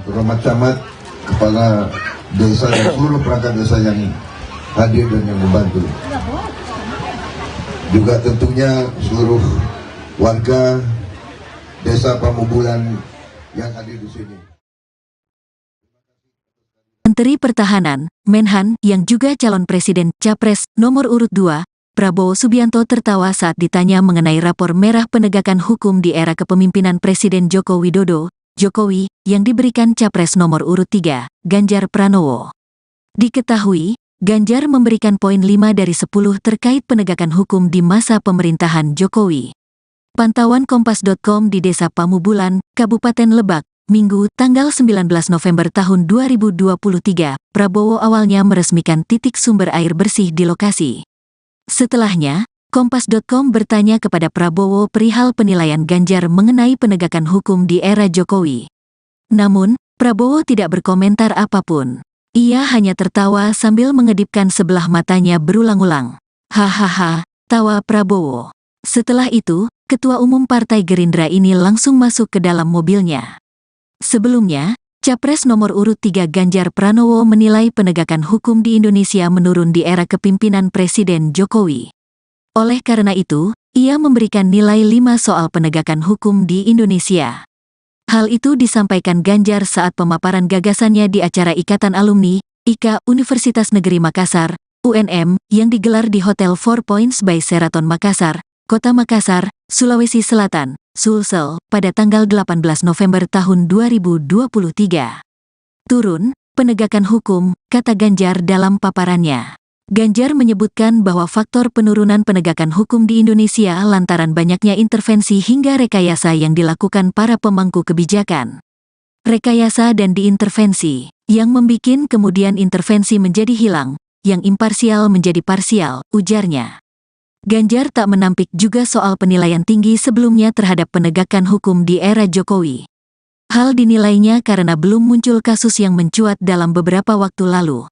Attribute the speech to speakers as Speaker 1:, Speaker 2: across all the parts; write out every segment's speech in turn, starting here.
Speaker 1: Rahmat Camat, kepala desa dan seluruh perangkat desa yang hadir dan yang membantu. Juga tentunya seluruh warga desa Pamubulan yang hadir di sini.
Speaker 2: Menteri Pertahanan, Menhan, yang juga calon presiden Capres nomor urut 2, Prabowo Subianto tertawa saat ditanya mengenai rapor merah penegakan hukum di era kepemimpinan Presiden Joko Widodo, Jokowi, yang diberikan Capres nomor urut 3, Ganjar Pranowo. Diketahui, Ganjar memberikan poin 5 dari 10 terkait penegakan hukum di masa pemerintahan Jokowi. Pantauan Kompas.com di Desa Pamubulan, Kabupaten Lebak, Minggu, tanggal 19 November tahun 2023, Prabowo awalnya meresmikan titik sumber air bersih di lokasi. Setelahnya, Kompas.com bertanya kepada Prabowo perihal penilaian Ganjar mengenai penegakan hukum di era Jokowi. Namun, Prabowo tidak berkomentar apapun. Ia hanya tertawa sambil mengedipkan sebelah matanya berulang-ulang. Hahaha, tawa Prabowo. Setelah itu, Ketua Umum Partai Gerindra ini langsung masuk ke dalam mobilnya. Sebelumnya, Capres nomor urut 3 Ganjar Pranowo menilai penegakan hukum di Indonesia menurun di era kepemimpinan Presiden Jokowi. Oleh karena itu, ia memberikan nilai 5 soal penegakan hukum di Indonesia. Hal itu disampaikan Ganjar saat pemaparan gagasannya di acara Ikatan Alumni, IKA Universitas Negeri Makassar, UNM, yang digelar di Hotel 4 Points by Sheraton Makassar, Kota Makassar, Sulawesi Selatan, Sulsel, pada tanggal 18 November tahun 2023. Turun, penegakan hukum, kata Ganjar dalam paparannya. Ganjar menyebutkan bahwa faktor penurunan penegakan hukum di Indonesia lantaran banyaknya intervensi hingga rekayasa yang dilakukan para pemangku kebijakan. Rekayasa dan diintervensi, yang membikin kemudian intervensi menjadi hilang, yang imparsial menjadi parsial, ujarnya. Ganjar tak menampik juga soal penilaian tinggi sebelumnya terhadap penegakan hukum di era Jokowi. Hal dinilainya karena belum muncul kasus yang mencuat dalam beberapa waktu lalu.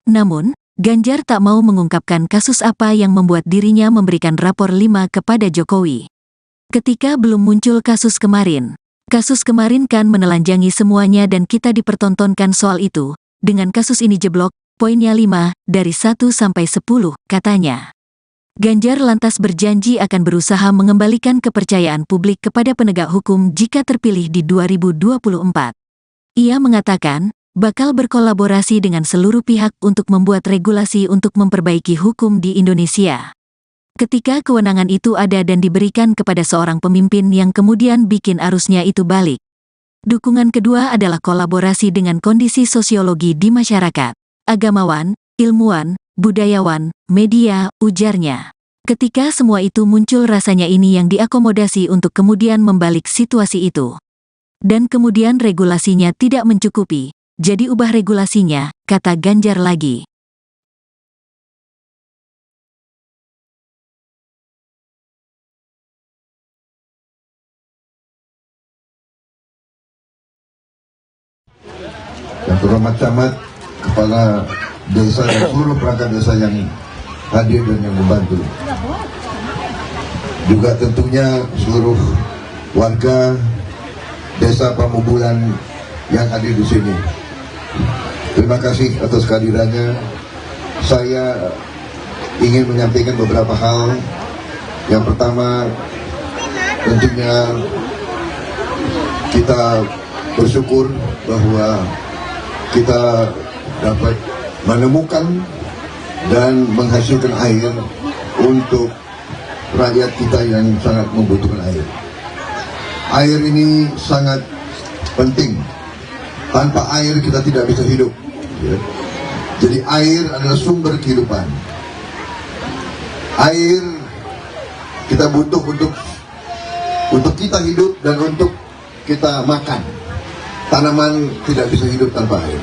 Speaker 2: Namun, Ganjar tak mau mengungkapkan kasus apa yang membuat dirinya memberikan rapor 5 kepada Jokowi. Ketika belum muncul kasus kemarin kan menelanjangi semuanya dan kita dipertontonkan soal itu. Dengan kasus ini jeblok, poinnya 5, dari 1 sampai 10, katanya. Ganjar lantas berjanji akan berusaha mengembalikan kepercayaan publik kepada penegak hukum jika terpilih di 2024. Ia mengatakan, bakal berkolaborasi dengan seluruh pihak untuk membuat regulasi untuk memperbaiki hukum di Indonesia. Ketika kewenangan itu ada dan diberikan kepada seorang pemimpin yang kemudian bikin arusnya itu balik. Dukungan kedua adalah kolaborasi dengan kondisi sosiologi di masyarakat, agamawan, ilmuwan, budayawan, media, ujarnya. Ketika semua itu muncul rasanya ini yang diakomodasi untuk kemudian membalik situasi itu. Dan kemudian regulasinya tidak mencukupi. Jadi ubah regulasinya, kata Ganjar lagi.
Speaker 1: Yang terhormat Camat, kepala desa dan seluruh perangkat desa yang hadir dan yang membantu. Juga tentunya seluruh warga desa Pamubulan yang hadir di sini. Terima kasih atas kehadirannya. Saya ingin menyampaikan beberapa hal. Yang pertama, tentunya kita bersyukur bahwa kita dapat menemukan dan menghasilkan air untuk rakyat kita yang sangat membutuhkan air. Air ini sangat penting. Tanpa air kita tidak bisa hidup. Jadi air adalah sumber kehidupan. Air kita butuh untuk kita hidup dan untuk kita makan. Tanaman tidak bisa hidup tanpa air.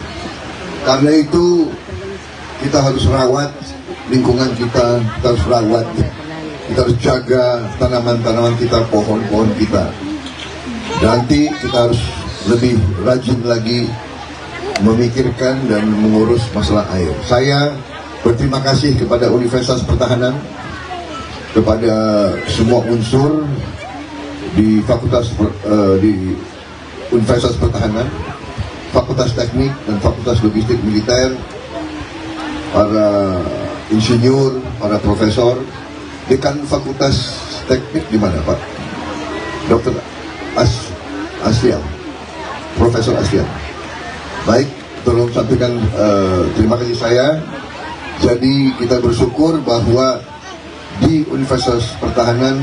Speaker 1: Karena itu kita harus rawat lingkungan kita harus rawat. Kita harus jaga tanaman-tanaman kita, pohon-pohon kita. Nanti kita harus lebih rajin lagi memikirkan dan mengurus masalah air. Saya berterima kasih kepada Universitas Pertahanan, kepada semua unsur di Universitas Pertahanan Fakultas Teknik dan Fakultas Logistik Militer, para insinyur, para profesor. Dekan Fakultas Teknik di mana, Pak? Dr. Aslian, Profesor Aslian. Baik, tolong sampaikan terima kasih saya. Jadi kita bersyukur bahwa di Universitas Pertahanan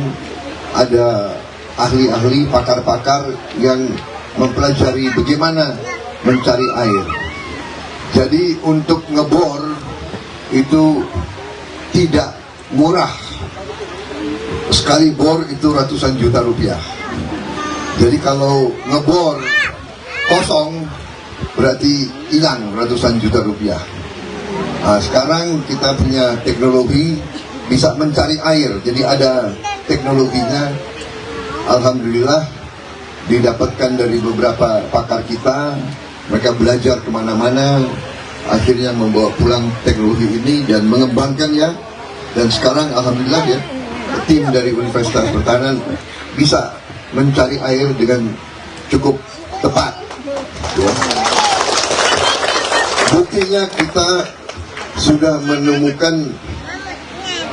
Speaker 1: ada ahli-ahli, pakar-pakar yang mempelajari bagaimana mencari air. Jadi untuk ngebor itu tidak murah. Sekali bor itu ratusan juta rupiah. Jadi kalau ngebor kosong berarti hilang ratusan juta rupiah. Nah, sekarang kita punya teknologi bisa mencari air. Jadi ada teknologinya. Alhamdulillah didapatkan dari beberapa pakar kita. Mereka belajar kemana-mana, akhirnya membawa pulang teknologi ini dan mengembangkannya. Dan sekarang alhamdulillah ya, tim dari Universitas Pertahanan bisa mencari air dengan cukup tepat ya. Buktinya kita sudah menemukan,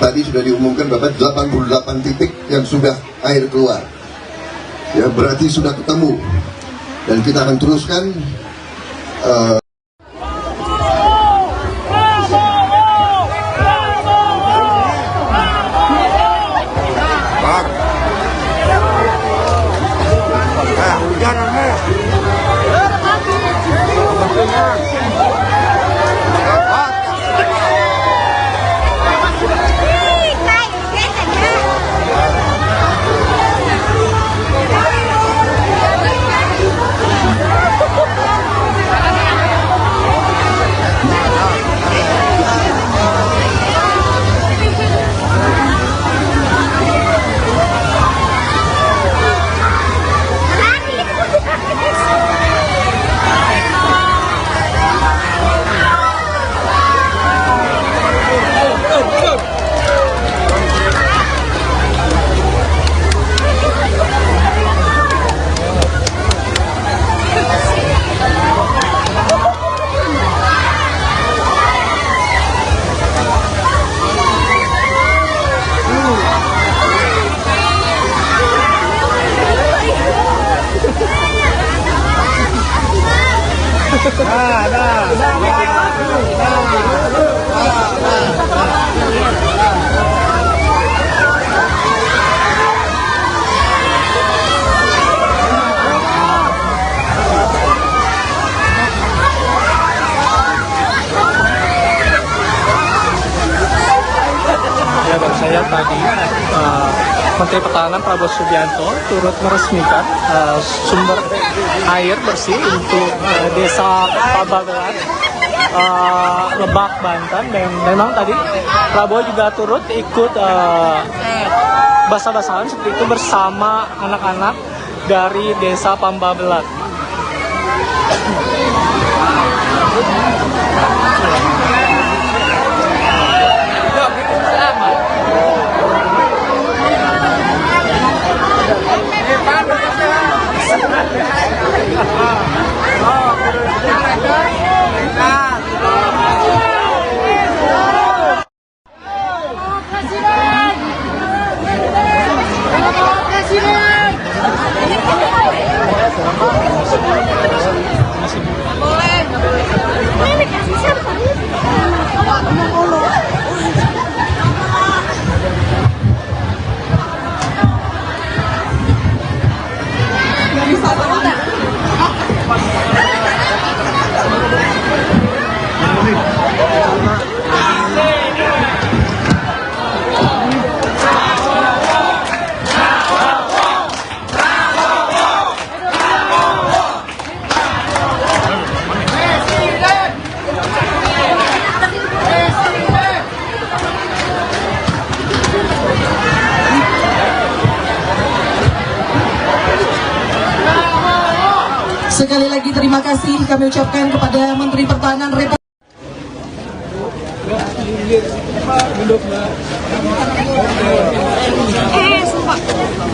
Speaker 1: tadi sudah diumumkan Bapak, 88 titik yang sudah air keluar ya, berarti sudah ketemu. Dan kita akan teruskan
Speaker 3: saya tadi Menteri Pertahanan Prabowo Subianto turut meresmikan sumber air bersih untuk desa Pababelan, Lebak, Banten. Dan memang tadi Prabowo juga turut ikut basah-basahan seperti itu bersama anak-anak dari desa Pambabelan.
Speaker 4: Sekali lagi terima kasih kami ucapkan kepada Menteri Pertahanan Republik. Sumpah.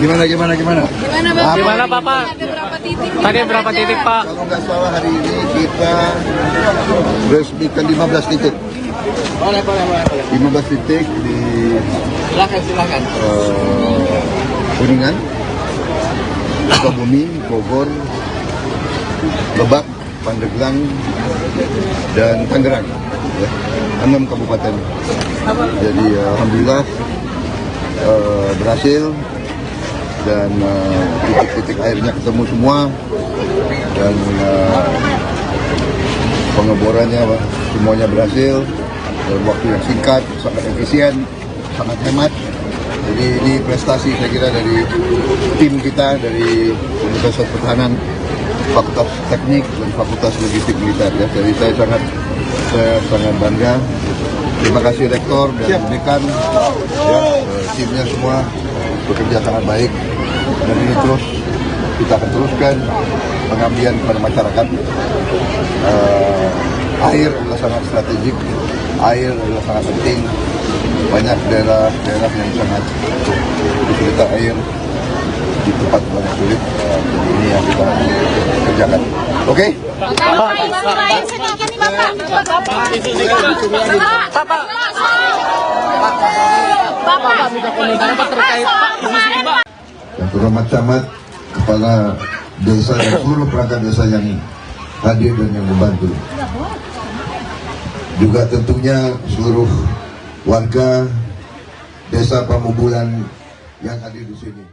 Speaker 1: Gimana?
Speaker 3: Gimana Bapak? Tadi berapa titik Pak?
Speaker 1: Kalau nggak salah hari ini kita resmikan 15 titik. Boleh. 15 titik di silakan. Kuningan, Sukabumi, Bogor, Lebak, Pandeglang, dan Tangerang. Ya, 6 kabupaten. Jadi alhamdulillah berhasil dan titik-titik airnya ketemu semua dan pengeborannya semuanya berhasil dalam waktu yang singkat, sangat efisien, sangat hemat. Jadi ini prestasi saya kira dari tim kita dari Universitas Pertahanan, Fakultas Teknik dan Fakultas Logistik Militer. Ya. Jadi saya sangat bangga. Terima kasih Rektor dan Dekan, ya, timnya semua bekerja sangat baik dan ini terus kita akan teruskan pengabdian kepada masyarakat. Air adalah sangat strategik, air adalah sangat penting. Banyak daerah yang sangat kesulitan air di tempat banyak sulit. Jadi ini yang kita kerjakan. Oke? Yang terhormat camat, kepala desa dan seluruh perangkat desa yang hadir dan yang membantu. Juga tentunya seluruh warga desa Pamubulan yang hadir di sini.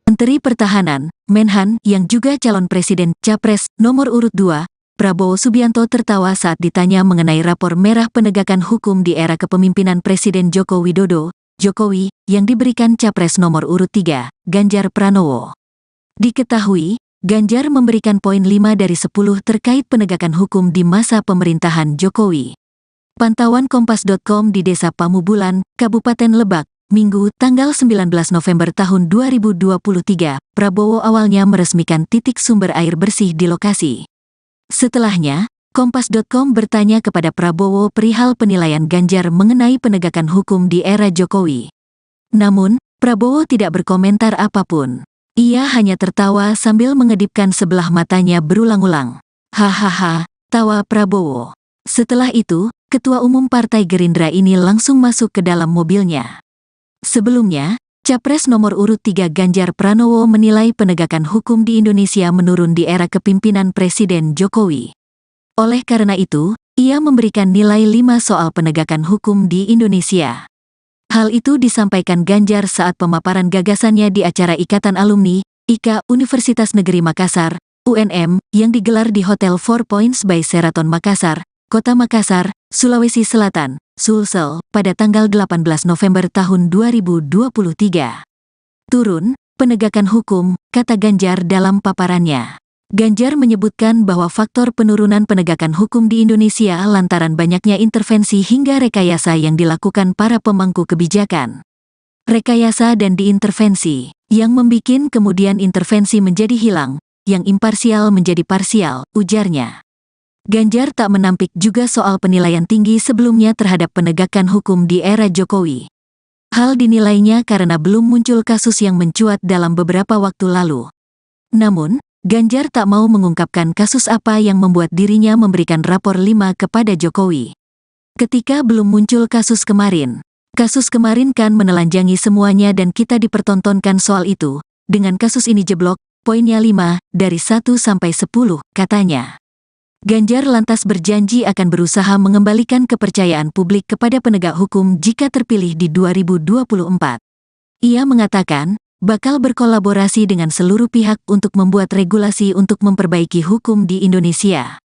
Speaker 2: Menteri Pertahanan, Menhan, yang juga calon presiden Capres nomor urut 2, Prabowo Subianto tertawa saat ditanya mengenai rapor merah penegakan hukum di era kepemimpinan Presiden Joko Widodo, Jokowi, yang diberikan Capres nomor urut 3, Ganjar Pranowo. Diketahui, Ganjar memberikan poin 5 dari 10 terkait penegakan hukum di masa pemerintahan Jokowi. Pantauan Kompas.com di Desa Pamubulan, Kabupaten Lebak, Minggu, tanggal 19 November tahun 2023, Prabowo awalnya meresmikan titik sumber air bersih di lokasi. Setelahnya, Kompas.com bertanya kepada Prabowo perihal penilaian Ganjar mengenai penegakan hukum di era Jokowi. Namun, Prabowo tidak berkomentar apapun. Ia hanya tertawa sambil mengedipkan sebelah matanya berulang-ulang. Hahaha, tawa Prabowo. Setelah itu, Ketua Umum Partai Gerindra ini langsung masuk ke dalam mobilnya. Sebelumnya, Capres nomor urut 3 Ganjar Pranowo menilai penegakan hukum di Indonesia menurun di era kepimpinan Presiden Jokowi. Oleh karena itu, ia memberikan nilai 5 soal penegakan hukum di Indonesia. Hal itu disampaikan Ganjar saat pemaparan gagasannya di acara Ikatan Alumni, IKA Universitas Negeri Makassar, UNM, yang digelar di Hotel Four Points by Sheraton Makassar, Kota Makassar, Sulawesi Selatan, Sulsel, pada tanggal 18 November tahun 2023. Turun, penegakan hukum, kata Ganjar dalam paparannya. Ganjar menyebutkan bahwa faktor penurunan penegakan hukum di Indonesia lantaran banyaknya intervensi hingga rekayasa yang dilakukan para pemangku kebijakan. Rekayasa dan diintervensi, yang membikin kemudian intervensi menjadi hilang, yang imparsial menjadi parsial, ujarnya. Ganjar tak menampik juga soal penilaian tinggi sebelumnya terhadap penegakan hukum di era Jokowi. Hal dinilainya karena belum muncul kasus yang mencuat dalam beberapa waktu lalu. Namun, Ganjar tak mau mengungkapkan kasus apa yang membuat dirinya memberikan rapor 5 kepada Jokowi. Ketika belum muncul kasus kemarin kan menelanjangi semuanya dan kita dipertontonkan soal itu. Dengan kasus ini jeblok, poinnya 5, dari 1 sampai 10, katanya. Ganjar lantas berjanji akan berusaha mengembalikan kepercayaan publik kepada penegak hukum jika terpilih di 2024. Ia mengatakan, bakal berkolaborasi dengan seluruh pihak untuk membuat regulasi untuk memperbaiki hukum di Indonesia.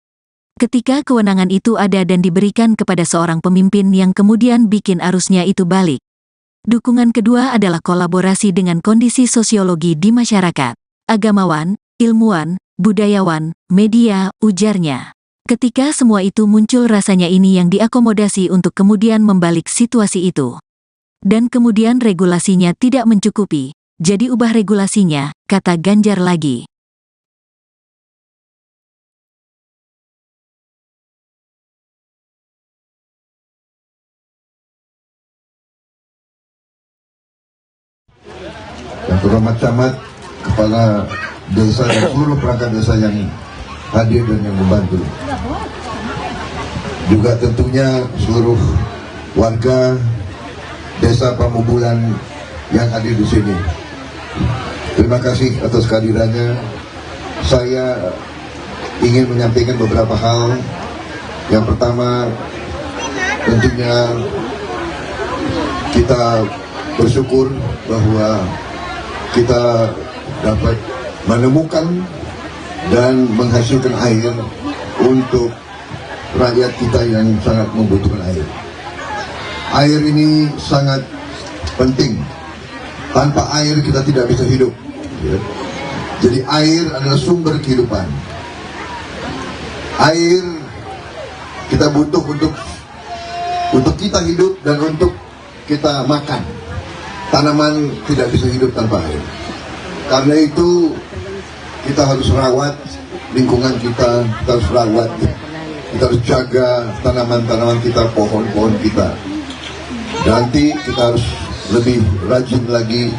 Speaker 2: Ketika kewenangan itu ada dan diberikan kepada seorang pemimpin yang kemudian bikin arusnya itu balik. Dukungan kedua adalah kolaborasi dengan kondisi sosiologi di masyarakat, agamawan, ilmuwan, budayawan, media, ujarnya. Ketika semua itu muncul rasanya ini yang diakomodasi untuk kemudian membalik situasi itu. Dan kemudian regulasinya tidak mencukupi. Jadi ubah regulasinya, kata Ganjar lagi.
Speaker 1: terhormat camat, kepala desa dan seluruh perangkat desa yang hadir dan yang membantu. Juga tentunya seluruh warga desa Pamubulan yang hadir di sini. Terima kasih atas kehadirannya. Saya ingin menyampaikan beberapa hal. Yang pertama, tentunya kita bersyukur bahwa kita dapat menemukan dan menghasilkan air untuk rakyat kita yang sangat membutuhkan air. Air ini sangat penting. Tanpa air kita tidak bisa hidup. Jadi air adalah sumber kehidupan. Air kita butuh untuk kita hidup dan untuk kita makan. Tanaman tidak bisa hidup tanpa air. Karena itu kita harus rawat lingkungan kita harus rawat. Kita harus jaga tanaman-tanaman kita, pohon-pohon kita. Nanti kita harus lebih rajin lagi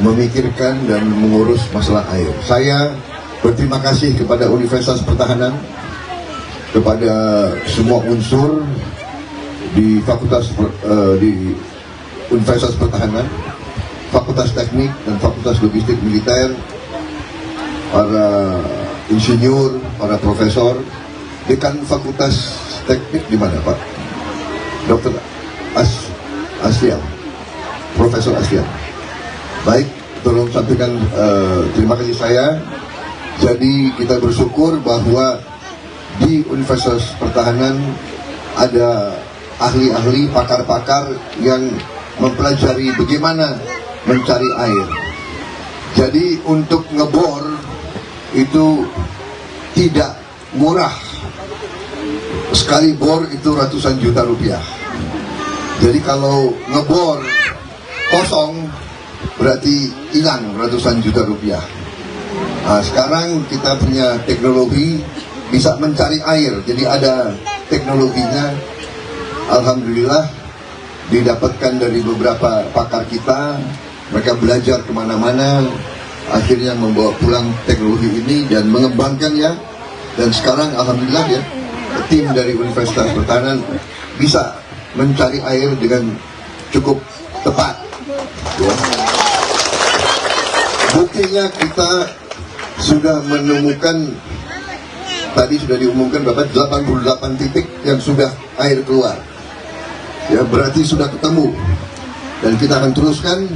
Speaker 1: memikirkan dan mengurus masalah air. Saya berterima kasih kepada Universitas Pertahanan, kepada semua unsur di di Universitas Pertahanan, Fakultas Teknik dan Fakultas Logistik Militer, para insinyur, para profesor. Dekan Fakultas Teknik di mana, Pak? Dr. Aslian, Profesor Aslian. Baik, tolong sampaikan terima kasih saya. Jadi kita bersyukur bahwa di Universitas Pertahanan ada ahli-ahli, pakar-pakar yang mempelajari bagaimana mencari air. Jadi untuk ngebor itu tidak murah. Sekali bor itu ratusan juta rupiah. Jadi kalau ngebor kosong berarti hilang ratusan juta rupiah. Nah, sekarang kita punya teknologi bisa mencari air. Jadi ada teknologinya. Alhamdulillah didapatkan dari beberapa pakar kita. Mereka belajar kemana-mana. Akhirnya membawa pulang teknologi ini dan mengembangkannya. Dan sekarang alhamdulillah ya, tim dari Universitas Pertahanan bisa mencari air dengan cukup tepat. Ya. Buktinya kita sudah menemukan, tadi sudah diumumkan berapa, 88 titik yang sudah air keluar. Ya, berarti sudah ketemu. Dan kita akan teruskan.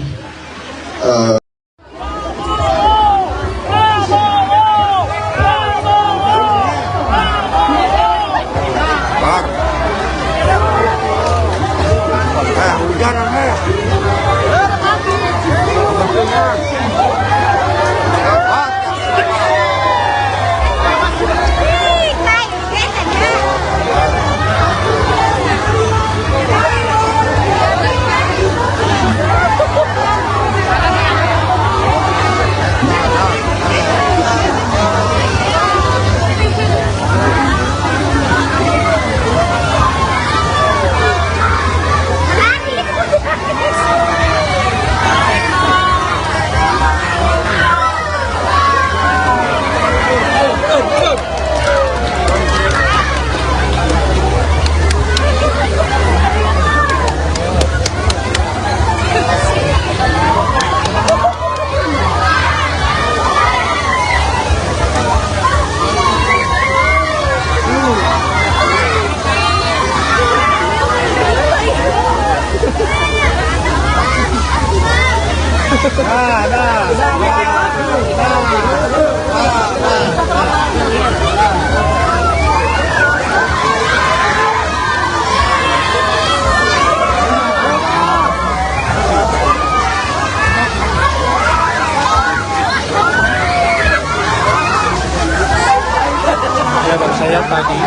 Speaker 3: Ya, baru saya tadi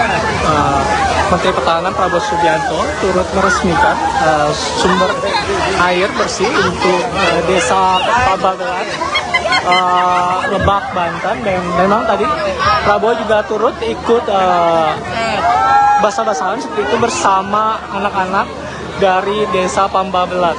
Speaker 3: Menteri Pertahanan Prabowo Subianto turut meresmikan sumber air bersih untuk desa Pababelan, Lebak, Banten. Dan memang tadi Prabowo juga turut ikut basah-basahan seperti itu bersama anak-anak dari desa Pambabelan.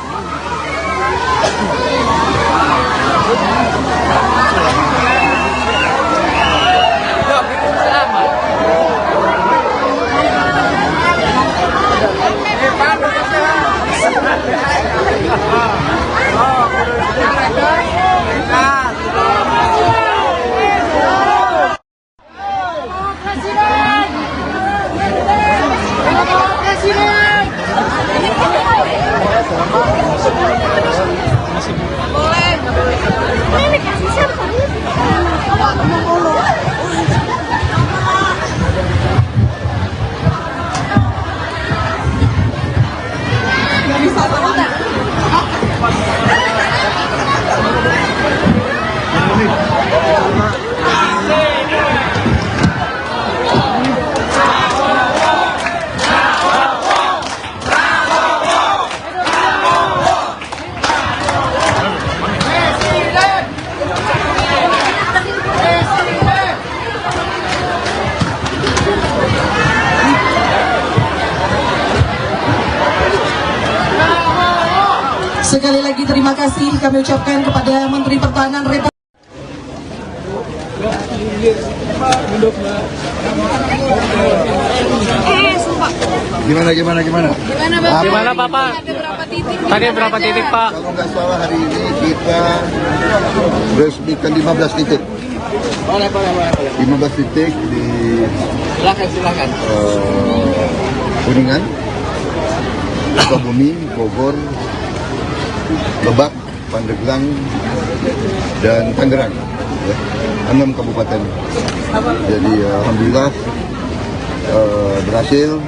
Speaker 4: Sekali lagi terima kasih kami ucapkan kepada Menteri Pertahanan Republik
Speaker 1: Gimana?
Speaker 3: Gimana Bapak? Tadi berapa titik Pak?
Speaker 1: Kalau nggak salah hari ini kita resmikan 15 titik. 15 titik di
Speaker 5: Silakan.
Speaker 1: Kuningan, Sukabumi, Bogor, Lebak, Pandeglang, dan Tangerang. Ya, 6 kabupaten. Jadi alhamdulillah berhasil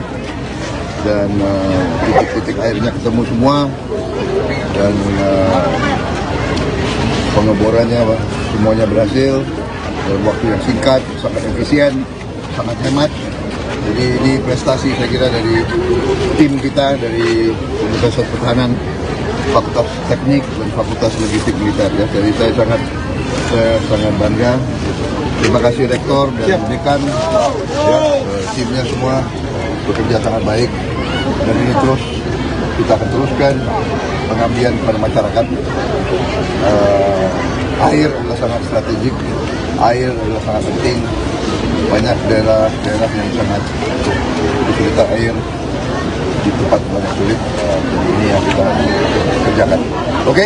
Speaker 1: dan titik-titik airnya ketemu semua dan pengeborannya semuanya berhasil dalam waktu yang singkat, sangat efisien, sangat hemat. Jadi ini prestasi saya kira dari tim kita dari Universitas Pertahanan, Fakultas Teknik dan Fakultas Logistik Militer. Ya. Jadi saya sangat bangga. Terima kasih Rektor dan Dekan, ya, timnya semua bekerja sangat baik. Dan ini terus kita akan teruskan pengabdian kepada masyarakat. Air adalah sangat strategik, air adalah sangat penting. Banyak daerah yang sangat kesulitan air, di tempat banyak sulit. Jadi ini yang kita kerjakan. Oke?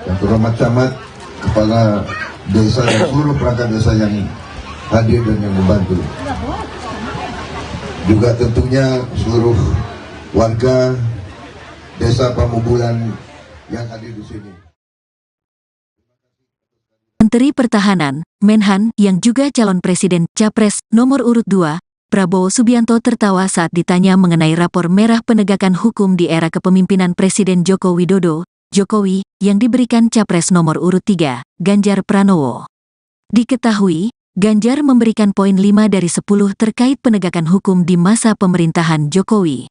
Speaker 1: Yang terhormat camat, kepala desa dan seluruh perangkat desa yang hadir dan yang membantu. Juga tentunya seluruh warga desa Pamubulan yang hadir di sini.
Speaker 2: Menteri Pertahanan, Menhan, yang juga calon presiden Capres nomor urut 2, Prabowo Subianto tertawa saat ditanya mengenai rapor merah penegakan hukum di era kepemimpinan Presiden Joko Widodo, Jokowi, yang diberikan Capres nomor urut 3, Ganjar Pranowo. Diketahui, Ganjar memberikan poin 5 dari 10 terkait penegakan hukum di masa pemerintahan Jokowi.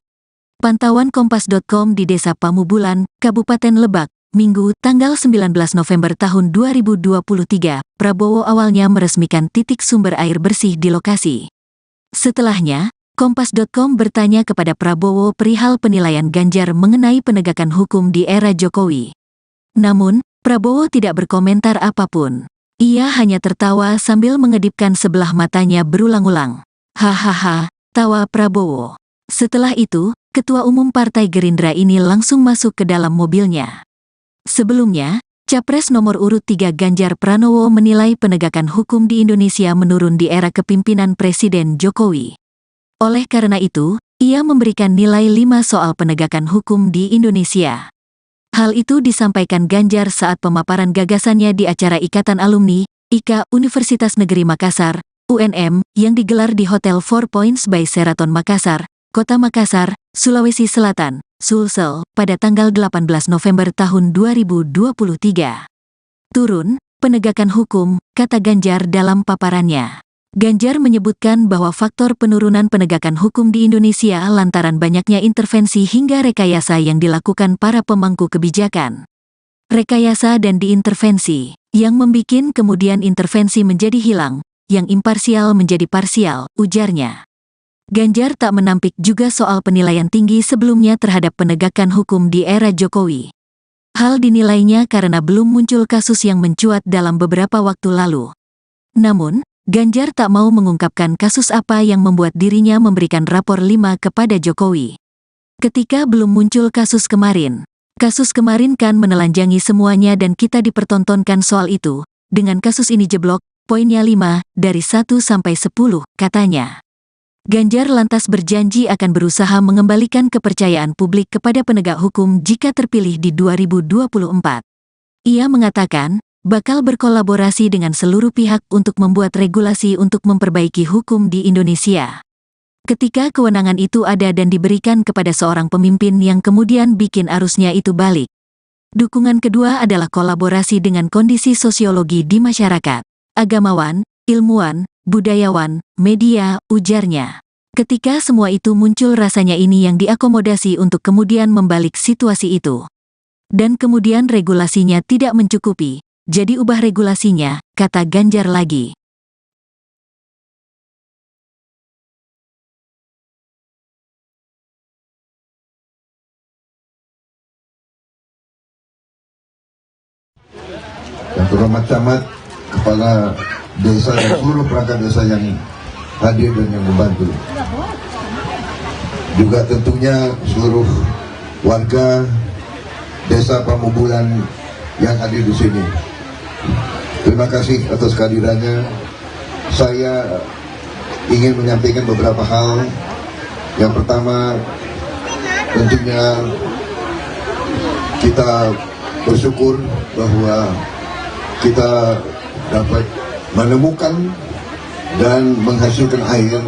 Speaker 2: Pantauan Kompas.com di Desa Pamubulan, Kabupaten Lebak, Minggu, tanggal 19 November tahun 2023, Prabowo awalnya meresmikan titik sumber air bersih di lokasi. Setelahnya, Kompas.com bertanya kepada Prabowo perihal penilaian Ganjar mengenai penegakan hukum di era Jokowi. Namun, Prabowo tidak berkomentar apapun. Ia hanya tertawa sambil mengedipkan sebelah matanya berulang-ulang. Hahaha, tawa Prabowo. Setelah itu, Ketua Umum Partai Gerindra ini langsung masuk ke dalam mobilnya. Sebelumnya, Capres nomor urut 3 Ganjar Pranowo menilai penegakan hukum di Indonesia menurun di era kepemimpinan Presiden Jokowi. Oleh karena itu, ia memberikan nilai 5 soal penegakan hukum di Indonesia. Hal itu disampaikan Ganjar saat pemaparan gagasannya di acara Ikatan Alumni, IKA Universitas Negeri Makassar, UNM, yang digelar di Hotel 4 Points by Sheraton Makassar, Kota Makassar, Sulawesi Selatan, Sulsel, pada tanggal 18 November tahun 2023. Turun, penegakan hukum, kata Ganjar dalam paparannya. Ganjar menyebutkan bahwa faktor penurunan penegakan hukum di Indonesia lantaran banyaknya intervensi hingga rekayasa yang dilakukan para pemangku kebijakan. Rekayasa dan diintervensi, yang membikin kemudian intervensi menjadi hilang, yang imparsial menjadi parsial, ujarnya. Ganjar tak menampik juga soal penilaian tinggi sebelumnya terhadap penegakan hukum di era Jokowi. Hal dinilainya karena belum muncul kasus yang mencuat dalam beberapa waktu lalu. Namun, Ganjar tak mau mengungkapkan kasus apa yang membuat dirinya memberikan rapor 5 kepada Jokowi. Ketika belum muncul kasus kemarin kan menelanjangi semuanya dan kita dipertontonkan soal itu. Dengan kasus ini jeblok, Poinnya 5, dari 1 sampai 10, katanya. Ganjar lantas berjanji akan berusaha mengembalikan kepercayaan publik kepada penegak hukum jika terpilih di 2024. Ia mengatakan, bakal berkolaborasi dengan seluruh pihak untuk membuat regulasi untuk memperbaiki hukum di Indonesia. Ketika kewenangan itu ada dan diberikan kepada seorang pemimpin yang kemudian bikin arusnya itu balik. Dukungan kedua adalah kolaborasi dengan kondisi sosiologi di masyarakat, agamawan, ilmuwan, budayawan, media, ujarnya. Ketika semua itu muncul rasanya ini yang diakomodasi untuk kemudian membalik situasi itu. Dan kemudian regulasinya tidak mencukupi, jadi ubah regulasinya, kata Ganjar lagi.
Speaker 1: Yang terhormat camat, kepala desa dan seluruh perangkat desa yang hadir dan yang membantu. Juga tentunya seluruh warga desa Pamubulan yang hadir di sini. Terima kasih atas kehadirannya. Saya ingin menyampaikan beberapa hal. Yang pertama, tentunya kita bersyukur bahwa kita dapat menemukan dan menghasilkan air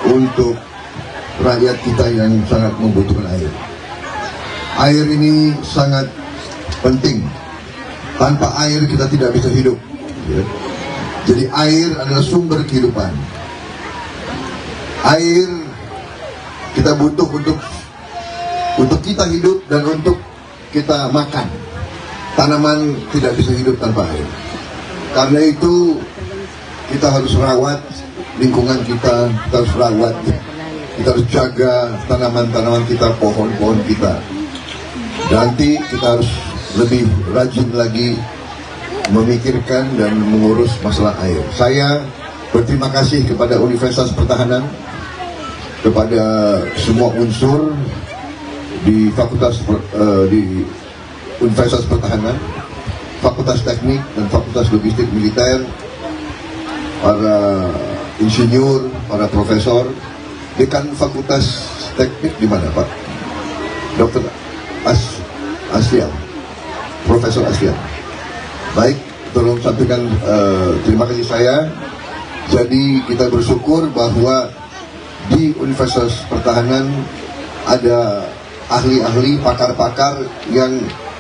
Speaker 1: untuk rakyat kita yang sangat membutuhkan air. Air ini sangat penting. Tanpa air kita tidak bisa hidup. Jadi air adalah sumber kehidupan. Air kita butuh untuk kita hidup dan untuk kita makan. Tanaman tidak bisa hidup tanpa air. Karena itu kita harus rawat lingkungan kita harus rawat, kita harus jaga tanaman-tanaman kita, pohon-pohon kita. Nanti kita harus lebih rajin lagi memikirkan dan mengurus masalah air. Saya berterima kasih kepada Universitas Pertahanan, kepada semua unsur di di Universitas Pertahanan, Fakultas Teknik dan Fakultas Logistik Militer, para insinyur, para profesor. Dekan Fakultas Teknik di mana, Pak? Dr. Aslian, Profesor Aslian. Baik, tolong sampaikan terima kasih saya. Jadi kita bersyukur bahwa di Universitas Pertahanan ada ahli-ahli, pakar-pakar yang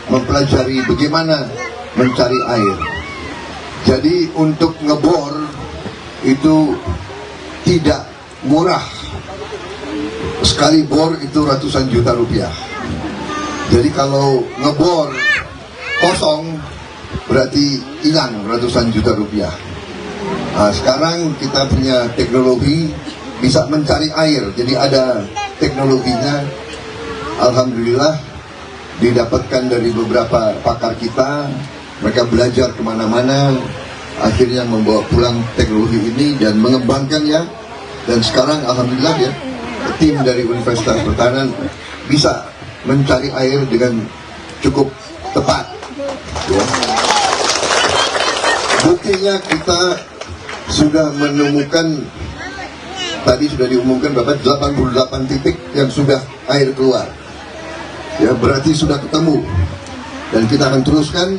Speaker 1: mempelajari bagaimana mencari air. Jadi untuk ngebor itu tidak murah. Sekali bor itu ratusan juta rupiah. Jadi kalau ngebor kosong berarti hilang ratusan juta rupiah. Nah, sekarang kita punya teknologi bisa mencari air. Jadi ada teknologinya. Alhamdulillah didapatkan dari beberapa pakar kita. Mereka belajar kemana-mana, akhirnya membawa pulang teknologi ini dan mengembangkannya. Dan sekarang alhamdulillah ya, tim dari Universitas Pertahanan bisa mencari air dengan cukup tepat. Ya. Buktinya kita sudah menemukan, tadi sudah diumumkan berapa, 88 titik yang sudah air keluar. Ya, berarti sudah ketemu. Dan kita akan teruskan.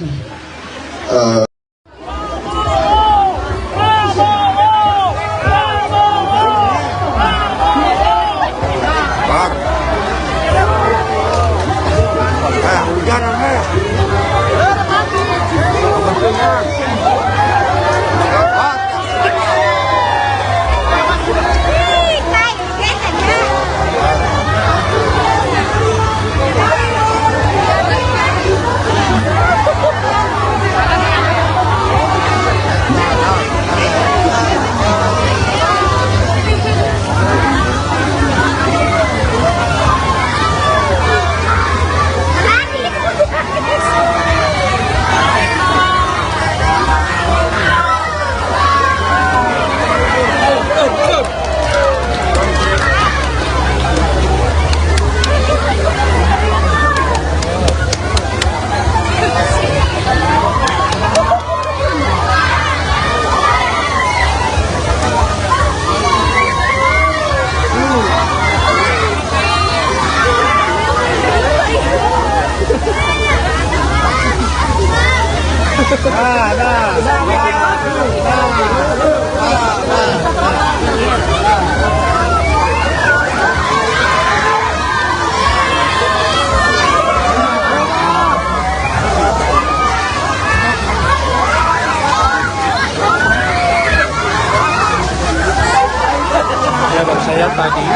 Speaker 3: Ya, baru saya tadi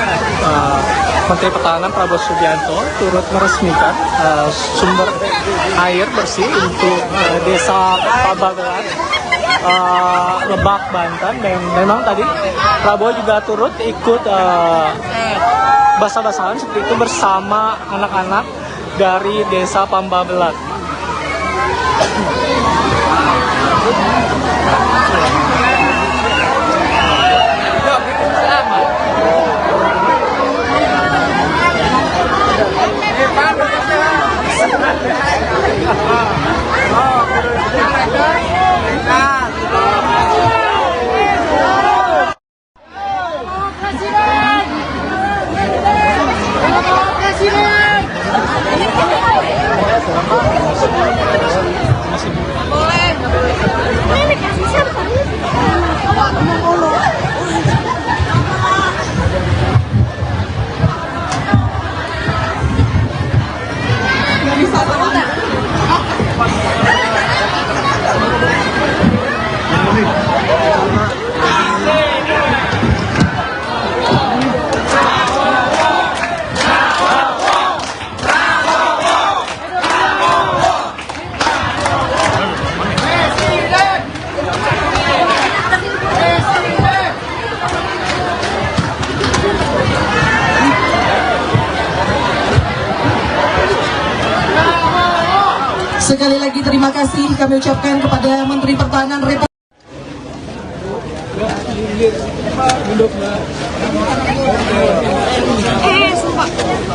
Speaker 3: Menteri Pertahanan Prabowo Subianto turut meresmikan sumber air bersih untuk desa Pabagelan, Lebak, Banten. Dan memang tadi Prabowo juga turut ikut basah-basahan seperti itu bersama anak-anak dari desa Pambabelat.
Speaker 4: Sekali lagi terima kasih kami ucapkan kepada Menteri Pertahanan Republik.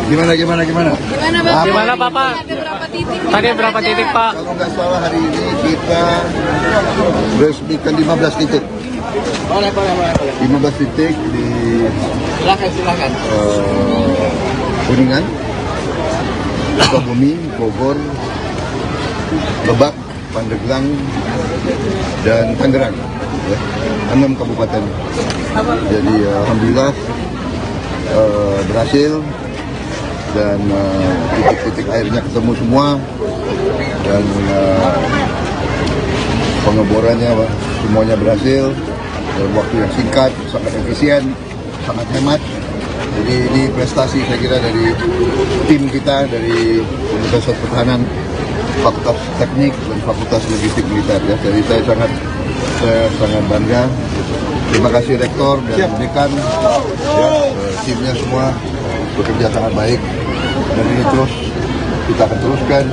Speaker 1: Gimana?
Speaker 3: Gimana Bapak? Tadi berapa titik Pak?
Speaker 1: Kalau nggak salah hari ini kita resmikan 15 titik.
Speaker 5: Boleh.
Speaker 1: 15 titik di
Speaker 5: Silakan.
Speaker 1: Kuningan, Sukabumi, Bogor, Lebak, Pandeglang, dan Tangerang, ya, 6 kabupaten. Jadi alhamdulillah berhasil dan titik-titik airnya ketemu semua dan pengeborannya semuanya berhasil dalam waktu yang singkat, sangat efisien, sangat hemat. Jadi ini prestasi saya kira dari tim kita dari Universitas Pertahanan, Fakultas Teknik dan Fakultas Logistik Militer, ya. Jadi saya sangat bangga. Terima kasih Rektor dan Dekan, ya, timnya semua bekerja sangat baik. Dan ini terus kita akan teruskan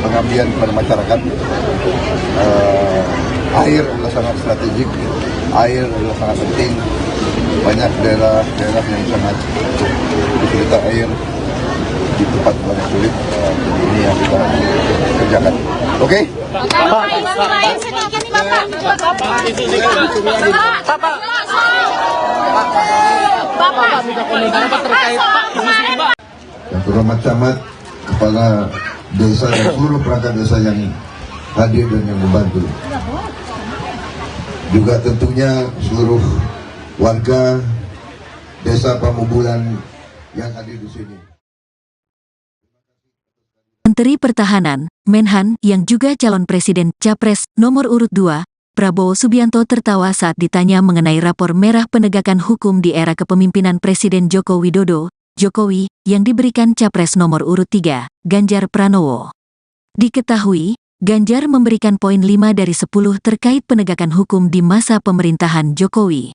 Speaker 1: pengabdian kepada masyarakat. Air adalah sangat strategik, air adalah sangat penting. Banyak daerah yang sangat kesulitan air, di tempat banyak sulit. Jadi ini yang kita kerjakan. Oke? Yang terhormat camat, kepala desa dan seluruh perangkat desa yang hadir dan yang membantu. Juga tentunya seluruh warga desa Pamubulan yang hadir di sini.
Speaker 2: Menteri Pertahanan, Menhan, yang juga calon presiden Capres nomor urut 2, Prabowo Subianto tertawa saat ditanya mengenai rapor merah penegakan hukum di era kepemimpinan Presiden Joko Widodo, Jokowi, yang diberikan Capres nomor urut 3, Ganjar Pranowo. Diketahui, Ganjar memberikan poin 5 dari 10 terkait penegakan hukum di masa pemerintahan Jokowi.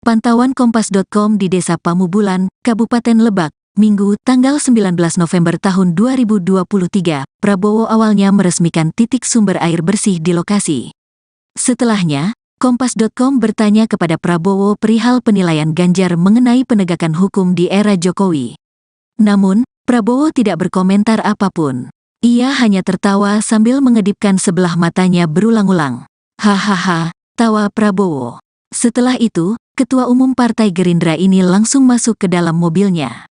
Speaker 2: Pantauan Kompas.com di Desa Pamubulan, Kabupaten Lebak, Minggu, tanggal 19 November tahun 2023, Prabowo awalnya meresmikan titik sumber air bersih di lokasi. Setelahnya, Kompas.com bertanya kepada Prabowo perihal penilaian Ganjar mengenai penegakan hukum di era Jokowi. Namun, Prabowo tidak berkomentar apapun. Ia hanya tertawa sambil mengedipkan sebelah matanya berulang-ulang. Hahaha, tawa Prabowo. Setelah itu, Ketua Umum Partai Gerindra ini langsung masuk ke dalam mobilnya.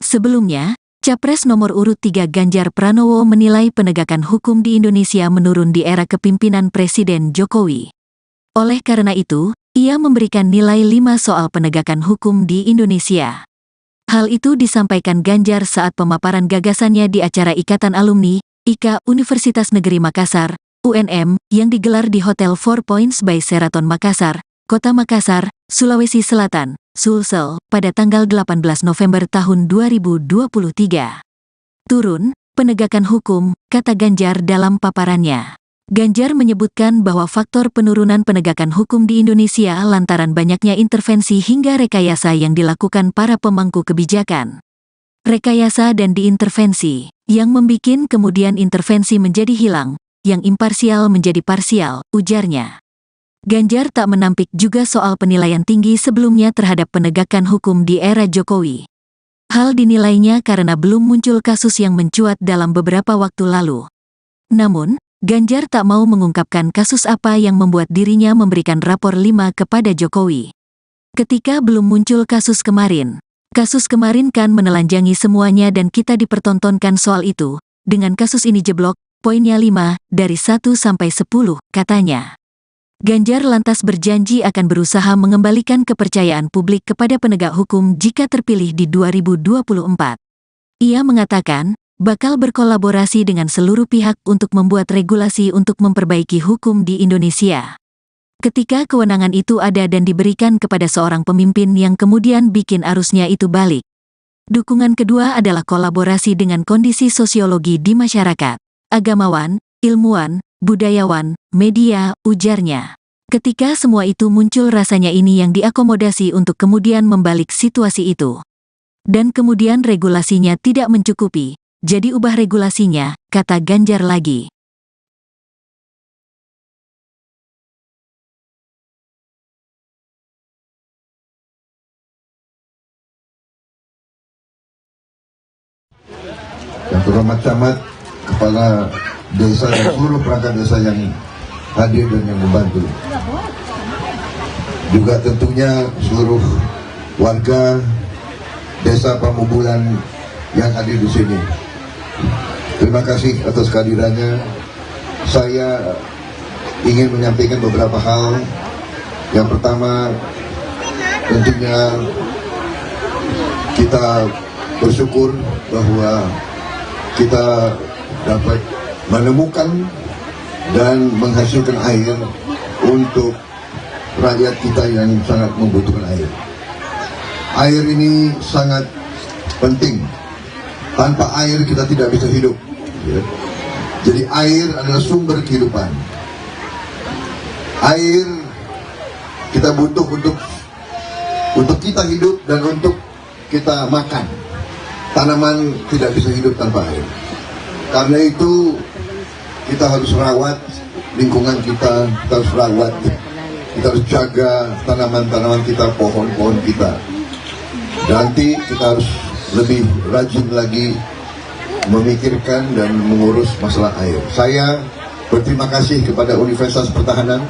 Speaker 2: Sebelumnya, Capres nomor urut 3 Ganjar Pranowo menilai penegakan hukum di Indonesia menurun di era kepemimpinan Presiden Jokowi. Oleh karena itu, ia memberikan nilai 5 soal penegakan hukum di Indonesia. Hal itu disampaikan Ganjar saat pemaparan gagasannya di acara Ikatan Alumni, IKA Universitas Negeri Makassar, UNM, yang digelar di Hotel Four Points by Sheraton Makassar, Kota Makassar, Sulawesi Selatan, Sulsel, pada tanggal 18 November tahun 2023. Turun, penegakan hukum, kata Ganjar dalam paparannya. Ganjar menyebutkan bahwa faktor penurunan penegakan hukum di Indonesia lantaran banyaknya intervensi hingga rekayasa yang dilakukan para pemangku kebijakan. Rekayasa dan diintervensi, yang membikin kemudian intervensi menjadi hilang, yang imparsial menjadi parsial, ujarnya. Ganjar tak menampik juga soal penilaian tinggi sebelumnya terhadap penegakan hukum di era Jokowi. Hal dinilainya karena belum muncul kasus yang mencuat dalam beberapa waktu lalu. Namun, Ganjar tak mau mengungkapkan kasus apa yang membuat dirinya memberikan rapor 5 kepada Jokowi. Ketika belum muncul kasus kemarin kan menelanjangi semuanya dan kita dipertontonkan soal itu. Dengan kasus ini jeblok, poinnya 5, dari 1 sampai 10, katanya. Ganjar lantas berjanji akan berusaha mengembalikan kepercayaan publik kepada penegak hukum jika terpilih di 2024. Ia mengatakan, bakal berkolaborasi dengan seluruh pihak untuk membuat regulasi untuk memperbaiki hukum di Indonesia. Ketika kewenangan itu ada dan diberikan kepada seorang pemimpin yang kemudian bikin arusnya itu balik. Dukungan kedua adalah kolaborasi dengan kondisi sosiologi di masyarakat, agamawan, ilmuwan, budayawan, media, ujarnya. Ketika semua itu muncul rasanya ini yang diakomodasi untuk kemudian membalik situasi itu. Dan kemudian regulasinya tidak mencukupi, jadi ubah regulasinya, kata Ganjar lagi.
Speaker 1: Yang terhormat camat, kepala desa dan seluruh perangkat desa yang hadir dan yang membantu. Juga tentunya seluruh warga desa Pamubulan yang hadir di sini. Terima kasih atas kehadirannya. Saya ingin menyampaikan beberapa hal. Yang pertama, tentunya kita bersyukur bahwa kita dapat menemukan dan menghasilkan air untuk rakyat kita yang sangat membutuhkan air. Air ini sangat penting. Tanpa air kita tidak bisa hidup. Jadi air adalah sumber kehidupan. Air kita butuh untuk kita hidup dan untuk kita makan. Tanaman tidak bisa hidup tanpa air. Karena itu kita harus rawat lingkungan kita harus rawat, kita harus jaga tanaman-tanaman kita, pohon-pohon kita. Nanti kita harus lebih rajin lagi memikirkan dan mengurus masalah air. Saya berterima kasih kepada Universitas Pertahanan,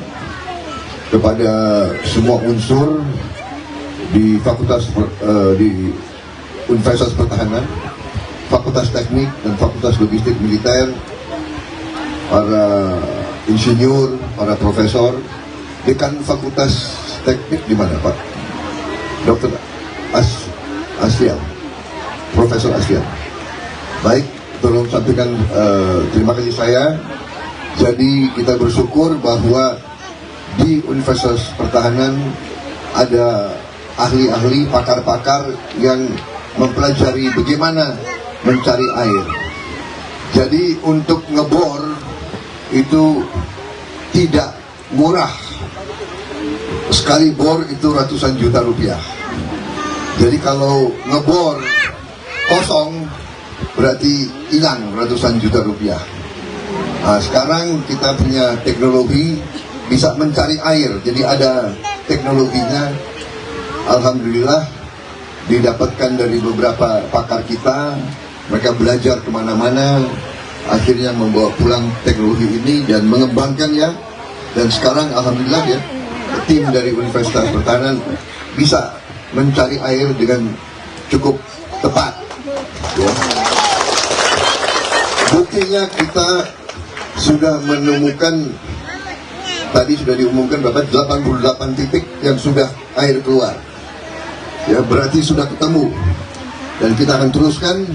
Speaker 1: kepada semua unsur di Universitas Pertahanan, Fakultas Teknik dan Fakultas Logistik Militer, para insinyur, para profesor. Dekan Fakultas Teknik di mana, Pak? Dr. Aslian, Profesor Aslian. Baik, tolong sampaikan terima kasih saya. Jadi kita bersyukur bahwa di Universitas Pertahanan ada ahli-ahli, pakar-pakar yang mempelajari bagaimana mencari air. Jadi untuk ngebor itu tidak murah. Sekali bor itu ratusan juta rupiah. Jadi kalau ngebor kosong berarti hilang ratusan juta rupiah. Nah, sekarang kita punya teknologi bisa mencari air. Jadi ada teknologinya. Alhamdulillah didapatkan dari beberapa pakar kita. Mereka belajar kemana-mana, akhirnya membawa pulang teknologi ini dan mengembangkannya. Dan sekarang alhamdulillah ya, tim dari Universitas Pertahanan bisa mencari air dengan cukup tepat. Ya. Buktinya kita sudah menemukan, tadi sudah diumumkan Bapak, 88 titik yang sudah air keluar. Ya, berarti sudah ketemu. Dan kita akan teruskan.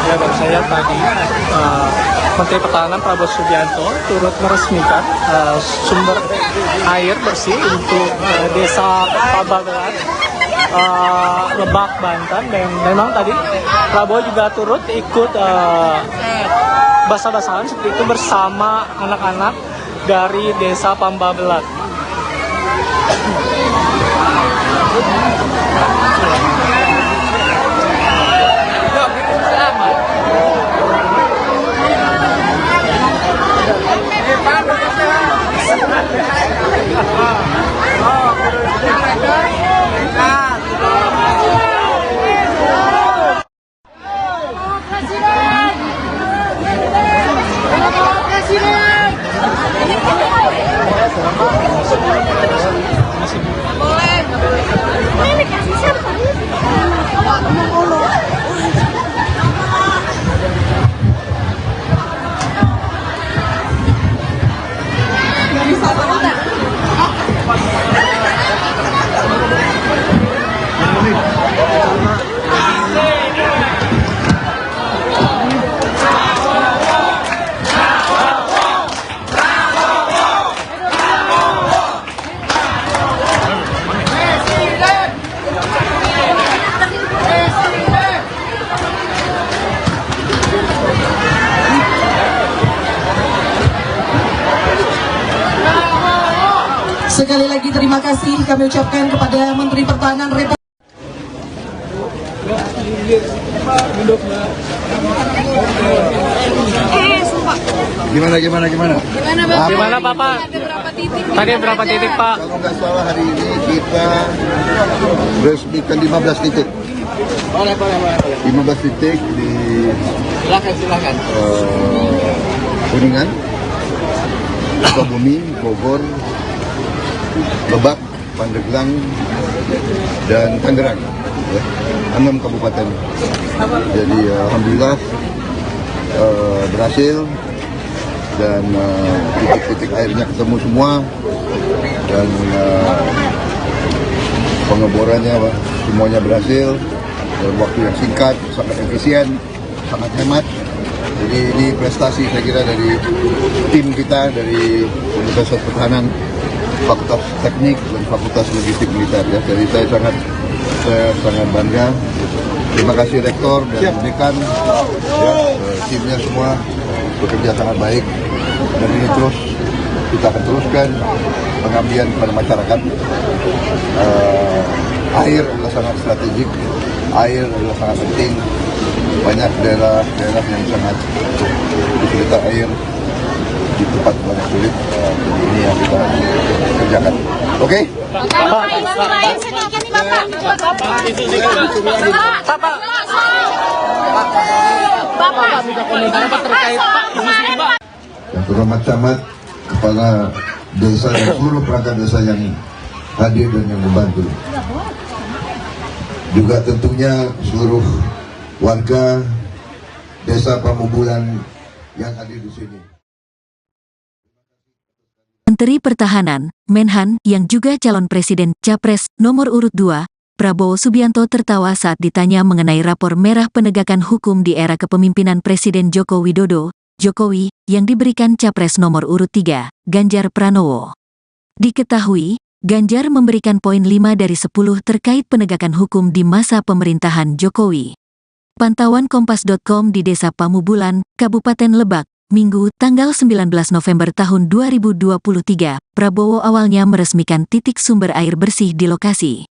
Speaker 3: Ya, baru saya tadi Menteri Pertahanan Prabowo Subianto turut meresmikan sumber air bersih untuk desa Pababelan, Lebak, Banten. Dan memang tadi Prabowo juga turut ikut basah-basahan seperti itu bersama anak-anak dari desa Pababelan.
Speaker 4: Sekali lagi terima kasih kami ucapkan kepada Menteri Pertahanan Republik.
Speaker 1: Gimana?
Speaker 3: Gimana Bapak? Tadi berapa titik Pak?
Speaker 1: Kalau nggak salah hari ini kita resmikan 15 titik. 15 titik di
Speaker 5: Silakan.
Speaker 1: Kuningan, Sukabumi, Bogor, Lebak, Pandeglang, dan Tangerang, ya, 6 kabupaten. Jadi alhamdulillah berhasil, dan titik-titik airnya ketemu semua, dan pengeborannya semuanya berhasil dalam waktu yang singkat, sangat efisien, sangat hemat. Jadi ini prestasi saya kira dari tim kita, dari Universitas Pertahanan, Fakultas Teknik dan Fakultas Logistik Militer, ya. Jadi saya sangat bangga. Terima kasih Rektor dan Dekan, ya, timnya semua bekerja sangat baik, dan ini terus kita akan teruskan pengabdian kepada masyarakat. Air adalah sangat strategik, air adalah sangat penting. Banyak daerah yang sangat kesulitan air. di tempat yang sulit. Jadi ini yang kita kerjakan. Oke?
Speaker 3: Bapak minta komentar apa terkait Pak isu ini Pak?
Speaker 1: Yang terhormat camat, kepala desa dan seluruh perangkat desa yang hadir dan yang membantu. Juga tentunya seluruh warga desa Pamubulan yang hadir di sini.
Speaker 2: Menteri Pertahanan, Menhan, yang juga calon presiden Capres nomor urut 2, Prabowo Subianto tertawa saat ditanya mengenai rapor merah penegakan hukum di era kepemimpinan Presiden Joko Widodo, Jokowi, yang diberikan Capres nomor urut 3, Ganjar Pranowo. Diketahui, Ganjar memberikan poin 5 dari 10 terkait penegakan hukum di masa pemerintahan Jokowi. Pantauan Kompas.com di Desa Pamubulan, Kabupaten Lebak, Minggu, tanggal 19 November tahun 2023, Prabowo awalnya meresmikan titik sumber air bersih di lokasi.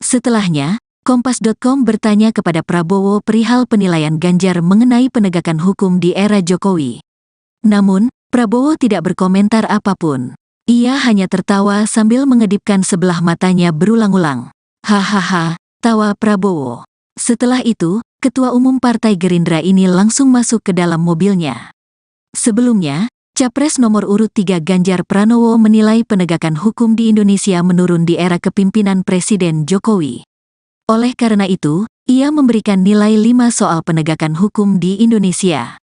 Speaker 2: Setelahnya, Kompas.com bertanya kepada Prabowo perihal penilaian Ganjar mengenai penegakan hukum di era Jokowi. Namun, Prabowo tidak berkomentar apapun. Ia hanya tertawa sambil mengedipkan sebelah matanya berulang-ulang. Hahaha, tawa Prabowo. Setelah itu, Ketua Umum Partai Gerindra ini langsung masuk ke dalam mobilnya. Sebelumnya, Capres nomor urut 3 Ganjar Pranowo menilai penegakan hukum di Indonesia menurun di era kepemimpinan Presiden Jokowi. Oleh karena itu, ia memberikan nilai 5 soal penegakan hukum di Indonesia.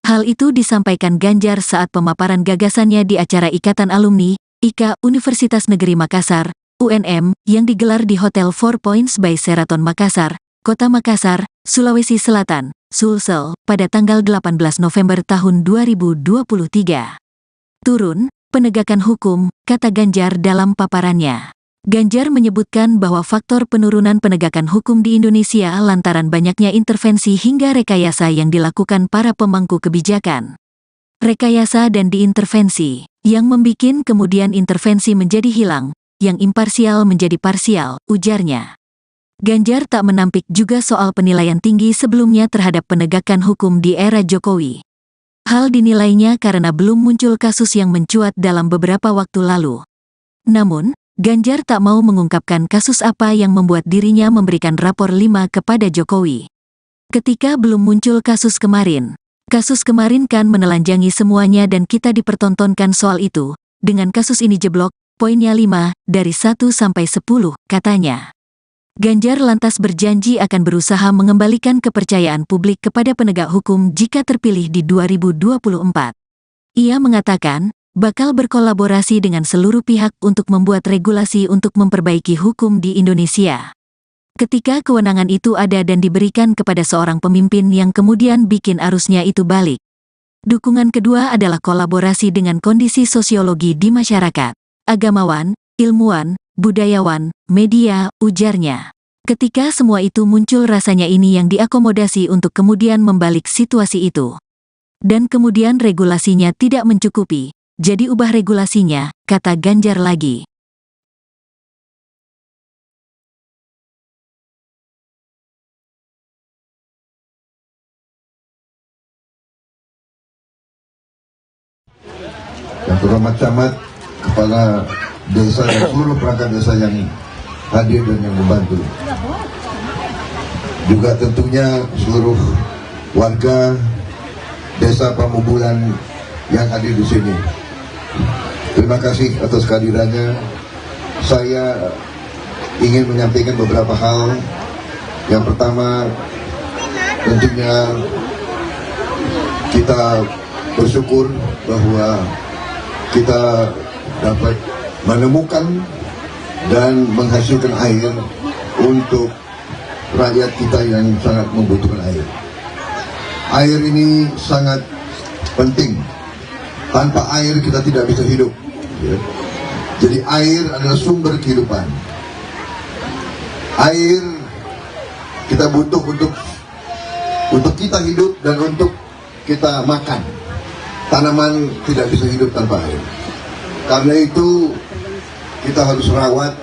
Speaker 2: Hal itu disampaikan Ganjar saat pemaparan gagasannya di acara Ikatan Alumni, IKA Universitas Negeri Makassar, UNM, yang digelar di Hotel 4 Points by Sheraton Makassar, Kota Makassar, Sulawesi Selatan, Sulsel, pada tanggal 18 November tahun 2023. Turun, penegakan hukum, kata Ganjar dalam paparannya. Ganjar menyebutkan bahwa faktor penurunan penegakan hukum di Indonesia lantaran banyaknya intervensi hingga rekayasa yang dilakukan para pemangku kebijakan. Rekayasa dan diintervensi, yang membikin kemudian intervensi menjadi hilang, yang imparsial menjadi parsial, ujarnya. Ganjar tak menampik juga soal penilaian tinggi sebelumnya terhadap penegakan hukum di era Jokowi. Hal dinilainya karena belum muncul kasus yang mencuat dalam beberapa waktu lalu. Namun, Ganjar tak mau mengungkapkan kasus apa yang membuat dirinya memberikan rapor 5 kepada Jokowi. Ketika belum muncul kasus kemarin kan menelanjangi semuanya dan kita dipertontonkan soal itu. Dengan kasus ini jeblok, poinnya 5, dari 1 sampai 10, katanya. Ganjar lantas berjanji akan berusaha mengembalikan kepercayaan publik kepada penegak hukum jika terpilih di 2024. Ia mengatakan, bakal berkolaborasi dengan seluruh pihak untuk membuat regulasi untuk memperbaiki hukum di Indonesia. Ketika kewenangan itu ada dan diberikan kepada seorang pemimpin yang kemudian bikin arusnya itu balik. Dukungan kedua adalah kolaborasi dengan kondisi sosiologi di masyarakat, agamawan, ilmuwan, budayawan, media, ujarnya. Ketika semua itu muncul rasanya ini yang diakomodasi untuk kemudian membalik situasi itu. Dan kemudian regulasinya tidak mencukupi, jadi ubah regulasinya, kata Ganjar lagi.
Speaker 1: Yang terhormat camat, kepala desa dan seluruh perangkat desa yang hadir dan yang membantu. Juga tentunya seluruh warga desa Pamubulan yang hadir di sini. Terima kasih atas kehadirannya. Saya ingin menyampaikan beberapa hal. Yang pertama, tentunya kita bersyukur bahwa kita dapat menemukan dan menghasilkan air untuk rakyat kita yang sangat membutuhkan air. Air ini sangat penting. Tanpa air kita tidak bisa hidup. Ya. Jadi air adalah sumber kehidupan. Air kita butuh untuk kita hidup dan untuk kita makan. Tanaman tidak bisa hidup tanpa air. Karena itu kita harus rawat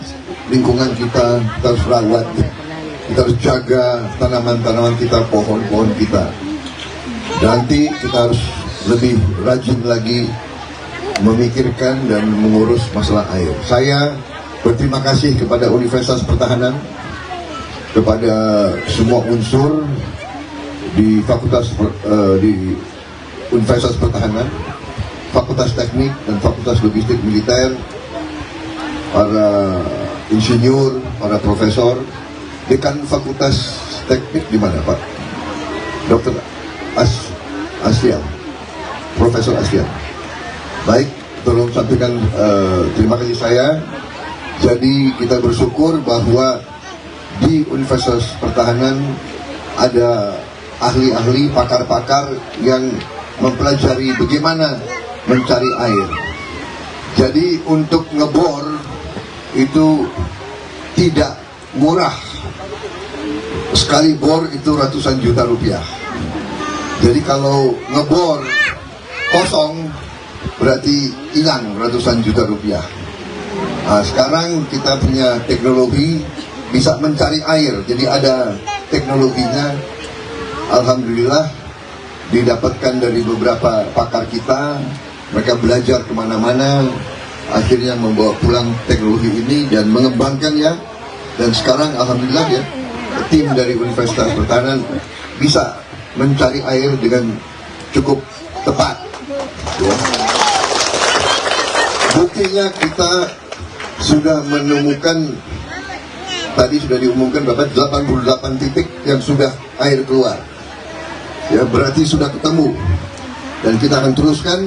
Speaker 1: lingkungan kita harus rawat, kita harus jaga tanaman-tanaman kita, pohon-pohon kita. Nanti kita harus lebih rajin lagi memikirkan dan mengurus masalah air. Saya berterima kasih kepada Universitas Pertahanan, kepada semua unsur di di Universitas Pertahanan, Fakultas Teknik dan Fakultas Logistik Militer, para insinyur, para profesor, dekan Fakultas Teknik di mana Pak? Dr. Aslian, Profesor Aslian. Baik, tolong sampaikan terima kasih saya. Jadi kita bersyukur bahwa di Universitas Pertahanan ada ahli-ahli, pakar-pakar yang mempelajari bagaimana mencari air. Jadi untuk ngebor itu tidak murah. Sekali bor itu ratusan juta rupiah. Jadi kalau ngebor kosong berarti hilang ratusan juta rupiah. Nah, sekarang kita punya teknologi bisa mencari air. Jadi ada teknologinya. Alhamdulillah didapatkan dari beberapa pakar kita. Mereka belajar kemana-mana, akhirnya membawa pulang teknologi ini dan mengembangkannya. Dan sekarang alhamdulillah ya, tim dari Universitas Pertahanan bisa mencari air dengan cukup tepat. Ya. Buktinya kita sudah menemukan, tadi sudah diumumkan berapa, 88 titik yang sudah air keluar. Ya, berarti sudah ketemu. Dan kita akan teruskan.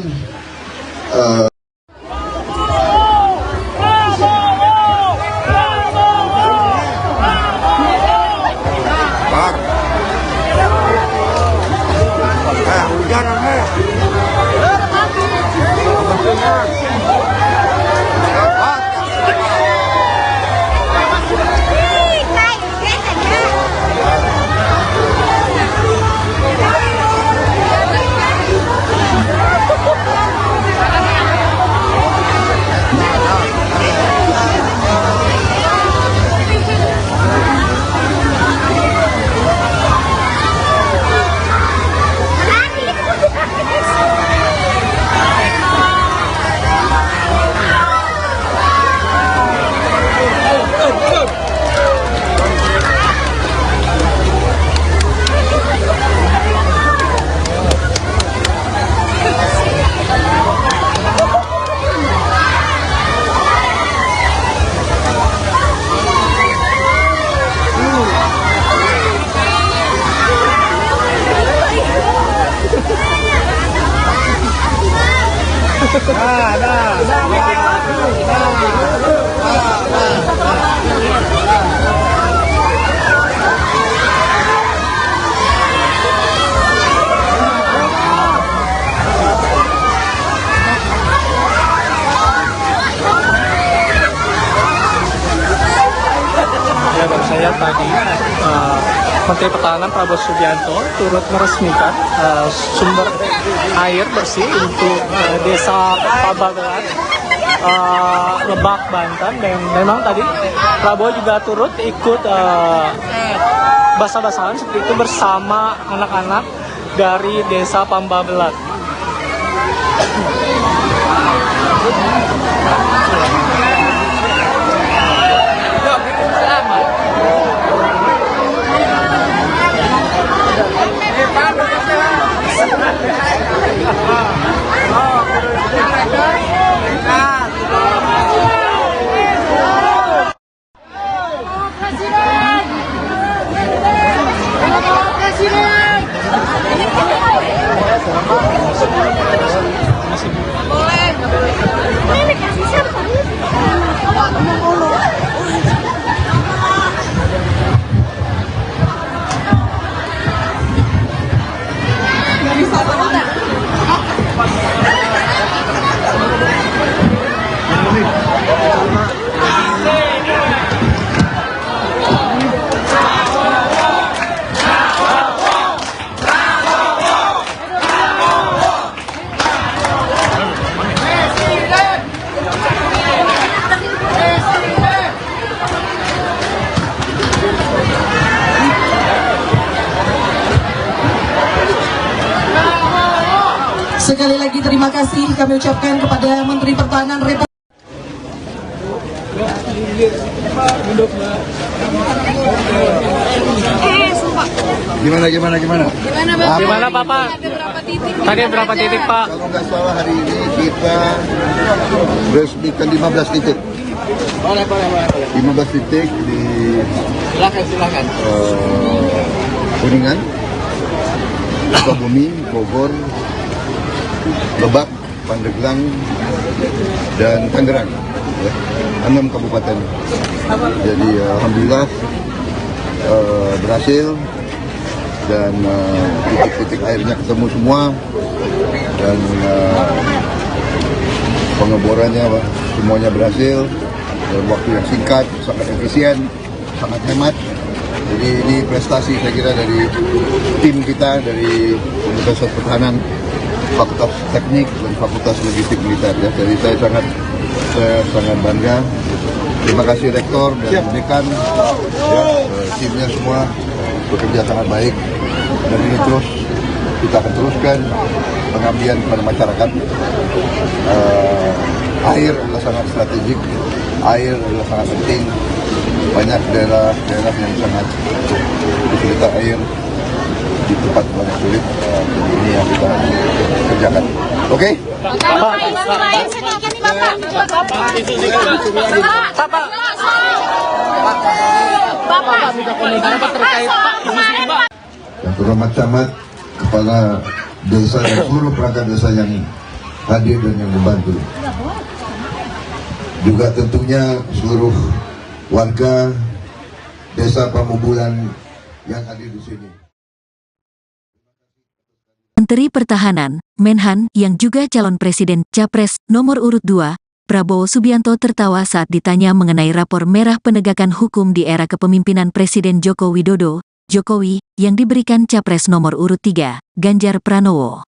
Speaker 3: Ya, baru saya tadi Menteri Pertahanan Prabowo Subianto turut meresmikan sumber air bersih untuk desa Pabagelan, Lebak, Banten. Dan memang tadi Prabowo juga turut ikut basah-basahan seperti itu bersama anak-anak dari desa Pambabelat.
Speaker 4: kasih kami ucapkan kepada Menteri Pertahanan Republik
Speaker 1: Gimana?
Speaker 3: Gimana Bapak? Tadi berapa titik Pak?
Speaker 1: Kalau nggak salah hari ini kita resmikan 15 titik. 15 titik di
Speaker 5: Silakan.
Speaker 1: Kuningan, Sukabumi, Bogor, Lebak, Pandeglang, dan Tangerang. Ya, 6 kabupaten. Jadi alhamdulillah berhasil dan titik-titik airnya ketemu semua dan pengeborannya semuanya berhasil dalam waktu yang singkat, sangat efisien, sangat hemat. Jadi ini prestasi saya kira dari tim kita dari Universitas Pertahanan, Fakultas Teknik dan Fakultas Logistik Militer. Ya. Jadi saya sangat bangga. Terima kasih Rektor dan Dekan, ya, timnya semua bekerja sangat baik. Dan ini terus kita akan teruskan pengabdian kepada masyarakat. Air adalah sangat strategik, air adalah sangat penting. Banyak daerah yang sangat kesulitan air, di tempat banyak sulit. Jadi ini yang kita kerjakan. Oke? Yang terhormat camat, kepala desa dan seluruh perangkat desa yang hadir dan yang membantu. Juga tentunya seluruh warga desa Pamubulan yang hadir di sini.
Speaker 2: Menteri Pertahanan, Menhan, yang juga calon presiden Capres nomor urut 2, Prabowo Subianto tertawa saat ditanya mengenai rapor merah penegakan hukum di era kepemimpinan Presiden Joko Widodo, Jokowi, yang diberikan Capres nomor urut 3, Ganjar Pranowo.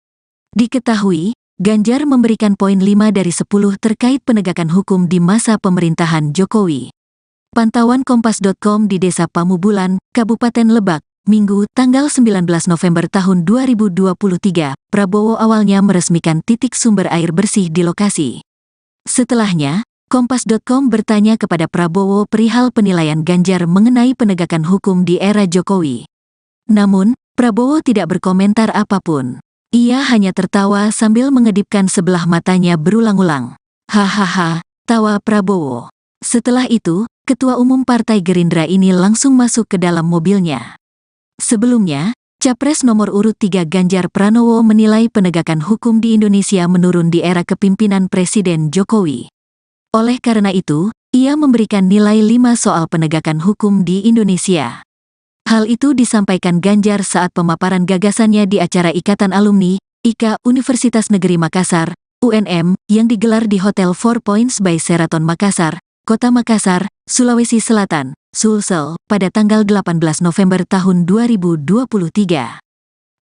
Speaker 2: Diketahui, Ganjar memberikan poin 5 dari 10 terkait penegakan hukum di masa pemerintahan Jokowi. Pantauan Kompas.com di Desa Pamubulan, Kabupaten Lebak, Minggu, tanggal 19 November tahun 2023, Prabowo awalnya meresmikan titik sumber air bersih di lokasi. Setelahnya, Kompas.com bertanya kepada Prabowo perihal penilaian Ganjar mengenai penegakan hukum di era Jokowi. Namun, Prabowo tidak berkomentar apapun. Ia hanya tertawa sambil mengedipkan sebelah matanya berulang-ulang. Hahaha, tawa Prabowo. Setelah itu, Ketua Umum Partai Gerindra ini langsung masuk ke dalam mobilnya. Sebelumnya, Capres nomor urut 3 Ganjar Pranowo menilai penegakan hukum di Indonesia menurun di era kepemimpinan Presiden Jokowi. Oleh karena itu, ia memberikan nilai 5 soal penegakan hukum di Indonesia. Hal itu disampaikan Ganjar saat pemaparan gagasannya di acara Ikatan Alumni, IKA Universitas Negeri Makassar, UNM, yang digelar di Hotel 4 Points by Sheraton Makassar, Kota Makassar, Sulawesi Selatan, Sulsel, pada tanggal 18 November tahun 2023.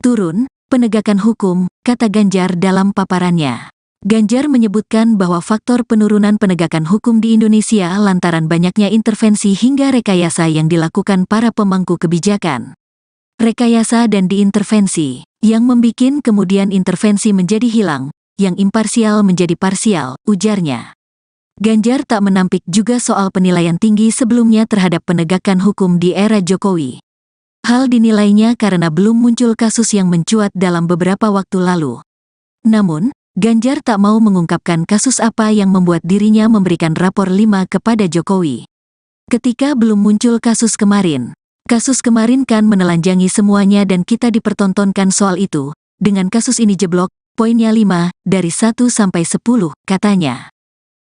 Speaker 2: Turun, penegakan hukum, kata Ganjar dalam paparannya. Ganjar menyebutkan bahwa faktor penurunan penegakan hukum di Indonesia lantaran banyaknya intervensi hingga rekayasa yang dilakukan para pemangku kebijakan. Rekayasa dan diintervensi, yang membikin kemudian intervensi menjadi hilang, yang imparsial menjadi parsial, ujarnya. Ganjar tak menampik juga soal penilaian tinggi sebelumnya terhadap penegakan hukum di era Jokowi. Hal dinilainya karena belum muncul kasus yang mencuat dalam beberapa waktu lalu. Namun, Ganjar tak mau mengungkapkan kasus apa yang membuat dirinya memberikan rapor 5 kepada Jokowi. Ketika belum muncul kasus kemarin kan menelanjangi semuanya dan kita dipertontonkan soal itu. Dengan kasus ini jeblok, poinnya 5, dari 1 sampai 10, katanya.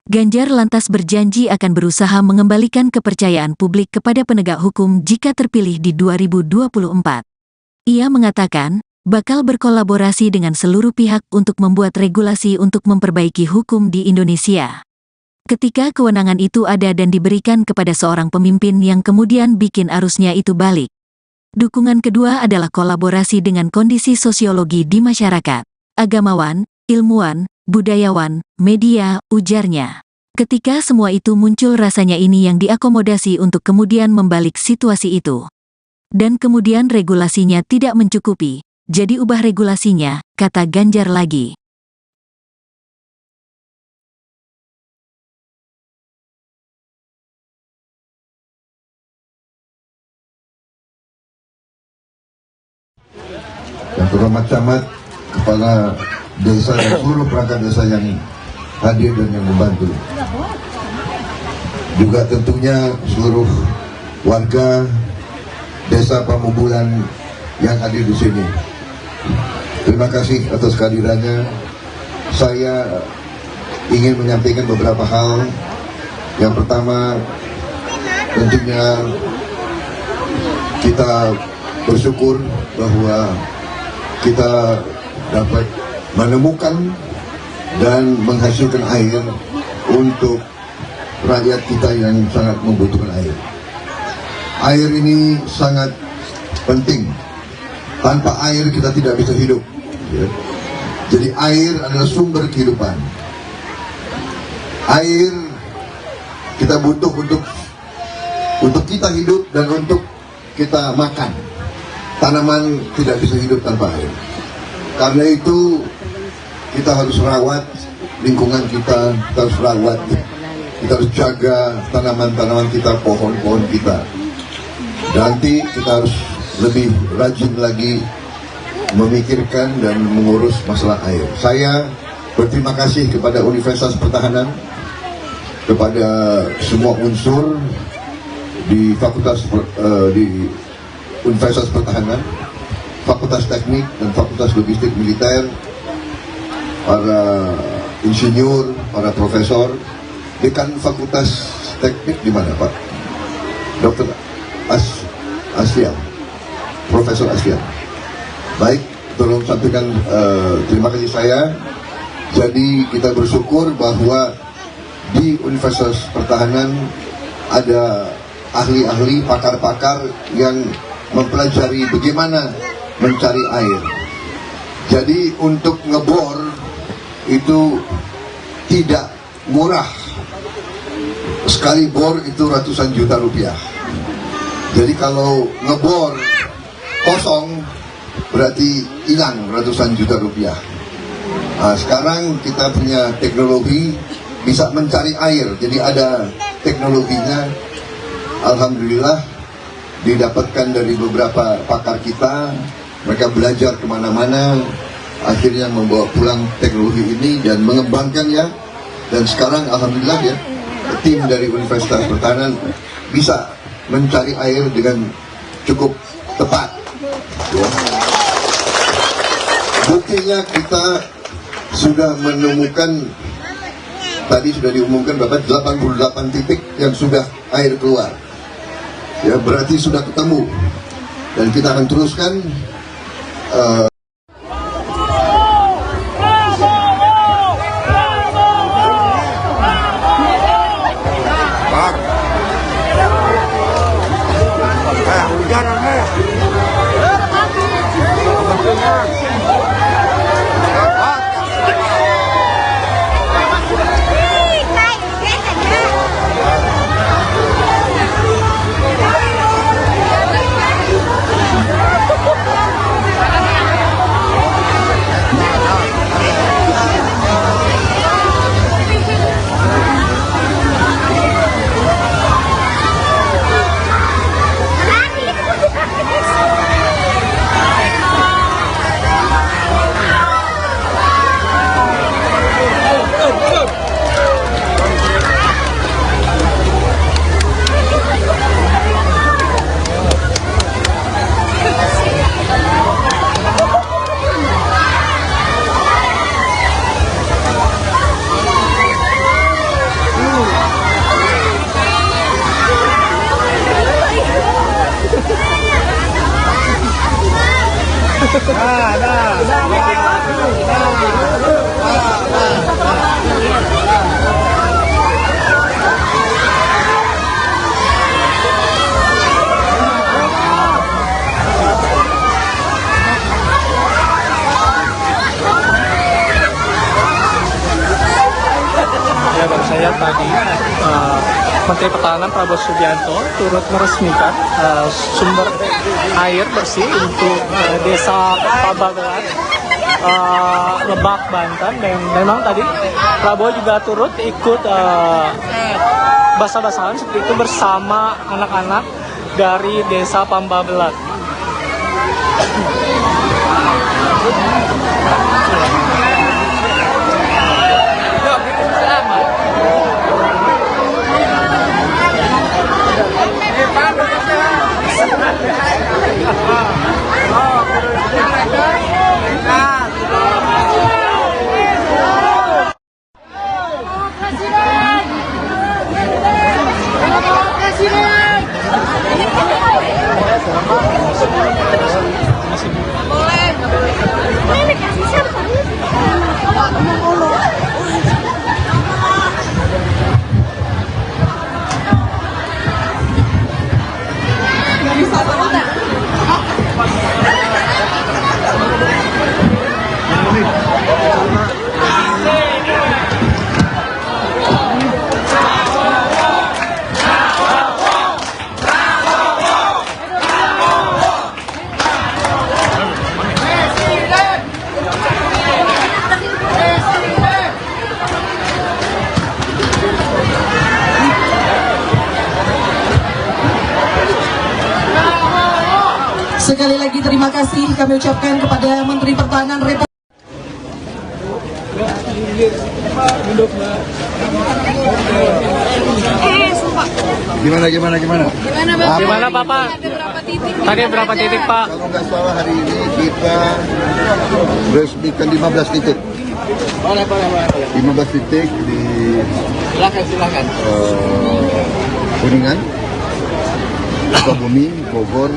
Speaker 2: Ganjar lantas berjanji akan berusaha mengembalikan kepercayaan publik kepada penegak hukum jika terpilih di 2024. Ia mengatakan, bakal berkolaborasi dengan seluruh pihak untuk membuat regulasi untuk memperbaiki hukum di Indonesia. Ketika kewenangan itu ada dan diberikan kepada seorang pemimpin yang kemudian bikin arusnya itu balik. Dukungan kedua adalah kolaborasi dengan kondisi sosiologi di masyarakat, agamawan, ilmuwan, budayawan, media, ujarnya. Ketika semua itu muncul rasanya ini yang diakomodasi untuk kemudian membalik situasi itu. Dan kemudian regulasinya tidak mencukupi. Jadi ubah regulasinya, kata Ganjar lagi.
Speaker 1: Selamat Camat, Kepala Desa dan seluruh perangkat desa yang hadir dan yang membantu. Juga tentunya seluruh warga Desa Pamubulan yang hadir di sini. Terima kasih atas kehadirannya. Saya ingin menyampaikan beberapa hal. Yang pertama, tentunya kita bersyukur bahwa kita dapat menemukan dan menghasilkan air untuk rakyat kita yang sangat membutuhkan air. Air ini sangat penting. Tanpa air kita tidak bisa hidup. Ya. Jadi air adalah sumber kehidupan. Air kita butuh untuk kita hidup dan untuk kita makan. Tanaman tidak bisa hidup tanpa air. Karena itu kita harus rawat lingkungan kita harus rawat. Kita harus jaga tanaman-tanaman kita, pohon-pohon kita. Nanti kita harus lebih rajin lagi memikirkan dan mengurus masalah air. Saya berterima kasih kepada Universitas Pertahanan, kepada semua unsur di di Universitas Pertahanan, Fakultas Teknik dan Fakultas Logistik Militer, para insinyur, para profesor. Dekan Fakultas Teknik di mana, Pak? Dr. Aslian, Profesor Aslian. Baik, tolong sampaikan terima kasih saya. Jadi kita bersyukur bahwa di Universitas Pertahanan ada ahli-ahli, pakar-pakar yang mempelajari bagaimana mencari air. Jadi untuk ngebor itu tidak murah. Sekali bor itu ratusan juta rupiah. Jadi kalau ngebor kosong berarti hilang ratusan juta rupiah. Nah, sekarang kita punya teknologi bisa mencari air. Jadi ada teknologinya. Alhamdulillah didapatkan dari beberapa pakar kita. Mereka belajar kemana-mana, akhirnya membawa pulang teknologi ini dan mengembangkannya. Dan sekarang alhamdulillah ya, tim dari Universitas Pertahanan bisa mencari air dengan cukup tepat. Ya. Buktinya kita sudah menemukan, tadi sudah diumumkan Bapak, 88 titik yang sudah air keluar. Ya, berarti sudah ketemu. Dan kita akan teruskan.
Speaker 3: Baru saya tadi Menteri Pertahanan Prabowo Subianto turut meresmikan sumber air bersih untuk Desa Pababelan, Lebak, Banten. Dan memang tadi Prabowo juga turut ikut basah-basahan seperti itu bersama anak-anak dari Desa Pababelan.
Speaker 4: Sekali lagi terima kasih kami ucapkan kepada Menteri Pertahanan Republik
Speaker 1: Gimana?
Speaker 3: Gimana Bapak? Tadi berapa titik Pak?
Speaker 1: Kalau nggak salah hari ini kita resmikan 15 titik. 15 titik di
Speaker 5: Silakan.
Speaker 1: Kuningan, Sukabumi, Bogor,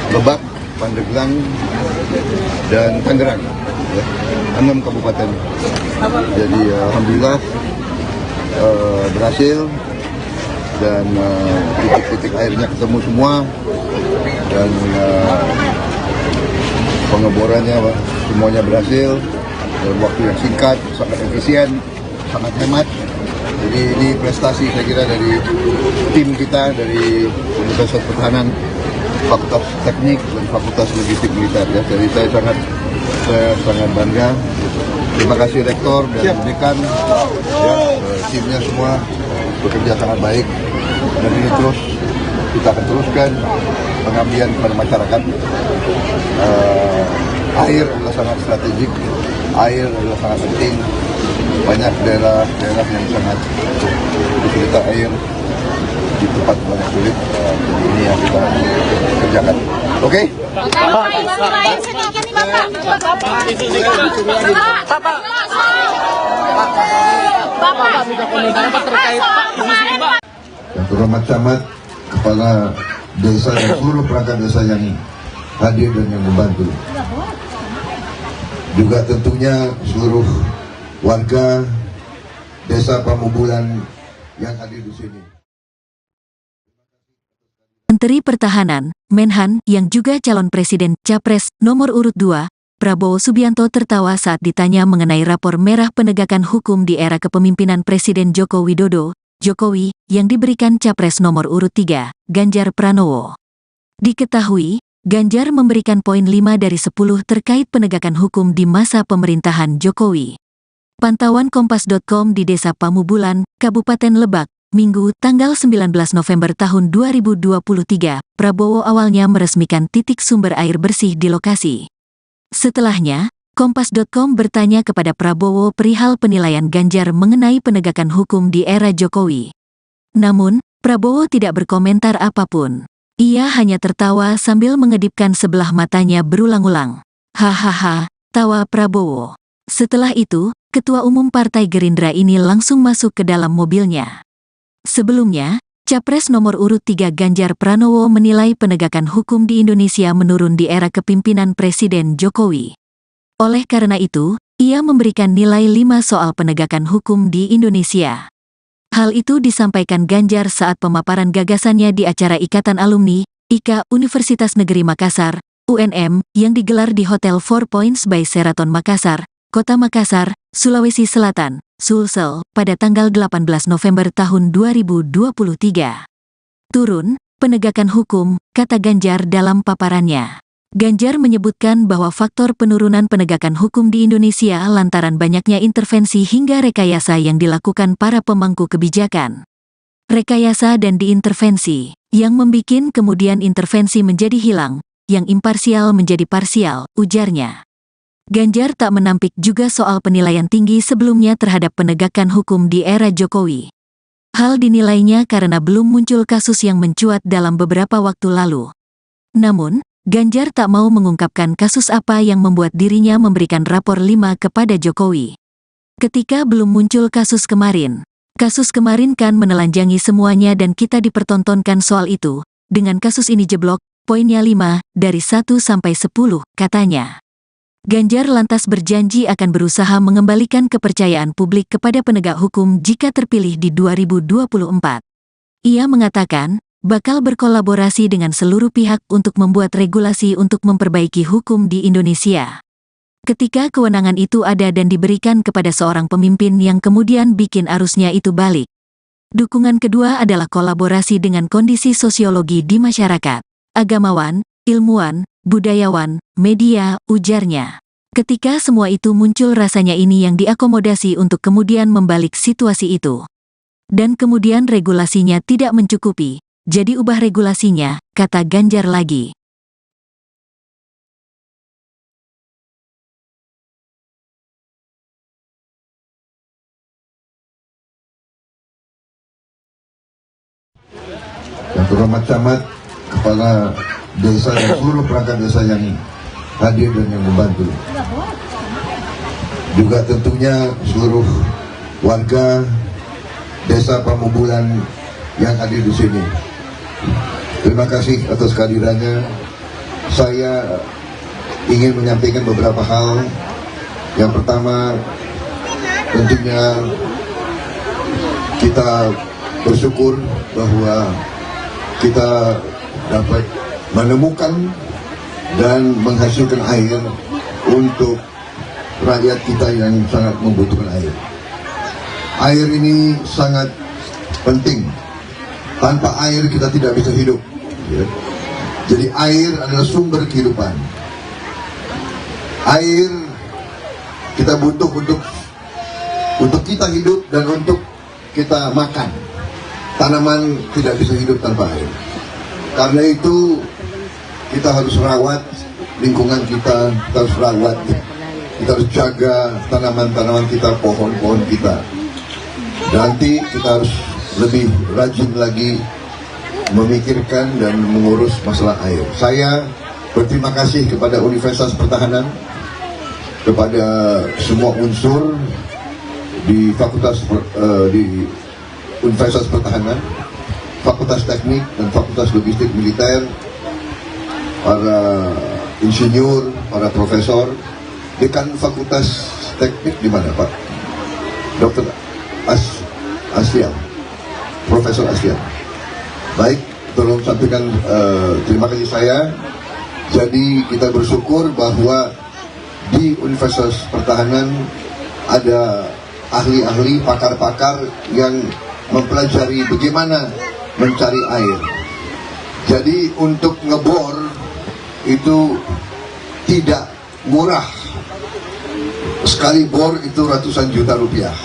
Speaker 1: Lebak, Pandeglang, dan Tangerang. Ya, 6 kabupaten. Jadi alhamdulillah berhasil dan titik-titik airnya ketemu semua dan pengeborannya semuanya berhasil dalam waktu yang singkat, sangat efisien, sangat hemat. Jadi ini prestasi saya kira dari tim kita dari Universitas Pertahanan, Fakultas Teknik dan Fakultas Logistik Militer. Ya. Jadi saya sangat bangga. Terima kasih Rektor dan Dekan, ya, timnya semua bekerja sangat baik. Dan ini terus kita akan teruskan pengabdian kepada masyarakat. Air adalah sangat strategik, air adalah sangat penting. Banyak daerah yang sangat kesulitan air di tempat banyak sulit. Jadi ini yang kita kerjakan. Oke? Yang terhormat camat, kepala desa dan seluruh perangkat desa yang hadir dan yang membantu. Juga tentunya seluruh warga desa Pamubulan yang hadir di sini.
Speaker 2: Menteri Pertahanan, Menhan, yang juga calon presiden Capres nomor urut 2, Prabowo Subianto tertawa saat ditanya mengenai rapor merah penegakan hukum di era kepemimpinan Presiden Joko Widodo, Jokowi, yang diberikan Capres nomor urut 3, Ganjar Pranowo. Diketahui, Ganjar memberikan poin 5 dari 10 terkait penegakan hukum di masa pemerintahan Jokowi. Pantauan Kompas.com di Desa Pamubulan, Kabupaten Lebak, Minggu, tanggal 19 November tahun 2023, Prabowo awalnya meresmikan titik sumber air bersih di lokasi. Setelahnya, Kompas.com bertanya kepada Prabowo perihal penilaian Ganjar mengenai penegakan hukum di era Jokowi. Namun, Prabowo tidak berkomentar apapun. Ia hanya tertawa sambil mengedipkan sebelah matanya berulang-ulang. Hahaha, tawa Prabowo. Setelah itu, Ketua Umum Partai Gerindra ini langsung masuk ke dalam mobilnya. Sebelumnya, Capres nomor urut 3 Ganjar Pranowo menilai penegakan hukum di Indonesia menurun di era kepemimpinan Presiden Jokowi. Oleh karena itu, ia memberikan nilai 5 soal penegakan hukum di Indonesia. Hal itu disampaikan Ganjar saat pemaparan gagasannya di acara Ikatan Alumni, IKA Universitas Negeri Makassar, UNM, yang digelar di Hotel 4 Points by Sheraton Makassar, Kota Makassar, Sulawesi Selatan, Sulsel, pada tanggal 18 November tahun 2023. Turun, penegakan hukum, kata Ganjar dalam paparannya. Ganjar menyebutkan bahwa faktor penurunan penegakan hukum di Indonesia lantaran banyaknya intervensi hingga rekayasa yang dilakukan para pemangku kebijakan. Rekayasa dan diintervensi, yang membikin kemudian intervensi menjadi hilang, yang imparsial menjadi parsial, ujarnya. Ganjar tak menampik juga soal penilaian tinggi sebelumnya terhadap penegakan hukum di era Jokowi. Hal dinilainya karena belum muncul kasus yang mencuat dalam beberapa waktu lalu. Namun, Ganjar tak mau mengungkapkan kasus apa yang membuat dirinya memberikan rapor 5 kepada Jokowi. Ketika belum muncul kasus kemarin kan menelanjangi semuanya dan kita dipertontonkan soal itu. Dengan kasus ini jeblok, poinnya 5, dari 1 sampai 10, katanya. Ganjar lantas berjanji akan berusaha mengembalikan kepercayaan publik kepada penegak hukum jika terpilih di 2024. Ia mengatakan, bakal berkolaborasi dengan seluruh pihak untuk membuat regulasi untuk memperbaiki hukum di Indonesia. Ketika kewenangan itu ada dan diberikan kepada seorang pemimpin yang kemudian bikin arusnya itu balik. Dukungan kedua adalah kolaborasi dengan kondisi sosiologi di masyarakat, agamawan, ilmuwan, budayawan, media, ujarnya. Ketika semua itu muncul rasanya ini yang diakomodasi untuk kemudian membalik situasi itu. Dan kemudian regulasinya tidak mencukupi, jadi ubah regulasinya, kata Ganjar lagi.
Speaker 1: Yang terhormat camat, kepala desa dan seluruh perangkat desa yang hadir dan yang membantu. Juga tentunya seluruh warga desa Pamubulan yang hadir di sini. Terima kasih atas kehadirannya. Saya ingin menyampaikan beberapa hal. Yang pertama, tentunya kita bersyukur bahwa kita dapat menemukan dan menghasilkan air untuk rakyat kita yang sangat membutuhkan air. Air ini sangat penting. Tanpa air kita tidak bisa hidup. Ya. Jadi air adalah sumber kehidupan. Air kita butuh untuk kita hidup dan untuk kita makan. Tanaman tidak bisa hidup tanpa air. Karena itu kita harus rawat lingkungan kita harus rawat, kita harus jaga tanaman-tanaman kita, pohon-pohon kita. Nanti kita harus lebih rajin lagi memikirkan dan mengurus masalah air. Saya berterima kasih kepada Universitas Pertahanan, kepada semua unsur di di Universitas Pertahanan, Fakultas Teknik dan Fakultas Logistik Militer, para insinyur, para profesor. Dekan Fakultas Teknik di mana, Pak? Dr. Aslian, Profesor Aslian. Baik, tolong sampaikan terima kasih saya. Jadi kita bersyukur bahwa di Universitas Pertahanan ada ahli-ahli, pakar-pakar yang mempelajari bagaimana mencari air. Jadi untuk ngebor itu tidak murah. Sekali bor itu ratusan juta rupiah.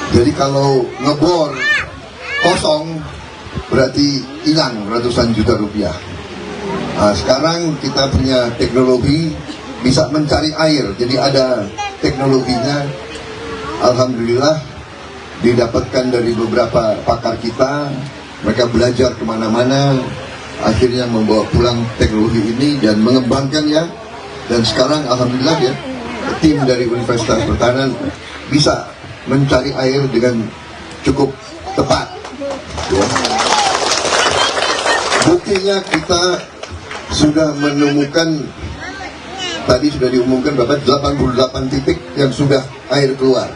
Speaker 1: Jadi kalau ngebor kosong berarti hilang ratusan juta rupiah. Nah, sekarang kita punya teknologi bisa mencari air. Jadi ada teknologinya. Alhamdulillah didapatkan dari beberapa pakar kita. Mereka belajar kemana-mana. Akhirnya membawa pulang teknologi ini dan mengembangkannya. Dan sekarang alhamdulillah ya, tim dari Universitas Pertahanan bisa mencari air dengan cukup tepat. Ya. Buktinya kita sudah menemukan, tadi sudah diumumkan berapa, 88 titik yang sudah air keluar.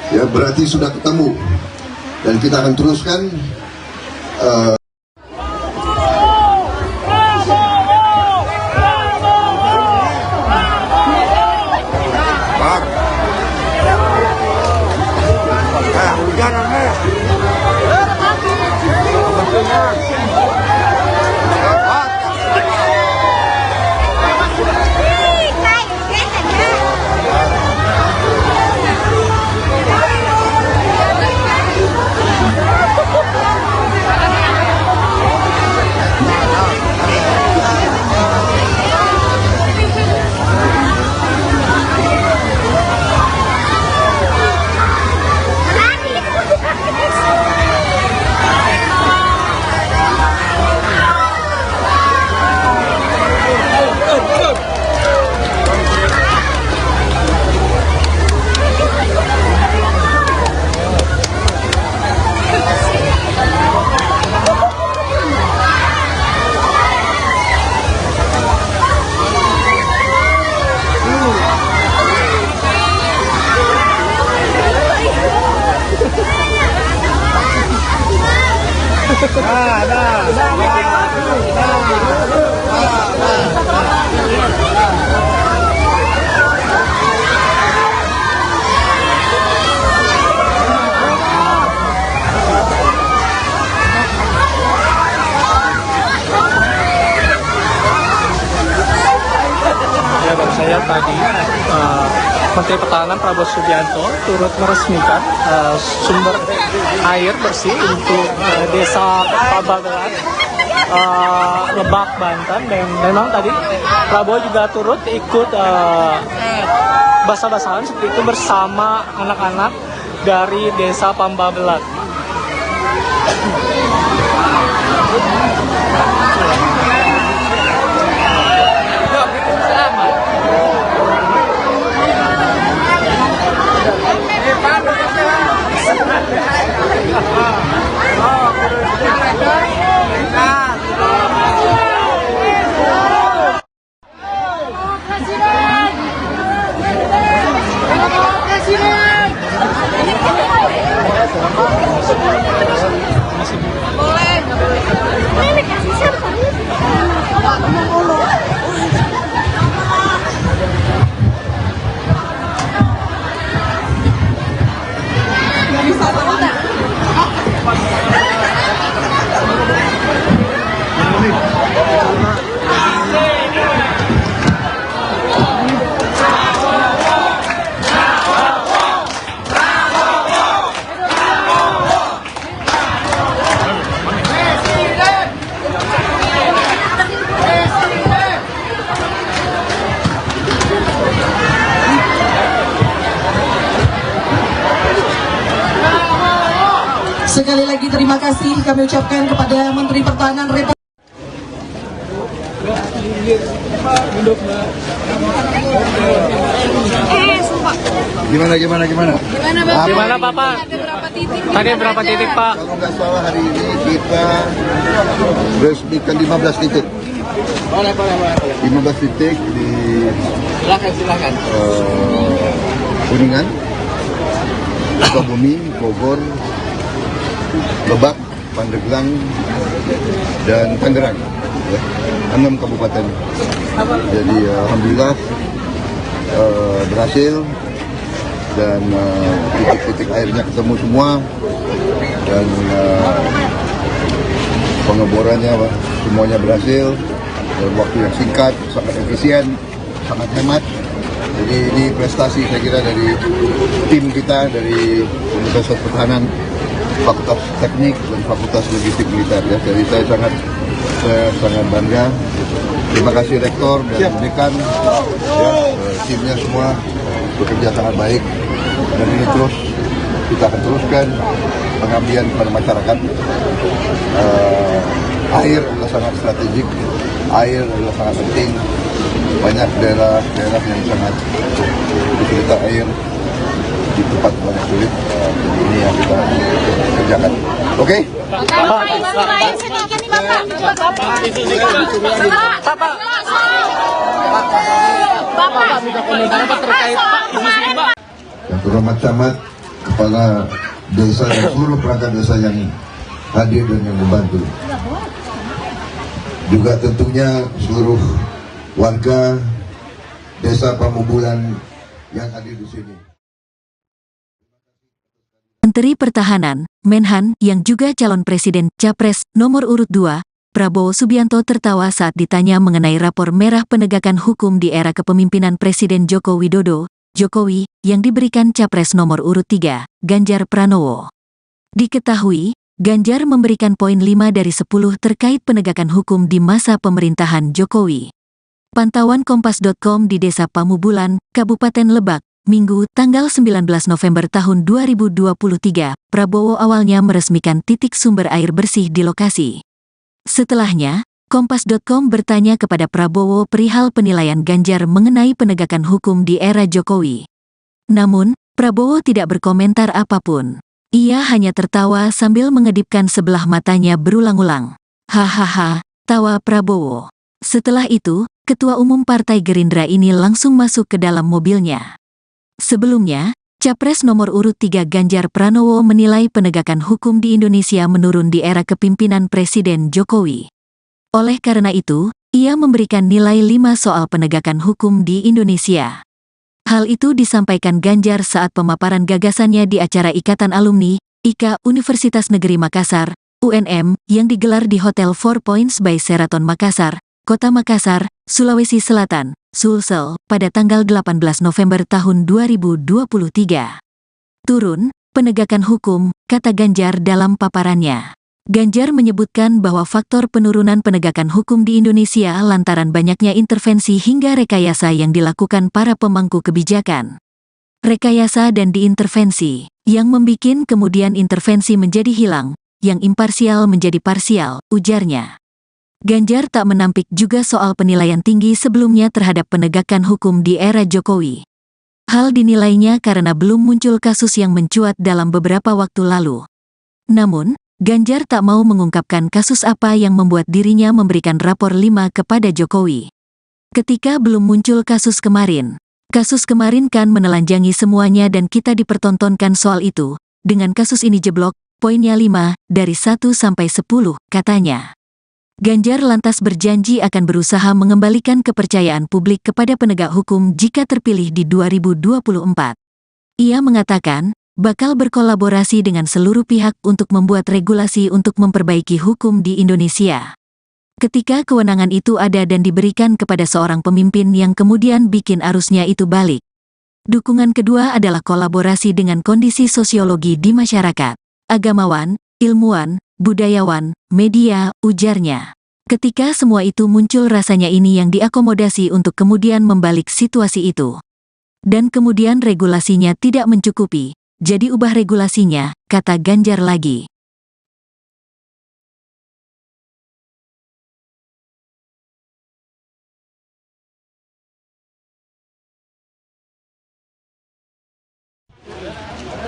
Speaker 1: Ya, berarti sudah ketemu. Dan kita akan teruskan.
Speaker 3: Ya, baru saya tadi Menteri Pertahanan Prabowo Subianto turut meresmikan sumber air bersih untuk desa Pabagelan, Lebak, Banten. Dan memang tadi Prabowo juga turut ikut basah-basahan seperti itu bersama anak-anak dari desa Pambabelat.
Speaker 4: Sekali lagi terima kasih kami ucapkan kepada Menteri Pertahanan Republik.
Speaker 1: Gimana?
Speaker 3: Gimana Bapak? Tadi berapa titik Pak?
Speaker 1: Kalau nggak salah hari ini kita resmikan 15 titik. 15 titik di
Speaker 5: Silakan.
Speaker 1: Kuningan, Sukabumi, Bogor, Lebak, Pandeglang, dan Tangerang. Ya, 6 kabupaten. Jadi alhamdulillah berhasil dan titik-titik airnya ketemu semua dan pengeborannya semuanya berhasil dalam waktu yang singkat, sangat efisien, sangat hemat. Jadi ini prestasi saya kira dari tim kita dari Universitas Pertahanan, Fakultas Teknik dan Fakultas Logistik Militer. Ya. Jadi saya sangat bangga. Terima kasih Rektor dan Dekan, ya, timnya semua bekerja sangat baik. Dan ini terus kita akan teruskan pengabdian kepada masyarakat. Air adalah sangat strategik, air adalah sangat penting. Banyak daerah yang sangat kesulitan air, di tempat banyak sulit. Ini yang kita kerjakan. Oke? Yang terhormat camat, kepala desa dan seluruh perangkat desa yang hadir dan yang membantu. Juga tentunya seluruh warga desa Pamubulan yang hadir di sini.
Speaker 2: Menteri Pertahanan, Menhan, yang juga calon presiden Capres nomor urut 2, Prabowo Subianto tertawa saat ditanya mengenai rapor merah penegakan hukum di era kepemimpinan Presiden Joko Widodo, Jokowi, yang diberikan Capres nomor urut 3, Ganjar Pranowo. Diketahui, Ganjar memberikan poin 5 dari 10 terkait penegakan hukum di masa pemerintahan Jokowi. Pantauan Kompas.com di Desa Pamubulan, Kabupaten Lebak, Minggu, tanggal 19 November tahun 2023, Prabowo awalnya meresmikan titik sumber air bersih di lokasi. Setelahnya, Kompas.com bertanya kepada Prabowo perihal penilaian Ganjar mengenai penegakan hukum di era Jokowi. Namun, Prabowo tidak berkomentar apapun. Ia hanya tertawa sambil mengedipkan sebelah matanya berulang-ulang. Hahaha, tawa Prabowo. Setelah itu, Ketua Umum Partai Gerindra ini langsung masuk ke dalam mobilnya. Sebelumnya, Capres nomor urut 3 Ganjar Pranowo menilai penegakan hukum di Indonesia menurun di era kepemimpinan Presiden Jokowi. Oleh karena itu, ia memberikan nilai 5 soal penegakan hukum di Indonesia. Hal itu disampaikan Ganjar saat pemaparan gagasannya di acara Ikatan Alumni, IKA Universitas Negeri Makassar, UNM, yang digelar di Hotel Four Points by Sheraton Makassar, Kota Makassar, Sulawesi Selatan, Sulsel, pada tanggal 18 November tahun 2023. Turun, penegakan hukum, kata Ganjar dalam paparannya. Ganjar menyebutkan bahwa faktor penurunan penegakan hukum di Indonesia lantaran banyaknya intervensi hingga rekayasa yang dilakukan para pemangku kebijakan. Rekayasa dan diintervensi, yang membikin kemudian intervensi menjadi hilang, yang imparsial menjadi parsial, ujarnya. Ganjar tak menampik juga soal penilaian tinggi sebelumnya terhadap penegakan hukum di era Jokowi. Hal dinilainya karena belum muncul kasus yang mencuat dalam beberapa waktu lalu. Namun, Ganjar tak mau mengungkapkan kasus apa yang membuat dirinya memberikan rapor 5 kepada Jokowi. Ketika belum muncul kasus kemarin kan menelanjangi semuanya dan kita dipertontonkan soal itu. Dengan kasus ini jeblok, poinnya 5, dari 1 sampai 10, katanya. Ganjar lantas berjanji akan berusaha mengembalikan kepercayaan publik kepada penegak hukum jika terpilih di 2024. Ia mengatakan, bakal berkolaborasi dengan seluruh pihak untuk membuat regulasi untuk memperbaiki hukum di Indonesia. Ketika kewenangan itu ada dan diberikan kepada seorang pemimpin yang kemudian bikin arusnya itu balik. Dukungan kedua adalah kolaborasi dengan kondisi sosiologi di masyarakat, agamawan, ilmuwan, budayawan, media, ujarnya. Ketika semua itu muncul rasanya ini yang diakomodasi untuk kemudian membalik situasi itu. Dan kemudian regulasinya tidak mencukupi, jadi ubah regulasinya, kata Ganjar lagi.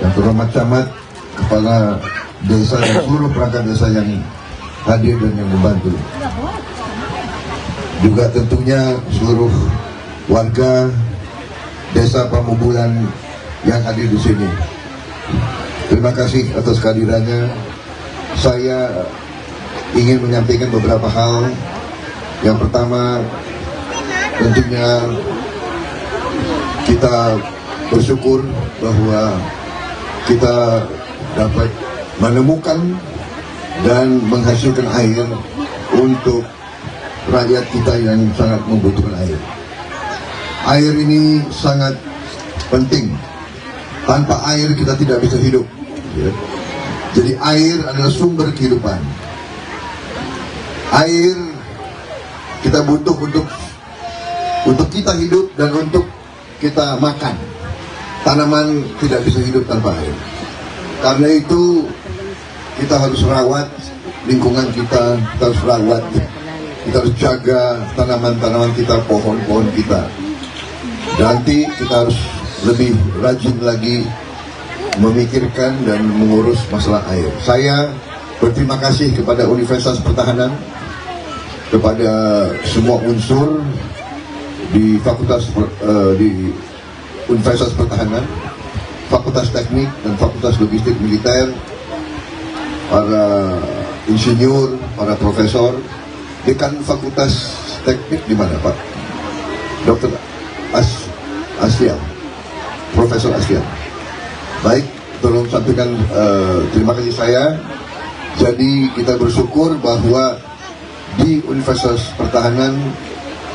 Speaker 1: Yang terhormat camat, kepala desa dan seluruh perangkat desa yang hadir dan yang membantu. Juga tentunya seluruh warga desa Pamubulan yang hadir di sini. Terima kasih atas kehadirannya. Saya ingin menyampaikan beberapa hal. Yang pertama, tentunya kita bersyukur bahwa kita dapat menemukan dan menghasilkan air untuk rakyat kita yang sangat membutuhkan air. Air ini sangat penting. Tanpa air kita tidak bisa hidup. Jadi air adalah sumber kehidupan. Air kita butuh untuk kita hidup dan untuk kita makan. Tanaman tidak bisa hidup tanpa air. Karena itu kita harus rawat lingkungan kita harus rawat, kita harus jaga tanaman-tanaman kita, pohon-pohon kita. Nanti kita harus lebih rajin lagi memikirkan dan mengurus masalah air. Saya berterima kasih kepada Universitas Pertahanan, kepada semua unsur di di Universitas Pertahanan, Fakultas Teknik dan Fakultas Logistik Militer, para insinyur, para profesor. Dekan Fakultas Teknik di mana, Pak? Dr. Aslian, Profesor Aslian. Baik, tolong sampaikan terima kasih saya. Jadi kita bersyukur bahwa di Universitas Pertahanan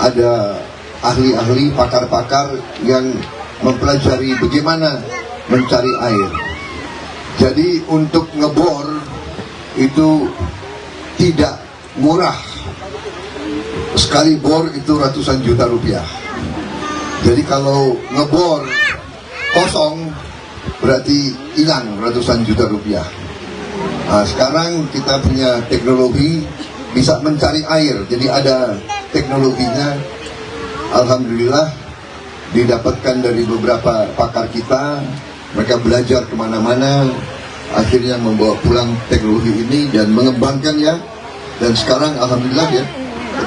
Speaker 1: ada ahli-ahli, pakar-pakar yang mempelajari bagaimana mencari air. Jadi untuk ngebor itu tidak murah. Sekali bor itu ratusan juta rupiah. Jadi kalau ngebor kosong berarti hilang ratusan juta rupiah. Nah, sekarang kita punya teknologi bisa mencari air. Jadi ada teknologinya. Alhamdulillah didapatkan dari beberapa pakar kita. Mereka belajar kemana-mana, akhirnya membawa pulang teknologi ini dan mengembangkannya. Dan sekarang alhamdulillah ya,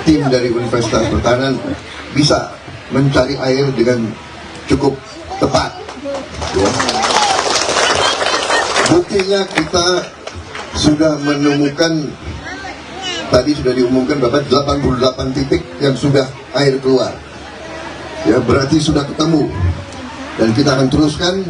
Speaker 1: tim dari Universitas Pertahanan bisa mencari air dengan cukup tepat ya. Buktinya kita sudah menemukan, tadi sudah diumumkan Bapak, 88 titik yang sudah air keluar. Ya, berarti sudah ketemu. Dan kita akan teruskan.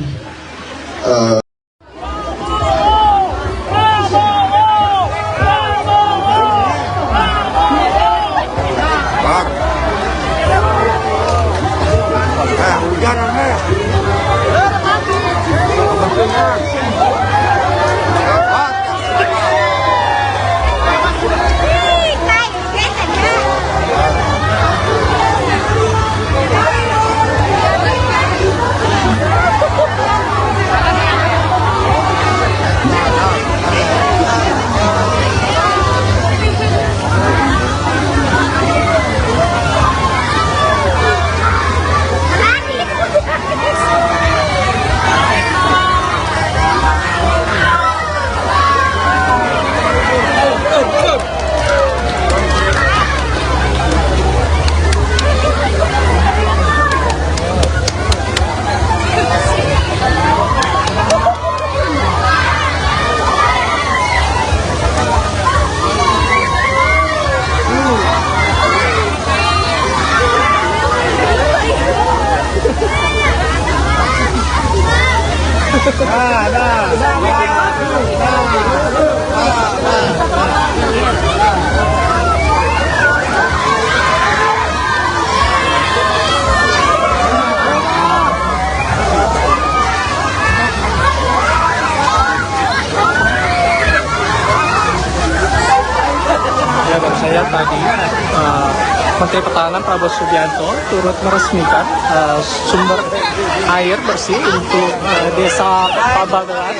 Speaker 3: Ya, baru saya tadi Menteri Pertahanan Prabowo Subianto turut meresmikan sumber air bersih untuk desa Pabagelan,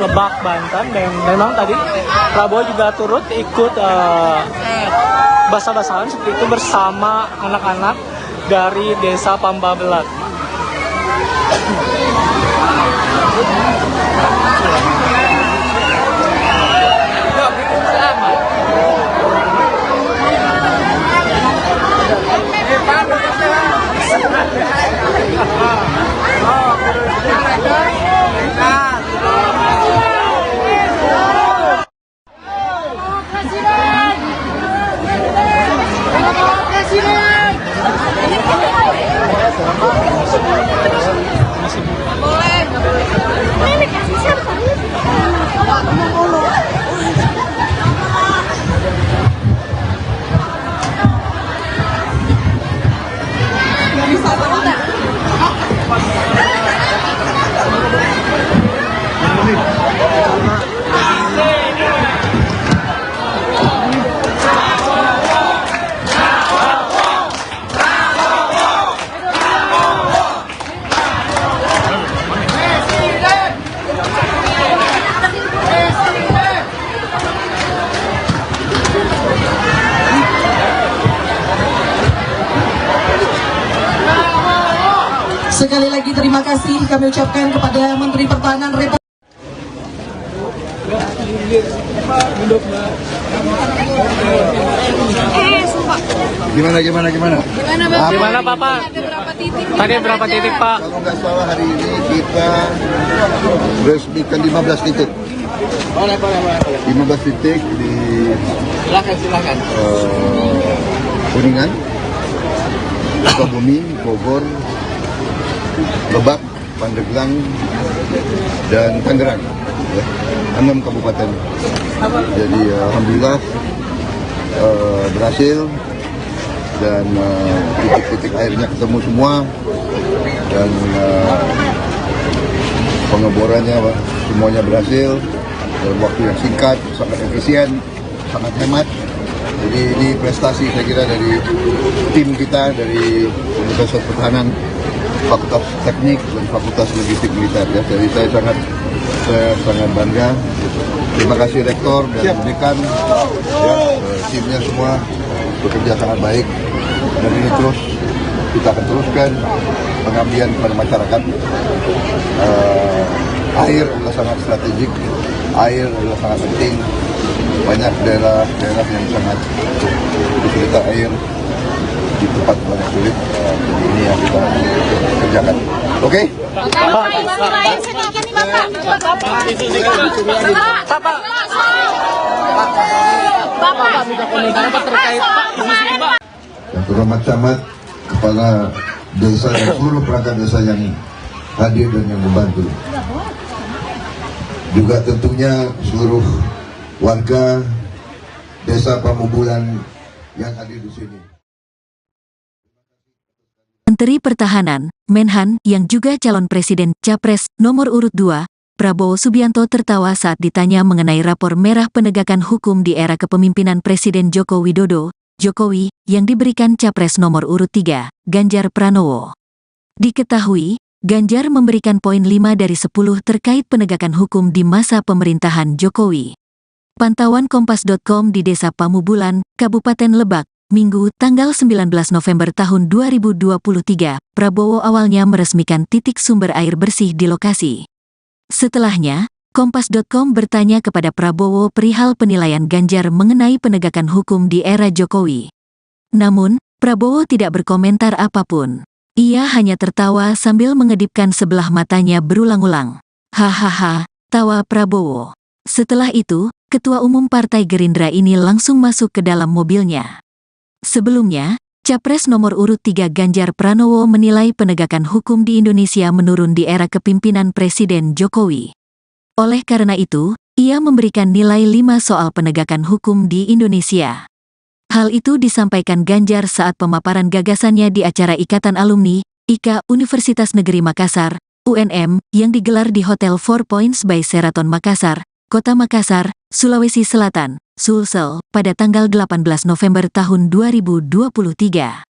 Speaker 3: Lebak, Banten. Dan memang tadi Prabowo juga turut ikut basah-basahan seperti itu bersama anak-anak dari desa Pambabelat.
Speaker 4: Sekali lagi terima kasih kami ucapkan kepada Menteri Pertahanan Republik.
Speaker 1: Gimana?
Speaker 3: Gimana Bapak? Tadi berapa titik Pak?
Speaker 1: Kalau nggak salah hari ini kita resmikan 15 titik. 15 titik di
Speaker 5: Silakan.
Speaker 1: Kuningan, Sukabumi, Bogor, Lebak, Pandeglang, dan Tangerang. Ya, 6 kabupaten. Jadi alhamdulillah berhasil, dan titik-titik airnya ketemu semua, dan pengeborannya semuanya berhasil dalam waktu yang singkat, sangat efisien, sangat hemat. Jadi ini prestasi saya kira dari tim kita dari Universitas Pertahanan, Fakultas Teknik dan Fakultas Logistik Militer. Ya. Jadi saya sangat bangga. Terima kasih Rektor dan Dekan, ya, timnya semua bekerja sangat baik, dan ini terus kita akan teruskan pengabdian kepada masyarakat. Air adalah sangat strategik, air adalah sangat penting. Banyak daerah yang sangat kesulitan air. di tempat yang sulit. Jadi ini yang kita kerjakan. Oke?
Speaker 3: Bapak minta komentar apa terkait isu ini, Pak?
Speaker 1: Yang terhormat camat, kepala desa dan seluruh perangkat desa yang hadir dan yang membantu. Juga tentunya seluruh warga desa Pamubulan yang hadir di sini.
Speaker 2: Menteri Pertahanan, Menhan, yang juga calon presiden Capres nomor urut 2, Prabowo Subianto tertawa saat ditanya mengenai rapor merah penegakan hukum di era kepemimpinan Presiden Joko Widodo, Jokowi, yang diberikan Capres nomor urut 3, Ganjar Pranowo. Diketahui, Ganjar memberikan poin 5 dari 10 terkait penegakan hukum di masa pemerintahan Jokowi. Pantauan Kompas.com di Desa Pamubulan, Kabupaten Lebak, Minggu, tanggal 19 November tahun 2023, Prabowo awalnya meresmikan titik sumber air bersih di lokasi. Setelahnya, Kompas.com bertanya kepada Prabowo perihal penilaian Ganjar mengenai penegakan hukum di era Jokowi. Namun, Prabowo tidak berkomentar apapun. Ia hanya tertawa sambil mengedipkan sebelah matanya berulang-ulang. Hahaha, tawa Prabowo. Setelah itu, Ketua Umum Partai Gerindra ini langsung masuk ke dalam mobilnya. Sebelumnya, Capres nomor urut 3 Ganjar Pranowo menilai penegakan hukum di Indonesia menurun di era kepemimpinan Presiden Jokowi. Oleh karena itu, ia memberikan nilai 5 soal penegakan hukum di Indonesia. Hal itu disampaikan Ganjar saat pemaparan gagasannya di acara Ikatan Alumni, IKA Universitas Negeri Makassar, UNM, yang digelar di Hotel 4 Points by Sheraton Makassar, Kota Makassar, Sulawesi Selatan, Sulsel, pada tanggal 18 November tahun 2023.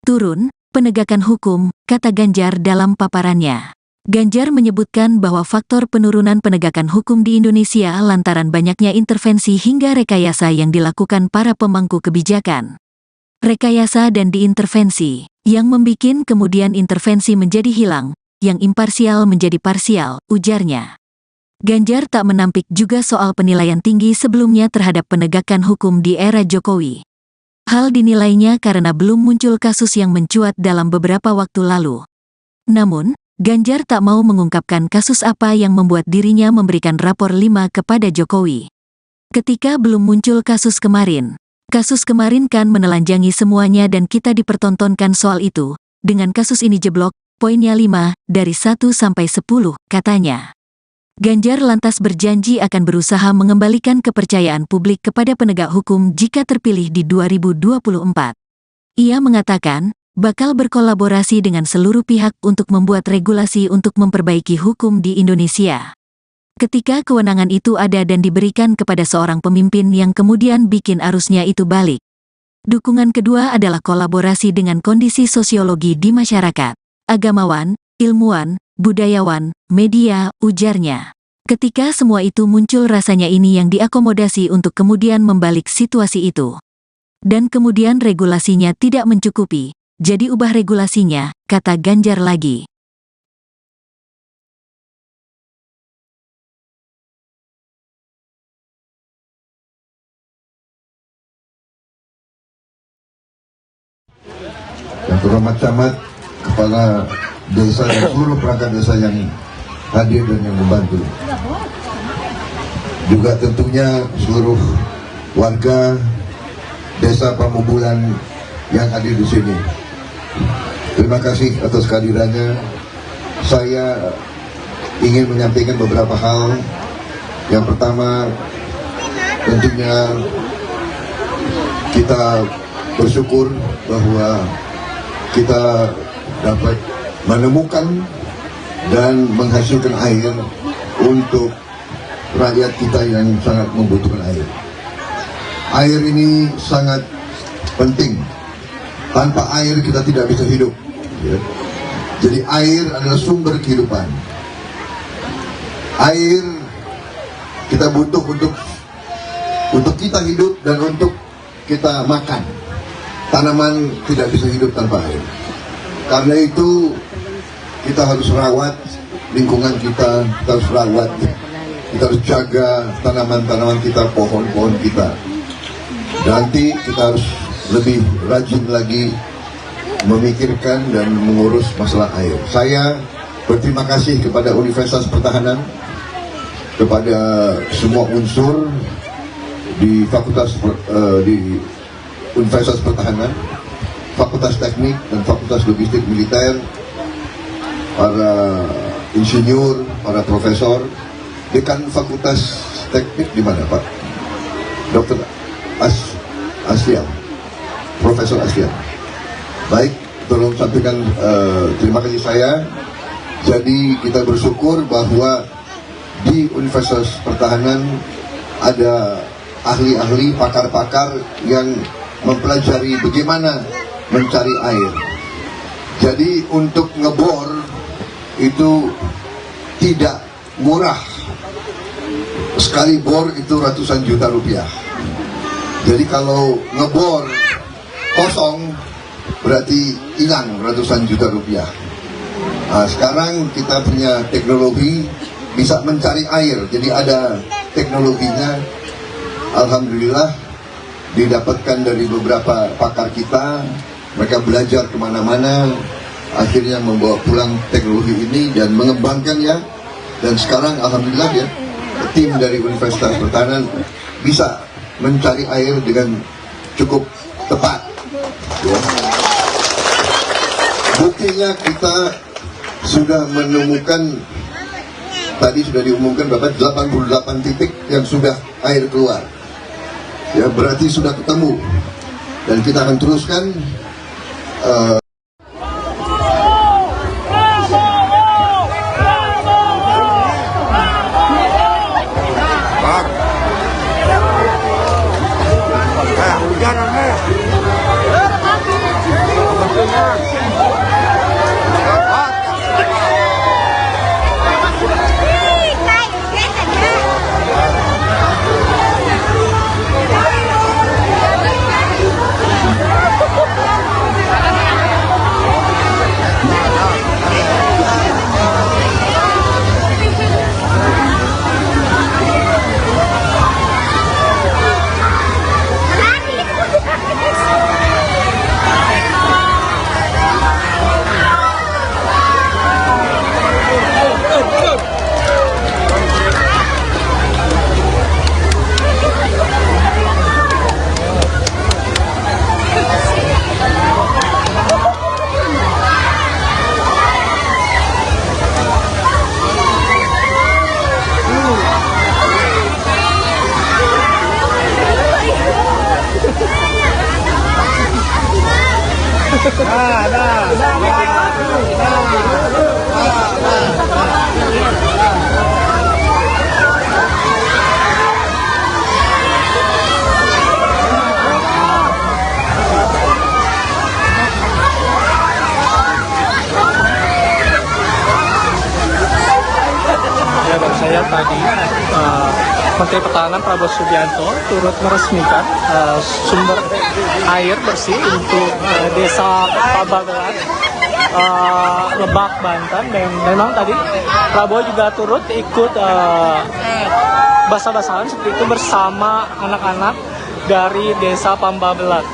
Speaker 2: Turun, penegakan hukum, kata Ganjar dalam paparannya. Ganjar menyebutkan bahwa faktor penurunan penegakan hukum di Indonesia lantaran banyaknya intervensi hingga rekayasa yang dilakukan para pemangku kebijakan. Rekayasa dan diintervensi, yang membikin kemudian intervensi menjadi hilang, yang imparsial menjadi parsial, ujarnya. Ganjar tak menampik juga soal penilaian tinggi sebelumnya terhadap penegakan hukum di era Jokowi. Hal dinilainya karena belum muncul kasus yang mencuat dalam beberapa waktu lalu. Namun, Ganjar tak mau mengungkapkan kasus apa yang membuat dirinya memberikan rapor 5 kepada Jokowi. Ketika belum muncul kasus kemarin kan menelanjangi semuanya dan kita dipertontonkan soal itu. Dengan kasus ini jeblok, poinnya 5, dari 1 sampai 10, katanya. Ganjar lantas berjanji akan berusaha mengembalikan kepercayaan publik kepada penegak hukum jika terpilih di 2024. Ia mengatakan, bakal berkolaborasi dengan seluruh pihak untuk membuat regulasi untuk memperbaiki hukum di Indonesia. Ketika kewenangan itu ada dan diberikan kepada seorang pemimpin yang kemudian bikin arusnya itu balik. Dukungan kedua adalah kolaborasi dengan kondisi sosiologi di masyarakat, agamawan, ilmuwan, budayawan, media, ujarnya. Ketika semua itu muncul rasanya ini yang diakomodasi untuk kemudian membalik situasi itu. Dan kemudian regulasinya tidak mencukupi, jadi ubah regulasinya, kata Ganjar lagi.
Speaker 1: Yang terhormat camat, kepala desa dan seluruh perangkat desa yang hadir dan yang membantu. Juga tentunya seluruh warga desa Pamubulan yang hadir di sini. Terima kasih atas kehadirannya. Saya ingin menyampaikan beberapa hal. Yang pertama, tentunya kita bersyukur bahwa kita dapat menemukan dan menghasilkan air untuk rakyat kita yang sangat membutuhkan air. Air ini sangat penting. Tanpa air kita tidak bisa hidup. Ya. Jadi air adalah sumber kehidupan. Air kita butuh untuk kita hidup dan untuk kita makan. Tanaman tidak bisa hidup tanpa air. Karena itu kita harus rawat lingkungan kita harus rawat, kita harus jaga tanaman-tanaman kita, pohon-pohon kita. Nanti kita harus lebih rajin lagi memikirkan dan mengurus masalah air. Saya berterima kasih kepada Universitas Pertahanan, kepada semua unsur di di Universitas Pertahanan, Fakultas Teknik dan Fakultas Logistik Militer, para insinyur, para profesor, dekan Fakultas Teknik di mana Pak? Dr. Aslian, Profesor Aslian. Baik, tolong sampaikan terima kasih saya. Jadi kita bersyukur bahwa di Universitas Pertahanan ada ahli-ahli, pakar-pakar yang mempelajari bagaimana mencari air. Jadi untuk ngebor itu tidak murah. Sekali bor itu ratusan juta rupiah. Jadi kalau ngebor kosong berarti hilang ratusan juta rupiah. Nah, sekarang kita punya teknologi bisa mencari air. Jadi ada teknologinya. Alhamdulillah didapatkan dari beberapa pakar kita. Mereka belajar kemana-mana, akhirnya membawa pulang teknologi ini dan mengembangkannya. Dan sekarang alhamdulillah ya, tim dari Universitas Pertahanan bisa mencari air dengan cukup tepat ya. Buktinya kita sudah menemukan, tadi sudah diumumkan berapa, 88 titik yang sudah air keluar ya, berarti sudah ketemu. Dan kita akan teruskan
Speaker 3: saya tadi Menteri Pertahanan Prabowo Subianto turut meresmikan sumber air bersih untuk desa Pabagelan, Lebak, Banten. Dan memang tadi Prabowo juga turut ikut basah-basahan seperti itu bersama anak-anak dari desa Pambabelat.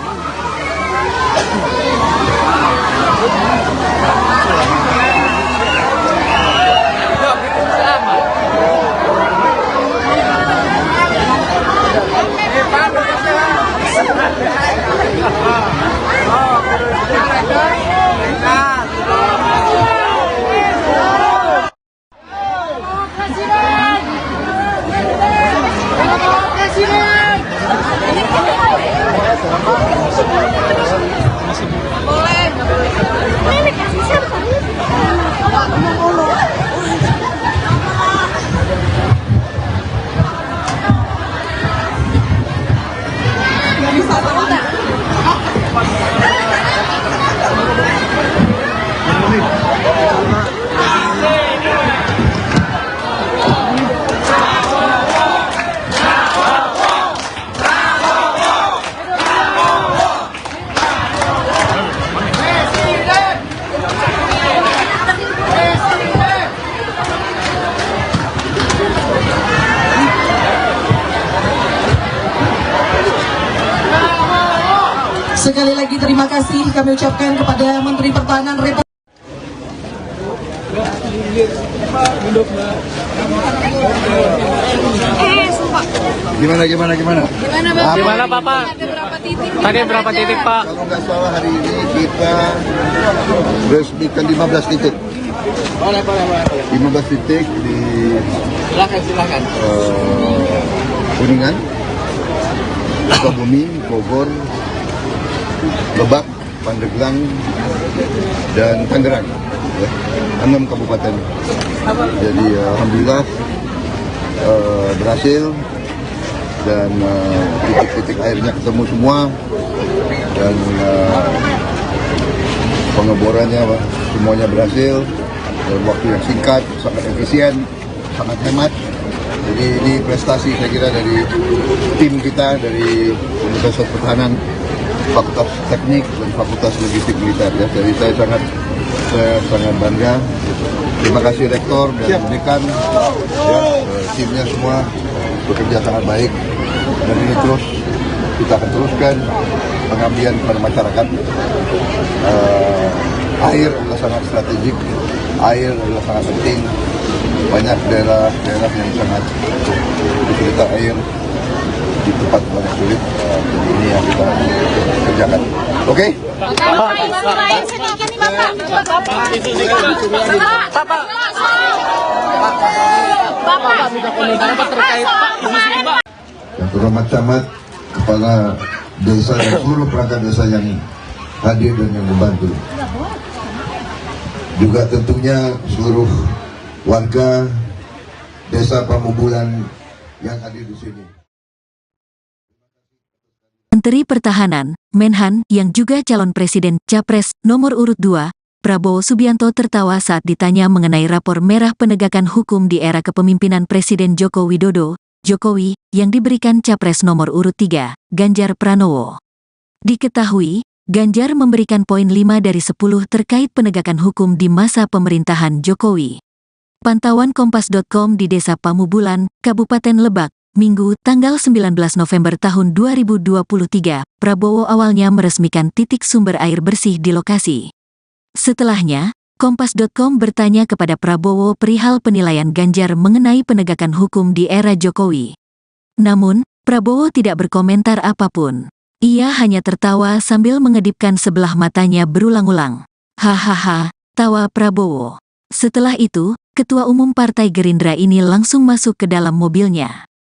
Speaker 4: Sekali lagi terima kasih kami ucapkan kepada Menteri Pertahanan Republik
Speaker 1: Gimana?
Speaker 3: Gimana Bapak? Tadi berapa titik Pak?
Speaker 1: Kalau nggak salah hari ini kita resmikan 15 titik. 15 titik di
Speaker 5: Silakan.
Speaker 1: Kuningan, Sukabumi, Bogor, Lebak, Pandeglang, dan Tangerang. Ya, 6 kabupaten. Jadi alhamdulillah berhasil dan titik-titik airnya ketemu semua dan pengeborannya semuanya berhasil dalam waktu yang singkat, sangat efisien, sangat hemat. Jadi ini prestasi saya kira dari tim kita dari Universitas Pertahanan, Fakultas Teknik dan Fakultas Logistik Militer. Ya. Jadi saya sangat bangga. Terima kasih Rektor dan Dekan, ya, timnya semua bekerja sangat baik dan ini terus kita akan teruskan pengabdian kepada masyarakat. Air adalah sangat strategik, air adalah sangat penting. Banyak daerah yang sangat kesulitan air di tempat banyak sulit. Jadi ini yang kita kerjakan. Oke? Yang terhormat camat, kepala desa dan seluruh perangkat desa yang hadir dan yang membantu. Juga tentunya seluruh warga desa Pamubulan yang hadir di sini.
Speaker 2: Menteri Pertahanan, Menhan, yang juga calon presiden Capres nomor urut 2, Prabowo Subianto tertawa saat ditanya mengenai rapor merah penegakan hukum di era kepemimpinan Presiden Joko Widodo, Jokowi, yang diberikan Capres nomor urut 3, Ganjar Pranowo. Diketahui, Ganjar memberikan poin 5 dari 10 terkait penegakan hukum di masa pemerintahan Jokowi. Pantauan Kompas.com di Desa Pamubulan, Kabupaten Lebak, Minggu, tanggal 19 November tahun 2023, Prabowo awalnya meresmikan titik sumber air bersih di lokasi. Setelahnya, Kompas.com bertanya kepada Prabowo perihal penilaian Ganjar mengenai penegakan hukum di era Jokowi. Namun, Prabowo tidak berkomentar apapun. Ia hanya tertawa sambil mengedipkan sebelah matanya berulang-ulang. Hahaha, tawa Prabowo. Setelah itu, Ketua Umum Partai Gerindra ini langsung masuk ke dalam mobilnya.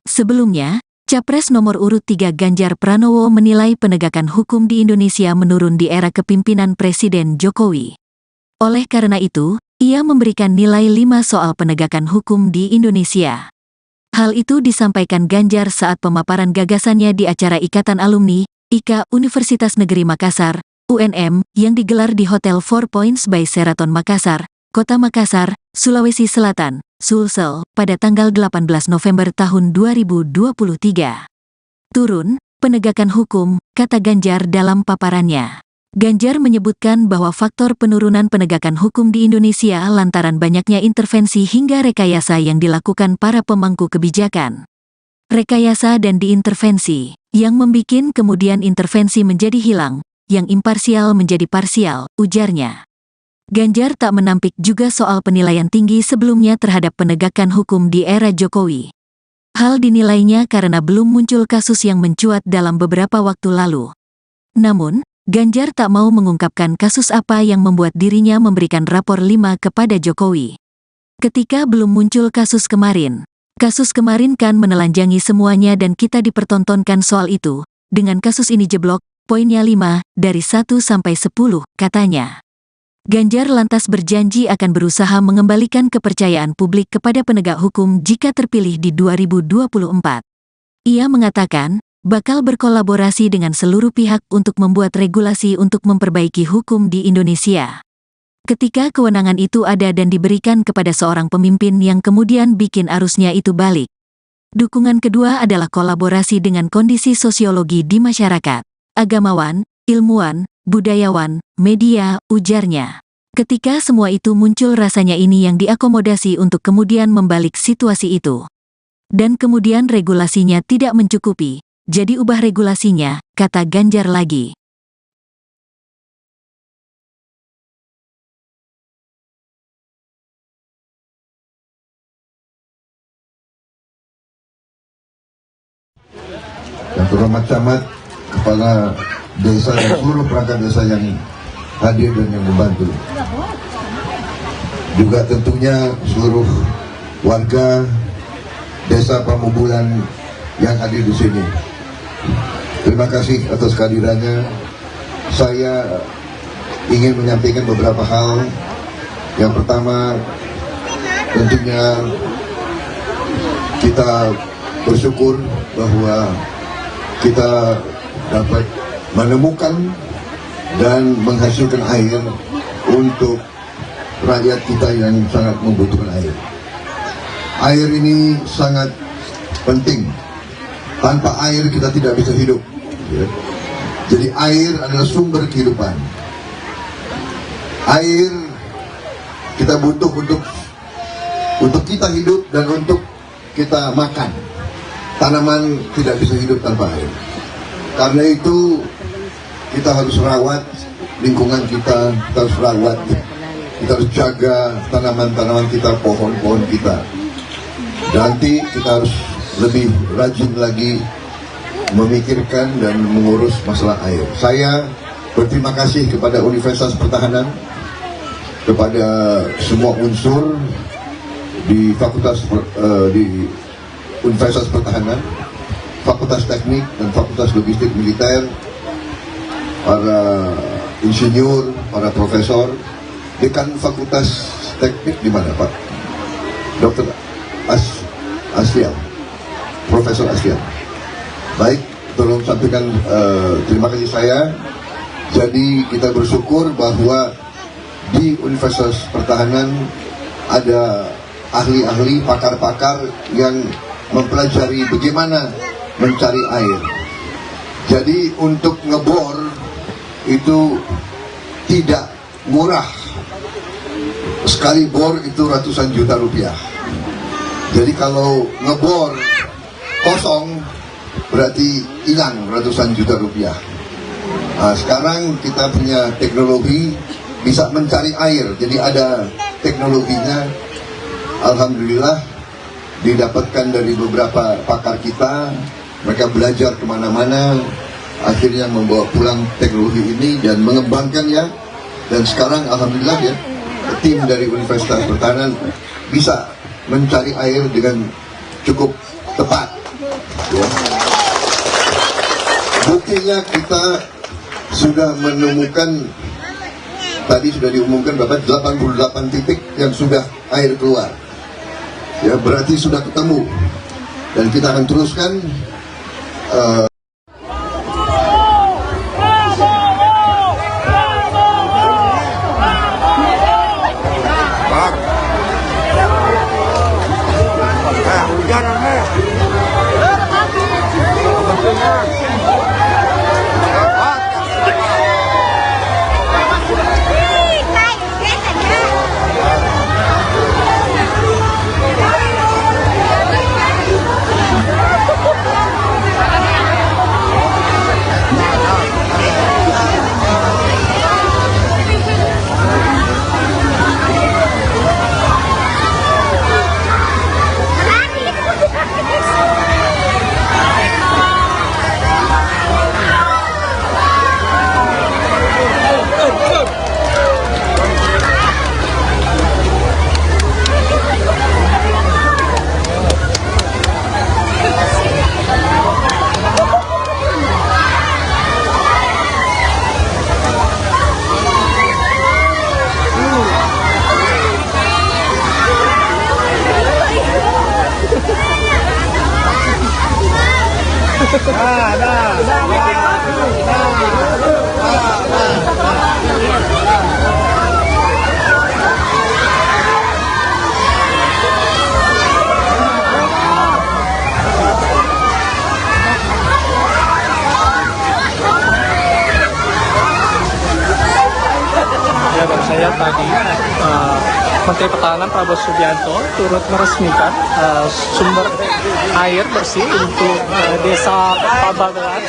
Speaker 2: Sebelumnya, Capres nomor urut 3 Ganjar Pranowo menilai penegakan hukum di Indonesia menurun di era kepimpinan Presiden Jokowi. Oleh karena itu, ia memberikan nilai 5 soal penegakan hukum di Indonesia. Hal itu disampaikan Ganjar saat pemaparan gagasannya di acara Ikatan Alumni, IKA Universitas Negeri Makassar, UNM, yang digelar di Hotel 4 Points by Sheraton Makassar, Kota Makassar, Sulawesi Selatan, Sulsel, pada tanggal 18 November tahun 2023. Turun, penegakan hukum, kata Ganjar dalam paparannya. Ganjar menyebutkan bahwa faktor penurunan penegakan hukum di Indonesia lantaran banyaknya intervensi hingga rekayasa yang dilakukan para pemangku kebijakan. Rekayasa dan diintervensi, yang membikin kemudian intervensi menjadi hilang, yang imparsial menjadi parsial, ujarnya. Ganjar tak menampik juga soal penilaian tinggi sebelumnya terhadap penegakan hukum di era Jokowi. Hal dinilainya karena belum muncul kasus yang mencuat dalam beberapa waktu lalu. Namun, Ganjar tak mau mengungkapkan kasus apa yang membuat dirinya memberikan rapor 5 kepada Jokowi. Ketika belum muncul kasus kemarin kan menelanjangi semuanya dan kita dipertontonkan soal itu. Dengan kasus ini jeblok, poinnya 5, dari 1 sampai 10, katanya. Ganjar lantas berjanji akan berusaha mengembalikan kepercayaan publik kepada penegak hukum jika terpilih di 2024. Ia mengatakan, bakal berkolaborasi dengan seluruh pihak untuk membuat regulasi untuk memperbaiki hukum di Indonesia. Ketika kewenangan itu ada dan diberikan kepada seorang pemimpin yang kemudian bikin arusnya itu balik. Dukungan kedua adalah kolaborasi dengan kondisi sosiologi di masyarakat, agamawan, ilmuwan, budayawan, media, ujarnya. Ketika semua itu muncul rasanya ini yang diakomodasi untuk kemudian membalik situasi itu. Dan kemudian regulasinya tidak mencukupi, jadi ubah regulasinya, kata Ganjar lagi.
Speaker 1: terhormat camat, kepala desa dan seluruh perangkat desa yang hadir dan yang membantu. Juga tentunya seluruh warga desa Pamubulan yang hadir di sini. Terima kasih atas kehadirannya. Saya ingin menyampaikan beberapa hal. Yang pertama, tentunya kita bersyukur bahwa kita dapat menemukan dan menghasilkan air untuk rakyat kita yang sangat membutuhkan air. Air ini sangat penting. Tanpa air kita tidak bisa hidup. Jadi air adalah sumber kehidupan. Air kita butuh untuk kita hidup dan untuk kita makan. Tanaman tidak bisa hidup tanpa air. Karena itu kita harus rawat lingkungan kita harus rawat. Kita harus jaga tanaman-tanaman kita, pohon-pohon kita. Nanti kita harus lebih rajin lagi memikirkan dan mengurus masalah air. Saya berterima kasih kepada Universitas Pertahanan, kepada semua unsur di di Universitas Pertahanan, Fakultas Teknik dan Fakultas Logistik Militer, para insinyur, para profesor. Dekan Fakultas Teknik di mana, Pak? Dr. Aslian, Profesor Aslian. Baik, tolong sampaikan terima kasih saya. Jadi kita bersyukur bahwa di Universitas Pertahanan ada ahli-ahli, pakar-pakar yang mempelajari bagaimana mencari air. Jadi untuk ngebor itu tidak murah. Sekali bor itu ratusan juta rupiah. Jadi kalau ngebor kosong berarti hilang ratusan juta rupiah. Nah, sekarang kita punya teknologi bisa mencari air. Jadi ada teknologinya. Alhamdulillah didapatkan dari beberapa pakar kita. Mereka belajar kemana-mana. Akhirnya membawa pulang teknologi ini dan mengembangkannya. Dan sekarang alhamdulillah ya, tim dari Universitas Pertahanan bisa mencari air dengan cukup tepat. Ya. Buktinya kita sudah menemukan, tadi sudah diumumkan berapa, 88 titik yang sudah air keluar. Ya, berarti sudah ketemu. Dan kita akan teruskan.
Speaker 3: Ya, baru saya tadi Menteri Pertahanan Prabowo Subianto turut meresmikan sumber air bersih untuk desa Pababelan,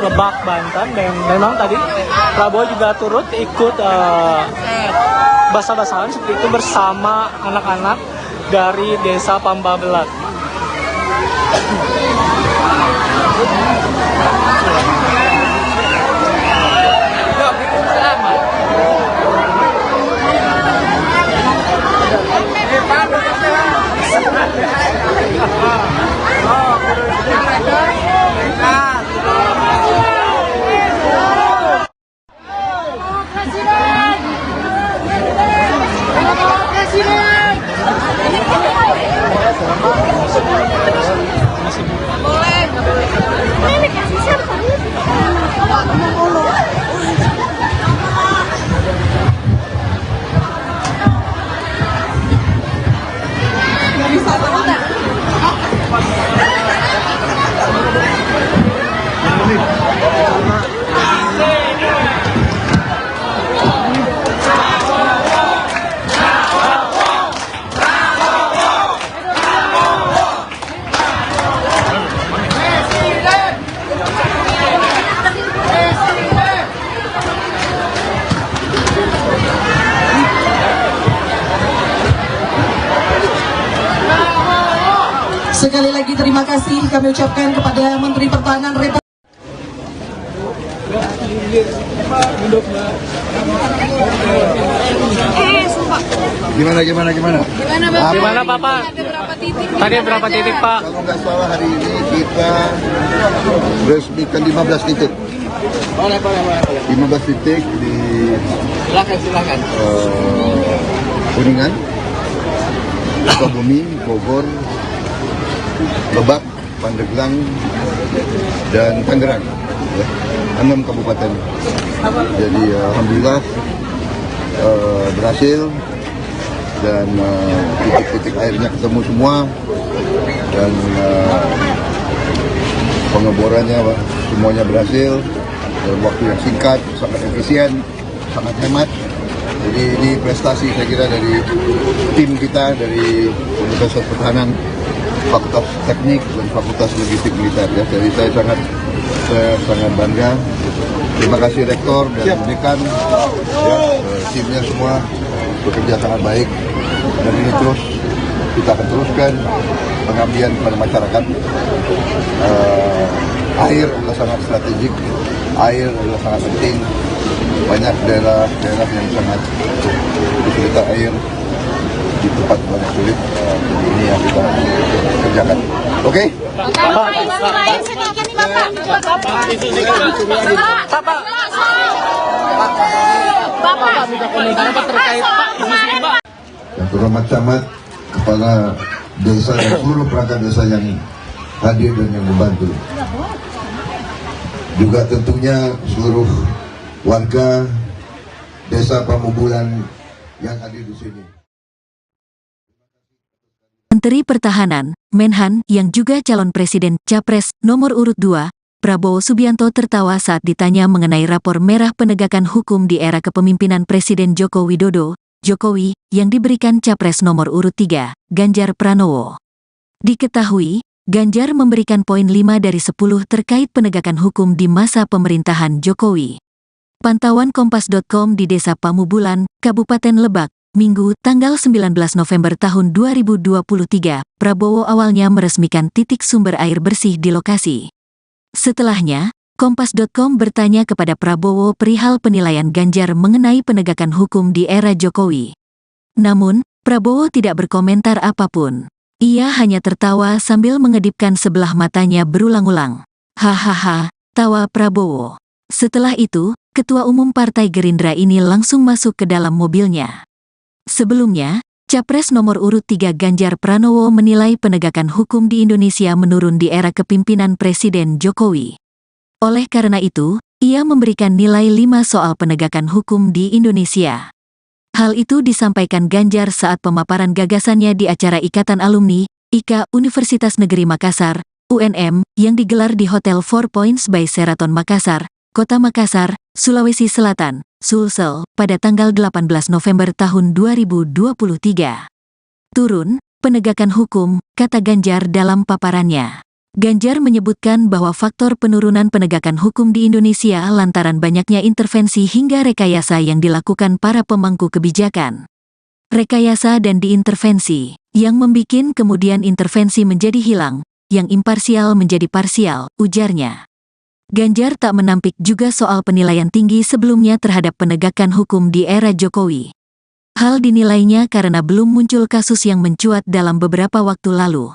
Speaker 3: Lebak, Banten. Dan memang tadi Prabowo juga turut ikut basah-basahan seperti itu bersama anak-anak dari desa Pababelan.
Speaker 4: Sekali lagi terima kasih kami ucapkan kepada Menteri Pertahanan Republik
Speaker 1: Gimana?
Speaker 3: Gimana Bapak? Tadi berapa titik Pak?
Speaker 1: Kalau nggak salah hari ini kita resmikan 15 titik. 15 titik di
Speaker 5: Silakan.
Speaker 1: Kuningan, Sukabumi, Bogor, Lebak, Pandeglang, dan Tangerang. Ya, 6 kabupaten. Jadi alhamdulillah berhasil dan titik-titik airnya ketemu semua dan pengeborannya semuanya berhasil dalam waktu yang singkat, sangat efisien, sangat hemat. Jadi ini prestasi saya kira dari tim kita dari Universitas Pertahanan, Fakultas Teknik dan Fakultas Logistik Militer. Ya. Jadi saya sangat bangga. Terima kasih Rektor dan Dekan, ya, timnya semua bekerja sangat baik. Dan ini terus kita akan teruskan pengabdian kepada masyarakat. Air adalah sangat strategik, air adalah sangat penting. Banyak daerah yang sangat kesulitan air, di tempat banyak sulit. Jadi ini yang kita kerjakan. Oke?
Speaker 3: Bapak minta komentar apa terkait Pak isu ini Pak?
Speaker 1: Yang terhormat camat, kepala desa dan seluruh perangkat desa yang hadir dan yang membantu. Juga tentunya seluruh warga desa Pamubulan yang hadir di sini.
Speaker 2: Menteri Pertahanan, Menhan, yang juga calon presiden Capres nomor urut 2, Prabowo Subianto tertawa saat ditanya mengenai rapor merah penegakan hukum di era kepemimpinan Presiden Joko Widodo, Jokowi, yang diberikan Capres nomor urut 3, Ganjar Pranowo. Diketahui, Ganjar memberikan poin 5 dari 10 terkait penegakan hukum di masa pemerintahan Jokowi. Pantauan Kompas.com di Desa Pamubulan, Kabupaten Lebak, Minggu, tanggal 19 November tahun 2023, Prabowo awalnya meresmikan titik sumber air bersih di lokasi. Setelahnya, Kompas.com bertanya kepada Prabowo perihal penilaian Ganjar mengenai penegakan hukum di era Jokowi. Namun, Prabowo tidak berkomentar apapun. Ia hanya tertawa sambil mengedipkan sebelah matanya berulang-ulang. Hahaha, tawa Prabowo. Setelah itu, Ketua Umum Partai Gerindra ini langsung masuk ke dalam mobilnya. Sebelumnya, Capres nomor urut 3 Ganjar Pranowo menilai penegakan hukum di Indonesia menurun di era kepemimpinan Presiden Jokowi. Oleh karena itu, ia memberikan nilai 5 soal penegakan hukum di Indonesia. Hal itu disampaikan Ganjar saat pemaparan gagasannya di acara Ikatan Alumni, IKA Universitas Negeri Makassar, UNM, yang digelar di Hotel 4 Points by Sheraton Makassar, Kota Makassar, Sulawesi Selatan, Sulsel, pada tanggal 18 November tahun 2023. Turun, penegakan hukum, kata Ganjar dalam paparannya. Ganjar menyebutkan bahwa faktor penurunan penegakan hukum di Indonesia lantaran banyaknya intervensi hingga rekayasa yang dilakukan para pemangku kebijakan. Rekayasa dan diintervensi, yang membikin kemudian intervensi menjadi hilang, yang imparsial menjadi parsial, ujarnya. Ganjar tak menampik juga soal penilaian tinggi sebelumnya terhadap penegakan hukum di era Jokowi. Hal dinilainya karena belum muncul kasus yang mencuat dalam beberapa waktu lalu.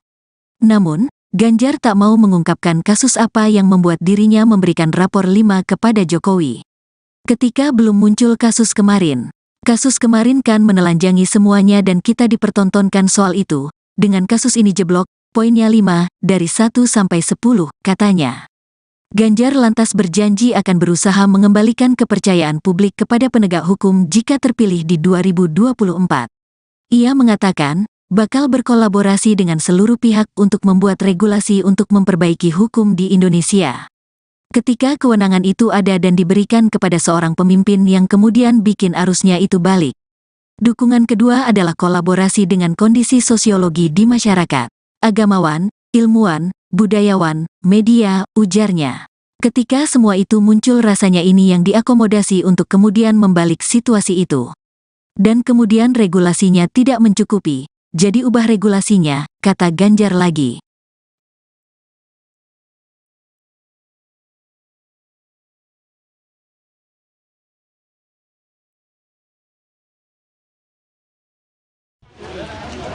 Speaker 2: Namun, Ganjar tak mau mengungkapkan kasus apa yang membuat dirinya memberikan rapor 5 kepada Jokowi. Ketika belum muncul kasus kemarin kan menelanjangi semuanya dan kita dipertontonkan soal itu. Dengan kasus ini jeblok, poinnya 5 dari 1 sampai 10, katanya. Ganjar lantas berjanji akan berusaha mengembalikan kepercayaan publik kepada penegak hukum jika terpilih di 2024. Ia mengatakan, bakal berkolaborasi dengan seluruh pihak untuk membuat regulasi untuk memperbaiki hukum di Indonesia. Ketika kewenangan itu ada dan diberikan kepada seorang pemimpin yang kemudian bikin arusnya itu balik. Dukungan kedua adalah kolaborasi dengan kondisi sosiologi di masyarakat, agamawan, ilmuwan, budayawan, media, ujarnya. Ketika semua itu muncul rasanya ini yang diakomodasi untuk kemudian membalik situasi itu. Dan kemudian regulasinya tidak mencukupi, jadi ubah regulasinya, kata Ganjar lagi.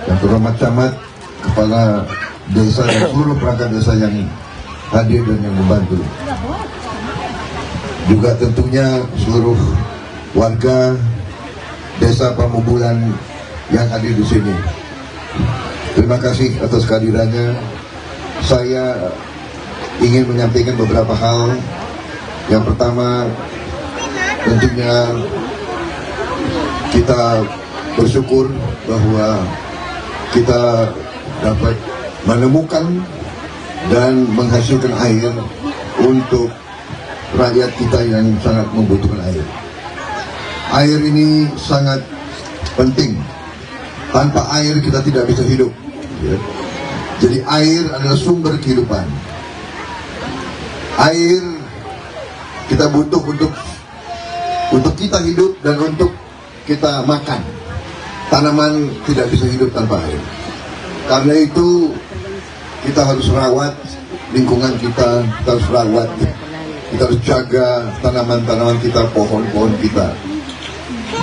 Speaker 1: Yang terhormat camat, kepala desa dan seluruh perangkat desa yang hadir dan yang membantu. Juga tentunya seluruh warga desa Pamubulan yang hadir di sini. Terima kasih atas kehadirannya. Saya ingin menyampaikan beberapa hal. Yang pertama, tentunya kita bersyukur bahwa kita dapat menemukan dan menghasilkan air untuk rakyat kita yang sangat membutuhkan air. Air ini sangat penting. Tanpa air kita tidak bisa hidup. Ya. Jadi air adalah sumber kehidupan. Air kita butuh untuk kita hidup dan untuk kita makan. Tanaman tidak bisa hidup tanpa air. Karena itu kita harus rawat lingkungan kita harus rawat, kita harus jaga tanaman-tanaman kita, pohon-pohon kita.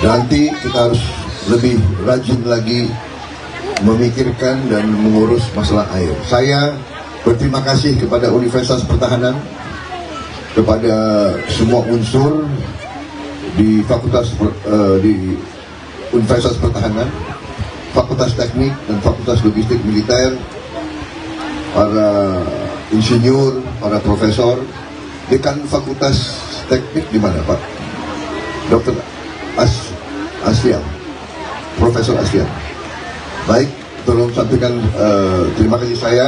Speaker 1: Nanti kita harus lebih rajin lagi memikirkan dan mengurus masalah air. Saya berterima kasih kepada Universitas Pertahanan, kepada semua unsur di di Universitas Pertahanan, Fakultas Teknik dan Fakultas Logistik Militer, para insinyur, para profesor. Dekan Fakultas Teknik di mana, Pak? Dr. Aslian, Profesor Aslian. Baik, tolong sampaikan terima kasih saya.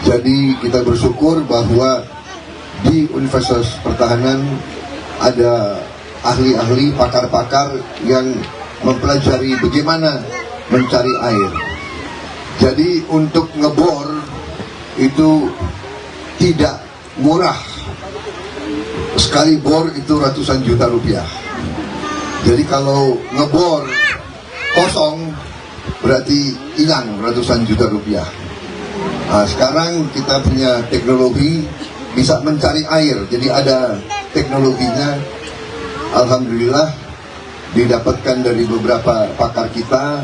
Speaker 1: Jadi kita bersyukur bahwa di Universitas Pertahanan ada ahli-ahli, pakar-pakar yang mempelajari bagaimana mencari air. Jadi untuk ngebor itu tidak murah. Sekali bor itu ratusan juta rupiah. Jadi kalau ngebor kosong berarti hilang ratusan juta rupiah. Nah, sekarang kita punya teknologi bisa mencari air. Jadi ada teknologinya. Alhamdulillah didapatkan dari beberapa pakar kita.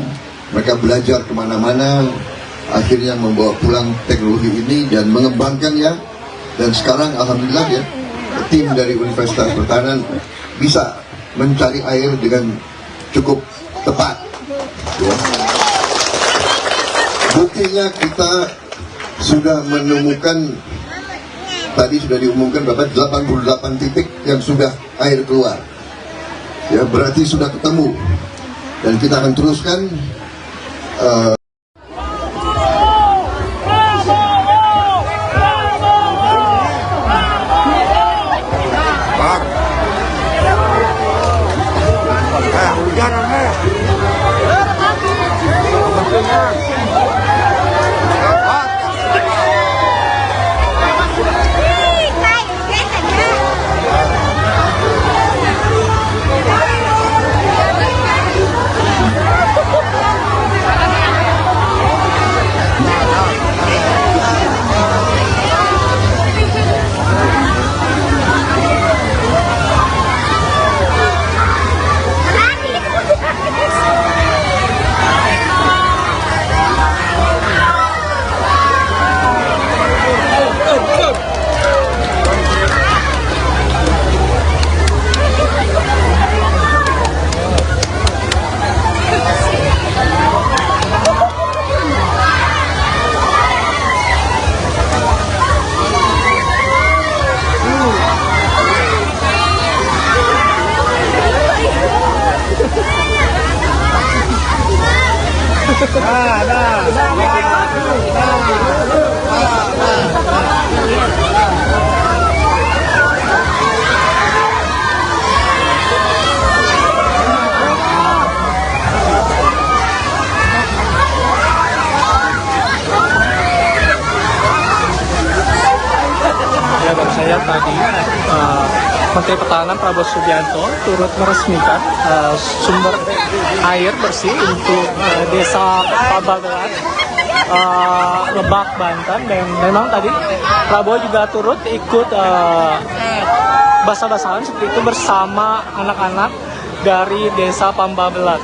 Speaker 1: Mereka belajar kemana-mana, akhirnya membawa pulang teknologi ini dan mengembangkannya. Dan sekarang alhamdulillah ya, tim dari Universitas Pertahanan bisa mencari air dengan cukup tepat ya. Buktinya kita sudah menemukan, tadi sudah diumumkan berapa, 88 titik yang sudah air keluar ya, berarti sudah ketemu. Dan kita akan teruskan
Speaker 3: tadi Menteri Pertahanan Prabowo Subianto turut meresmikan sumber air bersih untuk desa Pabagelan, Lebak, Banten. Dan memang tadi Prabowo juga turut ikut basah-basahan seperti itu bersama anak-anak dari desa Pambabelat.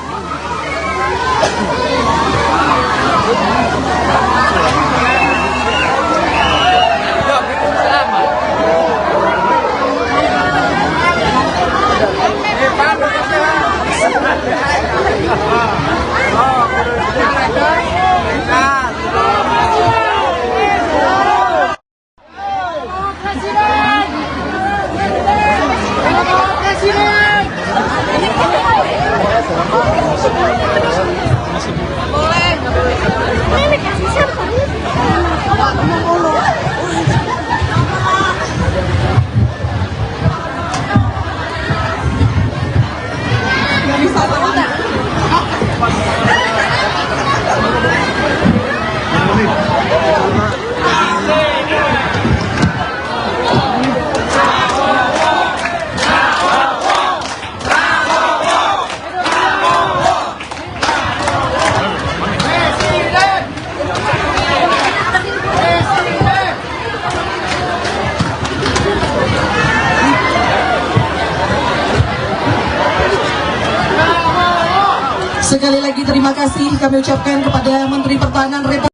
Speaker 4: Sekali lagi terima kasih kami ucapkan kepada Menteri Pertahanan Republik.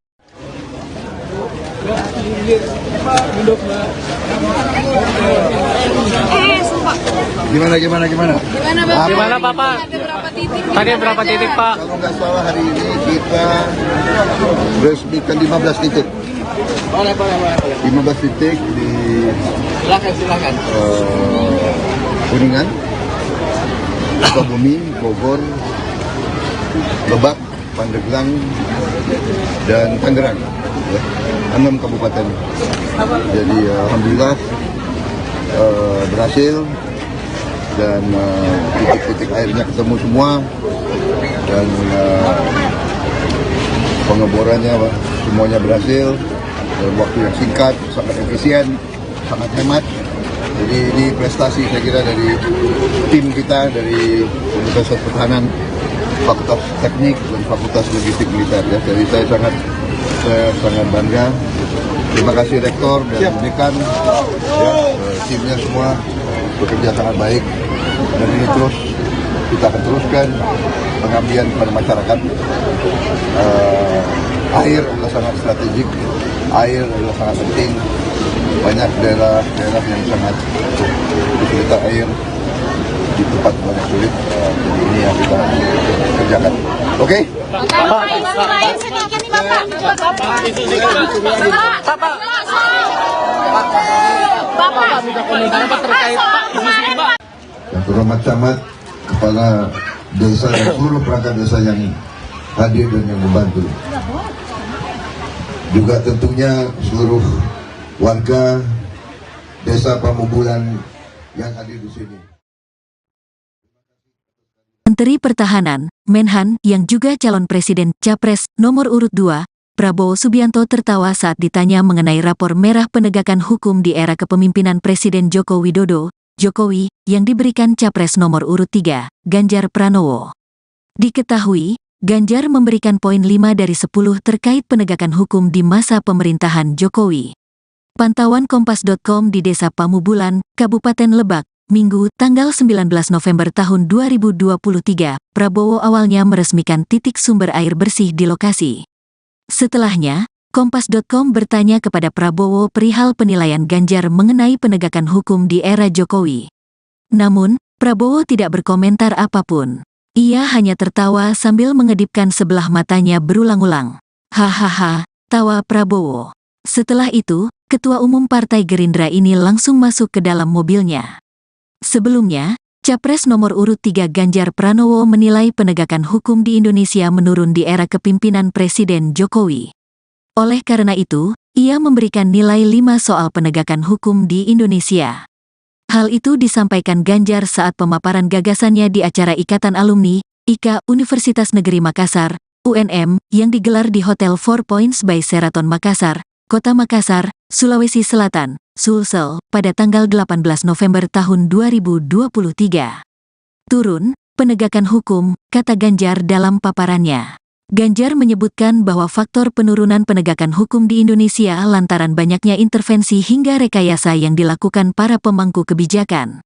Speaker 1: Gimana?
Speaker 3: Gimana Bapak? Tadi berapa titik Pak?
Speaker 1: Kalau nggak salah hari ini kita resmikan 15 titik. 15 titik di
Speaker 5: Silakan.
Speaker 1: Kuningan, Sukabumi, Bogor, Lebak, Pandeglang, dan Tangerang, ya, 6 kabupaten. Jadi alhamdulillah berhasil dan titik-titik airnya ketemu semua dan pengeborannya semuanya berhasil dalam waktu yang singkat, sangat efisien, sangat hemat. Jadi ini prestasi saya kira dari tim kita dari Universitas Pertahanan, Fakultas Teknik dan Fakultas Logistik Militer, ya. Jadi saya sangat bangga. Terima kasih Rektor dan Dekan, ya, timnya semua bekerja sangat baik. Dan ini terus kita akan teruskan pengabdian kepada masyarakat. Air adalah sangat strategik, air adalah sangat penting. Banyak daerah yang sangat kesulitan air, di tempat banyak sulit. Jadi ini yang kita kerjakan. Oke? Yang terhormat camat, kepala desa dan seluruh perangkat desa yang hadir dan yang membantu. Juga tentunya seluruh warga desa Pamubulan yang hadir di sini.
Speaker 2: Menteri Pertahanan, Menhan, yang juga calon presiden Capres nomor urut 2, Prabowo Subianto tertawa saat ditanya mengenai rapor merah penegakan hukum di era kepemimpinan Presiden Joko Widodo, Jokowi, yang diberikan Capres nomor urut 3, Ganjar Pranowo. Diketahui, Ganjar memberikan poin 5 dari 10 terkait penegakan hukum di masa pemerintahan Jokowi. Pantauan Kompas.com di Desa Pamubulan, Kabupaten Lebak, Minggu, tanggal 19 November tahun 2023, Prabowo awalnya meresmikan titik sumber air bersih di lokasi. Setelahnya, Kompas.com bertanya kepada Prabowo perihal penilaian Ganjar mengenai penegakan hukum di era Jokowi. Namun, Prabowo tidak berkomentar apapun. Ia hanya tertawa sambil mengedipkan sebelah matanya berulang-ulang. Hahaha, tawa Prabowo. Setelah itu, Ketua Umum Partai Gerindra ini langsung masuk ke dalam mobilnya. Sebelumnya, Capres nomor urut 3 Ganjar Pranowo menilai penegakan hukum di Indonesia menurun di era kepemimpinan Presiden Jokowi. Oleh karena itu, ia memberikan nilai 5 soal penegakan hukum di Indonesia. Hal itu disampaikan Ganjar saat pemaparan gagasannya di acara Ikatan Alumni, IKA Universitas Negeri Makassar, UNM, yang digelar di Hotel 4 Points by Sheraton Makassar, Kota Makassar, Sulawesi Selatan, Sulsel, pada tanggal 18 November tahun 2023. Turun, penegakan hukum, kata Ganjar dalam paparannya. Ganjar menyebutkan bahwa faktor penurunan penegakan hukum di Indonesia lantaran banyaknya intervensi hingga rekayasa yang dilakukan para pemangku kebijakan.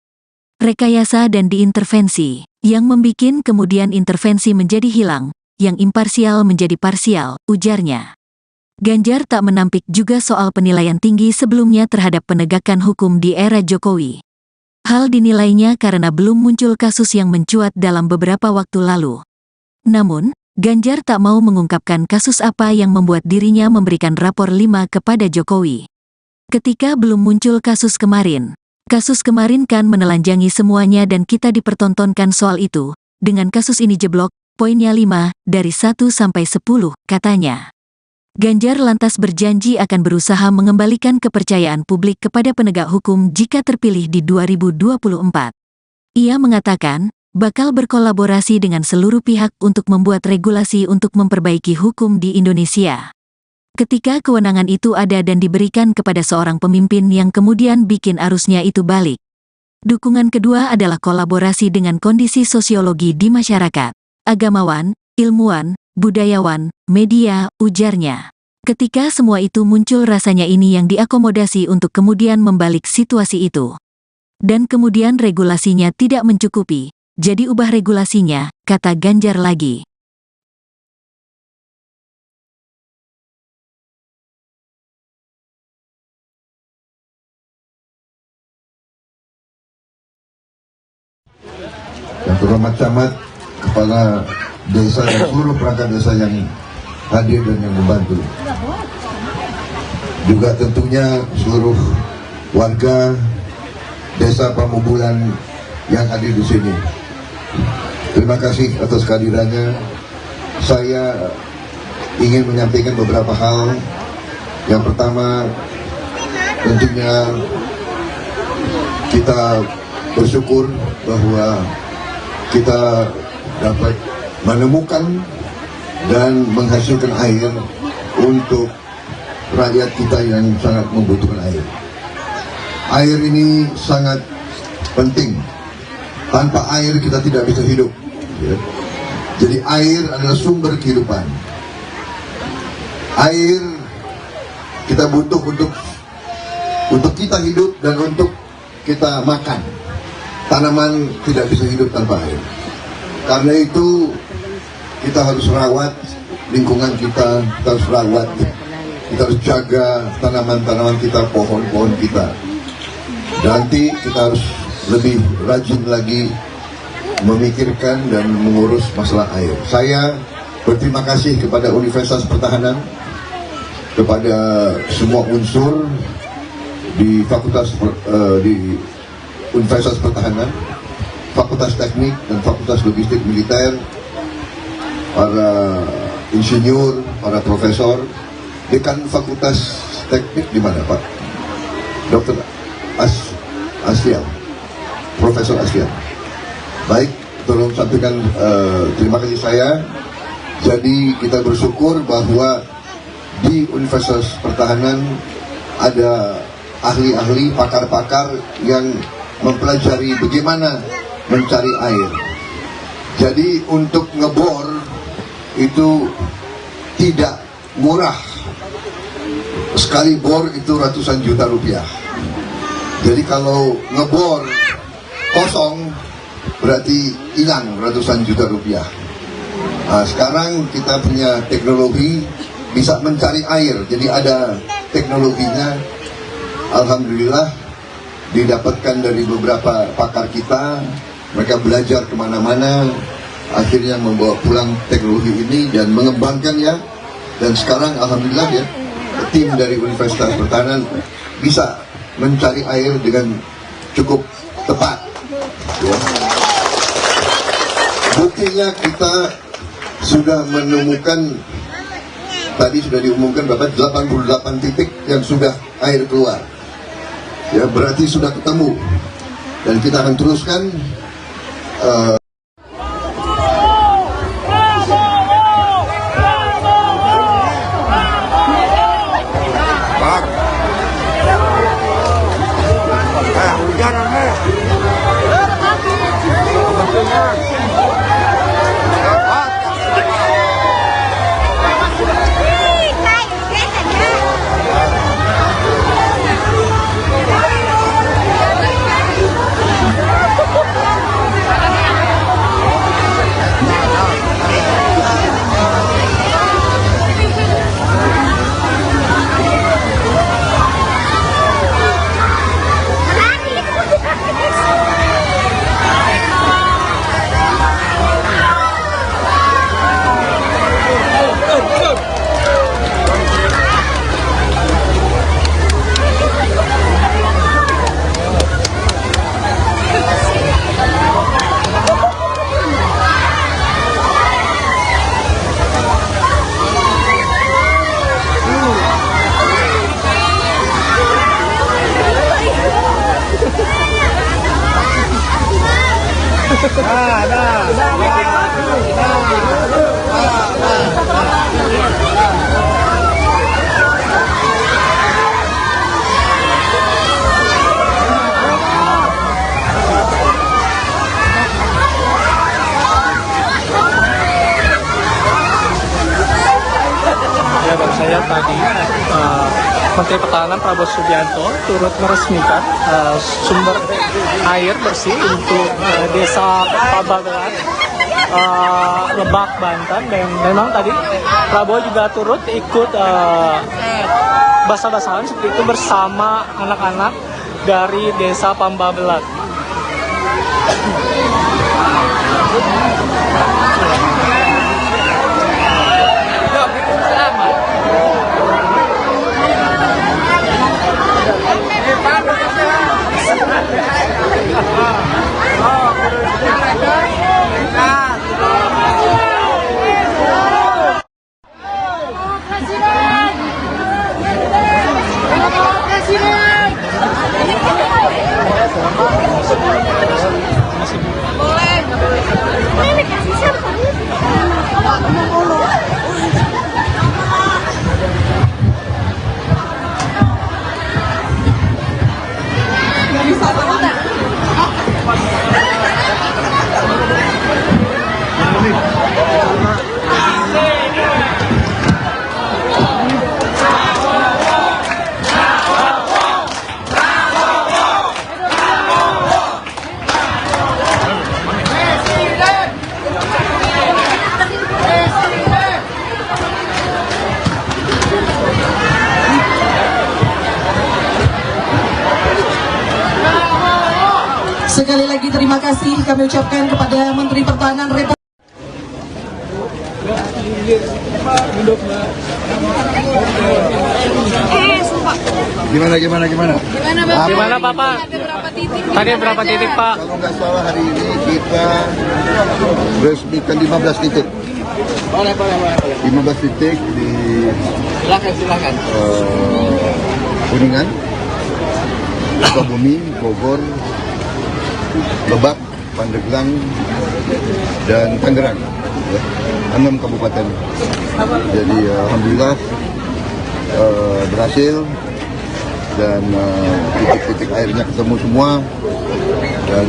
Speaker 2: Rekayasa dan diintervensi, yang membikin kemudian intervensi menjadi hilang, yang imparsial menjadi parsial, ujarnya. Ganjar tak menampik juga soal penilaian tinggi sebelumnya terhadap penegakan hukum di era Jokowi. Hal dinilainya karena belum muncul kasus yang mencuat dalam beberapa waktu lalu. Namun, Ganjar tak mau mengungkapkan kasus apa yang membuat dirinya memberikan rapor 5 kepada Jokowi. Ketika belum muncul kasus kemarin kan menelanjangi semuanya dan kita dipertontonkan soal itu. Dengan kasus ini jeblok, poinnya 5, dari 1 sampai 10, katanya. Ganjar lantas berjanji akan berusaha mengembalikan kepercayaan publik kepada penegak hukum jika terpilih di 2024. Ia mengatakan, bakal berkolaborasi dengan seluruh pihak untuk membuat regulasi untuk memperbaiki hukum di Indonesia. Ketika kewenangan itu ada dan diberikan kepada seorang pemimpin yang kemudian bikin arusnya itu balik. Dukungan kedua adalah kolaborasi dengan kondisi sosiologi di masyarakat, agamawan, ilmuwan, budayawan, media, ujarnya. Ketika semua itu muncul rasanya ini yang diakomodasi untuk kemudian membalik situasi itu. Dan kemudian regulasinya tidak mencukupi. Jadi ubah regulasinya, kata Ganjar lagi.
Speaker 1: Yang terhormat camat, kepala desa dan seluruh perangkat desa yang hadir dan yang membantu. Juga tentunya seluruh warga desa Pamubulan yang hadir di sini. Terima kasih atas kehadirannya. Saya ingin menyampaikan beberapa hal. Yang pertama, tentunya kita bersyukur bahwa kita dapat menemukan dan menghasilkan air untuk rakyat kita yang sangat membutuhkan air. Air ini sangat penting. Tanpa air kita tidak bisa hidup. Jadi air adalah sumber kehidupan. Air kita butuh untuk kita hidup dan untuk kita makan. Tanaman tidak bisa hidup tanpa air. Karena itu kita harus rawat lingkungan kita harus rawat. Kita harus jaga tanaman-tanaman kita, pohon-pohon kita. Nanti kita harus lebih rajin lagi memikirkan dan mengurus masalah air. Saya berterima kasih kepada Universitas Pertahanan, kepada semua unsur di di Universitas Pertahanan, Fakultas Teknik dan Fakultas Logistik Militer, para insinyur, para profesor. Dekan Fakultas Teknik di mana, Pak? Dr. Aslian, Profesor Aslian. Baik, tolong sampaikan terima kasih saya. Jadi kita bersyukur bahwa di Universitas Pertahanan ada ahli-ahli, pakar-pakar yang mempelajari bagaimana mencari air. Jadi untuk ngebor itu tidak murah. Sekali bor itu ratusan juta rupiah. Jadi kalau ngebor kosong berarti hilang ratusan juta rupiah. Nah, sekarang kita punya teknologi bisa mencari air. Jadi ada teknologinya. Alhamdulillah didapatkan dari beberapa pakar kita. Mereka belajar kemana-mana. Akhirnya membawa pulang teknologi ini dan mengembangkannya. Dan sekarang alhamdulillah ya, tim dari Universitas Pertahanan bisa mencari air dengan cukup tepat. Ya. Buktinya kita sudah menemukan, tadi sudah diumumkan berapa, 88 titik yang sudah air keluar. Ya, berarti sudah ketemu. Dan kita akan teruskan.
Speaker 3: Ya, baru saya tadi Menteri Pertahanan Prabowo Subianto turut meresmikan sumber air bersih untuk desa Pabagelan, Lebak, Banten. Dan memang tadi Prabowo juga turut ikut basah-basahan seperti itu bersama anak-anak dari desa Pambabelat.
Speaker 4: Sekali lagi terima kasih kami ucapkan kepada Menteri Pertahanan Republik
Speaker 1: Gimana?
Speaker 3: Gimana Bapak? Tadi berapa titik Pak?
Speaker 1: Kalau nggak salah hari ini kita resmikan 15 titik. 15 titik di
Speaker 5: Silakan.
Speaker 1: Kuningan, Sukabumi, Bogor, Lebak, Pandeglang, dan Tangerang. Ya, 6 kabupaten. Jadi alhamdulillah berhasil dan titik-titik airnya ketemu semua dan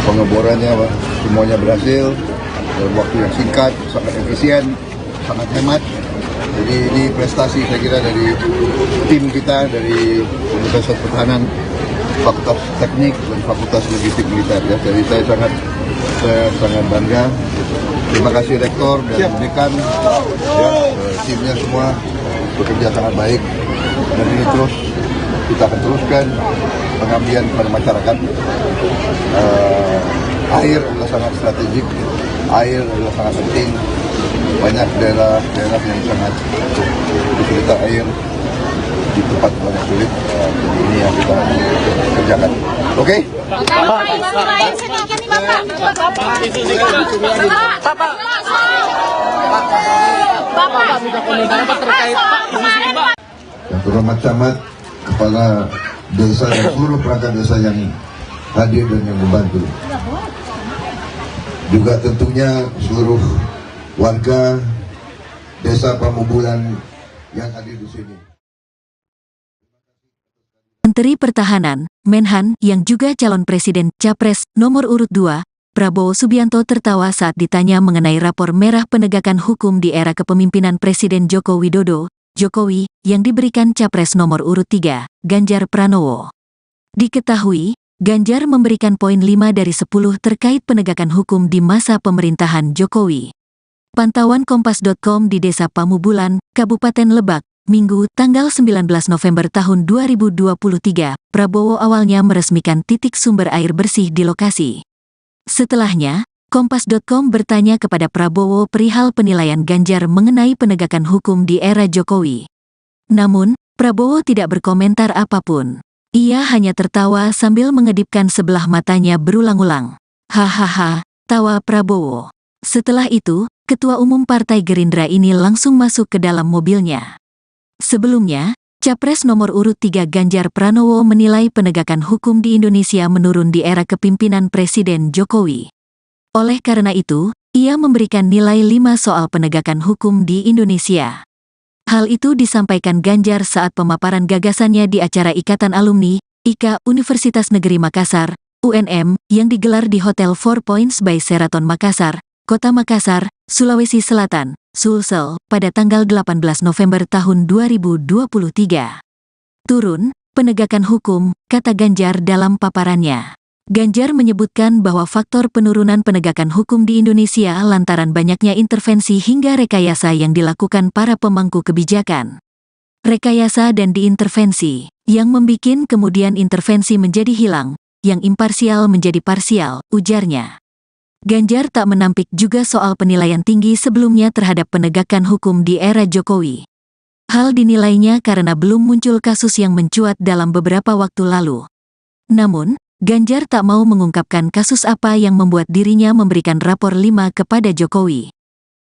Speaker 1: pengeborannya semuanya berhasil dalam waktu yang singkat, sangat efisien, sangat hemat. Jadi ini prestasi saya kira dari tim kita dari Universitas Pertahanan, Fakultas Teknik dan Fakultas Logistik Militer. Ya. Jadi saya sangat bangga. Terima kasih Rektor dan Dekan, ya, timnya semua bekerja sangat baik. Dan ini terus kita akan teruskan pengabdian kepada masyarakat. Air adalah sangat strategik, air adalah sangat penting. Banyak daerah yang sangat kesulitan air di tempat banyak sulit. Jadi ini yang kita kerjakan. Oke? Yang terhormat camat, kepala desa dan seluruh perangkat desa yang hadir dan yang membantu. Juga tentunya seluruh warga desa Pamubulan yang hadir di sini.
Speaker 2: Menteri Pertahanan, Menhan, yang juga calon presiden Capres nomor urut 2, Prabowo Subianto tertawa saat ditanya mengenai rapor merah penegakan hukum di era kepemimpinan Presiden Joko Widodo, Jokowi, yang diberikan Capres nomor urut 3, Ganjar Pranowo. Diketahui, Ganjar memberikan poin 5 dari 10 terkait penegakan hukum di masa pemerintahan Jokowi. Pantauan Kompas.com di Desa Pamubulan, Kabupaten Lebak, Minggu, tanggal 19 November tahun 2023, Prabowo awalnya meresmikan titik sumber air bersih di lokasi. Setelahnya, Kompas.com bertanya kepada Prabowo perihal penilaian Ganjar mengenai penegakan hukum di era Jokowi. Namun, Prabowo tidak berkomentar apapun. Ia hanya tertawa sambil mengedipkan sebelah matanya berulang-ulang. Hahaha, tawa Prabowo. Setelah itu, Ketua Umum Partai Gerindra ini langsung masuk ke dalam mobilnya. Sebelumnya, Capres nomor urut 3 Ganjar Pranowo menilai penegakan hukum di Indonesia menurun di era kepemimpinan Presiden Jokowi. Oleh karena itu, ia memberikan nilai 5 soal penegakan hukum di Indonesia. Hal itu disampaikan Ganjar saat pemaparan gagasannya di acara Ikatan Alumni, IKA Universitas Negeri Makassar, UNM, yang digelar di Hotel 4 Points by Sheraton Makassar, Kota Makassar, Sulawesi Selatan, Sulsel, pada tanggal 18 November tahun 2023. Turun, penegakan hukum, kata Ganjar dalam paparannya. Ganjar menyebutkan bahwa faktor penurunan penegakan hukum di Indonesia lantaran banyaknya intervensi hingga rekayasa yang dilakukan para pemangku kebijakan. Rekayasa dan diintervensi, yang membikin kemudian intervensi menjadi hilang, yang imparsial menjadi parsial, ujarnya. Ganjar tak menampik juga soal penilaian tinggi sebelumnya terhadap penegakan hukum di era Jokowi. Hal dinilainya karena belum muncul kasus yang mencuat dalam beberapa waktu lalu. Namun, Ganjar tak mau mengungkapkan kasus apa yang membuat dirinya memberikan rapor 5 kepada Jokowi.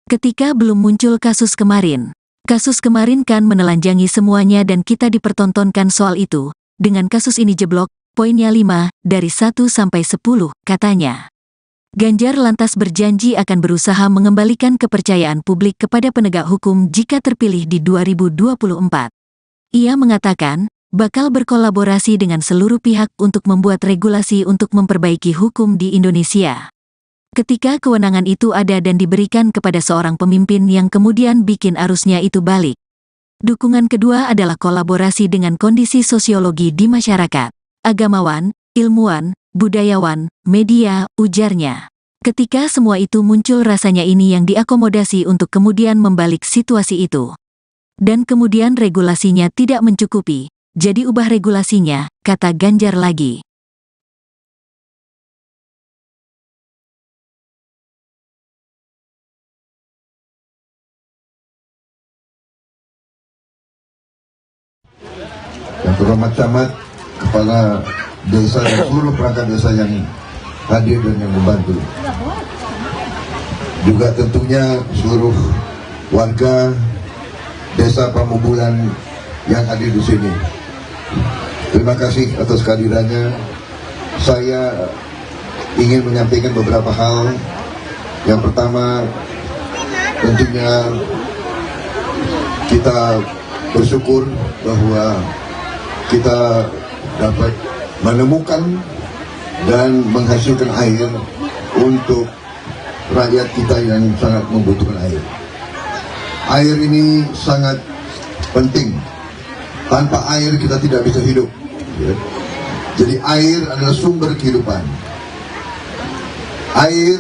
Speaker 2: Ketika belum muncul kasus kemarin kan menelanjangi semuanya dan kita dipertontonkan soal itu. Dengan kasus ini jeblok, poinnya 5, dari 1 sampai 10, katanya. Ganjar lantas berjanji akan berusaha mengembalikan kepercayaan publik kepada penegak hukum jika terpilih di 2024. Ia mengatakan, bakal berkolaborasi dengan seluruh pihak untuk membuat regulasi untuk memperbaiki hukum di Indonesia. Ketika kewenangan itu ada dan diberikan kepada seorang pemimpin yang kemudian bikin arusnya itu balik. Dukungan kedua adalah kolaborasi dengan kondisi sosiologi di masyarakat, agamawan, ilmuwan, budayawan, media, ujarnya. Ketika semua itu muncul rasanya ini yang diakomodasi untuk kemudian membalik situasi itu. Dan kemudian regulasinya tidak mencukupi, jadi ubah regulasinya, kata Ganjar lagi.
Speaker 1: Yang terhormat camat, kepala desa dan seluruh perangkat desa yang hadir dan yang membantu. Juga tentunya seluruh warga desa Pamubulan yang hadir di sini. Terima kasih atas kehadirannya. Saya ingin menyampaikan beberapa hal. Yang pertama, tentunya kita bersyukur bahwa kita dapat menemukan dan menghasilkan air untuk rakyat kita yang sangat membutuhkan air. Air ini sangat penting. Tanpa air kita tidak bisa hidup. Jadi air adalah sumber kehidupan. Air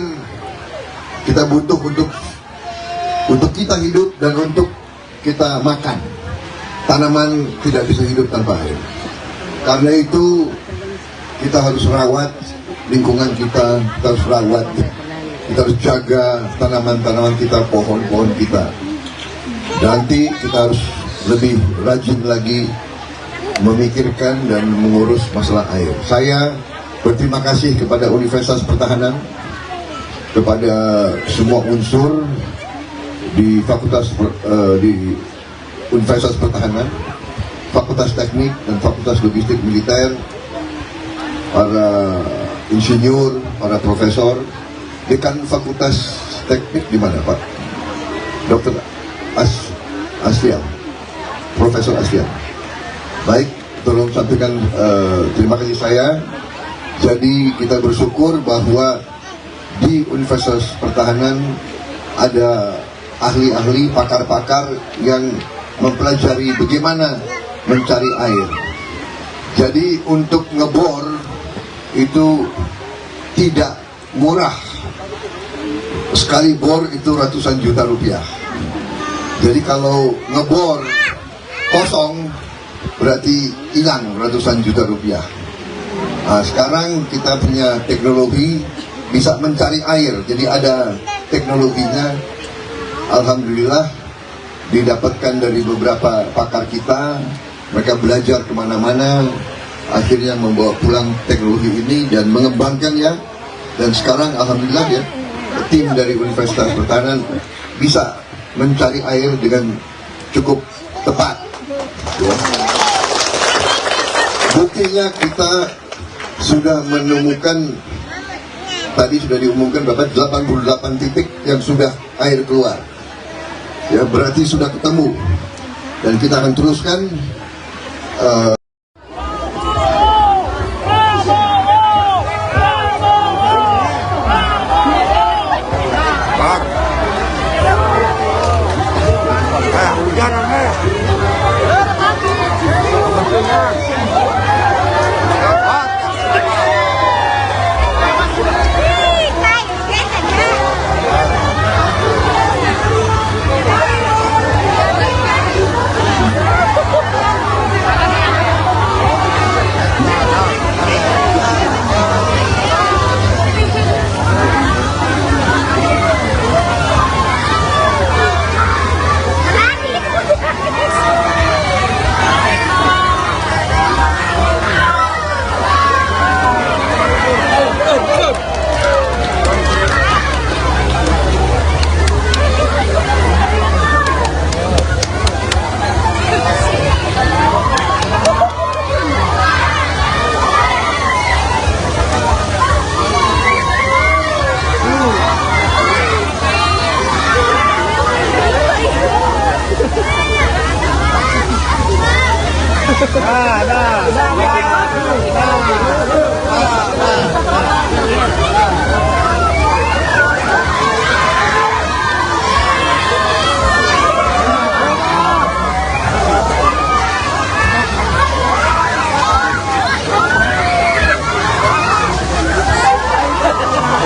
Speaker 1: kita butuh untuk kita hidup dan untuk kita makan. Tanaman tidak bisa hidup tanpa air. Karena itu kita harus rawat lingkungan kita harus rawat, kita harus jaga tanaman-tanaman kita, pohon-pohon kita. Nanti kita harus lebih rajin lagi memikirkan dan mengurus masalah air. Saya berterima kasih kepada Universitas Pertahanan, kepada semua unsur di di Universitas Pertahanan, Fakultas Teknik dan Fakultas Logistik Militer, para insinyur, para profesor. Dekan Fakultas Teknik di mana, Pak? Dr. Asfian, Profesor Asfian. Baik, tolong sampaikan terima kasih saya. Jadi kita bersyukur bahwa di Universitas Pertahanan ada ahli-ahli, pakar-pakar yang mempelajari bagaimana mencari air. Jadi untuk ngebor itu tidak murah. Sekali bor itu ratusan juta rupiah. Jadi kalau ngebor kosong berarti hilang ratusan juta rupiah. Nah, sekarang kita punya teknologi bisa mencari air. Jadi ada teknologinya. Alhamdulillah didapatkan dari beberapa pakar kita. Mereka belajar kemana-mana, akhirnya membawa pulang teknologi ini dan mengembangkannya. Dan sekarang alhamdulillah ya, tim dari Universitas Pertahanan bisa mencari air dengan cukup tepat. Ya. Buktinya kita sudah menemukan, tadi sudah diumumkan Bapak, 88 titik yang sudah air keluar. Ya, berarti sudah ketemu. Dan kita akan teruskan.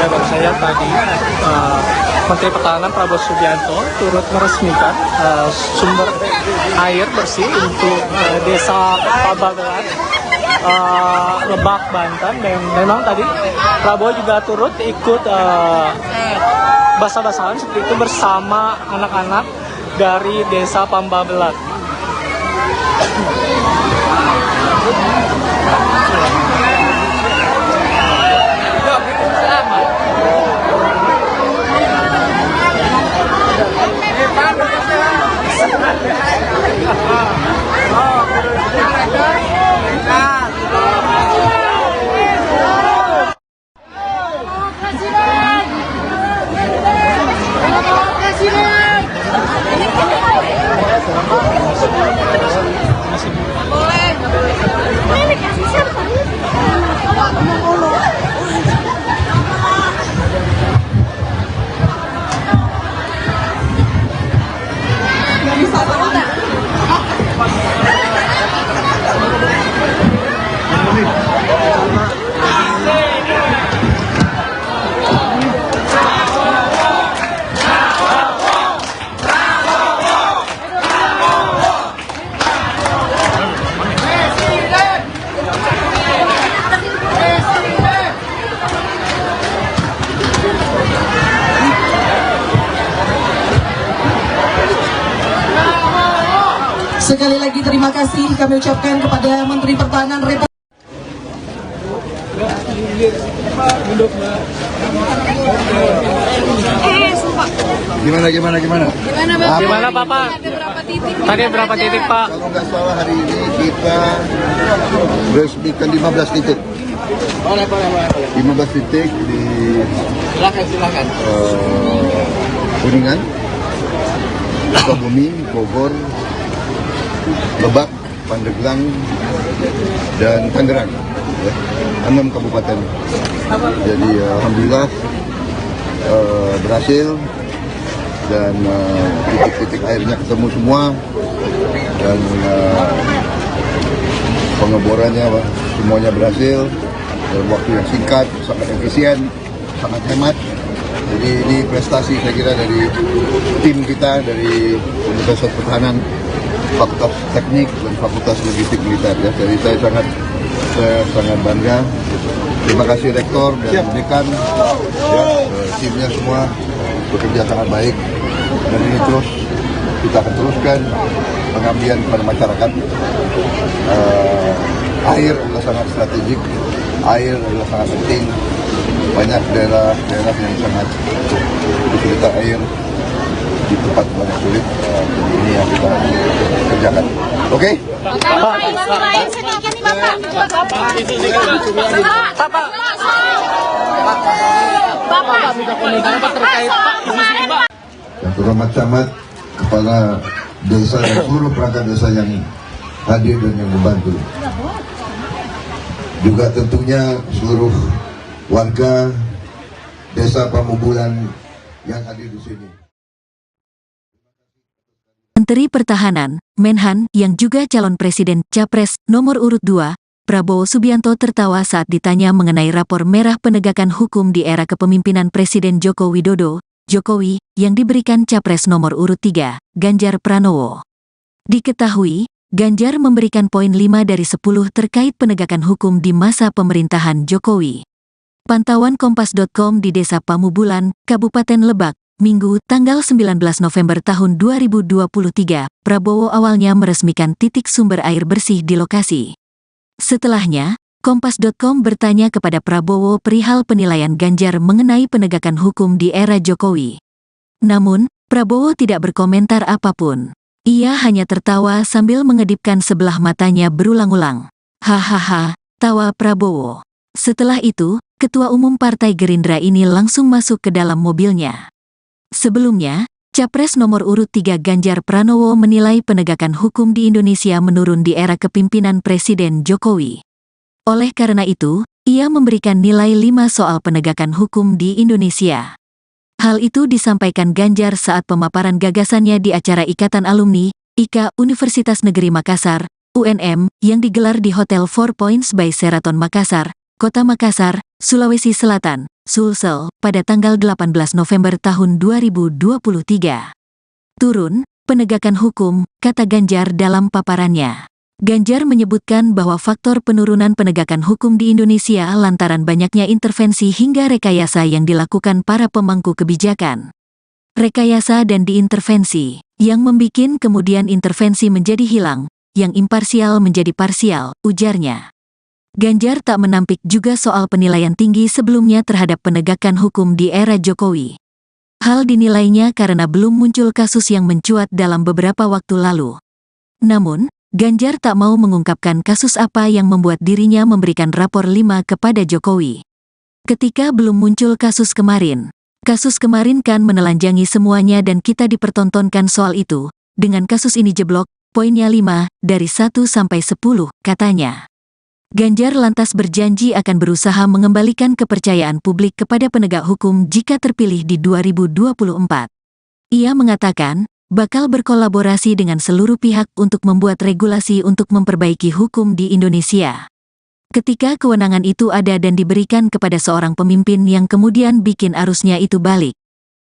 Speaker 3: Ya, baru saya tadi Menteri Pertahanan Prabowo Subianto turut meresmikan sumber air bersih untuk desa Pabagelan, Lebak, Banten. Dan memang tadi Prabowo juga turut ikut basah-basahan seperti itu bersama anak-anak dari desa Pambabelat.
Speaker 4: Sekali lagi terima kasih kami ucapkan kepada Menteri Pertahanan Republik.
Speaker 1: Gimana?
Speaker 3: Gimana Bapak? Tadi berapa titik Pak?
Speaker 1: Kalau nggak salah hari ini kita resmikan 15 titik. 15 titik di
Speaker 5: Silakan.
Speaker 1: Kuningan, Sukabumi, Bogor, Lebak, Pandeglang, dan Tangerang. Ya, 6 kabupaten. Jadi alhamdulillah berhasil, dan titik-titik airnya ketemu semua, dan pengeborannya semuanya berhasil dalam waktu yang singkat, sangat efisien, sangat hemat. Jadi ini prestasi saya kira dari tim kita, dari Universitas Pertahanan, Fakultas Teknik dan Fakultas Logistik Militer. Ya. Jadi saya sangat bangga. Terima kasih Rektor dan Dekan, ya, timnya semua bekerja sangat baik, dan ini terus kita akan teruskan pengabdian kepada masyarakat. Air adalah sangat strategik, air adalah sangat penting. Banyak daerah yang sangat kesulitan air. di tempat yang sulit. Ini yang kita kerjakan. Oke?
Speaker 6: Lain sedikit nih Bapak. Bapak, minta komentar apa terkait
Speaker 1: Yang terhormat camat, kepala desa dan seluruh perangkat desa yang hadir dan yang membantu. Juga tentunya seluruh warga desa Pamubulan yang hadir di sini.
Speaker 2: Menteri Pertahanan, Menhan, yang juga calon presiden Capres nomor urut 2, Prabowo Subianto tertawa saat ditanya mengenai rapor merah penegakan hukum di era kepemimpinan Presiden Joko Widodo, Jokowi, yang diberikan Capres nomor urut 3, Ganjar Pranowo. Diketahui, Ganjar memberikan poin 5 dari 10 terkait penegakan hukum di masa pemerintahan Jokowi. Pantauan Kompas.com di Desa Pamubulan, Kabupaten Lebak, Minggu, tanggal 19 November tahun 2023, Prabowo awalnya meresmikan titik sumber air bersih di lokasi. Setelahnya, Kompas.com bertanya kepada Prabowo perihal penilaian Ganjar mengenai penegakan hukum di era Jokowi. Namun, Prabowo tidak berkomentar apapun. Ia hanya tertawa sambil mengedipkan sebelah matanya berulang-ulang. Hahaha, tawa Prabowo. Setelah itu, Ketua Umum Partai Gerindra ini langsung masuk ke dalam mobilnya. Sebelumnya, Capres nomor urut 3 Ganjar Pranowo menilai penegakan hukum di Indonesia menurun di era kepemimpinan Presiden Jokowi. Oleh karena itu, ia memberikan nilai 5 soal penegakan hukum di Indonesia. Hal itu disampaikan Ganjar saat pemaparan gagasannya di acara Ikatan Alumni, IKA Universitas Negeri Makassar, UNM, yang digelar di Hotel 4 Points by Sheraton Makassar, Kota Makassar, Sulawesi Selatan, Sulsel, pada tanggal 18 November tahun 2023. Turun, penegakan hukum, kata Ganjar dalam paparannya. Ganjar menyebutkan bahwa faktor penurunan penegakan hukum di Indonesia lantaran banyaknya intervensi hingga rekayasa yang dilakukan para pemangku kebijakan. Rekayasa dan diintervensi, yang membikin kemudian intervensi menjadi hilang, yang imparsial menjadi parsial, ujarnya. Ganjar tak menampik juga soal penilaian tinggi sebelumnya terhadap penegakan hukum di era Jokowi. Hal dinilainya karena belum muncul kasus yang mencuat dalam beberapa waktu lalu. Namun, Ganjar tak mau mengungkapkan kasus apa yang membuat dirinya memberikan rapor 5 kepada Jokowi. Ketika belum muncul kasus kemarin kan menelanjangi semuanya dan kita dipertontonkan soal itu. Dengan kasus ini jeblok, poinnya 5, dari 1 sampai 10, katanya. Ganjar lantas berjanji akan berusaha mengembalikan kepercayaan publik kepada penegak hukum jika terpilih di 2024. Ia mengatakan, bakal berkolaborasi dengan seluruh pihak untuk membuat regulasi untuk memperbaiki hukum di Indonesia. Ketika kewenangan itu ada dan diberikan kepada seorang pemimpin yang kemudian bikin arusnya itu balik.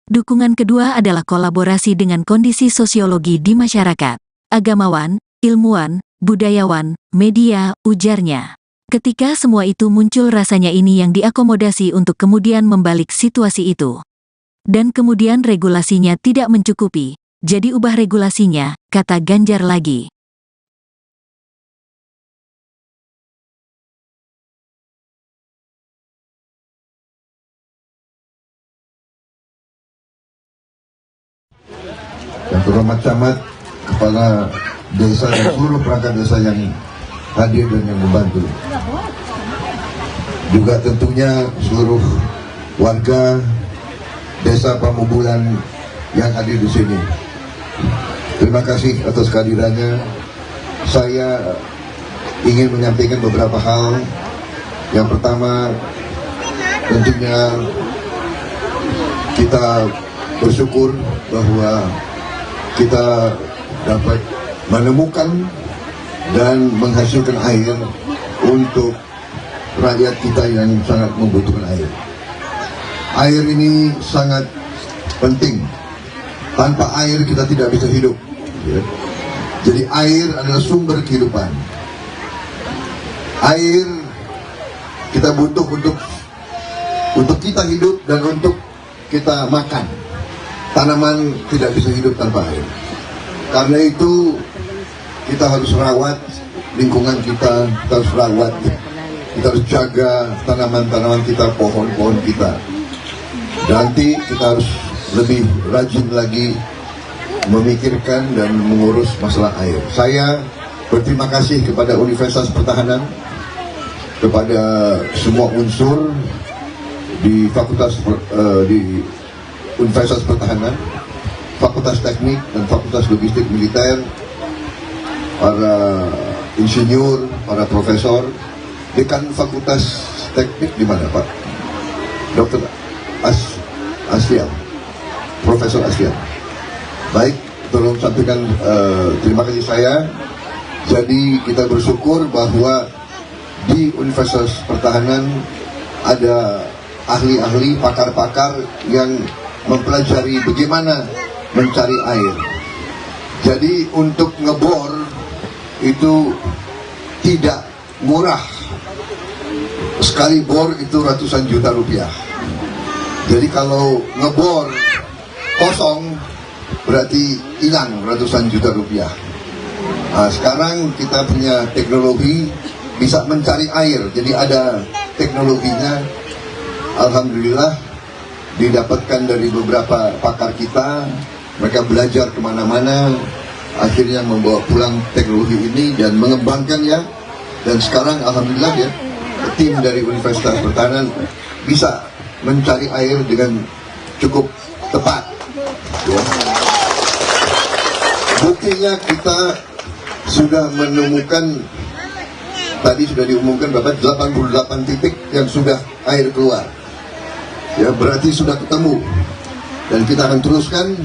Speaker 2: Dukungan kedua adalah kolaborasi dengan kondisi sosiologi di masyarakat, agamawan, ilmuwan, budayawan, media, ujarnya. Ketika semua itu muncul rasanya ini yang diakomodasi untuk kemudian membalik situasi itu. Dan kemudian regulasinya tidak mencukupi, jadi ubah regulasinya, kata Ganjar lagi.
Speaker 1: Yang terhormat camat, kepala desa dan seluruh perangkat desa yang hadir dan yang membantu. Juga tentunya seluruh warga desa Pamubulan yang hadir di sini. Terima kasih atas kehadirannya. Saya ingin menyampaikan beberapa hal. Yang pertama, tentunya kita bersyukur bahwa kita dapat menemukan dan menghasilkan air untuk rakyat kita yang sangat membutuhkan air. Air ini sangat penting. Tanpa air kita tidak bisa hidup. Jadi air adalah sumber kehidupan. Air kita butuh untuk kita hidup dan untuk kita makan. Tanaman tidak bisa hidup tanpa air. Karena itu kita harus rawat lingkungan kita harus rawat. Kita harus jaga tanaman-tanaman kita, pohon-pohon kita. Nanti kita harus lebih rajin lagi memikirkan dan mengurus masalah air. Saya berterima kasih kepada Universitas Pertahanan, kepada semua unsur di di Universitas Pertahanan, Fakultas Teknik dan Fakultas Logistik Militer, para insinyur, para profesor. Dekan Fakultas Teknik di mana, Pak? Dr. Asfian, Profesor Asfian. Baik, tolong sampaikan terima kasih saya. Jadi kita bersyukur bahwa di Universitas Pertahanan ada ahli-ahli, pakar-pakar yang mempelajari bagaimana mencari air. Jadi untuk ngebor itu tidak murah. Sekali bor itu ratusan juta rupiah. Jadi kalau ngebor kosong berarti hilang ratusan juta rupiah. Nah, sekarang kita punya teknologi bisa mencari air. Jadi ada teknologinya. Alhamdulillah didapatkan dari beberapa pakar kita. Mereka belajar kemana-mana, akhirnya membawa pulang teknologi ini dan mengembangkannya. Dan sekarang alhamdulillah ya, tim dari Universitas Pertahanan bisa mencari air dengan cukup tepat. Ya. Buktinya kita sudah menemukan, tadi sudah diumumkan berapa, 88 titik yang sudah air keluar. Ya, berarti sudah ketemu. Dan kita akan teruskan.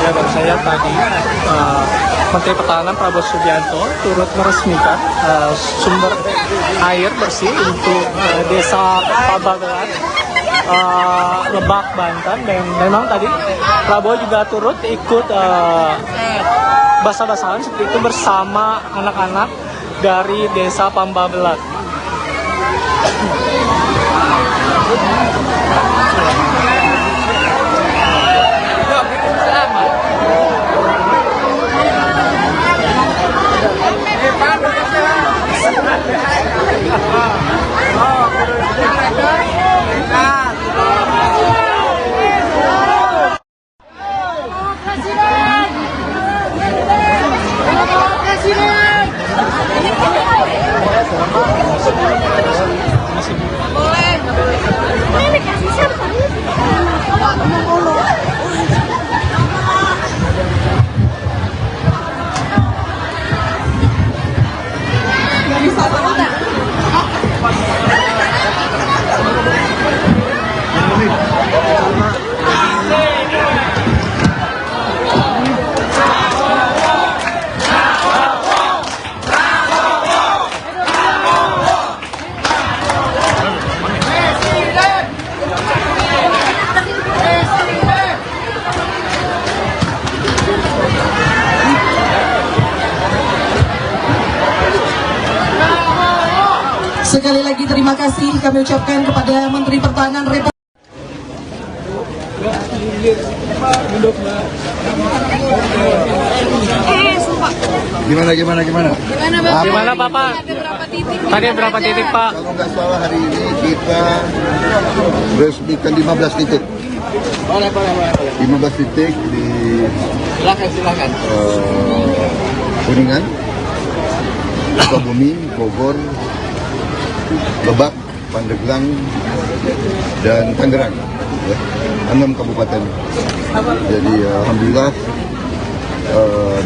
Speaker 3: Ya, baru saya tadi Menteri Pertahanan Prabowo Subianto turut meresmikan sumber air bersih untuk desa Pabagelan, Lebak, Banten. Dan memang tadi Prabowo juga turut ikut basah-basahan seperti itu bersama anak-anak dari desa Pambabelat.
Speaker 4: Sekali lagi terima kasih kami ucapkan kepada Menteri Pertahanan Republik
Speaker 6: sumpah.
Speaker 1: Gimana?
Speaker 3: Gimana Bapak?
Speaker 6: Ada berapa titik?
Speaker 3: Tadi berapa titik Pak?
Speaker 1: Kalau nggak salah hari ini kita resmikan 15 titik.
Speaker 5: Boleh.
Speaker 1: 15 titik di
Speaker 5: Silakan.
Speaker 1: Kuningan, Sukabumi, Bogor, Lebak, Pandeglang, dan Tangerang. Ya, 6 kabupaten. Jadi alhamdulillah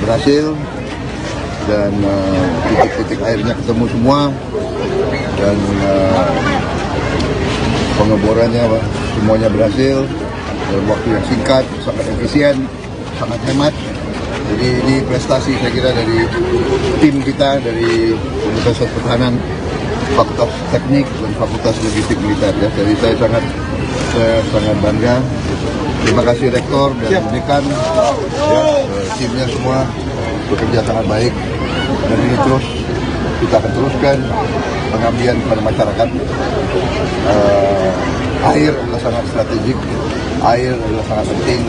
Speaker 1: berhasil dan titik-titik airnya ketemu semua dan pengeborannya semuanya berhasil dalam waktu yang singkat, sangat efisien, sangat hemat. Jadi ini prestasi saya kira dari tim kita dari Universitas Pertahanan, Fakultas Teknik dan Fakultas Logistik Militer. Ya. Jadi saya sangat bangga. Terima kasih Rektor dan Dekan, ya, timnya semua bekerja sangat baik. Dan ini terus kita akan teruskan pengabdian kepada masyarakat. Air adalah sangat strategik, air adalah sangat penting.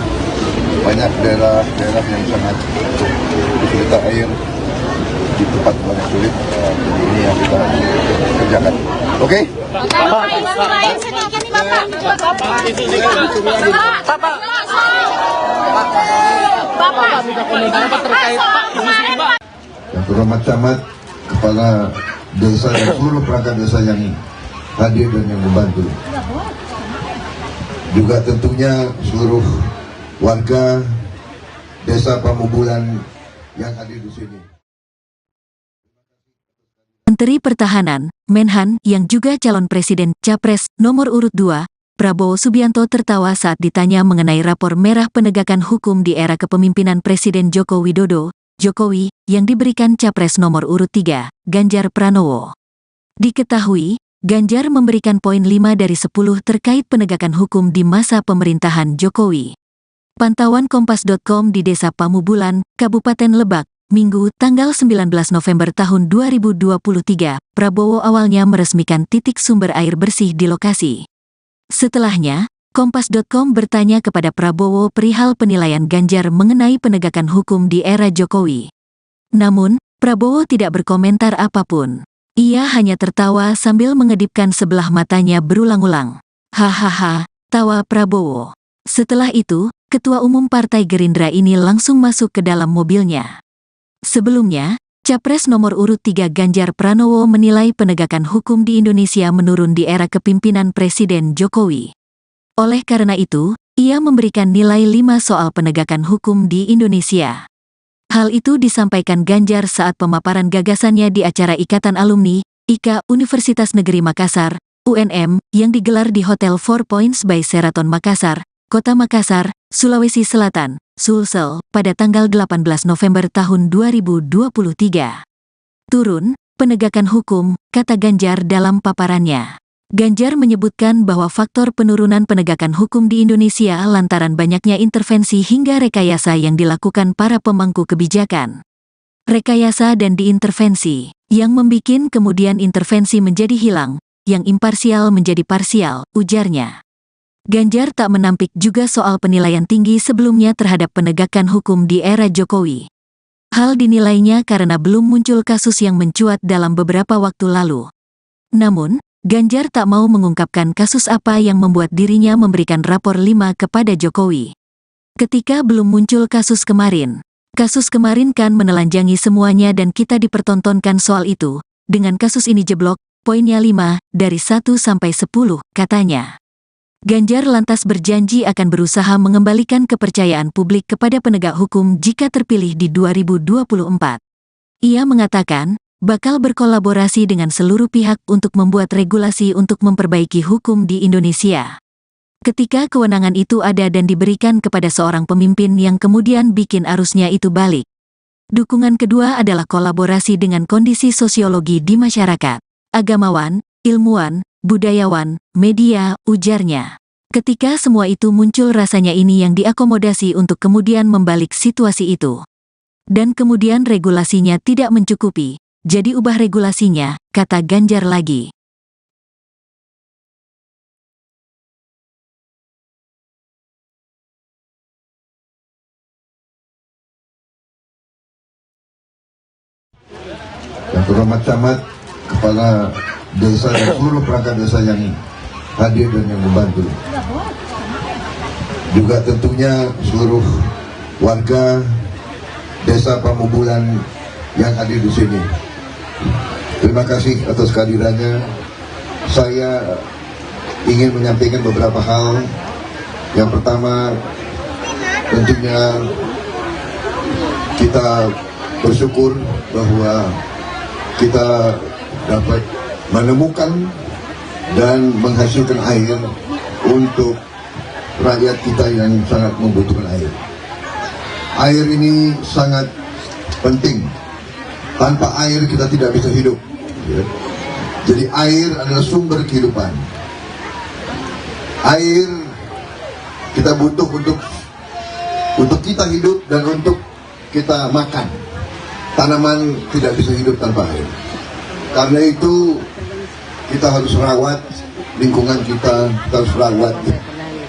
Speaker 1: Banyak daerah yang sangat kesulitan air, di tempat banyak sulit. Jadi ini yang kita kerjakan. Oke?
Speaker 6: Bapak, sedikit nih Bapak. Bapak,
Speaker 3: Minta komentar apa terkait Pak isu ini Pak?
Speaker 1: Yang terhormat camat, kepala desa dan seluruh perangkat desa yang hadir dan yang membantu. Juga tentunya seluruh warga desa Pamubulan yang hadir di sini.
Speaker 2: Menteri Pertahanan, Menhan, yang juga calon presiden Capres nomor urut 2, Prabowo Subianto tertawa saat ditanya mengenai rapor merah penegakan hukum di era kepemimpinan Presiden Joko Widodo, Jokowi, yang diberikan Capres nomor urut 3, Ganjar Pranowo. Diketahui, Ganjar memberikan poin 5 dari 10 terkait penegakan hukum di masa pemerintahan Jokowi. Pantauan Kompas.com di Desa Pamubulan, Kabupaten Lebak, Minggu, tanggal 19 November tahun 2023, Prabowo awalnya meresmikan titik sumber air bersih di lokasi. Setelahnya, Kompas.com bertanya kepada Prabowo perihal penilaian Ganjar mengenai penegakan hukum di era Jokowi. Namun, Prabowo tidak berkomentar apapun. Ia hanya tertawa sambil mengedipkan sebelah matanya berulang-ulang. Hahaha, tawa Prabowo. Setelah itu, Ketua Umum Partai Gerindra ini langsung masuk ke dalam mobilnya. Sebelumnya, Capres nomor urut 3 Ganjar Pranowo menilai penegakan hukum di Indonesia menurun di era kepemimpinan Presiden Jokowi. Oleh karena itu, ia memberikan nilai 5 soal penegakan hukum di Indonesia. Hal itu disampaikan Ganjar saat pemaparan gagasannya di acara Ikatan Alumni, IKA Universitas Negeri Makassar, UNM, yang digelar di Hotel 4 Points by Sheraton Makassar, Kota Makassar, Sulawesi Selatan, Sulsel, pada tanggal 18 November tahun 2023. Turun, penegakan hukum, kata Ganjar dalam paparannya. Ganjar menyebutkan bahwa faktor penurunan penegakan hukum di Indonesia lantaran banyaknya intervensi hingga rekayasa yang dilakukan para pemangku kebijakan. Rekayasa dan diintervensi, yang membikin kemudian intervensi menjadi hilang, yang imparsial menjadi parsial, ujarnya. Ganjar tak menampik juga soal penilaian tinggi sebelumnya terhadap penegakan hukum di era Jokowi. Hal dinilainya karena belum muncul kasus yang mencuat dalam beberapa waktu lalu. Namun, Ganjar tak mau mengungkapkan kasus apa yang membuat dirinya memberikan rapor 5 kepada Jokowi. Ketika belum muncul kasus kemarin kan menelanjangi semuanya dan kita dipertontonkan soal itu. Dengan kasus ini jeblok, poinnya 5, dari 1 sampai 10, katanya. Ganjar lantas berjanji akan berusaha mengembalikan kepercayaan publik kepada penegak hukum jika terpilih di 2024. Ia mengatakan, bakal berkolaborasi dengan seluruh pihak untuk membuat regulasi untuk memperbaiki hukum di Indonesia. Ketika kewenangan itu ada dan diberikan kepada seorang pemimpin yang kemudian bikin arusnya itu balik. Dukungan kedua adalah kolaborasi dengan kondisi sosiologi di masyarakat, agamawan, ilmuwan, budayawan, media, ujarnya. Ketika semua itu muncul rasanya ini yang diakomodasi untuk kemudian membalik situasi itu. Dan kemudian regulasinya tidak mencukupi, jadi ubah regulasinya, kata Ganjar lagi.
Speaker 1: terhormat camat, kepala desa dan seluruh perangkat desa yang hadir dan yang membantu. Juga tentunya seluruh warga desa Pamubulan yang hadir di sini. Terima kasih atas kehadirannya. Saya ingin menyampaikan beberapa hal. Yang pertama, tentunya kita bersyukur bahwa kita dapat menemukan dan menghasilkan air untuk rakyat kita yang sangat membutuhkan air. Air ini sangat penting. Tanpa air kita tidak bisa hidup. Ya. Jadi air adalah sumber kehidupan. Air kita butuh untuk kita hidup dan untuk kita makan. Tanaman tidak bisa hidup tanpa air. Karena itu kita harus rawat lingkungan kita harus rawat.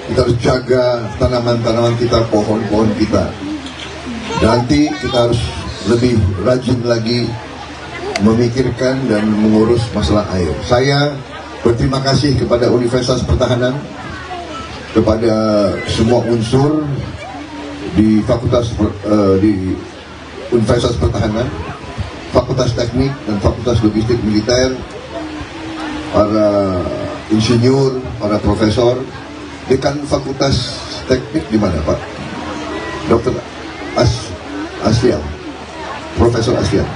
Speaker 1: Kita harus jaga tanaman-tanaman kita, pohon-pohon kita. Nanti kita harus lebih rajin lagi memikirkan dan mengurus masalah air. Saya berterima kasih kepada Universitas Pertahanan, kepada semua unsur di di Universitas Pertahanan, Fakultas Teknik dan Fakultas Logistik Militer, para insinyur, para profesor, dekan Fakultas Teknik di mana Pak? Dr. Asfian, Profesor Asfian.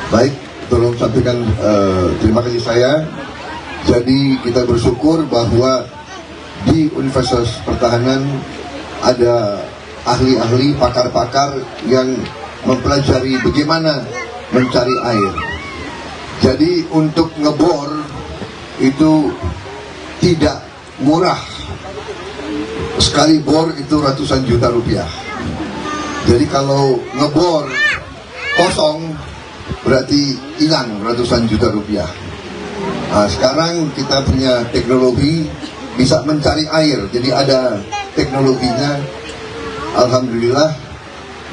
Speaker 1: Baik, tolong sampaikan terima kasih saya. Jadi kita bersyukur bahwa di Universitas Pertahanan ada ahli-ahli, pakar-pakar yang mempelajari bagaimana mencari air. Jadi untuk ngebor itu tidak murah. Sekali bor itu ratusan juta rupiah. Jadi kalau ngebor kosong berarti hilang ratusan juta rupiah. Nah, sekarang kita punya teknologi bisa mencari air. Jadi ada teknologinya. Alhamdulillah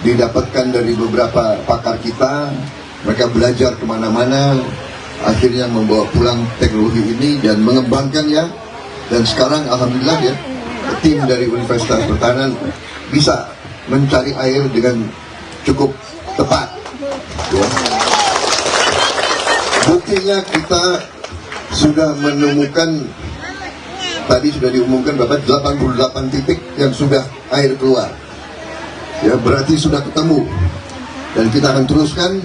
Speaker 1: didapatkan dari beberapa pakar kita. Mereka belajar kemana-mana. Akhirnya membawa pulang teknologi ini dan mengembangkannya. Dan sekarang alhamdulillah ya, tim dari Universitas Pertahanan bisa mencari air dengan cukup tepat. Ya. Buktinya kita sudah menemukan, tadi sudah diumumkan berapa, 88 titik yang sudah air keluar. Ya, berarti sudah ketemu. Dan kita akan teruskan.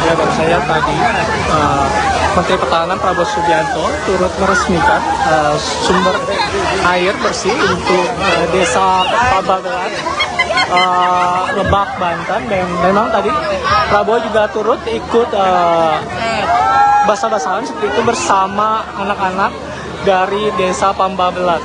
Speaker 3: Ya, baru saya tadi Menteri Pertahanan Prabowo Subianto turut meresmikan sumber air bersih untuk desa Pabagelan, Lebak, Banten. Dan memang tadi Prabowo juga turut ikut basah-basahan seperti itu bersama anak-anak dari desa Pabagelan.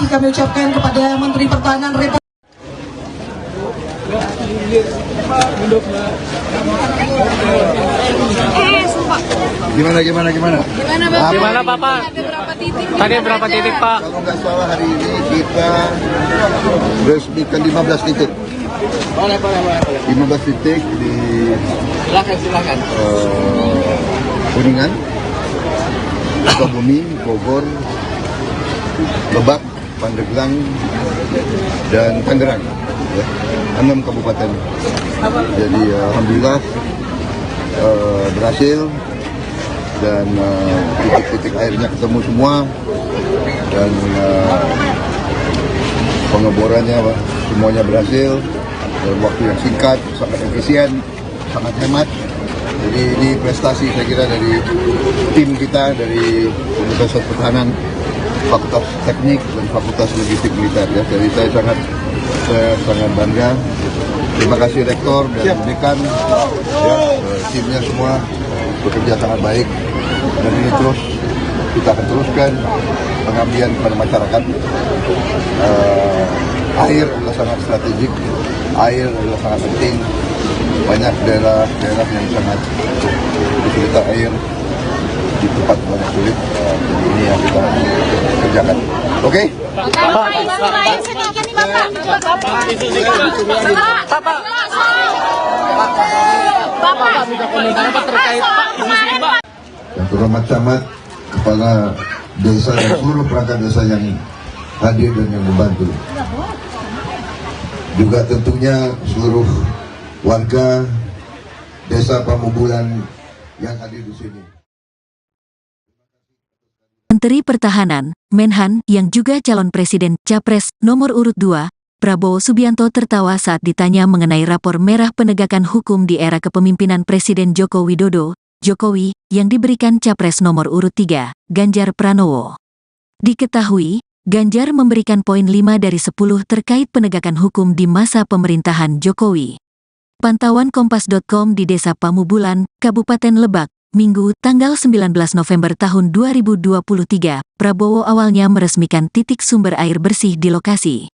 Speaker 4: kami ucapkan kepada Menteri Pertahanan Republik
Speaker 6: Sumpah.
Speaker 1: Gimana?
Speaker 3: Gimana Bapak? Tadi berapa titik Pak?
Speaker 1: Kalau nggak salah hari ini kita resmikan 15 titik.
Speaker 5: Boleh.
Speaker 1: 15 titik di
Speaker 5: Silakan.
Speaker 1: Kuningan, Sukabumi, Bogor, Lebak, Pandeglang, dan Tangerang. Ya, 6 kabupaten. Jadi alhamdulillah berhasil dan titik-titik airnya ketemu semua dan pengeborannya semuanya berhasil dalam waktu yang singkat, sangat efisien, sangat hemat. Jadi ini prestasi saya kira dari tim kita dari Universitas Pertahanan, Fakultas Teknik dan Fakultas Logistik Militer. Ya. Jadi saya sangat bangga. Terima kasih Rektor dan Dekan, ya, timnya semua bekerja sangat baik dan ini terus kita akan teruskan pengabdian kepada masyarakat. Air adalah sangat strategik, air adalah sangat penting. Banyak daerah yang sangat kesulitan air di tempat banyak sulit. Jadi ini yang kita kerjakan. Oke?
Speaker 6: Bapak, air sedikit nih Bapak. Bapak,
Speaker 3: Minta komentar apa terkait Pak ini Pak?
Speaker 1: Yang terhormat camat, kepala desa dan seluruh perangkat desa yang hadir dan yang membantu. Juga tentunya seluruh warga desa Pamubulan yang hadir di sini.
Speaker 2: Menteri Pertahanan, Menhan, yang juga calon presiden Capres nomor urut 2, Prabowo Subianto tertawa saat ditanya mengenai rapor merah penegakan hukum di era kepemimpinan Presiden Joko Widodo, Jokowi, yang diberikan Capres nomor urut 3, Ganjar Pranowo. Diketahui, Ganjar memberikan poin 5 dari 10 terkait penegakan hukum di masa pemerintahan Jokowi. Pantauan Kompas.com di Desa Pamubulan, Kabupaten Lebak, Minggu, tanggal 19 November tahun 2023, Prabowo awalnya meresmikan titik sumber air bersih di lokasi.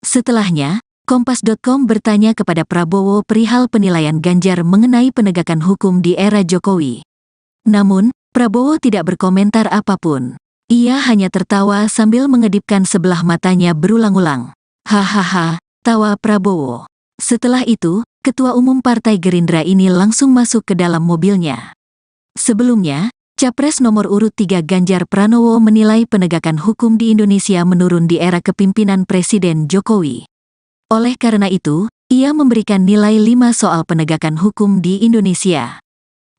Speaker 2: Setelahnya, Kompas.com bertanya kepada Prabowo perihal penilaian Ganjar mengenai penegakan hukum di era Jokowi. Namun, Prabowo tidak berkomentar apapun. Ia hanya tertawa sambil mengedipkan sebelah matanya berulang-ulang. Hahaha, tawa Prabowo. Setelah itu, Ketua Umum Partai Gerindra ini langsung masuk ke dalam mobilnya. Sebelumnya, Capres nomor urut 3 Ganjar Pranowo menilai penegakan hukum di Indonesia menurun di era kepemimpinan Presiden Jokowi. Oleh karena itu, ia memberikan nilai 5 soal penegakan hukum di Indonesia.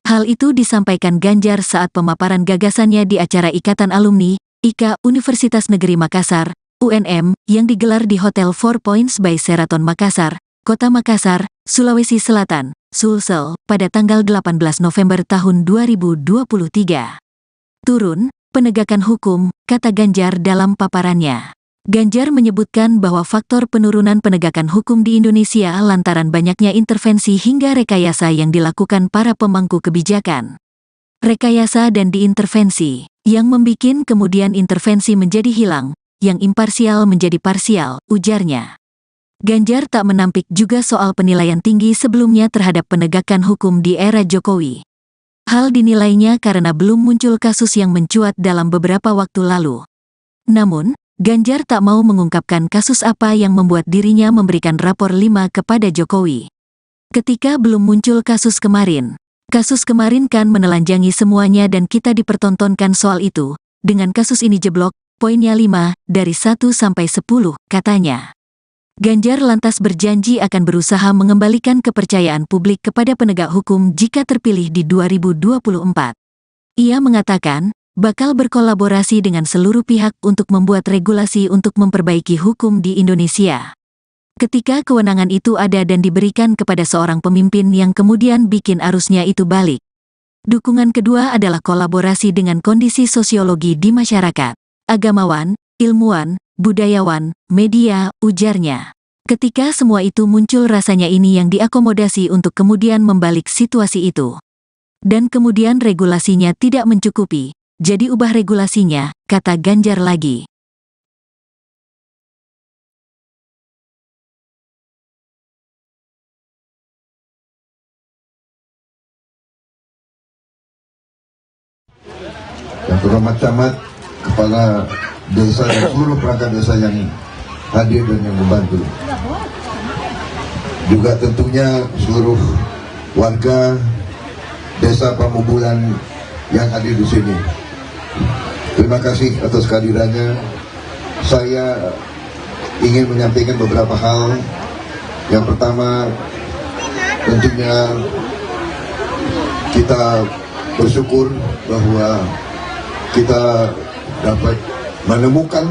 Speaker 2: Hal itu disampaikan Ganjar saat pemaparan gagasannya di acara Ikatan Alumni, IKA Universitas Negeri Makassar, UNM, yang digelar di Hotel 4 Points by Sheraton Makassar, Kota Makassar, Sulawesi Selatan, Sulsel, pada tanggal 18 November tahun 2023. Turun, penegakan hukum, kata Ganjar dalam paparannya. Ganjar menyebutkan bahwa faktor penurunan penegakan hukum di Indonesia lantaran banyaknya intervensi hingga rekayasa yang dilakukan para pemangku kebijakan. Rekayasa dan diintervensi, yang membikin kemudian intervensi menjadi hilang, yang imparsial menjadi parsial, ujarnya. Ganjar tak menampik juga soal penilaian tinggi sebelumnya terhadap penegakan hukum di era Jokowi. Hal dinilainya karena belum muncul kasus yang mencuat dalam beberapa waktu lalu. Namun, Ganjar tak mau mengungkapkan kasus apa yang membuat dirinya memberikan rapor 5 kepada Jokowi. Ketika belum muncul kasus kemarin kan menelanjangi semuanya dan kita dipertontonkan soal itu. Dengan kasus ini jeblok, poinnya 5 dari 1 sampai 10, katanya. Ganjar lantas berjanji akan berusaha mengembalikan kepercayaan publik kepada penegak hukum jika terpilih di 2024. Ia mengatakan, bakal berkolaborasi dengan seluruh pihak untuk membuat regulasi untuk memperbaiki hukum di Indonesia. Ketika kewenangan itu ada dan diberikan kepada seorang pemimpin yang kemudian bikin arusnya itu balik. Dukungan kedua adalah kolaborasi dengan kondisi sosiologi di masyarakat, agamawan, ilmuwan, budayawan, media, ujarnya. Ketika semua itu muncul rasanya ini yang diakomodasi untuk kemudian membalik situasi itu. Dan kemudian regulasinya tidak mencukupi, jadi ubah regulasinya, kata Ganjar lagi.
Speaker 1: yang terhormat camat, kepala desa dan seluruh perangkat desa yang hadir dan yang membantu. Juga tentunya seluruh warga desa Pamubulan yang hadir di sini. Terima kasih atas kehadirannya. Saya ingin menyampaikan beberapa hal. Yang pertama, tentunya kita bersyukur bahwa kita dapat menemukan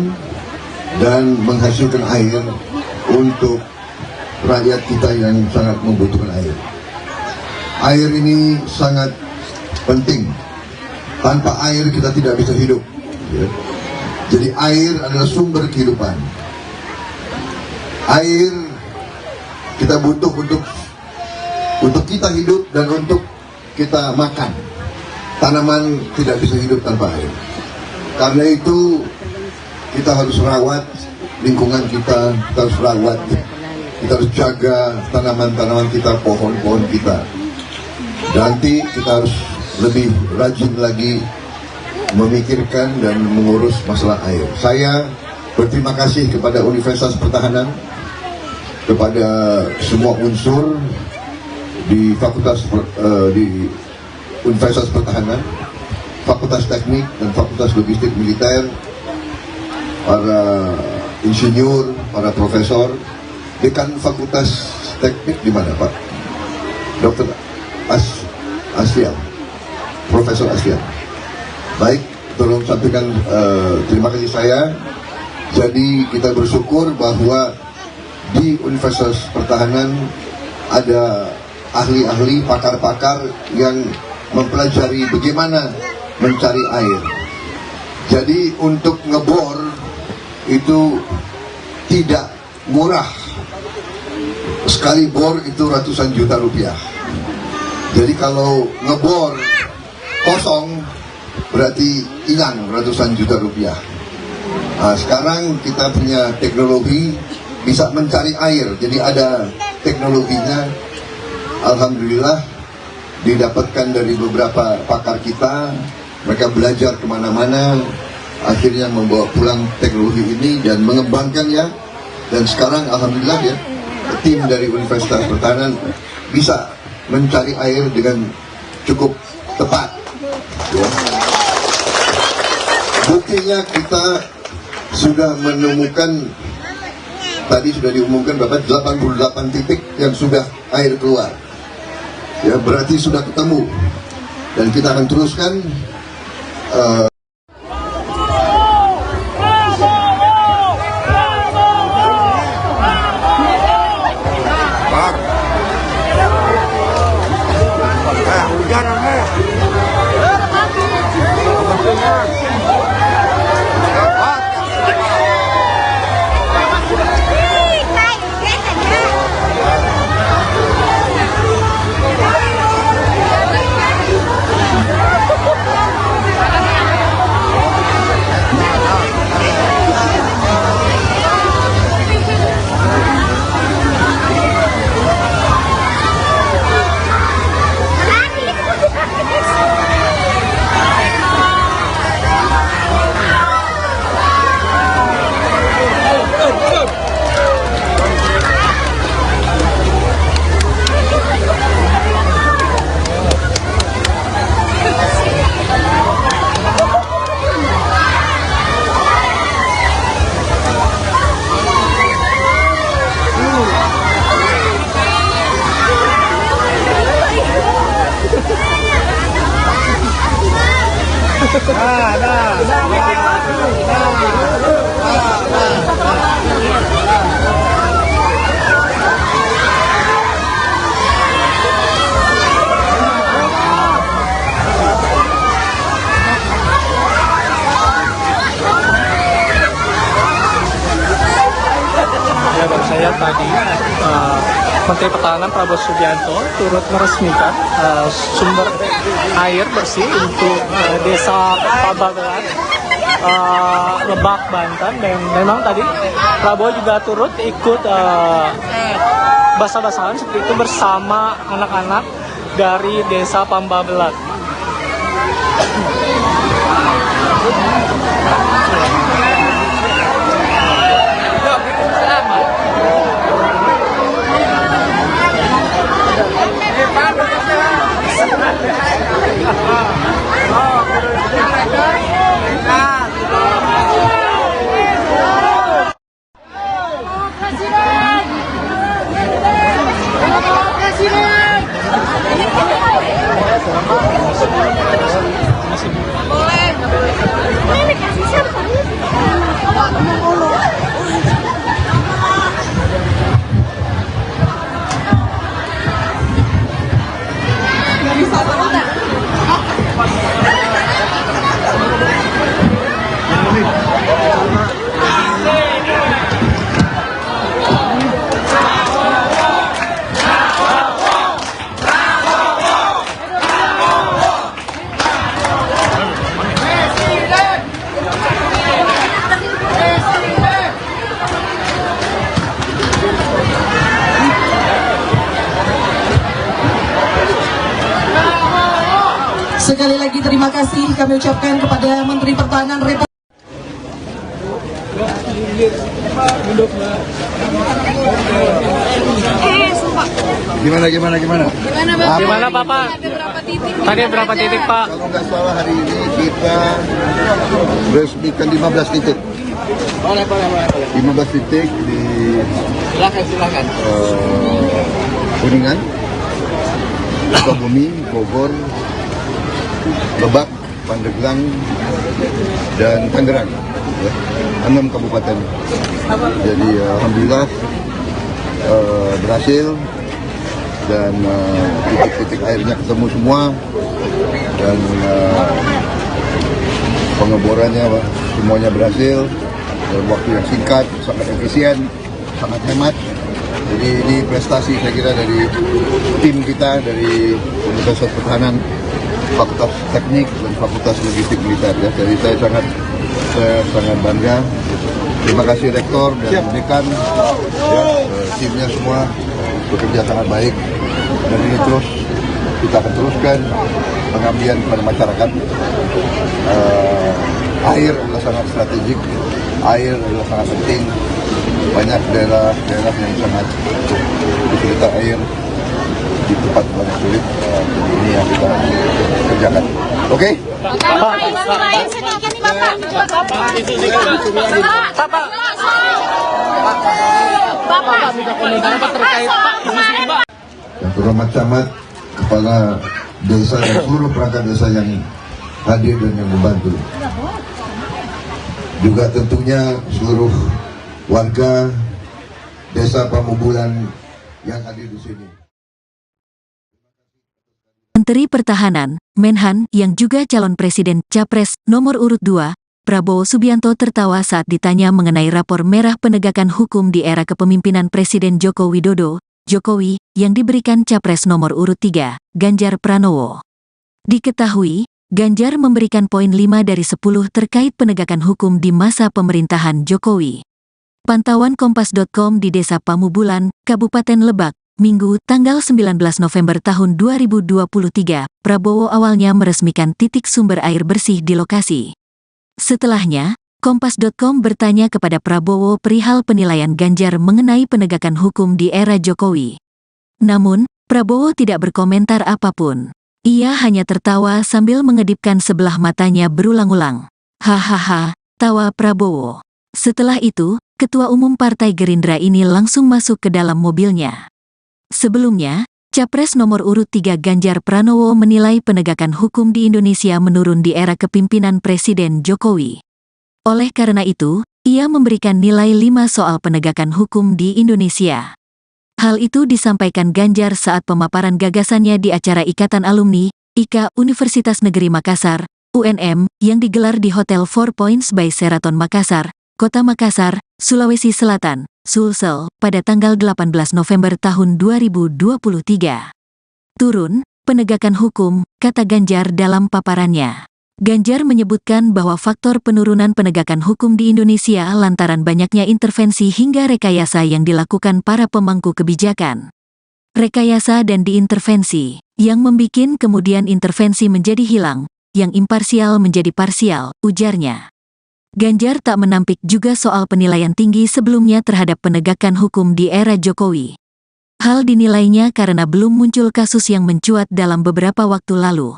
Speaker 1: dan menghasilkan air untuk rakyat kita yang sangat membutuhkan air. Air ini sangat penting. Tanpa air kita tidak bisa hidup. Jadi air adalah sumber kehidupan. Air kita butuh untuk kita hidup dan untuk kita makan. Tanaman tidak bisa hidup tanpa air. Karena itu kita harus rawat lingkungan kita harus rawat, kita harus jaga tanaman-tanaman kita, pohon-pohon kita. Nanti kita harus lebih rajin lagi memikirkan dan mengurus masalah air. Saya berterima kasih kepada Universitas Pertahanan, kepada semua unsur di di Universitas Pertahanan, Fakultas Teknik dan Fakultas Logistik Militer, para insinyur, para profesor. Dekan Fakultas Teknik di mana, Pak? Dr. Asfian, Profesor Asfian. Baik, tolong sampaikan terima kasih saya. Jadi kita bersyukur bahwa di Universitas Pertahanan ada ahli-ahli, pakar-pakar yang mempelajari bagaimana mencari air. Jadi untuk ngebor itu tidak murah. Sekali bor itu ratusan juta rupiah. Jadi kalau ngebor kosong berarti hilang ratusan juta rupiah. Nah, sekarang kita punya teknologi bisa mencari air. Jadi ada teknologinya. Alhamdulillah didapatkan dari beberapa pakar kita. Mereka belajar kemana-mana, akhirnya membawa pulang teknologi ini dan mengembangkannya. Dan sekarang alhamdulillah ya, tim dari Universitas Pertahanan bisa mencari air dengan cukup tepat. Ya. Buktinya kita sudah menemukan, tadi sudah diumumkan Bapak, 88 titik yang sudah air keluar. Ya, berarti sudah ketemu. Dan kita akan teruskan.
Speaker 3: Saya tadi Menteri Pertahanan Prabowo Subianto turut meresmikan sumber air bersih untuk desa Pabagelan, Lebak, Banten. Dan memang tadi Prabowo juga turut ikut basah-basahan seperti itu bersama anak-anak dari desa Pabagelan.
Speaker 4: terima kasih kami ucapkan kepada Menteri Pertahanan Republik
Speaker 6: Sumpah.
Speaker 1: Gimana?
Speaker 3: Gimana Bapak? Tadi berapa titik Pak?
Speaker 1: Kalau nggak salah hari ini kita resmikan 15 titik.
Speaker 5: Boleh.
Speaker 1: 15 titik di
Speaker 5: Silakan.
Speaker 1: Kuningan, Sukabumi, Bogor, Lebak, Pandeglang, dan Tangerang. Ya, 6 kabupaten. Jadi alhamdulillah berhasil dan titik-titik airnya ketemu semua dan pengeborannya semuanya berhasil dalam waktu yang singkat, sangat efisien, sangat hemat. Jadi ini prestasi saya kira dari tim kita dari Universitas Pertahanan, Fakultas Teknik dan Fakultas Logistik Militer. Ya. Jadi saya sangat bangga. Terima kasih Rektor dan Dekan, ya, timnya semua bekerja sangat baik. Dan ini terus kita akan teruskan pengabdian kepada masyarakat. Air adalah sangat strategik, air adalah sangat penting. Banyak daerah yang sangat kesulitan air di tempat banyak sulit. Jadi ini yang kita kerjakan. Oke?
Speaker 6: Bapak, sedikit nih Bapak. Bapak terkait
Speaker 1: Yang terhormat camat, kepala desa dan seluruh perangkat desa yang hadir dan yang membantu. Juga tentunya seluruh warga desa Pamubulan yang hadir di sini.
Speaker 2: Menteri Pertahanan, Menhan, yang juga calon presiden Capres nomor urut 2, Prabowo Subianto tertawa saat ditanya mengenai rapor merah penegakan hukum di era kepemimpinan Presiden Joko Widodo, Jokowi, yang diberikan Capres nomor urut 3, Ganjar Pranowo. Diketahui, Ganjar memberikan poin 5 dari 10 terkait penegakan hukum di masa pemerintahan Jokowi. Pantauan Kompas.com di Desa Pamubulan, Kabupaten Lebak, Minggu, tanggal 19 November tahun 2023, Prabowo awalnya meresmikan titik sumber air bersih di lokasi. Setelahnya, Kompas.com bertanya kepada Prabowo perihal penilaian Ganjar mengenai penegakan hukum di era Jokowi. Namun, Prabowo tidak berkomentar apapun. Ia hanya tertawa sambil mengedipkan sebelah matanya berulang-ulang. Hahaha, tawa Prabowo. Setelah itu, Ketua Umum Partai Gerindra ini langsung masuk ke dalam mobilnya. Sebelumnya, Capres nomor urut 3 Ganjar Pranowo menilai penegakan hukum di Indonesia menurun di era kepemimpinan Presiden Jokowi. Oleh karena itu, ia memberikan nilai 5 soal penegakan hukum di Indonesia. Hal itu disampaikan Ganjar saat pemaparan gagasannya di acara Ikatan Alumni, IKA Universitas Negeri Makassar, UNM, yang digelar di Hotel 4 Points by Sheraton Makassar, Kota Makassar, Sulawesi Selatan, Sulsel, pada tanggal 18 November tahun 2023. Turun, penegakan hukum, kata Ganjar dalam paparannya. Ganjar menyebutkan bahwa faktor penurunan penegakan hukum di Indonesia lantaran banyaknya intervensi hingga rekayasa yang dilakukan para pemangku kebijakan. Rekayasa dan diintervensi, yang membikin kemudian intervensi menjadi hilang, yang imparsial menjadi parsial, ujarnya. Ganjar tak menampik juga soal penilaian tinggi sebelumnya terhadap penegakan hukum di era Jokowi. Hal dinilainya karena belum muncul kasus yang mencuat dalam beberapa waktu lalu.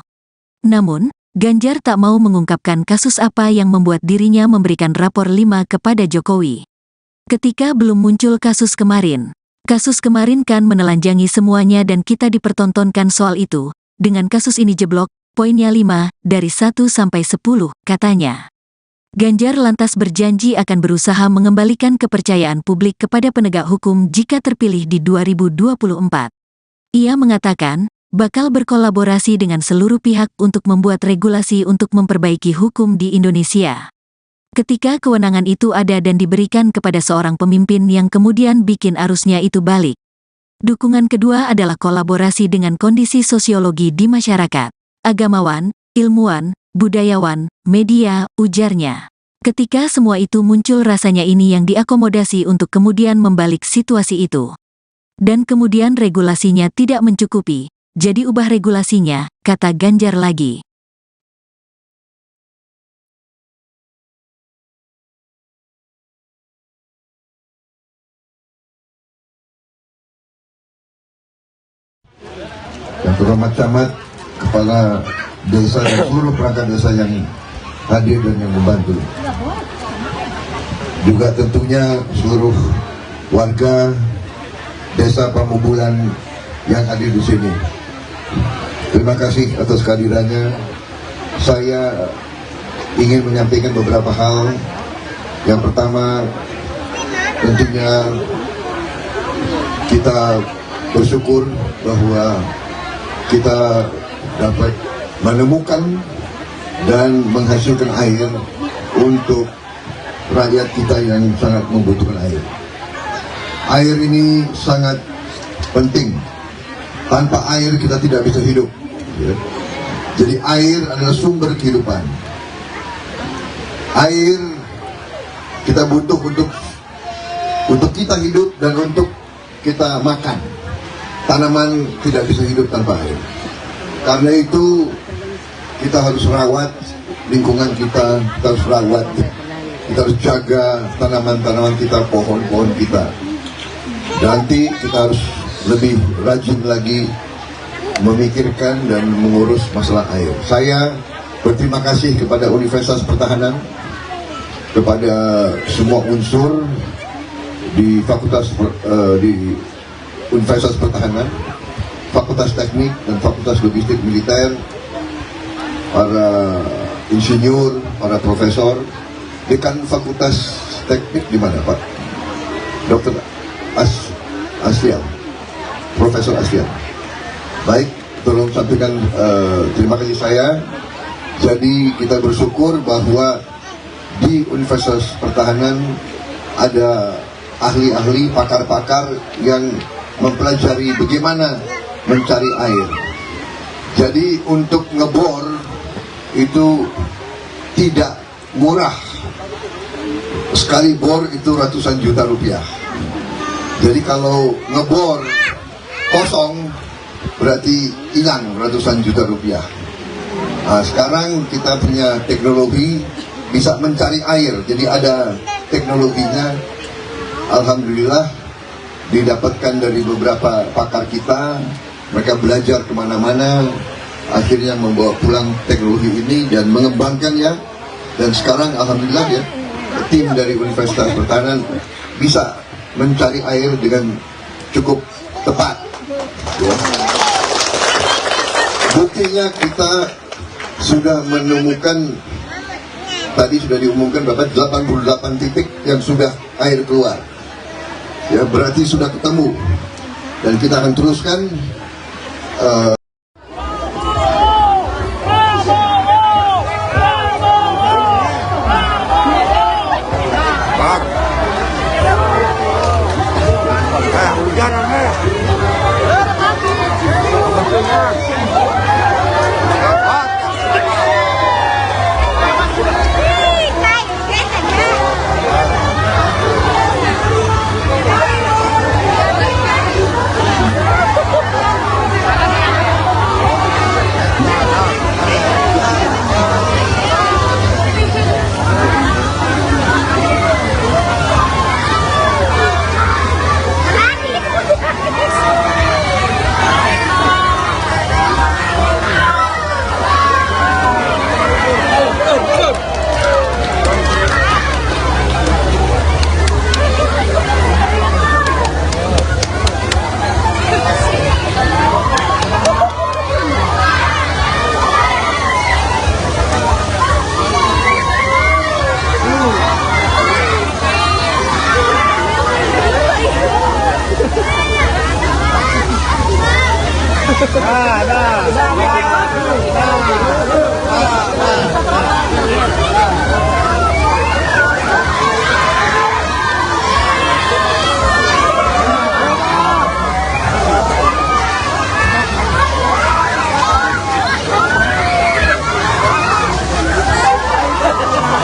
Speaker 2: Namun, Ganjar tak mau mengungkapkan kasus apa yang membuat dirinya memberikan rapor 5 kepada Jokowi. Ketika belum muncul kasus kemarin kan menelanjangi semuanya dan kita dipertontonkan soal itu. Dengan kasus ini jeblok, poinnya 5, dari 1 sampai 10, katanya. Ganjar lantas berjanji akan berusaha mengembalikan kepercayaan publik kepada penegak hukum jika terpilih di 2024. Ia mengatakan, bakal berkolaborasi dengan seluruh pihak untuk membuat regulasi untuk memperbaiki hukum di Indonesia. Ketika kewenangan itu ada dan diberikan kepada seorang pemimpin yang kemudian bikin arusnya itu balik. Dukungan kedua adalah kolaborasi dengan kondisi sosiologi di masyarakat, agamawan, ilmuwan, budayawan, media, ujarnya. Ketika semua itu muncul rasanya ini yang diakomodasi untuk kemudian membalik situasi itu. Dan kemudian regulasinya tidak mencukupi, jadi ubah regulasinya, kata Ganjar lagi.
Speaker 1: terhormat camat, kepala desa dan seluruh perangkat desa yang hadir dan yang membantu. Juga tentunya seluruh warga desa Pamubulan yang hadir di sini. Terima kasih atas kehadirannya. Saya ingin menyampaikan beberapa hal. Yang pertama, tentunya kita bersyukur bahwa kita dapat menemukan dan menghasilkan air untuk rakyat kita yang sangat membutuhkan air. Air ini sangat penting. Tanpa air kita tidak bisa hidup. Ya. Jadi air adalah sumber kehidupan. Air kita butuh untuk kita hidup dan untuk kita makan. Tanaman tidak bisa hidup tanpa air. Karena itu kita harus rawat lingkungan kita harus rawat. Kita harus jaga tanaman-tanaman kita, pohon-pohon kita. Nanti kita harus lebih rajin lagi memikirkan dan mengurus masalah air. Saya berterima kasih kepada Universitas Pertahanan, kepada semua unsur di Universitas Pertahanan, Fakultas Teknik dan Fakultas Logistik Militer, para insinyur, para profesor, dekan Fakultas Teknik di mana Pak? Dr. Aslian, Profesor Aslian. Baik, tolong sampaikan terima kasih saya. Jadi kita bersyukur bahwa di Universitas Pertahanan ada ahli-ahli, pakar-pakar yang mempelajari bagaimana mencari air. Jadi untuk ngebor itu tidak murah. Sekali bor itu ratusan juta rupiah. Jadi kalau ngebor kosong berarti hilang ratusan juta rupiah. Nah, sekarang kita punya teknologi bisa mencari air. Jadi ada teknologinya. Alhamdulillah didapatkan dari beberapa pakar kita. Mereka belajar kemana-mana. Akhirnya membawa pulang teknologi ini dan mengembangkannya. Dan sekarang alhamdulillah ya, tim dari Universitas Pertahanan bisa mencari air dengan cukup tepat. Ya. Buktinya kita sudah menemukan, tadi sudah diumumkan berapa, 88 titik yang sudah air keluar. Ya, berarti sudah ketemu. Dan kita akan teruskan.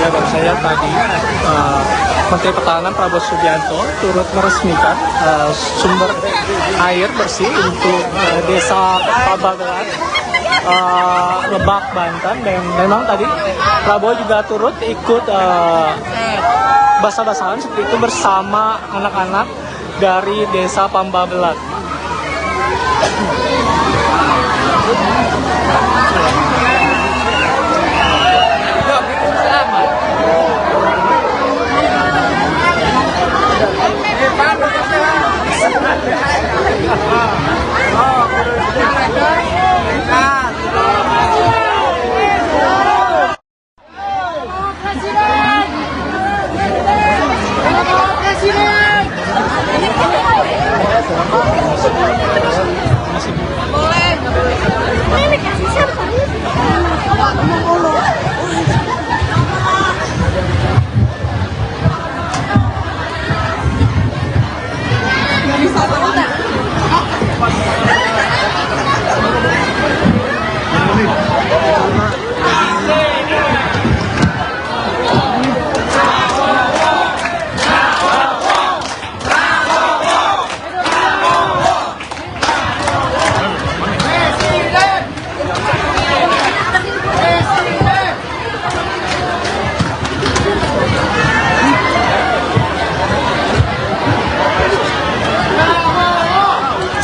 Speaker 3: Ya, baru saya tadi Menteri Pertahanan Prabowo Subianto turut meresmikan sumber air bersih untuk desa Pabagelan, Lebak, Banten. Dan memang tadi Prabowo juga turut ikut basah-basahan seperti itu bersama anak-anak dari desa Pabagelan.
Speaker 6: Ini kasih siapa?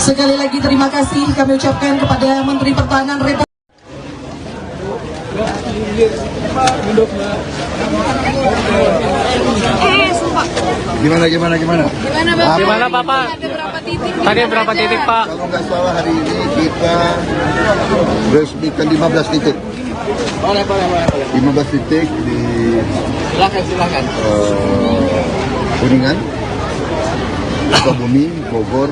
Speaker 4: Sekali lagi terima kasih kami ucapkan kepada Menteri Pertahanan Republik
Speaker 6: Sumpah.
Speaker 1: Gimana?
Speaker 3: Gimana Bapak? Tadi berapa titik Pak?
Speaker 1: Kalau nggak salah hari ini kita resmikan 15 titik.
Speaker 5: Boleh.
Speaker 1: 15 titik di
Speaker 5: Silakan.
Speaker 1: Kuningan, Sukabumi, Bogor,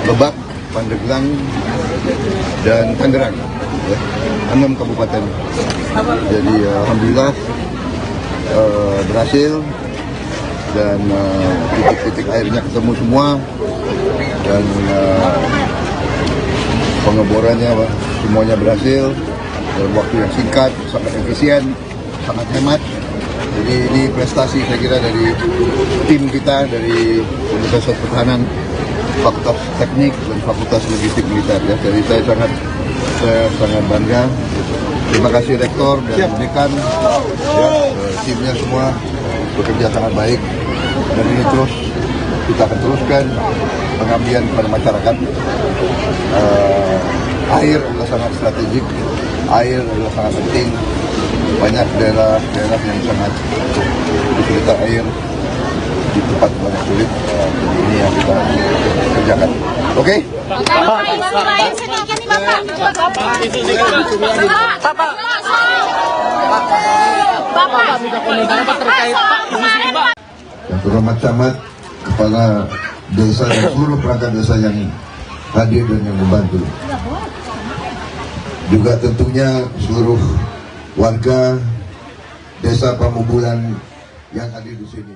Speaker 1: Lebak, Pandeglang, dan Tangerang. Ya, 6 kabupaten. Jadi alhamdulillah berhasil dan titik-titik airnya ketemu semua dan pengeborannya semuanya berhasil dalam waktu yang singkat, sangat efisien, sangat hemat. Jadi ini prestasi saya kira dari tim kita dari Universitas Pertahanan, Fakultas Teknik dan Fakultas Logistik Militer. Ya. Jadi saya sangat bangga. Terima kasih Rektor dan Dekan, ya, timnya semua bekerja sangat baik. Dan ini terus kita akan teruskan pengabdian kepada masyarakat. Air adalah sangat strategik, air adalah sangat penting. Banyak daerah yang sangat kesulitan air, di tempat banyak sulit. Jadi ini yang kita kerjakan. Oke?
Speaker 6: Bapak, sedikit nih Bapak. Bapak,
Speaker 3: terkait
Speaker 1: Yang terhormat camat, kepala desa dan seluruh perangkat desa yang hadir dan yang membantu. Juga tentunya seluruh warga desa Pamubulan yang hadir di sini.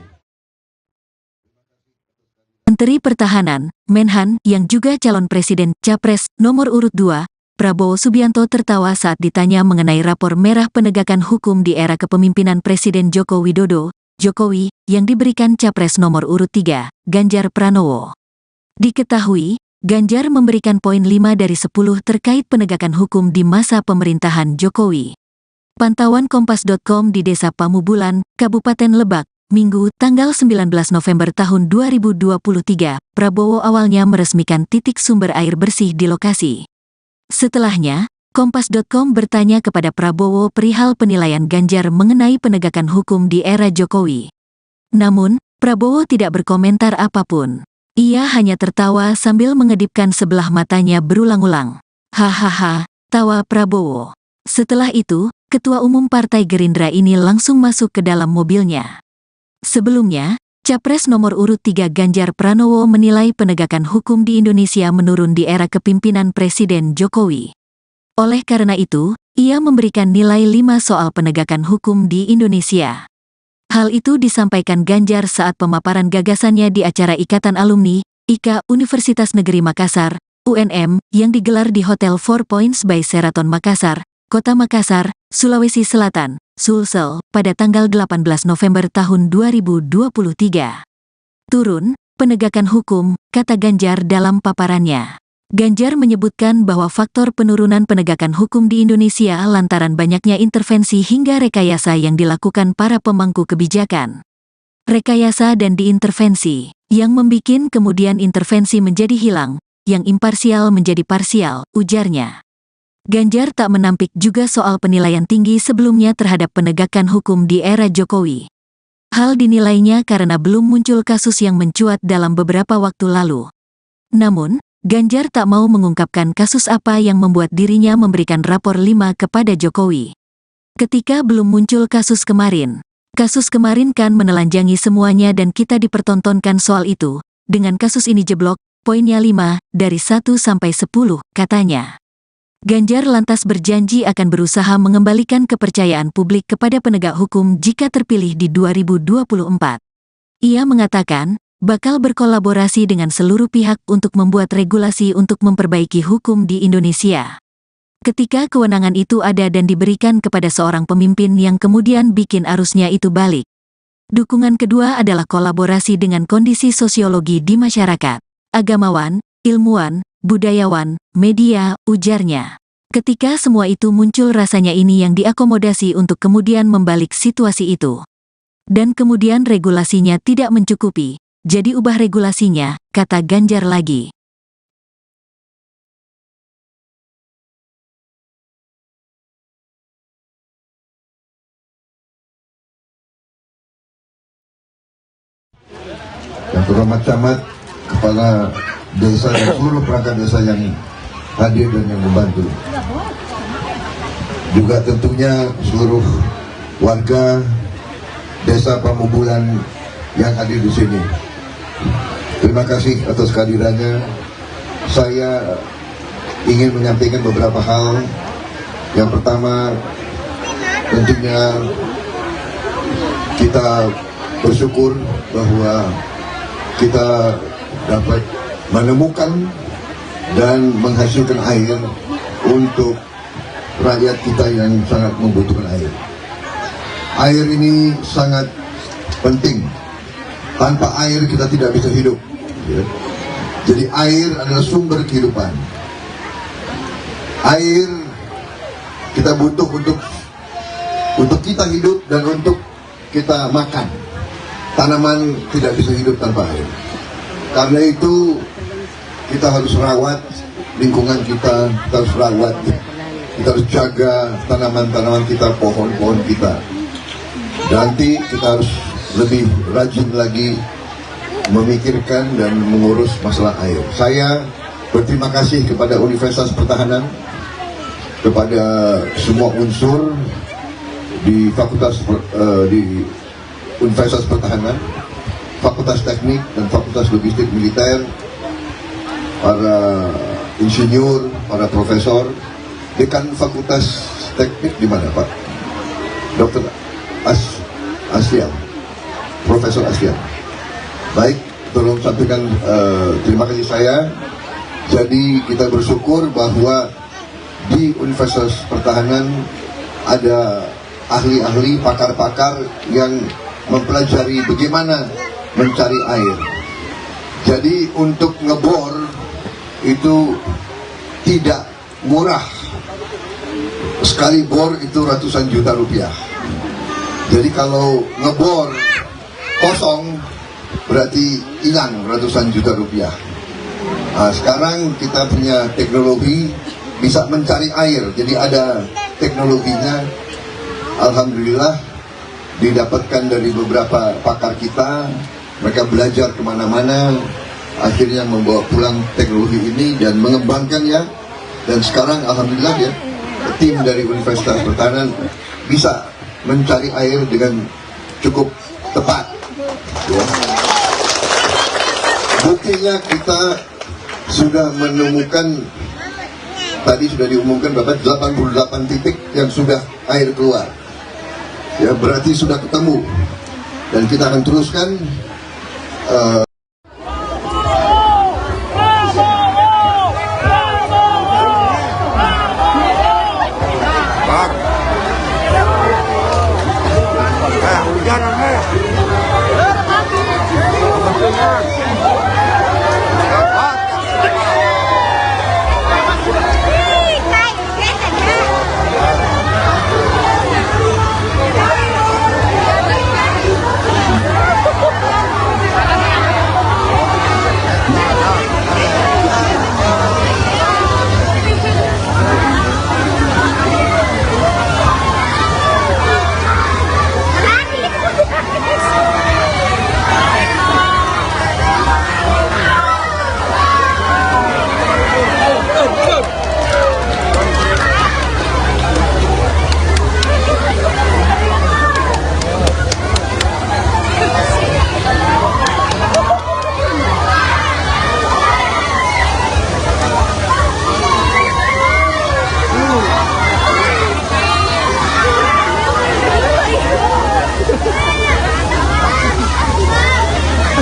Speaker 2: Menteri Pertahanan, Menhan, yang juga calon presiden Capres nomor urut 2, Prabowo Subianto tertawa saat ditanya mengenai rapor merah penegakan hukum di era kepemimpinan Presiden Joko Widodo, Jokowi, yang diberikan Capres nomor urut 3, Ganjar Pranowo. Diketahui, Ganjar memberikan poin 5 dari 10 terkait penegakan hukum di masa pemerintahan Jokowi. Pantauan Kompas.com di Desa Pamubulan, Kabupaten Lebak, Minggu, tanggal 19 November tahun 2023, Prabowo awalnya meresmikan titik sumber air bersih di lokasi. Setelahnya, Kompas.com bertanya kepada Prabowo perihal penilaian Ganjar mengenai penegakan hukum di era Jokowi. Namun, Prabowo tidak berkomentar apapun. Ia hanya tertawa sambil mengedipkan sebelah matanya berulang-ulang. Hahaha, tawa Prabowo. Setelah itu, Ketua Umum Partai Gerindra ini langsung masuk ke dalam mobilnya. Sebelumnya, Capres nomor urut 3 Ganjar Pranowo menilai penegakan hukum di Indonesia menurun di era kepemimpinan Presiden Jokowi. Oleh karena itu, ia memberikan nilai 5 soal penegakan hukum di Indonesia. Hal itu disampaikan Ganjar saat pemaparan gagasannya di acara Ikatan Alumni, IKA Universitas Negeri Makassar, UNM, yang digelar di Hotel 4 Points by Sheraton Makassar, Kota Makassar, Sulawesi Selatan, Sulsel, pada tanggal 18 November tahun 2023. Turun, penegakan hukum, kata Ganjar dalam paparannya. Ganjar menyebutkan bahwa faktor penurunan penegakan hukum di Indonesia lantaran banyaknya intervensi hingga rekayasa yang dilakukan para pemangku kebijakan. Rekayasa dan diintervensi, yang membikin kemudian intervensi menjadi hilang, yang imparsial menjadi parsial, ujarnya. Ganjar tak menampik juga soal penilaian tinggi sebelumnya terhadap penegakan hukum di era Jokowi. Hal dinilainya karena belum muncul kasus yang mencuat dalam beberapa waktu lalu. Namun, Ganjar tak mau mengungkapkan kasus apa yang membuat dirinya memberikan rapor 5 kepada Jokowi. Ketika belum muncul kasus kemarin kan menelanjangi semuanya dan kita dipertontonkan soal itu. Dengan kasus ini jeblok, poinnya 5 dari 1 sampai 10, katanya. Ganjar lantas berjanji akan berusaha mengembalikan kepercayaan publik kepada penegak hukum jika terpilih di 2024. Ia mengatakan, bakal berkolaborasi dengan seluruh pihak untuk membuat regulasi untuk memperbaiki hukum di Indonesia. Ketika kewenangan itu ada dan diberikan kepada seorang pemimpin yang kemudian bikin arusnya itu balik. Dukungan kedua adalah kolaborasi dengan kondisi sosiologi di masyarakat, agamawan, ilmuwan, budayawan, media, ujarnya. Ketika semua itu muncul rasanya ini yang diakomodasi untuk kemudian membalik situasi itu. Dan kemudian regulasinya tidak mencukupi, jadi ubah regulasinya, kata Ganjar lagi.
Speaker 1: Yang terhormat camat, kepala desa dan seluruh perangkat desa yang hadir dan yang membantu. Juga tentunya seluruh warga desa Pamubulan yang hadir di sini. Terima kasih atas kehadirannya. Saya ingin menyampaikan beberapa hal. Yang pertama, tentunya kita bersyukur bahwa kita dapat menemukan dan menghasilkan air untuk rakyat kita yang sangat membutuhkan air. Air ini sangat penting. Tanpa air kita tidak bisa hidup. Ya. Jadi air adalah sumber kehidupan. Air kita butuh untuk kita hidup dan untuk kita makan. Tanaman tidak bisa hidup tanpa air. Karena itu kita harus rawat lingkungan kita harus rawat, kita harus jaga tanaman-tanaman kita, pohon-pohon kita. Nanti kita harus lebih rajin lagi memikirkan dan mengurus masalah air. Saya berterima kasih kepada Universitas Pertahanan, kepada semua unsur di di Universitas Pertahanan, Fakultas Teknik dan Fakultas Logistik Militer, para insinyur, para profesor. Dekan Fakultas Teknik di mana, Pak? Dr. Aslian, Profesor Aslian. Baik, tolong sampaikan terima kasih saya. Jadi kita bersyukur bahwa di Universitas Pertahanan ada ahli-ahli, pakar-pakar yang mempelajari bagaimana mencari air. Jadi untuk ngebor itu tidak murah. Sekali bor itu ratusan juta rupiah. Jadi kalau ngebor kosong berarti hilang ratusan juta rupiah. Nah, sekarang kita punya teknologi bisa mencari air. Jadi ada teknologinya. Alhamdulillah didapatkan dari beberapa pakar kita. Mereka belajar kemana-mana, akhirnya membawa pulang teknologi ini dan mengembangkannya. Dan sekarang alhamdulillah ya, tim dari Universitas Pertahanan bisa mencari air dengan cukup tepat. Ya. Buktinya kita sudah menemukan, tadi sudah diumumkan Bapak, 88 titik yang sudah air keluar. Ya, berarti sudah ketemu. Dan kita akan teruskan.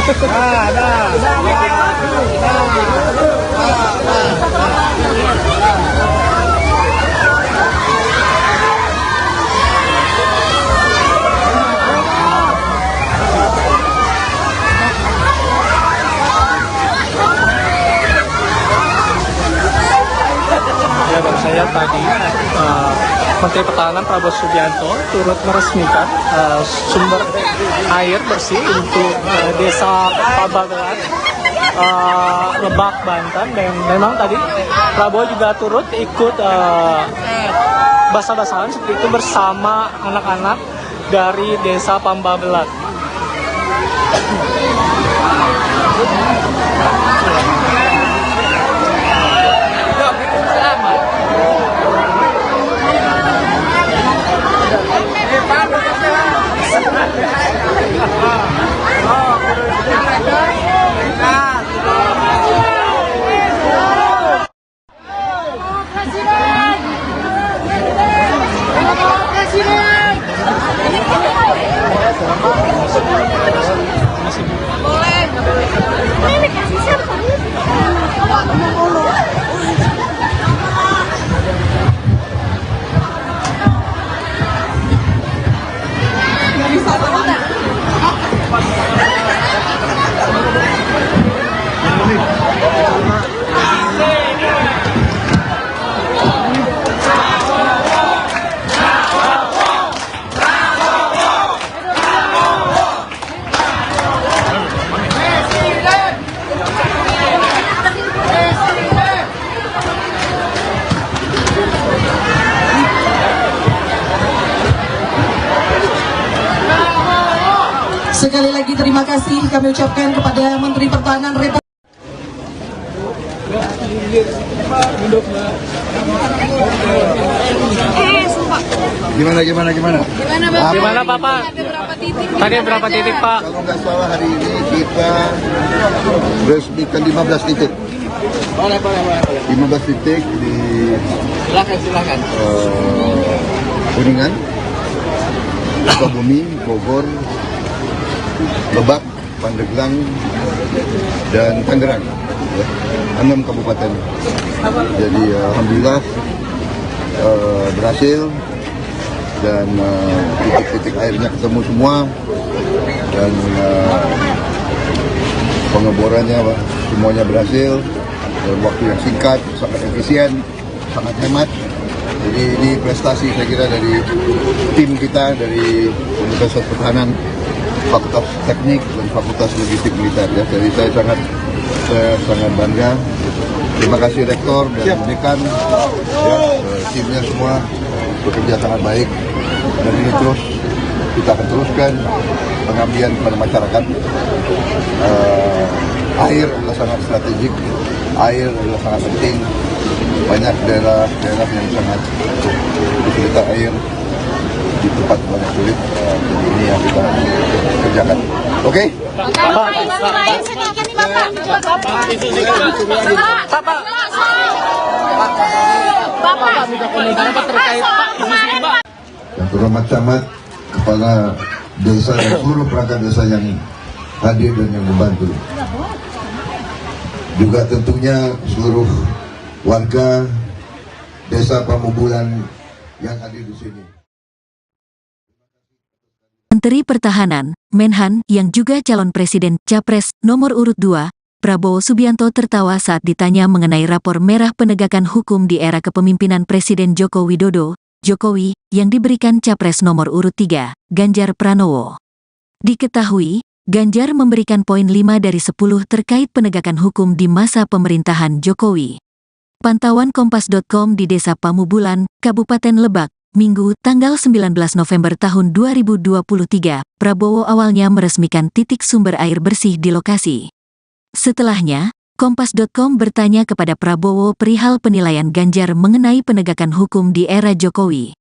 Speaker 3: Ya, baru saya tadi Menteri Pertahanan Prabowo Subianto turut meresmikan sumber air bersih untuk desa Pabagelan, Lebak, Banten. Dan memang tadi Prabowo juga turut ikut basah-basahan seperti itu bersama anak-anak dari desa Pabagelan.
Speaker 6: Ini kasih siapa?
Speaker 4: Sekali lagi terima kasih kami ucapkan kepada Menteri Pertahanan Republik
Speaker 6: Sumpah.
Speaker 1: Gimana?
Speaker 3: Gimana Bapak? Tadi berapa titik Pak?
Speaker 1: Kalau nggak salah hari ini kita resmikan 15 titik.
Speaker 5: Boleh.
Speaker 1: 15 titik di
Speaker 5: Silakan.
Speaker 1: Kuningan, Sukabumi, Bogor, Lebak, Pandeglang, dan Tangerang, ya, 6 kabupaten. Jadi alhamdulillah berhasil dan titik-titik airnya ketemu semua dan pengeborannya semuanya berhasil dalam waktu yang singkat, sangat efisien, sangat hemat. Jadi ini prestasi saya kira dari tim kita dari Universitas Pertahanan, Fakultas Teknik dan Fakultas Logistik Militer. Ya. Jadi saya sangat bangga. Terima kasih Rektor dan Dekan, ya, timnya semua bekerja sangat baik. Dan ini terus kita akan teruskan pengabdian kepada masyarakat. Air adalah sangat strategik, air adalah sangat penting. Banyak daerah yang sangat kesulitan air di tempat banyak sulit. Jadi ini yang kita kerjakan. Oke?
Speaker 6: Bapak, sedikit nih Bapak. Bapak.
Speaker 1: Yang terhormat camat, kepala desa dan seluruh perangkat desa yang hadir dan yang membantu. Juga tentunya seluruh warga desa Pamubulan yang hadir di sini.
Speaker 2: Menteri Pertahanan, Menhan, yang juga calon presiden Capres nomor urut 2, Prabowo Subianto tertawa saat ditanya mengenai rapor merah penegakan hukum di era kepemimpinan Presiden Joko Widodo, Jokowi, yang diberikan Capres nomor urut 3, Ganjar Pranowo. Diketahui, Ganjar memberikan poin 5 dari 10 terkait penegakan hukum di masa pemerintahan Jokowi. Pantauan Kompas.com di Desa Pamubulan, Kabupaten Lebak, Minggu, tanggal 19 November tahun 2023, Prabowo awalnya meresmikan titik sumber air bersih di lokasi. Setelahnya, Kompas.com bertanya kepada Prabowo perihal penilaian Ganjar mengenai penegakan hukum di era Jokowi.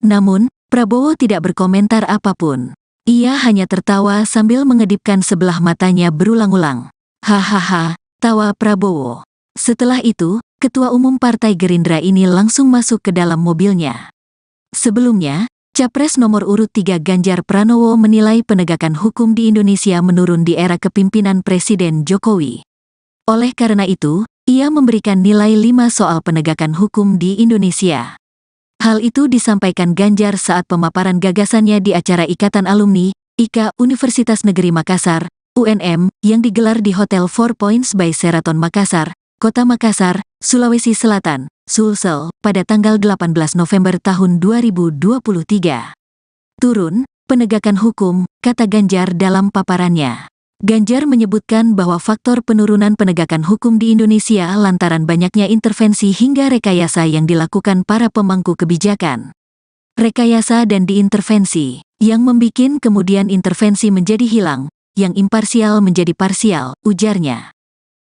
Speaker 2: Namun, Prabowo tidak berkomentar apapun. Ia hanya tertawa sambil mengedipkan sebelah matanya berulang-ulang. Hahaha, tawa Prabowo. Setelah itu, Ketua Umum Partai Gerindra ini langsung masuk ke dalam mobilnya. Sebelumnya, Capres nomor urut 3 Ganjar Pranowo menilai penegakan hukum di Indonesia menurun di era kepemimpinan Presiden Jokowi. Oleh karena itu, ia memberikan nilai 5 soal penegakan hukum di Indonesia. Hal itu disampaikan Ganjar saat pemaparan gagasannya di acara Ikatan Alumni, IKA Universitas Negeri Makassar, UNM, yang digelar di Hotel 4 Points by Sheraton Makassar, Kota Makassar, Sulawesi Selatan, Sulsel, pada tanggal 18 November tahun 2023. Turun, penegakan hukum, kata Ganjar dalam paparannya. Ganjar menyebutkan bahwa faktor penurunan penegakan hukum di Indonesia lantaran banyaknya intervensi hingga rekayasa yang dilakukan para pemangku kebijakan. Rekayasa dan diintervensi, yang membikin kemudian intervensi menjadi hilang, yang imparsial menjadi parsial, ujarnya.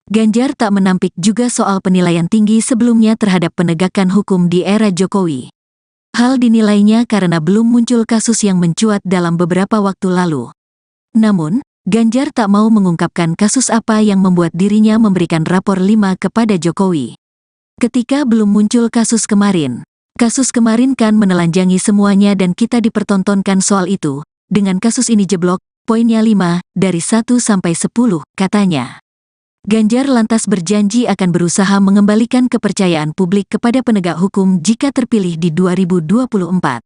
Speaker 2: Ganjar tak menampik juga soal penilaian tinggi sebelumnya terhadap penegakan hukum di era Jokowi. Hal dinilainya karena belum muncul kasus yang mencuat dalam beberapa waktu lalu. Namun, Ganjar tak mau mengungkapkan kasus apa yang membuat dirinya memberikan rapor 5 kepada Jokowi. Ketika belum muncul kasus kemarin kan menelanjangi semuanya dan kita dipertontonkan soal itu. Dengan kasus ini jeblok, poinnya 5, dari 1 sampai 10, katanya. Ganjar lantas berjanji akan berusaha mengembalikan kepercayaan publik kepada penegak hukum jika terpilih di 2024.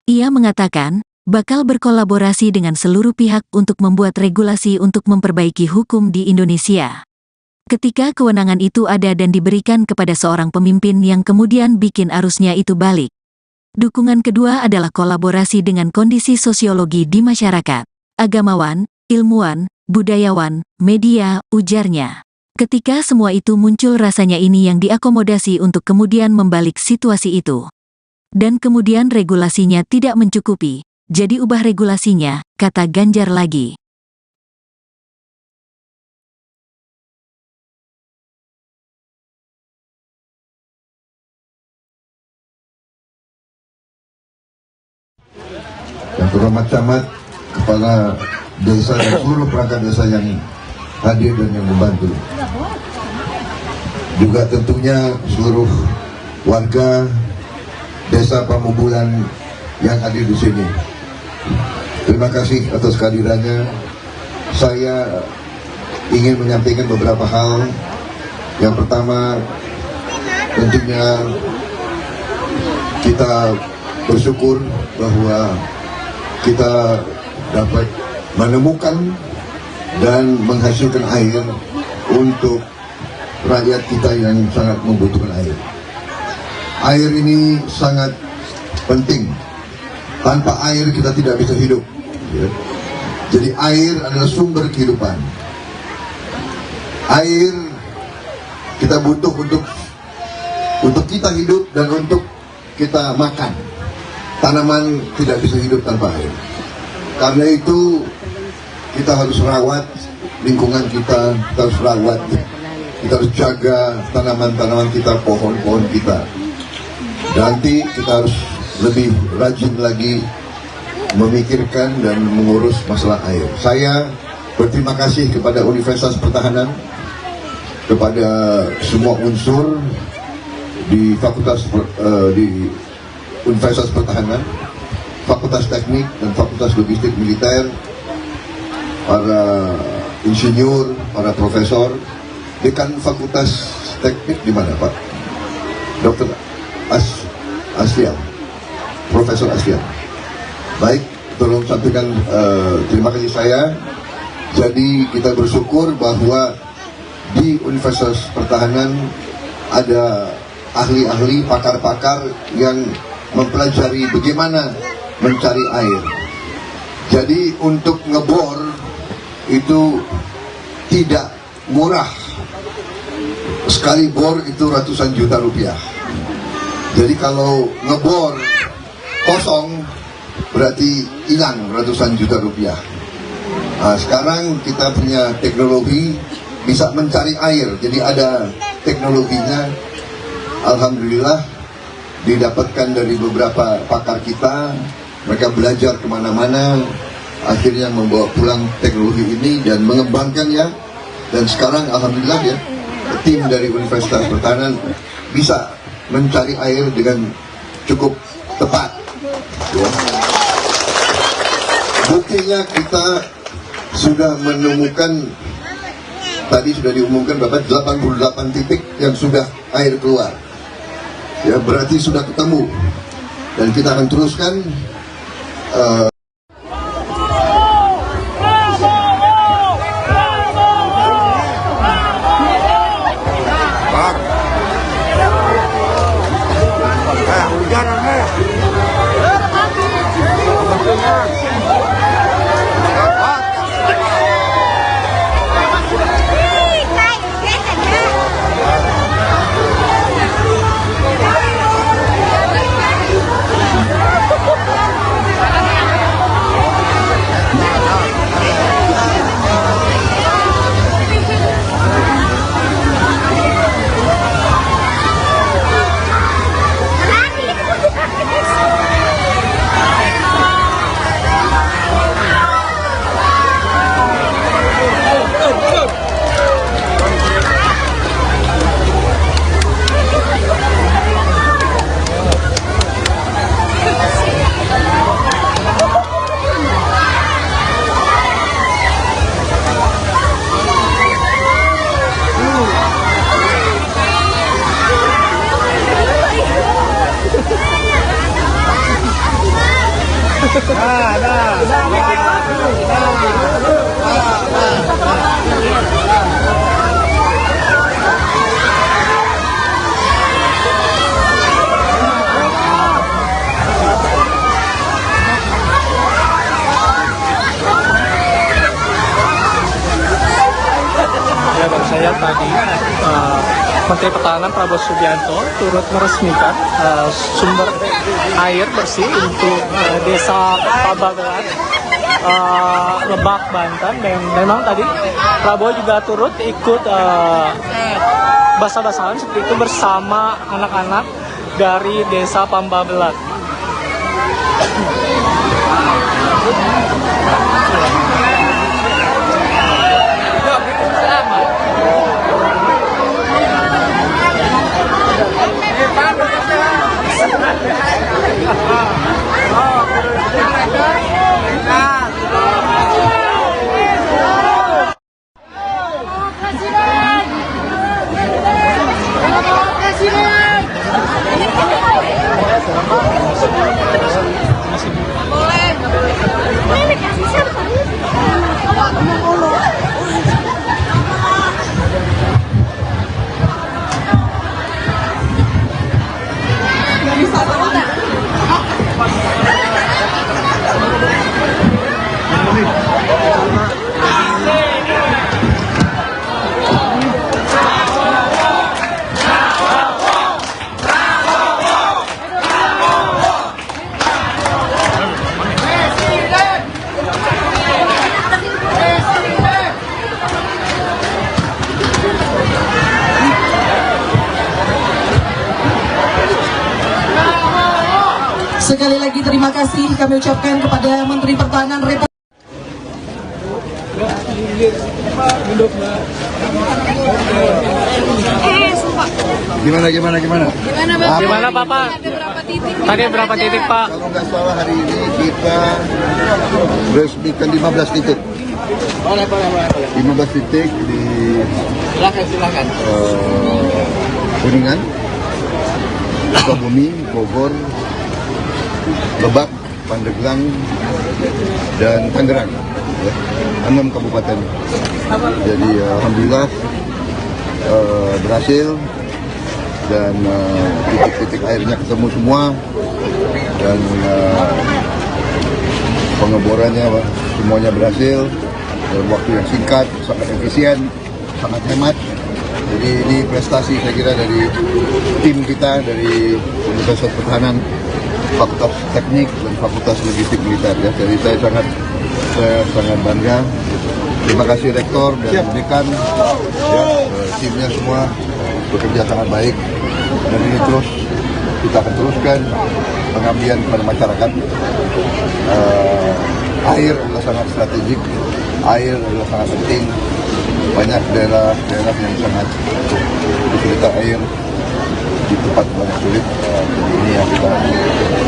Speaker 2: Ia mengatakan, bakal berkolaborasi dengan seluruh pihak untuk membuat regulasi untuk memperbaiki hukum di Indonesia. Ketika kewenangan itu ada dan diberikan kepada seorang pemimpin yang kemudian bikin arusnya itu balik. Dukungan kedua adalah kolaborasi dengan kondisi sosiologi di masyarakat, agamawan, ilmuwan, budayawan, media, ujarnya. Ketika semua itu muncul rasanya ini yang diakomodasi untuk kemudian membalik situasi itu. Dan kemudian regulasinya tidak mencukupi, jadi ubah regulasinya, kata Ganjar lagi.
Speaker 1: Yang terhormat camat, kepala desa dan seluruh perangkat desa yang hadir dan yang membantu. Juga tentunya seluruh warga desa Pamubulan yang hadir di sini. Terima kasih atas kehadirannya. Saya ingin menyampaikan beberapa hal. Yang pertama, tentunya kita bersyukur bahwa kita dapat menemukan dan menghasilkan air untuk rakyat kita yang sangat membutuhkan air. Air ini sangat penting. Tanpa air kita tidak bisa hidup. Jadi air adalah sumber kehidupan. Air kita butuh untuk kita hidup dan untuk kita makan. Tanaman tidak bisa hidup tanpa air. Karena itu kita harus rawat lingkungan kita harus rawat, kita harus jaga tanaman-tanaman kita, pohon-pohon kita. Nanti kita harus lebih rajin lagi memikirkan dan mengurus masalah air. Saya berterima kasih kepada Universitas Pertahanan, kepada semua unsur di Universitas Pertahanan, Fakultas Teknik dan Fakultas Logistik Militer, para insinyur, para profesor. Dekan Fakultas Teknik di mana, Pak? Dr. Aslian, Profesor Aslian. Baik, tolong sampaikan terima kasih saya. Jadi kita bersyukur bahwa di Universitas Pertahanan ada ahli-ahli, pakar-pakar yang mempelajari bagaimana mencari air. Jadi untuk ngebor itu tidak murah. Sekali bor itu ratusan juta rupiah. Jadi kalau ngebor kosong berarti hilang ratusan juta rupiah. Nah, sekarang kita punya teknologi bisa mencari air. Jadi ada teknologinya. Alhamdulillah didapatkan dari beberapa pakar kita. Mereka belajar kemana-mana, akhirnya membawa pulang teknologi ini dan mengembangkannya. Dan sekarang alhamdulillah ya, tim dari Universitas Pertahanan bisa mencari air dengan cukup tepat. Ya. Buktinya kita sudah menemukan, tadi sudah diumumkan Bapak, 88 titik yang sudah air keluar. Ya, berarti sudah ketemu. Dan kita akan teruskan.
Speaker 3: Ya, baru saya tadi Menteri Pertahanan Prabowo Subianto turut meresmikan sumber air bersih untuk desa Pababelan, Lebak, Banten. Dan memang tadi Prabowo juga turut ikut basah-basahan seperti itu bersama anak-anak dari desa Pambabelan.
Speaker 6: Ini kasih siapa?
Speaker 4: Sekali lagi terima kasih kami ucapkan kepada Menteri Pertahanan Republik.
Speaker 6: Sumpah.
Speaker 1: Gimana?
Speaker 3: Gimana Bapak? Tadi berapa titik Pak?
Speaker 1: Kalau nggak salah hari ini kita resmikan 15 titik.
Speaker 5: Boleh.
Speaker 1: 15 titik di
Speaker 5: Silakan.
Speaker 1: Kuningan, Sukabumi, Bogor, Lebak, Pandeglang, dan Tangerang. Ya, 6 kabupaten. Jadi alhamdulillah berhasil, dan titik-titik airnya ketemu semua, dan pengeborannya semuanya berhasil dalam waktu yang singkat, sangat efisien, sangat hemat. Jadi ini prestasi saya kira dari tim kita, dari Universitas Pertahanan, Fakultas Teknik dan Fakultas Logistik Militer. Ya. Jadi saya sangat bangga. Terima kasih Rektor dan Dekan, ya, timnya semua bekerja sangat baik, dan ini terus kita akan teruskan pengabdian kepada masyarakat. Air adalah sangat strategik, air adalah sangat penting. Banyak daerah yang sangat kesulitan air. di tempat yang sulit. Jadi ini yang kita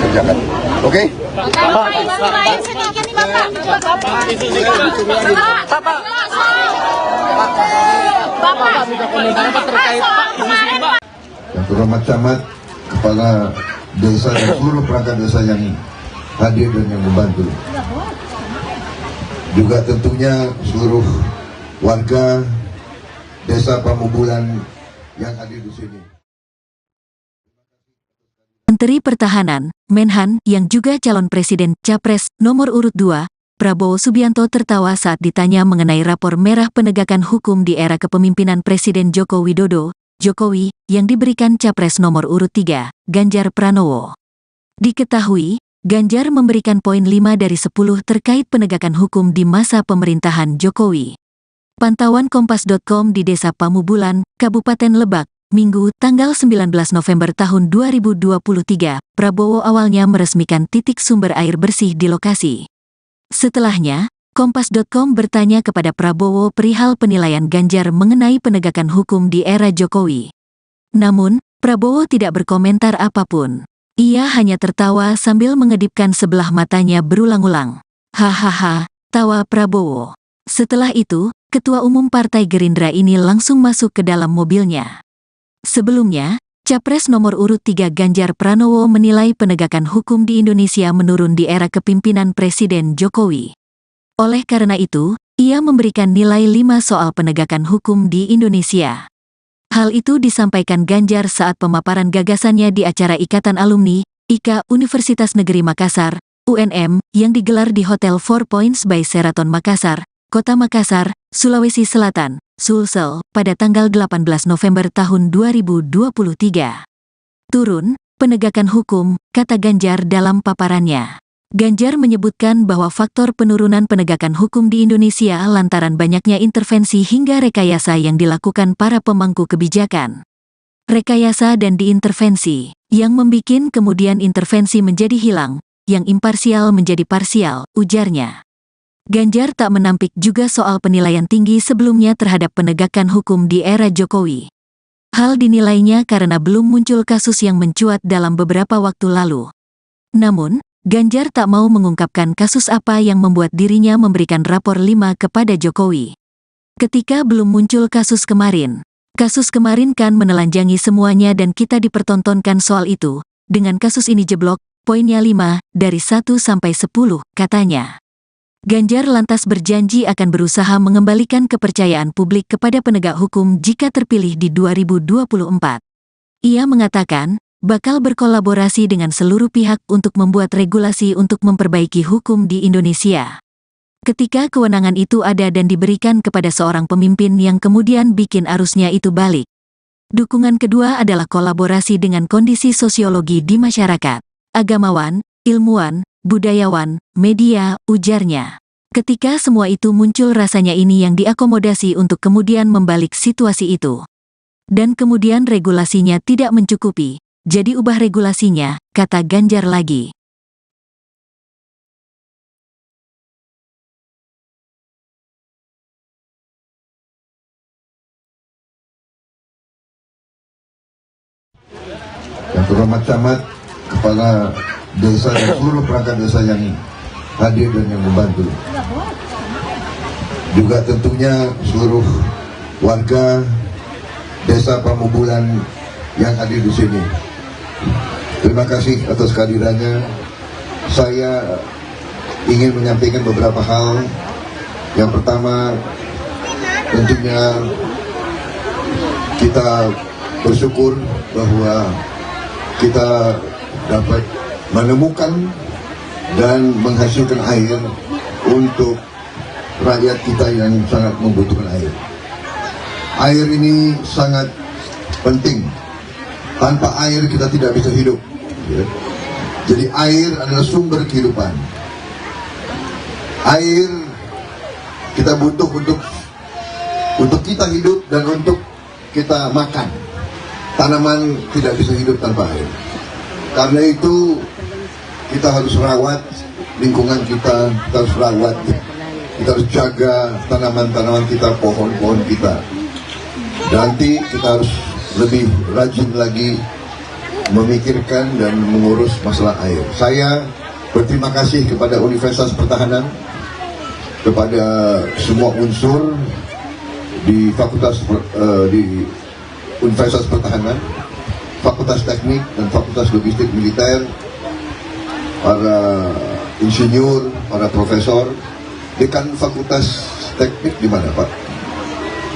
Speaker 1: kerjakan. Oke?
Speaker 6: Bapak, sedikit nih Bapak. Bapak,
Speaker 3: minta komentar apa terkait Pak isu ini Pak?
Speaker 1: Yang terhormat camat, kepala desa dan seluruh perangkat desa yang hadir dan yang membantu. Juga tentunya seluruh warga desa Pamubulan yang hadir di sini.
Speaker 2: Menteri Pertahanan, Menhan, yang juga calon presiden Capres nomor urut 2, Prabowo Subianto tertawa saat ditanya mengenai rapor merah penegakan hukum di era kepemimpinan Presiden Joko Widodo, Jokowi, yang diberikan Capres nomor urut 3, Ganjar Pranowo. Diketahui, Ganjar memberikan poin 5 dari 10 terkait penegakan hukum di masa pemerintahan Jokowi. Pantauan Kompas.com di Desa Pamubulan, Kabupaten Lebak, Minggu, tanggal 19 November tahun 2023, Prabowo awalnya meresmikan titik sumber air bersih di lokasi. Setelahnya, Kompas.com bertanya kepada Prabowo perihal penilaian Ganjar mengenai penegakan hukum di era Jokowi. Namun, Prabowo tidak berkomentar apapun. Ia hanya tertawa sambil mengedipkan sebelah matanya berulang-ulang. Hahaha, tawa Prabowo. Setelah itu, Ketua Umum Partai Gerindra ini langsung masuk ke dalam mobilnya. Sebelumnya, Capres nomor urut 3 Ganjar Pranowo menilai penegakan hukum di Indonesia menurun di era kepemimpinan Presiden Jokowi. Oleh karena itu, ia memberikan nilai 5 soal penegakan hukum di Indonesia. Hal itu disampaikan Ganjar saat pemaparan gagasannya di acara Ikatan Alumni, IKA Universitas Negeri Makassar, UNM, yang digelar di Hotel 4 Points by Sheraton Makassar, Kota Makassar, Sulawesi Selatan, Sulsel, pada tanggal 18 November tahun 2023. Turun, penegakan hukum, kata Ganjar dalam paparannya. Ganjar menyebutkan bahwa faktor penurunan penegakan hukum di Indonesia lantaran banyaknya intervensi hingga rekayasa yang dilakukan para pemangku kebijakan. Rekayasa dan diintervensi, yang membikin kemudian intervensi menjadi hilang, yang imparsial menjadi parsial, ujarnya. Ganjar tak menampik juga soal penilaian tinggi sebelumnya terhadap penegakan hukum di era Jokowi. Hal dinilainya karena belum muncul kasus yang mencuat dalam beberapa waktu lalu. Namun, Ganjar tak mau mengungkapkan kasus apa yang membuat dirinya memberikan rapor 5 kepada Jokowi. Ketika belum muncul kasus kemarin kan menelanjangi semuanya dan kita dipertontonkan soal itu. Dengan kasus ini jeblok, poinnya 5, dari 1 sampai 10, katanya. Ganjar lantas berjanji akan berusaha mengembalikan kepercayaan publik kepada penegak hukum jika terpilih di 2024. Ia mengatakan, bakal berkolaborasi dengan seluruh pihak untuk membuat regulasi untuk memperbaiki hukum di Indonesia. Ketika kewenangan itu ada dan diberikan kepada seorang pemimpin yang kemudian bikin arusnya itu balik. Dukungan kedua adalah kolaborasi dengan kondisi sosiologi di masyarakat, agamawan, ilmuwan, budayawan, media, ujarnya. Ketika semua itu muncul rasanya ini yang diakomodasi untuk kemudian membalik situasi itu. Dan kemudian regulasinya tidak mencukupi, jadi ubah regulasinya, kata Ganjar lagi.
Speaker 1: Yang terhormat camat, kepala desa dan seluruh perangkat desa yang hadir dan yang membantu. Juga tentunya seluruh warga desa Pamubulan yang hadir di sini. Terima kasih atas kehadirannya. Saya ingin menyampaikan beberapa hal. Yang pertama, tentunya kita bersyukur bahwa kita dapat menemukan dan menghasilkan air untuk rakyat kita yang sangat membutuhkan air. Air ini sangat penting. Tanpa air kita tidak bisa hidup. Jadi air adalah sumber kehidupan. Air kita butuh untuk kita hidup dan untuk kita makan. Tanaman tidak bisa hidup tanpa air. Karena itu kita harus rawat lingkungan kita harus rawat, kita harus jaga tanaman-tanaman kita, pohon-pohon kita. Nanti kita harus lebih rajin lagi memikirkan dan mengurus masalah air. Saya berterima kasih kepada Universitas Pertahanan, kepada semua unsur di di Universitas Pertahanan, Fakultas Teknik dan Fakultas Logistik Militer, para insinyur, para profesor. Dekan Fakultas Teknik di mana, Pak?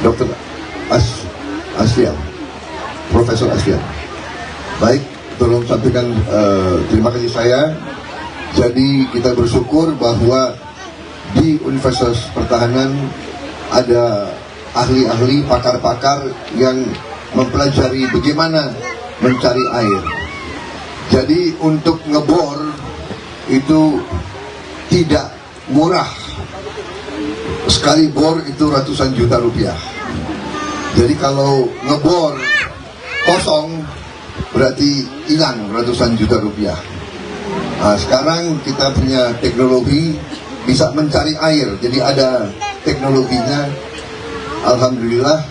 Speaker 1: Dr. Aslian, Profesor Aslian. Baik, tolong sampaikan terima kasih saya. Jadi kita bersyukur bahwa di Universitas Pertahanan ada ahli-ahli, pakar-pakar yang mempelajari bagaimana mencari air. Jadi untuk ngebor itu tidak murah. Sekali bor itu ratusan juta rupiah. Jadi kalau ngebor kosong berarti hilang ratusan juta rupiah. Nah, sekarang kita punya teknologi bisa mencari air. Jadi ada teknologinya. Alhamdulillah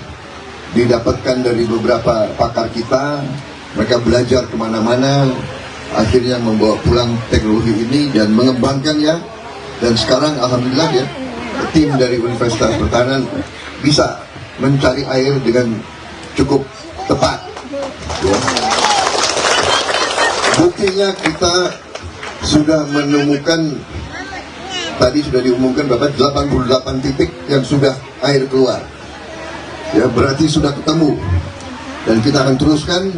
Speaker 1: didapatkan dari beberapa pakar kita. Mereka belajar kemana-mana, akhirnya membawa pulang teknologi ini dan mengembangkannya. Dan sekarang alhamdulillah ya, tim dari Universitas Pertahanan bisa mencari air dengan cukup tepat. Ya. Buktinya kita sudah menemukan, tadi sudah diumumkan Bapak, 88 titik yang sudah air keluar. Ya, berarti sudah ketemu. Dan kita akan teruskan.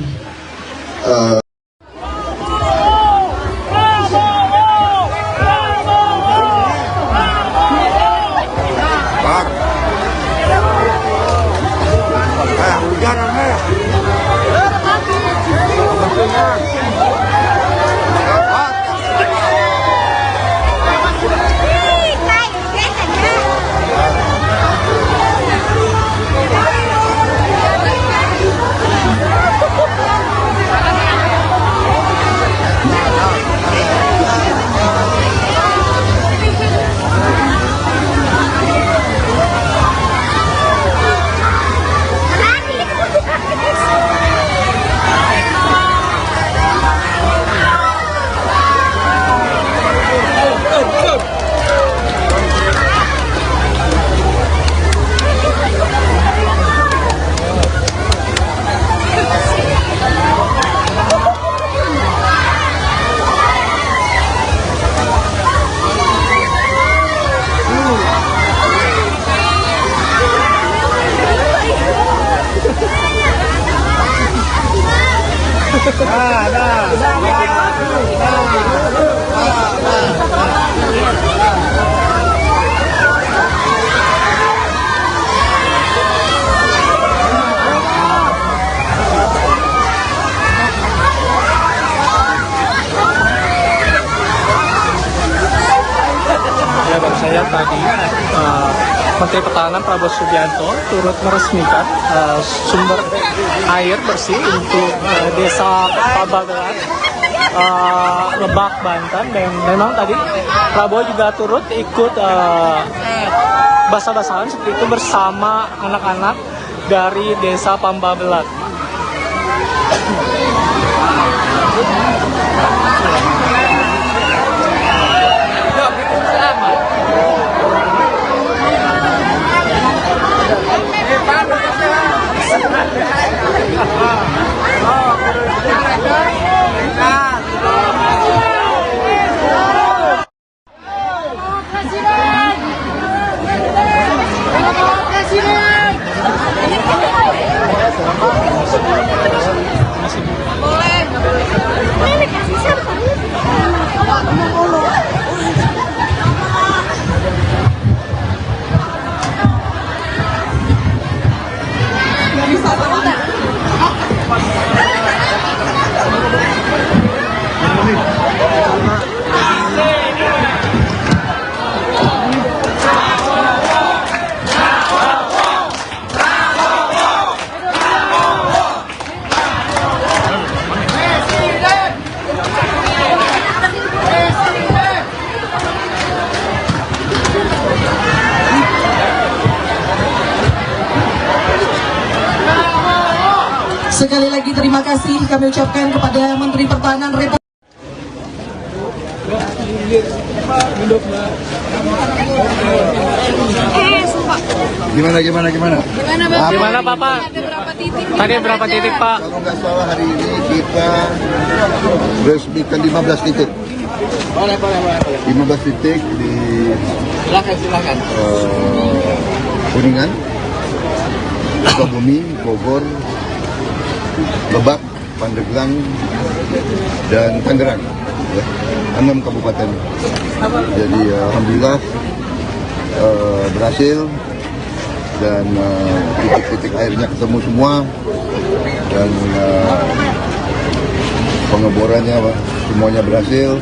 Speaker 3: Ya, baru saya tadi Menteri Pertahanan Prabowo Subianto turut meresmikan sumber air bersih untuk desa Pabagelan, Lebak, Banten. Dan memang tadi Prabowo juga turut ikut basah-basahan seperti itu bersama anak-anak dari desa Pambabelat.
Speaker 4: Sekali lagi terima kasih kami ucapkan kepada Menteri Pertahanan Republik
Speaker 6: Sumpah.
Speaker 1: Gimana?
Speaker 6: Gimana Bapak?
Speaker 3: Gimana Bapak?
Speaker 6: Ada berapa titik?
Speaker 3: Tadi berapa titik Pak?
Speaker 1: Kalau nggak salah hari ini kita resmikan 15 titik.
Speaker 5: Boleh.
Speaker 1: 15 titik di
Speaker 5: Silakan.
Speaker 1: Kuningan, Sukabumi, Bogor, Lebak, Pandeglang, dan Tangerang. Ya, 6 kabupaten. Jadi alhamdulillah berhasil dan titik-titik airnya ketemu semua dan pengeborannya semuanya berhasil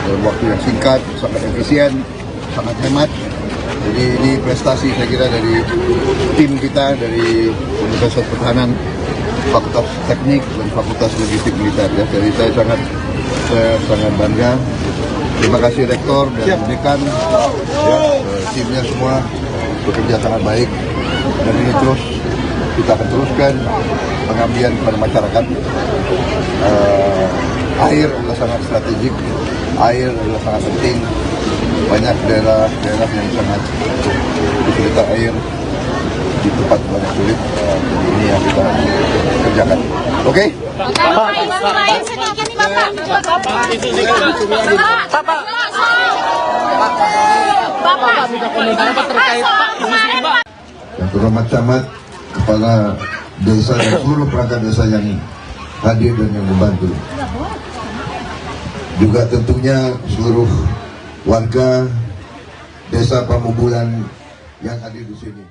Speaker 1: dalam waktu yang singkat, sangat efisien, sangat hemat. Jadi ini prestasi saya kira dari tim kita dari Universitas Pertahanan, Fakultas Teknik dan Fakultas Logistik Militer. Ya. Jadi saya sangat bangga. Terima kasih Rektor dan Dekan, ya, timnya semua bekerja sangat baik. Dan ini terus kita akan teruskan pengabdian kepada masyarakat. Air adalah sangat strategik, air adalah sangat penting. Banyak daerah yang sangat kesulitan air di tempat banyak sulit. Jadi ini yang kita kerjakan. Oke?
Speaker 6: Main sedikit nih Bapak. Bapak terkait Pak.
Speaker 1: Yang terhormat camat, kepala desa dan seluruh perangkat desa yang hadir dan yang membantu. Juga tentunya seluruh warga desa Pamubulan yang hadir di sini.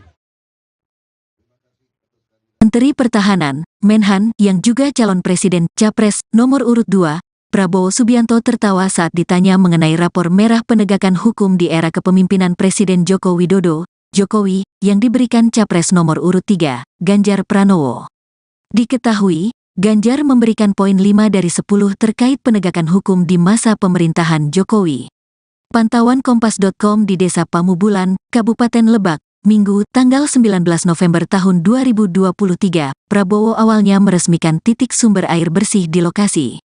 Speaker 2: Menteri Pertahanan, Menhan, yang juga calon presiden Capres nomor urut 2, Prabowo Subianto tertawa saat ditanya mengenai rapor merah penegakan hukum di era kepemimpinan Presiden Joko Widodo, Jokowi, yang diberikan Capres nomor urut 3, Ganjar Pranowo. Diketahui, Ganjar memberikan poin 5 dari 10 terkait penegakan hukum di masa pemerintahan Jokowi. Pantauan Kompas.com di Desa Pamubulan, Kabupaten Lebak, Minggu, tanggal 19 November tahun 2023, Prabowo awalnya meresmikan titik sumber air bersih di lokasi.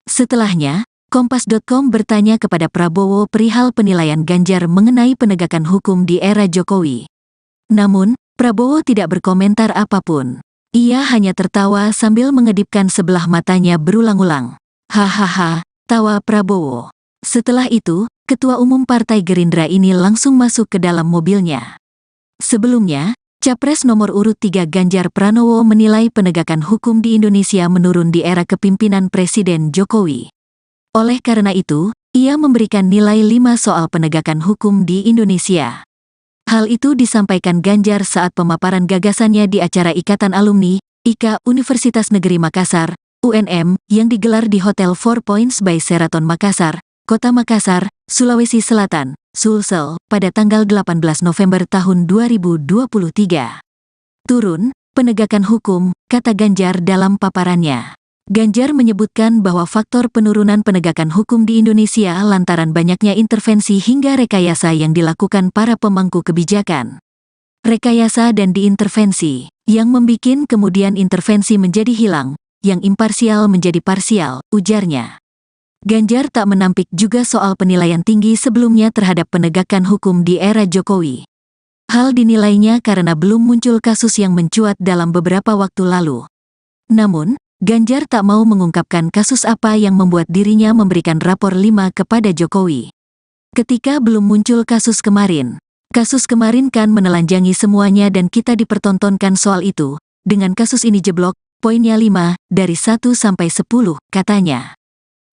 Speaker 2: Setelahnya, Kompas.com bertanya kepada Prabowo perihal penilaian Ganjar mengenai penegakan hukum di era Jokowi. Namun, Prabowo tidak berkomentar apapun. Ia hanya tertawa sambil mengedipkan sebelah matanya berulang-ulang. Hahaha, tawa Prabowo. Setelah itu, Ketua Umum Partai Gerindra ini langsung masuk ke dalam mobilnya. Sebelumnya, Capres nomor urut 3 Ganjar Pranowo menilai penegakan hukum di Indonesia menurun di era kepimpinan Presiden Jokowi. Oleh karena itu, ia memberikan nilai 5 soal penegakan hukum di Indonesia. Hal itu disampaikan Ganjar saat pemaparan gagasannya di acara Ikatan Alumni, IKA Universitas Negeri Makassar, UNM, yang digelar di Hotel 4 Points by Sheraton Makassar, Kota Makassar, Sulawesi Selatan, Sulsel, pada tanggal 18 November tahun 2023. Turun, penegakan hukum, kata Ganjar dalam paparannya. Ganjar menyebutkan bahwa faktor penurunan penegakan hukum di Indonesia lantaran banyaknya intervensi hingga rekayasa yang dilakukan para pemangku kebijakan. Rekayasa dan diintervensi, yang membikin kemudian intervensi menjadi hilang, yang imparsial menjadi parsial, ujarnya. Ganjar tak menampik juga soal penilaian tinggi sebelumnya terhadap penegakan hukum di era Jokowi. Hal dinilainya karena belum muncul kasus yang mencuat dalam beberapa waktu lalu. Namun, Ganjar tak mau mengungkapkan kasus apa yang membuat dirinya memberikan rapor 5 kepada Jokowi. Ketika belum muncul kasus kemarin kan menelanjangi semuanya dan kita dipertontonkan soal itu. Dengan kasus ini jeblok, poinnya 5, dari 1 sampai 10, katanya.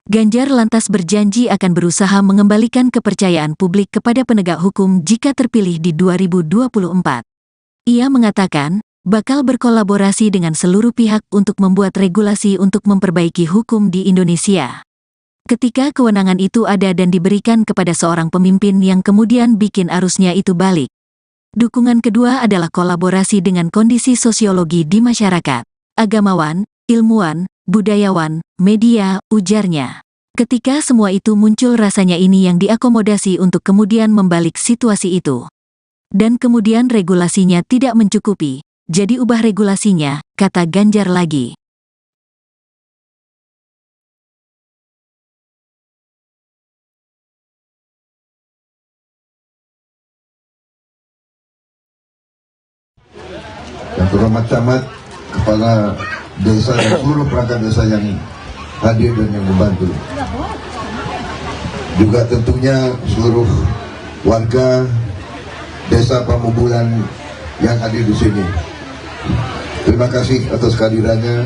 Speaker 2: Ganjar lantas berjanji akan berusaha mengembalikan kepercayaan publik kepada penegak hukum jika terpilih di 2024. Ia mengatakan, bakal berkolaborasi dengan seluruh pihak untuk membuat regulasi untuk memperbaiki hukum di Indonesia. Ketika kewenangan itu ada dan diberikan kepada seorang pemimpin yang kemudian bikin arusnya itu balik. Dukungan kedua adalah kolaborasi dengan kondisi sosiologi di masyarakat, agamawan, ilmuwan, budayawan, media, ujarnya. Ketika semua itu muncul rasanya ini yang diakomodasi untuk kemudian membalik situasi itu. Dan kemudian regulasinya tidak mencukupi. Jadi ubah regulasinya, kata Ganjar lagi.
Speaker 1: terhormat camat, kepala desa dan seluruh perangkat desa yang hadir dan yang membantu. Juga tentunya seluruh warga desa Pamubulan yang hadir di sini. Terima kasih atas kehadirannya.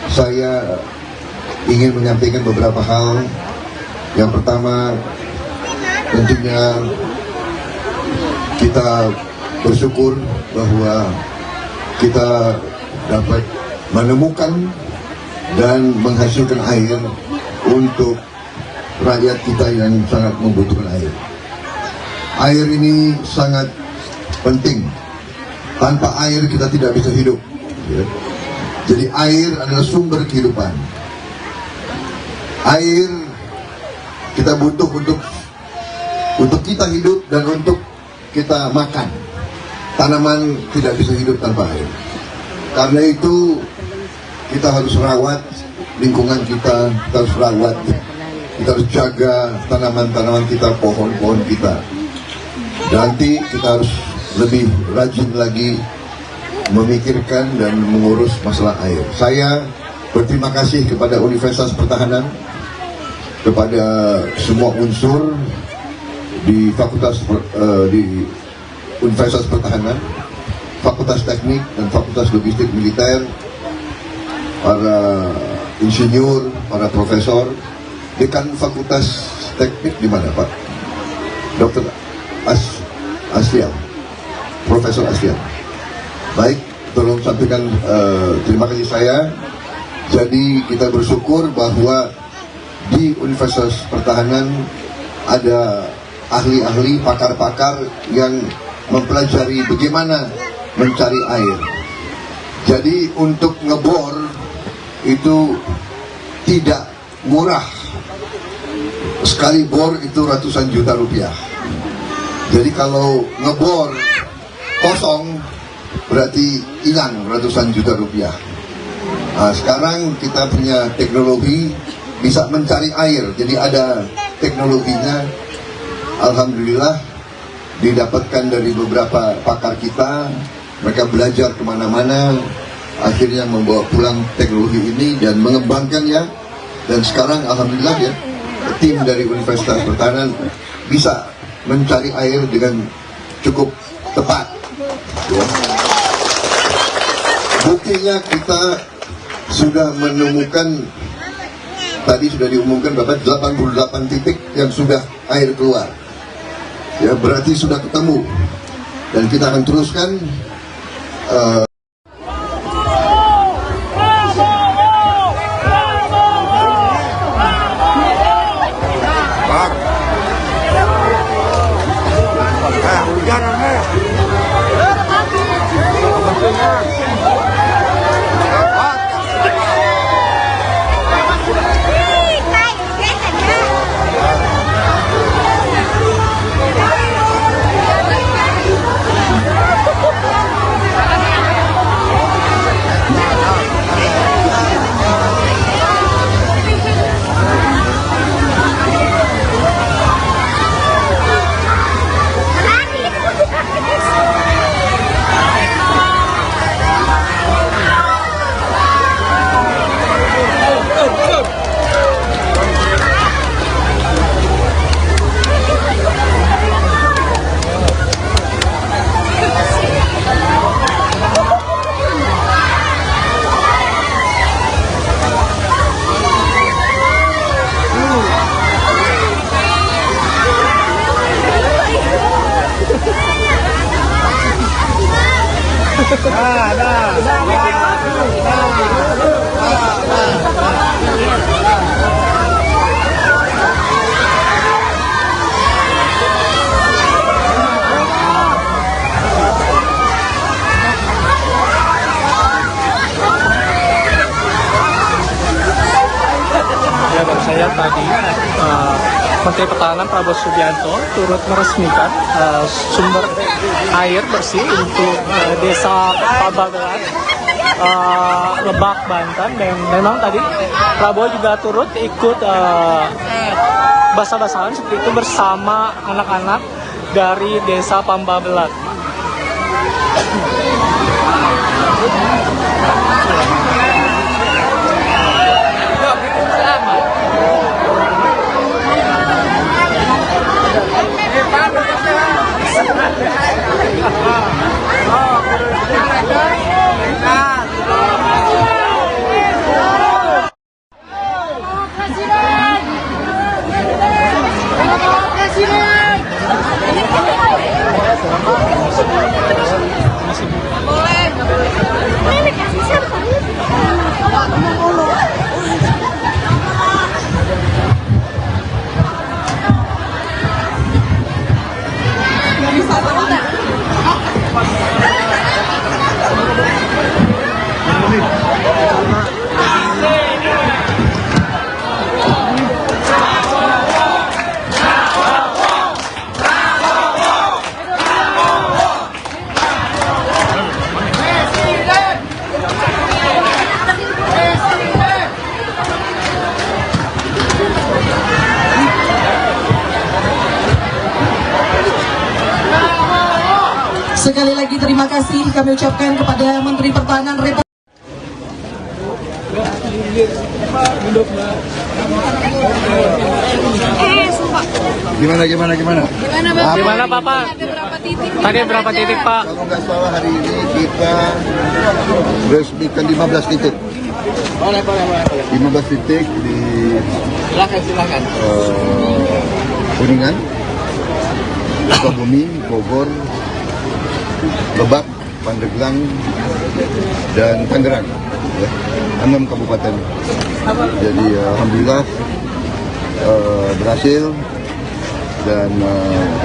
Speaker 1: Saya ingin menyampaikan beberapa hal. Yang pertama, tentunya kita bersyukur bahwa kita dapat menemukan dan menghasilkan air untuk rakyat kita yang sangat membutuhkan air. Air ini sangat penting. Tanpa air kita tidak bisa hidup. Jadi air adalah sumber kehidupan. Air kita butuh untuk kita hidup dan untuk kita makan. Tanaman tidak bisa hidup tanpa air. Karena itu kita harus rawat lingkungan kita harus rawat. Kita harus jaga tanaman-tanaman kita, pohon-pohon kita. Nanti kita harus lebih rajin lagi memikirkan dan mengurus masalah air. Saya berterima kasih kepada Universitas Pertahanan, kepada semua unsur di di Universitas Pertahanan, Fakultas Teknik dan Fakultas Logistik Militer, para insinyur, para profesor. Dekan Fakultas Teknik di mana, Pak? Dr. Aslian, Profesor Aslian. Baik, tolong sampaikan terima kasih saya. Jadi kita bersyukur bahwa di Universitas Pertahanan ada ahli-ahli, pakar-pakar yang mempelajari bagaimana mencari air. Jadi untuk ngebor itu tidak murah. Sekali bor itu ratusan juta rupiah. Jadi kalau ngebor kosong berarti hilang ratusan juta rupiah. Nah, sekarang kita punya teknologi bisa mencari air. Jadi ada teknologinya. Alhamdulillah didapatkan dari beberapa pakar kita. Mereka belajar kemana-mana. Akhirnya membawa pulang teknologi ini dan mengembangkannya. Dan sekarang alhamdulillah ya, tim dari Universitas Pertahanan bisa mencari air dengan cukup tepat. Ya. Buktinya kita sudah menemukan, tadi sudah diumumkan Bapak, 88 titik yang sudah air keluar. Ya, berarti sudah ketemu. Dan kita akan teruskan.
Speaker 3: Ya, baru saya tadi Menteri Pertahanan Prabowo Subianto turut meresmikan sumber air bersih untuk desa Pababelan, Lebak, Banten. Dan memang tadi Prabowo juga turut ikut basah-basahan seperti itu bersama anak-anak dari desa Pababelan.
Speaker 4: Sekali lagi terima kasih kami ucapkan kepada Menteri Pertahanan Republik
Speaker 6: Sumpah.
Speaker 1: Gimana?
Speaker 6: Gimana Bapak?
Speaker 3: Gimana, Bapak?
Speaker 6: Ada berapa titik?
Speaker 3: Tadi berapa titik, Pak?
Speaker 1: Kalau nggak salah hari ini kita resmikan 15 titik.
Speaker 5: Boleh.
Speaker 1: 15 titik di
Speaker 5: Silakan.
Speaker 1: Kuningan, Sukabumi, Bogor, Lebak, Pandeglang, dan Tangerang. Ya, 6 kabupaten. Jadi alhamdulillah berhasil dan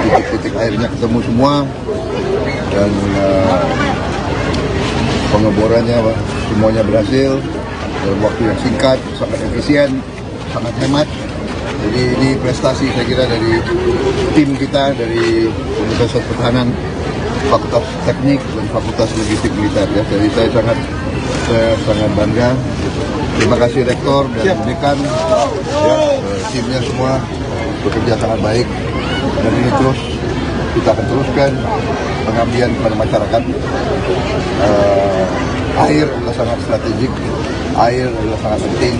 Speaker 1: titik-titik airnya ketemu semua dan pengeborannya semuanya berhasil dalam waktu yang singkat, sangat efisien, sangat hemat. Jadi ini prestasi saya kira dari tim kita dari Universitas Pertahanan, Fakultas Teknik dan Fakultas Logistik Militer. Ya. Jadi saya sangat bangga. Terima kasih Rektor dan Dekan, ya, timnya semua bekerja sangat baik. Dan ini terus kita akan teruskan pengabdian kepada masyarakat. Air adalah sangat strategik, air adalah sangat penting.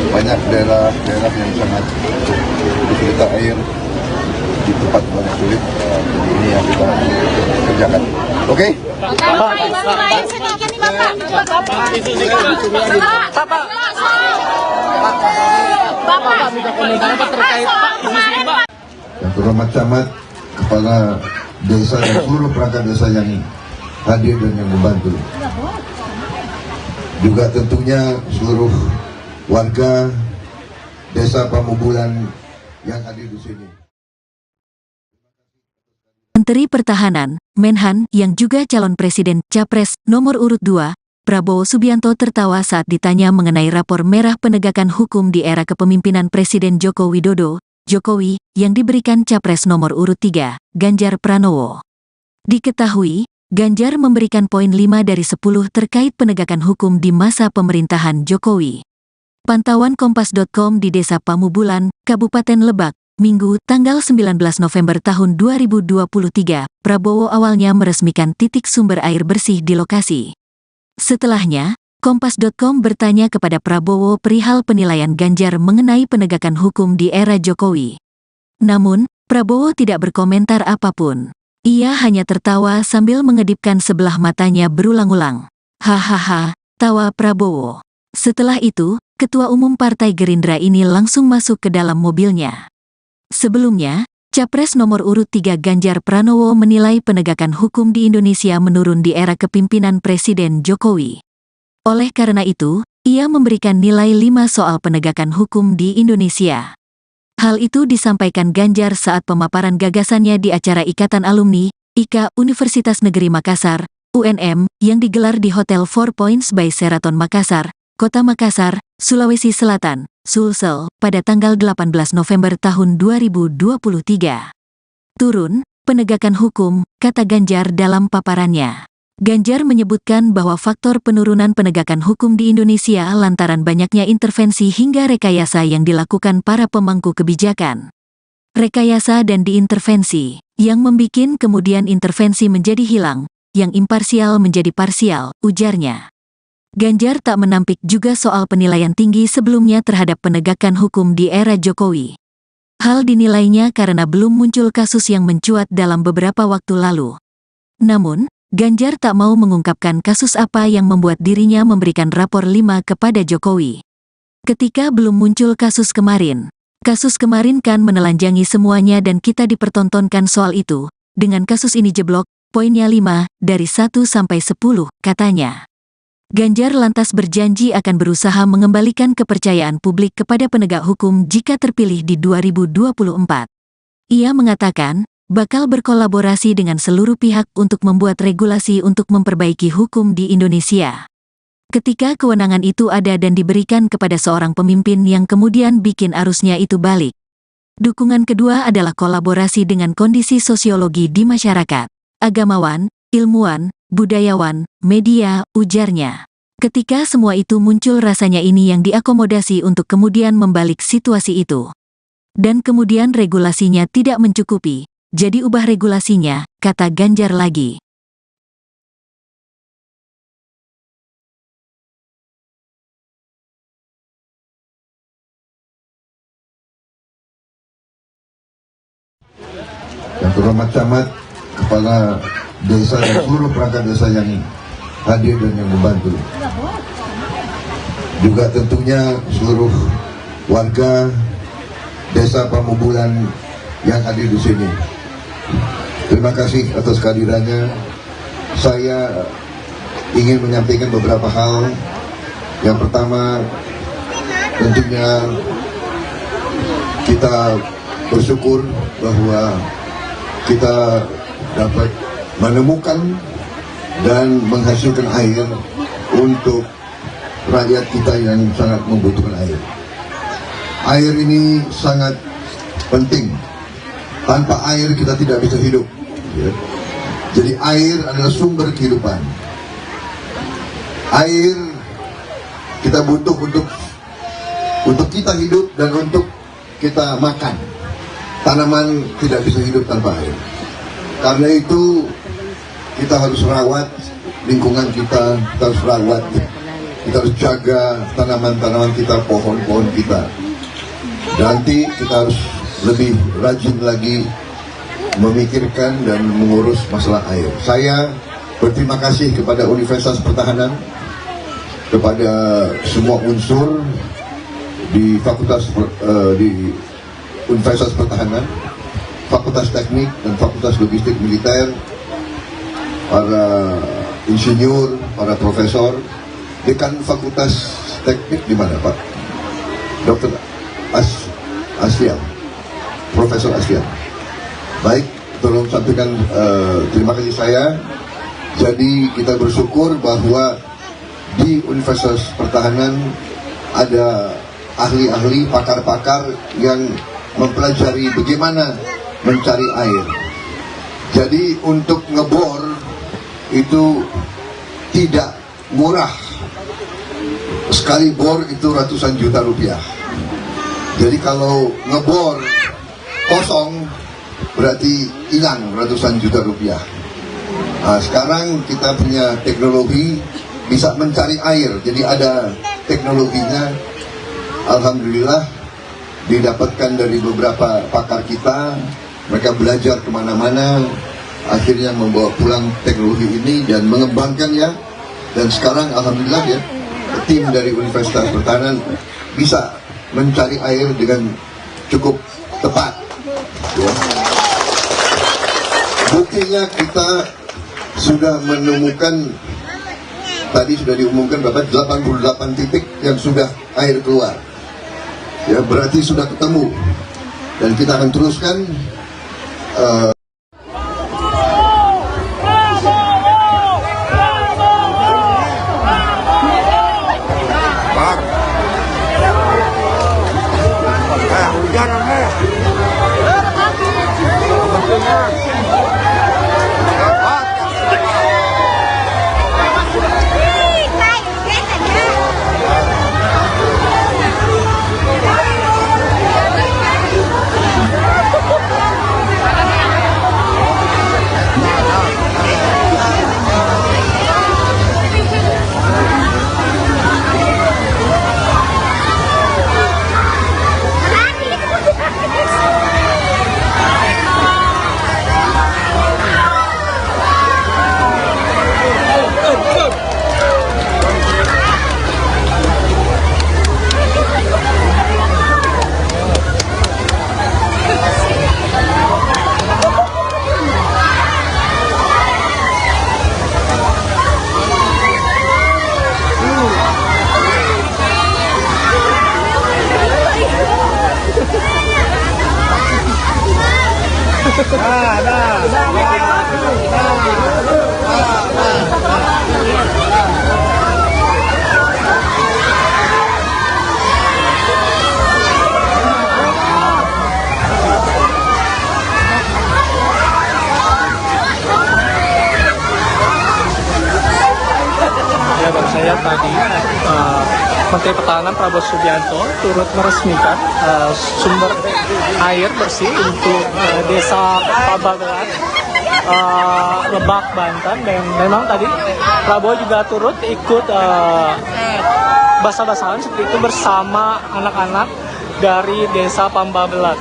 Speaker 1: Banyak daerah yang sangat kesulitan air di tempat banyak sulit. Jadi ini yang kita kerjakan. Oke?
Speaker 6: Bapak, lain sedikit nih Bapak. Bapak,
Speaker 3: Minta komentar apa terkait Pak ini Pak?
Speaker 1: Yang terhormat camat, kepala desa dan seluruh perangkat desa yang hadir dan yang membantu. Juga tentunya seluruh warga desa Pamubulan yang hadir di sini.
Speaker 2: Menteri Pertahanan, Menhan, yang juga calon presiden Capres nomor urut 2, Prabowo Subianto tertawa saat ditanya mengenai rapor merah penegakan hukum di era kepemimpinan Presiden Joko Widodo, Jokowi, yang diberikan Capres nomor urut 3, Ganjar Pranowo. Diketahui, Ganjar memberikan poin 5 dari 10 terkait penegakan hukum di masa pemerintahan Jokowi. Pantauan Kompas.com di Desa Pamubulan, Kabupaten Lebak, Minggu, tanggal 19 November tahun 2023, Prabowo awalnya meresmikan titik sumber air bersih di lokasi. Setelahnya, Kompas.com bertanya kepada Prabowo perihal penilaian Ganjar mengenai penegakan hukum di era Jokowi. Namun, Prabowo tidak berkomentar apapun. Ia hanya tertawa sambil mengedipkan sebelah matanya berulang-ulang. Hahaha, tawa Prabowo. Setelah itu, Ketua Umum Partai Gerindra ini langsung masuk ke dalam mobilnya. Sebelumnya, Capres nomor urut 3 Ganjar Pranowo menilai penegakan hukum di Indonesia menurun di era kepemimpinan Presiden Jokowi. Oleh karena itu, ia memberikan nilai 5 soal penegakan hukum di Indonesia. Hal itu disampaikan Ganjar saat pemaparan gagasannya di acara Ikatan Alumni, IKA Universitas Negeri Makassar, UNM, yang digelar di Hotel 4 Points by Sheraton Makassar, Kota Makassar, Sulawesi Selatan, Sulsel, pada tanggal 18 November tahun 2023. Turun, penegakan hukum, kata Ganjar dalam paparannya. Ganjar menyebutkan bahwa faktor penurunan penegakan hukum di Indonesia lantaran banyaknya intervensi hingga rekayasa yang dilakukan para pemangku kebijakan. Rekayasa dan diintervensi, yang membikin kemudian intervensi menjadi hilang, yang imparsial menjadi parsial, ujarnya. Ganjar tak menampik juga soal penilaian tinggi sebelumnya terhadap penegakan hukum di era Jokowi. Hal dinilainya karena belum muncul kasus yang mencuat dalam beberapa waktu lalu. Namun, Ganjar tak mau mengungkapkan kasus apa yang membuat dirinya memberikan rapor 5 kepada Jokowi. Ketika belum muncul kasus kemarin kan menelanjangi semuanya dan kita dipertontonkan soal itu. Dengan kasus ini jeblok, poinnya 5 dari 1 sampai 10, katanya. Ganjar lantas berjanji akan berusaha mengembalikan kepercayaan publik kepada penegak hukum jika terpilih di 2024. Ia mengatakan, bakal berkolaborasi dengan seluruh pihak untuk membuat regulasi untuk memperbaiki hukum di Indonesia. Ketika kewenangan itu ada dan diberikan kepada seorang pemimpin yang kemudian bikin arusnya itu balik. Dukungan kedua adalah kolaborasi dengan kondisi sosiologi di masyarakat, agamawan, ilmuwan, budayawan, media, ujarnya. Ketika semua itu muncul rasanya ini yang diakomodasi untuk kemudian membalik situasi itu. Dan kemudian regulasinya tidak mencukupi, jadi ubah regulasinya, kata Ganjar lagi.
Speaker 1: Yang terhormat camat, kepala desa dan seluruh perangkat desa yang hadir dan yang membantu. Juga tentunya seluruh warga desa Pamubulan yang hadir di sini. Terima kasih atas kehadirannya. Saya ingin menyampaikan beberapa hal. Yang pertama, tentunya kita bersyukur bahwa kita dapat menemukan dan menghasilkan air untuk rakyat kita yang sangat membutuhkan air. Air ini sangat penting. Tanpa air kita tidak bisa hidup. Ya. Jadi air adalah sumber kehidupan. Air kita butuh untuk kita hidup dan untuk kita makan. Tanaman tidak bisa hidup tanpa air. Karena itu kita harus rawat lingkungan kita harus rawat, kita harus jaga tanaman-tanaman kita, pohon-pohon kita. Nanti kita harus lebih rajin lagi memikirkan dan mengurus masalah air. Saya berterima kasih kepada Universitas Pertahanan, kepada semua unsur di di Universitas Pertahanan, Fakultas Teknik dan Fakultas Logistik Militer, para insinyur, para profesor, dekan Fakultas Teknik di mana Pak? Dr. Aslian, Profesor Aslian. Baik, tolong sampaikan terima kasih saya. Jadi kita bersyukur bahwa di Universitas Pertahanan ada ahli-ahli, pakar-pakar yang mempelajari bagaimana mencari air. Jadi untuk ngebor itu tidak murah. Sekali bor itu ratusan juta rupiah. Jadi kalau ngebor kosong berarti hilang ratusan juta rupiah. Nah, sekarang kita punya teknologi bisa mencari air. Jadi ada teknologinya. Alhamdulillah didapatkan dari beberapa pakar kita. Mereka belajar kemana-mana, akhirnya membawa pulang teknologi ini dan mengembangkannya. Dan sekarang alhamdulillah ya, tim dari Universitas Pertahanan bisa mencari air dengan cukup tepat ya. Buktinya kita sudah menemukan, tadi sudah diumumkan berapa, 88 titik yang sudah air keluar ya, berarti sudah ketemu. Dan kita akan teruskan
Speaker 3: Menteri Pertahanan Prabowo Subianto turut meresmikan sumber air bersih untuk desa Pabagelan, Lebak, Banten. Dan memang tadi Prabowo juga turut ikut basah-basahan seperti itu bersama anak-anak dari desa Pambabelat.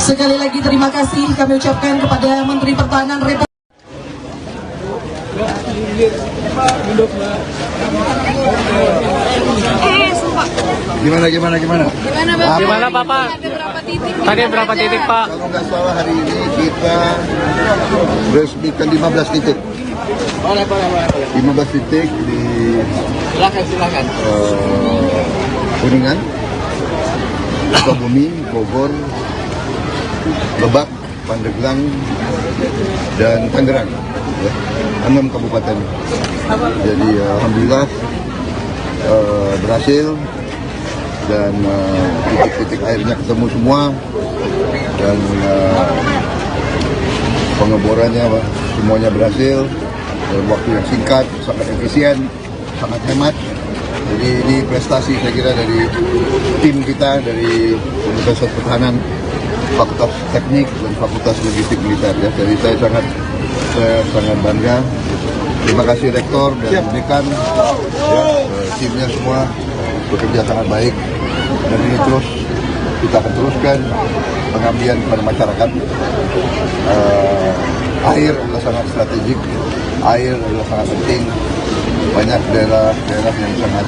Speaker 4: Sekali lagi terima kasih kami ucapkan kepada Menteri Pertahanan Republik
Speaker 6: Sumpah.
Speaker 1: Gimana?
Speaker 6: Gimana Bapak?
Speaker 3: Gimana Bapak?
Speaker 6: Ada berapa titik?
Speaker 3: Tadi berapa titik Pak?
Speaker 1: Kalau nggak salah hari ini kita resmikan 15 titik.
Speaker 5: Boleh.
Speaker 1: 15 titik di
Speaker 5: Silakan.
Speaker 1: Kuningan, Sukabumi, Bogor, Lebak, Pandeglang, dan Tangerang, ya, 6 kabupaten. Jadi alhamdulillah berhasil dan titik-titik airnya ketemu semua dan pengeborannya semuanya berhasil dalam waktu yang singkat, sangat efisien, sangat hemat. Jadi ini prestasi saya kira dari tim kita dari Universitas Pertahanan, Fakultas Teknik dan Fakultas Logistik Militer, ya. Jadi saya sangat bangga. Terima kasih Rektor dan Dekan, ya, timnya semua bekerja sangat baik. Dan ini terus kita akan teruskan pengabdian kepada masyarakat. Air adalah sangat strategik, air adalah sangat penting. Banyak daerah yang sangat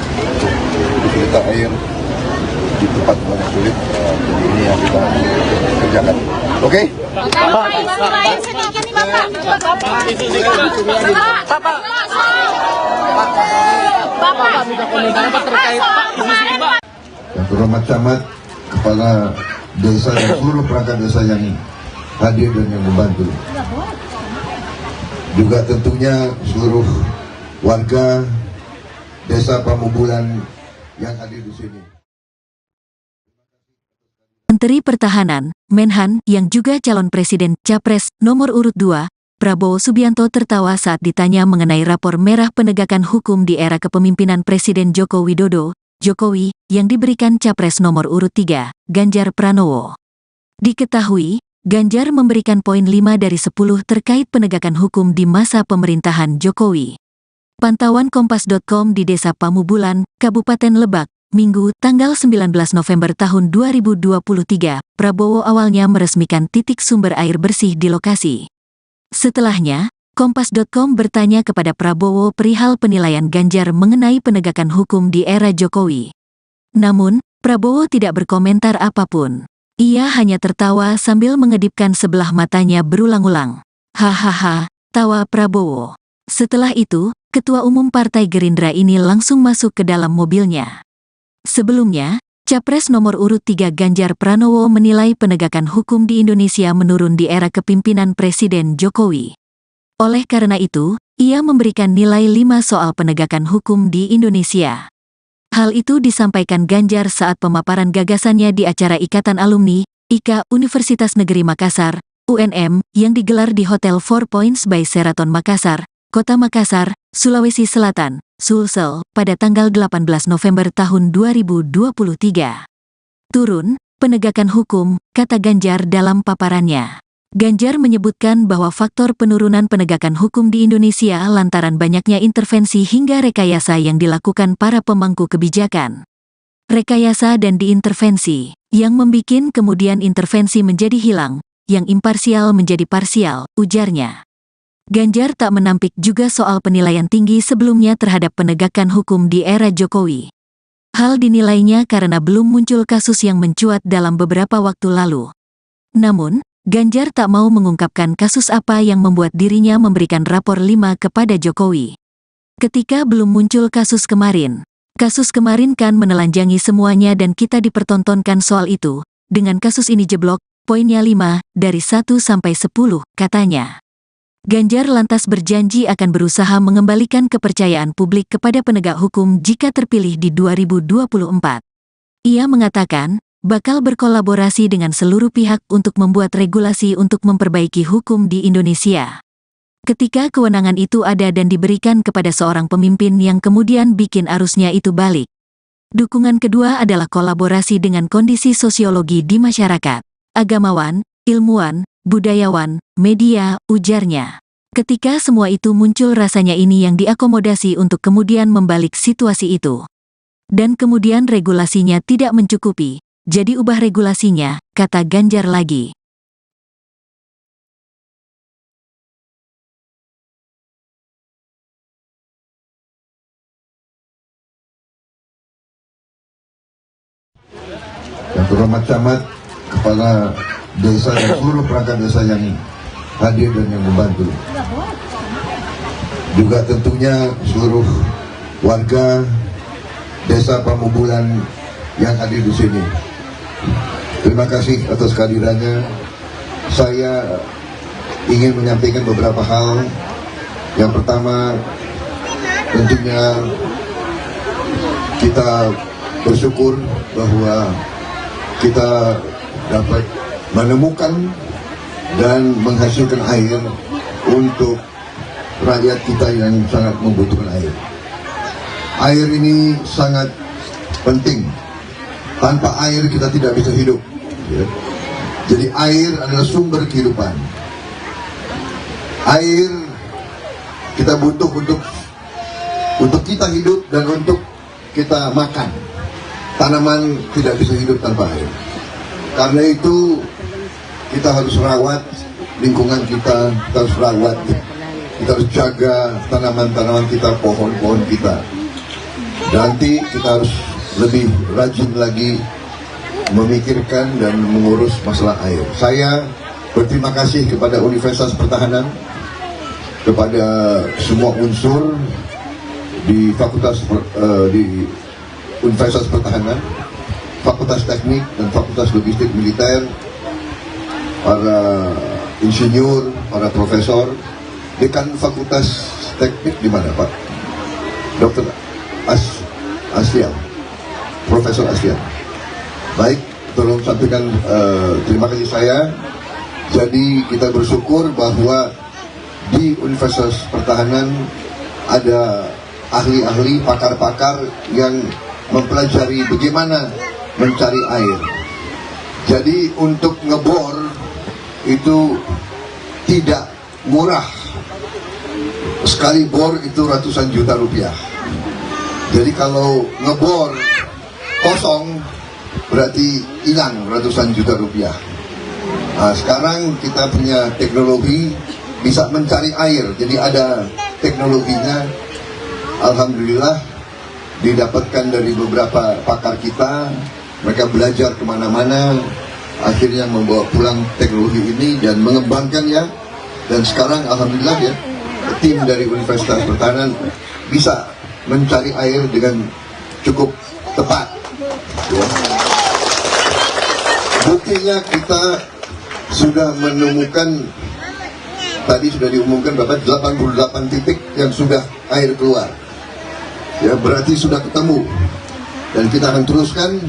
Speaker 1: kesulitan air, di tempat banyak sulit. Jadi ini yang kita kerjakan. Oke?
Speaker 6: Bapak, informasi sedikit nih Bapak. Bapak terkait Pak.
Speaker 1: Yang terhormat camat, kepala desa dan seluruh perangkat desa yang hadir dan yang membantu. Juga tentunya seluruh warga desa Pamubulan yang hadir di sini.
Speaker 2: Menteri Pertahanan, Menhan, yang juga calon presiden Capres nomor urut 2, Prabowo Subianto tertawa saat ditanya mengenai rapor merah penegakan hukum di era kepemimpinan Presiden Joko Widodo, Jokowi, yang diberikan Capres nomor urut 3, Ganjar Pranowo. Diketahui, Ganjar memberikan poin 5 dari 10 terkait penegakan hukum di masa pemerintahan Jokowi. Pantauan Kompas.com di Desa Pamubulan, Kabupaten Lebak, Minggu, tanggal 19 November tahun 2023, Prabowo awalnya meresmikan titik sumber air bersih di lokasi. Setelahnya, Kompas.com bertanya kepada Prabowo perihal penilaian Ganjar mengenai penegakan hukum di era Jokowi. Namun, Prabowo tidak berkomentar apapun. Ia hanya tertawa sambil mengedipkan sebelah matanya berulang-ulang. Hahaha, tawa Prabowo. Setelah itu, Ketua Umum Partai Gerindra ini langsung masuk ke dalam mobilnya. Sebelumnya, Capres nomor urut 3 Ganjar Pranowo menilai penegakan hukum di Indonesia menurun di era kepemimpinan Presiden Jokowi. Oleh karena itu, ia memberikan nilai 5 soal penegakan hukum di Indonesia. Hal itu disampaikan Ganjar saat pemaparan gagasannya di acara Ikatan Alumni, IKA Universitas Negeri Makassar, UNM, yang digelar di Hotel 4 Points by Sheraton Makassar, Kota Makassar, Sulawesi Selatan, Sulsel, pada tanggal 18 November tahun 2023. Turun, penegakan hukum, kata Ganjar dalam paparannya. Ganjar menyebutkan bahwa faktor penurunan penegakan hukum di Indonesia lantaran banyaknya intervensi hingga rekayasa yang dilakukan para pemangku kebijakan. Rekayasa dan diintervensi, yang membikin kemudian intervensi menjadi hilang, yang imparsial menjadi parsial, ujarnya. Ganjar tak menampik juga soal penilaian tinggi sebelumnya terhadap penegakan hukum di era Jokowi. Hal dinilainya karena belum muncul kasus yang mencuat dalam beberapa waktu lalu. Namun, Ganjar tak mau mengungkapkan kasus apa yang membuat dirinya memberikan rapor 5 kepada Jokowi. Ketika belum muncul kasus kemarin kan menelanjangi semuanya dan kita dipertontonkan soal itu. Dengan kasus ini jeblok, poinnya 5, dari 1 sampai 10, katanya. Ganjar lantas berjanji akan berusaha mengembalikan kepercayaan publik kepada penegak hukum jika terpilih di 2024. Ia mengatakan, bakal berkolaborasi dengan seluruh pihak untuk membuat regulasi untuk memperbaiki hukum di Indonesia. Ketika kewenangan itu ada dan diberikan kepada seorang pemimpin yang kemudian bikin arusnya itu balik. Dukungan kedua adalah kolaborasi dengan kondisi sosiologi di masyarakat, agamawan, ilmuwan, budayawan, media, ujarnya. Ketika semua itu muncul rasanya ini yang diakomodasi untuk kemudian membalik situasi itu. Dan kemudian regulasinya tidak mencukupi. Jadi ubah regulasinya, kata Ganjar lagi.
Speaker 1: Yang terhormat camat, kepala desa dan seluruh perangkat desa yang hadir dan yang membantu. Juga tentunya seluruh warga desa Pamubulan yang hadir di sini. Terima kasih atas kehadirannya. Saya ingin menyampaikan beberapa hal. Yang pertama, tentunya kita bersyukur bahwa kita dapat menemukan dan menghasilkan air untuk rakyat kita yang sangat membutuhkan air. Air ini sangat penting. Tanpa air kita tidak bisa hidup. Jadi air adalah sumber kehidupan. Air kita butuh untuk kita hidup dan untuk kita makan. Tanaman tidak bisa hidup tanpa air. Karena itu kita harus rawat lingkungan kita harus rawat. Kita harus jaga tanaman-tanaman kita, pohon-pohon kita. Nanti kita harus lebih rajin lagi memikirkan dan mengurus masalah air. Saya berterima kasih kepada Universitas Pertahanan, kepada semua unsur di di Universitas Pertahanan, Fakultas Teknik dan Fakultas Logistik Militer, para insinyur, para profesor, dekan Fakultas Teknik di mana Pak? Dr. Aslian, Profesor Aslian. Baik, tolong sampaikan terima kasih saya. Jadi kita bersyukur bahwa di Universitas Pertahanan ada ahli-ahli, pakar-pakar yang mempelajari bagaimana mencari air. Jadi untuk ngebor itu tidak murah. Sekali bor itu ratusan juta rupiah. Jadi kalau ngebor kosong berarti hilang ratusan juta rupiah. Nah, sekarang kita punya teknologi bisa mencari air. Jadi ada teknologinya. Alhamdulillah didapatkan dari beberapa pakar kita. Mereka belajar kemana-mana, akhirnya membawa pulang teknologi ini dan mengembangkannya. Dan sekarang alhamdulillah ya, tim dari Universitas Pertahanan bisa mencari air dengan cukup tepat ya. Buktinya kita sudah menemukan, tadi sudah diumumkan Bapak, 88 titik yang sudah air keluar ya, berarti sudah ketemu. Dan kita akan teruskan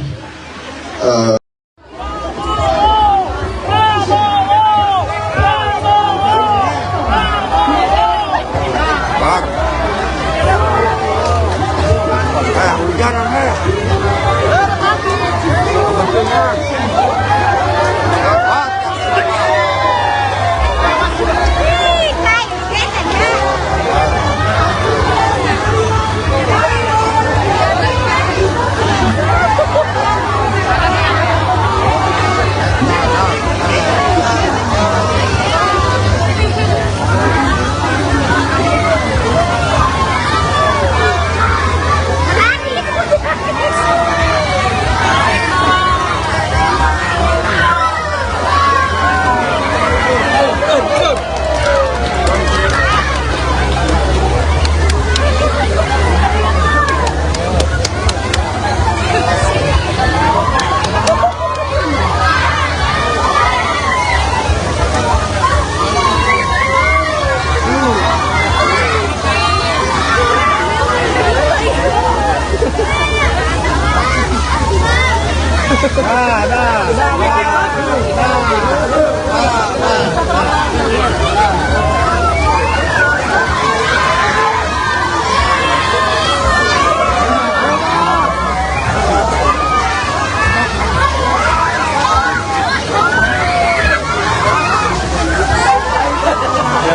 Speaker 3: Ya,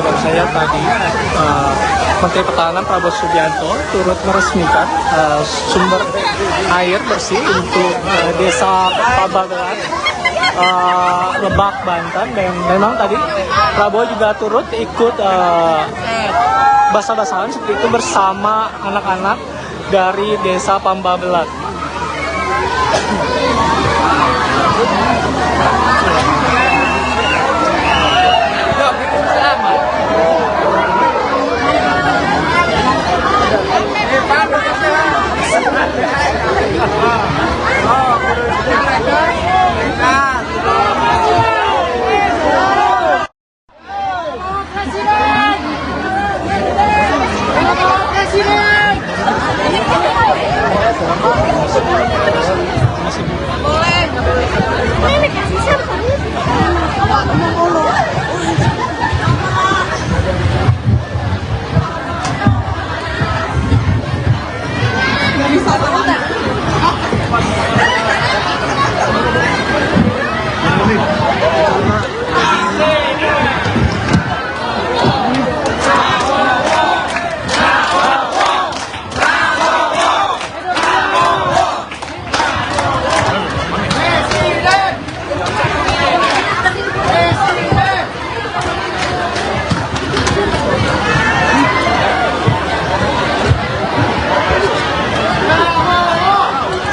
Speaker 3: baru saya tadi Menteri Pertahanan Prabowo Subianto turut meresmikan sumber air bersih untuk desa Pabagelan, Lebak, Banten. Dan memang tadi Prabowo juga turut ikut basah-basahan seperti itu bersama anak-anak dari desa Pambabelat.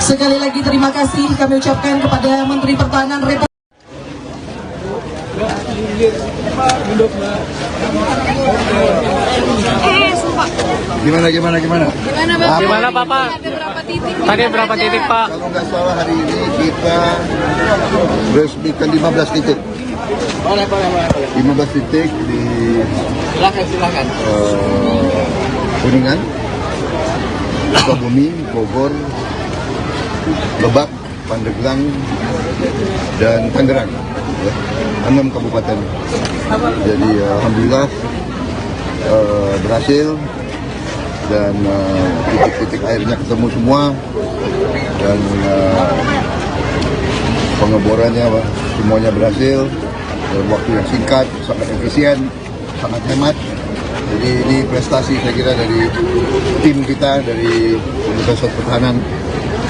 Speaker 4: Sekali lagi terima kasih kami ucapkan kepada Menteri Pertahanan Republik
Speaker 1: Gimana?
Speaker 6: Gimana Bapak?
Speaker 3: Gimana Bapak?
Speaker 6: Ada berapa titik?
Speaker 3: Tadi berapa titik Pak?
Speaker 1: Kalau nggak salah hari ini kita resmikan 15 titik.
Speaker 5: Boleh.
Speaker 1: 15 titik di
Speaker 5: Silakan.
Speaker 1: Kuningan, Sukabumi, Bogor, Lebak, Pandeglang, dan Tangerang. Ya, 6 kabupaten. Jadi alhamdulillah berhasil dan titik-titik airnya ketemu semua dan pengeborannya semuanya berhasil dalam waktu yang singkat, sangat efisien, sangat hemat. Jadi ini prestasi saya kira dari tim kita dari Universitas Pertahanan,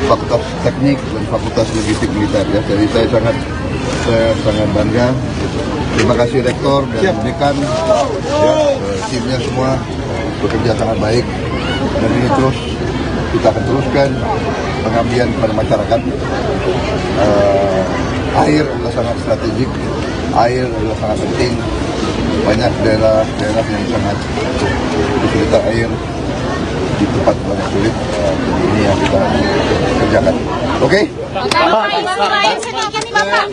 Speaker 1: Fakultas Teknik dan Fakultas Logistik Militer. Ya. Jadi saya sangat bangga. Terima kasih Rektor dan Dekan, ya, timnya semua bekerja sangat baik. Dan ini terus kita akan teruskan pengabdian kepada masyarakat. Air adalah sangat strategik, air adalah sangat penting. Banyak daerah yang sangat kesulitan air di tempat banyak sulit. Jadi ini yang kita kerjakan. Oke?
Speaker 6: Bapak, air sedikit nih Bapak.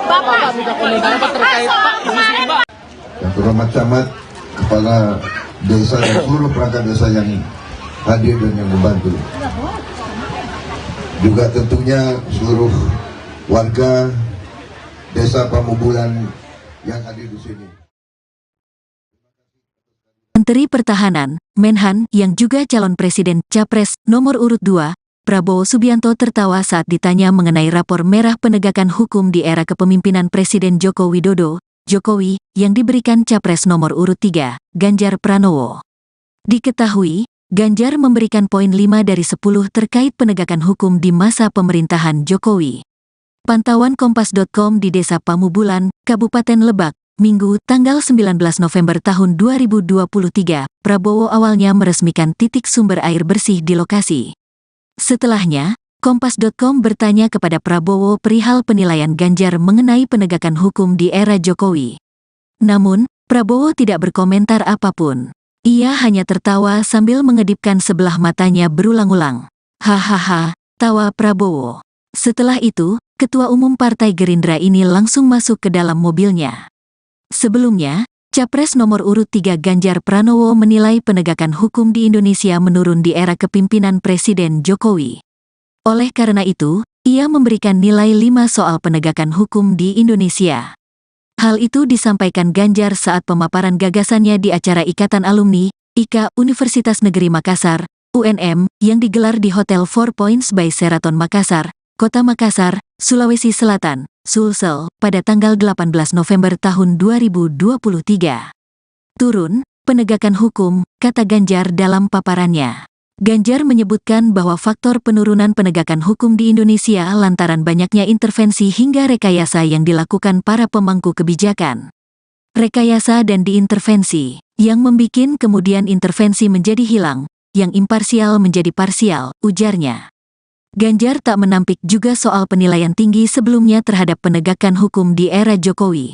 Speaker 6: Bapak
Speaker 3: Minta komentar apa terkait Pak isu ini Pak?
Speaker 1: Yang terhormat camat, kepala desa dan seluruh perangkat desa yang hadir dan yang membantu. Juga tentunya seluruh warga desa Pamubulan yang hadir di sini.
Speaker 2: Menteri Pertahanan, Menhan, yang juga calon presiden Capres nomor urut 2, Prabowo Subianto tertawa saat ditanya mengenai rapor merah penegakan hukum di era kepemimpinan Presiden Joko Widodo, Jokowi, yang diberikan Capres nomor urut 3, Ganjar Pranowo. Diketahui, Ganjar memberikan poin 5 dari 10 terkait penegakan hukum di masa pemerintahan Jokowi. Pantauan Kompas.com di Desa Pamubulan, Kabupaten Lebak, Minggu tanggal 19 November tahun 2023, Prabowo awalnya meresmikan titik sumber air bersih di lokasi. Setelahnya, Kompas.com bertanya kepada Prabowo perihal penilaian Ganjar mengenai penegakan hukum di era Jokowi. Namun, Prabowo tidak berkomentar apapun. Ia hanya tertawa sambil mengedipkan sebelah matanya berulang-ulang. Hahaha, tawa Prabowo. Setelah itu, Ketua Umum Partai Gerindra ini langsung masuk ke dalam mobilnya. Sebelumnya, Capres nomor urut 3 Ganjar Pranowo menilai penegakan hukum di Indonesia menurun di era kepemimpinan Presiden Jokowi. Oleh karena itu, ia memberikan nilai 5 soal penegakan hukum di Indonesia. Hal itu disampaikan Ganjar saat pemaparan gagasannya di acara Ikatan Alumni, IKA Universitas Negeri Makassar, UNM, yang digelar di Hotel 4 Points by Sheraton Makassar, Kota Makassar, Sulawesi Selatan, Sulsel, pada tanggal 18 November tahun 2023. Turun, penegakan hukum, kata Ganjar dalam paparannya. Ganjar menyebutkan bahwa faktor penurunan penegakan hukum di Indonesia lantaran banyaknya intervensi hingga rekayasa yang dilakukan para pemangku kebijakan. Rekayasa dan diintervensi, yang membikin kemudian intervensi menjadi hilang, yang imparsial menjadi parsial, ujarnya. Ganjar tak menampik juga soal penilaian tinggi sebelumnya terhadap penegakan hukum di era Jokowi.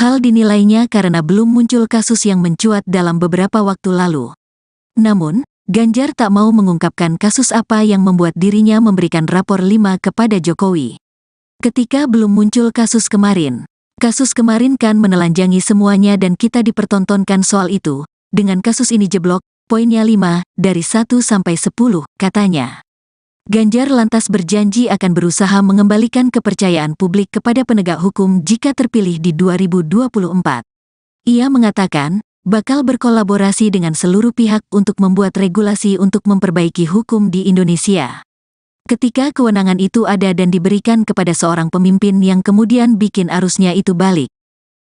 Speaker 2: Hal dinilainya karena belum muncul kasus yang mencuat dalam beberapa waktu lalu. Namun, Ganjar tak mau mengungkapkan kasus apa yang membuat dirinya memberikan rapor 5 kepada Jokowi. Ketika belum muncul kasus kemarin kan menelanjangi semuanya dan kita dipertontonkan soal itu. Dengan kasus ini jeblok, poinnya 5, dari 1 sampai 10, katanya. Ganjar lantas berjanji akan berusaha mengembalikan kepercayaan publik kepada penegak hukum jika terpilih di 2024. Ia mengatakan, bakal berkolaborasi dengan seluruh pihak untuk membuat regulasi untuk memperbaiki hukum di Indonesia. Ketika kewenangan itu ada dan diberikan kepada seorang pemimpin yang kemudian bikin arusnya itu balik.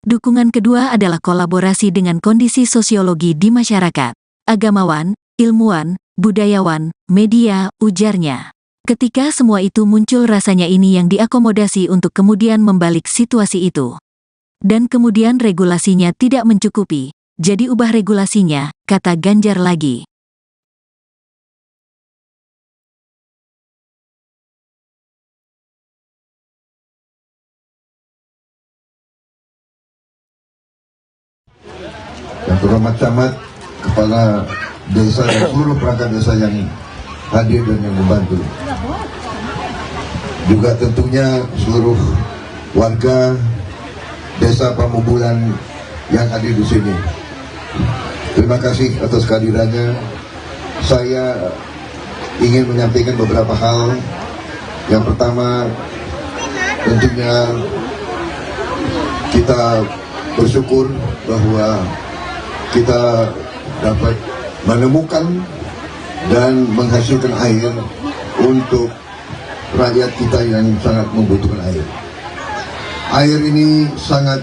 Speaker 2: Dukungan kedua adalah kolaborasi dengan kondisi sosiologi di masyarakat, agamawan, ilmuwan, budayawan, media, ujarnya. Ketika semua itu muncul rasanya ini yang diakomodasi untuk kemudian membalik situasi itu. Dan kemudian regulasinya tidak mencukupi, jadi ubah regulasinya, kata Ganjar lagi.
Speaker 1: Yang terhormat camat, kepala desa dan seluruh perangkat desa yang hadir dan yang membantu. Juga tentunya seluruh warga desa Pamubulan yang hadir di sini. Terima kasih atas kehadirannya. Saya ingin menyampaikan beberapa hal. Yang pertama, tentunya kita bersyukur bahwa kita dapat menemukan dan menghasilkan air untuk rakyat kita yang sangat membutuhkan air. Air ini sangat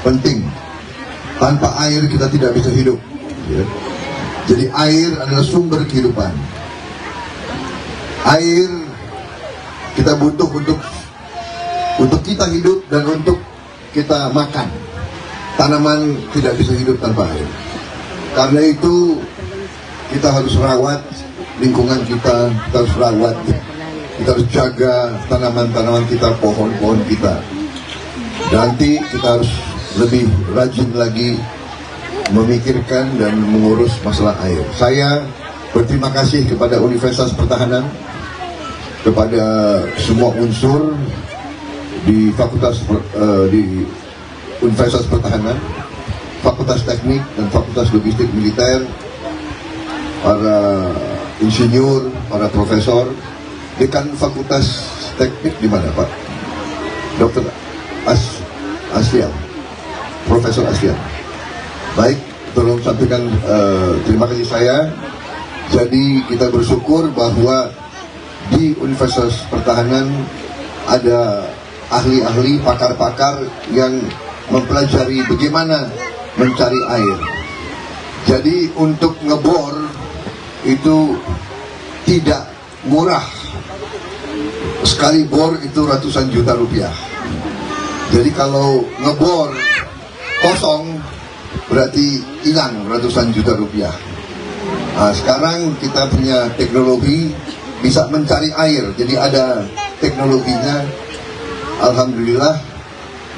Speaker 1: penting. Tanpa air kita tidak bisa hidup. Ya. Jadi air adalah sumber kehidupan. Air kita butuh untuk kita hidup dan untuk kita makan. Tanaman tidak bisa hidup tanpa air. Karena itu kita harus rawat lingkungan kita harus rawat, kita harus jaga tanaman-tanaman kita, pohon-pohon kita. Nanti kita harus lebih rajin lagi memikirkan dan mengurus masalah air. Saya berterima kasih kepada Universitas Pertahanan, kepada semua unsur di di Universitas Pertahanan, Fakultas Teknik dan Fakultas Logistik Militer, para insinyur, para profesor. Dekan Fakultas Teknik di mana, Pak? Dr. Aslian, Profesor Aslian. Baik, tolong sampaikan terima kasih saya. Jadi kita bersyukur bahwa di Universitas Pertahanan ada ahli-ahli, pakar-pakar yang mempelajari bagaimana mencari air. Jadi untuk ngebor itu tidak murah. Sekali bor itu ratusan juta rupiah. Jadi kalau ngebor kosong berarti hilang ratusan juta rupiah. Nah, sekarang kita punya teknologi bisa mencari air. Jadi ada teknologinya. Alhamdulillah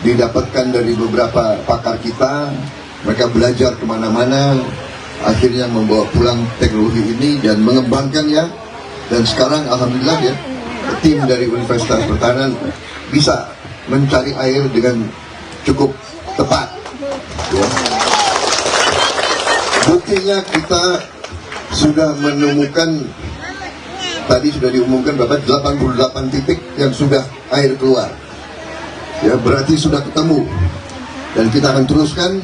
Speaker 1: didapatkan dari beberapa pakar kita. Mereka belajar kemana-mana, akhirnya membawa pulang teknologi ini dan mengembangkannya. Dan sekarang alhamdulillah ya, tim dari Universitas Pertahanan bisa mencari air dengan cukup tepat. Ya. Buktinya kita sudah menemukan, tadi sudah diumumkan Bapak, 88 titik yang sudah air keluar. Ya, berarti sudah ketemu. Dan kita akan teruskan.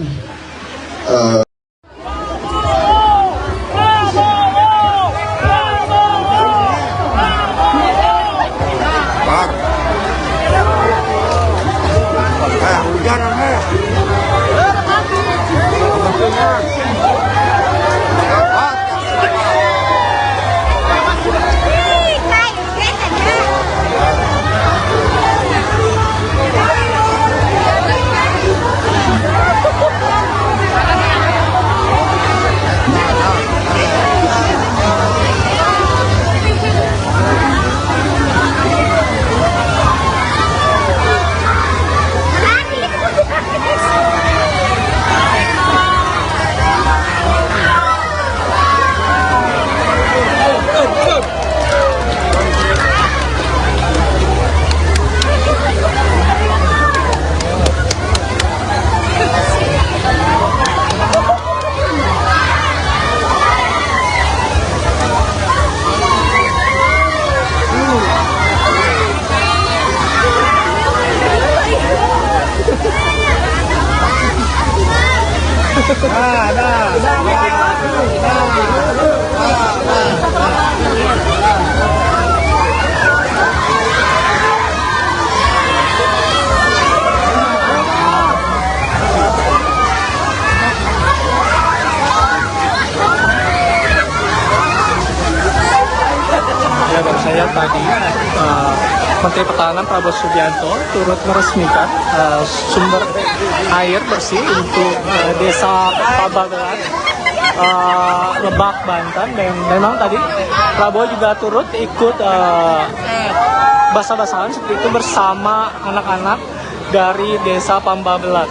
Speaker 3: Ya, baru saya tadi Menteri Pertahanan Prabowo Subianto turut meresmikan sumber air bersih untuk desa Pabagelan, Lebak, Banten. Dan memang tadi Prabowo juga turut ikut basah-basahan seperti itu bersama anak-anak dari desa Pabagelan.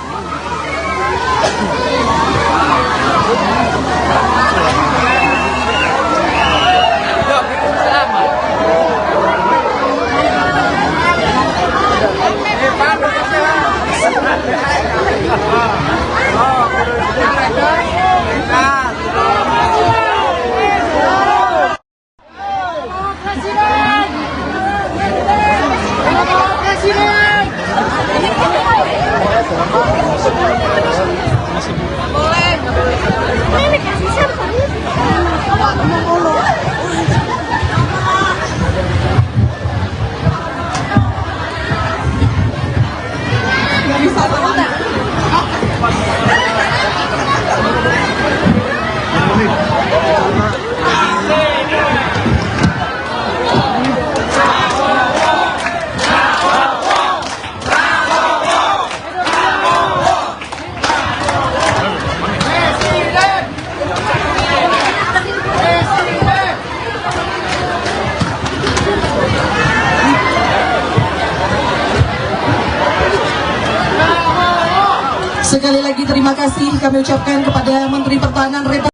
Speaker 4: Sekali lagi terima kasih kami ucapkan kepada Menteri Pertahanan Republik.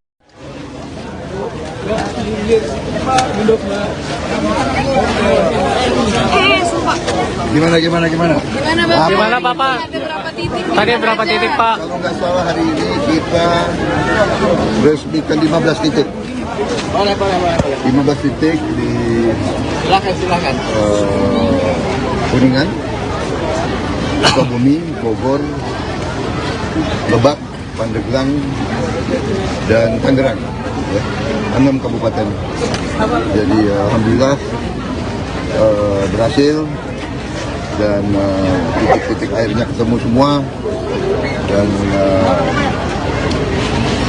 Speaker 6: Sumpah.
Speaker 1: Gimana?
Speaker 6: Gimana Bapak?
Speaker 3: Gimana Bapak?
Speaker 6: Ada berapa titik?
Speaker 3: Tadi berapa titik Pak?
Speaker 1: Kalau nggak salah hari ini kita resmikan 15 titik.
Speaker 5: Boleh.
Speaker 1: 15 titik di
Speaker 5: Silakan.
Speaker 1: Kuningan, Sukabumi, Bogor, Lebak, Pandeglang, dan Tangerang, ya, 6 kabupaten. Jadi alhamdulillah berhasil dan titik-titik airnya ketemu semua dan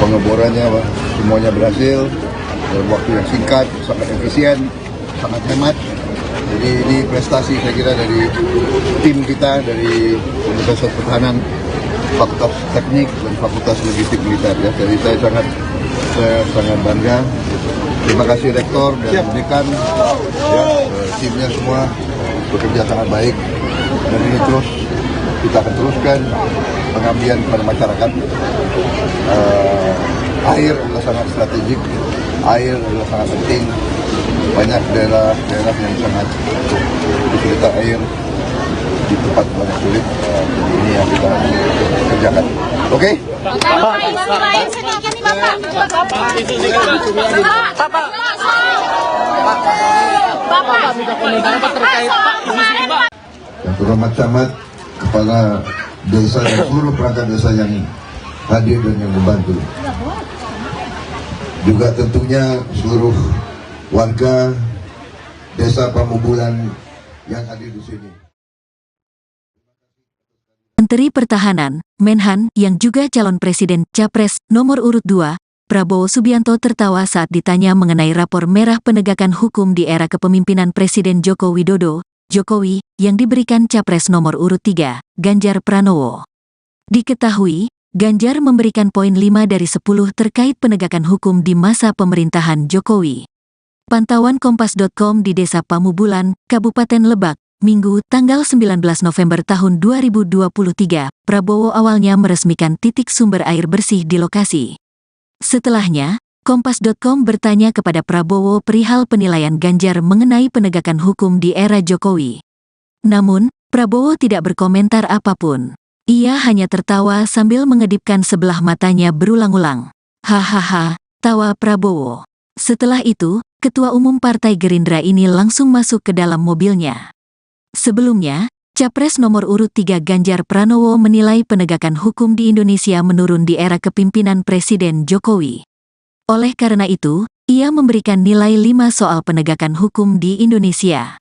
Speaker 1: pengeborannya semuanya berhasil dalam waktu yang singkat, sangat efisien, sangat hemat. Jadi ini prestasi saya kira dari tim kita dari Universitas Pertahanan, Fakultas Teknik dan Fakultas Logistik Militer, ya. Jadi saya sangat bangga. Terima kasih Rektor dan Dekan, ya, timnya semua bekerja sangat baik. Dan ini terus kita akan teruskan pengabdian kepada masyarakat. Air adalah sangat strategik, air adalah sangat penting. Banyak daerah-daerah yang sangat kesulitan air, di tempat banyak sulit. Jadi ini yang kita kerjakan. Oke?
Speaker 6: Bapak, sedikit nih Bapak.
Speaker 1: Yang terhormat camat, kepala desa dan seluruh perangkat desa yang hadir dan yang membantu. Juga tentunya seluruh warga desa Pamubulan yang hadir di sini.
Speaker 2: Menteri Pertahanan, Menhan, yang juga calon presiden Capres nomor urut 2, Prabowo Subianto tertawa saat ditanya mengenai rapor merah penegakan hukum di era kepemimpinan Presiden Joko Widodo, Jokowi, yang diberikan Capres nomor urut 3, Ganjar Pranowo. Diketahui, Ganjar memberikan poin 5 dari 10 terkait penegakan hukum di masa pemerintahan Jokowi. Pantauan Kompas.com di Desa Pamubulan, Kabupaten Lebak, Minggu, tanggal 19 November tahun 2023, Prabowo awalnya meresmikan titik sumber air bersih di lokasi. Setelahnya, Kompas.com bertanya kepada Prabowo perihal penilaian Ganjar mengenai penegakan hukum di era Jokowi. Namun, Prabowo tidak berkomentar apapun. Ia hanya tertawa sambil mengedipkan sebelah matanya berulang-ulang. Hahaha, tawa Prabowo. Setelah itu, Ketua Umum Partai Gerindra ini langsung masuk ke dalam mobilnya. Sebelumnya, Capres nomor urut 3 Ganjar Pranowo menilai penegakan hukum di Indonesia menurun di era kepemimpinan Presiden Jokowi. Oleh karena itu, ia memberikan nilai 5 soal penegakan hukum di Indonesia.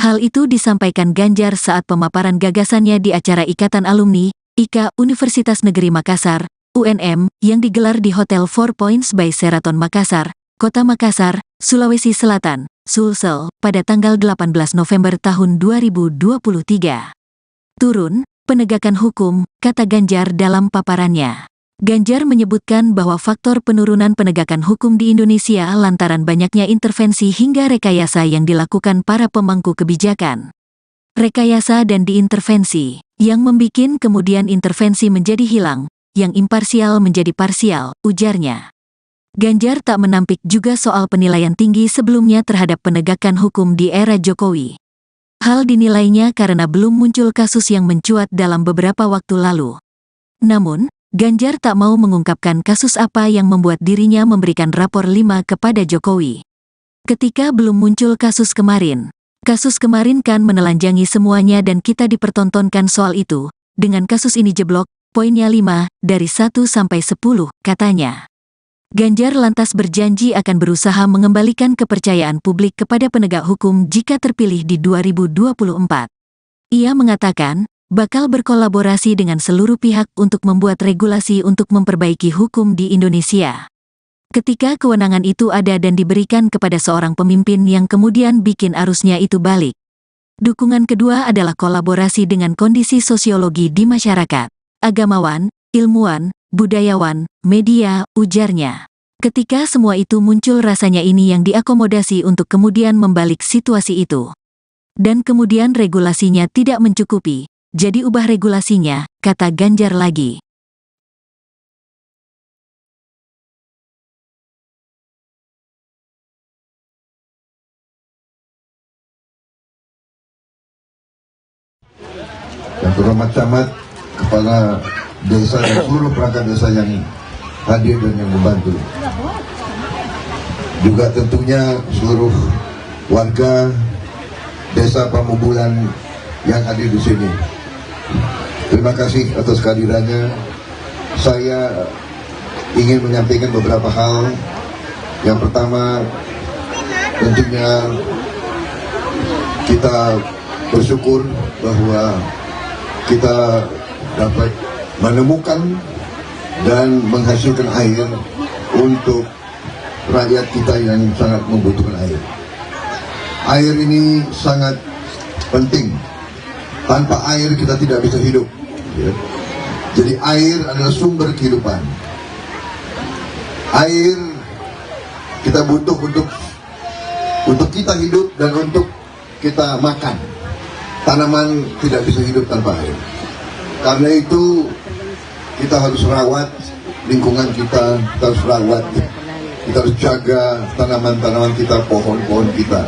Speaker 2: Hal itu disampaikan Ganjar saat pemaparan gagasannya di acara Ikatan Alumni, IKA Universitas Negeri Makassar, UNM, yang digelar di Hotel 4 Points by Sheraton Makassar, Kota Makassar, Sulawesi Selatan, Sulsel, pada tanggal 18 November tahun 2023. Turun, penegakan hukum, kata Ganjar dalam paparannya. Ganjar menyebutkan bahwa faktor penurunan penegakan hukum di Indonesia lantaran banyaknya intervensi hingga rekayasa yang dilakukan para pemangku kebijakan. Rekayasa dan diintervensi, yang membikin kemudian intervensi menjadi hilang, yang imparsial menjadi parsial, ujarnya. Ganjar tak menampik juga soal penilaian tinggi sebelumnya terhadap penegakan hukum di era Jokowi. Hal dinilainya karena belum muncul kasus yang mencuat dalam beberapa waktu lalu. Namun, Ganjar tak mau mengungkapkan kasus apa yang membuat dirinya memberikan rapor 5 kepada Jokowi. Ketika belum muncul kasus kemarin kan menelanjangi semuanya dan kita dipertontonkan soal itu. Dengan kasus ini jeblok, poinnya 5, dari 1 sampai 10, katanya. Ganjar lantas berjanji akan berusaha mengembalikan kepercayaan publik kepada penegak hukum jika terpilih di 2024. Ia mengatakan, bakal berkolaborasi dengan seluruh pihak untuk membuat regulasi untuk memperbaiki hukum di Indonesia. Ketika kewenangan itu ada dan diberikan kepada seorang pemimpin yang kemudian bikin arusnya itu balik. Dukungan kedua adalah kolaborasi dengan kondisi sosiologi di masyarakat, agamawan, ilmuwan, budayawan, media, ujarnya. Ketika semua itu muncul rasanya ini yang diakomodasi untuk kemudian membalik situasi itu. Dan kemudian regulasinya tidak mencukupi, jadi ubah regulasinya, kata Ganjar lagi.
Speaker 1: Yang terhormat camat, kepala desa dan seluruh perangkat desa yang hadir dan yang membantu. Juga tentunya seluruh warga desa Pamubulan yang hadir di sini. Terima kasih atas kehadirannya. Saya ingin menyampaikan beberapa hal. Yang pertama, tentunya kita bersyukur bahwa kita dapat menemukan dan menghasilkan air untuk rakyat kita yang sangat membutuhkan air. Air ini sangat penting. Tanpa air kita tidak bisa hidup. Jadi air adalah sumber kehidupan. Air kita butuh untuk kita hidup dan untuk kita makan. Tanaman tidak bisa hidup tanpa air. Karena itu kita harus rawat lingkungan kita harus rawat, kita harus jaga tanaman-tanaman kita, pohon-pohon kita.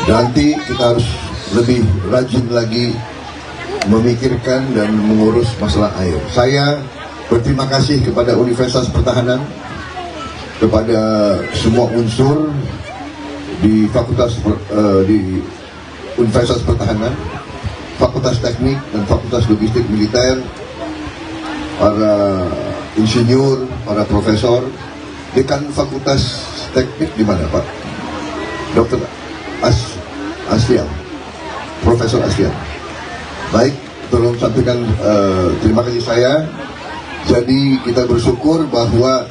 Speaker 1: Nanti kita harus lebih rajin lagi memikirkan dan mengurus masalah air. Saya berterima kasih kepada Universitas Pertahanan, kepada semua unsur di di Universitas Pertahanan, Fakultas Teknik dan Fakultas Logistik Militer, para insinyur, para profesor. Dekan Fakultas Teknik di mana, Pak? Dr. Asfian, Profesor Asfian. Baik, tolong sampaikan terima kasih saya. Jadi kita bersyukur bahwa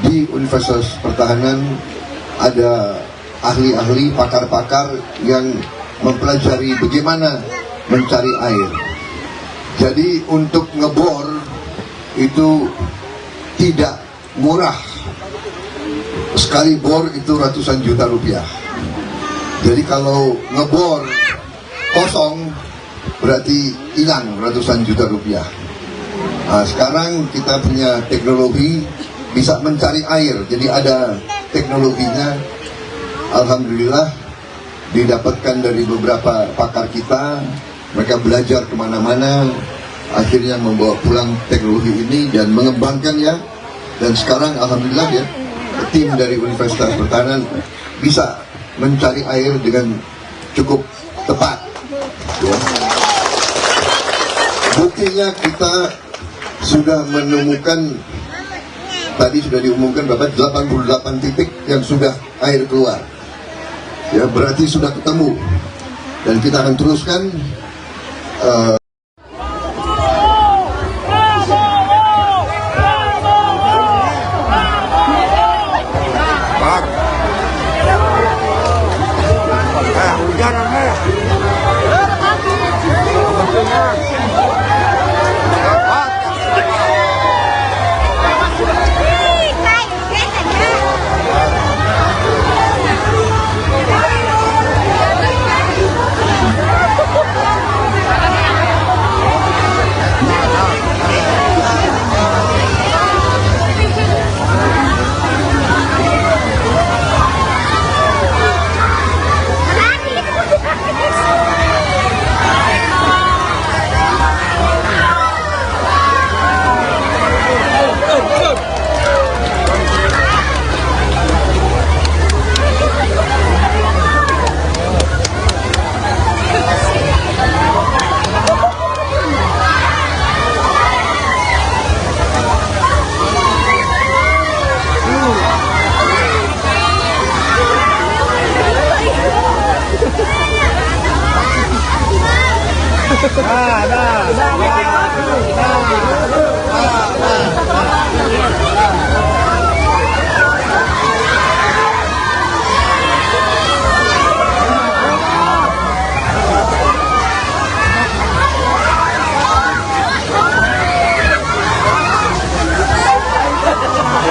Speaker 1: di Universitas Pertahanan ada ahli-ahli, pakar-pakar yang mempelajari bagaimana mencari air. Jadi untuk ngebor itu tidak murah. Sekali bor itu ratusan juta rupiah. Jadi kalau ngebor kosong berarti hilang ratusan juta rupiah. Nah, sekarang kita punya teknologi bisa mencari air. Jadi ada teknologinya. Alhamdulillah didapatkan dari beberapa pakar kita. Mereka belajar kemana-mana, akhirnya membawa pulang teknologi ini dan mengembangkannya. Dan sekarang alhamdulillah ya, tim dari Universitas Pertahanan bisa mencari air dengan cukup tepat ya. Buktinya kita sudah menemukan, tadi sudah diumumkan berapa, 88 titik yang sudah air keluar ya, berarti sudah ketemu. Dan kita akan teruskan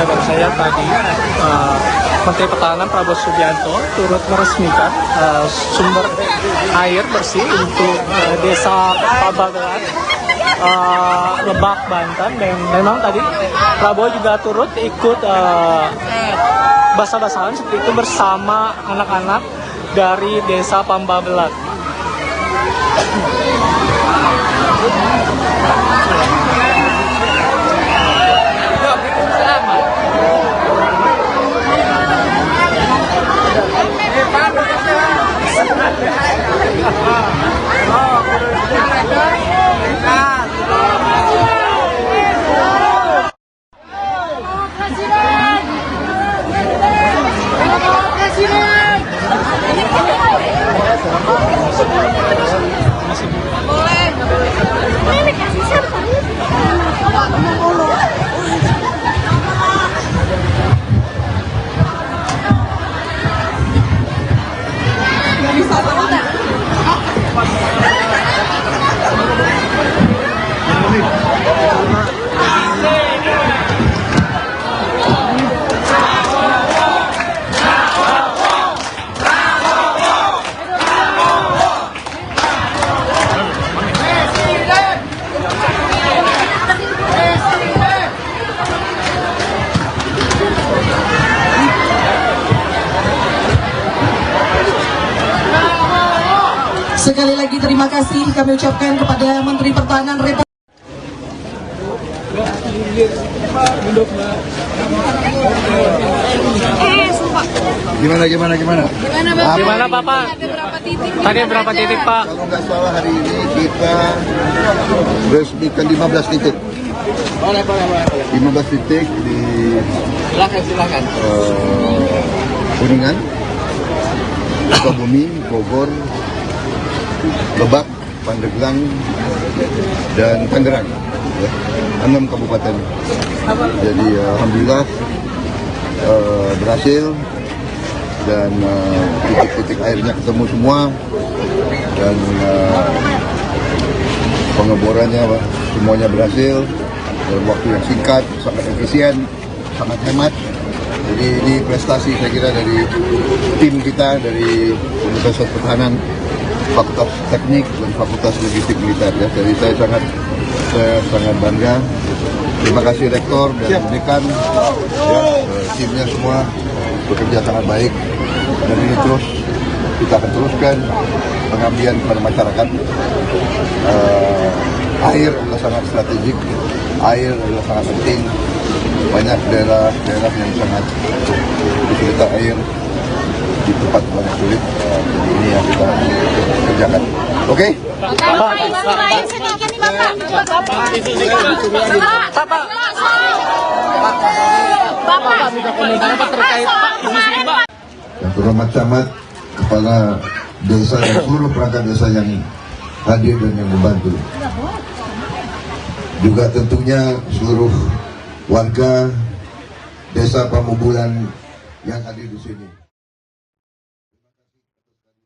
Speaker 3: baru saya tadi Menteri Pertahanan Prabowo Subianto turut meresmikan sumber air bersih untuk desa Pabagelan, Lebak, Banten. Dan memang tadi Prabowo juga turut ikut basah-basahan seperti itu bersama anak-anak dari desa Pambabelat.
Speaker 4: Sekali lagi terima kasih kami ucapkan kepada Menteri Pertahanan Republik
Speaker 1: Gimana?
Speaker 6: Gimana Bapak?
Speaker 3: Gimana, Bapak?
Speaker 6: Ada berapa titik?
Speaker 3: Tadi berapa titik, Pak?
Speaker 1: Kalau nggak salah hari ini kita resmikan 15 titik.
Speaker 5: Boleh.
Speaker 1: 15 titik di
Speaker 5: Silakan.
Speaker 1: Kuningan, Sukabumi, Bogor, Lebak, Pandeglang, dan Tangerang. Ya, 6 kabupaten. Jadi alhamdulillah berhasil dan titik-titik airnya ketemu semua dan pengeborannya semuanya berhasil dalam waktu yang singkat, sangat efisien, sangat hemat. Jadi ini prestasi saya kira dari tim kita dari Universitas Pertahanan, Fakultas Teknik dan Fakultas Logistik Militer. Ya. Jadi saya sangat bangga. Terima kasih Rektor dan Dekan, ya, timnya semua bekerja sangat baik. Dan ini terus kita akan teruskan pengabdian kepada masyarakat. Air adalah sangat strategik, air adalah sangat penting. Banyak daerah yang sangat kesulitan air di tempat banyak sulit. Jadi ini yang kita kerjakan. Oke?
Speaker 3: Bapak minta komentar apa terkait Pak isu ini, Pak?
Speaker 1: Yang terhormat camat, kepala desa dan seluruh perangkat desa yang hadir dan yang membantu. Juga tentunya seluruh warga desa Pamubulan yang hadir di sini.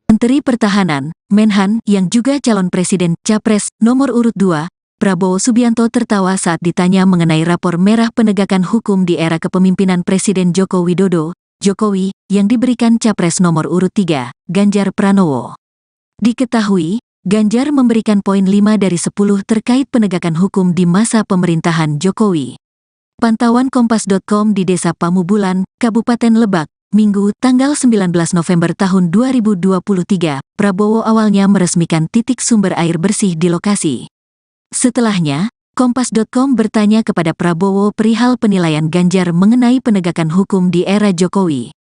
Speaker 2: Menteri Pertahanan, Menhan, yang juga calon presiden Capres nomor urut 2, Prabowo Subianto tertawa saat ditanya mengenai rapor merah penegakan hukum di era kepemimpinan Presiden Joko Widodo, Jokowi, yang diberikan Capres nomor urut 3, Ganjar Pranowo. Diketahui, Ganjar memberikan poin 5 dari 10 terkait penegakan hukum di masa pemerintahan Jokowi. Pantauan Kompas.com di Desa Pamubulan, Kabupaten Lebak, Minggu, tanggal 19 November tahun 2023, Prabowo awalnya meresmikan titik sumber air bersih di lokasi. Setelahnya, Kompas.com bertanya kepada Prabowo perihal penilaian Ganjar mengenai penegakan hukum di era Jokowi.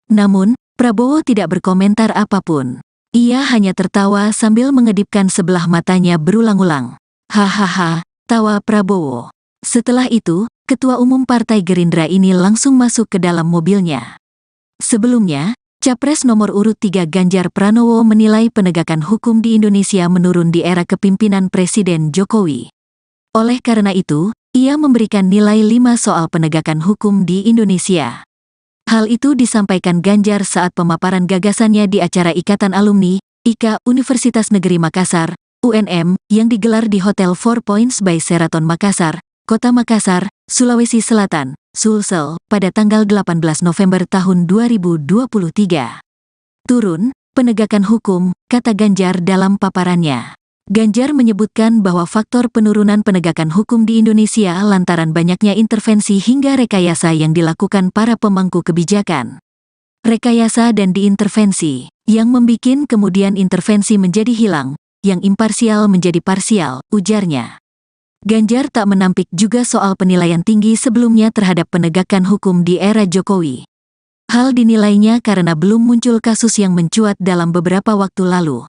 Speaker 2: Namun, Prabowo tidak berkomentar apapun. Ia hanya tertawa sambil mengedipkan sebelah matanya berulang-ulang. Hahaha, tawa Prabowo. Setelah itu, Ketua Umum Partai Gerindra ini langsung masuk ke dalam mobilnya. Sebelumnya, Capres nomor urut 3 Ganjar Pranowo menilai penegakan hukum di Indonesia menurun di era kepimpinan Presiden Jokowi. Oleh karena itu, ia memberikan nilai 5 soal penegakan hukum di Indonesia. Hal itu disampaikan Ganjar saat pemaparan gagasannya di acara Ikatan Alumni, IKA Universitas Negeri Makassar, UNM, yang digelar di Hotel Four Points by Sheraton Makassar, Kota Makassar, Sulawesi Selatan, Sulsel, pada tanggal 18 November tahun 2023. Turun, penegakan hukum, kata Ganjar dalam paparannya. Ganjar menyebutkan bahwa faktor penurunan penegakan hukum di Indonesia lantaran banyaknya intervensi hingga rekayasa yang dilakukan para pemangku kebijakan. Rekayasa dan diintervensi, yang membikin kemudian intervensi menjadi hilang, yang imparsial menjadi parsial, ujarnya. Ganjar tak menampik juga soal penilaian tinggi sebelumnya terhadap penegakan hukum di era Jokowi. Hal dinilainya karena belum muncul kasus yang mencuat dalam beberapa waktu lalu.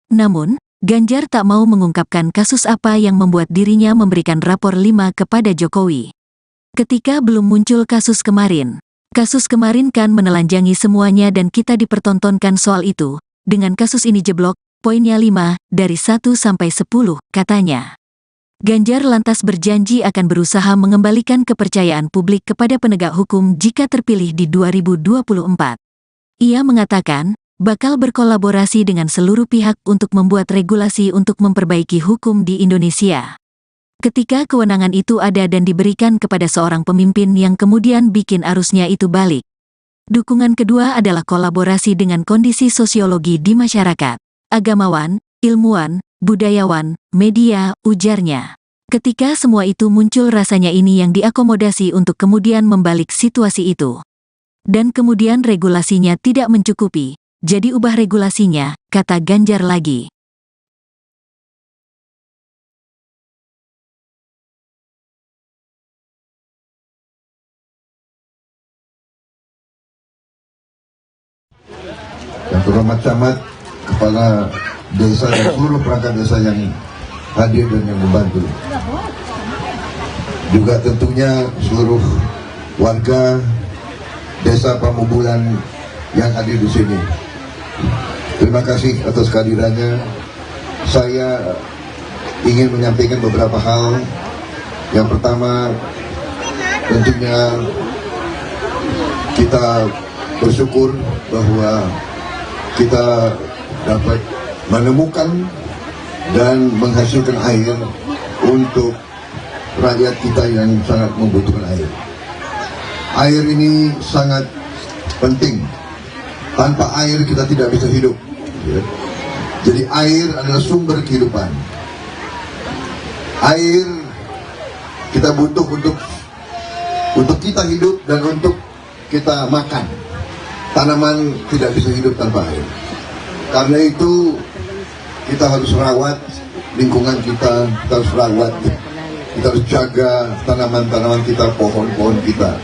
Speaker 2: Namun, Ganjar tak mau mengungkapkan kasus apa yang membuat dirinya memberikan rapor 5 kepada Jokowi. Ketika belum muncul kasus kemarin kan menelanjangi semuanya dan kita dipertontonkan soal itu. Dengan kasus ini jeblok, poinnya 5, dari 1 sampai 10, katanya. Ganjar lantas berjanji akan berusaha mengembalikan kepercayaan publik kepada penegak hukum jika terpilih di 2024. Ia mengatakan, bakal berkolaborasi dengan seluruh pihak untuk membuat regulasi untuk memperbaiki hukum di Indonesia. Ketika kewenangan itu ada dan diberikan kepada seorang pemimpin yang kemudian bikin arusnya itu balik. Dukungan kedua adalah kolaborasi dengan kondisi sosiologi di masyarakat, agamawan, ilmuwan, budayawan, media, ujarnya. Ketika semua itu muncul rasanya ini yang diakomodasi untuk kemudian membalik situasi itu. Dan kemudian regulasinya tidak mencukupi, jadi ubah regulasinya, kata Ganjar lagi.
Speaker 1: terhormat camat, kepala desa dan seluruh perangkat desa yang hadir dan yang membantu. Juga tentunya seluruh warga desa Pamubulan yang hadir di sini. Terima kasih atas kehadirannya. Saya ingin menyampaikan beberapa hal. Yang pertama, tentunya kita bersyukur bahwa kita dapat menemukan dan menghasilkan air untuk rakyat kita yang sangat membutuhkan air. Air ini sangat penting. Tanpa air kita tidak bisa hidup. Jadi air adalah sumber kehidupan. Air kita butuh untuk kita hidup dan untuk kita makan. Tanaman tidak bisa hidup tanpa air. Karena itu kita harus rawat lingkungan kita harus rawat, kita harus jaga tanaman-tanaman kita, pohon-pohon kita.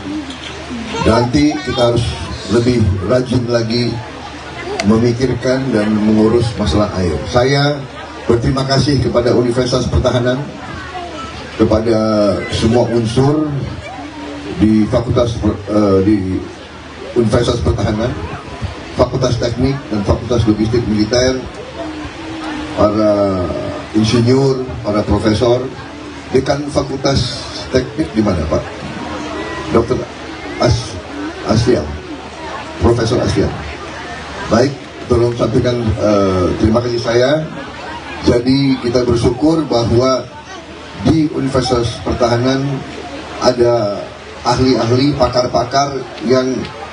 Speaker 1: Nanti kita harus lebih rajin lagi memikirkan dan mengurus masalah air. Saya berterima kasih kepada Universitas Pertahanan, kepada semua unsur di Universitas Pertahanan, Fakultas Teknik dan Fakultas Logistik Militer, para insinyur, para profesor, dekan Fakultas Teknik di mana Pak? Dr. Asian, Profesor Asian. Baik, tolong sampaikan terima kasih saya. Jadi kita bersyukur bahwa di Universitas Pertahanan ada ahli-ahli, pakar-pakar yang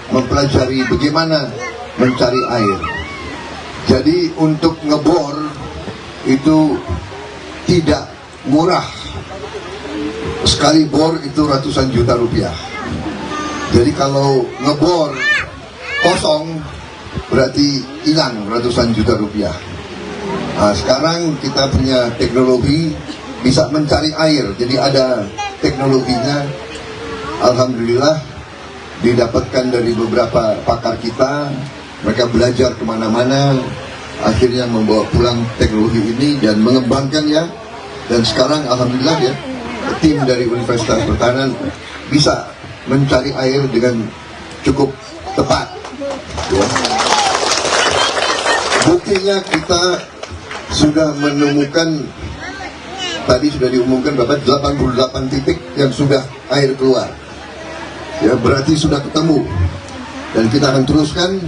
Speaker 1: mempelajari bagaimana mencari air. Jadi untuk ngebor itu tidak murah. Sekali bor itu ratusan juta rupiah. Jadi kalau ngebor kosong berarti hilang ratusan juta rupiah. Nah, sekarang kita punya teknologi bisa mencari air. Jadi ada teknologinya. Alhamdulillah didapatkan dari beberapa pakar kita. Mereka belajar kemana-mana, akhirnya membawa pulang teknologi ini dan mengembangkannya. Dan sekarang alhamdulillah ya, tim dari Universitas Pertahanan bisa mencari air dengan cukup tepat. Ya. Buktinya kita sudah menemukan, tadi sudah diumumkan berapa, 88 titik yang sudah air keluar. Ya, berarti sudah ketemu. Dan kita akan teruskan.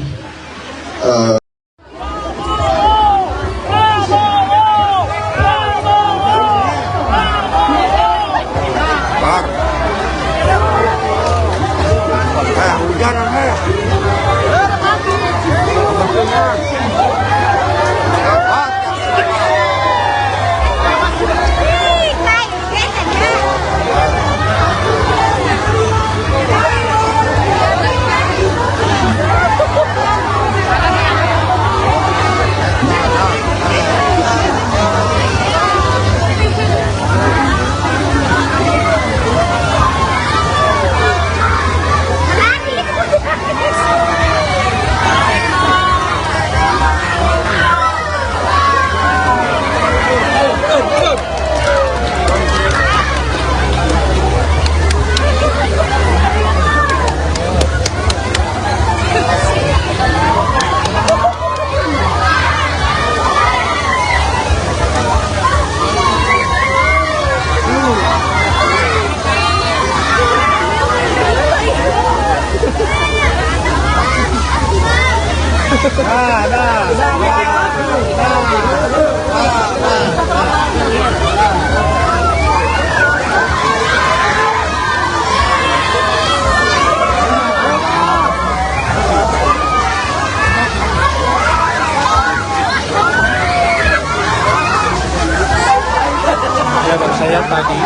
Speaker 3: Ya, baru saya tadi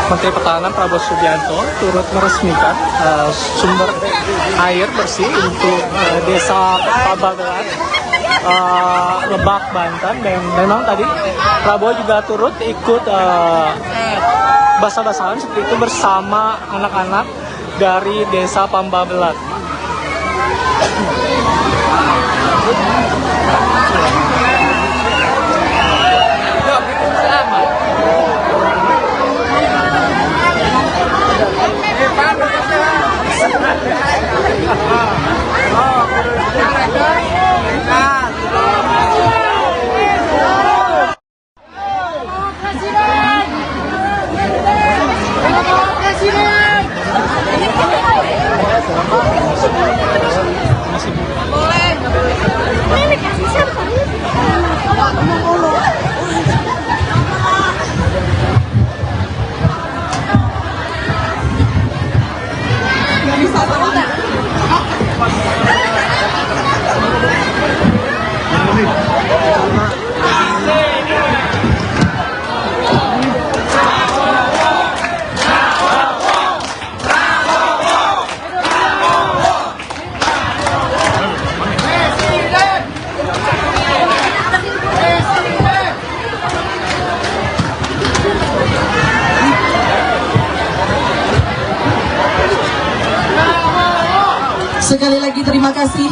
Speaker 3: Menteri Pertahanan Prabowo Subianto turut meresmikan sumber air bersih untuk desa Pabagelan, Lebak, Banten. Dan memang tadi Prabowo juga turut ikut basah-basahan seperti itu bersama anak-anak dari desa Pabagelan.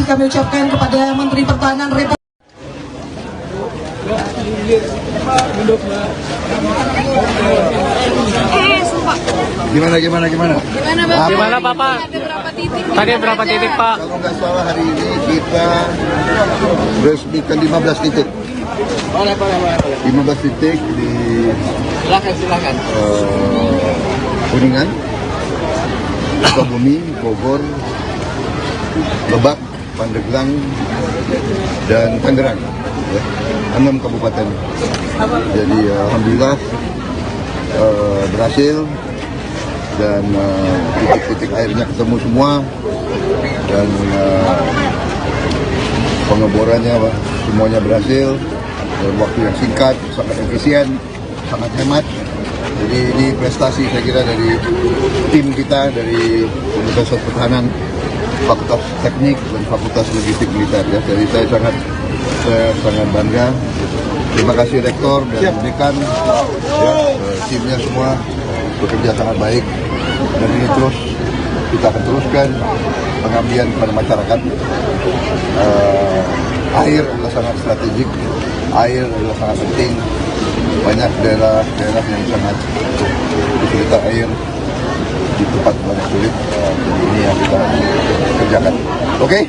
Speaker 4: kami ucapkan kepada Menteri Pertahanan Republik
Speaker 6: Sumpah.
Speaker 1: Gimana?
Speaker 6: Gimana Bapak?
Speaker 3: Gimana Bapak?
Speaker 6: Ada berapa titik?
Speaker 3: Tadi berapa titik Pak?
Speaker 1: Kalau nggak salah hari ini kita resmikan 15 titik.
Speaker 5: Boleh.
Speaker 1: 15 titik di
Speaker 5: Silakan.
Speaker 1: Kuningan, Sukabumi, Bogor, Lebak, Pandeglang, dan Tangerang. Ya, 6 kabupaten. Jadi alhamdulillah berhasil dan titik-titik airnya ketemu semua dan pengeborannya semuanya berhasil dalam waktu yang singkat, sangat efisien, sangat hemat. Jadi ini prestasi saya kira dari tim kita dari Universitas Pertahanan, Fakultas Teknik dan Fakultas Logistik Militer. Ya. Jadi saya sangat bangga. Terima kasih Rektor dan Dekan, ya, timnya semua bekerja sangat baik. Dan ini terus kita akan teruskan pengabdian kepada masyarakat. Air adalah sangat strategik, air adalah sangat penting. Banyak daerah yang sangat kesulitan air di tempat banyak sulit. Jadi ini yang kita kerjakan. Oke?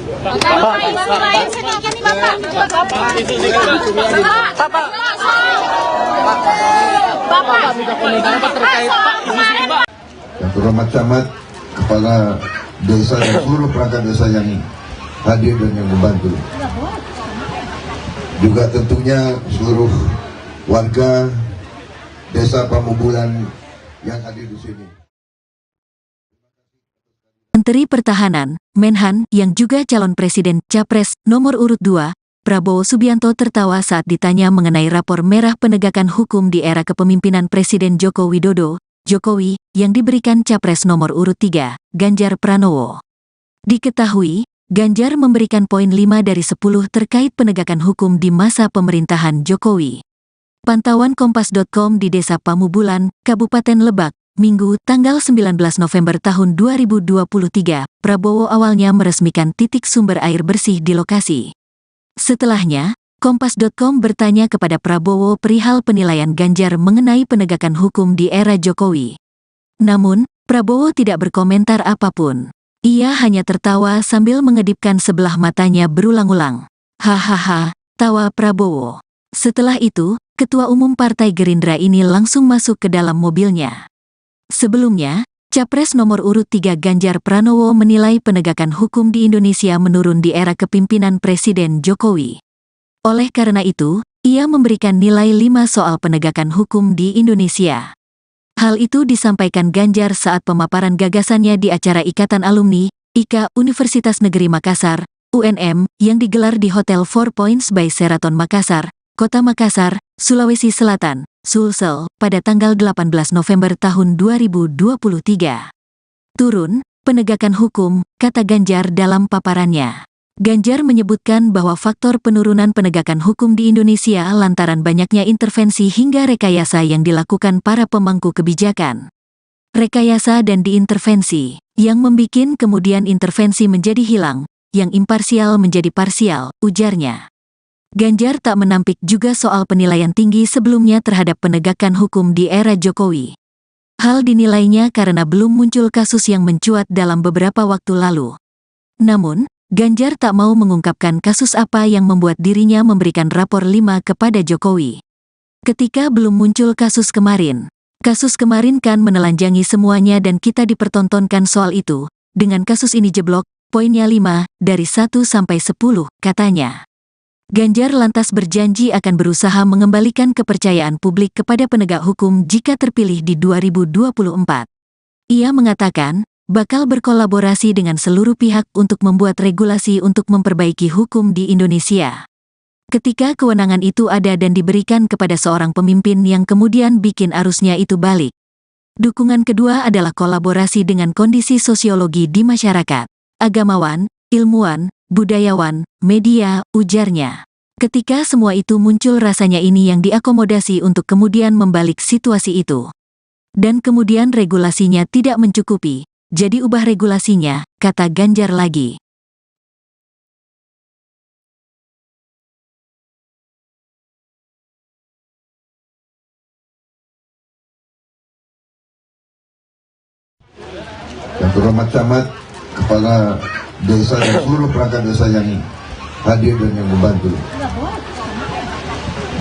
Speaker 1: Yang terhormat camat, kepala desa dan seluruh perangkat desa yang hadir dan yang membantu. Juga tentunya seluruh warga desa Pamubulan yang hadir di sini.
Speaker 2: Menteri Pertahanan, Menhan, yang juga calon presiden Capres nomor urut 2, Prabowo Subianto tertawa saat ditanya mengenai rapor merah penegakan hukum di era kepemimpinan Presiden Joko Widodo, Jokowi, yang diberikan Capres nomor urut 3, Ganjar Pranowo. Diketahui, Ganjar memberikan poin 5 dari 10 terkait penegakan hukum di masa pemerintahan Jokowi. Pantauan Kompas.com di Desa Pamubulan, Kabupaten Lebak, Minggu, tanggal 19 November tahun 2023, Prabowo awalnya meresmikan titik sumber air bersih di lokasi. Setelahnya, Kompas.com bertanya kepada Prabowo perihal penilaian Ganjar mengenai penegakan hukum di era Jokowi. Namun, Prabowo tidak berkomentar apapun. Ia hanya tertawa sambil mengedipkan sebelah matanya berulang-ulang. Hahaha, tawa Prabowo. Setelah itu, Ketua Umum Partai Gerindra ini langsung masuk ke dalam mobilnya. Sebelumnya, Capres nomor urut 3 Ganjar Pranowo menilai penegakan hukum di Indonesia menurun di era kepimpinan Presiden Jokowi. Oleh karena itu, ia memberikan nilai 5 soal penegakan hukum di Indonesia. Hal itu disampaikan Ganjar saat pemaparan gagasannya di acara Ikatan Alumni, IKA Universitas Negeri Makassar, UNM, yang digelar di Hotel 4 Points by Sheraton Makassar, Kota Makassar, Sulawesi Selatan, Sulsel, pada tanggal 18 November tahun 2023. Turun, penegakan hukum, kata Ganjar dalam paparannya. Ganjar menyebutkan bahwa faktor penurunan penegakan hukum di Indonesia lantaran banyaknya intervensi hingga rekayasa yang dilakukan para pemangku kebijakan. Rekayasa dan diintervensi, yang membikin kemudian intervensi menjadi hilang, yang imparsial menjadi parsial, ujarnya. Ganjar tak menampik juga soal penilaian tinggi sebelumnya terhadap penegakan hukum di era Jokowi. Hal dinilainya karena belum muncul kasus yang mencuat dalam beberapa waktu lalu. Namun, Ganjar tak mau mengungkapkan kasus apa yang membuat dirinya memberikan rapor 5 kepada Jokowi. Ketika belum muncul kasus kemarin kan menelanjangi semuanya dan kita dipertontonkan soal itu. Dengan kasus ini jeblok, poinnya 5, dari 1 sampai 10, katanya. Ganjar lantas berjanji akan berusaha mengembalikan kepercayaan publik kepada penegak hukum jika terpilih di 2024. Ia mengatakan, bakal berkolaborasi dengan seluruh pihak untuk membuat regulasi untuk memperbaiki hukum di Indonesia. Ketika kewenangan itu ada dan diberikan kepada seorang pemimpin yang kemudian bikin arusnya itu balik. Dukungan kedua adalah kolaborasi dengan kondisi sosiologi di masyarakat, agamawan, ilmuwan, budayawan, media, ujarnya. Ketika semua itu muncul rasanya ini yang diakomodasi untuk kemudian membalik situasi itu. Dan kemudian regulasinya tidak mencukupi, jadi ubah regulasinya, kata Ganjar lagi.
Speaker 1: terhormat camat, kepala desa dan seluruh perangkat desa yang hadir dan yang membantu.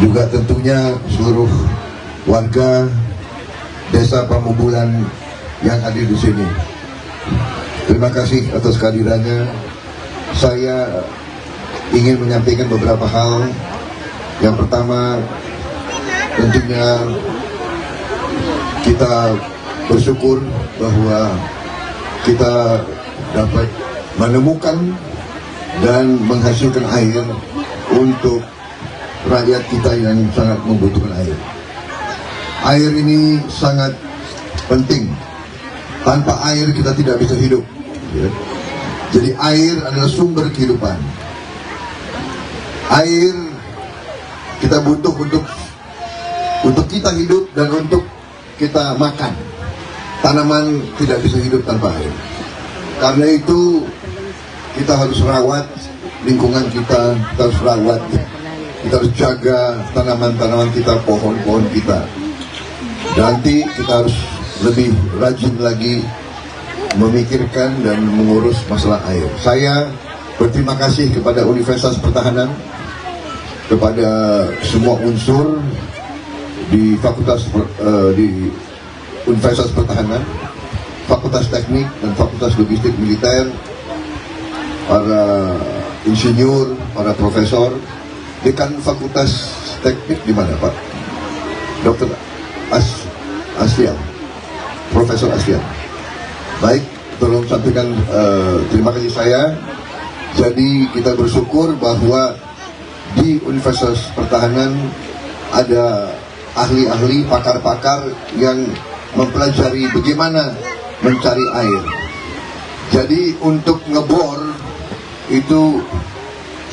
Speaker 1: Juga tentunya seluruh warga desa Pamubulan yang hadir di sini. Terima kasih atas kehadirannya. Saya ingin menyampaikan beberapa hal. Yang pertama, tentunya kita bersyukur bahwa kita dapat menemukan dan menghasilkan air untuk rakyat kita yang sangat membutuhkan air. Air ini sangat penting. Tanpa air kita tidak bisa hidup. Ya. Jadi air adalah sumber kehidupan. Air kita butuh untuk kita hidup dan untuk kita makan. Tanaman tidak bisa hidup tanpa air. Karena itu kita harus rawat lingkungan kita harus rawat. Kita harus jaga tanaman-tanaman kita, pohon-pohon kita. Nanti kita harus lebih rajin lagi memikirkan dan mengurus masalah air. Saya berterima kasih kepada Universitas Pertahanan, kepada semua unsur di di Universitas Pertahanan, Fakultas Teknik dan Fakultas Logistik Militer, para insinyur, para profesor. Dekan Fakultas Teknik di mana, Pak? Dr. Aslian, Profesor Aslian. Baik, tolong sampaikan terima kasih saya. Jadi kita bersyukur bahwa di Universitas Pertahanan ada ahli-ahli, pakar-pakar yang mempelajari bagaimana mencari air. Jadi untuk ngebor itu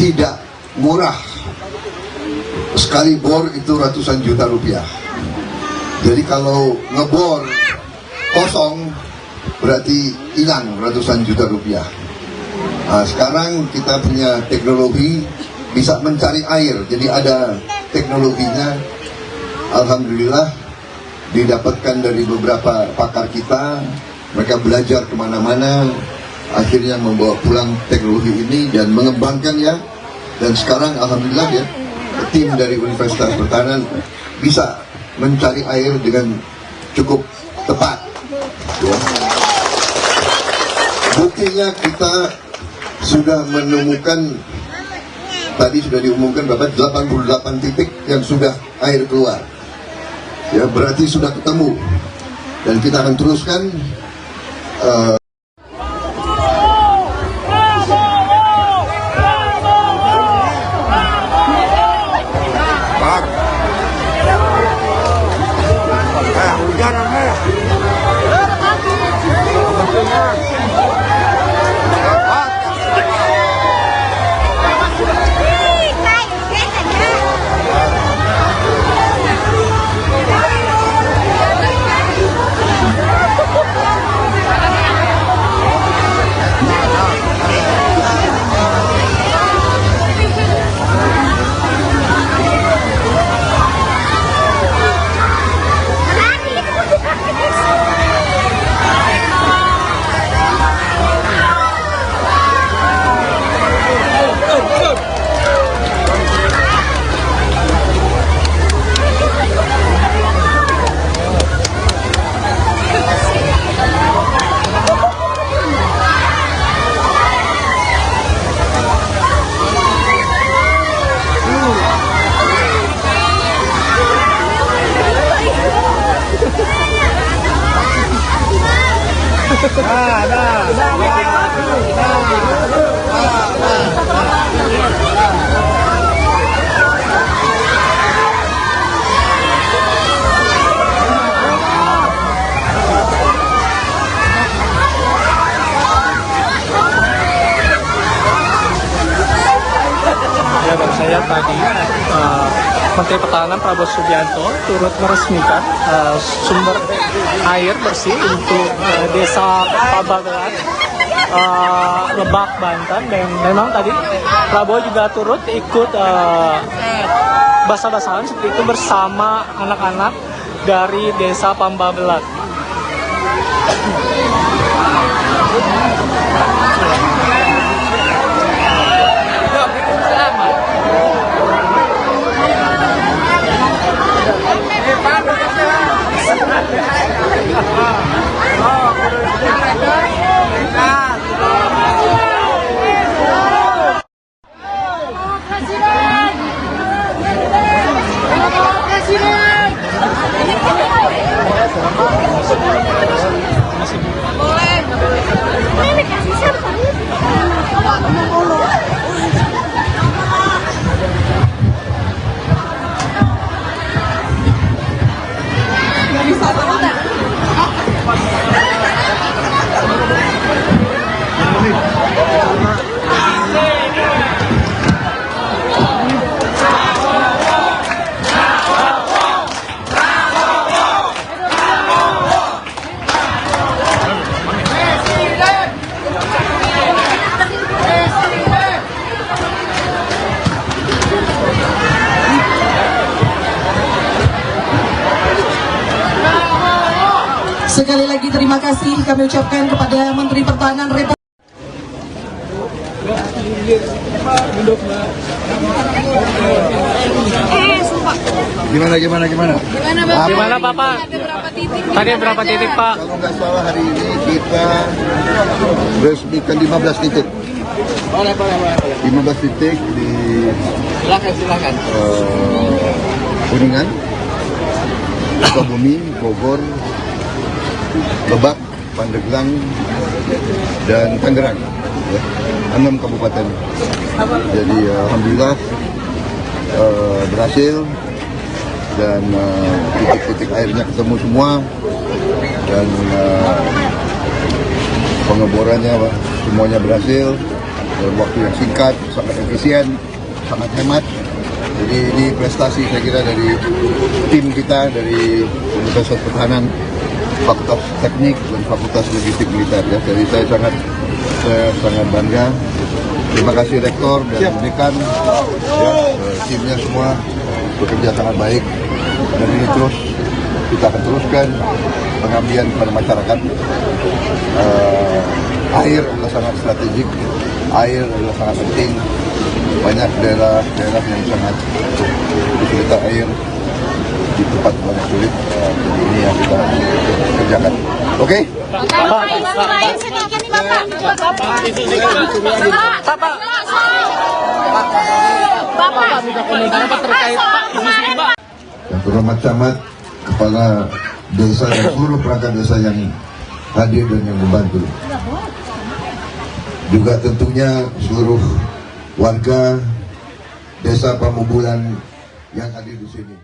Speaker 1: tidak murah. Sekali bor itu ratusan juta rupiah. Jadi kalau ngebor kosong berarti hilang ratusan juta rupiah. Nah, sekarang kita punya teknologi bisa mencari air. Jadi ada teknologinya. Alhamdulillah didapatkan dari beberapa pakar kita. Mereka belajar kemana-mana. Akhirnya membawa pulang teknologi ini dan mengembangkannya. Dan sekarang alhamdulillah ya, tim dari Universitas Pertahanan bisa mencari air dengan cukup tepat. Ya. Buktinya kita sudah menemukan, tadi sudah diumumkan berapa, 88 titik yang sudah air keluar. Ya, berarti sudah ketemu. Dan kita akan teruskan.
Speaker 3: Ya, baru saya tadi Menteri Pertahanan Prabowo Subianto turut meresmikan sumber air bersih untuk desa Pabagelan, Lebak, Banten. Dan memang tadi Prabowo juga turut ikut basah-basahan seperti itu bersama anak-anak dari desa Pabagelan.
Speaker 4: Sekali lagi terima kasih kami ucapkan kepada Menteri Pertahanan Republik
Speaker 6: Sumpah.
Speaker 1: Gimana?
Speaker 6: Gimana Bapak?
Speaker 3: Gimana, Bapak?
Speaker 6: Ada berapa titik?
Speaker 3: Tadi berapa titik, Pak?
Speaker 1: Kalau nggak salah hari ini kita resmikan 15 titik.
Speaker 5: Boleh.
Speaker 1: 15 titik di
Speaker 5: Silakan.
Speaker 1: Kuningan, Sukabumi, Bogor, Lebak, Pandeglang, dan Tangerang. Ya, 6 kabupaten. Jadi alhamdulillah berhasil dan titik-titik airnya ketemu semua dan pengeborannya semuanya berhasil dalam waktu yang singkat, sangat efisien, sangat hemat. Jadi ini prestasi saya kira dari tim kita dari Universitas Pertahanan, Fakultas Teknik dan Fakultas Logistik Militer. Ya. Jadi saya sangat bangga. Terima kasih Rektor dan Dekan, ya, timnya semua bekerja sangat baik. Dan ini terus kita akan teruskan pengabdian kepada masyarakat. Air adalah sangat strategik, air adalah sangat penting. Banyak daerah yang sangat kesulitan air, di tempat banyak sulit. Jadi ini yang kita kerjakan. Oke?
Speaker 6: Bapak, sedikit nih Bapak. Bapak,
Speaker 3: Minta komentar apa terkait Pak isu ini, Pak?
Speaker 1: Yang terhormat camat, kepala desa dan seluruh perangkat desa yang hadir dan yang membantu. Juga tentunya seluruh warga desa Pamubulan yang hadir di sini.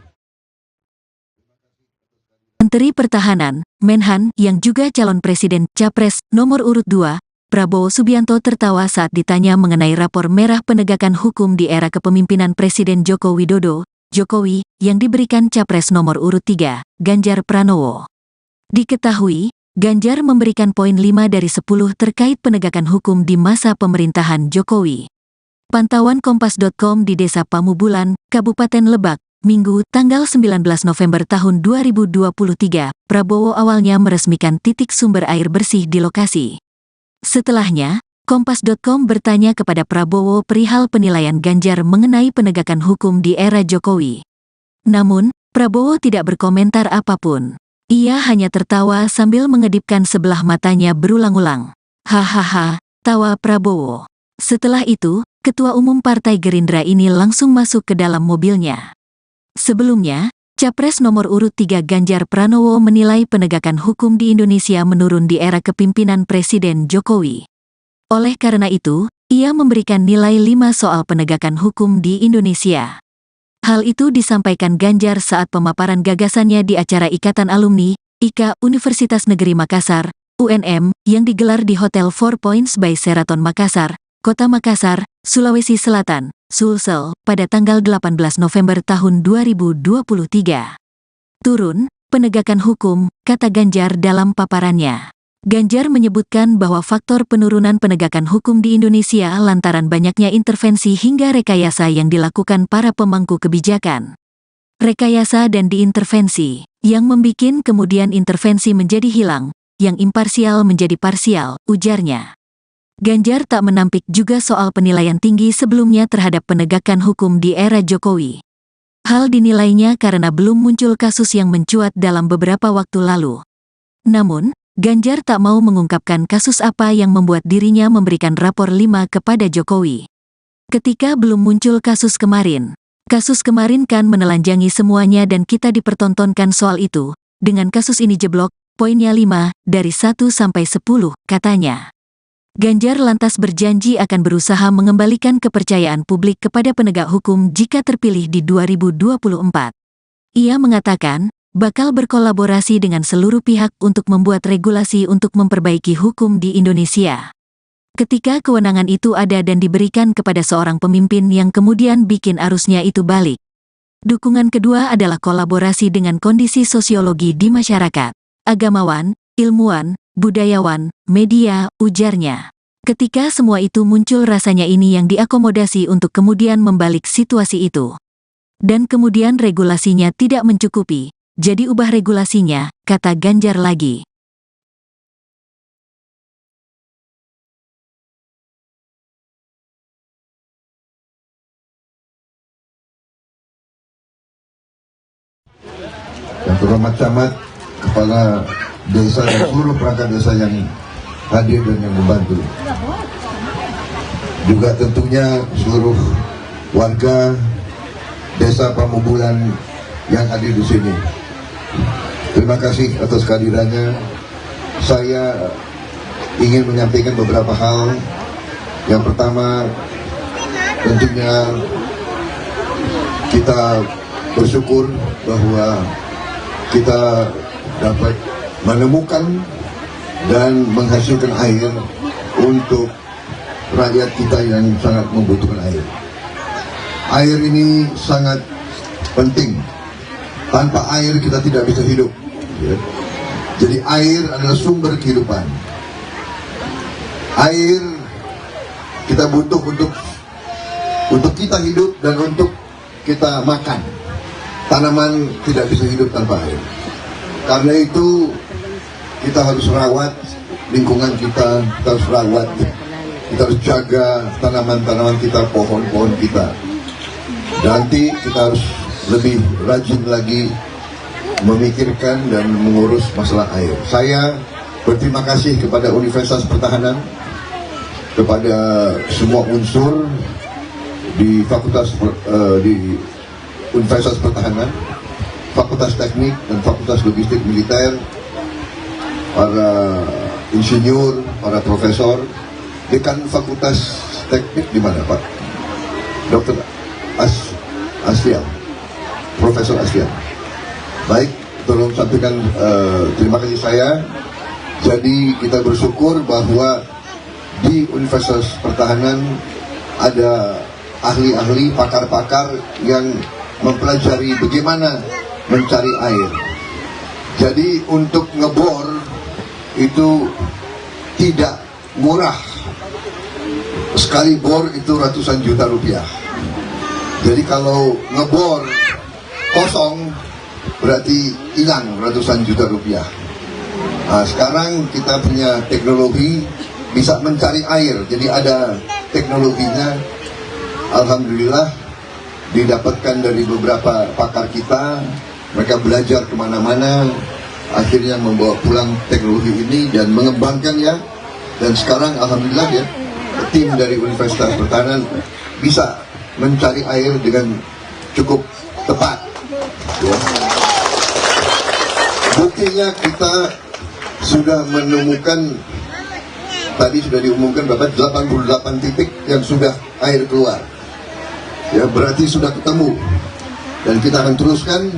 Speaker 2: Menteri Pertahanan, Menhan, yang juga calon presiden Capres nomor urut 2, Prabowo Subianto tertawa saat ditanya mengenai rapor merah penegakan hukum di era kepemimpinan Presiden Joko Widodo, Jokowi, yang diberikan Capres nomor urut 3, Ganjar Pranowo. Diketahui, Ganjar memberikan poin 5 dari 10 terkait penegakan hukum di masa pemerintahan Jokowi. Pantauan Kompas.com di Desa Pamubulan, Kabupaten Lebak, Minggu, tanggal 19 November tahun 2023, Prabowo awalnya meresmikan titik sumber air bersih di lokasi. Setelahnya, Kompas.com bertanya kepada Prabowo perihal penilaian Ganjar mengenai penegakan hukum di era Jokowi. Namun, Prabowo tidak berkomentar apapun. Ia hanya tertawa sambil mengedipkan sebelah matanya berulang-ulang. Hahaha, tawa Prabowo. Setelah itu, Ketua Umum Partai Gerindra ini langsung masuk ke dalam mobilnya. Sebelumnya, Capres nomor urut 3 Ganjar Pranowo menilai penegakan hukum di Indonesia menurun di era kepemimpinan Presiden Jokowi. Oleh karena itu, ia memberikan nilai 5 soal penegakan hukum di Indonesia. Hal itu disampaikan Ganjar saat pemaparan gagasannya di acara Ikatan Alumni, IKA Universitas Negeri Makassar, UNM, yang digelar di Hotel 4 Points by Sheraton Makassar, Kota Makassar, Sulawesi Selatan, Sulsel, pada tanggal 18 November tahun 2023. Turun, penegakan hukum, kata Ganjar dalam paparannya. Ganjar menyebutkan bahwa faktor penurunan penegakan hukum di Indonesia lantaran banyaknya intervensi hingga rekayasa yang dilakukan para pemangku kebijakan. Rekayasa dan diintervensi, yang membikin kemudian intervensi menjadi hilang, yang imparsial menjadi parsial, ujarnya. Ganjar tak menampik juga soal penilaian tinggi sebelumnya terhadap penegakan hukum di era Jokowi. Hal dinilainya karena belum muncul kasus yang mencuat dalam beberapa waktu lalu. Namun, Ganjar tak mau mengungkapkan kasus apa yang membuat dirinya memberikan rapor 5 kepada Jokowi. Ketika belum muncul kasus kemarin kan menelanjangi semuanya dan kita dipertontonkan soal itu. Dengan kasus ini jeblok, poinnya 5 dari 1 sampai 10, katanya. Ganjar lantas berjanji akan berusaha mengembalikan kepercayaan publik kepada penegak hukum jika terpilih di 2024. Ia mengatakan, bakal berkolaborasi dengan seluruh pihak untuk membuat regulasi untuk memperbaiki hukum di Indonesia. Ketika kewenangan itu ada dan diberikan kepada seorang pemimpin yang kemudian bikin arusnya itu balik. Dukungan kedua adalah kolaborasi dengan kondisi sosiologi di masyarakat, agamawan, ilmuwan, budayawan, media, ujarnya. Ketika semua itu muncul rasanya ini yang diakomodasi untuk kemudian membalik situasi itu. Dan kemudian regulasinya tidak mencukupi, jadi ubah regulasinya, kata Ganjar lagi.
Speaker 1: Terhormat Camat, Kepala Desa dan seluruh perangkat desa yang hadir dan yang membantu. Juga tentunya seluruh warga Desa Pamubulan yang hadir di sini. Terima kasih atas kehadirannya. Saya ingin menyampaikan beberapa hal. Yang pertama, tentunya kita bersyukur bahwa kita dapat menemukan dan menghasilkan air untuk rakyat kita yang sangat membutuhkan air. Air ini sangat penting. Tanpa air kita tidak bisa hidup. Ya. Jadi air adalah sumber kehidupan. Air kita butuh untuk kita hidup dan untuk kita makan. Tanaman tidak bisa hidup tanpa air. Karena itu kita harus rawat lingkungan kita harus rawat, kita harus jaga tanaman-tanaman kita, pohon-pohon kita. Nanti kita harus lebih rajin lagi memikirkan dan mengurus masalah air. Saya berterima kasih kepada Universitas Pertahanan, kepada semua unsur di di Universitas Pertahanan, Fakultas Teknik dan Fakultas Logistik Militer, para insinyur, para profesor. Dekan Fakultas Teknik di mana, Pak? Dr. Aslian, Profesor Aslian. Baik, tolong sampaikan terima kasih saya. Jadi kita bersyukur bahwa di Universitas Pertahanan ada ahli-ahli, pakar-pakar yang mempelajari bagaimana mencari air. Jadi untuk ngebor itu tidak murah. Sekali bor itu ratusan juta rupiah. Jadi kalau ngebor kosong berarti hilang ratusan juta rupiah. Nah, sekarang kita punya teknologi bisa mencari air. Jadi ada teknologinya. Alhamdulillah didapatkan dari beberapa pakar kita. Mereka belajar kemana-mana, akhirnya membawa pulang teknologi ini dan mengembangkannya. Dan sekarang alhamdulillah ya, tim dari Universitas Pertahanan bisa mencari air dengan cukup tepat ya. Buktinya kita sudah menemukan, tadi sudah diumumkan Bapak, 88 titik yang sudah air keluar ya, berarti sudah ketemu. Dan kita akan teruskan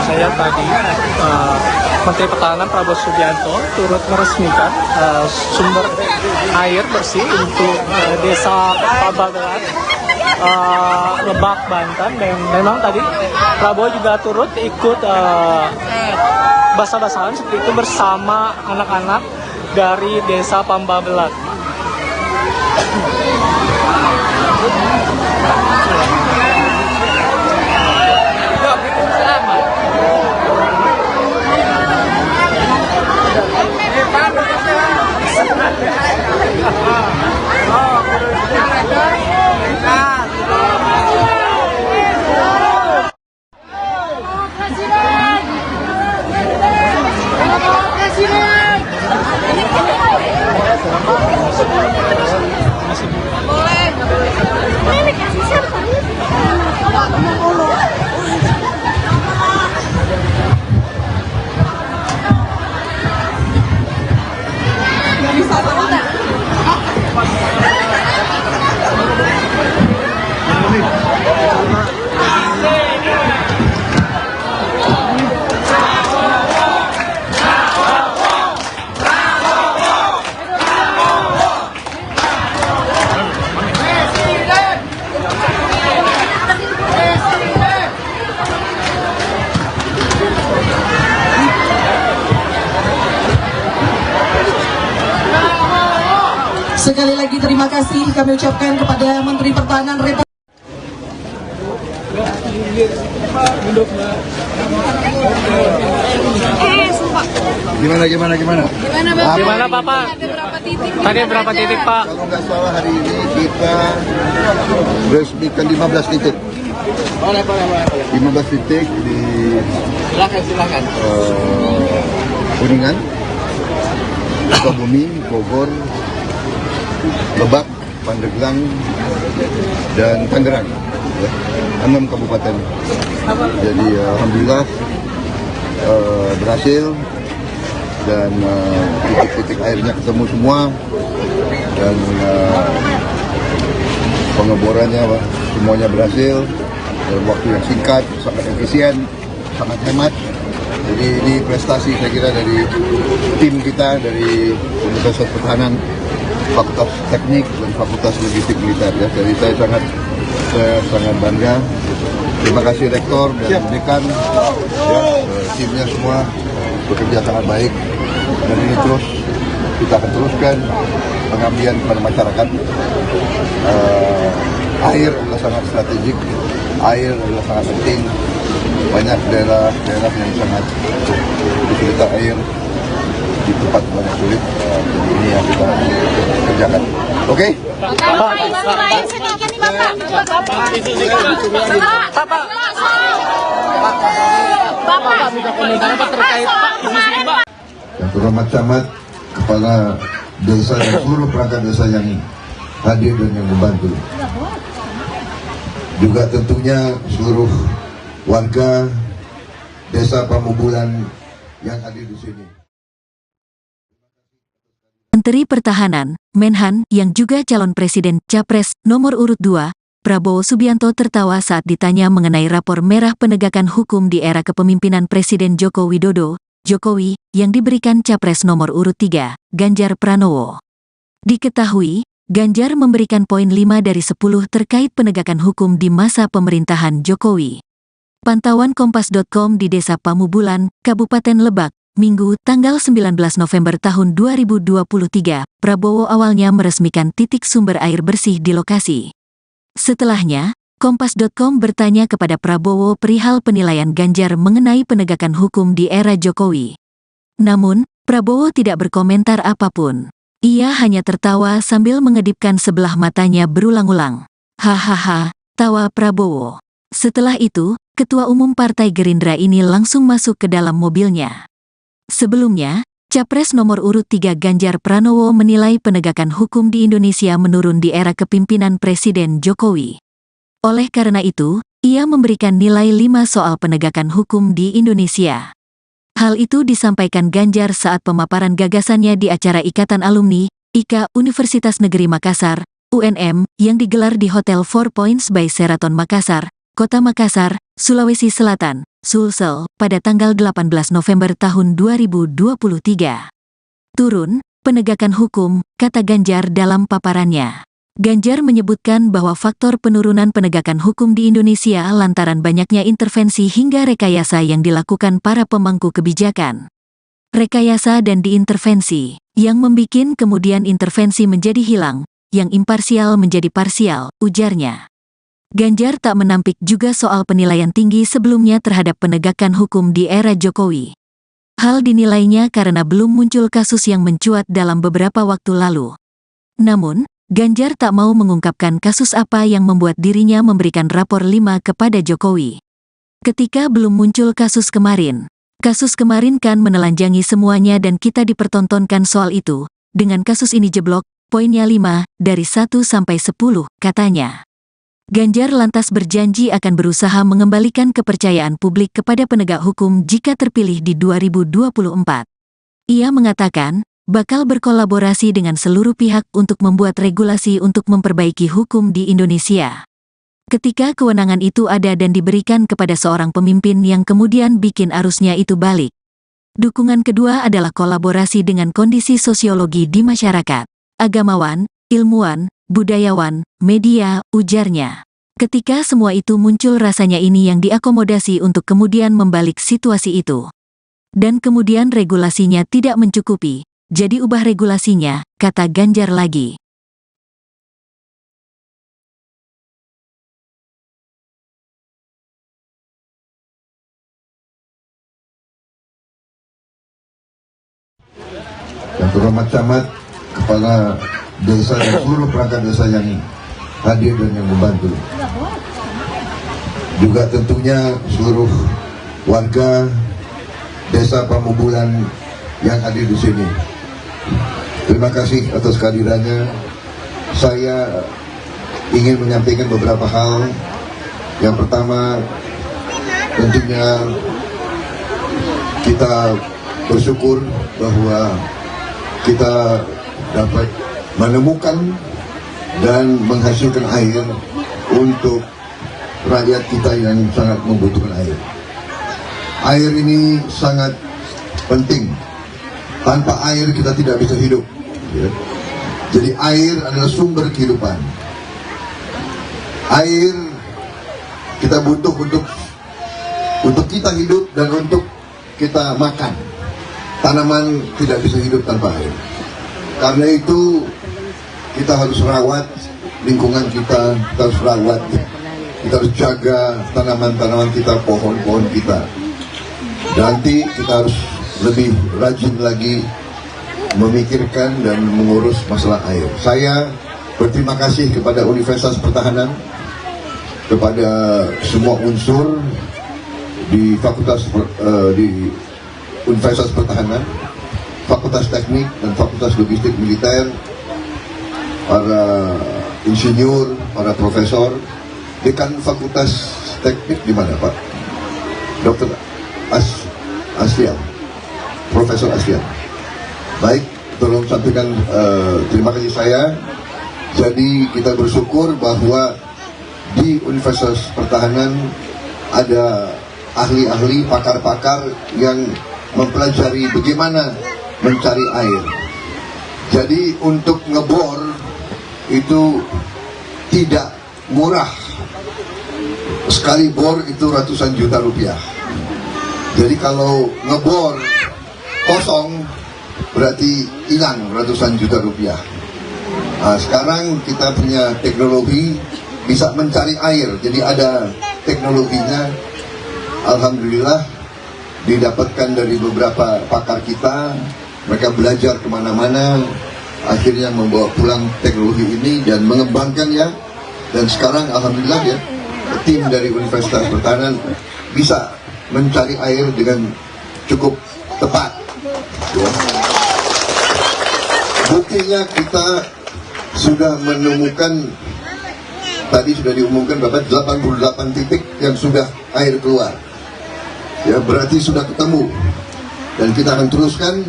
Speaker 3: saya tadi Menteri Pertahanan Prabowo Subianto turut meresmikan sumber air bersih untuk Desa Pabagelan, Lebak, Banten. Dan memang tadi Prabowo juga turut ikut basah-basahan seperti itu bersama anak-anak dari Desa Pabagelan.
Speaker 4: Sekali lagi terima kasih kami ucapkan kepada Menteri Pertahanan Republik
Speaker 6: Sumpah.
Speaker 1: Gimana?
Speaker 6: Gimana Bapak?
Speaker 3: Gimana Bapak?
Speaker 6: Ada berapa titik?
Speaker 3: Tadi berapa titik Pak?
Speaker 1: Kalau nggak salah hari ini kita resmikan 15 titik.
Speaker 5: Boleh.
Speaker 1: 15 titik di
Speaker 5: Silakan.
Speaker 1: Kuningan, Sukabumi, Bogor, Lebak, Pandeglang, dan Tangerang. Ya, 6 kabupaten. Jadi alhamdulillah berhasil dan titik-titik airnya ketemu semua dan pengeborannya semuanya berhasil dalam waktu yang singkat, sangat efisien, sangat hemat. Jadi ini prestasi saya kira dari tim kita dari Universitas Pertahanan, Fakultas Teknik dan Fakultas Logistik Militer. Ya. Jadi saya sangat bangga. Terima kasih Rektor dan Dekan, ya, timnya semua bekerja sangat baik. Dan ini terus kita akan teruskan pengabdian kepada masyarakat. Air adalah sangat strategik, air adalah sangat penting. Banyak daerah yang sangat kesulitan air, di tempat banyak sulit. Jadi ini yang kita kerjakan. Oke?
Speaker 6: Bapak, main sedikit nih Bapak. Bapak terkait Pak.
Speaker 1: Yang terhormat camat, kepala desa dan seluruh perangkat desa yang hadir dan yang membantu. Juga tentunya seluruh warga desa Pamubulan yang hadir di sini.
Speaker 2: Menteri Pertahanan, Menhan, yang juga calon presiden Capres nomor urut 2, Prabowo Subianto tertawa saat ditanya mengenai rapor merah penegakan hukum di era kepemimpinan Presiden Joko Widodo, Jokowi, yang diberikan Capres nomor urut 3, Ganjar Pranowo. Diketahui, Ganjar memberikan poin 5 dari 10 terkait penegakan hukum di masa pemerintahan Jokowi. Pantauan Kompas.com di Desa Pamubulan, Kabupaten Lebak, Minggu, tanggal 19 November tahun 2023, Prabowo awalnya meresmikan titik sumber air bersih di lokasi. Setelahnya, Kompas.com bertanya kepada Prabowo perihal penilaian Ganjar mengenai penegakan hukum di era Jokowi. Namun, Prabowo tidak berkomentar apapun. Ia hanya tertawa sambil mengedipkan sebelah matanya berulang-ulang. Hahaha, tawa Prabowo. Setelah itu, Ketua Umum Partai Gerindra ini langsung masuk ke dalam mobilnya. Sebelumnya, Capres nomor urut 3 Ganjar Pranowo menilai penegakan hukum di Indonesia menurun di era kepemimpinan Presiden Jokowi. Oleh karena itu, ia memberikan nilai 5 soal penegakan hukum di Indonesia. Hal itu disampaikan Ganjar saat pemaparan gagasannya di acara Ikatan Alumni, IKA Universitas Negeri Makassar, UNM, yang digelar di Hotel 4 Points by Sheraton Makassar, Kota Makassar, Sulawesi Selatan, Sulsel, pada tanggal 18 November tahun 2023. Turun, penegakan hukum, kata Ganjar dalam paparannya. Ganjar menyebutkan bahwa faktor penurunan penegakan hukum di Indonesia lantaran banyaknya intervensi hingga rekayasa yang dilakukan para pemangku kebijakan. Rekayasa dan diintervensi, yang membikin kemudian intervensi menjadi hilang, yang imparsial menjadi parsial, ujarnya. Ganjar tak menampik juga soal penilaian tinggi sebelumnya terhadap penegakan hukum di era Jokowi. Hal dinilainya karena belum muncul kasus yang mencuat dalam beberapa waktu lalu. Namun, Ganjar tak mau mengungkapkan kasus apa yang membuat dirinya memberikan rapor 5 kepada Jokowi. Ketika belum muncul kasus kemarin kan menelanjangi semuanya dan kita dipertontonkan soal itu. Dengan kasus ini jeblok, poinnya 5, dari 1 sampai 10, katanya. Ganjar lantas berjanji akan berusaha mengembalikan kepercayaan publik kepada penegak hukum jika terpilih di 2024. Ia mengatakan, bakal berkolaborasi dengan seluruh pihak untuk membuat regulasi untuk memperbaiki hukum di Indonesia. Ketika kewenangan itu ada dan diberikan kepada seorang pemimpin yang kemudian bikin arusnya itu balik. Dukungan kedua adalah kolaborasi dengan kondisi sosiologi di masyarakat, agamawan, ilmuwan, budayawan, media, ujarnya. Ketika semua itu muncul rasanya ini yang diakomodasi untuk kemudian membalik situasi itu. Dan kemudian regulasinya tidak mencukupi, jadi ubah regulasinya, kata Ganjar lagi.
Speaker 1: terhormat camat, kepala desa dan seluruh perangkat desa yang hadir dan yang membantu. Juga tentunya seluruh warga desa Pamubulan yang hadir di sini. Terima kasih atas kehadirannya. Saya ingin menyampaikan beberapa hal. Yang pertama, tentunya kita bersyukur bahwa kita dapat menemukan dan menghasilkan air untuk rakyat kita yang sangat membutuhkan air. Air ini sangat penting. Tanpa air kita tidak bisa hidup. Ya. Jadi air adalah sumber kehidupan. Air kita butuh untuk kita hidup dan untuk kita makan. Tanaman tidak bisa hidup tanpa air. Karena itu kita harus rawat lingkungan kita harus rawat. Kita harus jaga tanaman-tanaman kita, pohon-pohon kita. Nanti kita harus lebih rajin lagi memikirkan dan mengurus masalah air. Saya berterima kasih kepada Universitas Pertahanan, kepada semua unsur di Universitas Pertahanan, Fakultas Teknik dan Fakultas Logistik Militer, para insinyur, para profesor, dekan Fakultas Teknik di mana Pak? Dr. Aslian, Profesor Aslian. Baik, tolong sampaikan terima kasih saya. Jadi kita bersyukur bahwa di Universitas Pertahanan ada ahli-ahli, pakar-pakar yang mempelajari bagaimana mencari air. Jadi untuk ngebor itu tidak murah. Sekali bor itu ratusan juta rupiah. Jadi kalau ngebor kosong berarti hilang ratusan juta rupiah. Nah, sekarang kita punya teknologi bisa mencari air. Jadi ada teknologinya. Alhamdulillah didapatkan dari beberapa pakar kita. Mereka belajar kemana-mana. Akhirnya membawa pulang teknologi ini dan mengembangkannya. Dan sekarang alhamdulillah ya, tim dari Universitas Pertahanan bisa mencari air dengan cukup tepat. Ya. Buktinya kita sudah menemukan, tadi sudah diumumkan berapa, 88 titik yang sudah air keluar. Ya, berarti sudah ketemu. Dan kita akan teruskan.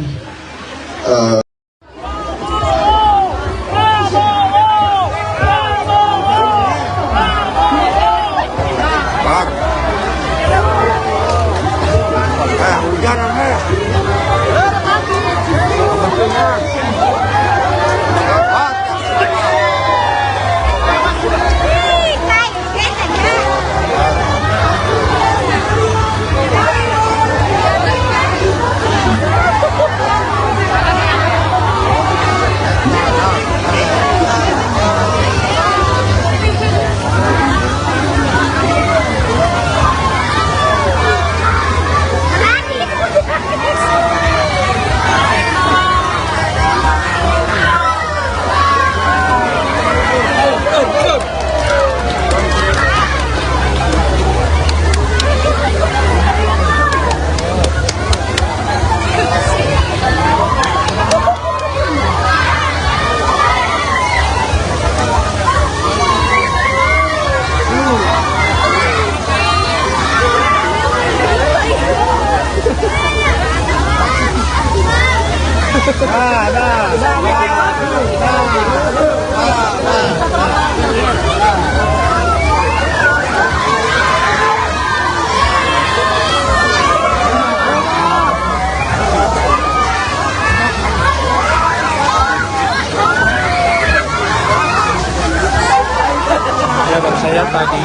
Speaker 3: Ya, baru saya tadi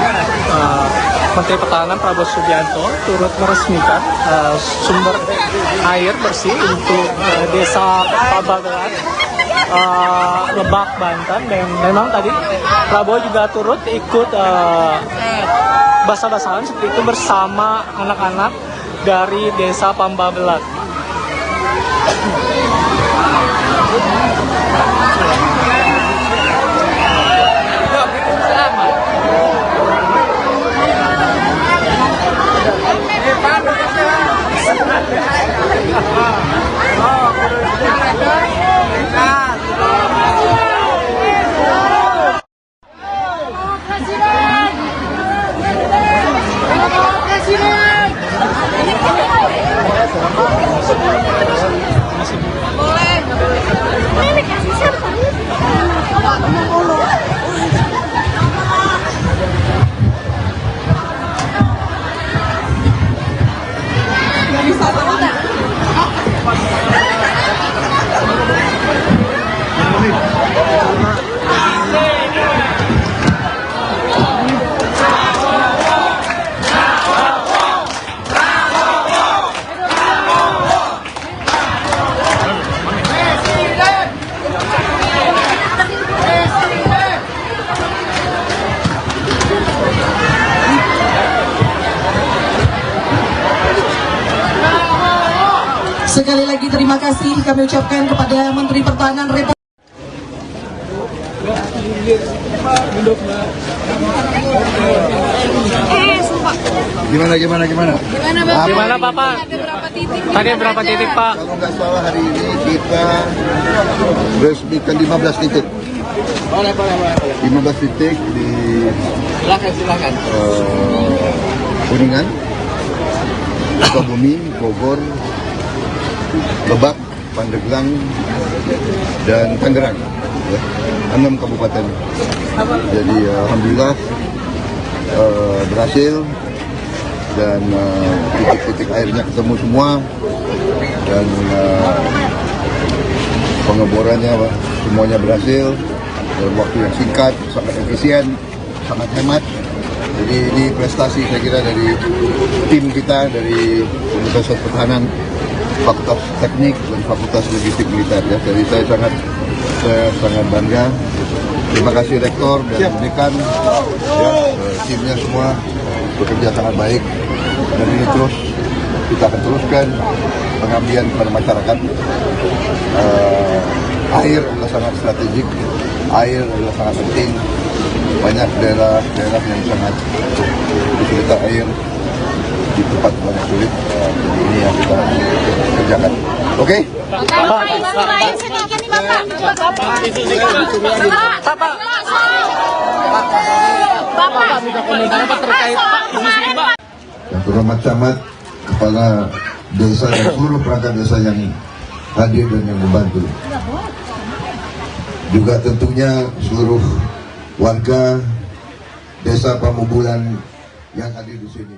Speaker 3: Menteri Pertahanan Prabowo Subianto turut meresmikan sumber air bersih untuk desa Pabagelan, Lebak, Banten. Dan memang tadi Prabowo juga turut ikut basah-basahan seperti itu bersama anak-anak dari desa Pabagelan.
Speaker 4: Sekali lagi terima kasih kami ucapkan kepada Menteri Pertahanan Republik
Speaker 6: Sumpah.
Speaker 1: Gimana?
Speaker 6: Gimana Bapak?
Speaker 3: Gimana Bapak?
Speaker 6: Ada berapa titik?
Speaker 3: Tadi berapa titik Pak?
Speaker 1: Kalau nggak salah hari ini kita resmikan 15 titik.
Speaker 5: Boleh.
Speaker 1: 15 titik di
Speaker 5: Silakan.
Speaker 1: Kuningan, Sukabumi, Bogor, Lebak, Pandeglang, dan Tangerang. Ya, 6 kabupaten. Jadi alhamdulillah berhasil dan titik-titik airnya ketemu semua dan pengeborannya semuanya berhasil dalam waktu yang singkat, sangat efisien, sangat hemat. Jadi ini prestasi saya kira dari tim kita dari Universitas Pertahanan, Fakultas Teknik dan Fakultas Logistik Militer. Ya. Jadi saya sangat bangga. Terima kasih Rektor dan Dekan, ya, timnya semua bekerja sangat baik. Dan ini terus kita akan teruskan pengabdian kepada masyarakat. Air adalah sangat strategik, air adalah sangat penting. Banyak daerah yang sangat kesulitan air di tempat banyak sulit. Jadi ini yang kita kerjakan. Oke?
Speaker 6: Bapak, air sedikit nih Bapak. Bapak,
Speaker 3: Minta komentar apa terkait Pak?
Speaker 1: Yang terhormat camat, kepala desa dan seluruh perangkat desa yang hadir dan yang membantu. Juga tentunya seluruh warga desa Pamubulan yang hadir di sini.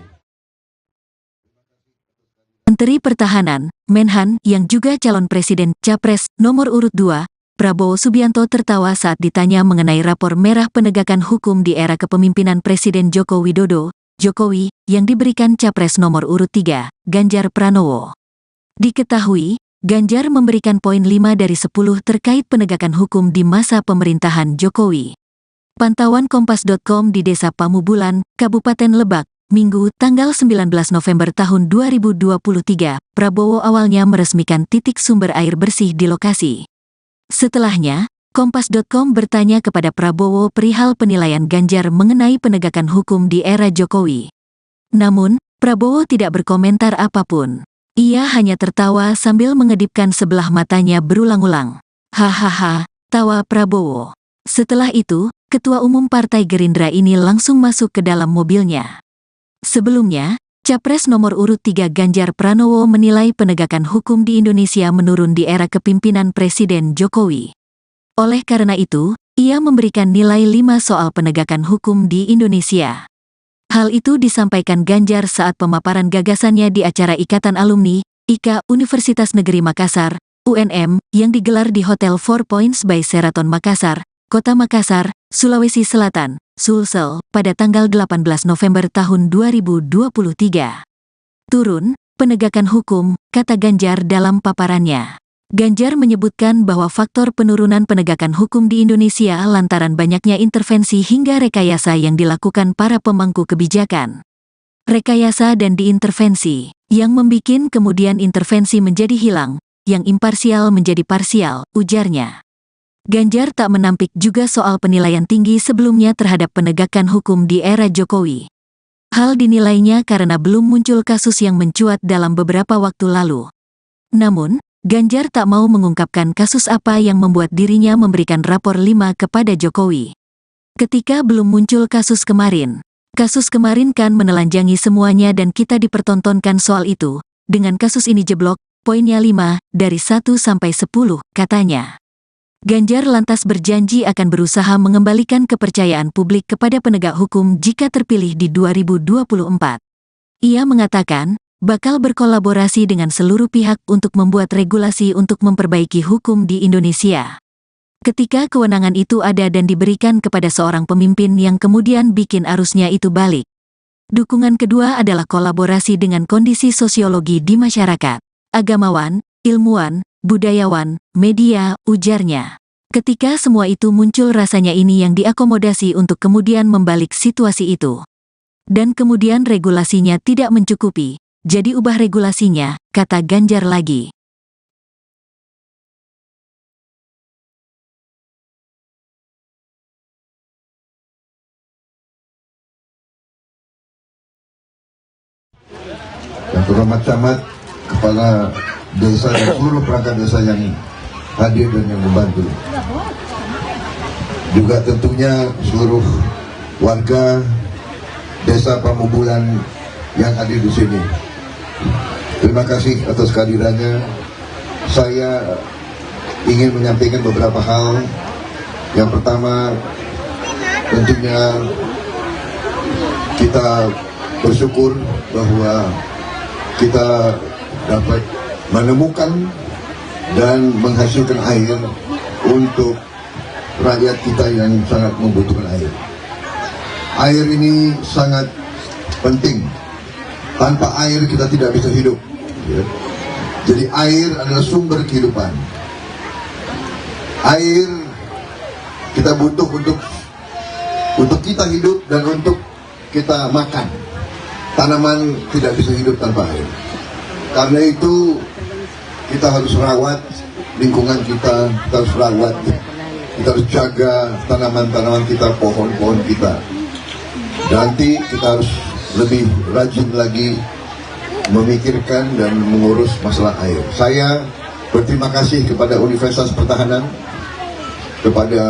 Speaker 2: Menteri Pertahanan, Menhan, yang juga calon presiden Capres nomor urut 2, Prabowo Subianto tertawa saat ditanya mengenai rapor merah penegakan hukum di era kepemimpinan Presiden Joko Widodo, Jokowi, yang diberikan Capres nomor urut 3, Ganjar Pranowo. Diketahui, Ganjar memberikan poin 5 dari 10 terkait penegakan hukum di masa pemerintahan Jokowi. Pantauan Kompas.com di Desa Pamubulan, Kabupaten Lebak, Minggu, tanggal 19 November tahun 2023, Prabowo awalnya meresmikan titik sumber air bersih di lokasi. Setelahnya, Kompas.com bertanya kepada Prabowo perihal penilaian Ganjar mengenai penegakan hukum di era Jokowi. Namun, Prabowo tidak berkomentar apapun. Ia hanya tertawa sambil mengedipkan sebelah matanya berulang-ulang. Hahaha, tawa Prabowo. Setelah itu, Ketua Umum Partai Gerindra ini langsung masuk ke dalam mobilnya. Sebelumnya, Capres nomor urut 3 Ganjar Pranowo menilai penegakan hukum di Indonesia menurun di era kepemimpinan Presiden Jokowi. Oleh karena itu, ia memberikan nilai 5 soal penegakan hukum di Indonesia. Hal itu disampaikan Ganjar saat pemaparan gagasannya di acara Ikatan Alumni, IKA Universitas Negeri Makassar, UNM, yang digelar di Hotel 4 Points by Sheraton Makassar, Kota Makassar, Sulawesi Selatan, Sulsel, pada tanggal 18 November tahun 2023. Turun, penegakan hukum, kata Ganjar dalam paparannya. Ganjar menyebutkan bahwa faktor penurunan penegakan hukum di Indonesia lantaran banyaknya intervensi hingga rekayasa yang dilakukan para pemangku kebijakan. Rekayasa dan diintervensi, yang membikin kemudian intervensi menjadi hilang, yang imparsial menjadi parsial, ujarnya. Ganjar tak menampik juga soal penilaian tinggi sebelumnya terhadap penegakan hukum di era Jokowi. Hal dinilainya karena belum muncul kasus yang mencuat dalam beberapa waktu lalu. Namun, Ganjar tak mau mengungkapkan kasus apa yang membuat dirinya memberikan rapor 5 kepada Jokowi. Ketika belum muncul kasus kemarin kan menelanjangi semuanya dan kita dipertontonkan soal itu. Dengan kasus ini jeblok, poinnya 5 dari 1 sampai 10, katanya. Ganjar lantas berjanji akan berusaha mengembalikan kepercayaan publik kepada penegak hukum jika terpilih di 2024. Ia mengatakan, bakal berkolaborasi dengan seluruh pihak untuk membuat regulasi untuk memperbaiki hukum di Indonesia. Ketika kewenangan itu ada dan diberikan kepada seorang pemimpin yang kemudian bikin arusnya itu balik. Dukungan kedua adalah kolaborasi dengan kondisi sosiologi di masyarakat, agamawan, ilmuwan, budayawan, media, ujarnya. Ketika semua itu muncul rasanya ini yang diakomodasi untuk kemudian membalik situasi itu. Dan kemudian regulasinya tidak mencukupi, jadi ubah regulasinya, kata Ganjar lagi.
Speaker 1: Yang terhormat camat, kepala desa dan seluruh perangkat desa yang hadir dan yang membantu. Juga tentunya seluruh warga desa Pamubulan yang hadir di sini. Terima kasih atas kehadirannya. Saya ingin menyampaikan beberapa hal. Yang pertama, tentunya kita bersyukur bahwa kita dapat menemukan dan menghasilkan air untuk rakyat kita yang sangat membutuhkan air. Air ini sangat penting. Tanpa air kita tidak bisa hidup. Ya. Jadi air adalah sumber kehidupan. Air kita butuh untuk kita hidup dan untuk kita makan. Tanaman tidak bisa hidup tanpa air. Karena itu kita harus rawat lingkungan kita harus rawat, kita harus jaga tanaman-tanaman kita, pohon-pohon kita. Nanti kita harus lebih rajin lagi memikirkan dan mengurus masalah air. Saya berterima kasih kepada Universitas Pertahanan, kepada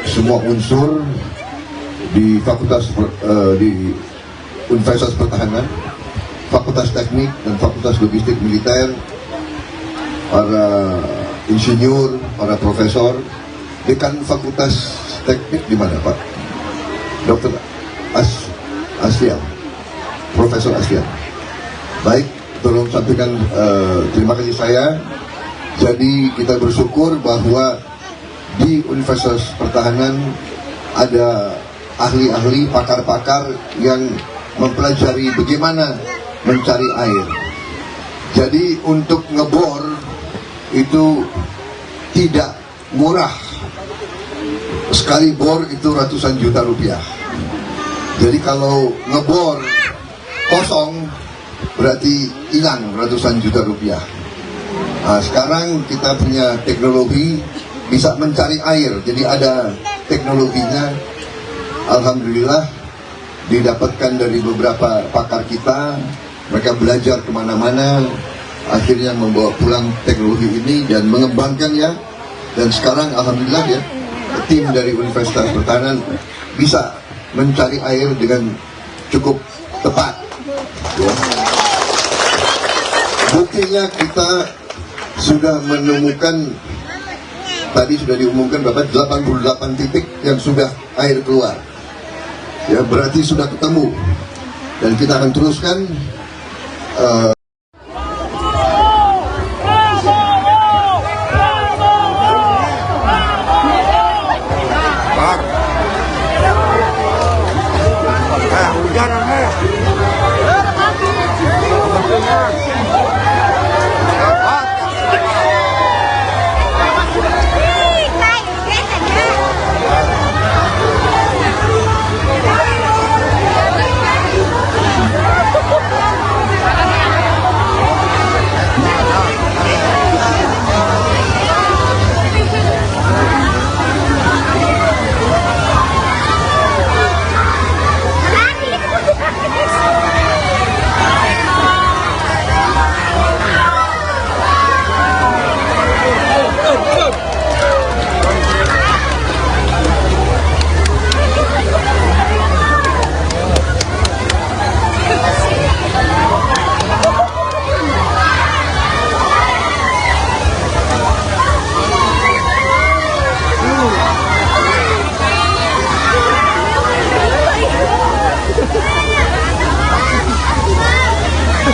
Speaker 1: semua unsur di di Universitas Pertahanan, Fakultas Teknik dan Fakultas Logistik Militer, para insinyur, para profesor. Dekan Fakultas Teknik di mana, Pak? Dr. Aslian, Profesor Aslian. Baik, tolong sampaikan terima kasih saya. Jadi kita bersyukur bahwa di Universitas Pertahanan ada ahli-ahli, pakar-pakar yang mempelajari bagaimana mencari air. Jadi untuk ngebor itu tidak murah. Sekali bor itu ratusan juta rupiah. Jadi kalau ngebor kosong berarti hilang ratusan juta rupiah. Nah, sekarang kita punya teknologi bisa mencari air. Jadi ada teknologinya. Alhamdulillah didapatkan dari beberapa pakar kita. Mereka belajar kemana-mana, akhirnya membawa pulang teknologi ini dan mengembangkannya. Dan sekarang alhamdulillah ya, tim dari Universitas Pertahanan bisa mencari air dengan cukup tepat. Ya. Buktinya kita sudah menemukan, tadi sudah diumumkan Bapak, 88 titik yang sudah air keluar. Ya, berarti sudah ketemu. Dan kita akan teruskan.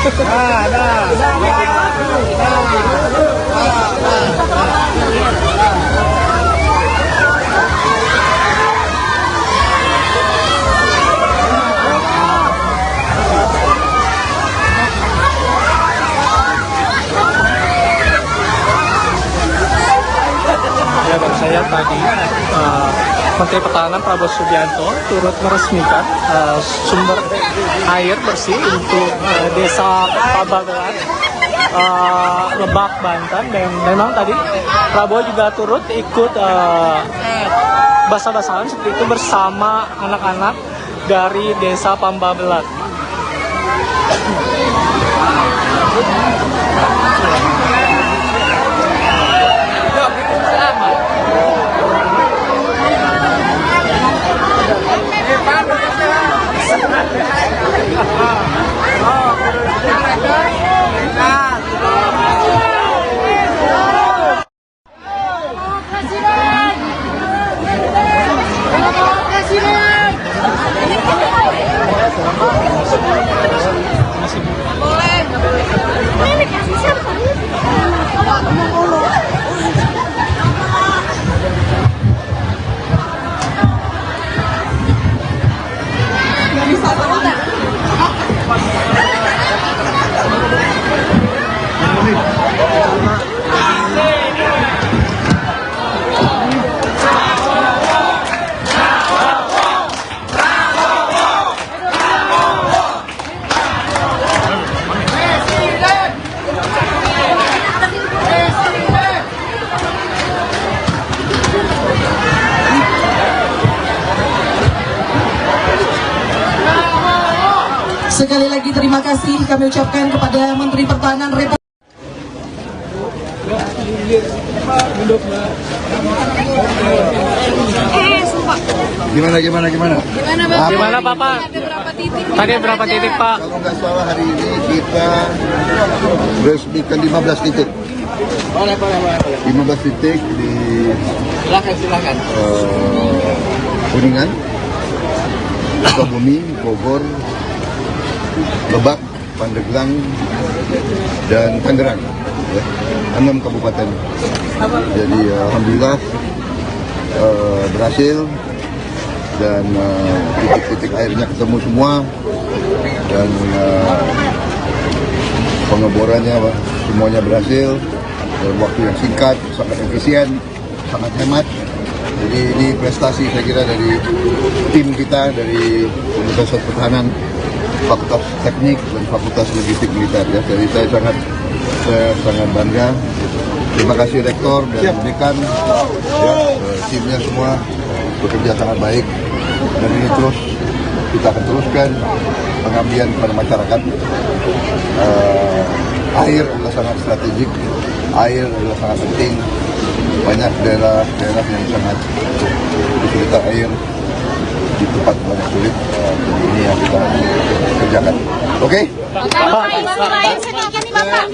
Speaker 3: Ya, baru saya tadi Menteri Pertahanan Prabowo Subianto turut meresmikan sumber air bersih untuk desa Pabagelan, Lebak, Banten. Dan memang tadi Prabowo juga turut ikut basah-basahan seperti itu bersama anak-anak dari desa Pabagelan.
Speaker 4: Sekali lagi terima kasih kami ucapkan kepada Menteri Pertahanan Republik
Speaker 6: Sumpah.
Speaker 1: Gimana?
Speaker 6: Gimana Bapak?
Speaker 3: Gimana Bapak?
Speaker 6: Ada berapa titik?
Speaker 3: Tadi berapa titik Pak?
Speaker 1: Kalau nggak salah hari ini kita resmikan 15 titik.
Speaker 5: Boleh.
Speaker 1: 15 titik di
Speaker 5: Silakan.
Speaker 1: Kuningan, Sukabumi, Bogor, Lebak, Pandeglang, dan Tangerang, ya, 6 kabupaten. Jadi alhamdulillah berhasil dan titik-titik airnya ketemu semua dan pengeborannya semuanya berhasil dalam waktu yang singkat, sangat efisien, sangat hemat. Jadi ini prestasi saya kira dari tim kita dari Universitas Pertahanan, Fakultas Teknik dan Fakultas Logistik Militer, ya. Jadi saya sangat bangga. Terima kasih Rektor dan Dekan, ya, timnya semua bekerja sangat baik dan ini terus kita akan teruskan pengabdian kepada masyarakat. Air adalah sangat strategik, air adalah sangat penting. Banyak daerah yang sangat kesulitan air di tempat banyak sulit. Jadi ini yang kita kerjakan. Oke?
Speaker 6: Bapak, air sedikit nih Bapak.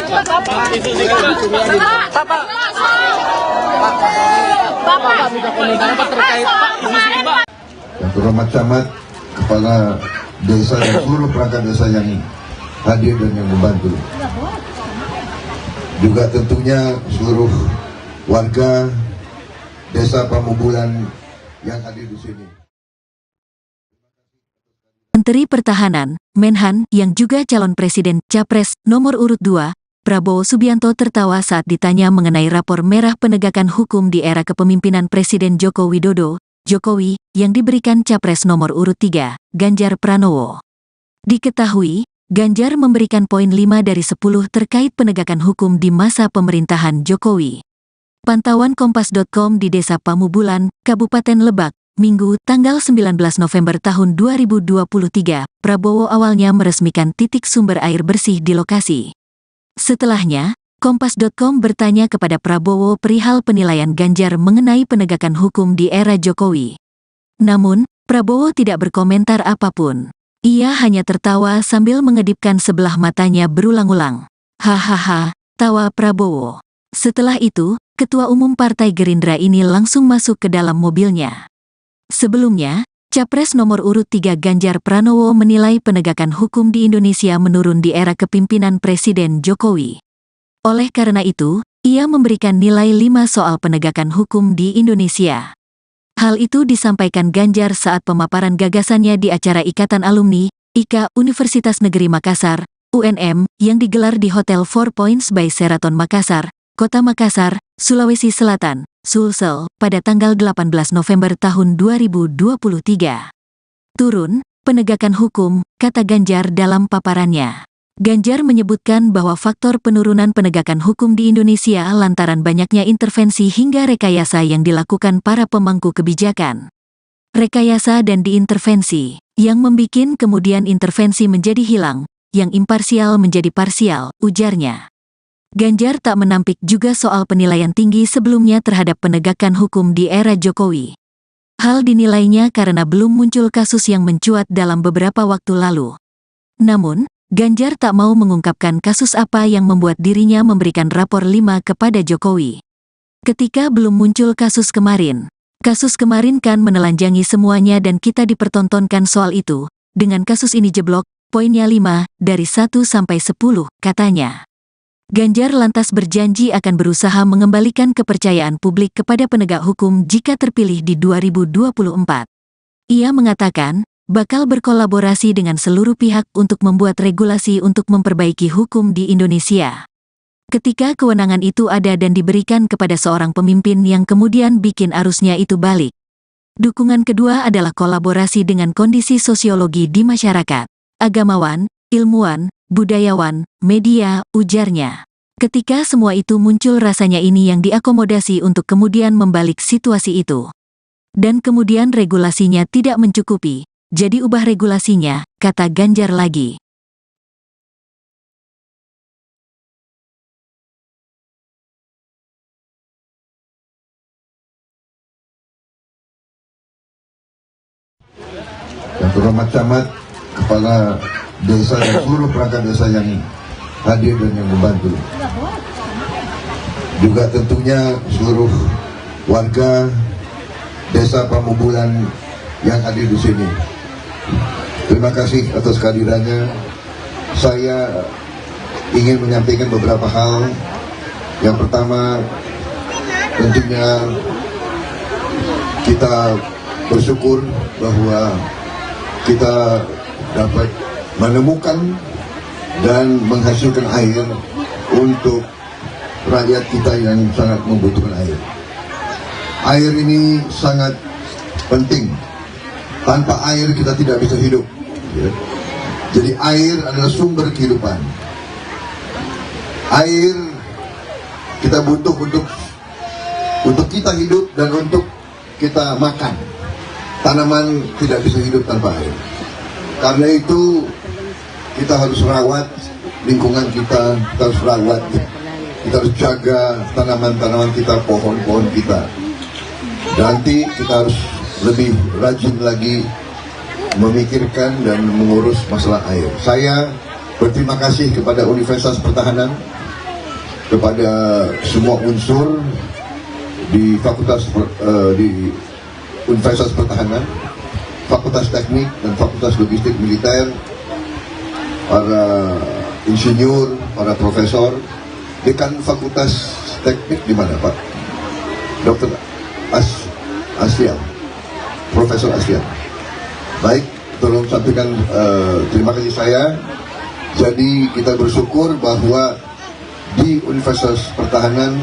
Speaker 6: Bapak terkait Pak.
Speaker 1: Yang terhormat camat, kepala desa dan seluruh perangkat desa yang hadir dan yang membantu. Juga tentunya seluruh warga desa Pamubulan yang hadir di sini.
Speaker 2: Menteri Pertahanan, Menhan, yang juga calon presiden Capres nomor urut 2, Prabowo Subianto tertawa saat ditanya mengenai rapor merah penegakan hukum di era kepemimpinan Presiden Joko Widodo, Jokowi, yang diberikan Capres nomor urut 3, Ganjar Pranowo. Diketahui, Ganjar memberikan poin 5 dari 10 terkait penegakan hukum di masa pemerintahan Jokowi. Pantauan Kompas.com di Desa Pamubulan, Kabupaten Lebak, Minggu, tanggal 19 November tahun 2023, Prabowo awalnya meresmikan titik sumber air bersih di lokasi. Setelahnya, Kompas.com bertanya kepada Prabowo perihal penilaian Ganjar mengenai penegakan hukum di era Jokowi. Namun, Prabowo tidak berkomentar apapun. Ia hanya tertawa sambil mengedipkan sebelah matanya berulang-ulang. Hahaha, tawa Prabowo. Setelah itu, Ketua Umum Partai Gerindra ini langsung masuk ke dalam mobilnya. Sebelumnya, Capres nomor urut 3 Ganjar Pranowo menilai penegakan hukum di Indonesia menurun di era kepemimpinan Presiden Jokowi. Oleh karena itu, ia memberikan nilai 5 soal penegakan hukum di Indonesia. Hal itu disampaikan Ganjar saat pemaparan gagasannya di acara Ikatan Alumni, IKA Universitas Negeri Makassar, UNM, yang digelar di Hotel 4 Points by Sheraton Makassar, Kota Makassar, Sulawesi Selatan, Sulsel, pada tanggal 18 November tahun 2023. Turun, penegakan hukum, kata Ganjar dalam paparannya. Ganjar menyebutkan bahwa faktor penurunan penegakan hukum di Indonesia lantaran banyaknya intervensi hingga rekayasa yang dilakukan para pemangku kebijakan. Rekayasa dan diintervensi, yang membikin kemudian intervensi menjadi hilang, yang imparsial menjadi parsial, ujarnya. Ganjar tak menampik juga soal penilaian tinggi sebelumnya terhadap penegakan hukum di era Jokowi. Hal dinilainya karena belum muncul kasus yang mencuat dalam beberapa waktu lalu. Namun, Ganjar tak mau mengungkapkan kasus apa yang membuat dirinya memberikan rapor 5 kepada Jokowi. Ketika belum muncul kasus kemarin kan menelanjangi semuanya dan kita dipertontonkan soal itu. Dengan kasus ini jeblok, poinnya 5, dari 1 sampai 10, katanya. Ganjar lantas berjanji akan berusaha mengembalikan kepercayaan publik kepada penegak hukum jika terpilih di 2024. Ia mengatakan, bakal berkolaborasi dengan seluruh pihak untuk membuat regulasi untuk memperbaiki hukum di Indonesia. Ketika kewenangan itu ada dan diberikan kepada seorang pemimpin yang kemudian bikin arusnya itu balik. Dukungan kedua adalah kolaborasi dengan kondisi sosiologi di masyarakat, agamawan, ilmuwan, budayawan, media, ujarnya. Ketika semua itu muncul rasanya ini yang diakomodasi untuk kemudian membalik situasi itu. Dan kemudian regulasinya tidak mencukupi, jadi ubah regulasinya, kata Ganjar lagi.
Speaker 1: Yang terhormat camat, kepala desa dan seluruh perangkat desa yang hadir dan yang membantu. Juga tentunya seluruh warga desa Pamubulan yang hadir di sini. Terima kasih atas kehadirannya. Saya ingin menyampaikan beberapa hal. Yang pertama, tentunya kita bersyukur bahwa kita dapat menemukan dan menghasilkan air untuk rakyat kita yang sangat membutuhkan air. Air ini sangat penting. Tanpa air kita tidak bisa hidup. Jadi air adalah sumber kehidupan. Air kita butuh untuk kita hidup dan untuk kita makan. Tanaman tidak bisa hidup tanpa air. Karena itu kita harus rawat lingkungan kita harus rawat, kita harus jaga tanaman-tanaman kita, pohon-pohon kita. Nanti kita harus lebih rajin lagi memikirkan dan mengurus masalah air. Saya berterima kasih kepada Universitas Pertahanan, kepada semua unsur di Universitas Pertahanan, Fakultas Teknik dan Fakultas Logistik Militer, para insinyur, para profesor. Dekan Fakultas Teknik di mana, Pak? Dr. Aslian, Profesor Aslian. Baik, tolong sampaikan terima kasih saya. Jadi kita bersyukur bahwa di Universitas Pertahanan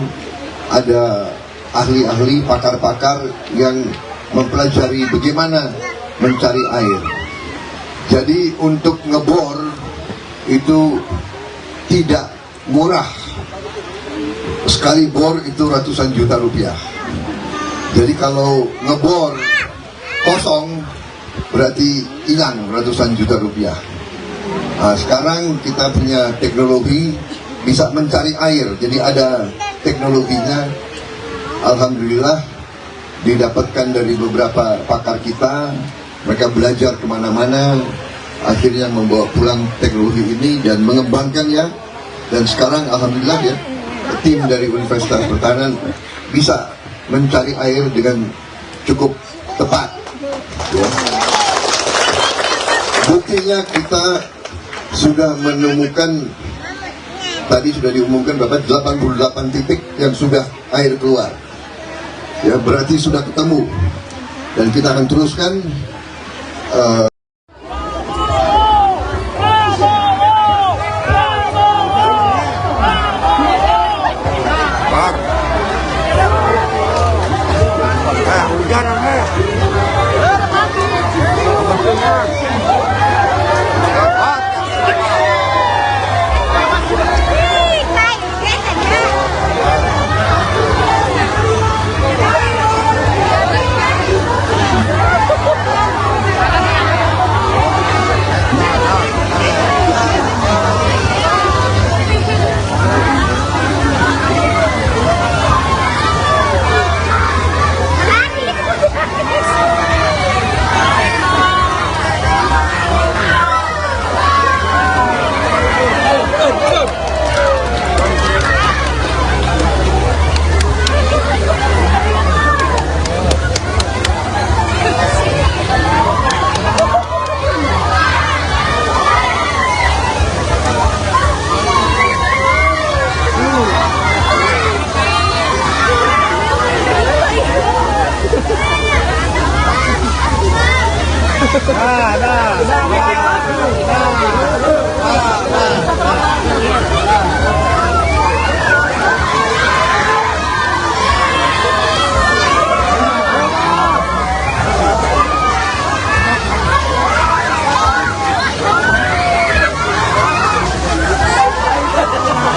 Speaker 1: ada ahli-ahli, pakar-pakar yang mempelajari bagaimana mencari air. Jadi untuk ngebor itu tidak murah. Sekali bor itu ratusan juta rupiah. Jadi kalau ngebor kosong berarti hilang ratusan juta rupiah. Nah, sekarang kita punya teknologi bisa mencari air. Jadi ada teknologinya. Alhamdulillah didapatkan dari beberapa pakar kita. Mereka belajar kemana-mana, akhirnya membawa pulang teknologi ini dan mengembangkannya. Dan sekarang alhamdulillah ya, tim dari Universitas Pertahanan bisa mencari air dengan cukup tepat. Ya. Buktinya kita sudah menemukan, tadi sudah diumumkan Bapak, 88 titik yang sudah air keluar. Ya, berarti sudah ketemu. Dan kita akan teruskan.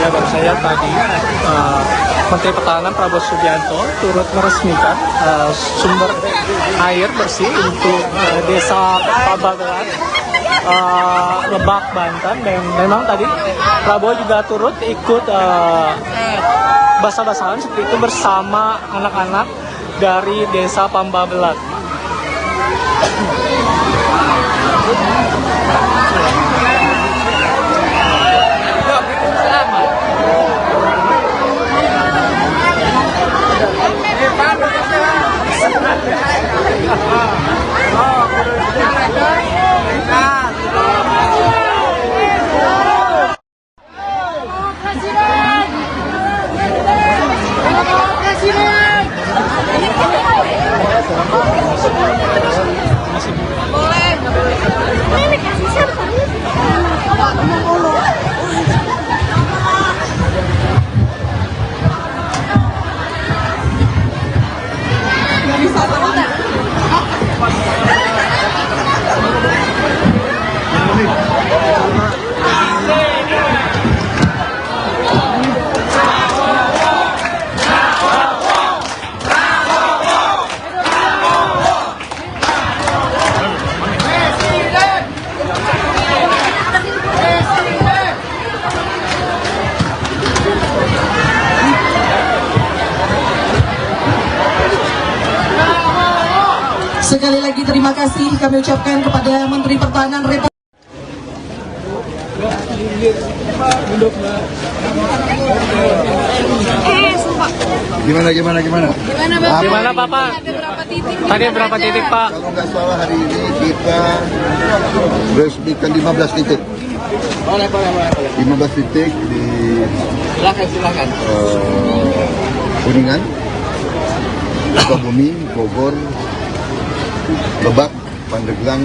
Speaker 3: Ya, baru saya tadi Menteri Pertahanan Prabowo Subianto turut meresmikan sumber air bersih untuk desa Pabagelan, Lebak, Banten. Dan memang tadi Prabowo juga turut ikut basah-basahan seperti itu bersama anak-anak dari desa Pambabelat.
Speaker 4: Sekali lagi terima kasih kami ucapkan kepada Menteri Pertahanan Republik.
Speaker 1: Gimana?
Speaker 6: Gimana Bapak?
Speaker 3: Gimana Bapak?
Speaker 6: Ada berapa titik?
Speaker 3: Tadi berapa titik Pak?
Speaker 1: Kalau nggak salah hari ini kita resmikan 15 titik.
Speaker 5: Boleh.
Speaker 1: 15 titik di
Speaker 5: Silakan.
Speaker 1: Kuningan, Sukabumi, Bogor, Lebak, Pandeglang,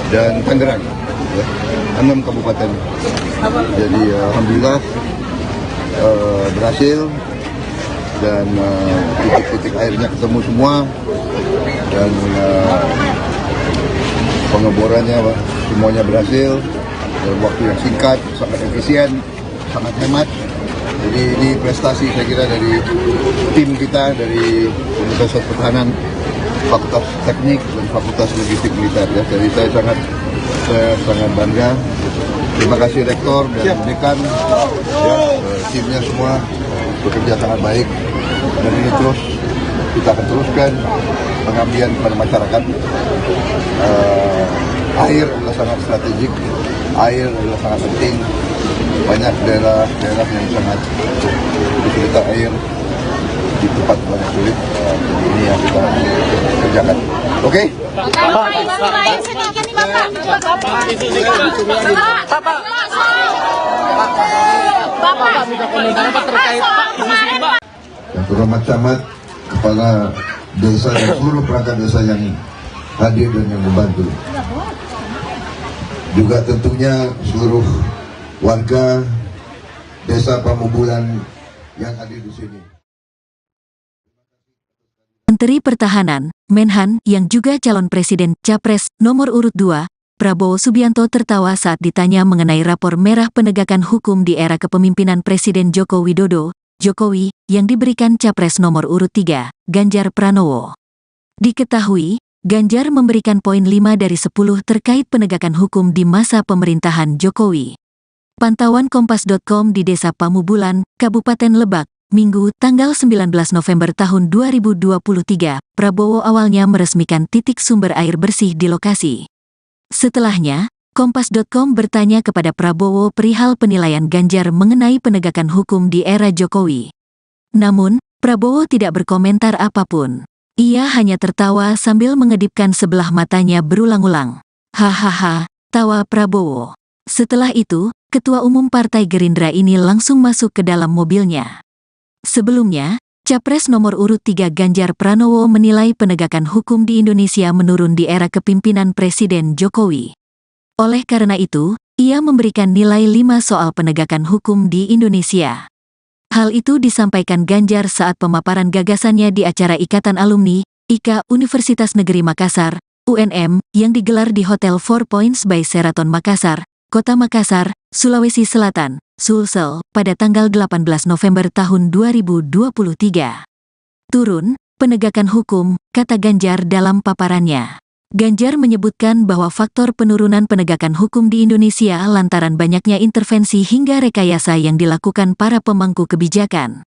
Speaker 1: dan Tangerang. Ya, 6 kabupaten. Jadi alhamdulillah berhasil, dan titik-titik airnya ketemu semua, dan pengeborannya semuanya berhasil dalam waktu yang singkat, sangat efisien, sangat hemat. Jadi ini prestasi saya kira dari tim kita, dari Universitas Pertahanan, Fakultas Teknik dan Fakultas Logistik Militer. Ya. Jadi saya sangat bangga. Terima kasih Rektor dan Dekan, ya, timnya semua bekerja sangat baik. Dan ini terus kita akan teruskan pengabdian kepada masyarakat. Air adalah sangat strategik, air adalah sangat penting. Banyak daerah yang sangat kesulitan air. di tempat yang sulit. Ini yang kita kerjakan. Oke?
Speaker 6: Sedikit nih Bapak.
Speaker 3: Bapak minta komentar apa terkait Pak isu ini Pak?
Speaker 1: Yang terhormat camat, kepala desa dan seluruh perangkat desa yang hadir dan yang membantu. Juga tentunya seluruh warga desa Pamubulan yang hadir di sini.
Speaker 2: Menteri Pertahanan, Menhan, yang juga calon presiden Capres nomor urut 2, Prabowo Subianto tertawa saat ditanya mengenai rapor merah penegakan hukum di era kepemimpinan Presiden Joko Widodo, Jokowi, yang diberikan Capres nomor urut 3, Ganjar Pranowo. Diketahui, Ganjar memberikan poin 5 dari 10 terkait penegakan hukum di masa pemerintahan Jokowi. Pantauan Kompas.com di Desa Pamubulan, Kabupaten Lebak, Minggu, tanggal 19 November tahun 2023, Prabowo awalnya meresmikan titik sumber air bersih di lokasi. Setelahnya, Kompas.com bertanya kepada Prabowo perihal penilaian Ganjar mengenai penegakan hukum di era Jokowi. Namun, Prabowo tidak berkomentar apapun. Ia hanya tertawa sambil mengedipkan sebelah matanya berulang-ulang. Hahaha, tawa Prabowo. Setelah itu, Ketua Umum Partai Gerindra ini langsung masuk ke dalam mobilnya. Sebelumnya, Capres nomor urut 3 Ganjar Pranowo menilai penegakan hukum di Indonesia menurun di era kepemimpinan Presiden Jokowi. Oleh karena itu, ia memberikan nilai 5 soal penegakan hukum di Indonesia. Hal itu disampaikan Ganjar saat pemaparan gagasannya di acara Ikatan Alumni, IKA Universitas Negeri Makassar, UNM, yang digelar di Hotel 4 Points by Sheraton Makassar, Kota Makassar, Sulawesi Selatan, Sulsel, pada tanggal 18 November tahun 2023. Turun, penegakan hukum, kata Ganjar dalam paparannya. Ganjar menyebutkan bahwa faktor penurunan penegakan hukum di Indonesia lantaran banyaknya intervensi hingga rekayasa yang dilakukan para pemangku kebijakan.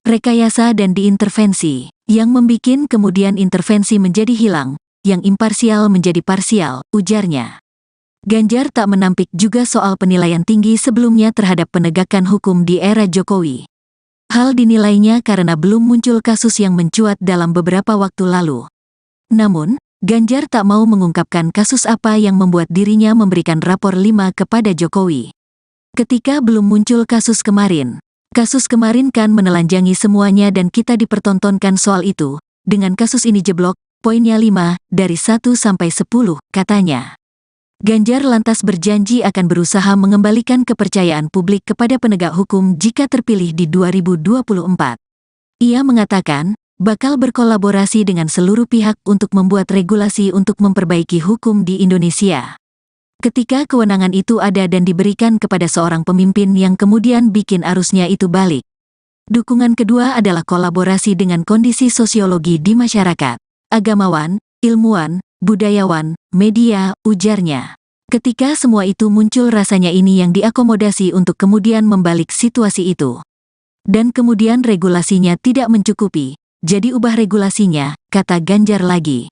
Speaker 2: Rekayasa dan diintervensi, yang membikin kemudian intervensi menjadi hilang, yang imparsial menjadi parsial, ujarnya. Ganjar tak menampik juga soal penilaian tinggi sebelumnya terhadap penegakan hukum di era Jokowi. Hal dinilainya karena belum muncul kasus yang mencuat dalam beberapa waktu lalu. Namun, Ganjar tak mau mengungkapkan kasus apa yang membuat dirinya memberikan rapor 5 kepada Jokowi. Ketika belum muncul kasus kemarin kan menelanjangi semuanya dan kita dipertontonkan soal itu. Dengan kasus ini jeblok, poinnya 5, dari 1 sampai 10, katanya. Ganjar lantas berjanji akan berusaha mengembalikan kepercayaan publik kepada penegak hukum jika terpilih di 2024. Ia mengatakan, bakal berkolaborasi dengan seluruh pihak untuk membuat regulasi untuk memperbaiki hukum di Indonesia. Ketika kewenangan itu ada dan diberikan kepada seorang pemimpin yang kemudian bikin arusnya itu balik. Dukungan kedua adalah kolaborasi dengan kondisi sosiologi di masyarakat, agamawan, ilmuwan, budayawan, media, ujarnya. Ketika semua itu muncul rasanya ini yang diakomodasi untuk kemudian membalik situasi itu. Dan kemudian regulasinya tidak mencukupi, jadi ubah regulasinya, kata Ganjar lagi.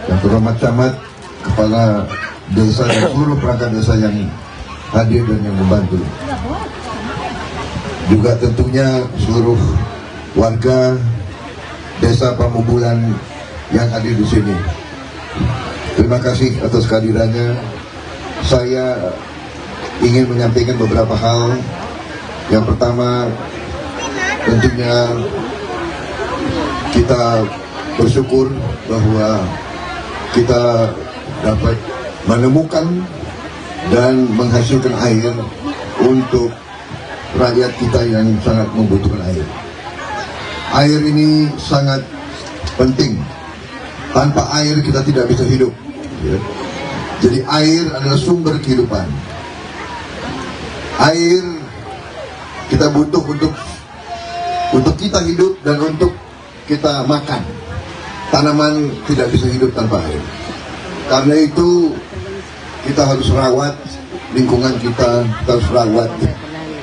Speaker 1: Yang terhormat camat, kepala desa dan seluruh perangkat desa yang hadir dan yang membantu. Juga tentunya seluruh warga desa Pamubulan yang hadir di sini. Terima kasih atas kehadirannya. Saya ingin menyampaikan beberapa hal. Yang pertama, tentunya kita bersyukur bahwa kita dapat menemukan dan menghasilkan air untuk rakyat kita yang sangat membutuhkan air. Air ini sangat penting. Tanpa air kita tidak bisa hidup. Ya. Jadi air adalah sumber kehidupan. Air kita butuh untuk kita hidup dan untuk kita makan. Tanaman tidak bisa hidup tanpa air. Karena itu kita harus rawat lingkungan kita harus rawat,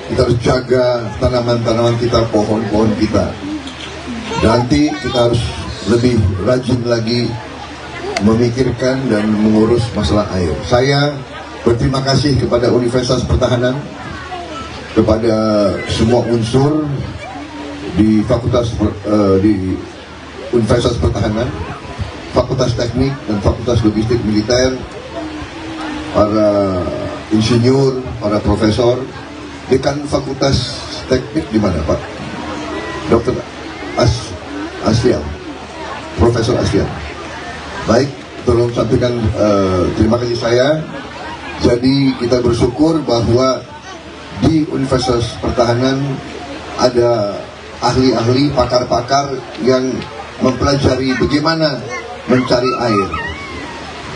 Speaker 1: kita harus jaga tanaman-tanaman kita, pohon-pohon kita. Nanti kita harus lebih rajin lagi memikirkan dan mengurus masalah air. Saya berterima kasih kepada Universitas Pertahanan, kepada semua unsur di di Universitas Pertahanan, Fakultas Teknik dan Fakultas Logistik Militer, para insinyur, para profesor. Dekan Fakultas Teknik di mana, Pak? Dr. Asfian, Profesor Asfian. Baik, tolong sampaikan terima kasih saya. Jadi kita bersyukur bahwa di Universitas Pertahanan ada ahli-ahli, pakar-pakar yang mempelajari bagaimana mencari air.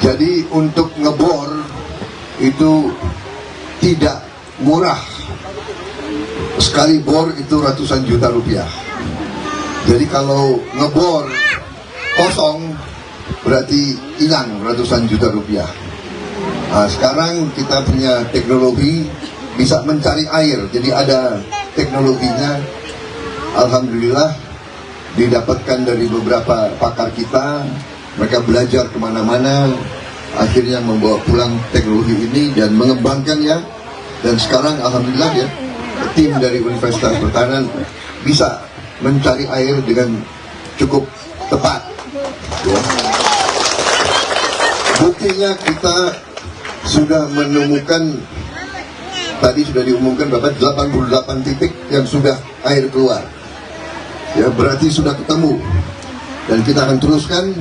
Speaker 1: Jadi untuk ngebor itu tidak murah. Sekali bor itu ratusan juta rupiah. Jadi kalau ngebor kosong berarti hilang ratusan juta rupiah. Nah, sekarang kita punya teknologi bisa mencari air. Jadi ada teknologinya. Alhamdulillah didapatkan dari beberapa pakar kita. Mereka belajar kemana-mana, akhirnya membawa pulang teknologi ini dan mengembangkannya. Dan sekarang alhamdulillah ya, tim dari Universitas Pertahanan bisa mencari air dengan cukup tepat. Ya. Buktinya kita sudah menemukan, tadi sudah diumumkan Bapak, 88 titik yang sudah air keluar. Ya, berarti sudah ketemu. Dan kita akan teruskan.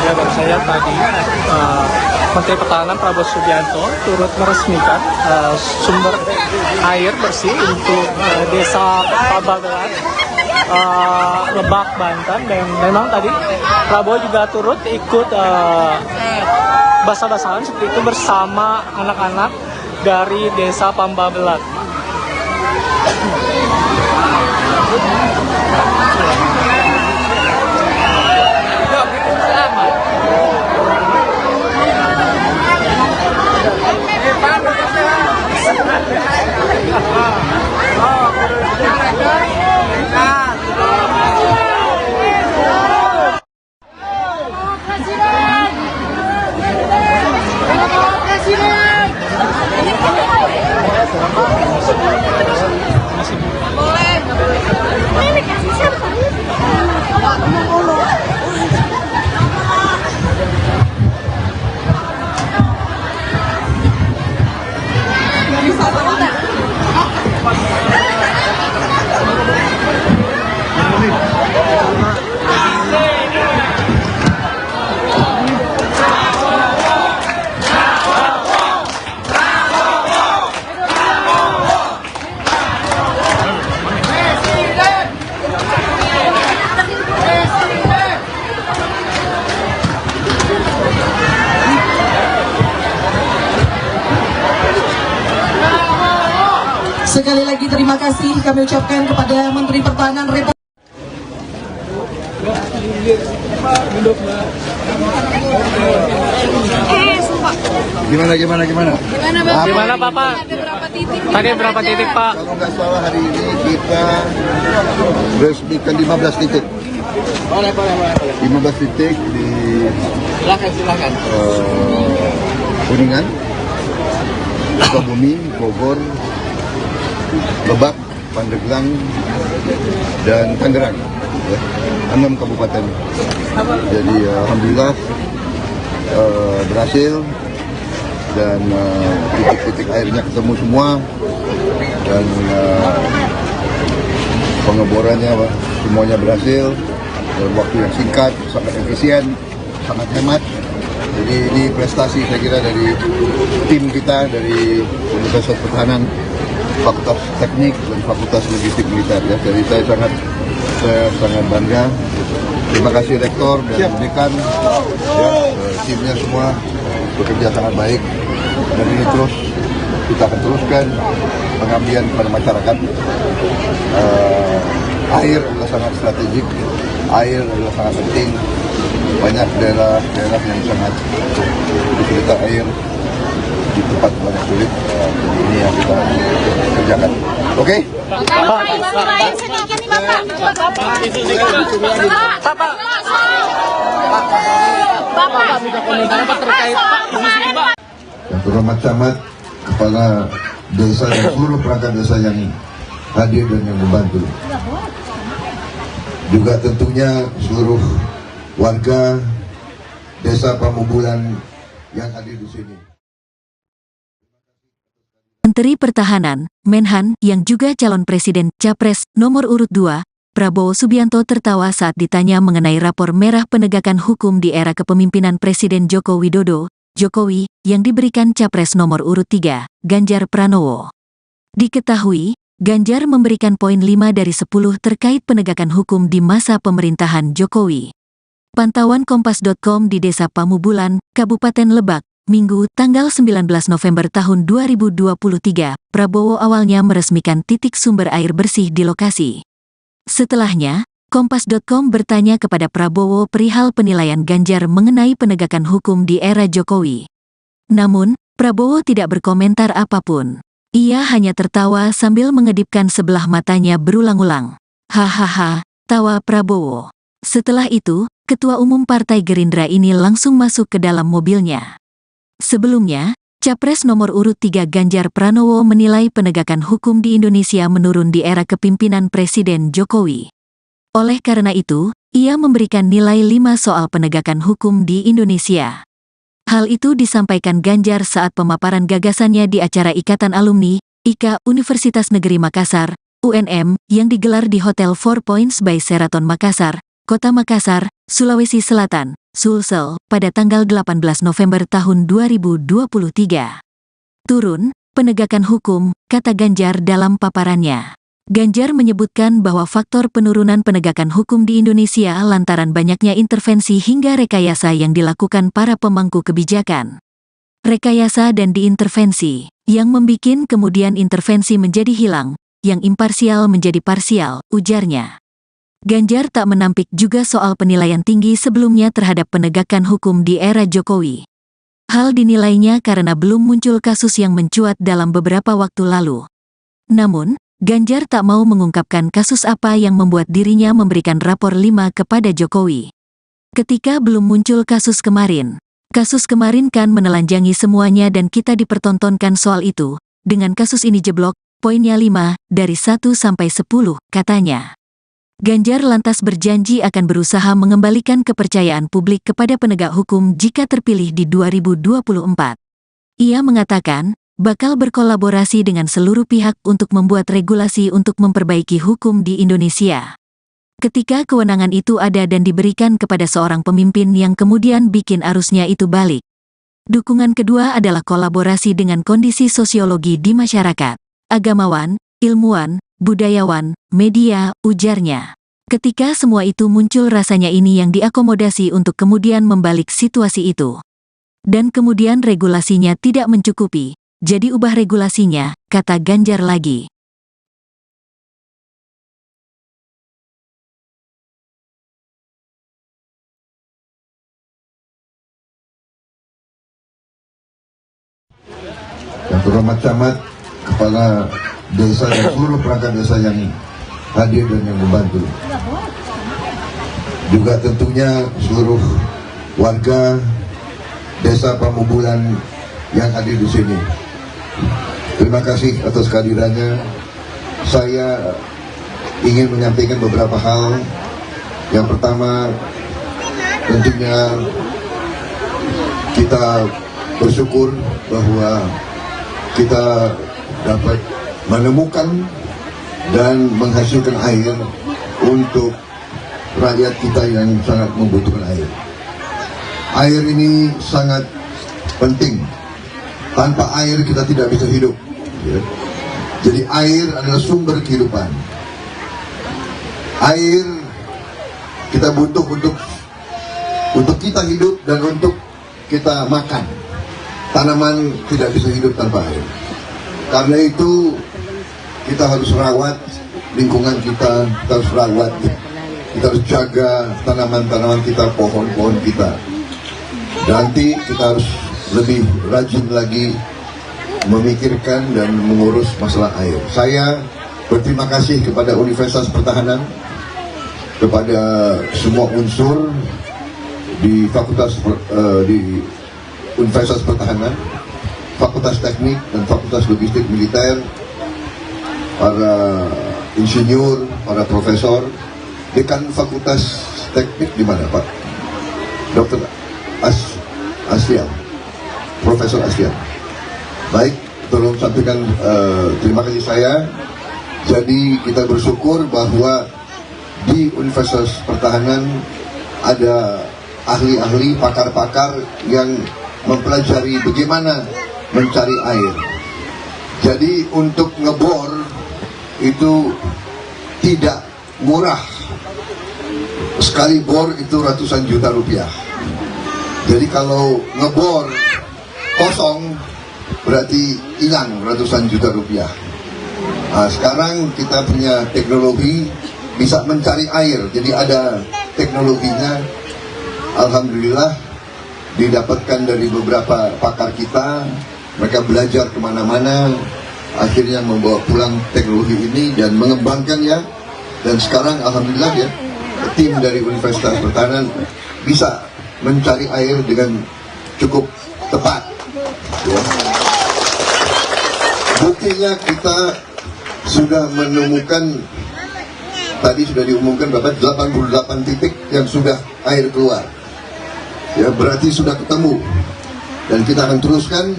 Speaker 3: Ya, baru saya tadi Menteri Pertahanan Prabowo Subianto turut meresmikan sumber air bersih untuk desa Pabagelan, Lebak, Banten. Dan memang tadi Prabowo juga turut ikut basah-basahan seperti itu bersama anak-anak dari desa Pabagelan.
Speaker 6: Boleh.
Speaker 4: Sekali lagi terima kasih kami ucapkan kepada Menteri Pertahanan Republik
Speaker 6: Sumpah.
Speaker 1: Gimana?
Speaker 6: Gimana Bapak? Tadi berapa titik Pak?
Speaker 1: Kalau nggak salah hari ini kita resmikan 15 titik.
Speaker 5: Boleh.
Speaker 1: 15 titik di
Speaker 5: Silakan.
Speaker 1: Kuningan, Sukabumi, Bogor, Lebak, Pandeglang, dan Tangerang. Ya, 6 kabupaten. Jadi alhamdulillah berhasil dan titik-titik airnya ketemu semua dan pengeborannya semuanya berhasil dalam waktu yang singkat, sangat efisien, sangat hemat. Jadi ini prestasi saya kira dari tim kita dari Universitas Pertahanan, Fakultas Teknik dan Fakultas Logistik Militer. Ya. Jadi saya sangat bangga. Terima kasih Rektor dan Dekan, ya, timnya semua bekerja sangat baik. Dan ini terus kita akan teruskan pengabdian kepada masyarakat. Air adalah sangat strategik, air adalah sangat penting. Banyak daerah yang sangat kesulitan air di tempat banyak sulit. Jadi ini yang kita kerjakan. Oke?
Speaker 6: Main sedikit nih Bapak.
Speaker 1: Yang terhormat camat, kepala desa dan seluruh perangkat desa yang hadir dan yang membantu. Juga tentunya seluruh warga desa Pamubulan yang hadir di sini.
Speaker 2: Menteri Pertahanan, Menhan, yang juga calon presiden Capres nomor urut 2, Prabowo Subianto tertawa saat ditanya mengenai rapor merah penegakan hukum di era kepemimpinan Presiden Joko Widodo, Jokowi, yang diberikan Capres nomor urut 3, Ganjar Pranowo. Diketahui, Ganjar memberikan poin 5 dari 10 terkait penegakan hukum di masa pemerintahan Jokowi. Pantauan Kompas.com di Desa Pamubulan, Kabupaten Lebak, Minggu, tanggal 19 November tahun 2023, Prabowo awalnya meresmikan titik sumber air bersih di lokasi. Setelahnya, Kompas.com bertanya kepada Prabowo perihal penilaian Ganjar mengenai penegakan hukum di era Jokowi. Namun, Prabowo tidak berkomentar apapun. Ia hanya tertawa sambil mengedipkan sebelah matanya berulang-ulang. Hahaha, tawa Prabowo. Setelah itu, Ketua Umum Partai Gerindra ini langsung masuk ke dalam mobilnya. Sebelumnya, Capres nomor urut 3 Ganjar Pranowo menilai penegakan hukum di Indonesia menurun di era kepimpinan Presiden Jokowi. Oleh karena itu, ia memberikan nilai 5 soal penegakan hukum di Indonesia. Hal itu disampaikan Ganjar saat pemaparan gagasannya di acara Ikatan Alumni, IKA Universitas Negeri Makassar, UNM, yang digelar di Hotel 4 Points by Sheraton Makassar, Kota Makassar, Sulawesi Selatan, Sulsel, pada tanggal 18 November tahun 2023. Turun, penegakan hukum, kata Ganjar dalam paparannya. Ganjar menyebutkan bahwa faktor penurunan penegakan hukum di Indonesia lantaran banyaknya intervensi hingga rekayasa yang dilakukan para pemangku kebijakan. Rekayasa dan diintervensi, yang membikin kemudian intervensi menjadi hilang, yang imparsial menjadi parsial, ujarnya. Ganjar tak menampik juga soal penilaian tinggi sebelumnya terhadap penegakan hukum di era Jokowi. Hal dinilainya karena belum muncul kasus yang mencuat dalam beberapa waktu lalu. Namun, Ganjar tak mau mengungkapkan kasus apa yang membuat dirinya memberikan rapor 5 kepada Jokowi. Ketika belum muncul kasus kemarin kan menelanjangi semuanya dan kita dipertontonkan soal itu. Dengan kasus ini jeblok, poinnya 5, dari 1 sampai 10, katanya. Ganjar lantas berjanji akan berusaha mengembalikan kepercayaan publik kepada penegak hukum jika terpilih di 2024. Ia mengatakan, bakal berkolaborasi dengan seluruh pihak untuk membuat regulasi untuk memperbaiki hukum di Indonesia. Ketika kewenangan itu ada dan diberikan kepada seorang pemimpin yang kemudian bikin arusnya itu balik. Dukungan kedua adalah kolaborasi dengan kondisi sosiologi di masyarakat, agamawan, ilmuwan, budayawan, media, ujarnya. Ketika semua itu muncul rasanya ini yang diakomodasi untuk kemudian membalik situasi itu. Dan kemudian regulasinya tidak mencukupi. Jadi ubah regulasinya, kata Ganjar lagi.
Speaker 1: terhormat camat, kepala desa dan seluruh perangkat desa yang hadir dan yang membantu. Juga tentunya seluruh warga desa Pamubulan yang hadir di sini. Terima kasih atas kehadirannya. Saya ingin menyampaikan beberapa hal. Yang pertama, tentunya kita bersyukur bahwa kita dapat menemukan dan menghasilkan air untuk rakyat kita yang sangat membutuhkan air. Air ini sangat penting. Tanpa air kita tidak bisa hidup. Ya. Jadi air adalah sumber kehidupan. Air kita butuh untuk kita hidup dan untuk kita makan. Tanaman tidak bisa hidup tanpa air. Karena itu kita harus rawat lingkungan kita harus rawat. Kita harus jaga tanaman-tanaman kita, pohon-pohon kita. Nanti kita harus lebih rajin lagi memikirkan dan mengurus masalah air. Saya berterima kasih kepada Universitas Pertahanan, kepada semua unsur di di Universitas Pertahanan, Fakultas Teknik dan Fakultas Logistik Militer, para insinyur, para profesor. Dekan Fakultas Teknik di mana, Pak? Dr. Aslian, Profesor Aslian. Baik, tolong sampaikan terima kasih saya. Jadi kita bersyukur bahwa di Universitas Pertahanan ada ahli-ahli, pakar-pakar yang mempelajari bagaimana mencari air. Jadi untuk ngebor itu tidak murah. Sekali bor itu ratusan juta rupiah. Jadi kalau ngebor kosong berarti hilang ratusan juta rupiah. Nah, sekarang kita punya teknologi bisa mencari air. Jadi ada teknologinya. Alhamdulillah didapatkan dari beberapa pakar kita. Mereka belajar kemana-mana. Akhirnya membawa pulang teknologi ini dan mengembangkannya. Dan sekarang alhamdulillah ya, tim dari Universitas Pertahanan bisa mencari air dengan cukup tepat. Ya. Buktinya kita sudah menemukan, tadi sudah diumumkan berapa, 88 titik yang sudah air keluar. Ya, berarti sudah ketemu. Dan kita akan teruskan.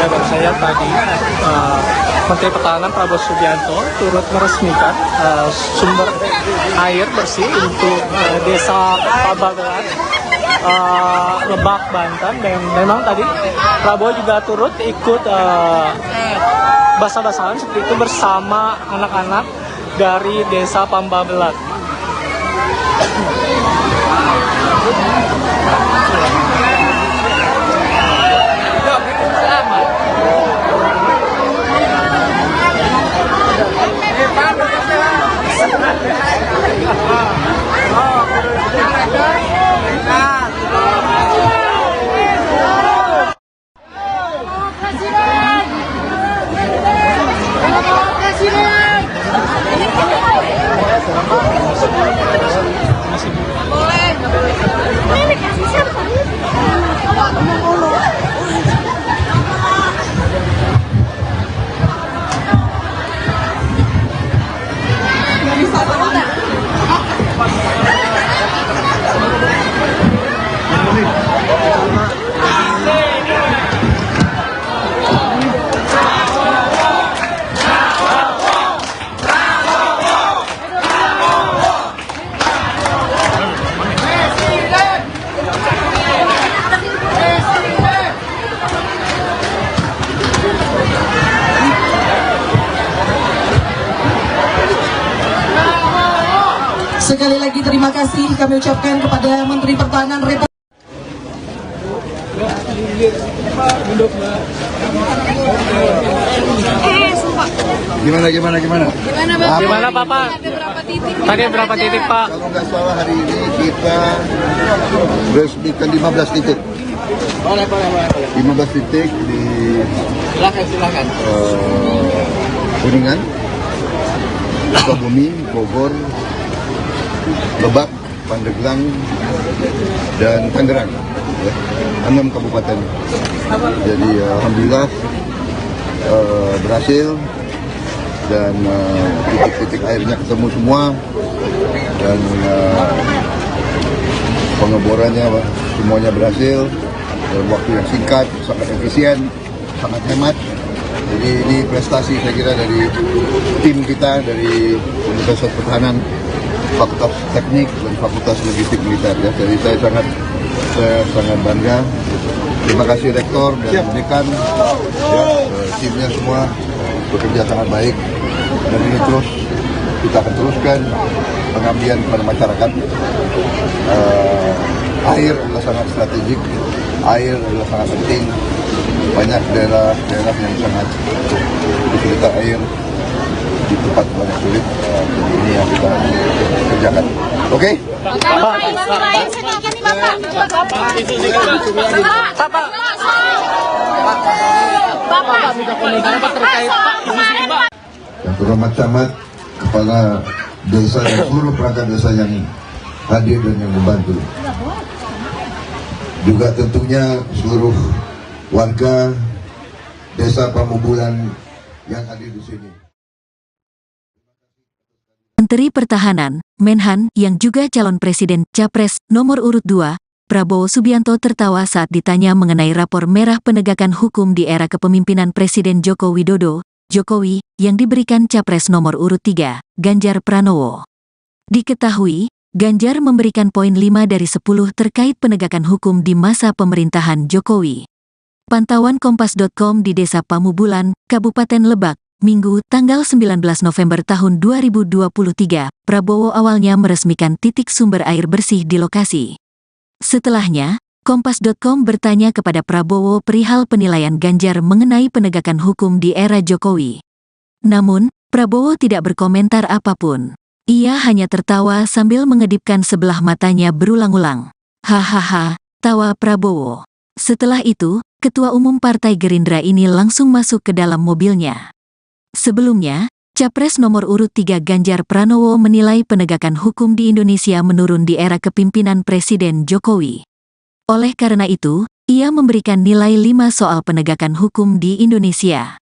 Speaker 3: Ya, baru saya tadi Menteri Pertahanan Prabowo Subianto turut meresmikan sumber air bersih untuk desa Pabagelan, Lebak, Banten. Dan memang tadi Prabowo juga turut ikut basah-basahan seperti itu bersama anak-anak dari desa Pabagelan.
Speaker 4: kasih kami ucapkan kepada Menteri Pertahanan Republik
Speaker 1: Gimana?
Speaker 6: Gimana Bapak? Tadi berapa titik Pak?
Speaker 1: Kalau nggak salah hari ini kita resmikan 15 titik.
Speaker 5: Boleh.
Speaker 1: 15 titik di
Speaker 5: Silakan.
Speaker 1: Kuningan, Sukabumi, Bogor, Lebak, Pandeglang, dan Tangerang. Ya, 6 kabupaten. Jadi alhamdulillah berhasil dan titik-titik airnya ketemu semua dan pengeborannya semuanya berhasil dalam waktu yang singkat, sangat efisien, sangat hemat. Jadi ini prestasi saya kira dari tim kita dari Universitas Pertahanan, Fakultas Teknik dan Fakultas Logistik Militer. Ya. Jadi saya sangat bangga. Terima kasih Rektor dan Dekan, ya, timnya semua bekerja sangat baik. Dan ini kita akan teruskan pengabdian kepada masyarakat. Air adalah sangat strategik, air adalah sangat penting. Banyak daerah yang sangat kesulitan air, di tempat banyak sulit. Jadi ini yang kita kerjakan. Oke? Yang terhormat camat, kepala desa dan seluruh perangkat desa yang hadir dan yang membantu. Juga tentunya seluruh warga desa Pamubulan yang hadir di sini.
Speaker 2: Menteri Pertahanan, Menhan, yang juga calon presiden Capres nomor urut 2, Prabowo Subianto tertawa saat ditanya mengenai rapor merah penegakan hukum di era kepemimpinan Presiden Joko Widodo, Jokowi, yang diberikan Capres nomor urut 3, Ganjar Pranowo. Diketahui, Ganjar memberikan poin 5 dari 10 terkait penegakan hukum di masa pemerintahan Jokowi. Pantauan Kompas.com di Desa Pamubulan, Kabupaten Lebak, Minggu, tanggal 19 November tahun 2023, Prabowo awalnya meresmikan titik sumber air bersih di lokasi. Setelahnya, Kompas.com bertanya kepada Prabowo perihal penilaian Ganjar mengenai penegakan hukum di era Jokowi. Namun, Prabowo tidak berkomentar apapun. Ia hanya tertawa sambil mengedipkan sebelah matanya berulang-ulang. Hahaha, tawa Prabowo. Setelah itu, Ketua Umum Partai Gerindra ini langsung masuk ke dalam mobilnya. Sebelumnya, Capres nomor urut 3 Ganjar Pranowo menilai penegakan hukum di Indonesia menurun di era kepemimpinan Presiden Jokowi. Oleh karena itu, ia memberikan nilai 5 soal penegakan hukum di Indonesia.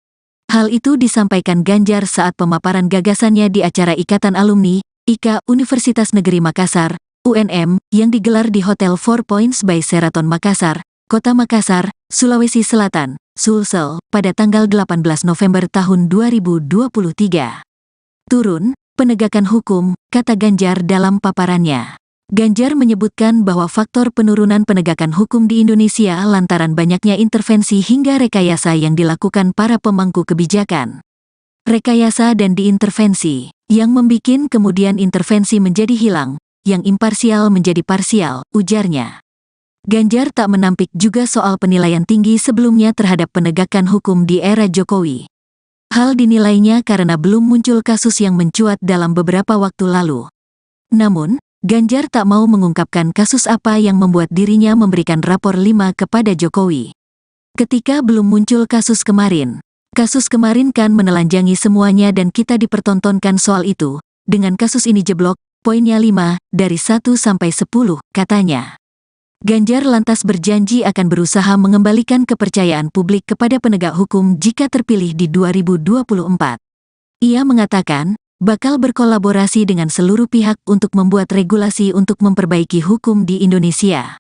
Speaker 2: Hal itu disampaikan Ganjar saat pemaparan gagasannya di acara Ikatan Alumni, IKA Universitas Negeri Makassar, UNM, yang digelar di Hotel 4 Points by Sheraton Makassar, Kota Makassar, Sulawesi Selatan, Sulsel, pada tanggal 18 November tahun 2023. Turun, penegakan hukum, kata Ganjar dalam paparannya. Ganjar menyebutkan bahwa faktor penurunan penegakan hukum di Indonesia lantaran banyaknya intervensi hingga rekayasa yang dilakukan para pemangku kebijakan. Rekayasa dan diintervensi, yang membikin kemudian intervensi menjadi hilang, yang imparsial menjadi parsial, ujarnya. Ganjar tak menampik juga soal penilaian tinggi sebelumnya terhadap penegakan hukum di era Jokowi. Hal dinilainya karena belum muncul kasus yang mencuat dalam beberapa waktu lalu. Namun, Ganjar tak mau mengungkapkan kasus apa yang membuat dirinya memberikan rapor 5 kepada Jokowi. Ketika belum muncul kasus kemarin kan menelanjangi semuanya dan kita dipertontonkan soal itu. Dengan kasus ini jeblok, poinnya 5, dari 1 sampai 10, katanya. Ganjar lantas berjanji akan berusaha mengembalikan kepercayaan publik kepada penegak hukum jika terpilih di 2024. Ia mengatakan, bakal berkolaborasi dengan seluruh pihak untuk membuat regulasi untuk memperbaiki hukum di Indonesia.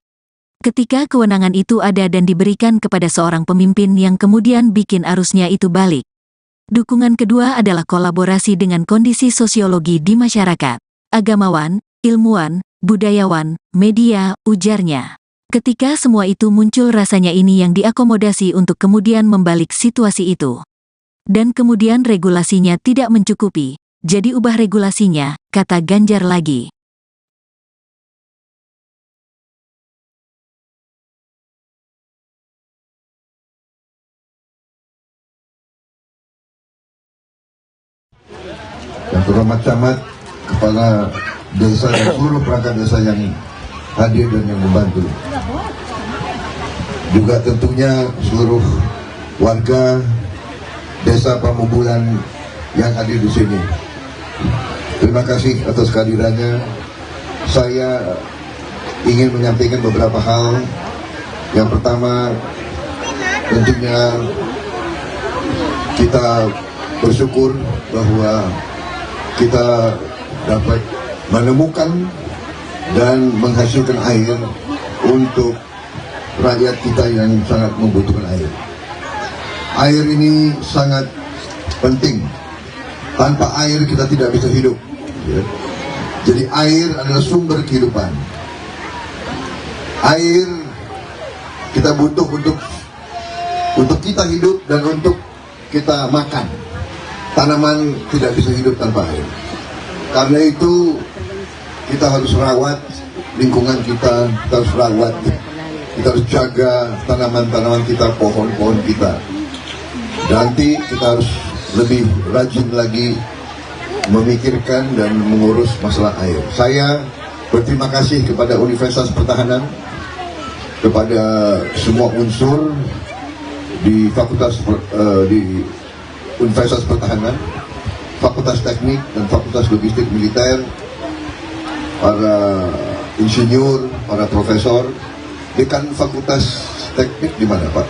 Speaker 2: Ketika kewenangan itu ada dan diberikan kepada seorang pemimpin yang kemudian bikin arusnya itu balik. Dukungan kedua adalah kolaborasi dengan kondisi sosiologi di masyarakat, agamawan, ilmuwan, budayawan, media, ujarnya. Ketika semua itu muncul rasanya ini yang diakomodasi untuk kemudian membalik situasi itu. Dan kemudian regulasinya tidak mencukupi, jadi ubah regulasinya, kata Ganjar lagi.
Speaker 1: Camat Camat, kepala desa dan seluruh perangkat desa yang hadir dan yang membantu. Juga tentunya seluruh warga desa Pamubulan yang hadir di sini. Terima kasih atas kehadirannya. Saya ingin menyampaikan beberapa hal. Yang pertama, tentunya kita bersyukur bahwa kita dapat menemukan dan menghasilkan air untuk rakyat kita yang sangat membutuhkan air. Air ini sangat penting. Tanpa air kita tidak bisa hidup. Ya. Jadi air adalah sumber kehidupan. Air kita butuh untuk kita hidup dan untuk kita makan. Tanaman tidak bisa hidup tanpa air. Karena itu kita harus rawat lingkungan kita harus rawat, kita harus jaga tanaman-tanaman kita, pohon-pohon kita. Nanti kita harus lebih rajin lagi memikirkan dan mengurus masalah air. Saya berterima kasih kepada Universitas Pertahanan, kepada semua unsur di di Universitas Pertahanan, Fakultas Teknik dan Fakultas Logistik Militer, para insinyur, para profesor. Dekan Fakultas Teknik di mana, Pak?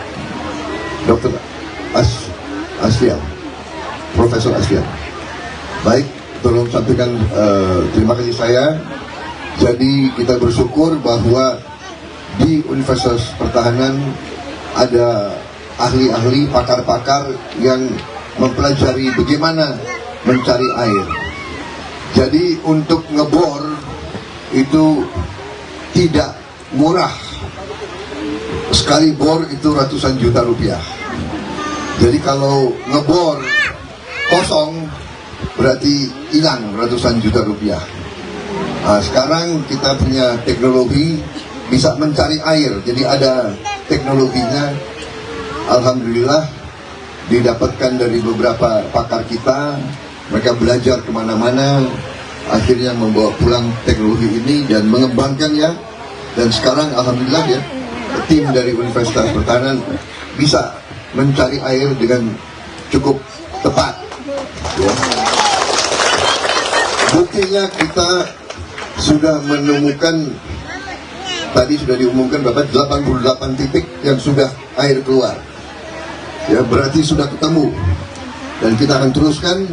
Speaker 1: Dr. Aslian, Profesor Aslian. Baik, tolong sampaikan terima kasih saya. Jadi kita bersyukur bahwa di Universitas Pertahanan ada ahli-ahli, pakar-pakar yang mempelajari bagaimana mencari air. Jadi untuk ngebor itu tidak murah. Sekali bor itu ratusan juta rupiah. Jadi kalau ngebor kosong berarti hilang ratusan juta rupiah. Nah, sekarang kita punya teknologi bisa mencari air. Jadi ada teknologinya. Alhamdulillah didapatkan dari beberapa pakar kita. Mereka belajar kemana-mana, akhirnya membawa pulang teknologi ini dan mengembangkannya. Dan sekarang alhamdulillah ya, tim dari Universitas Pertahanan bisa mencari air dengan cukup tepat. Ya. Buktinya kita sudah menemukan, tadi sudah diumumkan Bapak, 88 titik yang sudah air keluar. Ya, berarti sudah ketemu. Dan kita akan teruskan.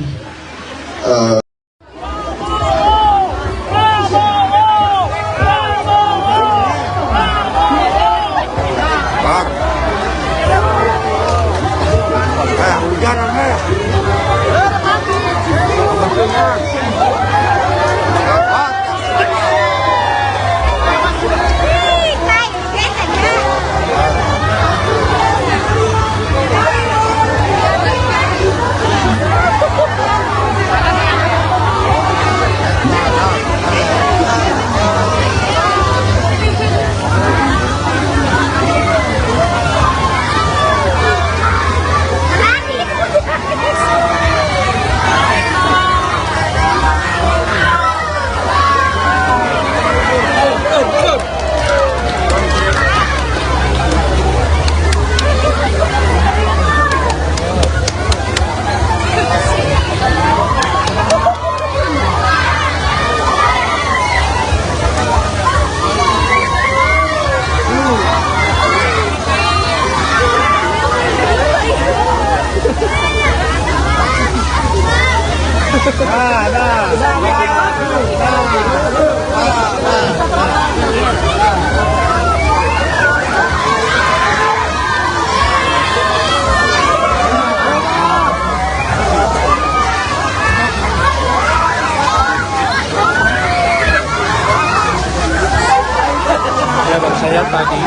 Speaker 3: Ya, baru saya tadi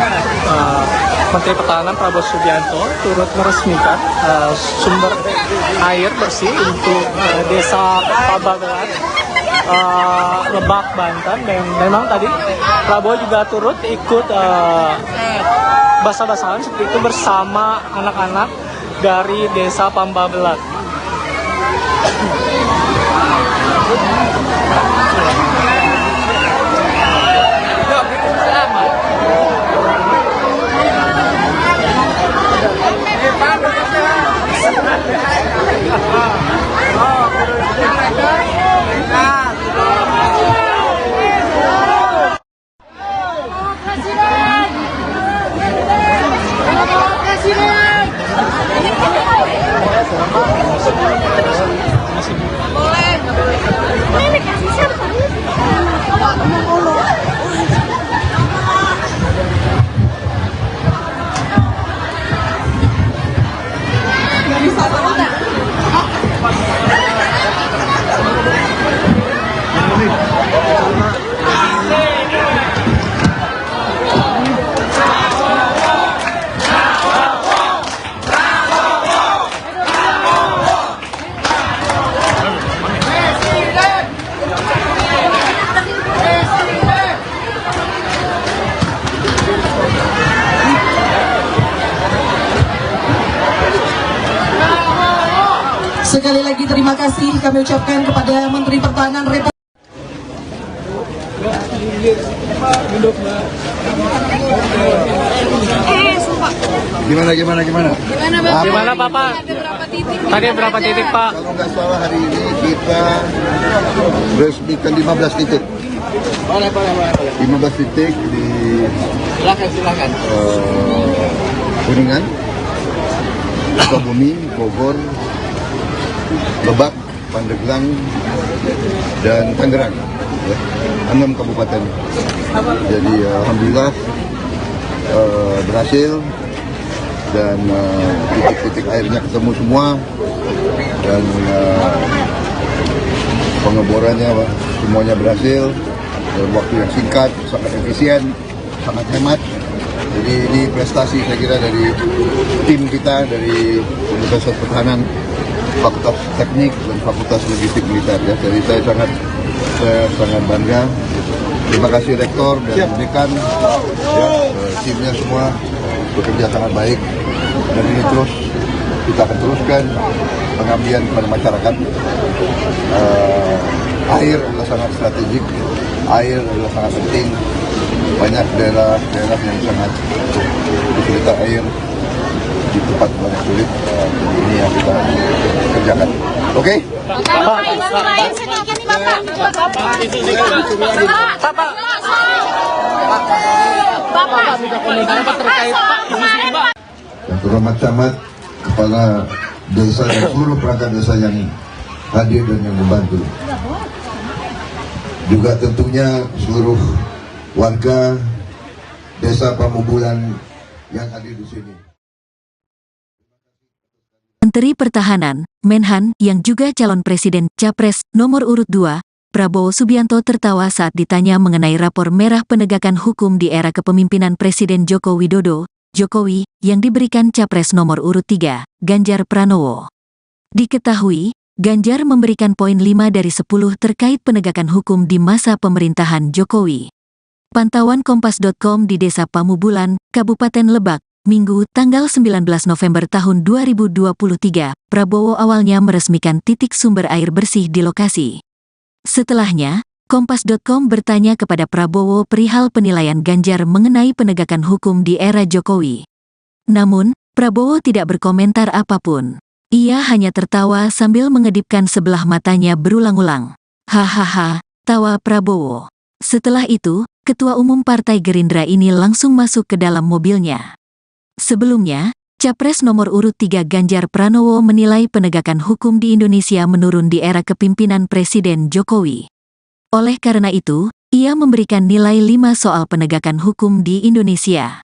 Speaker 3: Menteri Pertahanan Prabowo Subianto turut meresmikan sumber air bersih untuk desa Pabagelan, Lebak, Banten. Dan memang tadi Prabowo juga turut ikut basah-basahan seperti itu bersama anak-anak dari desa Pabagelan.
Speaker 4: Sekali lagi terima kasih kami ucapkan kepada Menteri Pertahanan Republik
Speaker 1: Gimana?
Speaker 6: Gimana Bapak? Tadi berapa titik Pak?
Speaker 1: Kalau nggak salah hari ini kita resmikan 15 titik.
Speaker 5: Boleh.
Speaker 1: 15 titik di
Speaker 5: Silakan.
Speaker 1: Kuningan, Sukabumi, Bogor, Lebak, Pandeglang, dan Tangerang. Ya, 6 kabupaten. Jadi alhamdulillah berhasil dan titik-titik airnya ketemu semua dan pengeborannya semuanya berhasil dalam waktu yang singkat, sangat efisien, sangat hemat. Jadi ini prestasi saya kira dari tim kita dari Universitas Pertahanan, Fakultas Teknik dan Fakultas Logistik Militer. Ya. Jadi saya sangat bangga. Terima kasih Rektor dan Dekan, ya, timnya semua bekerja sangat baik. Dan ini terus kita akan teruskan pengabdian kepada masyarakat. Air adalah sangat strategik, air adalah sangat penting. Banyak daerah yang sangat kesulitan air, di tempat banyak sulit. Ini yang kita kerjakan. Oke? Yang terhormat camat, kepala desa dan seluruh perangkat desa yang hadir dan yang membantu. Juga tentunya seluruh warga desa Pamubulan yang hadir di sini.
Speaker 2: Menteri Pertahanan, Menhan, yang juga calon presiden Capres nomor urut 2, Prabowo Subianto tertawa saat ditanya mengenai rapor merah penegakan hukum di era kepemimpinan Presiden Joko Widodo, Jokowi, yang diberikan Capres nomor urut 3, Ganjar Pranowo. Diketahui, Ganjar memberikan poin 5 dari 10 terkait penegakan hukum di masa pemerintahan Jokowi. Pantauan Kompas.com di Desa Pamubulan, Kabupaten Lebak, Minggu, tanggal 19 November tahun 2023, Prabowo awalnya meresmikan titik sumber air bersih di lokasi. Setelahnya, Kompas.com bertanya kepada Prabowo perihal penilaian Ganjar mengenai penegakan hukum di era Jokowi. Namun, Prabowo tidak berkomentar apapun. Ia hanya tertawa sambil mengedipkan sebelah matanya berulang-ulang. Hahaha, tawa Prabowo. Setelah itu, Ketua Umum Partai Gerindra ini langsung masuk ke dalam mobilnya. Sebelumnya, Capres nomor urut 3 Ganjar Pranowo menilai penegakan hukum di Indonesia menurun di era kepemimpinan Presiden Jokowi. Oleh karena itu, ia memberikan nilai 5 soal penegakan hukum di Indonesia.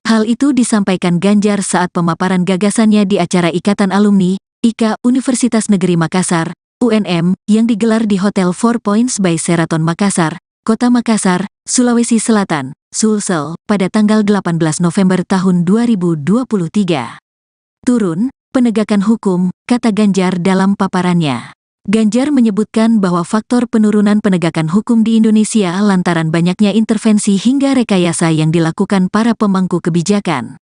Speaker 2: Hal itu disampaikan Ganjar saat pemaparan gagasannya di acara Ikatan Alumni, IKA Universitas Negeri Makassar, UNM, yang digelar di Hotel 4 Points by Sheraton Makassar, Kota Makassar, Sulawesi Selatan, Sulsel, pada tanggal 18 November tahun 2023. Turun, penegakan hukum, kata Ganjar dalam paparannya. Ganjar menyebutkan bahwa faktor penurunan penegakan hukum di Indonesia lantaran banyaknya intervensi hingga rekayasa yang dilakukan para pemangku kebijakan.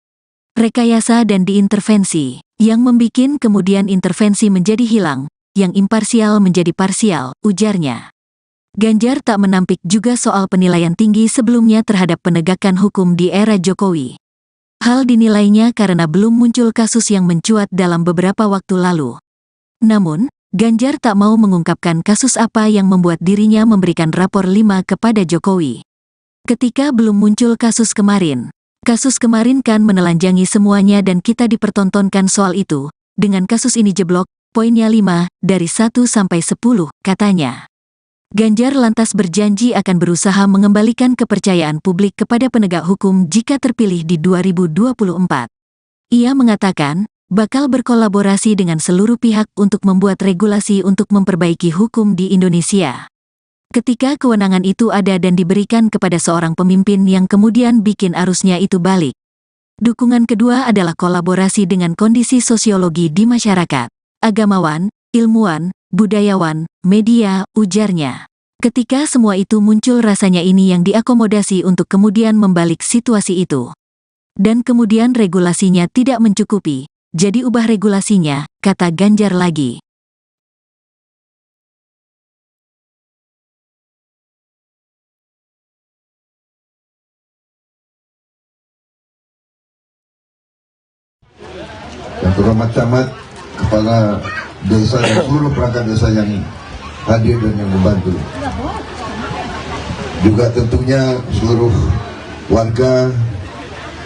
Speaker 2: Rekayasa dan diintervensi, yang membikin kemudian intervensi menjadi hilang, yang imparsial menjadi parsial, ujarnya. Ganjar tak menampik juga soal penilaian tinggi sebelumnya terhadap penegakan hukum di era Jokowi. Hal dinilainya karena belum muncul kasus yang mencuat dalam beberapa waktu lalu. Namun, Ganjar tak mau mengungkapkan kasus apa yang membuat dirinya memberikan rapor 5 kepada Jokowi. Ketika belum muncul kasus kemarin kan menelanjangi semuanya dan kita dipertontonkan soal itu. Dengan kasus ini jeblok, poinnya 5 dari 1 sampai 10, katanya. Ganjar lantas berjanji akan berusaha mengembalikan kepercayaan publik kepada penegak hukum jika terpilih di 2024. Ia mengatakan, bakal berkolaborasi dengan seluruh pihak untuk membuat regulasi untuk memperbaiki hukum di Indonesia. Ketika kewenangan itu ada dan diberikan kepada seorang pemimpin yang kemudian bikin arusnya itu balik. Dukungan kedua adalah kolaborasi dengan kondisi sosiologi di masyarakat, agamawan, ilmuwan, budayawan, media, ujarnya. Ketika semua itu muncul rasanya ini yang diakomodasi untuk kemudian membalik situasi itu. Dan kemudian regulasinya tidak mencukupi, jadi ubah regulasinya, kata Ganjar lagi.
Speaker 1: Yang terhormat camat, kepala desa dan seluruh perangkat desa yang hadir dan yang membantu. Juga tentunya seluruh warga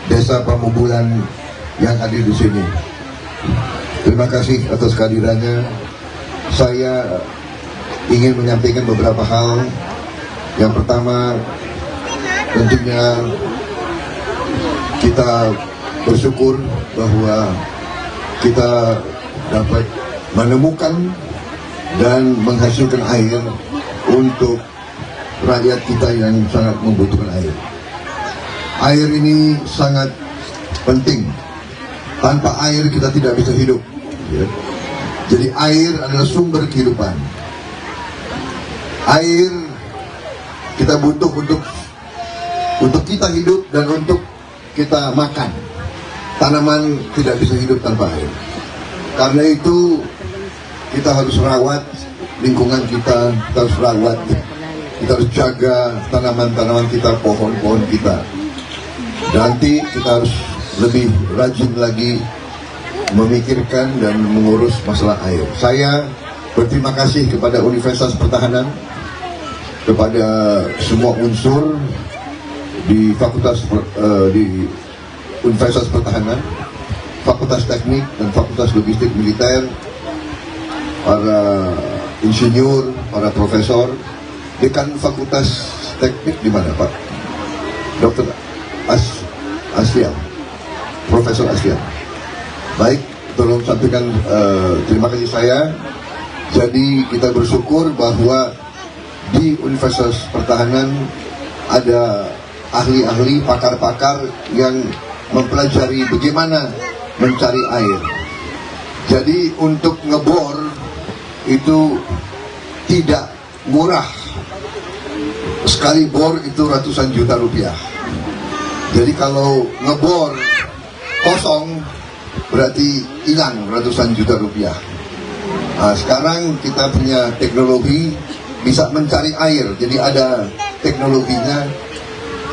Speaker 1: desa Pamubulan yang hadir di sini. Terima kasih atas kehadirannya. Saya ingin menyampaikan beberapa hal. Yang pertama, tentunya kita bersyukur bahwa kita dapat menemukan dan menghasilkan air untuk rakyat kita yang sangat membutuhkan air. Air ini sangat penting. Tanpa air kita tidak bisa hidup. Ya. Jadi air adalah sumber kehidupan. Air kita butuh untuk kita hidup dan untuk kita makan. Tanaman tidak bisa hidup tanpa air. Karena itu kita harus rawat lingkungan kita harus rawat, kita harus jaga tanaman-tanaman kita, pohon-pohon kita. Nanti kita harus lebih rajin lagi memikirkan dan mengurus masalah air. Saya berterima kasih kepada Universitas Pertahanan, kepada semua unsur di di Universitas Pertahanan, Fakultas Teknik dan Fakultas Logistik Militer, para insinyur, para profesor. Dekan Fakultas Teknik di mana, Pak? Dr. Aslian, Profesor Aslian. Baik, tolong sampaikan terima kasih saya. Jadi kita bersyukur bahwa di Universitas Pertahanan ada ahli-ahli, pakar-pakar yang mempelajari bagaimana mencari air. Jadi untuk ngebor itu tidak murah. Sekali bor itu ratusan juta rupiah. Jadi kalau ngebor kosong berarti hilang ratusan juta rupiah. Nah, sekarang kita punya teknologi bisa mencari air. Jadi ada teknologinya.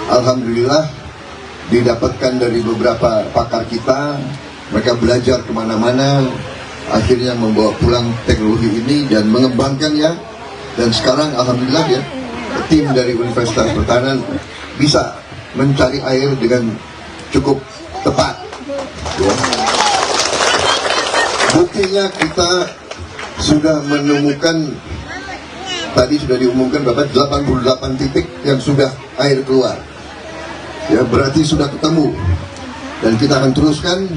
Speaker 1: Alhamdulillah didapatkan dari beberapa pakar kita. Mereka belajar kemana-mana, akhirnya membawa pulang teknologi ini dan mengembangkannya. Dan sekarang alhamdulillah ya, tim dari Universitas Pertahanan bisa mencari air dengan cukup tepat. Ya. Buktinya kita sudah menemukan, tadi sudah diumumkan berapa, 88 titik yang sudah air keluar. Ya, berarti sudah ketemu. Dan kita akan teruskan.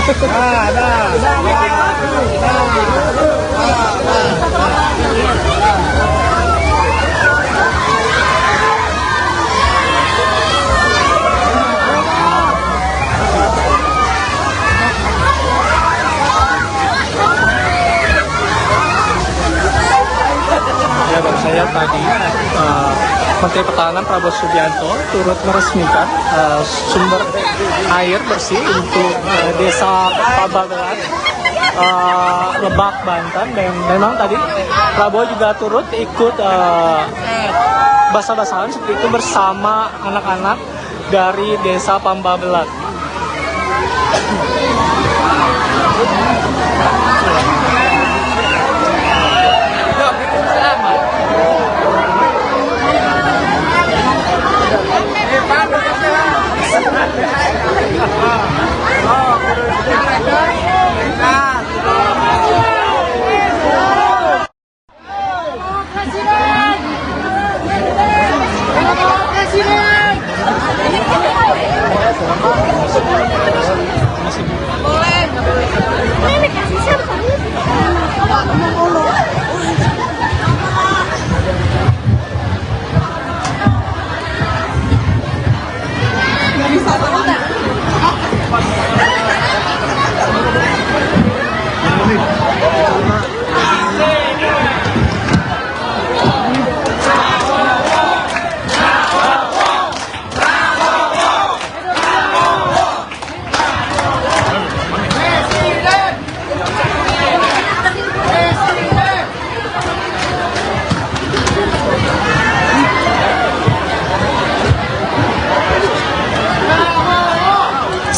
Speaker 3: Ya, baru saya tadi Menteri Pertahanan Prabowo Subianto turut meresmikan sumber air bersih untuk desa Pababelan, Lebak, Banten. Dan memang tadi Prabowo juga turut ikut basah-basahan seperti itu bersama anak-anak dari desa Pambabelan.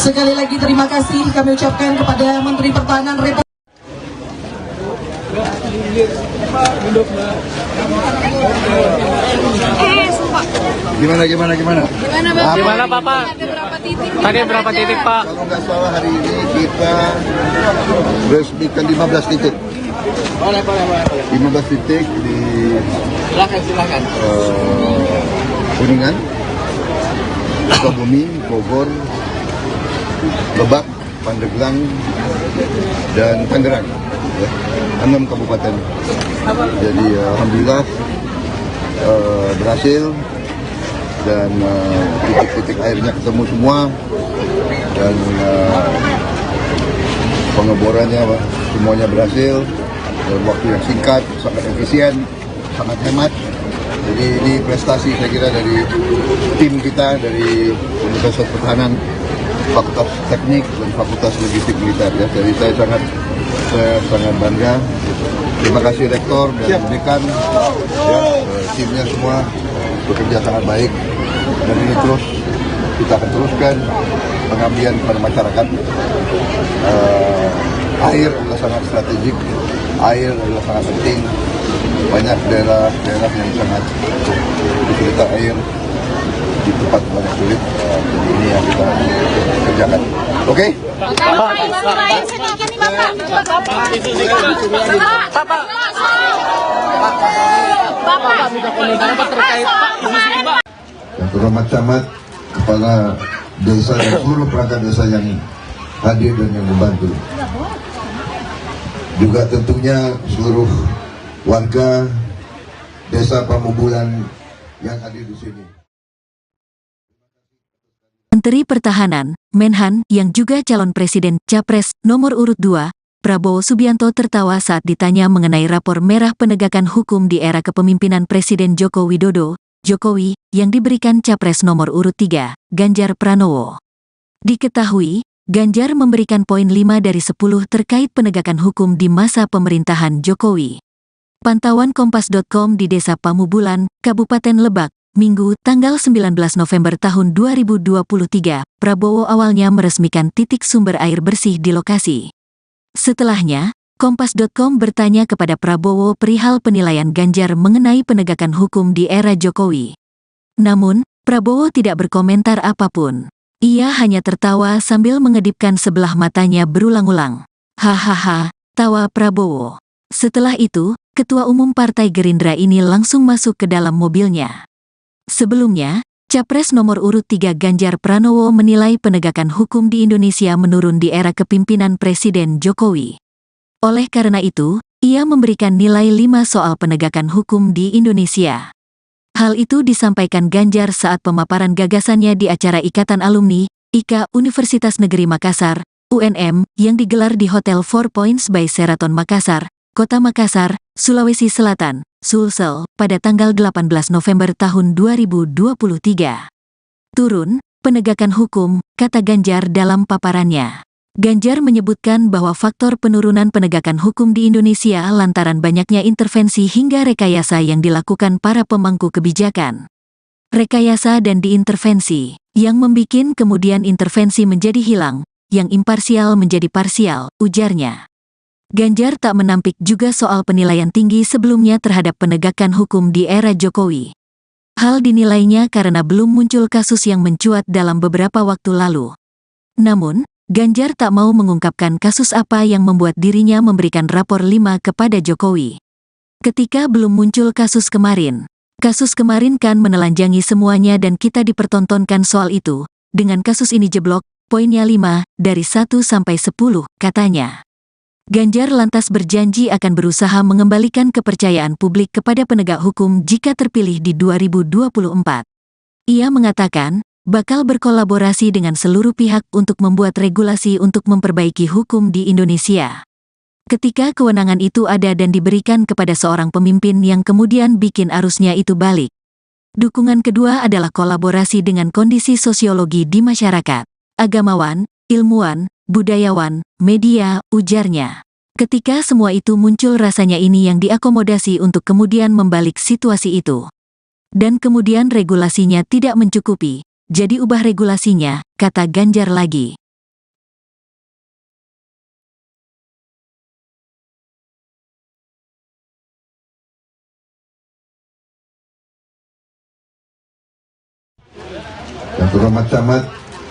Speaker 4: Sekali lagi terima kasih kami ucapkan kepada Menteri Pertahanan Republik.
Speaker 1: Gimana?
Speaker 6: Gimana Bapak? Tadi berapa titik Pak?
Speaker 1: Kalau nggak salah hari ini kita resmikan 15 titik.
Speaker 5: Boleh.
Speaker 1: 15 titik di
Speaker 5: Silakan.
Speaker 1: Kuningan, Sukabumi, Bogor, Lebak, Pandeglang, dan Tangerang. Ya, 6 kabupaten. Jadi alhamdulillah berhasil dan titik-titik airnya ketemu semua dan pengeborannya semuanya berhasil dalam waktu yang singkat, sangat efisien, sangat hemat. Jadi ini prestasi saya kira dari tim kita dari Universitas Pertahanan, Fakultas Teknik dan Fakultas Logistik Militer. Ya. Jadi saya sangat bangga. Terima kasih Rektor dan Dekan, ya, timnya semua bekerja sangat baik. Dan ini terus kita akan teruskan pengabdian kepada masyarakat. Air adalah sangat strategik, air adalah sangat penting. Banyak daerah yang sangat kesulitan air, di tempat banyak sulit. Jadi ini yang kita kerjakan. Oke? Yang terhormat camat, kepala desa dan seluruh perangkat desa yang hadir dan yang membantu. Juga tentunya seluruh warga desa Pamubulan yang hadir di sini.
Speaker 2: Menteri Pertahanan, Menhan, yang juga calon presiden Capres nomor urut 2, Prabowo Subianto tertawa saat ditanya mengenai rapor merah penegakan hukum di era kepemimpinan Presiden Joko Widodo, Jokowi, yang diberikan Capres nomor urut 3, Ganjar Pranowo. Diketahui, Ganjar memberikan poin 5 dari 10 terkait penegakan hukum di masa pemerintahan Jokowi. Pantauan Kompas.com di Desa Pamubulan, Kabupaten Lebak, Minggu, tanggal 19 November tahun 2023, Prabowo awalnya meresmikan titik sumber air bersih di lokasi. Setelahnya, Kompas.com bertanya kepada Prabowo perihal penilaian Ganjar mengenai penegakan hukum di era Jokowi. Namun, Prabowo tidak berkomentar apapun. Ia hanya tertawa sambil mengedipkan sebelah matanya berulang-ulang. Hahaha, tawa Prabowo. Setelah itu, Ketua Umum Partai Gerindra ini langsung masuk ke dalam mobilnya. Sebelumnya, Capres nomor urut 3 Ganjar Pranowo menilai penegakan hukum di Indonesia menurun di era kepemimpinan Presiden Jokowi. Oleh karena itu, ia memberikan nilai 5 soal penegakan hukum di Indonesia. Hal itu disampaikan Ganjar saat pemaparan gagasannya di acara Ikatan Alumni, IKA Universitas Negeri Makassar, UNM, yang digelar di Hotel 4 Points by Sheraton Makassar, Kota Makassar, Sulawesi Selatan, Sulsel, pada tanggal 18 November tahun 2023. Turun, penegakan hukum, kata Ganjar dalam paparannya. Ganjar menyebutkan bahwa faktor penurunan penegakan hukum di Indonesia lantaran banyaknya intervensi hingga rekayasa yang dilakukan para pemangku kebijakan. Rekayasa dan diintervensi, yang membikin kemudian intervensi menjadi hilang, yang imparsial menjadi parsial, ujarnya. Ganjar tak menampik juga soal penilaian tinggi sebelumnya terhadap penegakan hukum di era Jokowi. Hal dinilainya karena belum muncul kasus yang mencuat dalam beberapa waktu lalu. Namun, Ganjar tak mau mengungkapkan kasus apa yang membuat dirinya memberikan rapor 5 kepada Jokowi. Ketika belum muncul kasus kemarin kan menelanjangi semuanya dan kita dipertontonkan soal itu. Dengan kasus ini jeblok, poinnya 5, dari 1 sampai 10, katanya. Ganjar lantas berjanji akan berusaha mengembalikan kepercayaan publik kepada penegak hukum jika terpilih di 2024. Ia mengatakan, bakal berkolaborasi dengan seluruh pihak untuk membuat regulasi untuk memperbaiki hukum di Indonesia. Ketika kewenangan itu ada dan diberikan kepada seorang pemimpin yang kemudian bikin arusnya itu balik. Dukungan kedua adalah kolaborasi dengan kondisi sosiologi di masyarakat, agamawan, ilmuwan, budayawan, media, ujarnya. Ketika semua itu muncul rasanya ini yang diakomodasi untuk kemudian membalik situasi itu. Dan kemudian regulasinya tidak mencukupi. Jadi ubah regulasinya, kata Ganjar lagi.
Speaker 1: Yang terhormat camat,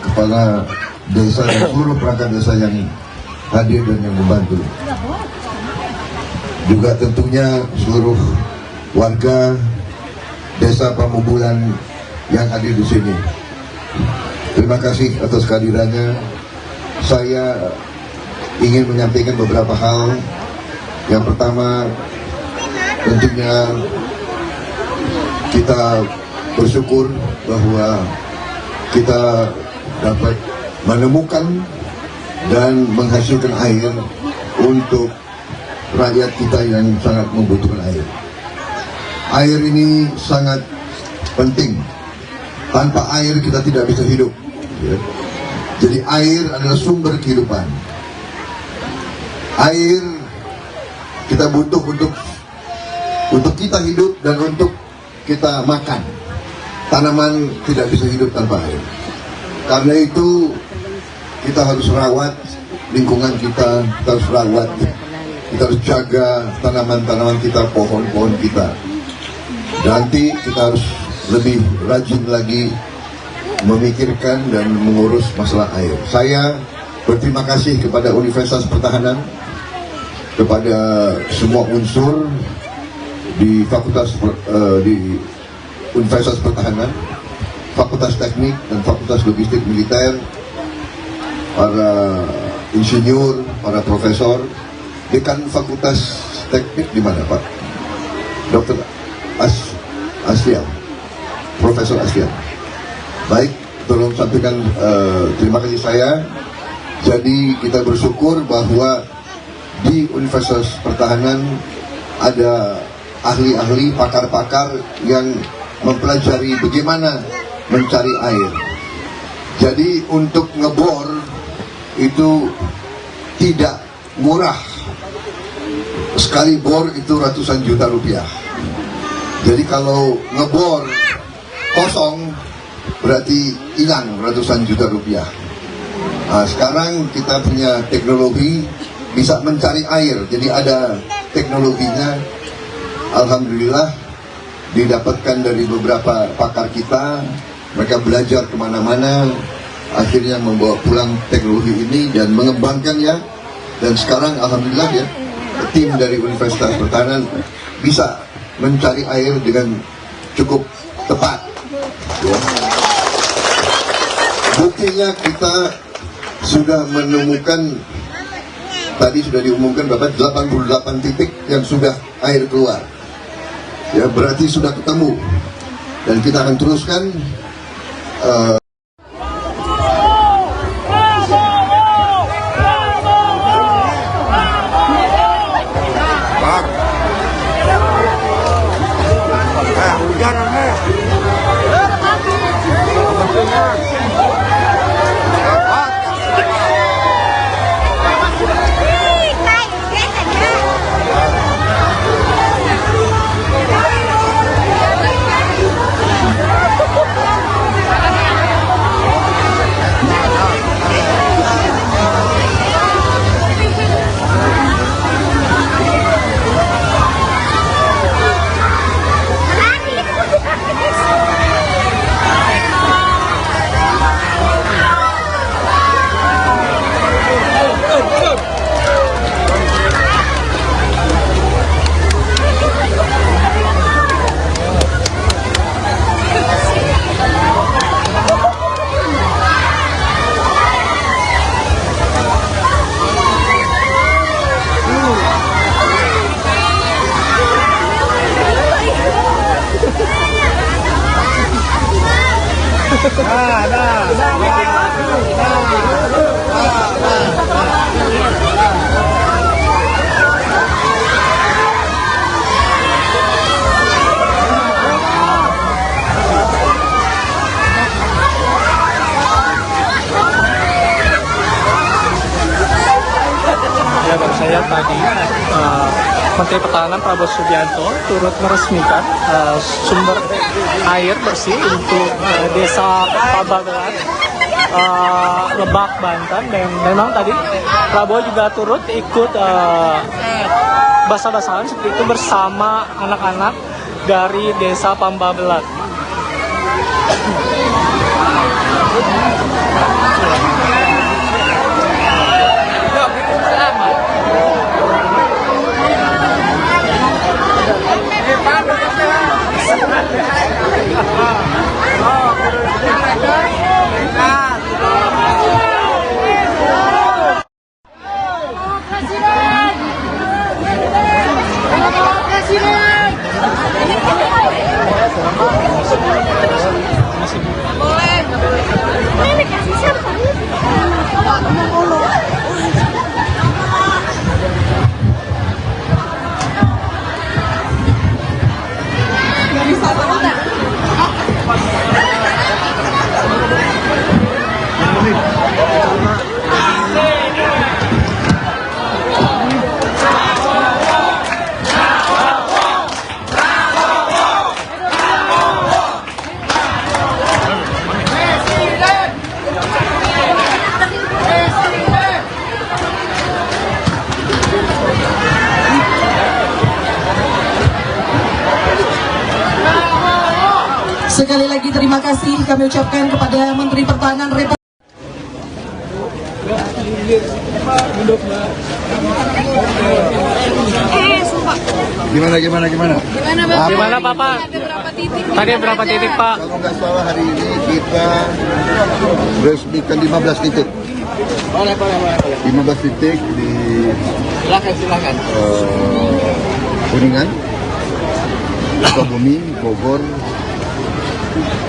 Speaker 1: kepala desa dan seluruh perangkat desa yang hadir dan yang membantu. Juga tentunya seluruh warga desa Pamubulan yang hadir di sini. Terima kasih atas kehadirannya. Saya ingin menyampaikan beberapa hal. Yang pertama, tentunya kita bersyukur bahwa kita dapat menemukan dan menghasilkan air untuk rakyat kita yang sangat membutuhkan air. Air ini sangat penting. Tanpa air kita tidak bisa hidup. Jadi air adalah sumber kehidupan. Air kita butuh untuk kita hidup dan untuk kita makan. Tanaman tidak bisa hidup tanpa air. Karena itu kita harus rawat lingkungan kita harus rawat. Kita harus jaga tanaman-tanaman kita, pohon-pohon kita. Nanti kita harus lebih rajin lagi memikirkan dan mengurus masalah air. Saya berterima kasih kepada Universitas Pertahanan, kepada semua unsur di Universitas Pertahanan, Fakultas Teknik dan Fakultas Logistik Militer, para insinyur, para profesor, dekan Fakultas Teknik di mana Pak? Dr. Aslian, Profesor Aslian. Baik, tolong sampaikan terima kasih saya. Jadi kita bersyukur bahwa di Universitas Pertahanan ada ahli-ahli, pakar-pakar yang mempelajari bagaimana mencari air. Jadi untuk ngebor itu tidak murah. Sekali bor itu ratusan juta rupiah. Jadi kalau ngebor kosong berarti hilang ratusan juta rupiah. Nah, sekarang kita punya teknologi bisa mencari air. Jadi ada teknologinya. Alhamdulillah didapatkan dari beberapa pakar kita. Mereka belajar kemana-mana, akhirnya membawa pulang teknologi ini dan mengembangkannya. Dan sekarang alhamdulillah ya, tim dari Universitas Pertahanan bisa mencari air dengan cukup tepat. Ya. Buktinya kita sudah menemukan, tadi sudah diumumkan Bapak, 88 titik yang sudah air keluar. Ya, berarti sudah ketemu. Dan kita akan teruskan.
Speaker 3: Ya, baru saya tadi Menteri Pertahanan Prabowo Subianto turut meresmikan sumber air bersih untuk desa Pabagelan, Lebak, Banten. Dan memang tadi Prabowo juga turut ikut basah-basahan seperti itu bersama anak-anak dari desa Pabagelan.
Speaker 4: Sekali lagi terima kasih kami ucapkan kepada Menteri Pertahanan Republik.
Speaker 1: Gimana?
Speaker 6: Gimana Bapak? Tadi berapa titik Pak?
Speaker 1: Kalau nggak salah hari ini kita resmikan 15 titik.
Speaker 5: Boleh.
Speaker 1: 15 titik di
Speaker 5: Silakan.
Speaker 1: Kuningan, Sukabumi, Bogor,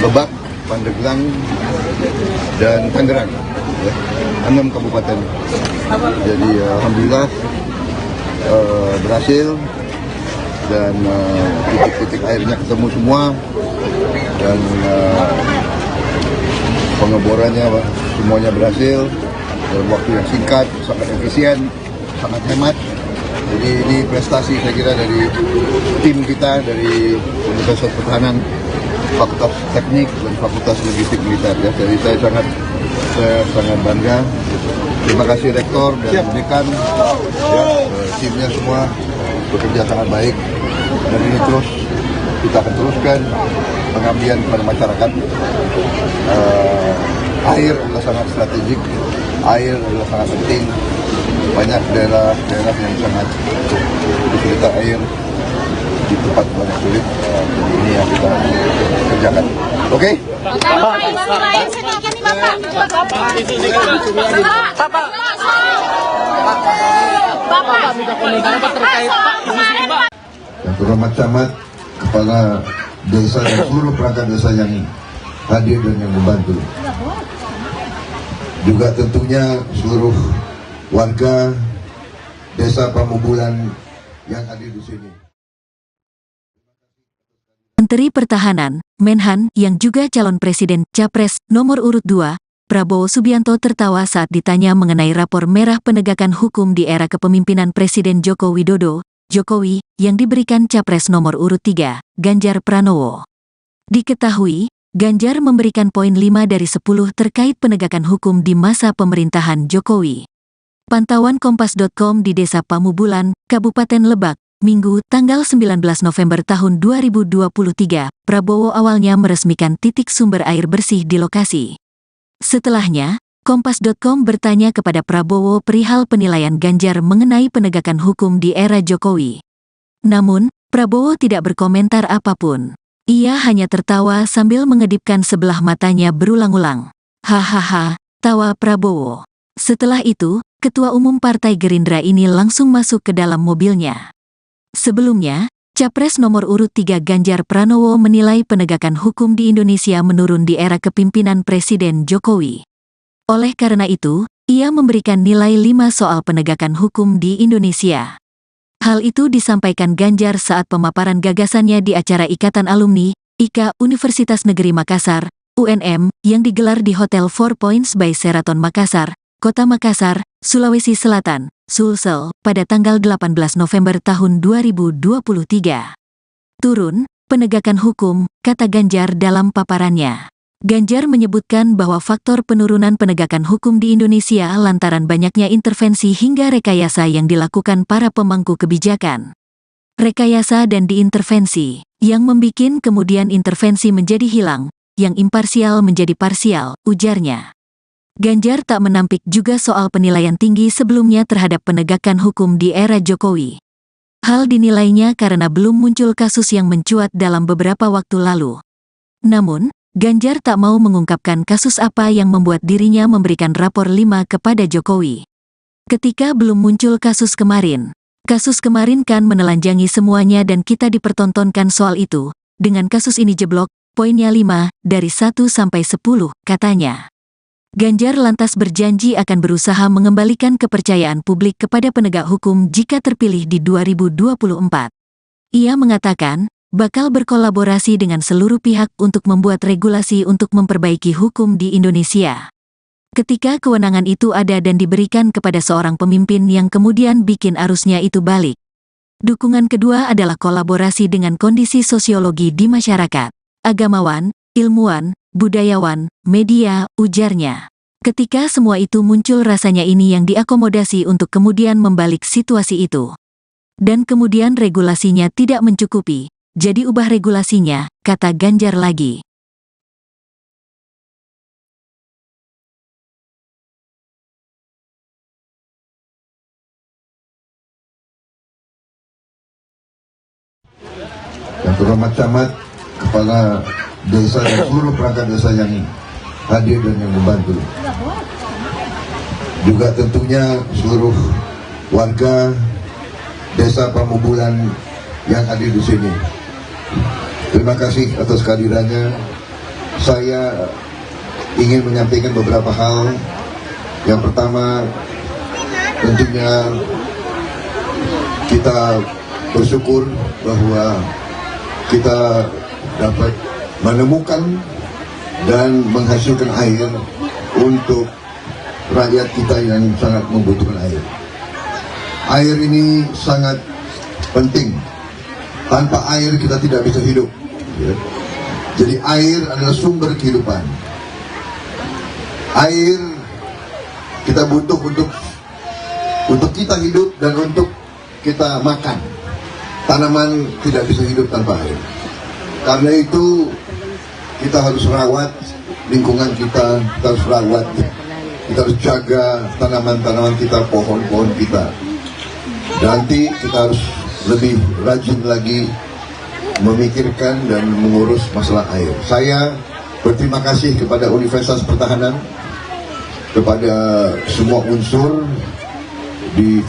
Speaker 1: Lebak, Pandeglang, dan Tangerang, ya, 6 kabupaten. Jadi alhamdulillah berhasil, dan titik-titik airnya ketemu semua, dan pengeborannya semuanya berhasil dalam waktu yang singkat, sangat efisien, sangat hemat. Jadi ini prestasi saya kira dari tim kita dari Universitas Pertahanan, Fakultas Teknik dan Fakultas Logistik Militer, ya. Jadi saya sangat bangga. Terima kasih Rektor dan Dekan, ya, timnya semua bekerja sangat baik, dan ini terus kita akan teruskan pengabdian kepada masyarakat. Air adalah sangat strategik, air adalah sangat penting. Banyak daerah-daerah yang sangat kesulitan air, di tempat banyak sulit. Jadi ini yang kita kerjakan. Oke? Yang terhormat camat, kepala desa dan seluruh perangkat desa yang hadir dan yang membantu. Juga tentunya seluruh warga desa Pamubulan yang hadir di sini.
Speaker 2: Menteri Pertahanan, Menhan, yang juga calon presiden Capres nomor urut 2, Prabowo Subianto tertawa saat ditanya mengenai rapor merah penegakan hukum di era kepemimpinan Presiden Joko Widodo, Jokowi, yang diberikan Capres nomor urut 3, Ganjar Pranowo. Diketahui, Ganjar memberikan poin 5 dari 10 terkait penegakan hukum di masa pemerintahan Jokowi. Pantauan Kompas.com di Desa Pamubulan, Kabupaten Lebak, Minggu, tanggal 19 November tahun 2023, Prabowo awalnya meresmikan titik sumber air bersih di lokasi. Setelahnya, Kompas.com bertanya kepada Prabowo perihal penilaian Ganjar mengenai penegakan hukum di era Jokowi. Namun, Prabowo tidak berkomentar apapun. Ia hanya tertawa sambil mengedipkan sebelah matanya berulang-ulang. Hahaha, tawa Prabowo. Setelah itu, Ketua Umum Partai Gerindra ini langsung masuk ke dalam mobilnya. Sebelumnya, Capres nomor urut 3 Ganjar Pranowo menilai penegakan hukum di Indonesia menurun di era kepemimpinan Presiden Jokowi. Oleh karena itu, ia memberikan nilai 5 soal penegakan hukum di Indonesia. Hal itu disampaikan Ganjar saat pemaparan gagasannya di acara Ikatan Alumni, IKA Universitas Negeri Makassar, UNM, yang digelar di Hotel 4 Points by Sheraton Makassar, Kota Makassar, Sulawesi Selatan, Sulsel, pada tanggal 18 November tahun 2023. Turun, penegakan hukum, kata Ganjar dalam paparannya. Ganjar menyebutkan bahwa faktor penurunan penegakan hukum di Indonesia lantaran banyaknya intervensi hingga rekayasa yang dilakukan para pemangku kebijakan. Rekayasa dan diintervensi, yang membikin kemudian intervensi menjadi hilang, yang imparsial menjadi parsial, ujarnya. Ganjar tak menampik juga soal penilaian tinggi sebelumnya terhadap penegakan hukum di era Jokowi. Hal dinilainya karena belum muncul kasus yang mencuat dalam beberapa waktu lalu. Namun, Ganjar tak mau mengungkapkan kasus apa yang membuat dirinya memberikan rapor 5 kepada Jokowi. Ketika belum muncul kasus kemarin kan menelanjangi semuanya dan kita dipertontonkan soal itu. Dengan kasus ini jeblok, poinnya 5 dari 1 sampai 10, katanya. Ganjar lantas berjanji akan berusaha mengembalikan kepercayaan publik kepada penegak hukum jika terpilih di 2024. Ia mengatakan, bakal berkolaborasi dengan seluruh pihak untuk membuat regulasi untuk memperbaiki hukum di Indonesia. Ketika kewenangan itu ada dan diberikan kepada seorang pemimpin yang kemudian bikin arusnya itu balik. Dukungan kedua adalah kolaborasi dengan kondisi sosiologi di masyarakat, agamawan, ilmuwan, budayawan, media, ujarnya. Ketika semua itu muncul rasanya ini yang diakomodasi untuk kemudian membalik situasi itu. Dan kemudian regulasinya tidak mencukupi, jadi ubah regulasinya, kata Ganjar lagi.
Speaker 1: Yang terhormat camat, kepala desa dan seluruh perangkat desa yang hadir dan yang membantu. Juga tentunya seluruh warga desa Pamubulan yang hadir di sini. Terima kasih atas kehadirannya. Saya ingin menyampaikan beberapa hal. Yang pertama, tentunya kita bersyukur bahwa kita dapat menemukan dan menghasilkan air untuk rakyat kita yang sangat membutuhkan air. Air ini sangat penting. Tanpa air kita tidak bisa hidup. Jadi air adalah sumber kehidupan. Air kita butuh untuk kita hidup dan untuk kita makan. Tanaman tidak bisa hidup tanpa air. Karena itu kita harus rawat lingkungan kita harus rawat, kita harus jaga tanaman-tanaman kita, pohon-pohon kita. Nanti kita harus lebih rajin lagi memikirkan dan mengurus masalah air. Saya berterima kasih kepada Universitas Pertahanan, kepada semua unsur di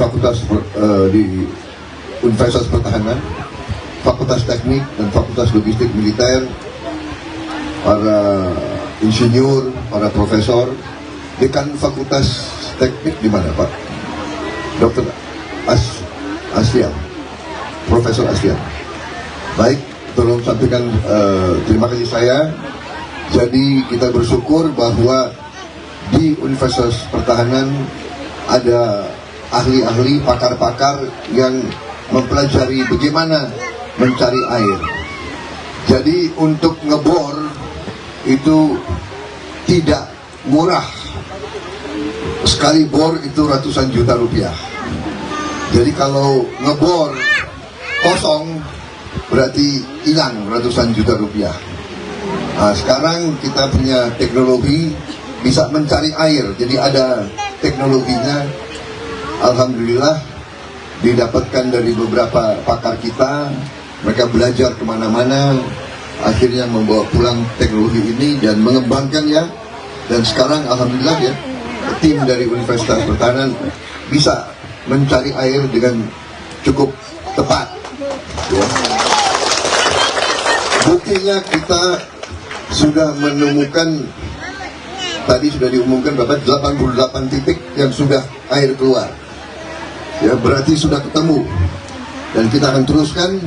Speaker 1: di Universitas Pertahanan, Fakultas Teknik dan Fakultas Logistik Militer, para insinyur, para profesor. Dekan Fakultas Teknik di mana, Pak? Dr. Aslian, Profesor Aslian. Baik, tolong sampaikan terima kasih saya. Jadi kita bersyukur bahwa di Universitas Pertahanan ada ahli-ahli, pakar-pakar yang mempelajari bagaimana mencari air. Jadi untuk ngebor itu tidak murah. Sekali bor itu ratusan juta rupiah. Jadi kalau ngebor kosong berarti hilang ratusan juta rupiah. Nah, sekarang kita punya teknologi bisa mencari air. Jadi ada teknologinya. Alhamdulillah didapatkan dari beberapa pakar kita. Mereka belajar kemana-mana, akhirnya membawa pulang teknologi ini dan mengembangkannya. Dan sekarang alhamdulillah ya, tim dari Universitas Pertahanan bisa mencari air dengan cukup tepat ya. Buktinya kita sudah menemukan, tadi sudah diumumkan Bapak, 88 titik yang sudah air keluar ya, berarti sudah ketemu. Dan kita akan teruskan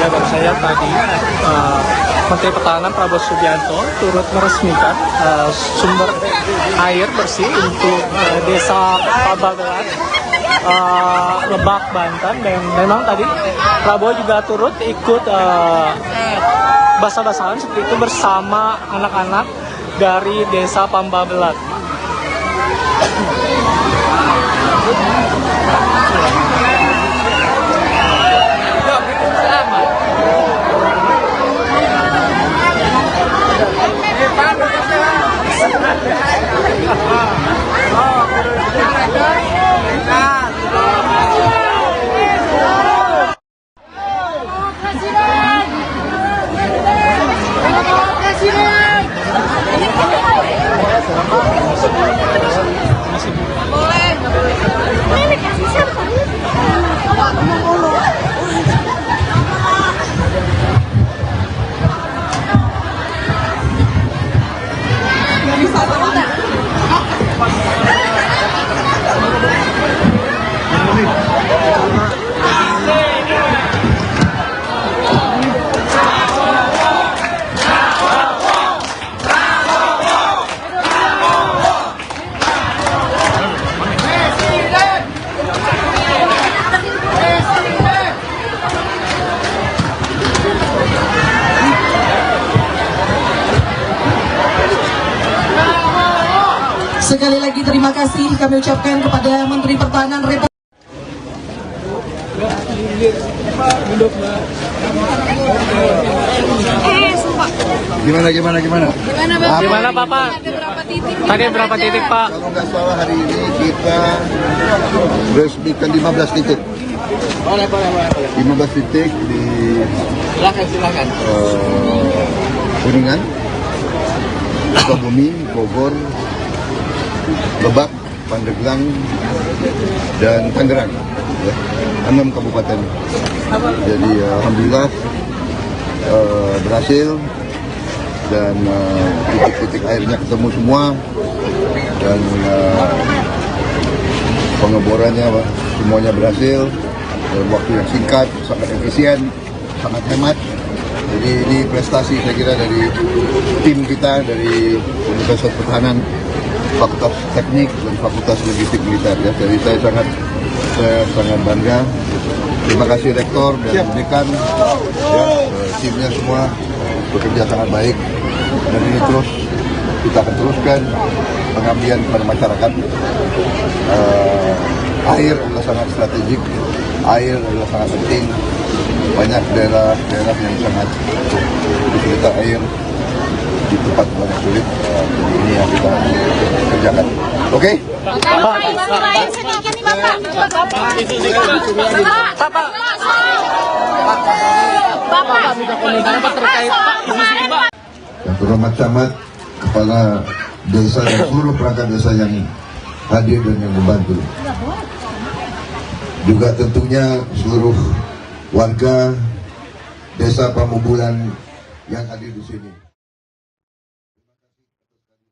Speaker 3: baru saya tadi Menteri Pertahanan Prabowo Subianto turut meresmikan sumber air bersih untuk desa Pabagelan, Lebak, Banten. Dan memang tadi Prabowo juga turut ikut basah-basahan seperti itu bersama anak-anak dari desa Pambabelat.
Speaker 4: Sekali lagi terima kasih kami ucapkan kepada Menteri Pertahanan Republik
Speaker 1: Gimana?
Speaker 6: Gimana Bapak? Tadi berapa titik Pak?
Speaker 1: Kalau nggak salah hari ini kita resmikan 15 titik.
Speaker 5: Boleh.
Speaker 1: 15 titik di
Speaker 5: Silakan.
Speaker 1: Kuningan, Sukabumi, Bogor, Lebak, Pandeglang, dan Tangerang. Ya, 6 kabupaten. Jadi alhamdulillah berhasil dan titik-titik airnya ketemu semua dan pengeborannya semuanya berhasil dalam waktu yang singkat, sangat efisien, sangat hemat. Jadi ini prestasi saya kira dari tim kita dari Universitas Pertahanan, Fakultas Teknik dan Fakultas Logistik Militer. Ya. Jadi saya sangat bangga. Terima kasih Rektor dan Dekan, ya, timnya semua bekerja sangat baik dan ini terus kita akan teruskan pengabdian kepada masyarakat. Air adalah sangat strategik, air adalah sangat penting. Banyak daerah yang sangat kesulitan air, di tempat banyak sulit. Jadi ini yang kita kerjakan. Oke? Yang terhormat camat, kepala desa dan seluruh perangkat desa yang hadir dan yang membantu. Juga tentunya seluruh warga desa Pamubulan yang hadir di sini.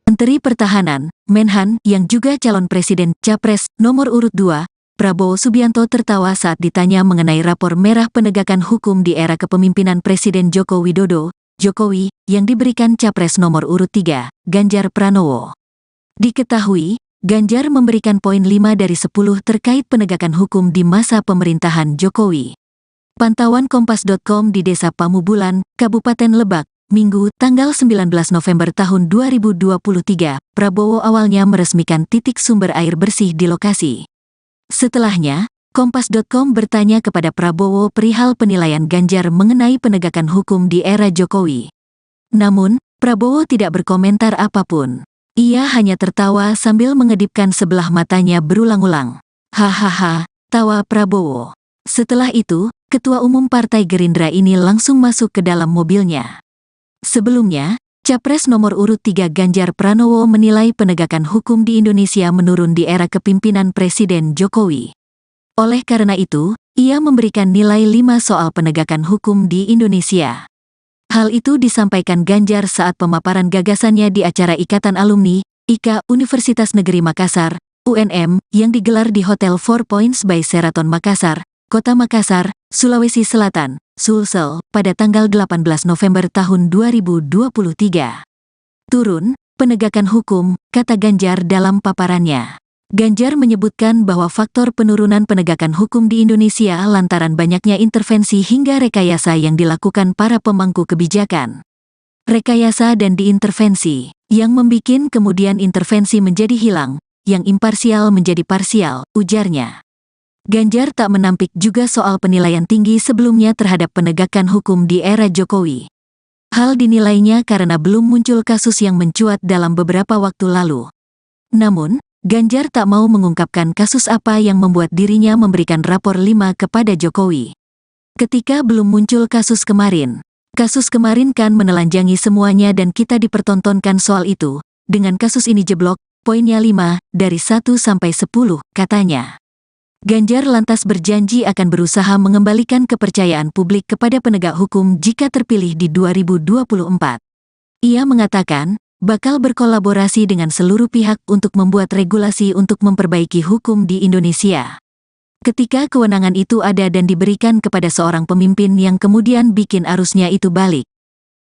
Speaker 2: Menteri Pertahanan, Menhan, yang juga calon presiden Capres nomor urut 2, Prabowo Subianto tertawa saat ditanya mengenai rapor merah penegakan hukum di era kepemimpinan Presiden Joko Widodo, Jokowi, yang diberikan Capres nomor urut 3, Ganjar Pranowo. Diketahui, Ganjar memberikan poin 5 dari 10 terkait penegakan hukum di masa pemerintahan Jokowi. Pantauan Kompas.com di Desa Pamubulan, Kabupaten Lebak, Minggu, tanggal 19 November tahun 2023, Prabowo awalnya meresmikan titik sumber air bersih di lokasi. Setelahnya, Kompas.com bertanya kepada Prabowo perihal penilaian Ganjar mengenai penegakan hukum di era Jokowi. Namun, Prabowo tidak berkomentar apapun. Ia hanya tertawa sambil mengedipkan sebelah matanya berulang-ulang. Hahaha, tawa Prabowo. Setelah itu, Ketua Umum Partai Gerindra ini langsung masuk ke dalam mobilnya. Sebelumnya, Capres nomor urut 3 Ganjar Pranowo menilai penegakan hukum di Indonesia menurun di era kepemimpinan Presiden Jokowi. Oleh karena itu, ia memberikan nilai 5 soal penegakan hukum di Indonesia. Hal itu disampaikan Ganjar saat pemaparan gagasannya di acara Ikatan Alumni, IKA Universitas Negeri Makassar, UNM, yang digelar di Hotel 4 Points by Sheraton Makassar, Kota Makassar, Sulawesi Selatan, Sulsel, pada tanggal 18 November tahun 2023. Turun, penegakan hukum, kata Ganjar dalam paparannya. Ganjar menyebutkan bahwa faktor penurunan penegakan hukum di Indonesia lantaran banyaknya intervensi hingga rekayasa yang dilakukan para pemangku kebijakan. Rekayasa dan diintervensi, yang membikin kemudian intervensi menjadi hilang, yang imparsial menjadi parsial, ujarnya. Ganjar tak menampik juga soal penilaian tinggi sebelumnya terhadap penegakan hukum di era Jokowi. Hal dinilainya karena belum muncul kasus yang mencuat dalam beberapa waktu lalu. Namun, Ganjar tak mau mengungkapkan kasus apa yang membuat dirinya memberikan rapor 5 kepada Jokowi. Ketika belum muncul kasus kemarin kan menelanjangi semuanya dan kita dipertontonkan soal itu. Dengan kasus ini jeblok, poinnya 5, dari 1 sampai 10, katanya. Ganjar lantas berjanji akan berusaha mengembalikan kepercayaan publik kepada penegak hukum jika terpilih di 2024. Ia mengatakan, bakal berkolaborasi dengan seluruh pihak untuk membuat regulasi untuk memperbaiki hukum di Indonesia. Ketika kewenangan itu ada dan diberikan kepada seorang pemimpin yang kemudian bikin arusnya itu balik.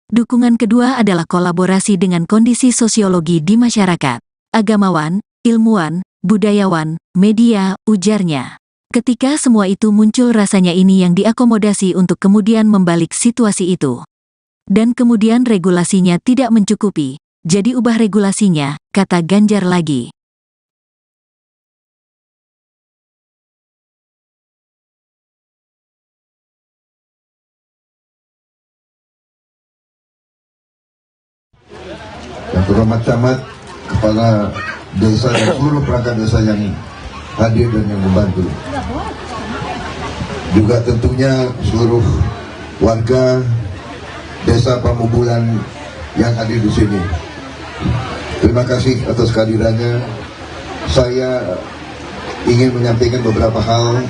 Speaker 2: Dukungan kedua adalah kolaborasi dengan kondisi sosiologi di masyarakat, agamawan, ilmuwan, budayawan, media, ujarnya. Ketika semua itu muncul rasanya ini yang diakomodasi untuk kemudian membalik situasi itu. Dan kemudian regulasinya tidak mencukupi, jadi ubah regulasinya, kata Ganjar lagi.
Speaker 1: terhormat camat, kepala desa dan seluruh perangkat desa yang hadir dan yang membantu. Juga tentunya seluruh warga desa Pamubulan yang hadir di sini. Terima kasih atas kehadirannya. Saya ingin menyampaikan beberapa hal.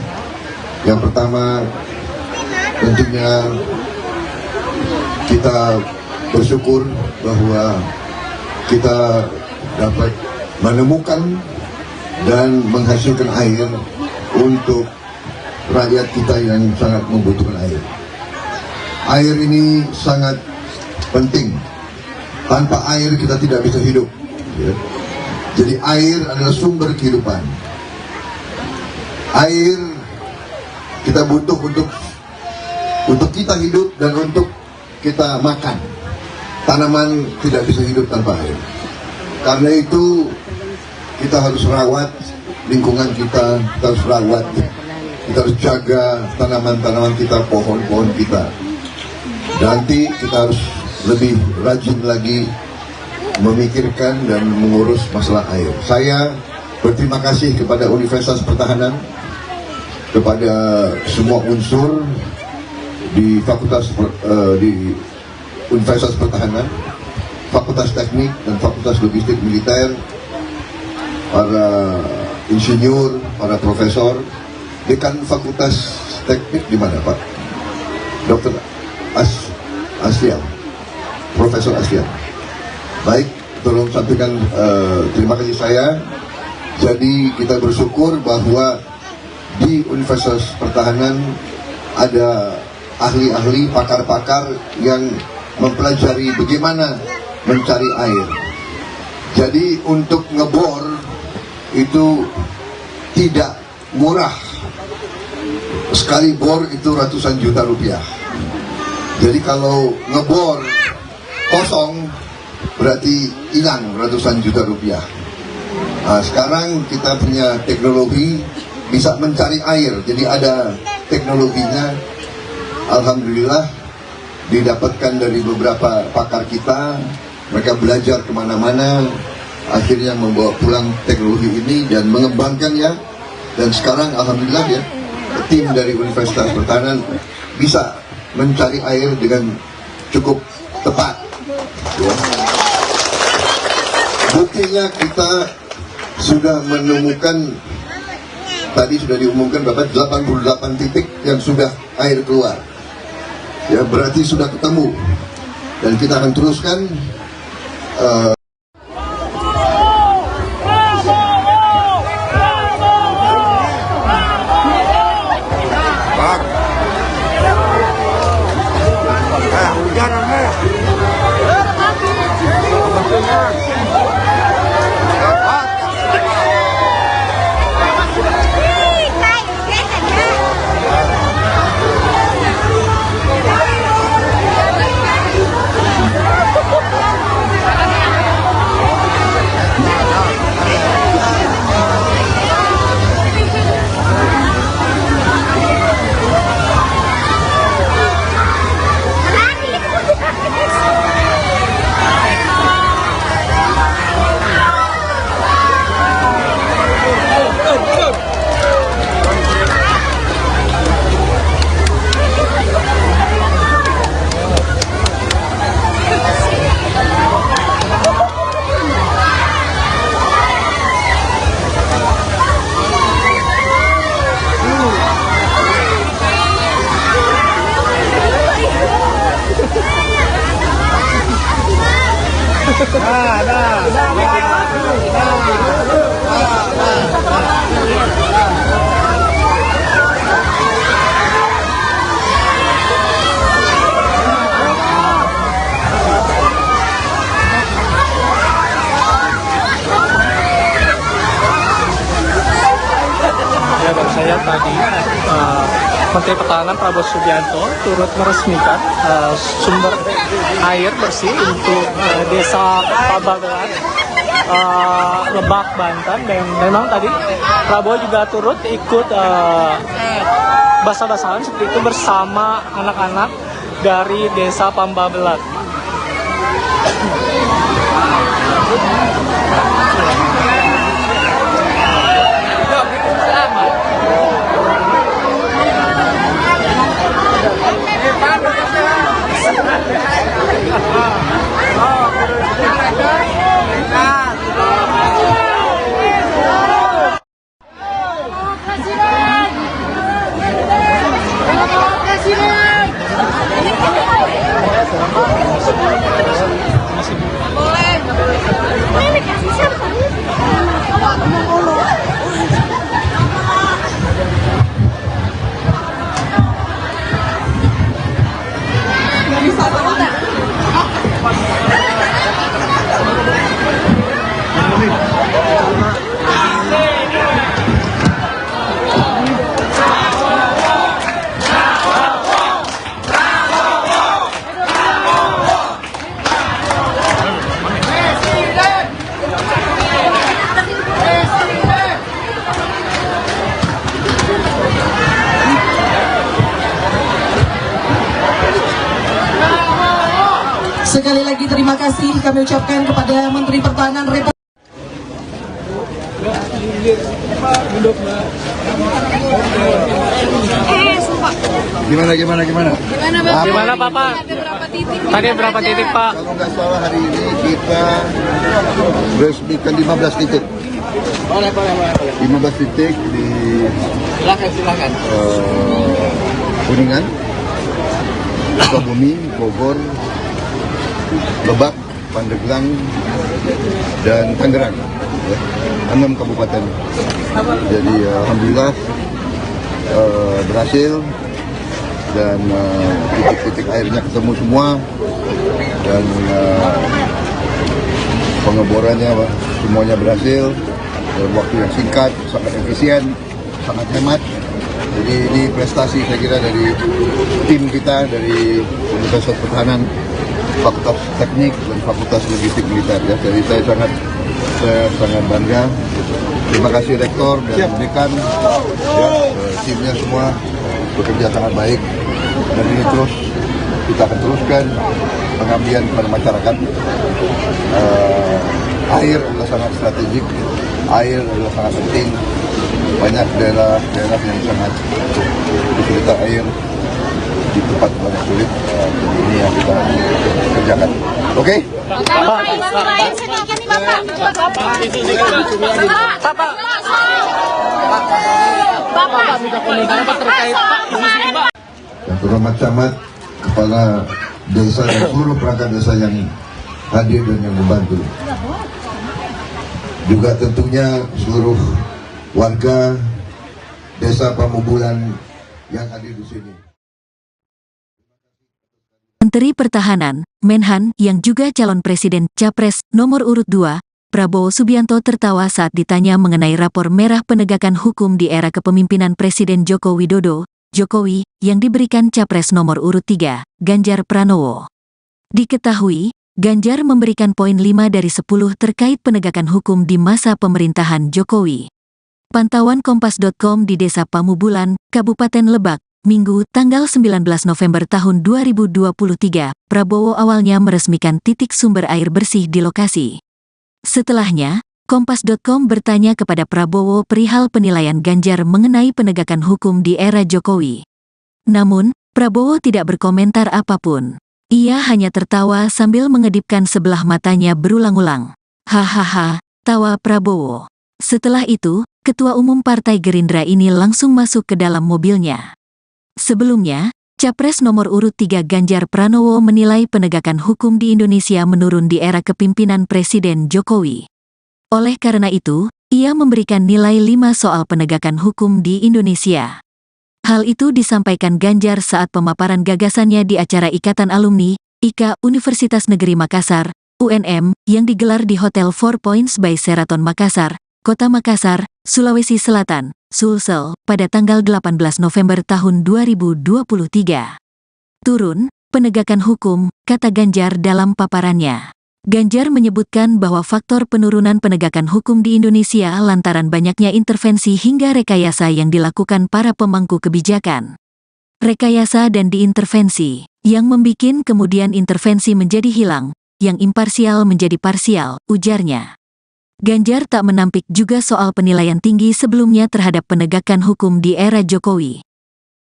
Speaker 1: Yang pertama, tentunya kita bersyukur bahwa kita dapat menemukan dan menghasilkan air untuk rakyat kita yang sangat membutuhkan air. Air ini sangat penting. Tanpa air kita tidak bisa hidup. Ya. Jadi air adalah sumber kehidupan. Air kita butuh untuk kita hidup dan untuk kita makan. Tanaman tidak bisa hidup tanpa air. Karena itu kita harus rawat lingkungan kita harus rawat. Kita harus jaga tanaman-tanaman kita, pohon-pohon kita. Nanti kita harus lebih rajin lagi memikirkan dan mengurus masalah air. Saya berterima kasih kepada Universitas Pertahanan, kepada semua unsur di di Universitas Pertahanan, Fakultas Teknik dan Fakultas Logistik Militer, para insinyur, para profesor, dekan Fakultas Teknik di mana Pak? Dr. Aslian, Profesor Aslian. Baik, tolong sampaikan terima kasih saya. Jadi kita bersyukur bahwa di Universitas Pertahanan ada ahli-ahli, pakar-pakar yang mempelajari bagaimana mencari air. Jadi untuk ngebor itu tidak murah. Sekali bor itu ratusan juta rupiah. Jadi kalau ngebor kosong berarti hilang ratusan juta rupiah. Nah, sekarang kita punya teknologi bisa mencari air. Jadi ada teknologinya. Alhamdulillah didapatkan dari beberapa pakar kita. Mereka belajar kemana-mana. Akhirnya membawa pulang teknologi ini dan mengembangkannya. Dan sekarang alhamdulillah ya, tim dari Universitas Pertahanan bisa mencari air dengan cukup tepat. Ya. Buktinya kita sudah menemukan, tadi sudah diumumkan berapa, 88 titik yang sudah air keluar. Ya, berarti sudah ketemu. Dan kita akan teruskan.
Speaker 3: Ya, baru saya tadi Menteri Pertahanan Prabowo Subianto turut meresmikan sumber air bersih untuk desa Pabagelan, Lebak, Banten. Dan memang tadi Prabowo juga turut ikut basah-basahan seperti itu bersama anak-anak dari desa Pabagelan.
Speaker 4: Sekali lagi terima kasih kami ucapkan kepada Menteri Pertahanan Republik
Speaker 1: Gimana?
Speaker 6: Gimana Bapak? Tadi berapa titik Pak?
Speaker 1: Kalau nggak salah hari ini kita resmikan 15 titik.
Speaker 5: Boleh.
Speaker 1: 15 titik di
Speaker 5: Silakan.
Speaker 1: Kuningan, Sukabumi, Bogor, Lebak, Pandeglang, dan Tangerang. Ya, 6 kabupaten. Jadi alhamdulillah berhasil dan titik-titik airnya ketemu semua dan pengeborannya semuanya berhasil dalam waktu yang singkat, sangat efisien, sangat hemat. Jadi ini prestasi saya kira dari tim kita dari Universitas Pertahanan, Fakultas Teknik dan Fakultas Logistik Militer. Ya. Jadi saya sangat bangga. Terima kasih Rektor dan Dekan, ya, timnya semua bekerja sangat baik. Dan ini terus kita akan teruskan pengabdian kepada masyarakat. Air adalah sangat strategik, air adalah sangat penting. Banyak daerah yang sangat kesulitan air di tempat banyak sulit. Jadi ini yang kita kerjakan. Oke? Yang terhormat camat, kepala desa dan seluruh perangkat desa yang hadir dan yang membantu. Juga tentunya seluruh warga desa Pamubulan yang hadir di sini.
Speaker 2: Menteri Pertahanan, Menhan, yang juga calon presiden Capres nomor urut 2, Prabowo Subianto tertawa saat ditanya mengenai rapor merah penegakan hukum di era kepemimpinan Presiden Joko Widodo, Jokowi, yang diberikan Capres nomor urut 3, Ganjar Pranowo. Diketahui, Ganjar memberikan poin 5 dari 10 terkait penegakan hukum di masa pemerintahan Jokowi. Pantauan Kompas.com di Desa Pamubulan, Kabupaten Lebak, Minggu, tanggal 19 November tahun 2023, Prabowo awalnya meresmikan titik sumber air bersih di lokasi. Setelahnya, Kompas.com bertanya kepada Prabowo perihal penilaian Ganjar mengenai penegakan hukum di era Jokowi. Namun, Prabowo tidak berkomentar apapun. Ia hanya tertawa sambil mengedipkan sebelah matanya berulang-ulang. Hahaha, tawa Prabowo. Setelah itu, Ketua Umum Partai Gerindra ini langsung masuk ke dalam mobilnya. Sebelumnya, Capres nomor urut 3 Ganjar Pranowo menilai penegakan hukum di Indonesia menurun di era kepemimpinan Presiden Jokowi. Oleh karena itu, ia memberikan nilai 5 soal penegakan hukum di Indonesia. Hal itu disampaikan Ganjar saat pemaparan gagasannya di acara Ikatan Alumni, IKA Universitas Negeri Makassar, UNM, yang digelar di Hotel 4 Points by Sheraton Makassar, Kota Makassar, Sulawesi Selatan, Sulsel, pada tanggal 18 November tahun 2023. Turun, penegakan hukum, kata Ganjar dalam paparannya. Ganjar menyebutkan bahwa faktor penurunan penegakan hukum di Indonesia lantaran banyaknya intervensi hingga rekayasa yang dilakukan para pemangku kebijakan. Rekayasa dan diintervensi, yang membikin kemudian intervensi menjadi hilang, yang imparsial menjadi parsial, ujarnya. Ganjar tak menampik juga soal penilaian tinggi sebelumnya terhadap penegakan hukum di era Jokowi.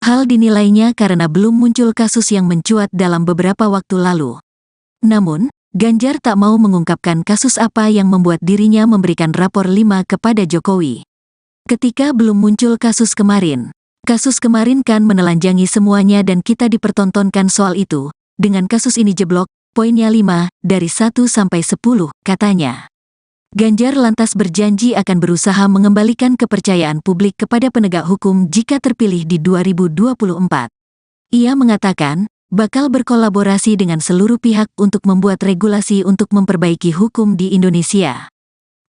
Speaker 2: Hal dinilainya karena belum muncul kasus yang mencuat dalam beberapa waktu lalu. Namun, Ganjar tak mau mengungkapkan kasus apa yang membuat dirinya memberikan rapor 5 kepada Jokowi. Ketika belum muncul kasus kemarin kan menelanjangi semuanya dan kita dipertontonkan soal itu. Dengan kasus ini jeblok, poinnya 5 dari 1 sampai 10, katanya. Ganjar lantas berjanji akan berusaha mengembalikan kepercayaan publik kepada penegak hukum jika terpilih di 2024. Ia mengatakan, bakal berkolaborasi dengan seluruh pihak untuk membuat regulasi untuk memperbaiki hukum di Indonesia.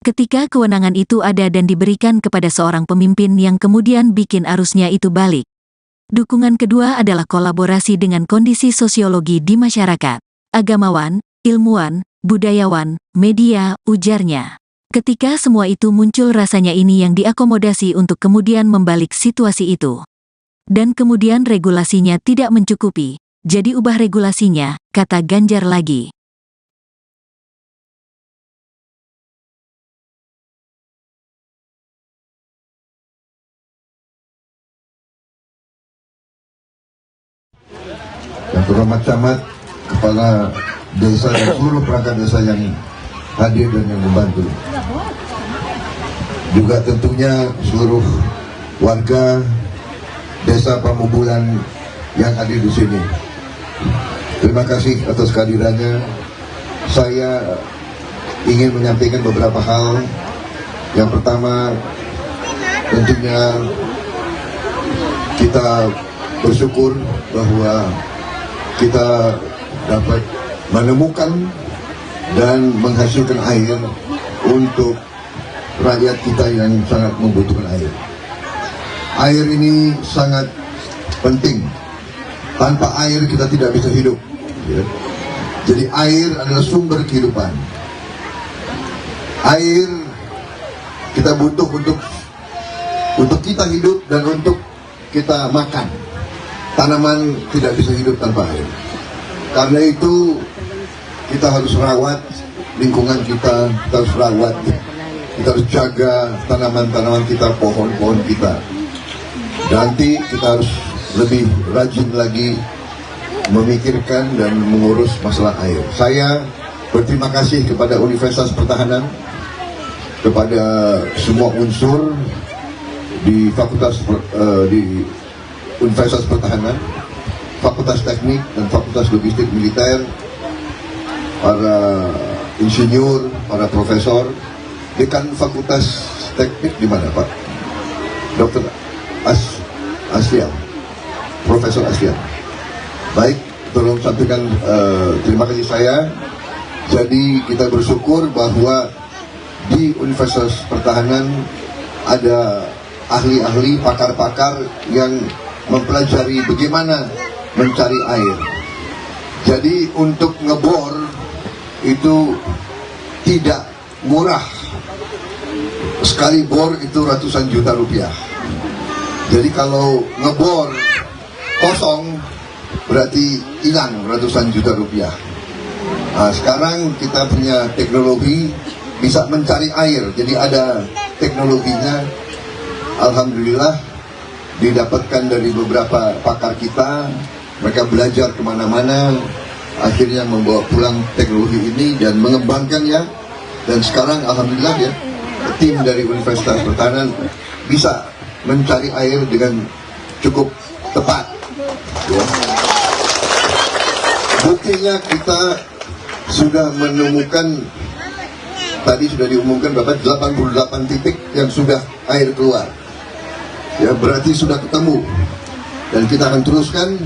Speaker 2: Ketika kewenangan itu ada dan diberikan kepada seorang pemimpin yang kemudian bikin arusnya itu balik. Dukungan kedua adalah kolaborasi dengan kondisi sosiologi di masyarakat, agamawan, ilmuwan, budayawan, media, ujarnya. Ketika semua itu muncul rasanya ini yang diakomodasi untuk kemudian membalik situasi itu. Dan kemudian regulasinya tidak mencukupi, jadi ubah regulasinya, kata Ganjar lagi.
Speaker 1: Yang terhormat camat, kepala desa dan seluruh perangkat desa yang hadir dan yang membantu. Juga tentunya seluruh warga desa Pamubulan yang hadir di sini. Terima kasih atas kehadirannya. Saya ingin menyampaikan beberapa hal. Yang pertama, tentunya kita bersyukur bahwa kita dapat menemukan dan menghasilkan air untuk rakyat kita yang sangat membutuhkan air. Air ini sangat penting. Tanpa air kita tidak bisa hidup. Ya. Jadi air adalah sumber kehidupan. Air kita butuh untuk kita hidup dan untuk kita makan. Tanaman tidak bisa hidup tanpa air. Karena itu kita harus rawat lingkungan kita harus rawat, kita harus jaga tanaman-tanaman kita, pohon-pohon kita. Nanti kita harus lebih rajin lagi memikirkan dan mengurus masalah air. Saya berterima kasih kepada Universitas Pertahanan, kepada semua unsur di di Universitas Pertahanan, Fakultas Teknik dan Fakultas Logistik Militer, para insinyur, para profesor. Dekan Fakultas Teknik di mana, Pak? Dr. Aslian, Profesor Aslian. Baik, tolong sampaikan terima kasih saya. Jadi kita bersyukur bahwa di Universitas Pertahanan ada ahli-ahli, pakar-pakar yang mempelajari bagaimana mencari air. Jadi untuk ngebor itu tidak murah. Sekali bor itu ratusan juta rupiah. Jadi kalau ngebor kosong berarti hilang ratusan juta rupiah. Nah, sekarang kita punya teknologi bisa mencari air. Jadi ada teknologinya. Alhamdulillah didapatkan dari beberapa pakar kita. Mereka belajar kemana-mana, akhirnya membawa pulang teknologi ini dan mengembangkannya. Dan sekarang alhamdulillah ya, tim dari Universitas Pertahanan bisa mencari air dengan cukup tepat ya. Buktinya kita sudah menemukan, tadi sudah diumumkan berapa, 88 titik yang sudah air keluar ya, berarti sudah ketemu. Dan kita akan teruskan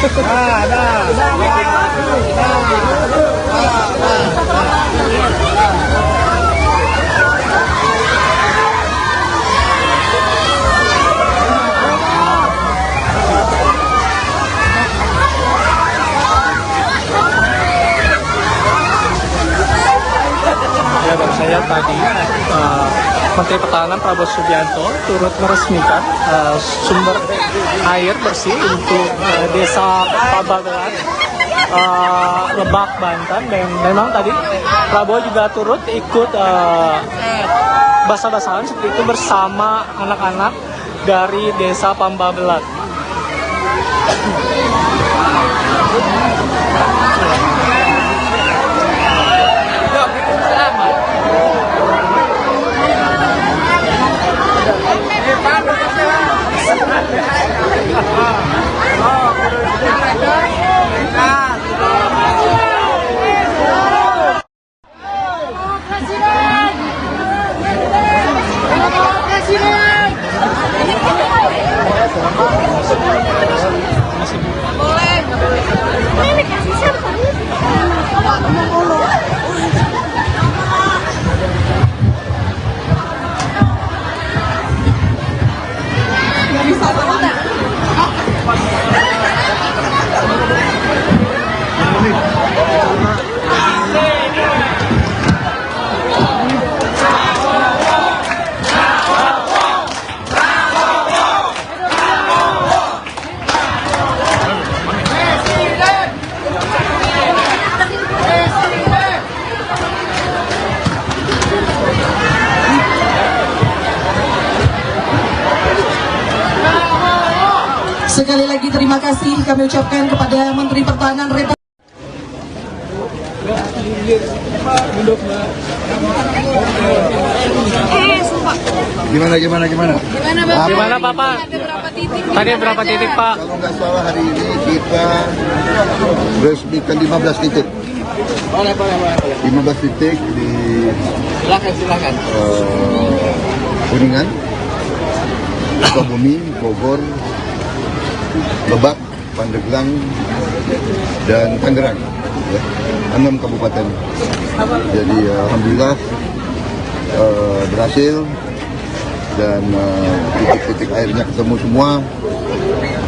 Speaker 3: Ya, baru saya tadi Menteri Pertahanan Prabowo Subianto turut meresmikan sumber air bersih untuk desa Pabagelan, Lebak, Banten. Dan memang tadi Prabowo juga turut ikut basah-basahan seperti itu bersama anak-anak dari desa Pambabelat.
Speaker 4: Sekali lagi terima kasih kami ucapkan kepada Menteri Pertahanan Republik
Speaker 1: Gimana?
Speaker 6: Gimana Bapak? Tadi berapa titik Pak?
Speaker 1: Kalau nggak salah hari ini kita resmikan 15 titik. 15 titik di
Speaker 5: Silakan.
Speaker 1: Kuningan, Sukabumi, Bogor, Lebak, Pandeglang, dan Tangerang. Ya, 6 kabupaten. Jadi alhamdulillah berhasil dan titik-titik airnya ketemu semua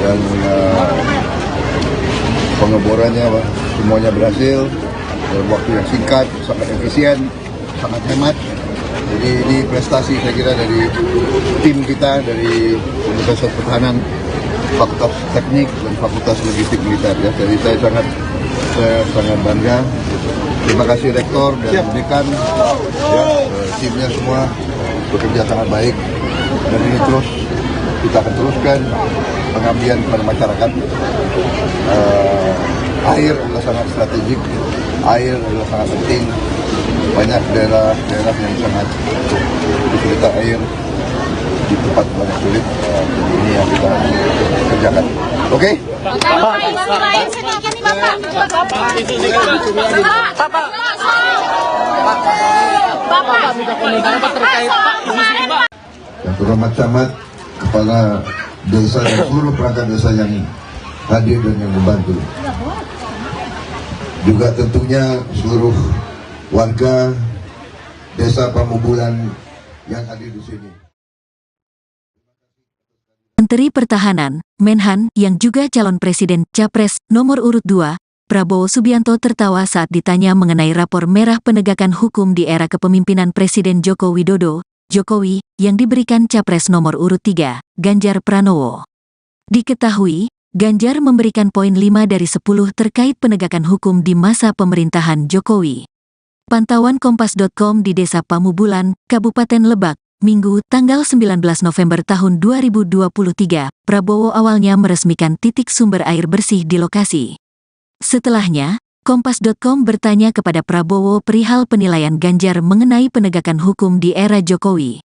Speaker 1: dan pengeborannya semuanya berhasil dalam waktu yang singkat, sangat efisien, sangat hemat. Jadi ini prestasi saya kira dari tim kita dari Universitas Pertahanan, Fakultas Teknik dan Fakultas Logistik Militer. Ya. Jadi saya sangat bangga. Terima kasih Rektor dan Dekan, ya, timnya semua bekerja sangat baik dan ini terus kita akan teruskan pengabdian kepada masyarakat. Air adalah sangat strategik, air adalah sangat penting. Banyak daerah yang sangat kesulitan air di tempat banyak sulit. Jadi ini yang kita kerjakan. Oke? Yang terhormat camat, kepala desa dan seluruh perangkat desa yang hadir dan yang membantu. Juga tentunya seluruh warga desa Pamubulan yang hadir di sini.
Speaker 2: Menteri Pertahanan, Menhan, yang juga calon presiden Capres nomor urut 2, Prabowo Subianto tertawa saat ditanya mengenai rapor merah penegakan hukum di era kepemimpinan Presiden Joko Widodo, Jokowi, yang diberikan Capres nomor urut 3, Ganjar Pranowo. Diketahui, Ganjar memberikan poin 5 dari 10 terkait penegakan hukum di masa pemerintahan Jokowi. Pantauan Kompas.com di Desa Pamubulan, Kabupaten Lebak, Minggu, tanggal 19 November tahun 2023, Prabowo awalnya meresmikan titik sumber air bersih di lokasi. Setelahnya, Kompas.com bertanya kepada Prabowo perihal penilaian Ganjar mengenai penegakan hukum di era Jokowi.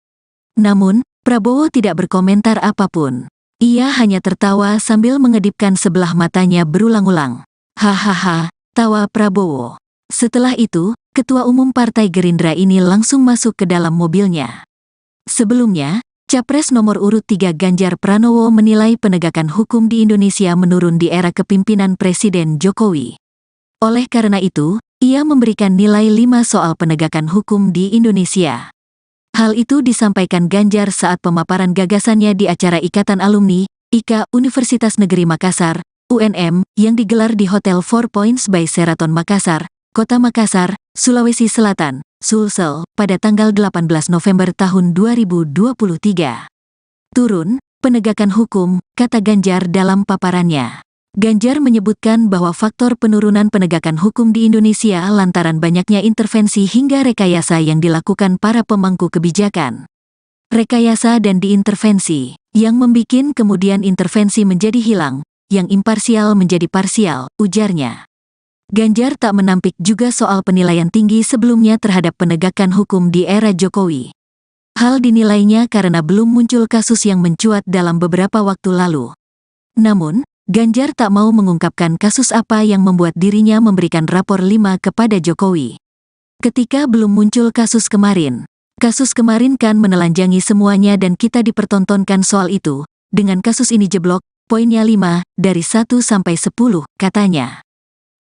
Speaker 2: Namun, Prabowo tidak berkomentar apapun. Ia hanya tertawa sambil mengedipkan sebelah matanya berulang-ulang. Hahaha, tawa Prabowo. Setelah itu, Ketua Umum Partai Gerindra ini langsung masuk ke dalam mobilnya. Sebelumnya, Capres nomor urut 3 Ganjar Pranowo menilai penegakan hukum di Indonesia menurun di era kepemimpinan Presiden Jokowi. Oleh karena itu, ia memberikan nilai 5 soal penegakan hukum di Indonesia. Hal itu disampaikan Ganjar saat pemaparan gagasannya di acara Ikatan Alumni, IKA Universitas Negeri Makassar, UNM, yang digelar di Hotel 4 Points by Sheraton Makassar, Kota Makassar, Sulawesi Selatan, Sulsel, pada tanggal 18 November tahun 2023. Turun, penegakan hukum, kata Ganjar dalam paparannya. Ganjar menyebutkan bahwa faktor penurunan penegakan hukum di Indonesia lantaran banyaknya intervensi hingga rekayasa yang dilakukan para pemangku kebijakan. Rekayasa dan diintervensi, yang membikin kemudian intervensi menjadi hilang, yang imparsial menjadi parsial, ujarnya. Ganjar tak menampik juga soal penilaian tinggi sebelumnya terhadap penegakan hukum di era Jokowi. Hal dinilainya karena belum muncul kasus yang mencuat dalam beberapa waktu lalu. Namun, Ganjar tak mau mengungkapkan kasus apa yang membuat dirinya memberikan rapor 5 kepada Jokowi. Ketika belum muncul kasus kemarin kan menelanjangi semuanya dan kita dipertontonkan soal itu. Dengan kasus ini jeblok, poinnya 5, dari 1 sampai 10, katanya.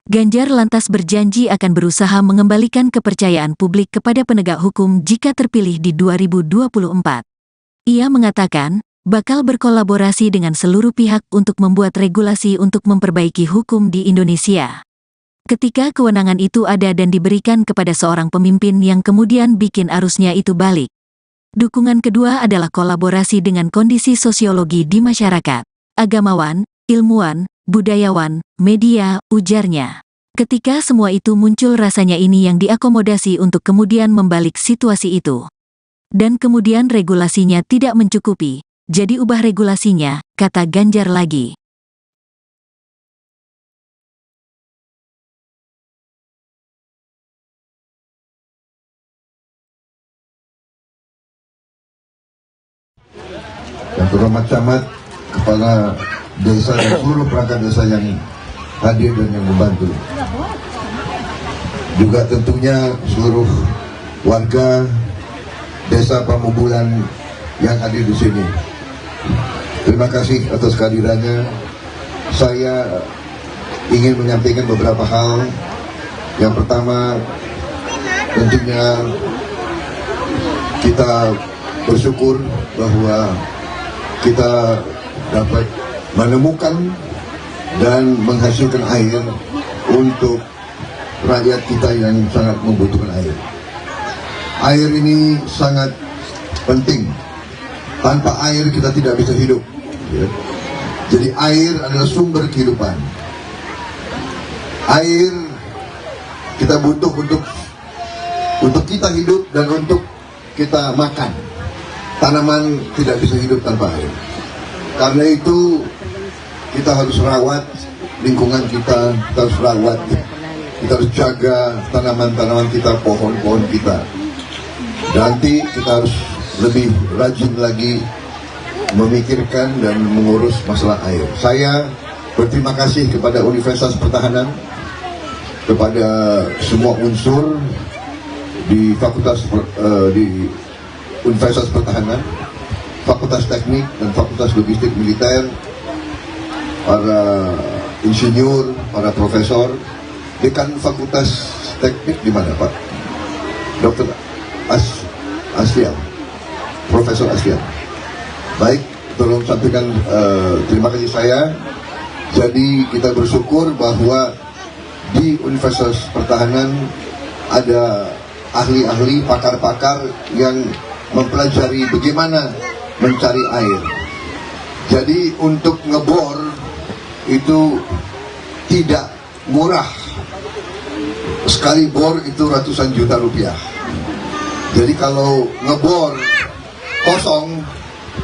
Speaker 2: Ganjar lantas berjanji akan berusaha mengembalikan kepercayaan publik kepada penegak hukum jika terpilih di 2024. Ia mengatakan, bakal berkolaborasi dengan seluruh pihak untuk membuat regulasi untuk memperbaiki hukum di Indonesia. Ketika kewenangan itu ada dan diberikan kepada seorang pemimpin yang kemudian bikin arusnya itu balik. Dukungan kedua adalah kolaborasi dengan kondisi sosiologi di masyarakat, agamawan, ilmuwan, budayawan, media, ujarnya. Ketika semua itu muncul rasanya ini yang diakomodasi untuk kemudian membalik situasi itu. Dan kemudian regulasinya tidak mencukupi, jadi ubah regulasinya, kata Ganjar lagi.
Speaker 1: Yang terhormat camat, kepala desa dan seluruh perangkat desa yang hadir dan yang membantu. Juga tentunya seluruh warga desa Pamubulan yang hadir di sini. Terima kasih atas kehadirannya. Saya ingin menyampaikan beberapa hal. Yang pertama, tentunya kita bersyukur bahwa kita dapat menemukan dan menghasilkan air untuk rakyat kita yang sangat membutuhkan air. Air ini sangat penting. Tanpa air kita tidak bisa hidup. Ya. Jadi air adalah sumber kehidupan. Air kita butuh untuk kita hidup dan untuk kita makan. Tanaman tidak bisa hidup tanpa air. Karena itu kita harus rawat lingkungan kita harus rawat, kita harus jaga tanaman-tanaman kita, pohon-pohon kita. Nanti kita harus lebih rajin lagi memikirkan dan mengurus masalah air. Saya berterima kasih kepada Universitas Pertahanan, kepada semua unsur di di Universitas Pertahanan, Fakultas Teknik dan Fakultas Logistik Militer, para insinyur, para profesor. Dekan Fakultas Teknik di mana, Pak? Dr. Aslian, Profesor Aslian. Baik, tolong sampaikan terima kasih saya. Jadi kita bersyukur bahwa di Universitas Pertahanan ada ahli-ahli, pakar-pakar yang mempelajari bagaimana mencari air. Jadi untuk ngebor itu tidak murah. Sekali bor itu ratusan juta rupiah. Jadi kalau ngebor kosong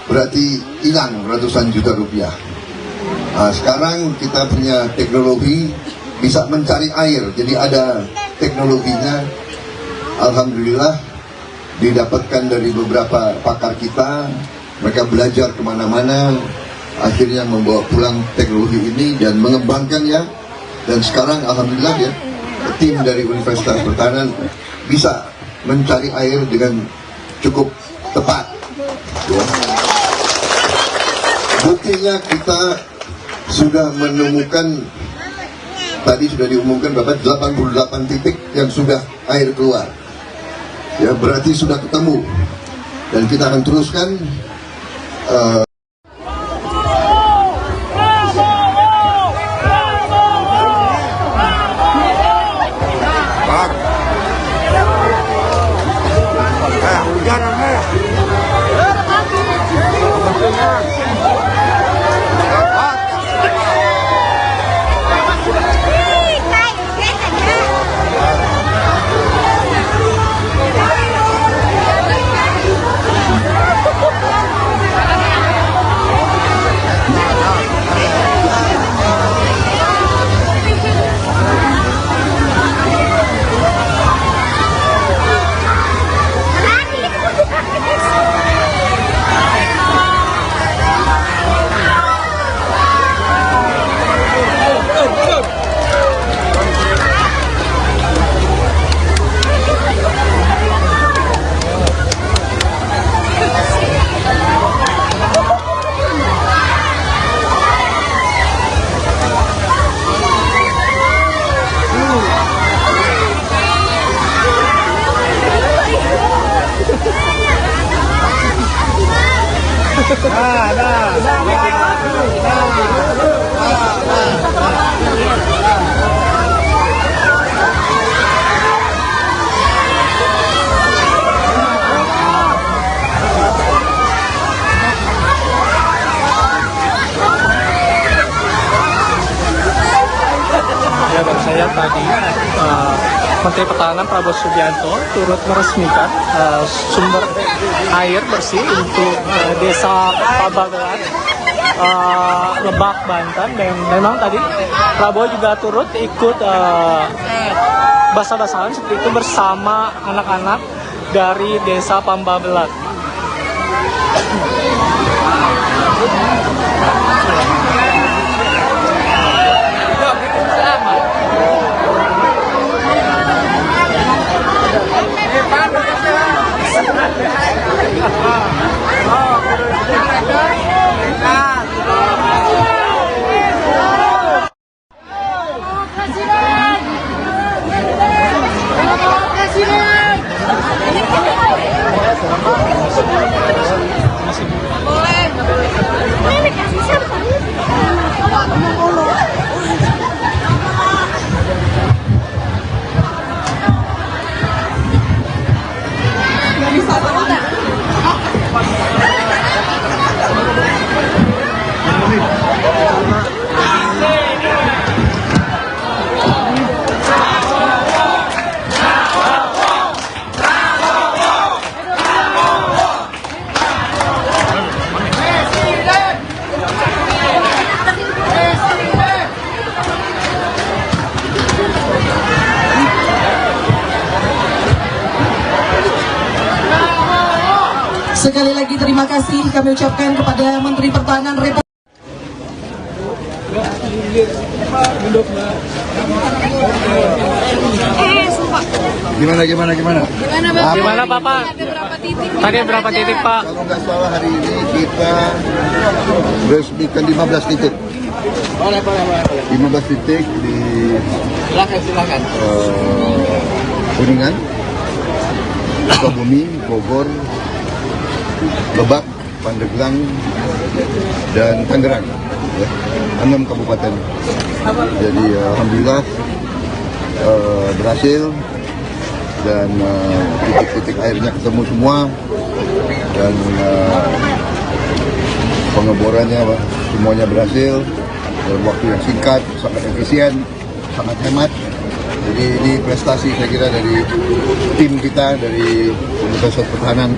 Speaker 1: berarti hilang ratusan juta rupiah. Nah, sekarang kita punya teknologi bisa mencari air. Jadi ada teknologinya. Alhamdulillah didapatkan dari beberapa pakar kita. Mereka belajar kemana-mana, akhirnya membawa pulang teknologi ini dan mengembangkannya. Dan sekarang alhamdulillah ya, tim dari Universitas Pertahanan bisa mencari air dengan cukup tepat. Ya. Buktinya kita sudah menemukan, tadi sudah diumumkan Bapak, 88 titik yang sudah air keluar. Ya, berarti sudah ketemu. Dan kita akan teruskan.
Speaker 3: Ya, baru saya tadi Menteri Pertahanan Prabowo Subianto turut meresmikan sumber air bersih untuk desa Pabagelan, Lebak, Banten. Dan memang tadi Prabowo juga turut ikut basah-basahan seperti itu bersama anak-anak dari desa Pambabelat.
Speaker 4: Sekali lagi terima kasih kami ucapkan kepada Menteri Pertahanan Republik.
Speaker 1: Gimana?
Speaker 6: Gimana Bapak? Tadi berapa titik Pak?
Speaker 1: Kalau nggak salah hari ini kita resmikan 15 titik. 15 titik di
Speaker 5: Silakan.
Speaker 1: Kuningan, Sukabumi, Bogor, Lebak, Pandeglang, dan Tangerang. Ya, 6 kabupaten. Jadi alhamdulillah berhasil, dan titik-titik airnya ketemu semua, dan pengeborannya semuanya berhasil dalam waktu yang singkat, sangat efisien, sangat hemat. Jadi ini prestasi saya kira dari tim kita, dari Universitas Pertahanan,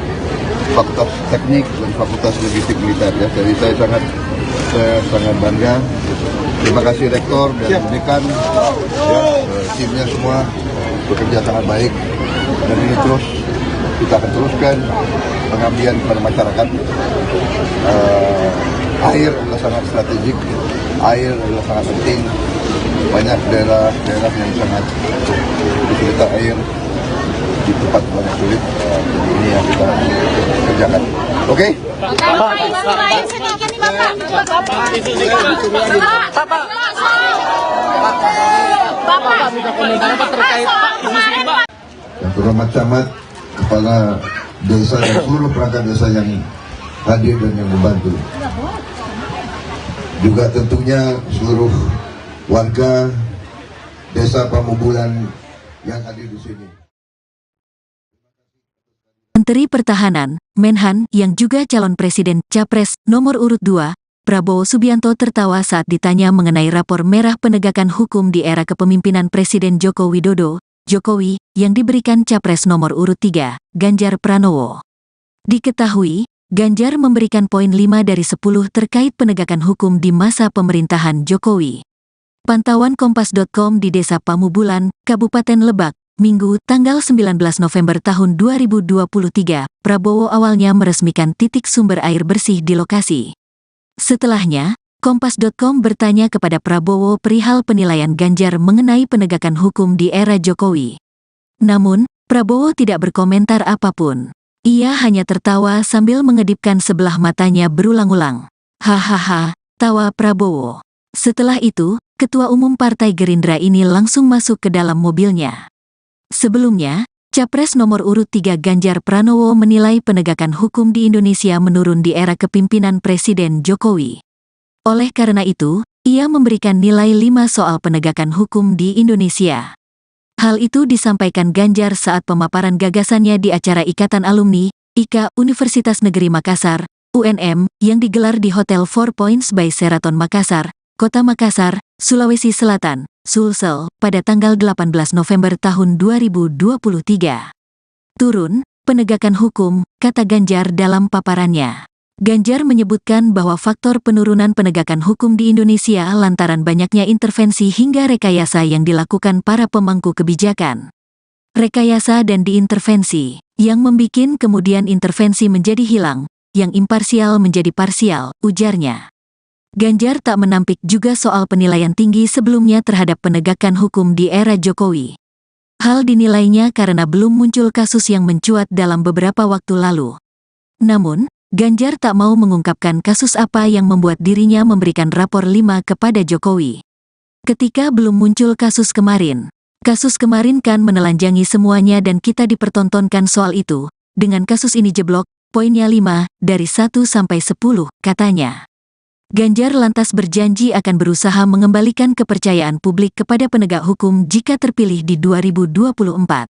Speaker 1: Fakultas Teknik dan Fakultas Logistik Militer. Ya. Jadi saya sangat bangga. Terima kasih Rektor dan Dekan, ya, timnya semua bekerja sangat baik, dan ini terus kita akan teruskan pengabdian kepada masyarakat. Air adalah sangat strategik, air adalah sangat penting. Banyak daerah yang sangat kesulitan air di cepat banget sulit. Ini yang kita kerjakan. Oke? Yang terhormat camat, kepala desa dan seluruh perangkat desa yang hadir dan yang membantu. Juga tentunya seluruh warga desa Pamubulan yang hadir di sini.
Speaker 2: Menteri Pertahanan, Menhan, yang juga calon presiden Capres nomor urut 2, Prabowo Subianto tertawa saat ditanya mengenai rapor merah penegakan hukum di era kepemimpinan Presiden Joko Widodo, Jokowi, yang diberikan Capres nomor urut 3, Ganjar Pranowo. Diketahui, Ganjar memberikan poin 5 dari 10 terkait penegakan hukum di masa pemerintahan Jokowi. Pantauan Kompas.com di Desa Pamubulan, Kabupaten Lebak, Minggu, tanggal 19 November tahun 2023, Prabowo awalnya meresmikan titik sumber air bersih di lokasi. Setelahnya, Kompas.com bertanya kepada Prabowo perihal penilaian Ganjar mengenai penegakan hukum di era Jokowi. Namun, Prabowo tidak berkomentar apapun. Ia hanya tertawa sambil mengedipkan sebelah matanya berulang-ulang. Hahaha, tawa Prabowo. Setelah itu, Ketua Umum Partai Gerindra ini langsung masuk ke dalam mobilnya. Sebelumnya, Capres nomor urut 3 Ganjar Pranowo menilai penegakan hukum di Indonesia menurun di era kepemimpinan Presiden Jokowi. Oleh karena itu, ia memberikan nilai 5 soal penegakan hukum di Indonesia. Hal itu disampaikan Ganjar saat pemaparan gagasannya di acara Ikatan Alumni, IKA Universitas Negeri Makassar, UNM, yang digelar di Hotel 4 Points by Sheraton Makassar, Kota Makassar, Sulawesi Selatan, Sulsel, pada tanggal 18 November tahun 2023. Turun, penegakan hukum, kata Ganjar dalam paparannya. Ganjar menyebutkan bahwa faktor penurunan penegakan hukum di Indonesia lantaran banyaknya intervensi hingga rekayasa yang dilakukan para pemangku kebijakan. Rekayasa dan diintervensi, yang membikin kemudian intervensi menjadi hilang, yang imparsial menjadi parsial, ujarnya. Ganjar tak menampik juga soal penilaian tinggi sebelumnya terhadap penegakan hukum di era Jokowi. Hal dinilainya karena belum muncul kasus yang mencuat dalam beberapa waktu lalu. Namun, Ganjar tak mau mengungkapkan kasus apa yang membuat dirinya memberikan rapor 5 kepada Jokowi. Ketika belum muncul kasus kemarin kan menelanjangi semuanya dan kita dipertontonkan soal itu. Dengan kasus ini jeblok, poinnya 5, dari 1 sampai 10, katanya. Ganjar lantas berjanji akan berusaha mengembalikan kepercayaan publik kepada penegak hukum jika terpilih di 2024.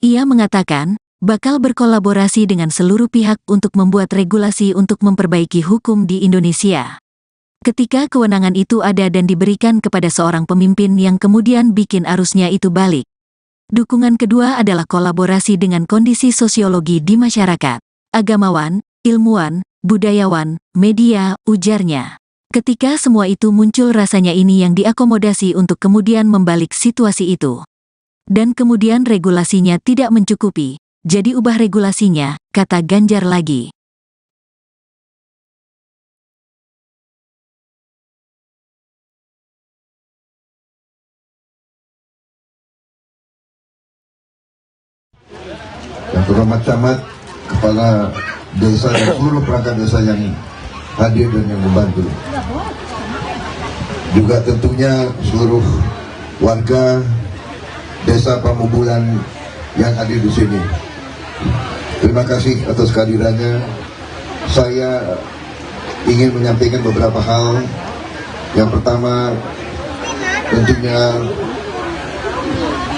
Speaker 2: Ia mengatakan, bakal berkolaborasi dengan seluruh pihak untuk membuat regulasi untuk memperbaiki hukum di Indonesia. Ketika kewenangan itu ada dan diberikan kepada seorang pemimpin yang kemudian bikin arusnya itu balik. Dukungan kedua adalah kolaborasi dengan kondisi sosiologi di masyarakat, agamawan, ilmuwan, budayawan, media, ujarnya. Ketika semua itu muncul rasanya ini yang diakomodasi untuk kemudian membalik situasi itu. Dan kemudian regulasinya tidak mencukupi, jadi ubah regulasinya, kata Ganjar lagi.
Speaker 1: Yang terhormat camat, kepala desa dan seluruh perangkat desa yang hadir dan yang membantu. Juga tentunya seluruh warga desa Pamubulan yang hadir di sini. Terima kasih atas kehadirannya. Saya ingin menyampaikan beberapa hal. Yang pertama, tentunya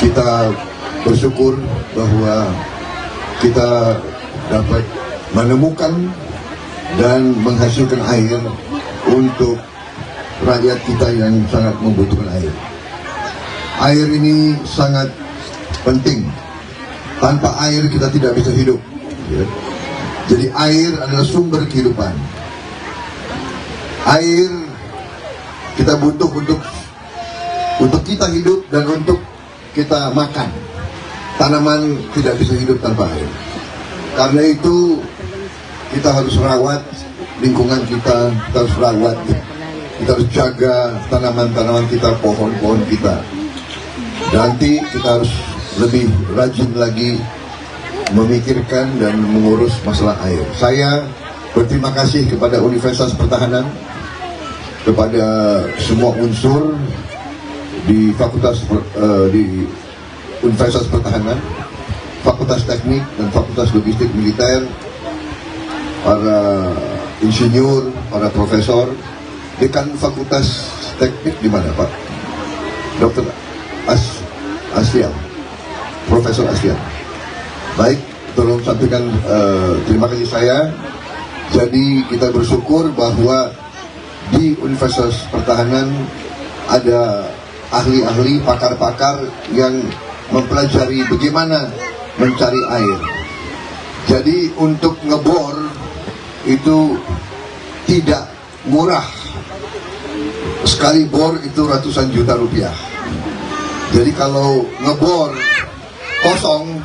Speaker 1: kita bersyukur bahwa kita dapat menemukan dan menghasilkan air untuk rakyat kita yang sangat membutuhkan air. Air ini sangat penting. Tanpa air kita tidak bisa hidup. Jadi air adalah sumber kehidupan. Air kita butuh untuk kita hidup dan untuk kita makan. Tanaman tidak bisa hidup tanpa air. Karena itu kita harus rawat lingkungan kita harus rawat, kita harus jaga tanaman-tanaman kita, pohon-pohon kita. Nanti kita harus lebih rajin lagi memikirkan dan mengurus masalah air. Saya berterima kasih kepada Universitas Pertahanan, kepada semua unsur di di Universitas Pertahanan, Fakultas Teknik dan Fakultas Logistik Militer, para insinyur, para profesor. Dekan Fakultas Teknik di mana, Pak? Dr. Asfian, Profesor Asfian. Baik, tolong sampaikan terima kasih saya. Jadi kita bersyukur bahwa di Universitas Pertahanan ada ahli-ahli, pakar-pakar yang mempelajari bagaimana mencari air. Jadi untuk ngebor itu tidak murah. Sekali bor itu ratusan juta rupiah. Jadi kalau ngebor kosong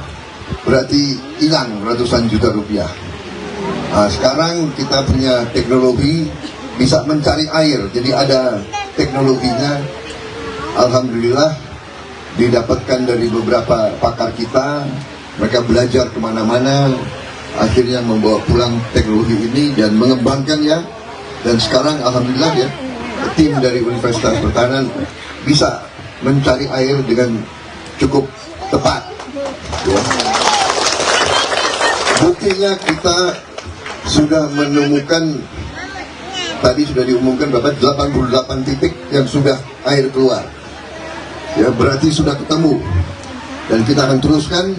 Speaker 1: berarti hilang ratusan juta rupiah. Nah, sekarang kita punya teknologi bisa mencari air. Jadi ada teknologinya. Alhamdulillah didapatkan dari beberapa pakar kita. Mereka belajar kemana-mana, akhirnya membawa pulang teknologi ini dan mengembangkannya. Dan sekarang alhamdulillah ya, tim dari Universitas Pertahanan bisa mencari air dengan cukup tepat ya. Buktinya kita sudah menemukan, tadi sudah diumumkan Bapak, 88 titik yang sudah air keluar ya, berarti sudah ketemu. Dan kita akan teruskan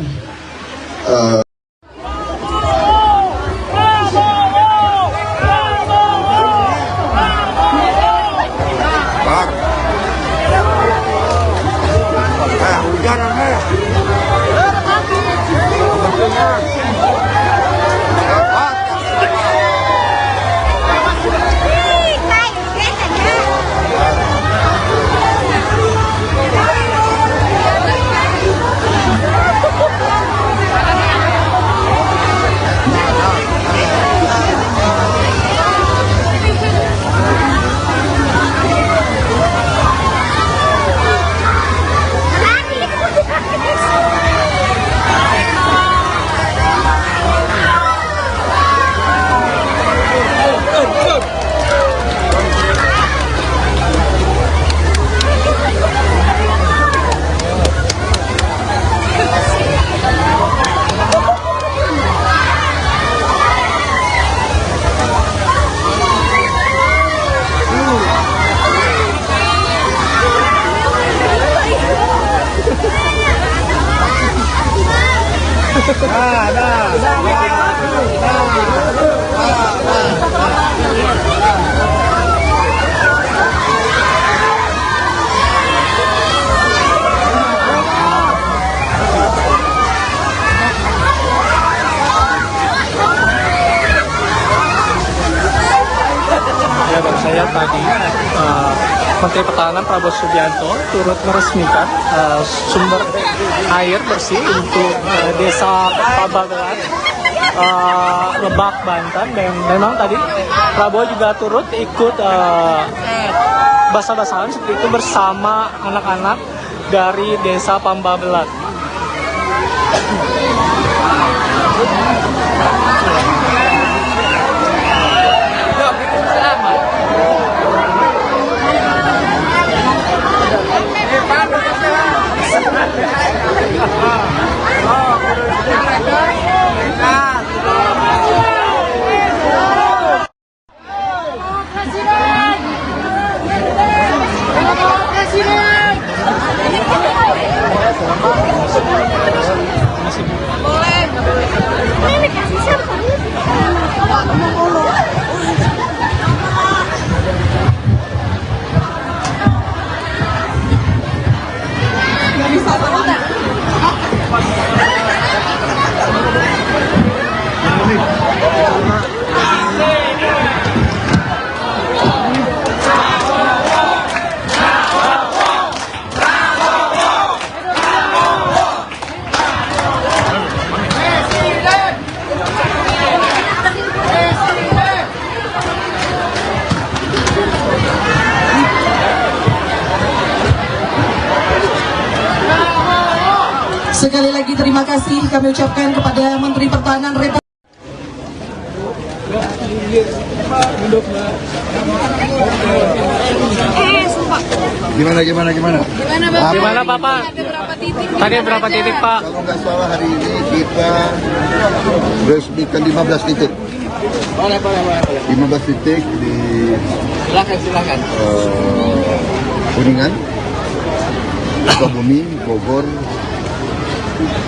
Speaker 3: baru saya tadi Menteri Pertahanan Prabowo Subianto turut meresmikan sumber air bersih untuk desa Pabagelan, Lebak, Banten. Dan memang tadi Prabowo juga turut ikut basah-basahan seperti itu bersama anak-anak dari desa Pambabelan.
Speaker 4: Bisa Sekali lagi terima kasih kami ucapkan kepada Menteri Pertahanan Republik
Speaker 1: Gimana?
Speaker 6: Gimana Bapak? Tadi berapa titik Pak?
Speaker 1: Kalau nggak salah hari ini kita resmikan 15 titik. 15 titik di
Speaker 5: Silakan.
Speaker 1: Kuningan, Sukabumi, Bogor,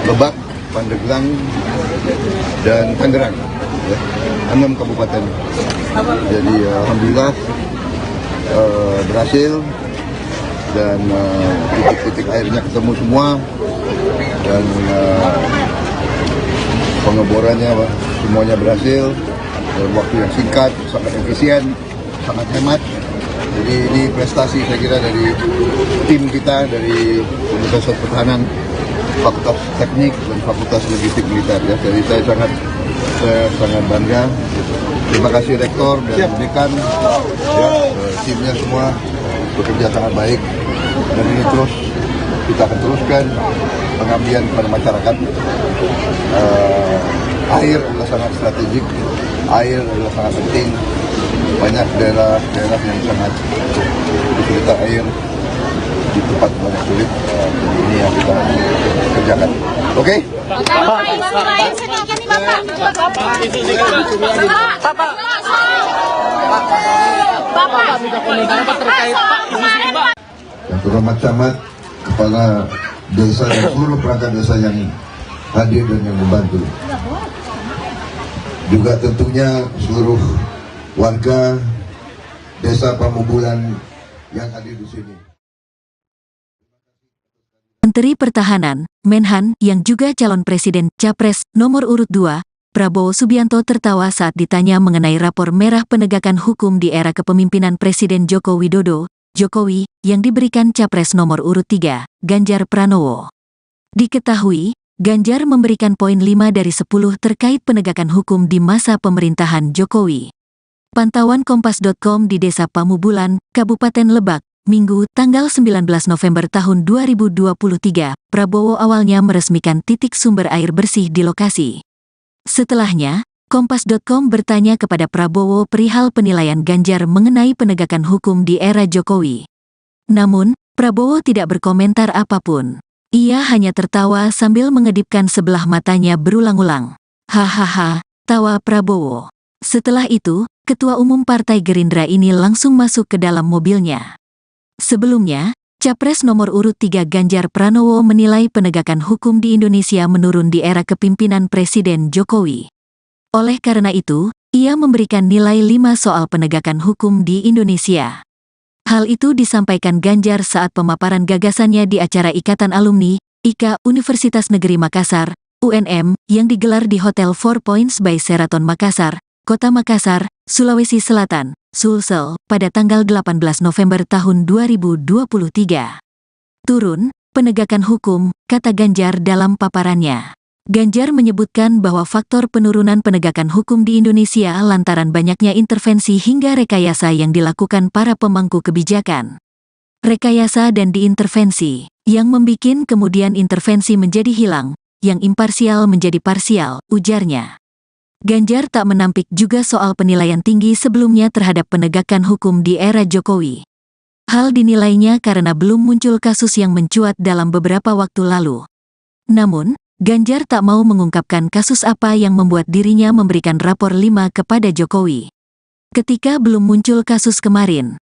Speaker 1: Lebak, Pandeglang, dan Tangerang. Ya, 6 kabupaten. Jadi alhamdulillah berhasil dan titik-titik airnya ketemu semua dan pengeborannya semuanya berhasil dalam waktu yang singkat, sangat efisien, sangat hemat. Jadi ini prestasi saya kira dari tim kita dari Universitas Pertahanan, Fakultas Teknik dan Fakultas Logistik Militer. Ya. Jadi saya sangat bangga. Terima kasih Rektor dan Dekan, ya, timnya semua bekerja sangat baik. Dan ini terus kita akan teruskan pengabdian kepada masyarakat. Air adalah sangat strategik, air adalah sangat penting. Banyak daerah yang sangat kesulitan air di tempat banyak sulit. Ini yang kita kerjakan. Oke? Yang terhormat camat, kepala desa dan seluruh perangkat desa yang hadir dan yang membantu. Juga tentunya seluruh warga desa Pamubulan yang hadir di sini.
Speaker 2: Menteri Pertahanan, Menhan, yang juga calon presiden Capres nomor urut 2, Prabowo Subianto tertawa saat ditanya mengenai rapor merah penegakan hukum di era kepemimpinan Presiden Joko Widodo, Jokowi, yang diberikan Capres nomor urut 3, Ganjar Pranowo. Diketahui, Ganjar memberikan poin 5 dari 10 terkait penegakan hukum di masa pemerintahan Jokowi. Pantauan Kompas.com di Desa Pamubulan, Kabupaten Lebak, Minggu, tanggal 19 November tahun 2023, Prabowo awalnya meresmikan titik sumber air bersih di lokasi. Setelahnya, Kompas.com bertanya kepada Prabowo perihal penilaian Ganjar mengenai penegakan hukum di era Jokowi. Namun, Prabowo tidak berkomentar apapun. Ia hanya tertawa sambil mengedipkan sebelah matanya berulang-ulang. Hahaha, tawa Prabowo. Setelah itu, Ketua Umum Partai Gerindra ini langsung masuk ke dalam mobilnya. Sebelumnya, Capres nomor urut 3 Ganjar Pranowo menilai penegakan hukum di Indonesia menurun di era kepimpinan Presiden Jokowi. Oleh karena itu, ia memberikan nilai 5 soal penegakan hukum di Indonesia. Hal itu disampaikan Ganjar saat pemaparan gagasannya di acara Ikatan Alumni, IKA Universitas Negeri Makassar, UNM, yang digelar di Hotel 4 Points by Sheraton Makassar, Kota Makassar, Sulawesi Selatan, Sulsel, pada tanggal 18 November tahun 2023. Turun, penegakan hukum, kata Ganjar dalam paparannya. Ganjar menyebutkan bahwa faktor penurunan penegakan hukum di Indonesia lantaran banyaknya intervensi hingga rekayasa yang dilakukan para pemangku kebijakan. Rekayasa dan diintervensi, yang membikin kemudian intervensi menjadi hilang, yang imparsial menjadi parsial, ujarnya. Ganjar tak menampik juga soal penilaian tinggi sebelumnya terhadap penegakan hukum di era Jokowi. Hal dinilainya karena belum muncul kasus yang mencuat dalam beberapa waktu lalu. Namun, Ganjar tak mau mengungkapkan kasus apa yang membuat dirinya memberikan rapor 5 kepada Jokowi. Ketika belum muncul kasus kemarin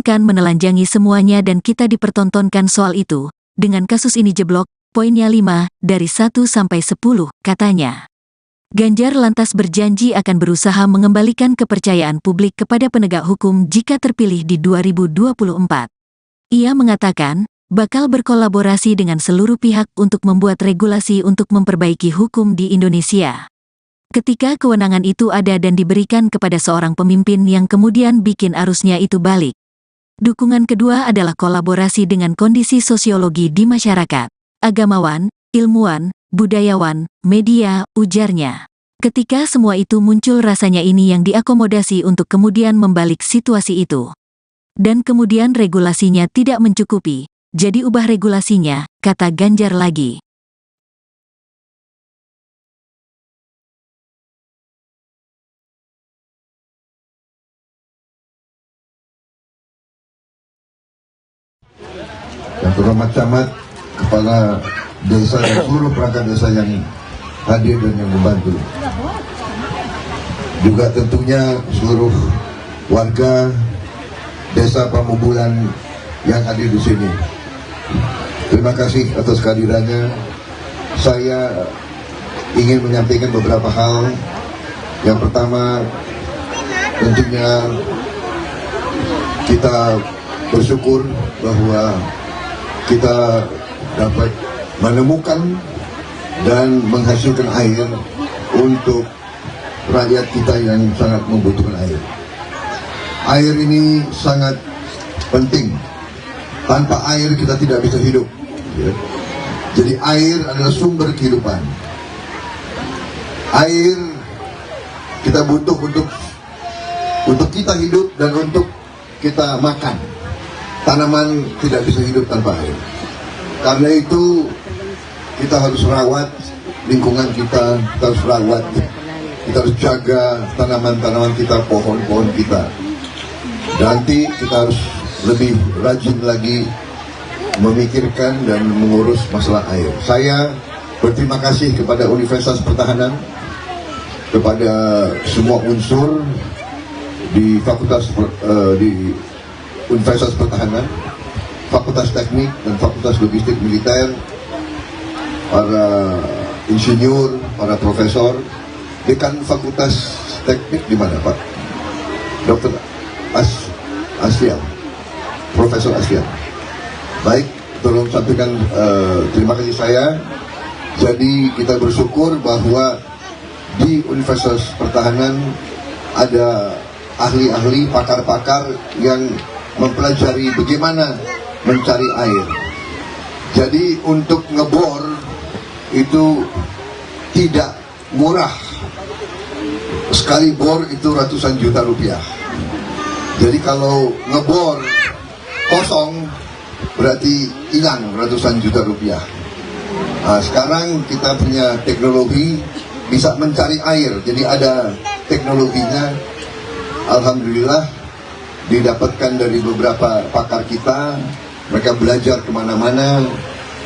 Speaker 2: kan menelanjangi semuanya dan kita dipertontonkan soal itu. Dengan kasus ini jeblok, poinnya 5 dari 1 sampai 10, katanya. Ganjar lantas berjanji akan berusaha mengembalikan kepercayaan publik kepada penegak hukum jika terpilih di 2024. Ia mengatakan, bakal berkolaborasi dengan seluruh pihak untuk membuat regulasi untuk memperbaiki hukum di Indonesia. Ketika kewenangan itu ada dan diberikan kepada seorang pemimpin yang kemudian bikin arusnya itu balik. Dukungan kedua adalah kolaborasi dengan kondisi sosiologi di masyarakat, agamawan, ilmuwan, budayawan, media, ujarnya. Ketika semua itu muncul rasanya ini yang diakomodasi untuk kemudian membalik situasi itu. Dan kemudian regulasinya tidak mencukupi. Jadi ubah regulasinya, kata Ganjar lagi.
Speaker 1: camat-camat, kepala desa dan seluruh perangkat desa yang hadir dan yang membantu. Juga tentunya seluruh warga desa Pamubulan yang hadir di sini. Terima kasih atas kehadirannya. Saya ingin menyampaikan beberapa hal. Yang pertama, tentunya kita bersyukur bahwa kita dapat menemukan dan menghasilkan air untuk rakyat kita yang sangat membutuhkan air. Air ini sangat penting. Tanpa air kita tidak bisa hidup. Ya. Jadi air adalah sumber kehidupan. Air kita butuh untuk kita hidup dan untuk kita makan. Tanaman tidak bisa hidup tanpa air. Karena itu kita harus rawat lingkungan kita harus rawat. Kita harus jaga tanaman-tanaman kita, pohon-pohon kita. Nanti kita harus lebih rajin lagi memikirkan dan mengurus masalah air. Saya berterima kasih kepada Universitas Pertahanan, kepada semua unsur di di Universitas Pertahanan, Fakultas Teknik dan Fakultas Logistik Militer, para insinyur, para profesor. Dekan Fakultas Teknik di mana, Pak? Dr. Aslian, Profesor Aslian. Baik, tolong sampaikan terima kasih saya. Jadi kita bersyukur bahwa di Universitas Pertahanan ada ahli-ahli, pakar-pakar yang mempelajari bagaimana mencari air. Jadi untuk ngebor itu tidak murah. Sekali bor itu ratusan juta rupiah. Jadi kalau ngebor kosong berarti hilang ratusan juta rupiah. Nah, sekarang kita punya teknologi bisa mencari air. Jadi ada teknologinya. Alhamdulillah didapatkan dari beberapa pakar kita. Mereka belajar kemana-mana.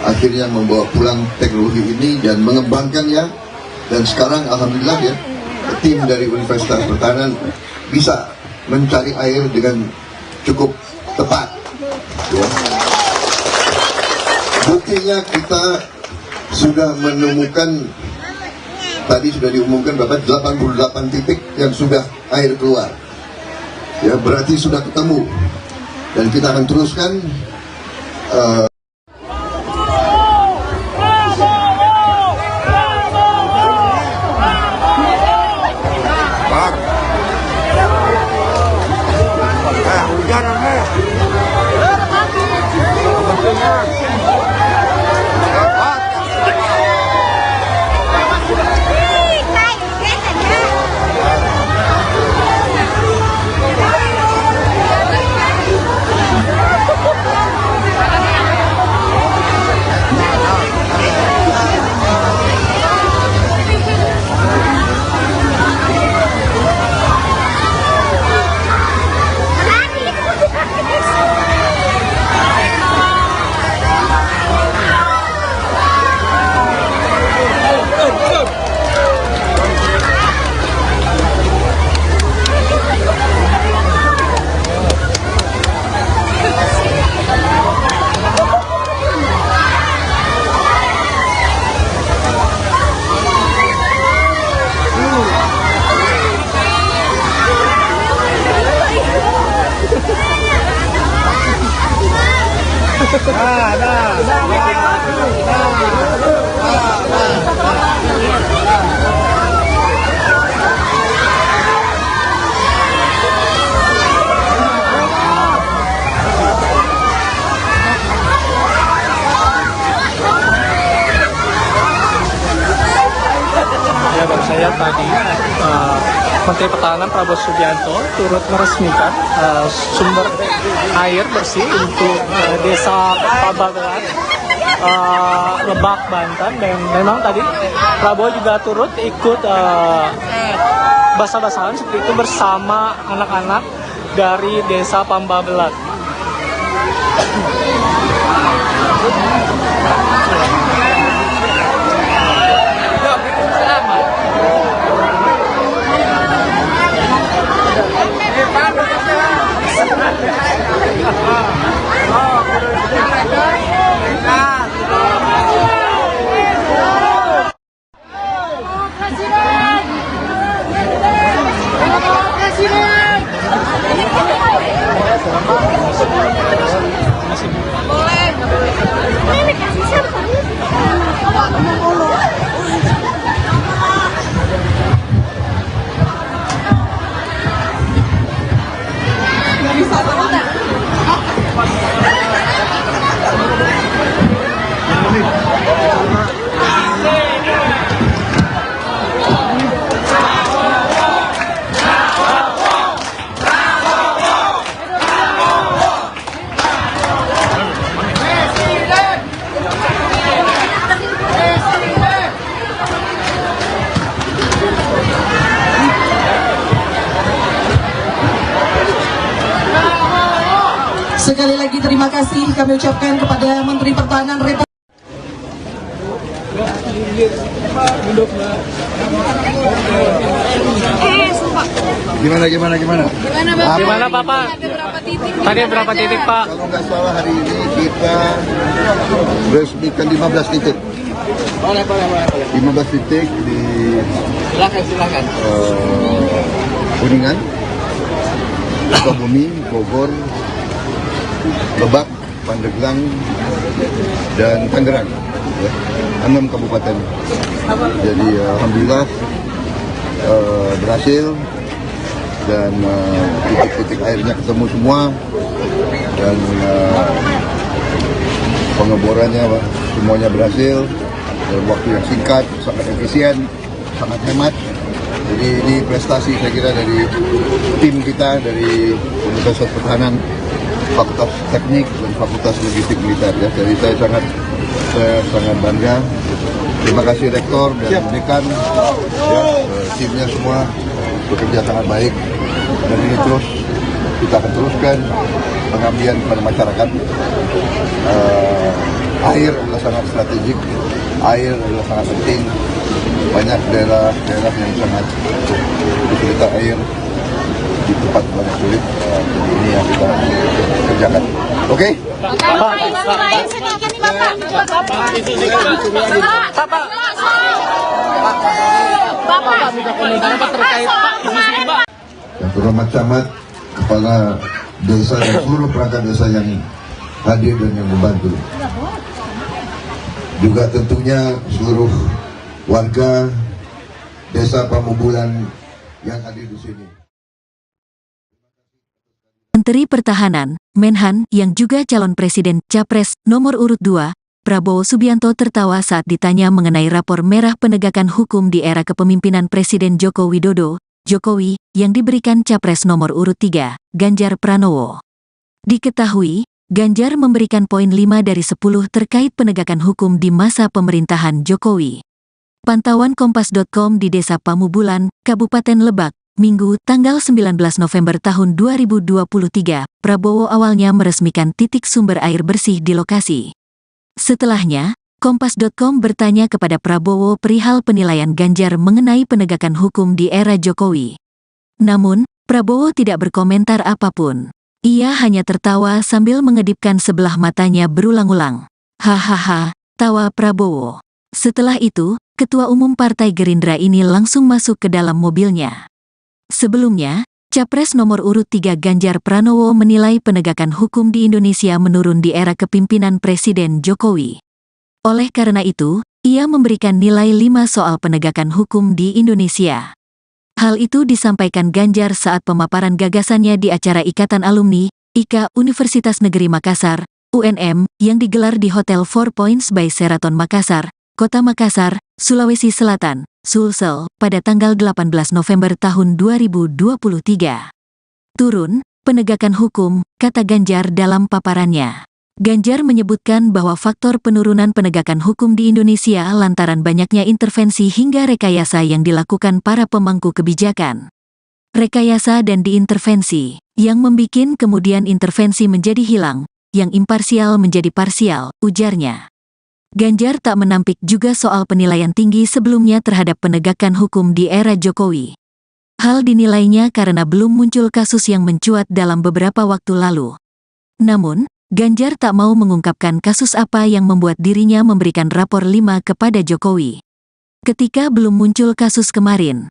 Speaker 1: Akhirnya membawa pulang teknologi ini dan mengembangkannya. Dan sekarang alhamdulillah ya, tim dari Universitas Pertahanan bisa mencari air dengan cukup tepat. Ya. Buktinya kita sudah menemukan, tadi sudah diumumkan Bapak, 88 titik yang sudah air keluar. Ya, berarti sudah ketemu. Dan kita akan teruskan.
Speaker 3: Ya, baru saya tadi Menteri Pertahanan Prabowo Subianto turut meresmikan sumber air bersih untuk desa Pababelan, Lebak, Banten. Dan memang tadi Prabowo juga turut ikut basah-basahan seperti itu bersama anak-anak dari desa Pababelan.
Speaker 4: Sekali lagi terima kasih kami ucapkan kepada Menteri Pertahanan Republik
Speaker 1: Gimana?
Speaker 6: Gimana Bapak? Tadi berapa titik Pak?
Speaker 1: Kalau nggak salah hari ini kita resmikan 15 titik. 15 titik di
Speaker 5: Silakan.
Speaker 1: Kuningan, Sukabumi, Bogor, Lebak, Pandeglang, dan Tangerang. Ya, 6 kabupaten. Jadi alhamdulillah berhasil dan titik-titik airnya ketemu semua dan pengeborannya semuanya berhasil dalam waktu yang singkat, sangat efisien, sangat hemat. Jadi ini prestasi saya kira dari tim kita dari Universitas Pertahanan, Fakultas Teknik dan Fakultas Logistik Militer. Ya. Jadi saya sangat bangga. Terima kasih Rektor dan Dekan, ya, timnya semua bekerja sangat baik. Dan ini terus kita akan teruskan pengabdian kepada masyarakat. Air adalah sangat strategik, air adalah sangat penting. Banyak daerah yang sangat kesulitan air, di tempat banyak sulit. Jadi ini yang kita kerjakan. Oke?
Speaker 6: Bapak minta komentar apa terkait Pak isu ini Pak?
Speaker 1: Yang terhormat camat, kepala desa dan seluruh perangkat desa yang hadir dan yang membantu. Juga tentunya seluruh warga desa Pamubulan yang hadir di sini.
Speaker 2: Menteri Pertahanan, Menhan, yang juga calon presiden Capres nomor urut 2, Prabowo Subianto tertawa saat ditanya mengenai rapor merah penegakan hukum di era kepemimpinan Presiden Joko Widodo, Jokowi, yang diberikan Capres nomor urut 3, Ganjar Pranowo. Diketahui, Ganjar memberikan poin 5 dari 10 terkait penegakan hukum di masa pemerintahan Jokowi. Pantauan Kompas.com di Desa Pamubulan, Kabupaten Lebak, Minggu, tanggal 19 November tahun 2023, Prabowo awalnya meresmikan titik sumber air bersih di lokasi. Setelahnya, Kompas.com bertanya kepada Prabowo perihal penilaian Ganjar mengenai penegakan hukum di era Jokowi. Namun, Prabowo tidak berkomentar apapun. Ia hanya tertawa sambil mengedipkan sebelah matanya berulang-ulang. Hahaha, tawa Prabowo. Setelah itu, Ketua Umum Partai Gerindra ini langsung masuk ke dalam mobilnya. Sebelumnya, Capres nomor urut 3 Ganjar Pranowo menilai penegakan hukum di Indonesia menurun di era kepemimpinan Presiden Jokowi. Oleh karena itu, ia memberikan nilai 5 soal penegakan hukum di Indonesia. Hal itu disampaikan Ganjar saat pemaparan gagasannya di acara Ikatan Alumni, IKA Universitas Negeri Makassar, UNM, yang digelar di Hotel 4 Points by Sheraton Makassar, Kota Makassar, Sulawesi Selatan, Sulsel, pada tanggal 18 November tahun 2023. Turun, penegakan hukum, kata Ganjar dalam paparannya. Ganjar menyebutkan bahwa faktor penurunan penegakan hukum di Indonesia lantaran banyaknya intervensi hingga rekayasa yang dilakukan para pemangku kebijakan. Rekayasa dan diintervensi, yang membikin kemudian intervensi menjadi hilang, yang imparsial menjadi parsial, ujarnya. Ganjar tak menampik juga soal penilaian tinggi sebelumnya terhadap penegakan hukum di era Jokowi. Hal dinilainya karena belum muncul kasus yang mencuat dalam beberapa waktu lalu. Namun, Ganjar tak mau mengungkapkan kasus apa yang membuat dirinya memberikan rapor 5 kepada Jokowi. Ketika belum muncul kasus kemarin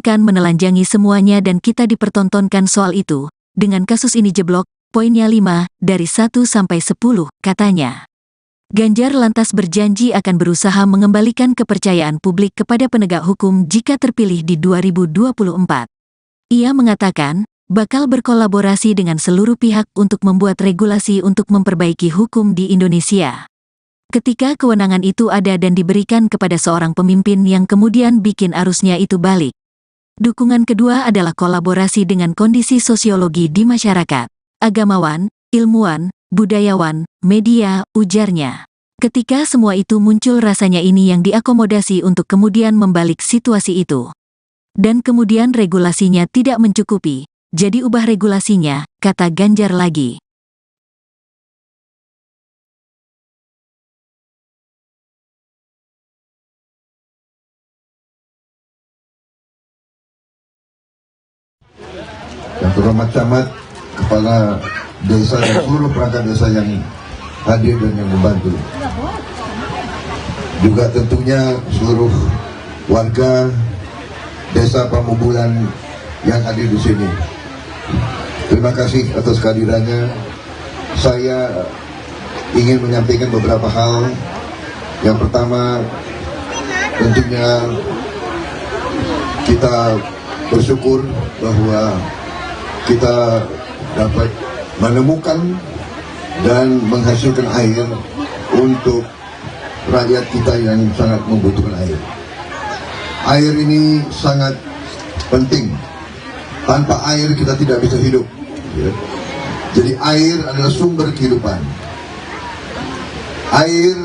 Speaker 2: kan menelanjangi semuanya dan kita dipertontonkan soal itu. Dengan kasus ini jeblok, poinnya 5 dari 1 sampai 10, katanya. Ganjar lantas berjanji akan berusaha mengembalikan kepercayaan publik kepada penegak hukum jika terpilih di 2024. Ia mengatakan, bakal berkolaborasi dengan seluruh pihak untuk membuat regulasi untuk memperbaiki hukum di Indonesia. Ketika kewenangan itu ada dan diberikan kepada seorang pemimpin yang kemudian bikin arusnya itu balik. Dukungan kedua adalah kolaborasi dengan kondisi sosiologi di masyarakat, agamawan, ilmuwan, budayawan, media, ujarnya. Ketika semua itu muncul rasanya ini yang diakomodasi untuk kemudian membalik situasi itu. Dan kemudian regulasinya tidak mencukupi. Jadi ubah regulasinya, kata Ganjar lagi.
Speaker 1: Yang terhormat camat, kepala desa dan seluruh perangkat desa yang hadir dan yang membantu. Juga tentunya seluruh warga desa Pamubulan yang hadir di sini. Terima kasih atas kehadirannya. Saya ingin menyampaikan beberapa hal. Yang pertama, tentunya kita bersyukur bahwa kita dapat menemukan dan menghasilkan air untuk rakyat kita yang sangat membutuhkan air. Air ini sangat penting. Tanpa air kita tidak bisa hidup. Jadi air adalah sumber kehidupan. Air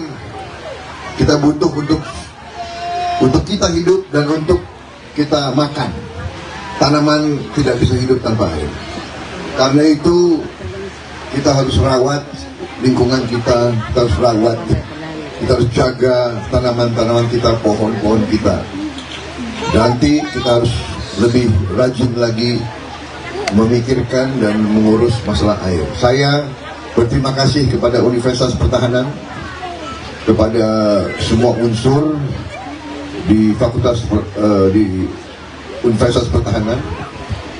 Speaker 1: kita butuh untuk kita hidup dan untuk kita makan. Tanaman tidak bisa hidup tanpa air. Karena itu kita harus rawat lingkungan kita harus rawat. Kita harus jaga tanaman-tanaman kita, pohon-pohon kita. Nanti kita harus lebih rajin lagi memikirkan dan mengurus masalah air. Saya berterima kasih kepada Universitas Pertahanan, kepada semua unsur di di Universitas Pertahanan,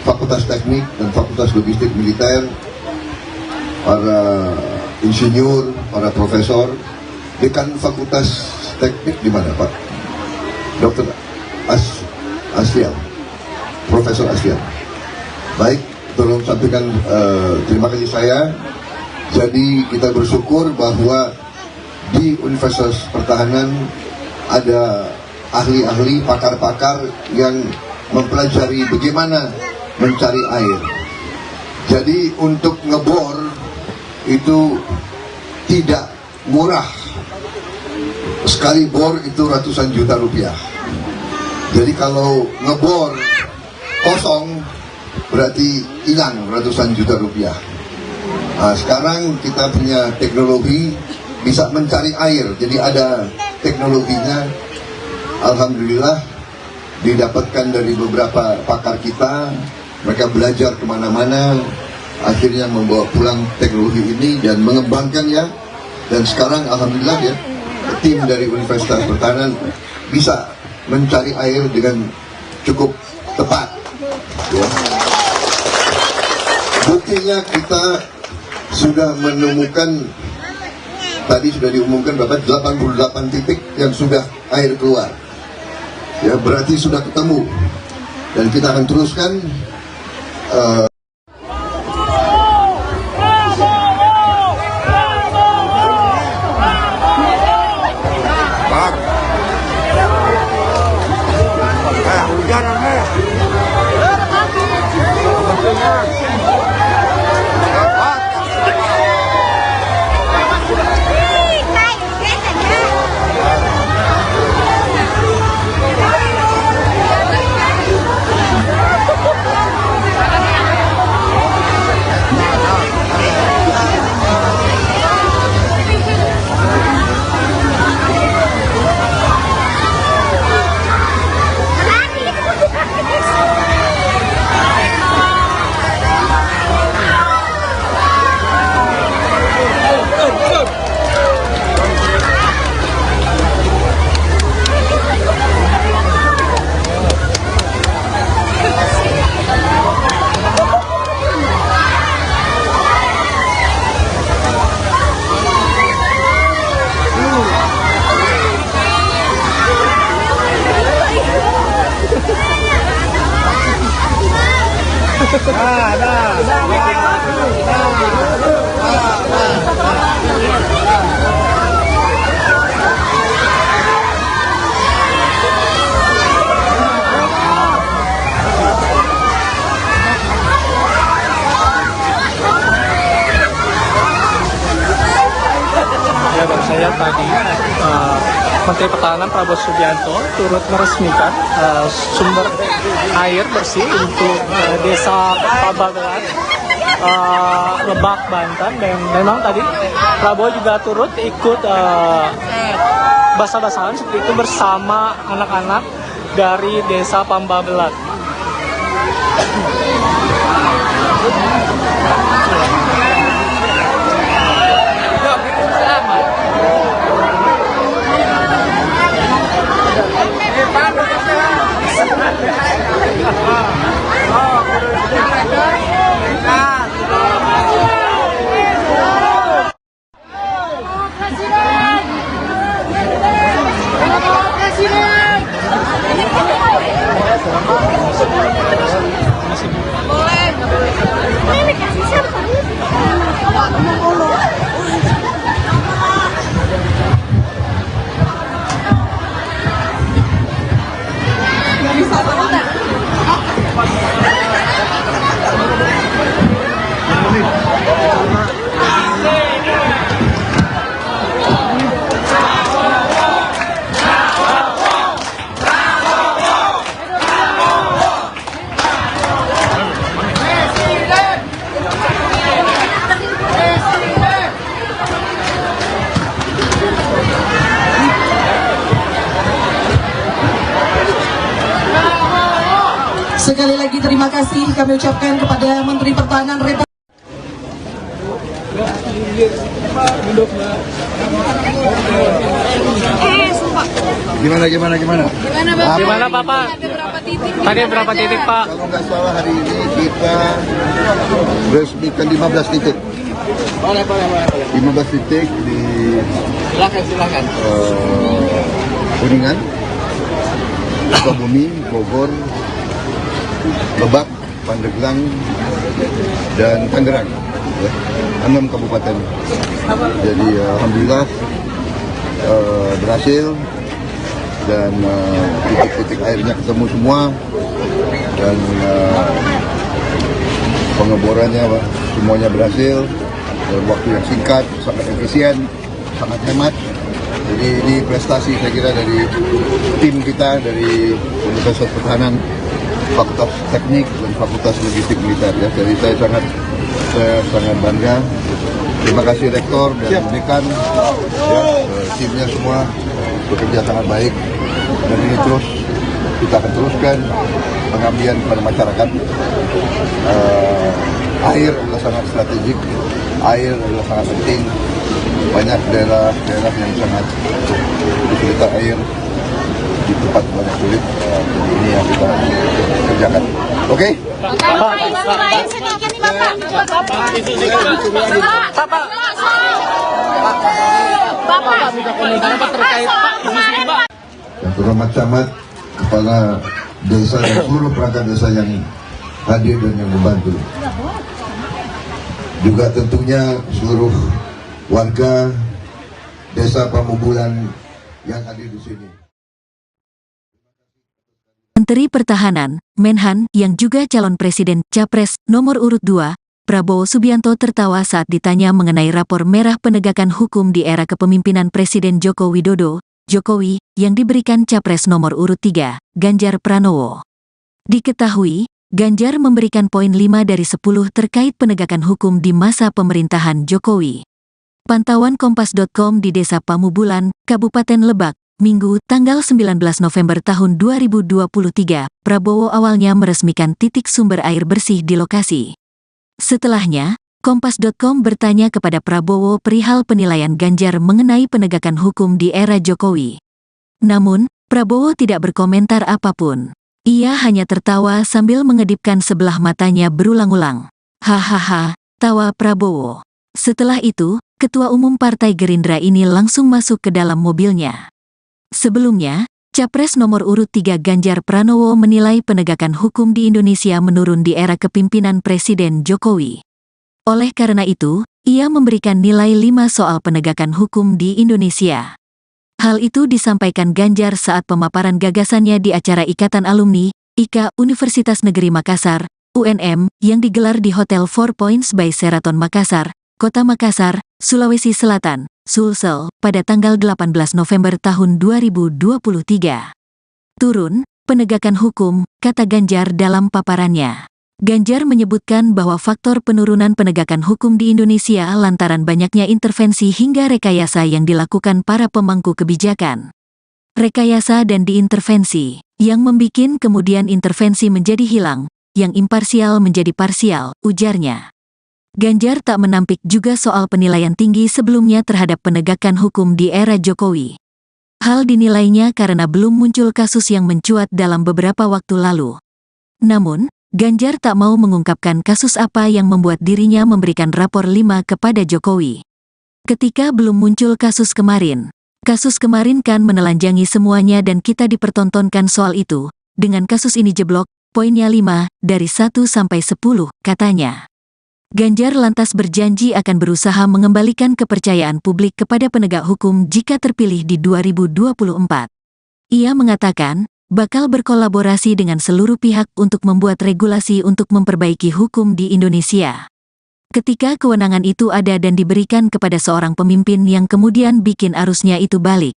Speaker 1: Fakultas Teknik dan Fakultas Logistik Militer, para insinyur, para profesor. Dekan Fakultas Teknik di mana, Pak? Dr. Aslian, Profesor Aslian. Baik, tolong sampaikan terima kasih saya. Jadi kita bersyukur bahwa di Universitas Pertahanan ada ahli-ahli, pakar-pakar yang mempelajari bagaimana mencari air. Jadi untuk ngebor itu tidak murah. Sekali bor itu ratusan juta rupiah. Jadi kalau ngebor kosong berarti hilang ratusan juta rupiah. Nah, sekarang kita punya teknologi bisa mencari air. Jadi ada teknologinya. Alhamdulillah didapatkan dari beberapa pakar kita. Mereka belajar kemana-mana, akhirnya membawa pulang teknologi ini dan mengembangkannya. Dan sekarang alhamdulillah ya, tim dari Universitas Pertahanan bisa mencari air dengan cukup tepat. Ya. Buktinya kita sudah menemukan, tadi sudah diumumkan Bapak, 88 titik yang sudah air keluar. Ya, berarti sudah ketemu. Dan kita akan teruskan.
Speaker 3: Ya, baru saya tadi Menteri Pertahanan Prabowo Subianto turut meresmikan sumber air bersih untuk desa Pabagelan, Lebak, Banten. Dan memang tadi Prabowo juga turut ikut basah-basahan seperti itu bersama anak-anak dari desa Pabagelan.
Speaker 4: Sekali lagi terima kasih kami ucapkan kepada Menteri Pertahanan Republik.
Speaker 1: Gimana?
Speaker 6: Gimana Bapak? Tadi berapa titik Pak?
Speaker 1: Kalau nggak salah hari ini kita resmikan 15 titik. 15 titik di
Speaker 5: Silakan.
Speaker 1: Kuningan, Sukabumi, Bogor, Lebak, Pandeglang, dan Tangerang, ya, 6 kabupaten. Jadi alhamdulillah berhasil dan titik-titik airnya ketemu semua dan pengeborannya semuanya berhasil dalam waktu yang singkat, sangat efisien, sangat hemat. Jadi ini prestasi saya kira dari tim kita dari Universitas Pertahanan, Fakultas Teknik dan Fakultas Logistik Militer, ya. Jadi saya sangat bangga. Terima kasih Rektor dan Dekan, ya, timnya semua bekerja sangat baik dan ini terus kita akan teruskan pengabdian kepada masyarakat. Air adalah sangat strategik, air adalah sangat penting. Banyak daerah yang sangat kesulitan air, di tempat banyak sulit. Jadi ini yang kita kerjakan. Oke? Yang terhormat camat, kepala desa dan seluruh perangkat desa yang hadir dan yang membantu. Juga tentunya seluruh warga desa Pamubulan yang hadir di sini.
Speaker 2: Menteri Pertahanan, Menhan, yang juga calon presiden Capres nomor urut 2, Prabowo Subianto tertawa saat ditanya mengenai rapor merah penegakan hukum di era kepemimpinan Presiden Joko Widodo, Jokowi, yang diberikan Capres nomor urut 3, Ganjar Pranowo. Diketahui, Ganjar memberikan poin 5 dari 10 terkait penegakan hukum di masa pemerintahan Jokowi. Pantauan Kompas.com di Desa Pamubulan, Kabupaten Lebak, Minggu, tanggal 19 November tahun 2023, Prabowo awalnya meresmikan titik sumber air bersih di lokasi. Setelahnya, Kompas.com bertanya kepada Prabowo perihal penilaian Ganjar mengenai penegakan hukum di era Jokowi. Namun, Prabowo tidak berkomentar apapun. Ia hanya tertawa sambil mengedipkan sebelah matanya berulang-ulang. Hahaha, tawa Prabowo. Setelah itu, Ketua Umum Partai Gerindra ini langsung masuk ke dalam mobilnya. Sebelumnya, Capres nomor urut 3 Ganjar Pranowo menilai penegakan hukum di Indonesia menurun di era kepemimpinan Presiden Jokowi. Oleh karena itu, ia memberikan nilai 5 soal penegakan hukum di Indonesia. Hal itu disampaikan Ganjar saat pemaparan gagasannya di acara Ikatan Alumni, IKA Universitas Negeri Makassar, UNM, yang digelar di Hotel Four Points by Sheraton Makassar, Kota Makassar, Sulawesi Selatan, Sulsel, pada tanggal 18 November tahun 2023. Turun, penegakan hukum, kata Ganjar dalam paparannya. Ganjar menyebutkan bahwa faktor penurunan penegakan hukum di Indonesia lantaran banyaknya intervensi hingga rekayasa yang dilakukan para pemangku kebijakan. Rekayasa dan diintervensi, yang membikin kemudian intervensi menjadi hilang, yang imparsial menjadi parsial, ujarnya. Ganjar tak menampik juga soal penilaian tinggi sebelumnya terhadap penegakan hukum di era Jokowi. Hal dinilainya karena belum muncul kasus yang mencuat dalam beberapa waktu lalu. Namun, Ganjar tak mau mengungkapkan kasus apa yang membuat dirinya memberikan rapor 5 kepada Jokowi. Ketika belum muncul kasus kemarin kan menelanjangi semuanya dan kita dipertontonkan soal itu. Dengan kasus ini jeblok, poinnya 5, dari 1 sampai 10, katanya. Ganjar lantas berjanji akan berusaha mengembalikan kepercayaan publik kepada penegak hukum jika terpilih di 2024. Ia mengatakan, bakal berkolaborasi dengan seluruh pihak untuk membuat regulasi untuk memperbaiki hukum di Indonesia. Ketika kewenangan itu ada dan diberikan kepada seorang pemimpin yang kemudian bikin arusnya itu balik.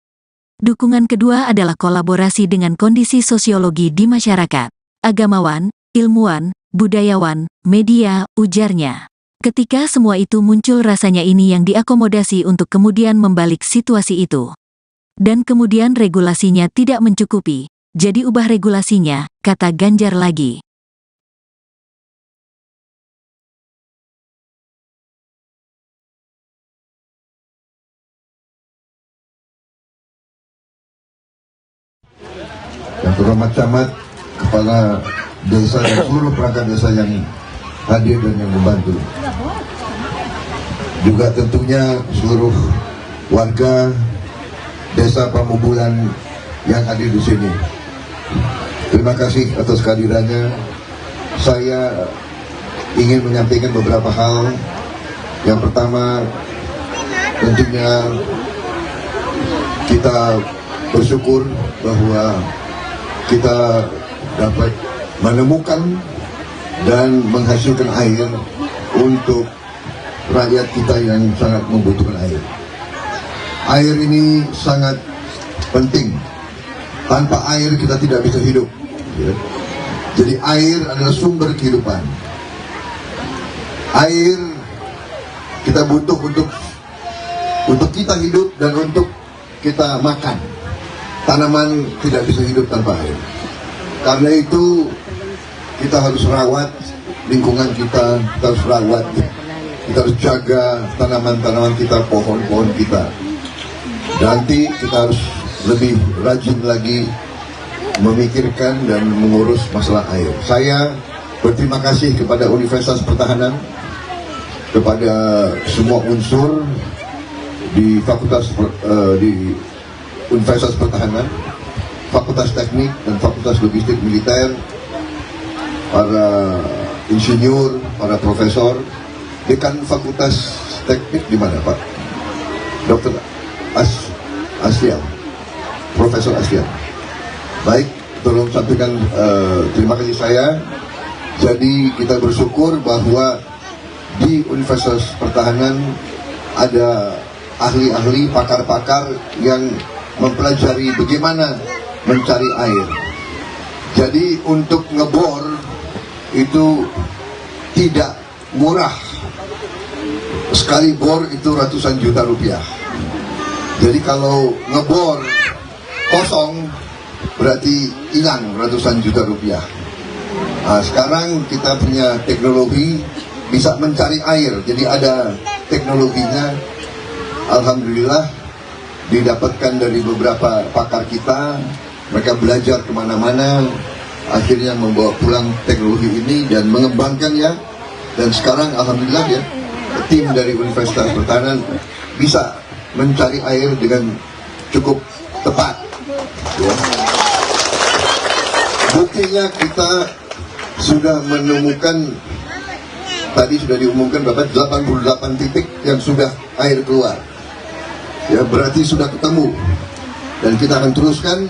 Speaker 2: Dukungan kedua adalah kolaborasi dengan kondisi sosiologi di masyarakat, agamawan, ilmuwan, budayawan, media, ujarnya. Ketika semua itu muncul rasanya ini yang diakomodasi untuk kemudian membalik situasi itu. Dan kemudian regulasinya tidak mencukupi, jadi ubah regulasinya, kata Ganjar lagi.
Speaker 1: Yang terhormat camat, kepala desa dan seluruh perangkat desa yang hadir dan yang membantu. Juga tentunya seluruh warga desa Pamubulan yang hadir di sini. Terima kasih atas kehadirannya. Saya ingin menyampaikan beberapa hal. Yang pertama, tentunya kita bersyukur bahwa kita dapat menemukan dan menghasilkan air untuk rakyat kita yang sangat membutuhkan air. Air ini sangat penting. Tanpa air kita tidak bisa hidup. Jadi air adalah sumber kehidupan. Air kita butuh untuk kita hidup dan untuk kita makan. Tanaman tidak bisa hidup tanpa air. Karena itu kita harus rawat lingkungan kita harus rawat, kita harus jaga tanaman-tanaman kita, pohon-pohon kita. Nanti kita harus lebih rajin lagi memikirkan dan mengurus masalah air. Saya berterima kasih kepada Universitas Pertahanan, kepada semua unsur di di Universitas Pertahanan, Fakultas Teknik dan Fakultas Logistik Militer, para insinyur, para profesor. Dekan Fakultas Teknik di mana, Pak? Dr. Aslian, Profesor Aslian. Baik, tolong sampaikan terima kasih saya. Jadi kita bersyukur bahwa di Universitas Pertahanan ada ahli-ahli, pakar-pakar yang mempelajari bagaimana mencari air. Jadi untuk ngebor itu tidak murah. Sekali bor itu ratusan juta rupiah. Jadi kalau ngebor kosong berarti hilang ratusan juta rupiah. Nah, sekarang kita punya teknologi bisa mencari air. Jadi ada teknologinya. Alhamdulillah didapatkan dari beberapa pakar kita. Mereka belajar kemana-mana, akhirnya membawa pulang teknologi ini dan mengembangkannya. Dan sekarang alhamdulillah ya, tim dari Universitas Pertahanan bisa mencari air dengan cukup tepat. Ya. Buktinya kita sudah menemukan, tadi sudah diumumkan Bapak, 88 titik yang sudah air keluar. Ya, berarti sudah ketemu. Dan kita akan teruskan.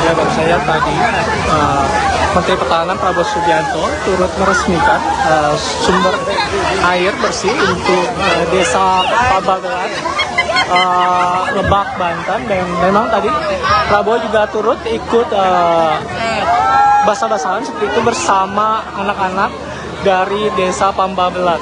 Speaker 3: Ya, baru saya tadi Menteri Pertahanan Prabowo Subianto turut meresmikan sumber air bersih untuk desa Pabagelan, Lebak, Banten. Dan memang tadi Prabowo juga turut ikut basah-basahan seperti itu bersama anak-anak dari desa Pambabelat.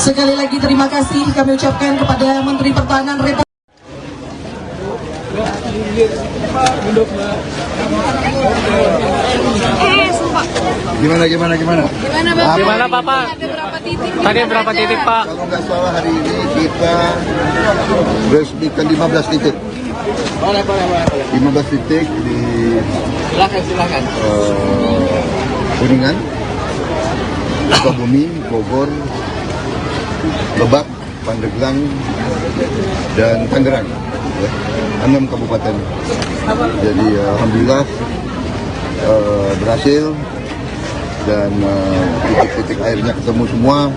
Speaker 4: Sekali lagi terima kasih kami ucapkan kepada Menteri Pertahanan Republik.
Speaker 1: Gimana?
Speaker 6: Gimana Bapak? Tadi berapa titik Pak?
Speaker 1: Kalau nggak salah hari ini kita resmikan 15 titik. 15 titik di
Speaker 5: Silakan.
Speaker 1: Kuningan, Sukabumi, Bogor, Lebak, Pandeglang, dan Tangerang. Ya, 6 kabupaten. Jadi alhamdulillah berhasil, dan titik-titik airnya ketemu semua,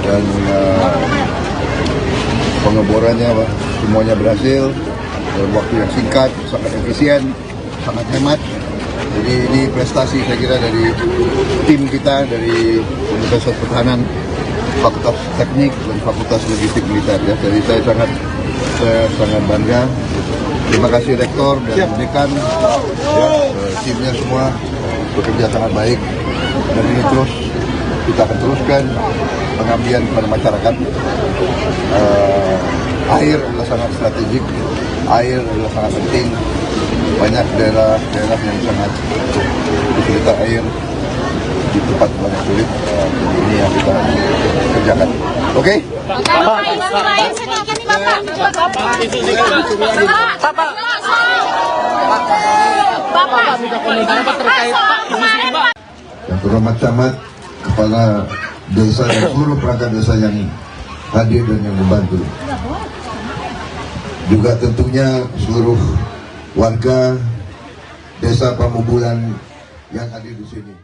Speaker 1: dan pengeborannya semuanya berhasil dalam waktu yang singkat, sangat efisien, sangat hemat. Jadi ini prestasi saya kira dari tim kita, dari Universitas Pertahanan, Fakultas Teknik dan Fakultas Logistik Militer. Ya. Jadi saya sangat bangga. Terima kasih Rektor dan Dekan, ya, timnya semua bekerja sangat baik. Dan ini terus kita akan teruskan pengabdian kepada masyarakat. Air adalah sangat strategik, air adalah sangat penting. Banyak daerah yang sangat kesulitan air, di tempat banyak sulit. Ini yang kita kerjakan. Oke?
Speaker 6: Bapak, sedikit nih Bapak. Bapak, minta komentar apa terkait Pak isu ini Pak?
Speaker 1: Yang terhormat camat, kepala desa dan seluruh perangkat desa yang hadir dan yang membantu. Juga tentunya seluruh warga desa Pamubulan yang hadir di sini.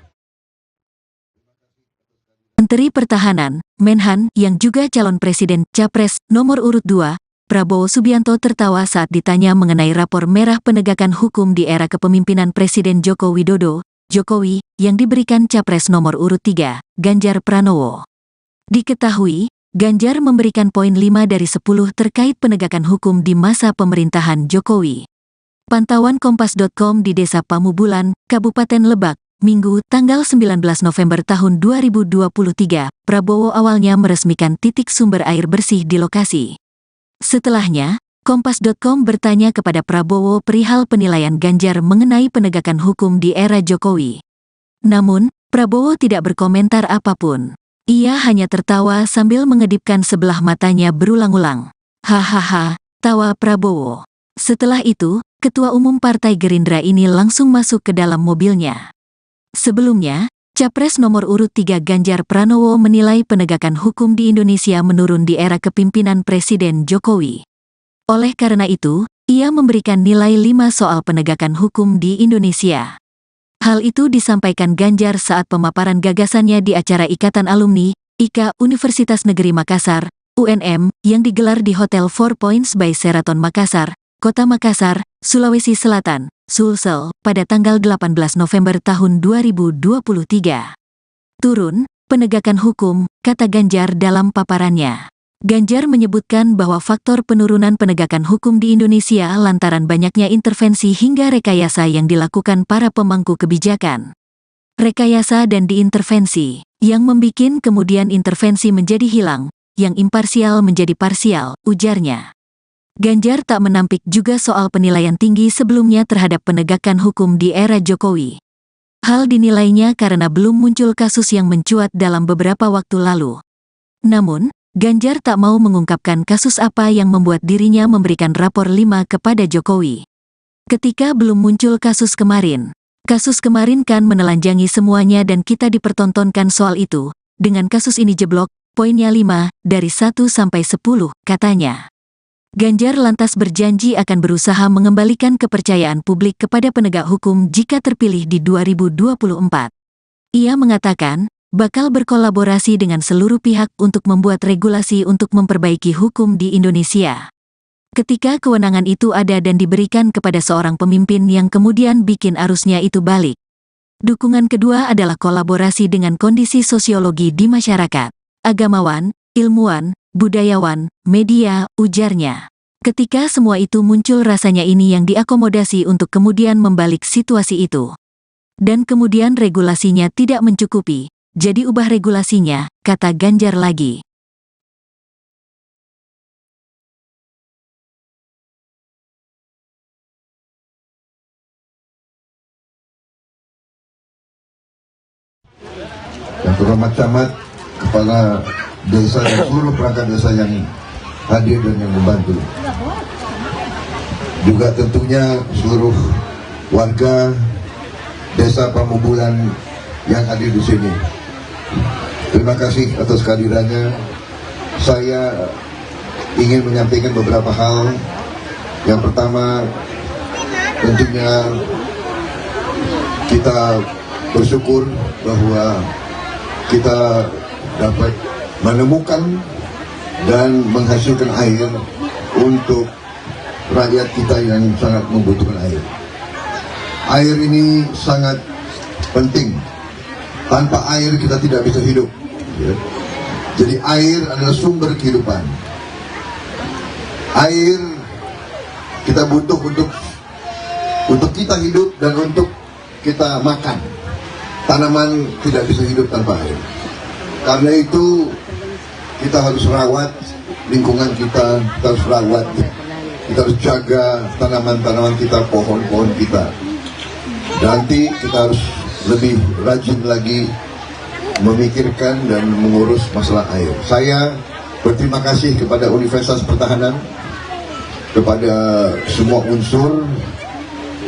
Speaker 2: Menteri Pertahanan, Menhan, yang juga calon presiden Capres nomor urut 2, Prabowo Subianto tertawa saat ditanya mengenai rapor merah penegakan hukum di era kepemimpinan Presiden Joko Widodo, Jokowi, yang diberikan Capres nomor urut 3, Ganjar Pranowo. Diketahui, Ganjar memberikan poin 5 dari 10 terkait penegakan hukum di masa pemerintahan Jokowi. Pantauan Kompas.com di Desa Pamubulan, Kabupaten Lebak, Minggu, tanggal 19 November tahun 2023, Prabowo awalnya meresmikan titik sumber air bersih di lokasi. Setelahnya, Kompas.com bertanya kepada Prabowo perihal penilaian Ganjar mengenai penegakan hukum di era Jokowi. Namun, Prabowo tidak berkomentar apapun. Ia hanya tertawa sambil mengedipkan sebelah matanya berulang-ulang. Hahaha, tawa Prabowo. Setelah itu, Ketua Umum Partai Gerindra ini langsung masuk ke dalam mobilnya. Sebelumnya, Capres nomor urut 3 Ganjar Pranowo menilai penegakan hukum di Indonesia menurun di era kepemimpinan Presiden Jokowi. Oleh karena itu, ia memberikan nilai 5 soal penegakan hukum di Indonesia. Hal itu disampaikan Ganjar saat pemaparan gagasannya di acara Ikatan Alumni, IKA Universitas Negeri Makassar, UNM, yang digelar di Hotel 4 Points by Sheraton Makassar, Kota Makassar, Sulawesi Selatan, Sulsel, pada tanggal 18 November tahun 2023. Turun, penegakan hukum, kata Ganjar dalam paparannya. Ganjar menyebutkan bahwa faktor penurunan penegakan hukum di Indonesia lantaran banyaknya intervensi hingga rekayasa yang dilakukan para pemangku kebijakan. Rekayasa dan diintervensi, yang membikin kemudian intervensi menjadi hilang, yang imparsial menjadi parsial, ujarnya. Ganjar tak menampik juga soal penilaian tinggi sebelumnya terhadap penegakan hukum di era Jokowi. Hal dinilainya karena belum muncul kasus yang mencuat dalam beberapa waktu lalu. Namun, Ganjar tak mau mengungkapkan kasus apa yang membuat dirinya memberikan rapor 5 kepada Jokowi. Ketika belum muncul kasus kemarin kan menelanjangi semuanya dan kita dipertontonkan soal itu. Dengan kasus ini jeblok, poinnya 5, dari 1 sampai 10, katanya. Ganjar lantas berjanji akan berusaha mengembalikan kepercayaan publik kepada penegak hukum jika terpilih di 2024. Ia mengatakan, bakal berkolaborasi dengan seluruh pihak untuk membuat regulasi untuk memperbaiki hukum di Indonesia. Ketika kewenangan itu ada dan diberikan kepada seorang pemimpin yang kemudian bikin arusnya itu balik. Dukungan kedua adalah kolaborasi dengan kondisi sosiologi di masyarakat, agamawan, ilmuwan, budayawan, media, ujarnya. Ketika semua itu muncul rasanya ini yang diakomodasi untuk kemudian membalik situasi itu. Dan kemudian regulasinya tidak mencukupi, jadi ubah regulasinya, kata Ganjar lagi.
Speaker 1: Yang terhormat camat, kepala desa dan seluruh perangkat desa yang hadir dan yang membantu. Juga tentunya seluruh warga desa Pamubulan yang hadir di sini. Terima kasih atas kehadirannya. Saya ingin menyampaikan beberapa hal. Yang pertama, tentunya kita bersyukur bahwa kita dapat menemukan dan menghasilkan air untuk rakyat kita yang sangat membutuhkan air. Air ini sangat penting. Tanpa air kita tidak bisa hidup. Jadi air adalah sumber kehidupan. Air kita butuh untuk kita hidup dan untuk kita makan. Tanaman tidak bisa hidup tanpa air. Karena itu kita harus rawat lingkungan kita harus rawat, kita harus jaga tanaman-tanaman kita, pohon-pohon kita. Nanti kita harus lebih rajin lagi memikirkan dan mengurus masalah air. Saya berterima kasih kepada Universitas Pertahanan, kepada semua unsur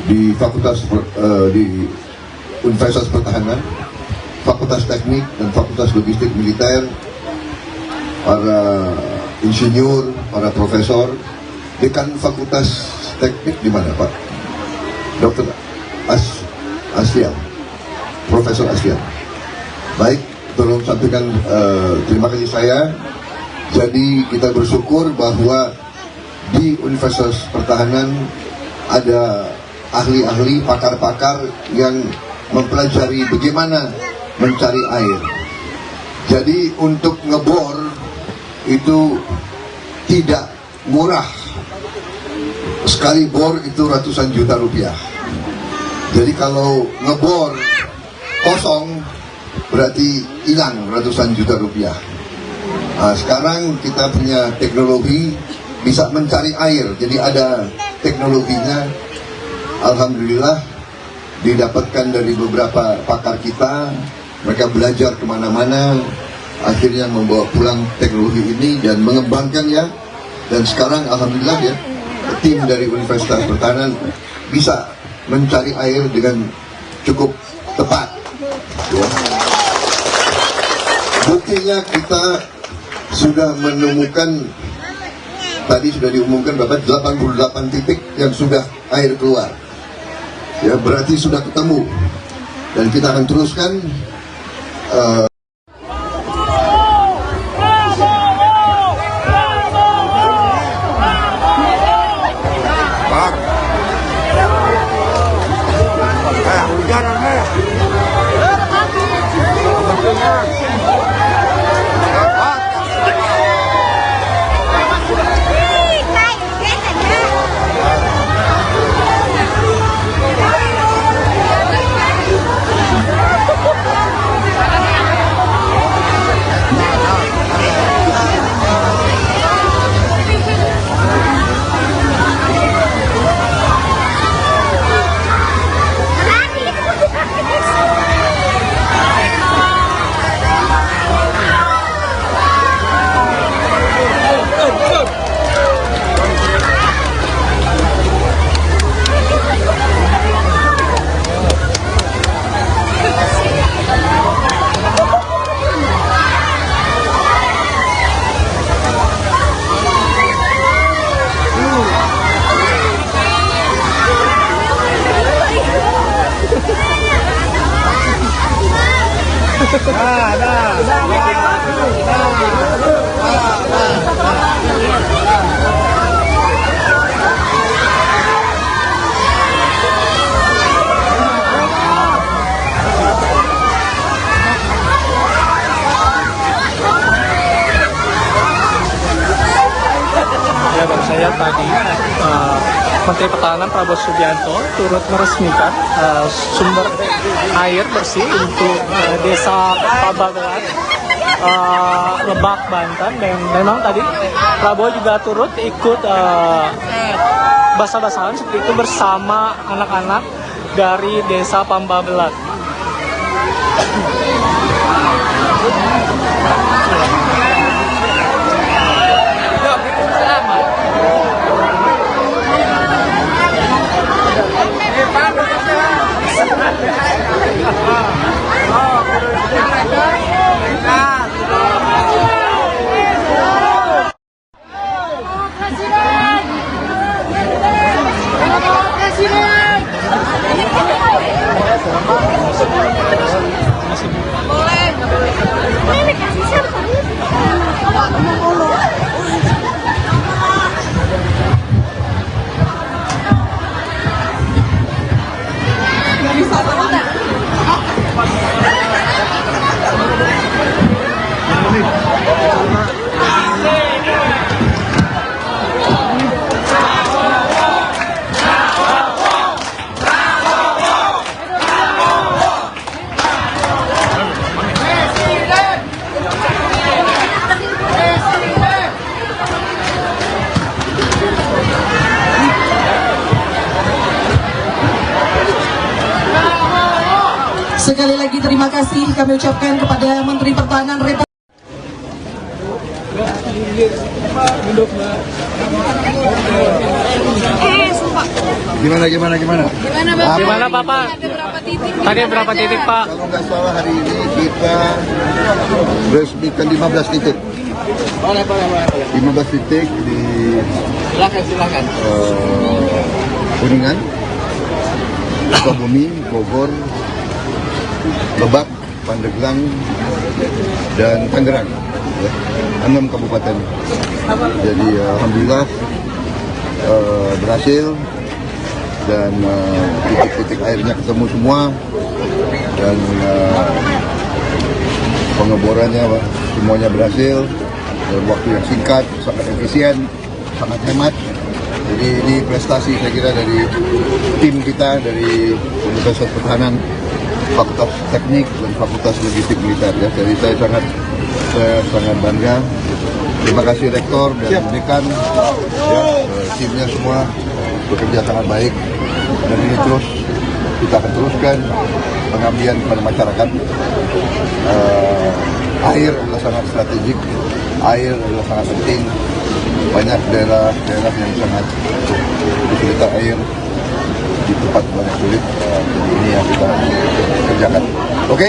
Speaker 1: di di Universitas Pertahanan, Fakultas Teknik dan Fakultas Logistik Militer, para insinyur, para profesor, dekan Fakultas Teknik di mana Pak? Dr. Aslian, Profesor Aslian. Baik, tolong sampaikan terima kasih saya. Jadi kita bersyukur bahwa di Universitas Pertahanan ada ahli-ahli, pakar-pakar yang mempelajari bagaimana mencari air. Jadi untuk ngebor itu tidak murah. Sekali bor itu ratusan juta rupiah. Jadi kalau ngebor kosong berarti hilang ratusan juta rupiah. Nah, sekarang kita punya teknologi bisa mencari air, jadi ada teknologinya. Alhamdulillah didapatkan dari beberapa pakar kita, mereka belajar kemana-mana, akhirnya membawa pulang teknologi ini dan mengembangkannya. Dan sekarang alhamdulillah ya, tim dari Universitas Pertahanan bisa mencari air dengan cukup tepat ya. Buktinya kita sudah menemukan, tadi sudah diumumkan Bapak, 88 titik yang sudah air keluar ya, berarti sudah ketemu dan kita akan teruskan.
Speaker 3: Ya, baru saya tadi Menteri Pertahanan Prabowo Subianto turut meresmikan sumber air bersih untuk desa Pabagelan, Lebak, Banten. Dan memang tadi Prabowo juga turut ikut basah-basahan seperti itu bersama anak-anak dari desa Pabagelan.
Speaker 4: Sekali lagi terima kasih kami ucapkan kepada Menteri Pertahanan Republik
Speaker 6: Sumpah.
Speaker 1: Gimana?
Speaker 6: Gimana Bapak?
Speaker 3: Ada berapa titik?
Speaker 6: Tadi berapa titik Pak?
Speaker 1: Kalau nggak salah hari ini kita resmikan 15 titik. 15 titik di
Speaker 5: Silakan.
Speaker 1: Kuningan, Sukabumi, Bogor, Lebak, Pandeglang, dan Tangerang. Ya, 6 kabupaten. Jadi alhamdulillah berhasil dan titik-titik airnya ketemu semua dan pengeborannya semuanya berhasil dalam waktu yang singkat, sangat efisien, sangat hemat. Jadi ini prestasi saya kira dari tim kita dari Universitas Pertahanan, Fakultas Teknik dan Fakultas Logistik Militer. Ya. Jadi saya sangat bangga. Terima kasih Rektor dan Dekan, ya, timnya semua bekerja sangat baik dan ini terus kita akan teruskan pengabdian kepada masyarakat. Air adalah sangat strategik, air adalah sangat penting. Banyak daerah yang sangat kesulitan air di tempat banyak sulit. Jadi ini yang kita kerjakan. Oke?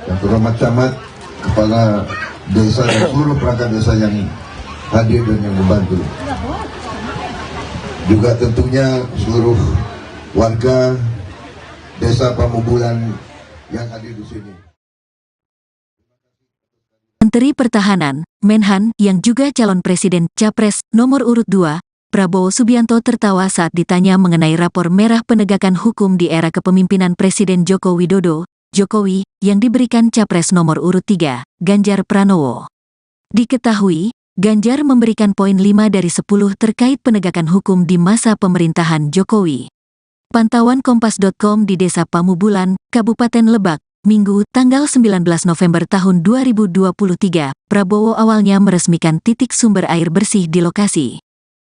Speaker 1: Yang terhormat camat, kepala desa dan seluruh perangkat desa yang hadir dan yang membantu. Juga tentunya seluruh warga desa Pamubulan yang hadir di sini.
Speaker 2: Menteri Pertahanan, Menhan, yang juga calon presiden Capres nomor urut 2, Prabowo Subianto tertawa saat ditanya mengenai rapor merah penegakan hukum di era kepemimpinan Presiden Joko Widodo, Jokowi, yang diberikan Capres nomor urut 3, Ganjar Pranowo. Diketahui, Ganjar memberikan poin 5 dari 10 terkait penegakan hukum di masa pemerintahan Jokowi. Pantauan Kompas.com di Desa Pamubulan, Kabupaten Lebak, Minggu, tanggal 19 November tahun 2023, Prabowo awalnya meresmikan titik sumber air bersih di lokasi.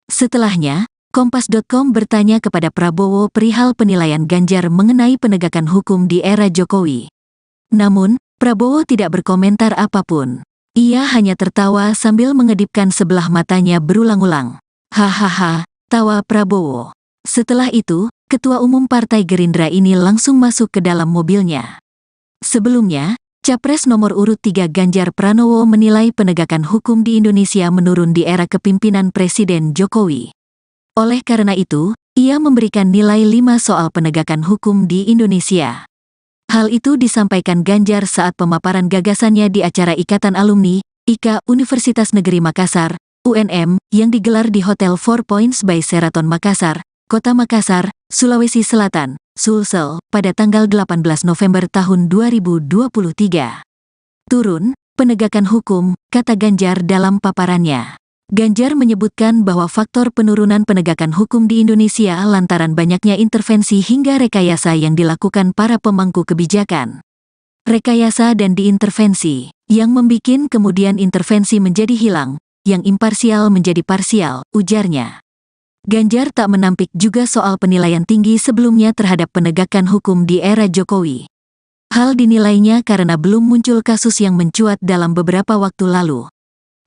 Speaker 2: Setelahnya, Kompas.com bertanya kepada Prabowo perihal penilaian Ganjar mengenai penegakan hukum di era Jokowi. Namun, Prabowo tidak berkomentar apapun. Ia hanya tertawa sambil mengedipkan sebelah matanya berulang-ulang. Hahaha, tawa Prabowo. Setelah itu, Ketua Umum Partai Gerindra ini langsung masuk ke dalam mobilnya. Sebelumnya, Capres nomor urut 3 Ganjar Pranowo menilai penegakan hukum di Indonesia menurun di era kepemimpinan Presiden Jokowi. Oleh karena itu, ia memberikan nilai 5 soal penegakan hukum di Indonesia. Hal itu disampaikan Ganjar saat pemaparan gagasannya di acara Ikatan Alumni, IKA Universitas Negeri Makassar, UNM, yang digelar di Hotel 4 Points by Sheraton Makassar, Kota Makassar, Sulawesi Selatan, Sulsel, pada tanggal 18 November tahun 2023. Turun, penegakan hukum, kata Ganjar dalam paparannya. Ganjar menyebutkan bahwa faktor penurunan penegakan hukum di Indonesia lantaran banyaknya intervensi hingga rekayasa yang dilakukan para pemangku kebijakan. Rekayasa dan diintervensi, yang membikin kemudian intervensi menjadi hilang, yang imparsial menjadi parsial, ujarnya. Ganjar tak menampik juga soal penilaian tinggi sebelumnya terhadap penegakan hukum di era Jokowi. Hal dinilainya karena belum muncul kasus yang mencuat dalam beberapa waktu lalu.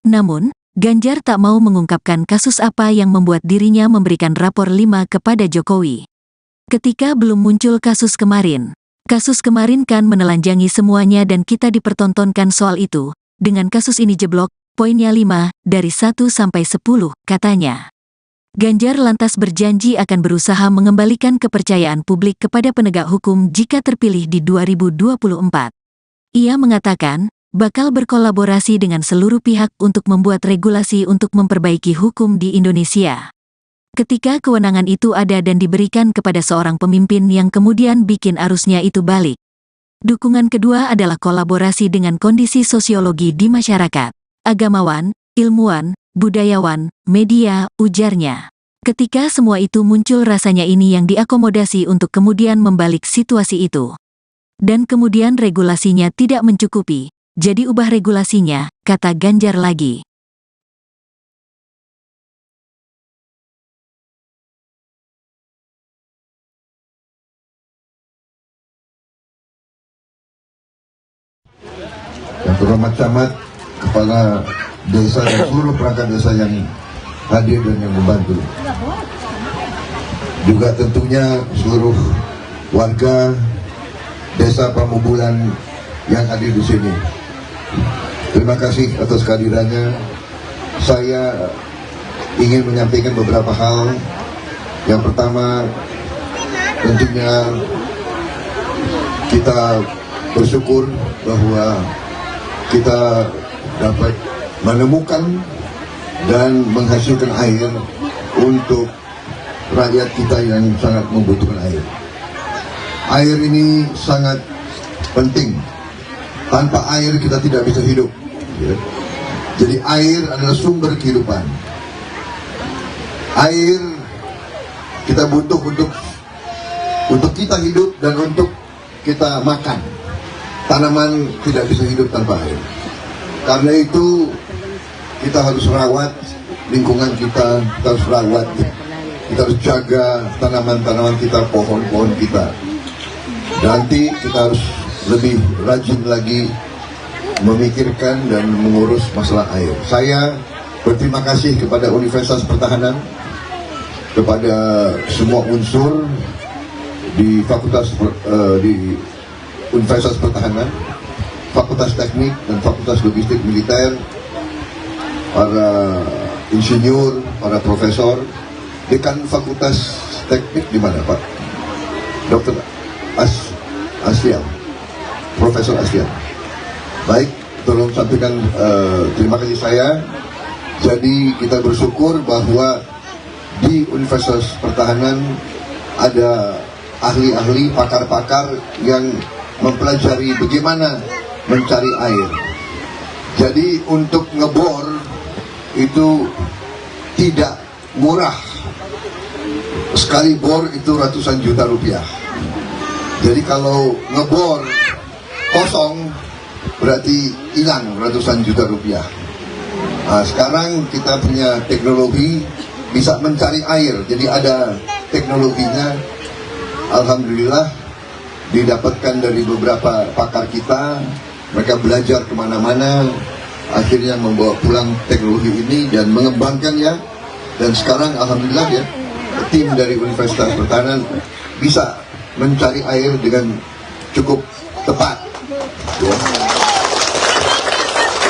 Speaker 2: Namun, Ganjar tak mau mengungkapkan kasus apa yang membuat dirinya memberikan rapor 5 kepada Jokowi. Ketika belum muncul kasus kemarin kan menelanjangi semuanya dan kita dipertontonkan soal itu. Dengan kasus ini jeblok, poinnya 5 dari 1 sampai 10, katanya. Ganjar lantas berjanji akan berusaha mengembalikan kepercayaan publik kepada penegak hukum jika terpilih di 2024. Ia mengatakan, bakal berkolaborasi dengan seluruh pihak untuk membuat regulasi untuk memperbaiki hukum di Indonesia. Ketika kewenangan itu ada dan diberikan kepada seorang pemimpin yang kemudian bikin arusnya itu balik. Dukungan kedua adalah kolaborasi dengan kondisi sosiologi di masyarakat, agamawan, ilmuwan, budayawan, media, ujarnya. Ketika semua itu muncul rasanya ini yang diakomodasi untuk kemudian membalik situasi itu. Dan kemudian regulasinya tidak mencukupi, jadi ubah regulasinya, kata Ganjar lagi.
Speaker 1: camat-camat, kepala desa dan seluruh perangkat desa yang hadir dan yang membantu. Juga tentunya seluruh warga desa Pamubulan yang hadir di sini. Terima kasih atas kehadirannya. Saya ingin menyampaikan beberapa hal. Yang pertama, tentunya kita bersyukur bahwa kita dapat menemukan dan menghasilkan air untuk rakyat kita yang sangat membutuhkan air. Air ini sangat penting. Tanpa air kita tidak bisa hidup. Jadi air adalah sumber kehidupan. Air kita butuh untuk kita hidup dan untuk kita makan. Tanaman tidak bisa hidup tanpa air. Karena itu kita harus rawat lingkungan kita harus rawat. Kita harus jaga tanaman-tanaman kita, pohon-pohon kita. Nanti kita harus lebih rajin lagi memikirkan dan mengurus masalah air. Saya berterima kasih kepada Universitas Pertahanan, kepada semua unsur di di Universitas Pertahanan, Fakultas Teknik dan Fakultas Logistik Militer, para insinyur, para profesor. Dekan Fakultas Teknik di mana, Pak? Dr. Aslian, Profesor Aslian. Baik, tolong sampaikan terima kasih saya. Jadi kita bersyukur bahwa di Universitas Pertahanan ada ahli-ahli, pakar-pakar yang mempelajari bagaimana mencari air. Jadi untuk ngebor itu tidak murah. Sekali bor itu ratusan juta rupiah. Jadi kalau ngebor kosong berarti hilang ratusan juta rupiah. Nah, sekarang kita punya teknologi bisa mencari air. Jadi ada teknologinya. Alhamdulillah didapatkan dari beberapa pakar kita. Mereka belajar kemana-mana. Akhirnya membawa pulang teknologi ini dan mengembangkannya. Dan sekarang alhamdulillah ya, tim dari Universitas Pertahanan bisa mencari air dengan cukup tepat. Ya.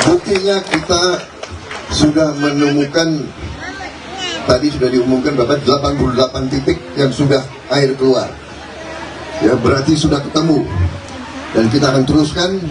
Speaker 1: Buktinya kita sudah menemukan, tadi sudah diumumkan Bapak, 88 titik yang sudah air keluar. Ya, berarti sudah ketemu. Dan kita akan teruskan.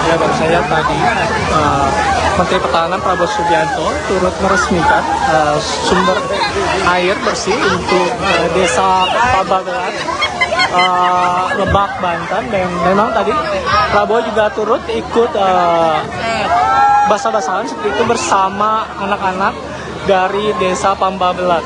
Speaker 3: Ya, baru saya tadi Menteri Pertahanan Prabowo Subianto turut meresmikan sumber air bersih untuk desa Pababelan, Lebak, Banten. Dan memang tadi Prabowo juga turut ikut basah-basahan seperti itu bersama anak-anak dari desa Pababelan.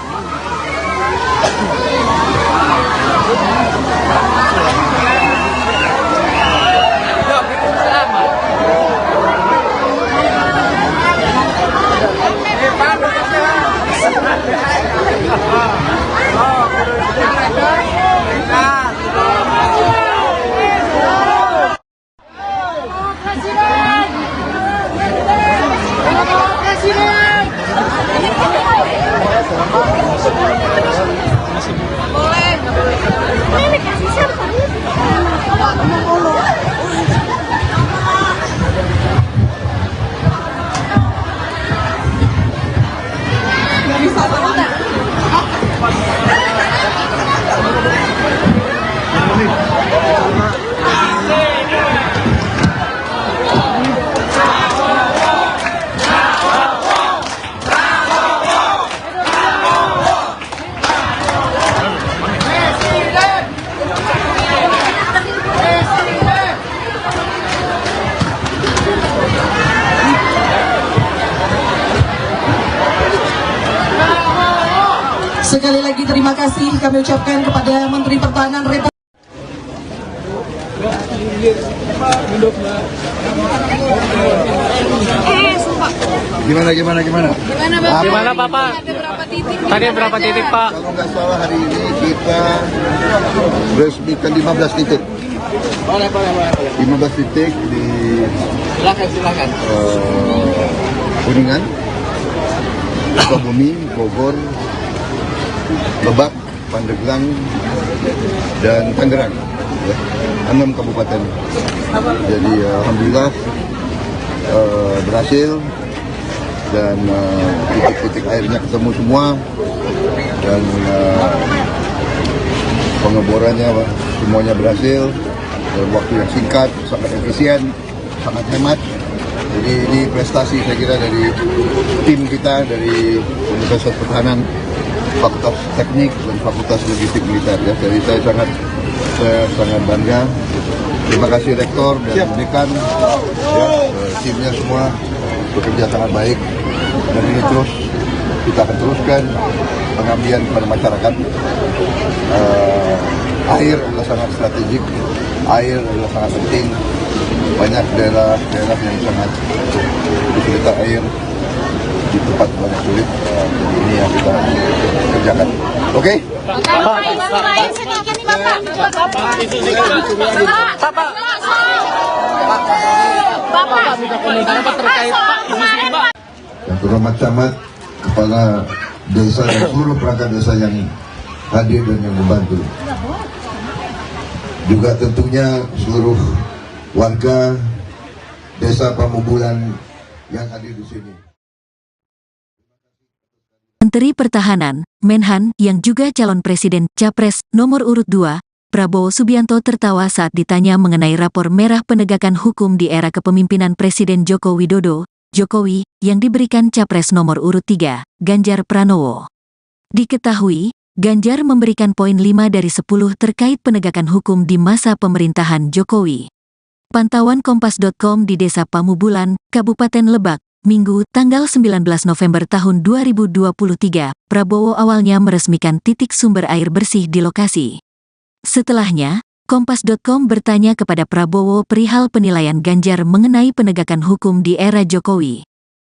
Speaker 4: Sekali lagi terima kasih kami ucapkan kepada Menteri Pertahanan Republik
Speaker 1: Gimana?
Speaker 6: Gimana Bapak? Tadi berapa titik Pak?
Speaker 1: Kalau nggak salah hari ini kita resmikan 15 titik. 15 titik di
Speaker 5: Silakan.
Speaker 1: Kuningan, Sukabumi, Bogor, Lebak, Pandeglang, dan Tangerang. Ya, 6 kabupaten. Jadi alhamdulillah berhasil dan titik-titik airnya ketemu semua dan pengeborannya semuanya berhasil dalam waktu yang singkat, sangat efisien, sangat hemat. Jadi ini prestasi saya kira dari tim kita dari Universitas Pertahanan, Fakultas Teknik dan Fakultas Logistik Militer. Ya. Jadi saya sangat bangga. Terima kasih Rektor dan Dekan, ya, timnya semua bekerja sangat baik. Dan ini terus kita akan teruskan pengabdian kepada masyarakat. Air adalah sangat strategik, air adalah sangat penting. Banyak daerah yang sangat kesulitan air, di tempat banyak sulit. Jadi ini yang kita kerjakan. Oke? Yang terhormat camat, kepala desa dan seluruh perangkat desa yang hadir dan yang membantu. Juga tentunya seluruh warga desa Pamubulan yang hadir di sini.
Speaker 2: Menteri Pertahanan, Menhan, yang juga calon presiden Capres nomor urut 2, Prabowo Subianto tertawa saat ditanya mengenai rapor merah penegakan hukum di era kepemimpinan Presiden Joko Widodo, Jokowi, yang diberikan Capres nomor urut 3, Ganjar Pranowo. Diketahui, Ganjar memberikan poin 5 dari 10 terkait penegakan hukum di masa pemerintahan Jokowi. Pantauan Kompas.com di Desa Pamubulan, Kabupaten Lebak, Minggu, tanggal 19 November tahun 2023, Prabowo awalnya meresmikan titik sumber air bersih di lokasi. Setelahnya, Kompas.com bertanya kepada Prabowo perihal penilaian Ganjar mengenai penegakan hukum di era Jokowi.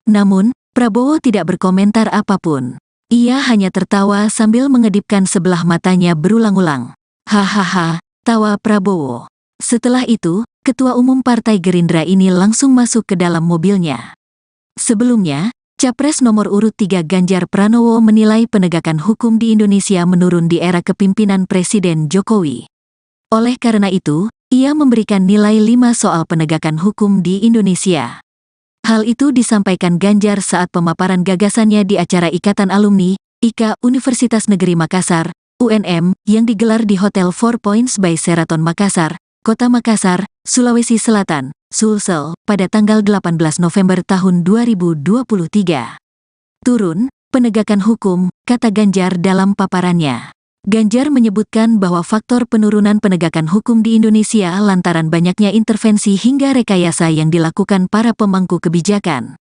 Speaker 2: Namun, Prabowo tidak berkomentar apapun. Ia hanya tertawa sambil mengedipkan sebelah matanya berulang-ulang. Hahaha, tawa Prabowo. Setelah itu, Ketua Umum Partai Gerindra ini langsung masuk ke dalam mobilnya. Sebelumnya, Capres nomor urut 3 Ganjar Pranowo menilai penegakan hukum di Indonesia menurun di era kepemimpinan Presiden Jokowi. Oleh karena itu, ia memberikan nilai 5 soal penegakan hukum di Indonesia. Hal itu disampaikan Ganjar saat pemaparan gagasannya di acara Ikatan Alumni, IKA Universitas Negeri Makassar, UNM, yang digelar di Hotel 4 Points by Sheraton Makassar, Kota Makassar, Sulawesi Selatan, Sulsel, pada tanggal 18 November tahun 2023. Turun, penegakan hukum, kata Ganjar dalam paparannya. Ganjar menyebutkan bahwa faktor penurunan penegakan hukum di Indonesia lantaran banyaknya intervensi hingga rekayasa yang dilakukan para pemangku kebijakan.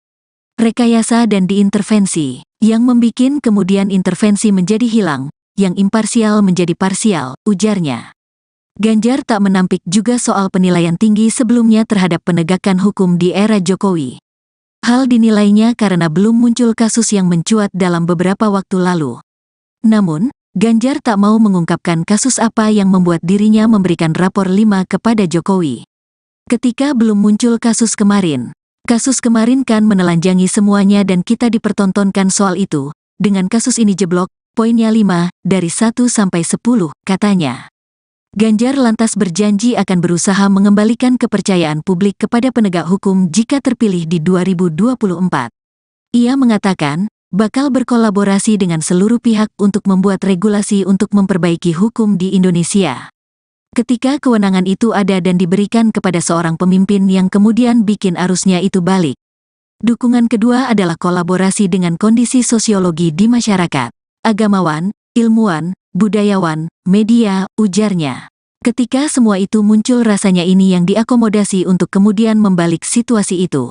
Speaker 2: Rekayasa dan diintervensi, yang membikin kemudian intervensi menjadi hilang, yang imparsial menjadi parsial, ujarnya. Ganjar tak menampik juga soal penilaian tinggi sebelumnya terhadap penegakan hukum di era Jokowi. Hal dinilainya karena belum muncul kasus yang mencuat dalam beberapa waktu lalu. Namun, Ganjar tak mau mengungkapkan kasus apa yang membuat dirinya memberikan rapor 5 kepada Jokowi. Ketika belum muncul kasus kemarin kan menelanjangi semuanya dan kita dipertontonkan soal itu. Dengan kasus ini jeblok, poinnya 5 dari 1 sampai 10, katanya. Ganjar lantas berjanji akan berusaha mengembalikan kepercayaan publik kepada penegak hukum jika terpilih di 2024. Ia mengatakan, bakal berkolaborasi dengan seluruh pihak untuk membuat regulasi untuk memperbaiki hukum di Indonesia. Ketika kewenangan itu ada dan diberikan kepada seorang pemimpin yang kemudian bikin arusnya itu balik. Dukungan kedua adalah kolaborasi dengan kondisi sosiologi di masyarakat, agamawan, ilmuwan, budayawan, media, ujarnya. Ketika semua itu muncul rasanya ini yang diakomodasi untuk kemudian membalik situasi itu.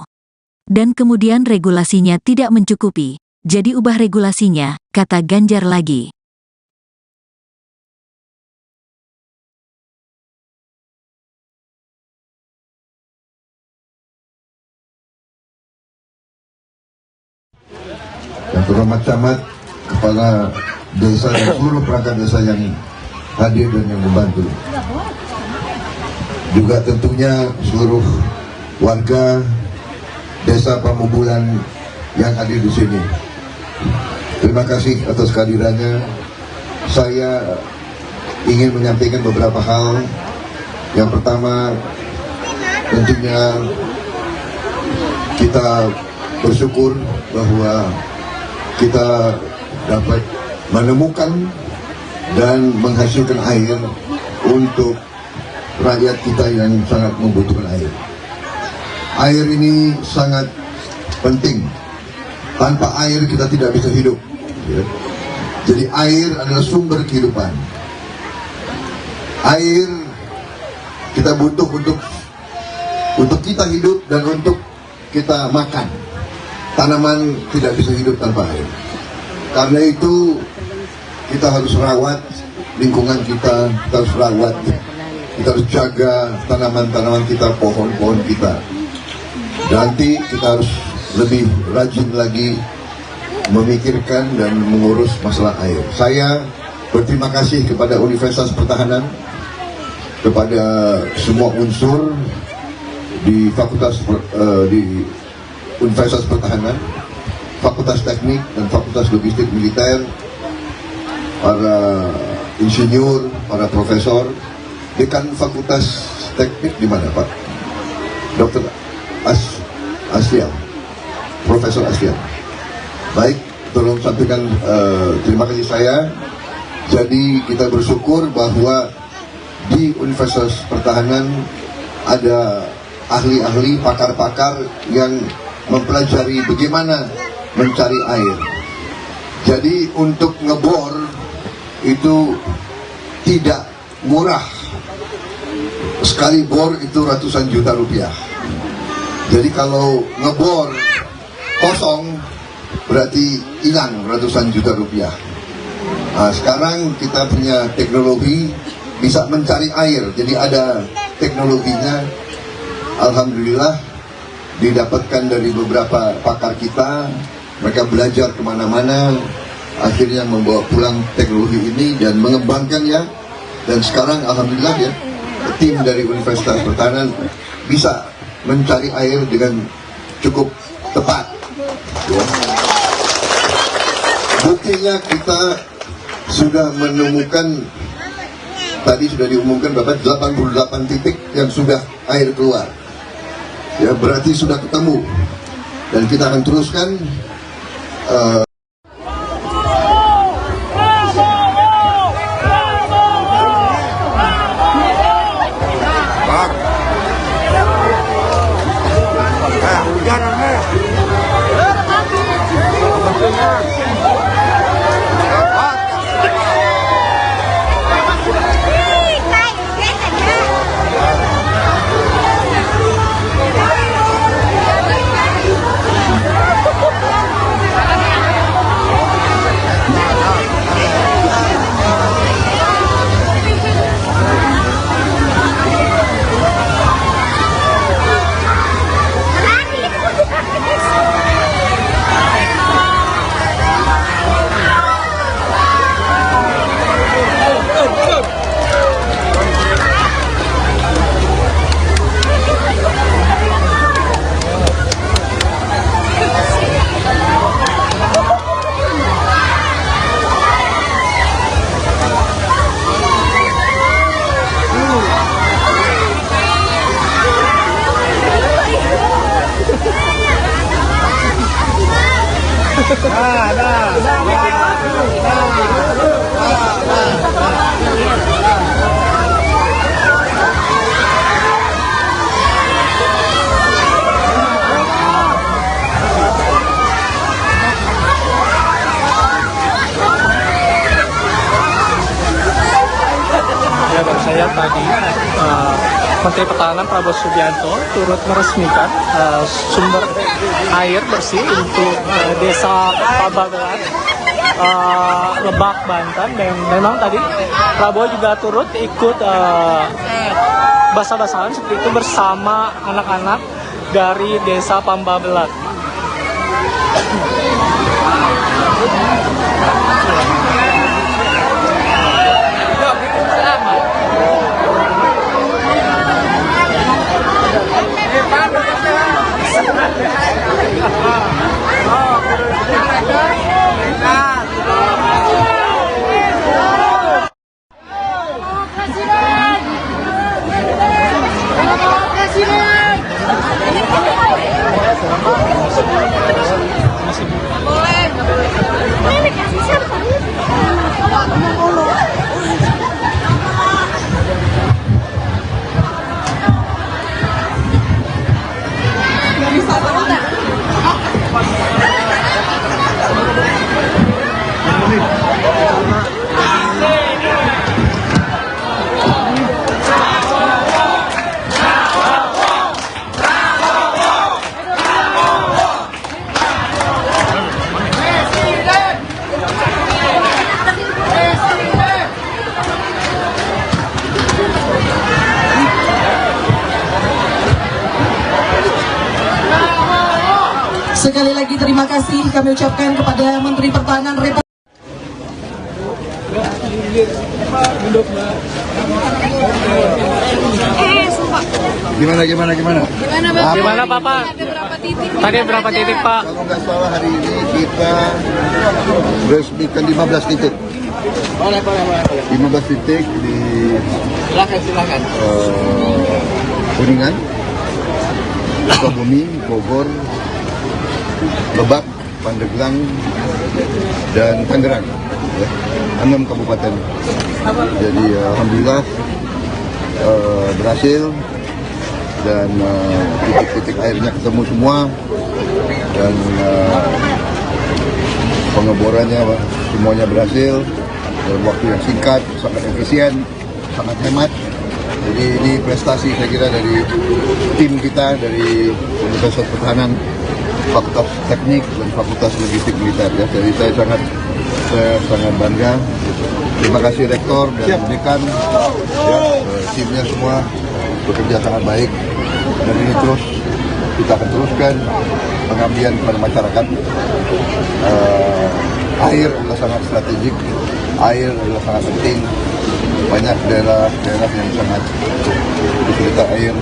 Speaker 2: Dan kemudian regulasinya tidak mencukupi, jadi ubah regulasinya, kata Ganjar lagi.
Speaker 1: Yang terhormat camat, kepala desa dan seluruh perangkat desa yang hadir dan yang membantu. Juga tentunya seluruh warga desa Pamubulan yang hadir di sini. Terima kasih atas kehadirannya. Saya ingin menyampaikan beberapa hal. Yang pertama, tentunya kita bersyukur bahwa kita dapat menemukan dan menghasilkan air untuk rakyat kita yang sangat membutuhkan air. Air ini sangat penting. Tanpa air kita tidak bisa hidup. Ya. Jadi air adalah sumber kehidupan. Air kita butuh untuk kita hidup dan untuk kita makan. Tanaman tidak bisa hidup tanpa air. Karena itu kita harus rawat lingkungan kita harus rawat, kita harus jaga tanaman-tanaman kita, pohon-pohon kita. Nanti kita harus lebih rajin lagi memikirkan dan mengurus masalah air. Saya berterima kasih kepada Universitas Pertahanan, kepada semua unsur di di Universitas Pertahanan, Fakultas Teknik dan Fakultas Logistik Militer, para insinyur, para profesor, dekan Fakultas Teknik di mana Pak? Dr. Aslian, Profesor Aslian. Baik, tolong sampaikan terima kasih saya. Jadi kita bersyukur bahwa di Universitas Pertahanan ada ahli-ahli, pakar-pakar yang mempelajari bagaimana mencari air. Jadi untuk ngebor itu tidak murah. Sekali bor itu ratusan juta rupiah. Jadi kalau ngebor kosong berarti hilang ratusan juta rupiah. Nah, sekarang kita punya teknologi bisa mencari air. Jadi ada teknologinya. Alhamdulillah didapatkan dari beberapa pakar kita. Mereka belajar kemana-mana, akhirnya membawa pulang teknologi ini dan mengembangkannya. Dan sekarang alhamdulillah ya, tim dari Universitas Pertahanan bisa mencari air dengan cukup tepat ya. Buktinya kita sudah menemukan, tadi sudah diumumkan Bapak, 88 titik yang sudah air keluar ya, berarti sudah ketemu. Dan kita akan teruskan
Speaker 3: Ya, baru saya tadi Menteri Pertahanan Prabowo Subianto turut meresmikan sumber air bersih untuk desa Pababelan, Lebak, Banten. Dan memang tadi Prabowo juga turut ikut basah-basahan seperti itu bersama anak-anak dari desa Pababelan.
Speaker 4: Sekali lagi terima kasih kami ucapkan kepada Menteri Pertahanan Republik.
Speaker 1: Gimana?
Speaker 6: Gimana Bapak? Tadi berapa titik Pak?
Speaker 1: Kalau nggak salah hari ini kita resmikan 15 titik. 15 titik di
Speaker 5: Silakan.
Speaker 1: Kuningan, Sukabumi, Bogor, Lebak, Pandeglang, dan Tangerang, ya, 6 kabupaten. Jadi alhamdulillah berhasil dan titik-titik airnya ketemu semua dan pengeborannya semuanya berhasil dalam waktu yang singkat, sangat efisien, sangat hemat. Jadi ini prestasi saya kira dari tim kita dari Universitas Pertahanan, Fakultas Teknik dan Fakultas Logistik Militer, ya. Jadi saya sangat bangga. Terima kasih Rektor dan Dekan, ya, timnya semua bekerja sangat baik. Dan ini terus kita akan teruskan pengabdian kepada masyarakat. Air adalah sangat strategik, air adalah sangat penting. Banyak daerah yang sangat kesulitan air,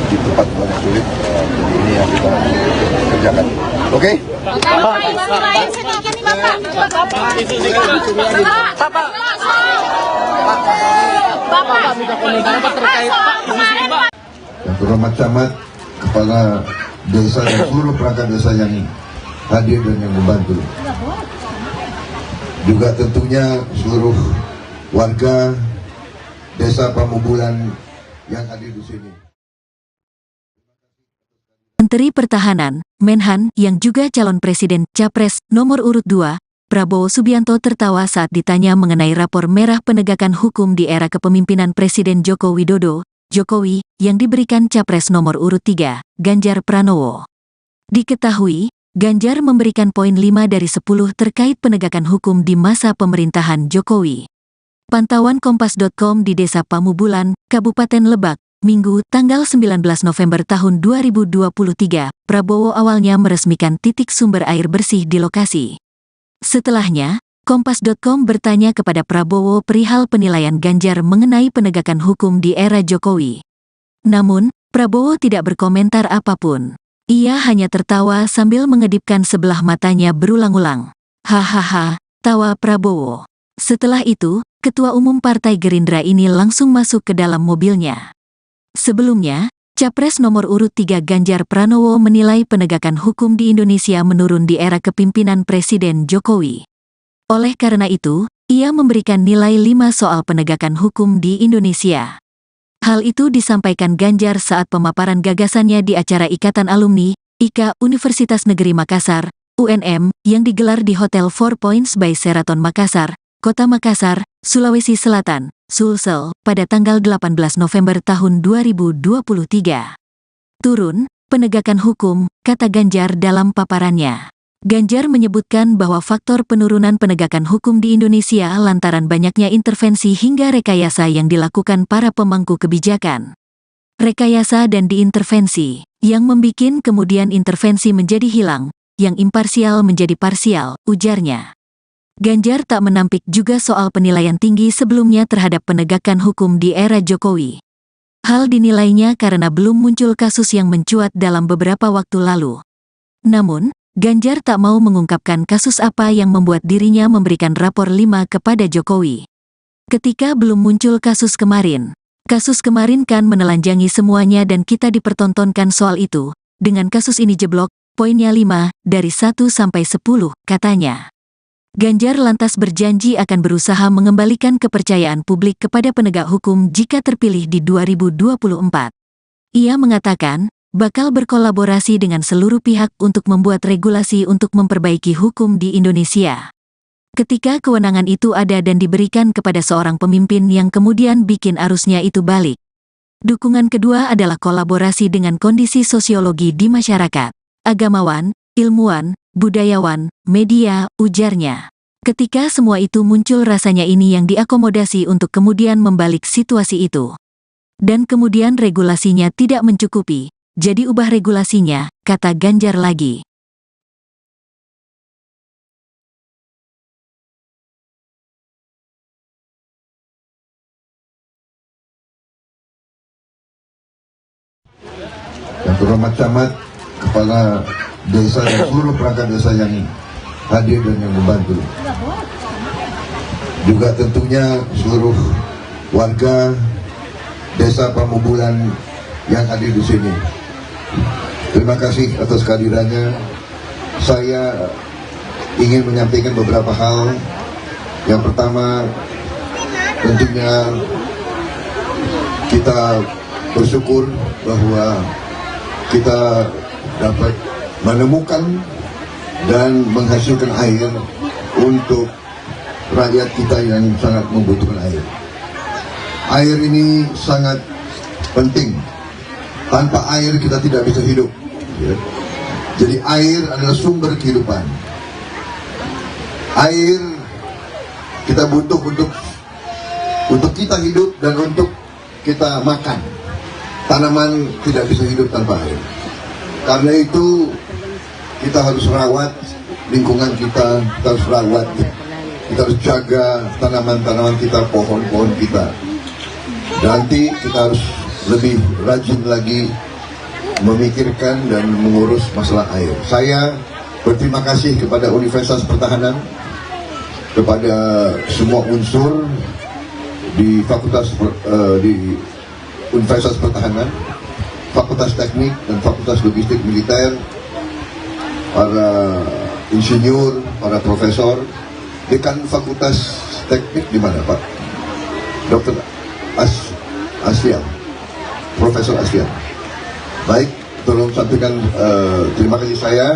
Speaker 1: di tempat banyak sulit. Jadi ini yang kita kerjakan. Oke? Yang terhormat camat, kepala desa dan seluruh perangkat desa yang hadir dan yang membantu. Juga tentunya seluruh warga desa Pamubulan yang hadir di sini.
Speaker 2: Menteri Pertahanan, Menhan, yang juga calon presiden Capres nomor urut 2, Prabowo Subianto tertawa saat ditanya mengenai rapor merah penegakan hukum di era kepemimpinan Presiden Joko Widodo, Jokowi, yang diberikan Capres nomor urut 3, Ganjar Pranowo. Diketahui, Ganjar memberikan poin 5 dari 10 terkait penegakan hukum di masa pemerintahan Jokowi. Pantauan Kompas.com di Desa Pamubulan, Kabupaten Lebak, Minggu, tanggal 19 November tahun 2023, Prabowo awalnya meresmikan titik sumber air bersih di lokasi. Setelahnya, Kompas.com bertanya kepada Prabowo perihal penilaian Ganjar mengenai penegakan hukum di era Jokowi. Namun, Prabowo tidak berkomentar apapun. Ia hanya tertawa sambil mengedipkan sebelah matanya berulang-ulang. Hahaha, tawa Prabowo. Setelah itu, Ketua Umum Partai Gerindra ini langsung masuk ke dalam mobilnya. Sebelumnya, Capres nomor urut 3 Ganjar Pranowo menilai penegakan hukum di Indonesia menurun di era kepemimpinan Presiden Jokowi. Oleh karena itu, ia memberikan nilai 5 soal penegakan hukum di Indonesia. Hal itu disampaikan Ganjar saat pemaparan gagasannya di acara Ikatan Alumni, IKA Universitas Negeri Makassar, UNM, yang digelar di Hotel Four Points by Sheraton Makassar, Kota Makassar, Sulawesi Selatan, Sulsel, pada tanggal 18 November tahun 2023. Turun, penegakan hukum, kata Ganjar dalam paparannya. Ganjar menyebutkan bahwa faktor penurunan penegakan hukum di Indonesia lantaran banyaknya intervensi hingga rekayasa yang dilakukan para pemangku kebijakan. Rekayasa dan diintervensi, yang membikin kemudian intervensi menjadi hilang, yang imparsial menjadi parsial, ujarnya. Ganjar tak menampik juga soal penilaian tinggi sebelumnya terhadap penegakan hukum di era Jokowi. Hal dinilainya karena belum muncul kasus yang mencuat dalam beberapa waktu lalu. Namun, Ganjar tak mau mengungkapkan kasus apa yang membuat dirinya memberikan rapor 5 kepada Jokowi. Ketika belum muncul kasus kemarin kan menelanjangi semuanya dan kita dipertontonkan soal itu. Dengan kasus ini jeblok, poinnya 5, dari 1 sampai 10, katanya. Ganjar lantas berjanji akan berusaha mengembalikan kepercayaan publik kepada penegak hukum jika terpilih di 2024. Ia mengatakan, bakal berkolaborasi dengan seluruh pihak untuk membuat regulasi untuk memperbaiki hukum di Indonesia. Ketika kewenangan itu ada dan diberikan kepada seorang pemimpin yang kemudian bikin arusnya itu balik. Dukungan kedua adalah kolaborasi dengan kondisi sosiologi di masyarakat, agamawan, ilmuwan, budayawan, media, ujarnya. Ketika semua itu muncul rasanya ini yang diakomodasi untuk kemudian membalik situasi itu. Dan kemudian regulasinya tidak mencukupi, jadi ubah regulasinya, kata Ganjar lagi.
Speaker 1: Yang terhormat camat, kepala desa dan seluruh perangkat desa yang hadir dan yang membantu. Juga tentunya seluruh warga desa Pamubulan yang hadir di sini. Terima kasih atas kehadirannya. Saya ingin menyampaikan beberapa hal. Yang pertama, tentunya kita bersyukur bahwa kita dapat menemukan dan menghasilkan air untuk rakyat kita yang sangat membutuhkan air. Air ini sangat penting. Tanpa air kita tidak bisa hidup. Jadi air adalah sumber kehidupan. Air kita butuh untuk kita hidup dan untuk kita makan. Tanaman tidak bisa hidup tanpa air. Karena itu kita harus rawat lingkungan kita harus rawat, kita harus jaga tanaman-tanaman kita, pohon-pohon kita. Nanti kita harus lebih rajin lagi memikirkan dan mengurus masalah air. Saya berterima kasih kepada Universitas Pertahanan, kepada semua unsur di Universitas Pertahanan, Fakultas Teknik dan Fakultas Logistik Militer, para insinyur, para profesor. Dekan Fakultas Teknik di mana, Pak? Dr. Asfian, Profesor Asfian. Baik, tolong sampaikan terima kasih saya.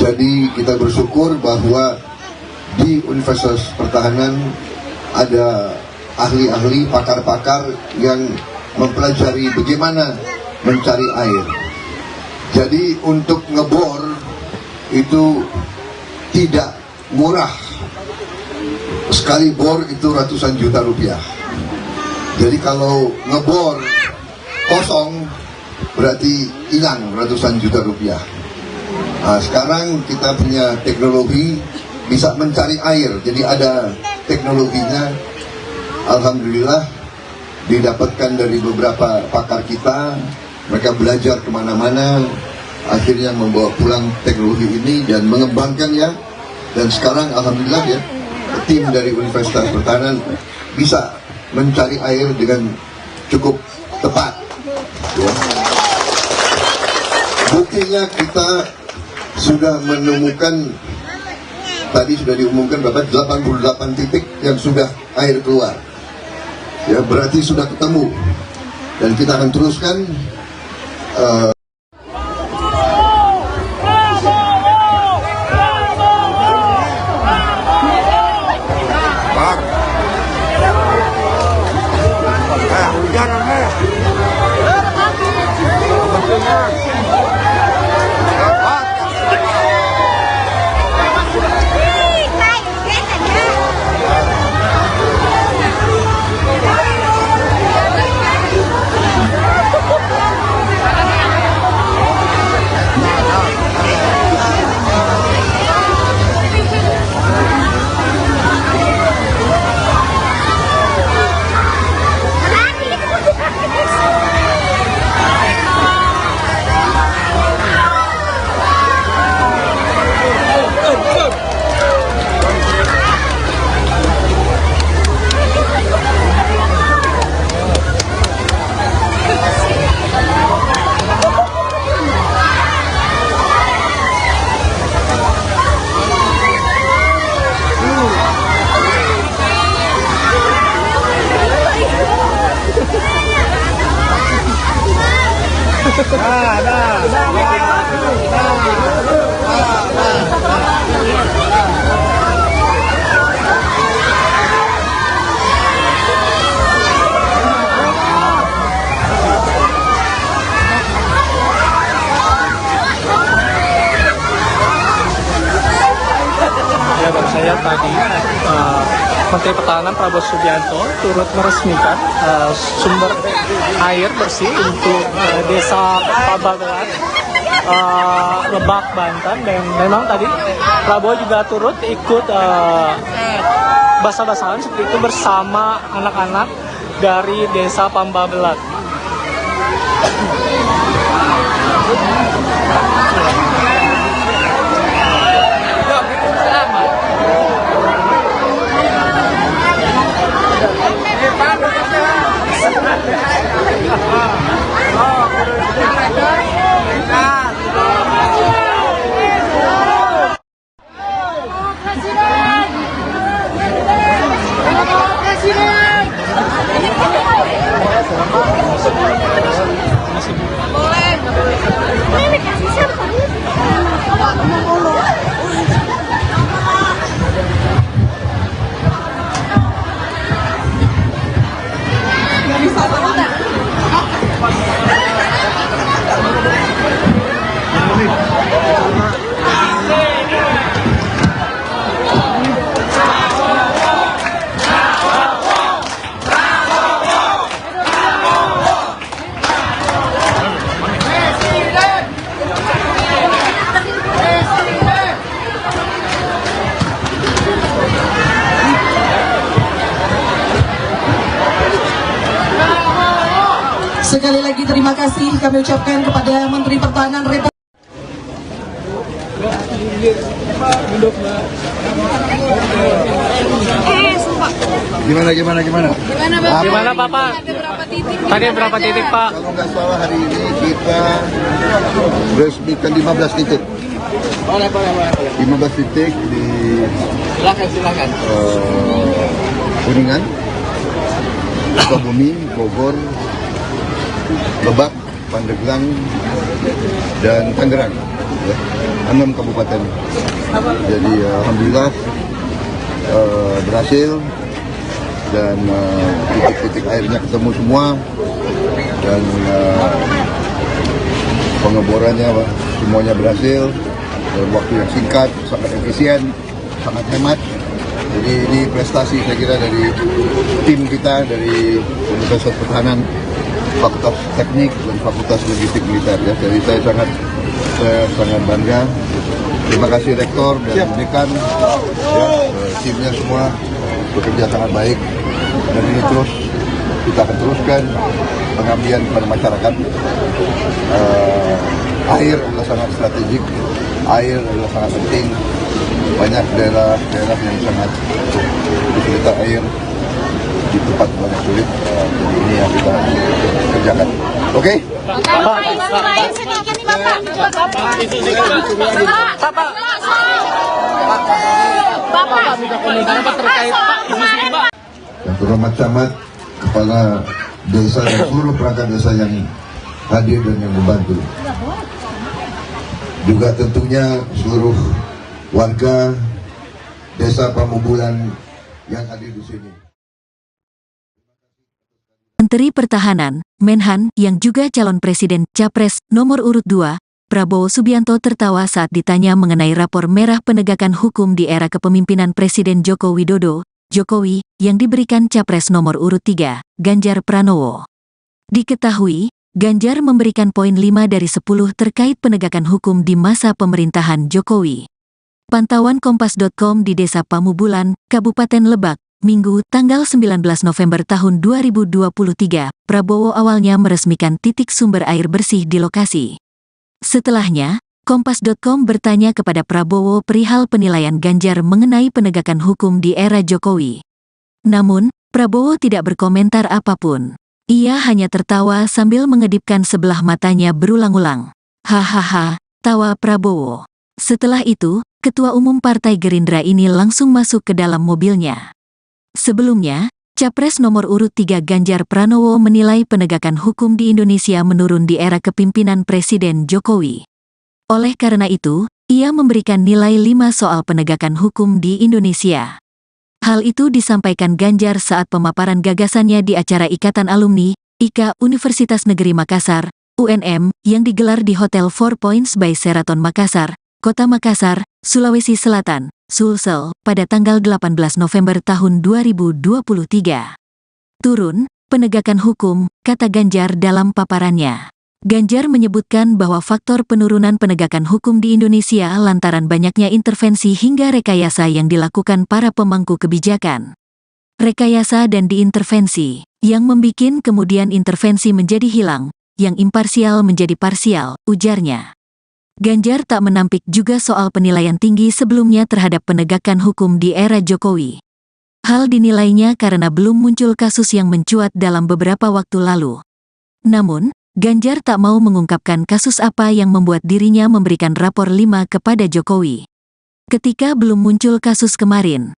Speaker 1: Jadi kita bersyukur bahwa di Universitas Pertahanan ada ahli-ahli, pakar-pakar yang mempelajari bagaimana mencari air. Jadi untuk ngebor itu tidak murah. Sekali bor itu ratusan juta rupiah. Jadi kalau ngebor kosong berarti hilang ratusan juta rupiah. Nah, sekarang kita punya teknologi bisa mencari air. Jadi ada teknologinya. Alhamdulillah didapatkan dari beberapa pakar kita. Mereka belajar kemana-mana, akhirnya membawa pulang teknologi ini dan mengembangkannya. Dan sekarang alhamdulillah ya, tim dari Universitas Pertahanan bisa mencari air dengan cukup tepat. Ya. artinya kita sudah menemukan, tadi sudah diumumkan Bapak, 88 titik yang sudah air keluar. Ya, berarti sudah ketemu. Dan kita akan teruskan.
Speaker 3: Baru saya tadi Menteri Pertahanan Prabowo Subianto turut meresmikan sumber air bersih untuk desa Pabagelan, Lebak, Banten. Dan memang tadi Prabowo juga turut ikut basah-basahan seperti itu bersama anak-anak dari desa Pambabelat.
Speaker 4: Sekali lagi terima kasih kami ucapkan kepada Menteri Pertahanan Republik.
Speaker 1: Gimana?
Speaker 6: Gimana Bapak? Tadi berapa titik Pak?
Speaker 1: Kalau nggak salah hari ini kita resmikan 15 titik. 15 titik di
Speaker 5: Silakan.
Speaker 1: Kuningan, Sukabumi, Bogor, Lebak, Pandeglang, dan Tangerang. Ya, 6 kabupaten. Jadi alhamdulillah berhasil, dan titik-titik airnya ketemu semua, dan pengeborannya semuanya berhasil dalam waktu yang singkat, sangat efisien, sangat hemat. Jadi ini prestasi saya kira dari tim kita dari Universitas Pertahanan, Fakultas Teknik dan Fakultas Logistik Militer. Ya, jadi saya sangat bangga. Terima kasih Rektor dan Dekan, ya, timnya semua bekerja sangat baik, dan ini terus kita akan teruskan pengabdian kepada masyarakat. Air adalah sangat strategik, air adalah sangat penting. Banyak daerah yang sangat kesulitan air, di tempat banyak sulit. Jadi ini yang kita kerjakan. Oke?
Speaker 6: Pak,
Speaker 3: Bapak minta komentar apa terkait isu ini, Pak?
Speaker 1: Yang terhormat camat, kepala desa dan seluruh perangkat desa yang hadir dan yang membantu. Juga tentunya seluruh warga desa Pamubulan yang hadir di sini.
Speaker 2: Menteri Pertahanan, Menhan, yang juga calon presiden Capres nomor urut 2, Prabowo Subianto tertawa saat ditanya mengenai rapor merah penegakan hukum di era kepemimpinan Presiden Joko Widodo, Jokowi, yang diberikan Capres nomor urut 3, Ganjar Pranowo. Diketahui, Ganjar memberikan poin 5 dari 10 terkait penegakan hukum di masa pemerintahan Jokowi. Pantauan Kompas.com di Desa Pamubulan, Kabupaten Lebak, Minggu, tanggal 19 November tahun 2023, Prabowo awalnya meresmikan titik sumber air bersih di lokasi. Setelahnya, Kompas.com bertanya kepada Prabowo perihal penilaian Ganjar mengenai penegakan hukum di era Jokowi. Namun, Prabowo tidak berkomentar apapun. Ia hanya tertawa sambil mengedipkan sebelah matanya berulang-ulang. Hahaha, tawa Prabowo. Setelah itu, Ketua Umum Partai Gerindra ini langsung masuk ke dalam mobilnya. Sebelumnya, Capres nomor urut 3 Ganjar Pranowo menilai penegakan hukum di Indonesia menurun di era kepemimpinan Presiden Jokowi. Oleh karena itu, ia memberikan nilai 5 soal penegakan hukum di Indonesia. Hal itu disampaikan Ganjar saat pemaparan gagasannya di acara Ikatan Alumni, IKA Universitas Negeri Makassar, UNM, yang digelar di Hotel 4 Points by Sheraton Makassar, Kota Makassar, Sulawesi Selatan, Sulsel, pada tanggal 18 November tahun 2023. Turun, penegakan hukum, kata Ganjar dalam paparannya. Ganjar menyebutkan bahwa faktor penurunan penegakan hukum di Indonesia lantaran banyaknya intervensi hingga rekayasa yang dilakukan para pemangku kebijakan. Rekayasa dan diintervensi, yang membikin kemudian intervensi menjadi hilang, yang imparsial menjadi parsial, ujarnya. Ganjar tak menampik juga soal penilaian tinggi sebelumnya terhadap penegakan hukum di era Jokowi. Hal dinilainya karena belum muncul kasus yang mencuat dalam beberapa waktu lalu. Namun, Ganjar tak mau mengungkapkan kasus apa yang membuat dirinya memberikan rapor 5 kepada Jokowi. Ketika belum muncul kasus kemarin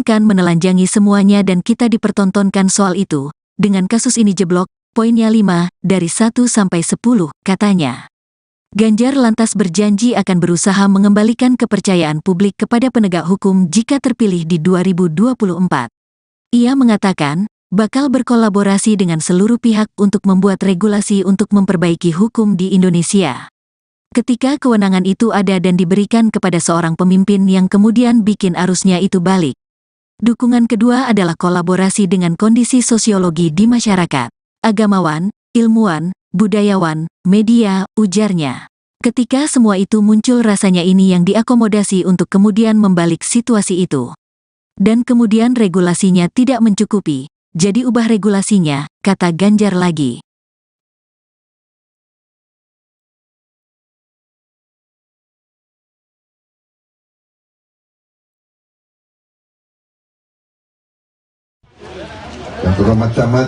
Speaker 2: kan menelanjangi semuanya dan kita dipertontonkan soal itu. Dengan kasus ini jeblok, poinnya 5, dari 1 sampai 10, katanya. Ganjar lantas berjanji akan berusaha mengembalikan kepercayaan publik kepada penegak hukum jika terpilih di 2024. Ia mengatakan, bakal berkolaborasi dengan seluruh pihak untuk membuat regulasi untuk memperbaiki hukum di Indonesia. Ketika kewenangan itu ada dan diberikan kepada seorang pemimpin yang kemudian bikin arusnya itu balik. Dukungan kedua adalah kolaborasi dengan kondisi sosiologi di masyarakat, agamawan, ilmuwan, budayawan, media, ujarnya. Ketika semua itu muncul rasanya ini yang diakomodasi untuk kemudian membalik situasi itu. Dan kemudian regulasinya tidak mencukupi, jadi ubah regulasinya, kata Ganjar lagi.
Speaker 1: Yang terhormat camat,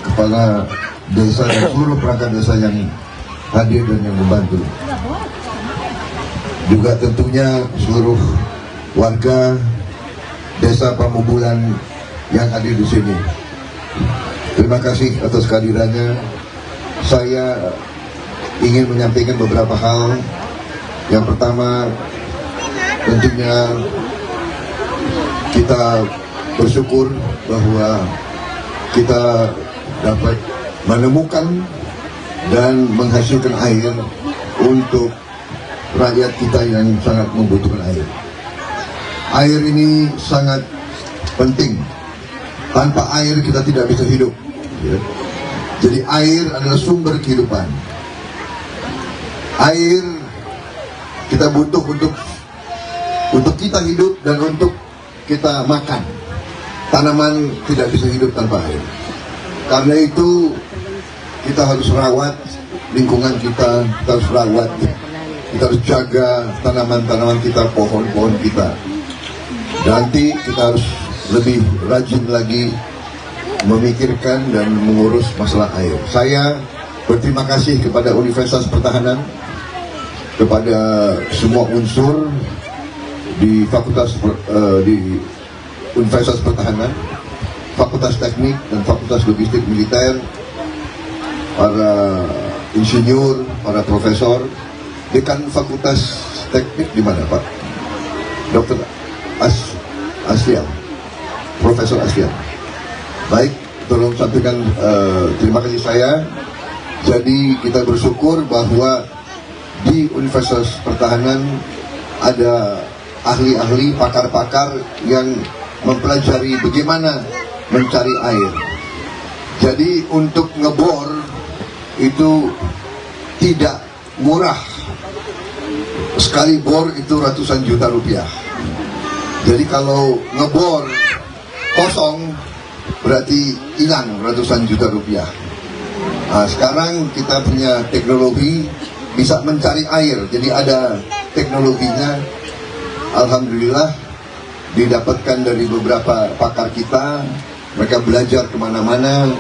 Speaker 1: kepala desa dan seluruh perangkat desa yang hadir dan yang membantu. Juga tentunya seluruh warga desa Pamubulan yang hadir di sini. Terima kasih atas kehadirannya. Saya ingin menyampaikan beberapa hal. Yang pertama, tentunya kita bersyukur bahwa kita dapat menemukan dan menghasilkan air untuk rakyat kita yang sangat membutuhkan air. Air ini sangat penting. Tanpa air kita tidak bisa hidup. Ya. Jadi air adalah sumber kehidupan. Air kita butuh untuk kita hidup dan untuk kita makan. Tanaman tidak bisa hidup tanpa air. Karena itu kita harus rawat lingkungan kita harus rawat, kita harus jaga tanaman-tanaman kita, pohon-pohon kita. Nanti kita harus lebih rajin lagi memikirkan dan mengurus masalah air. Saya berterima kasih kepada Universitas Pertahanan, kepada semua unsur di Universitas Pertahanan, Fakultas Teknik dan Fakultas Logistik Militer, para insinyur, para profesor, dekan Fakultas Teknik di mana Pak? Dr. Aslian, Profesor Aslian. Baik, tolong sampaikan terima kasih saya. Jadi kita bersyukur bahwa di Universitas Pertahanan ada ahli-ahli, pakar-pakar yang mempelajari bagaimana mencari air. Jadi untuk ngebor itu tidak murah. Sekali bor itu ratusan juta rupiah. Jadi kalau ngebor kosong berarti hilang ratusan juta rupiah. Nah, sekarang kita punya teknologi bisa mencari air, jadi ada teknologinya. Alhamdulillah didapatkan dari beberapa pakar kita, mereka belajar kemana-mana,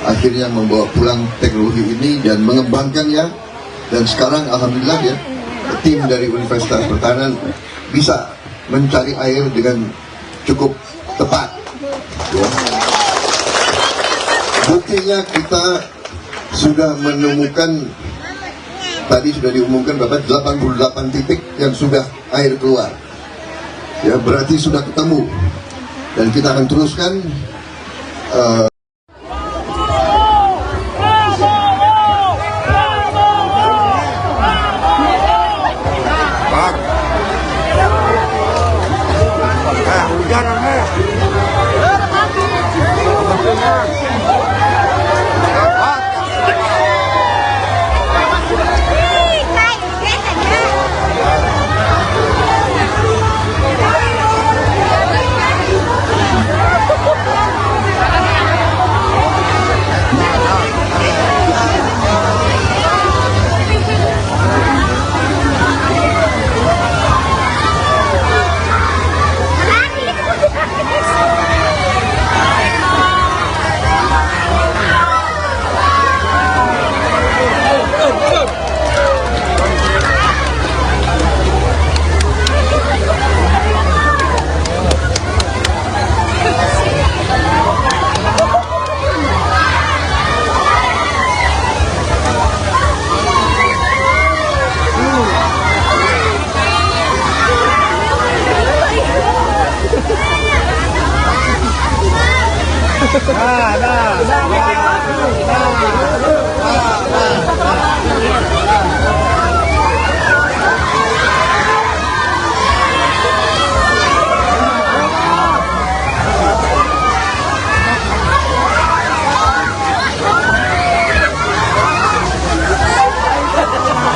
Speaker 1: akhirnya membawa pulang teknologi ini dan mengembangkannya. Dan sekarang alhamdulillah ya, tim dari Universitas Pertahanan bisa mencari air dengan cukup tepat ya. Buktinya kita sudah menemukan, tadi sudah diumumkan Bapak, 88 titik yang sudah air keluar ya, berarti sudah ketemu dan kita akan teruskan.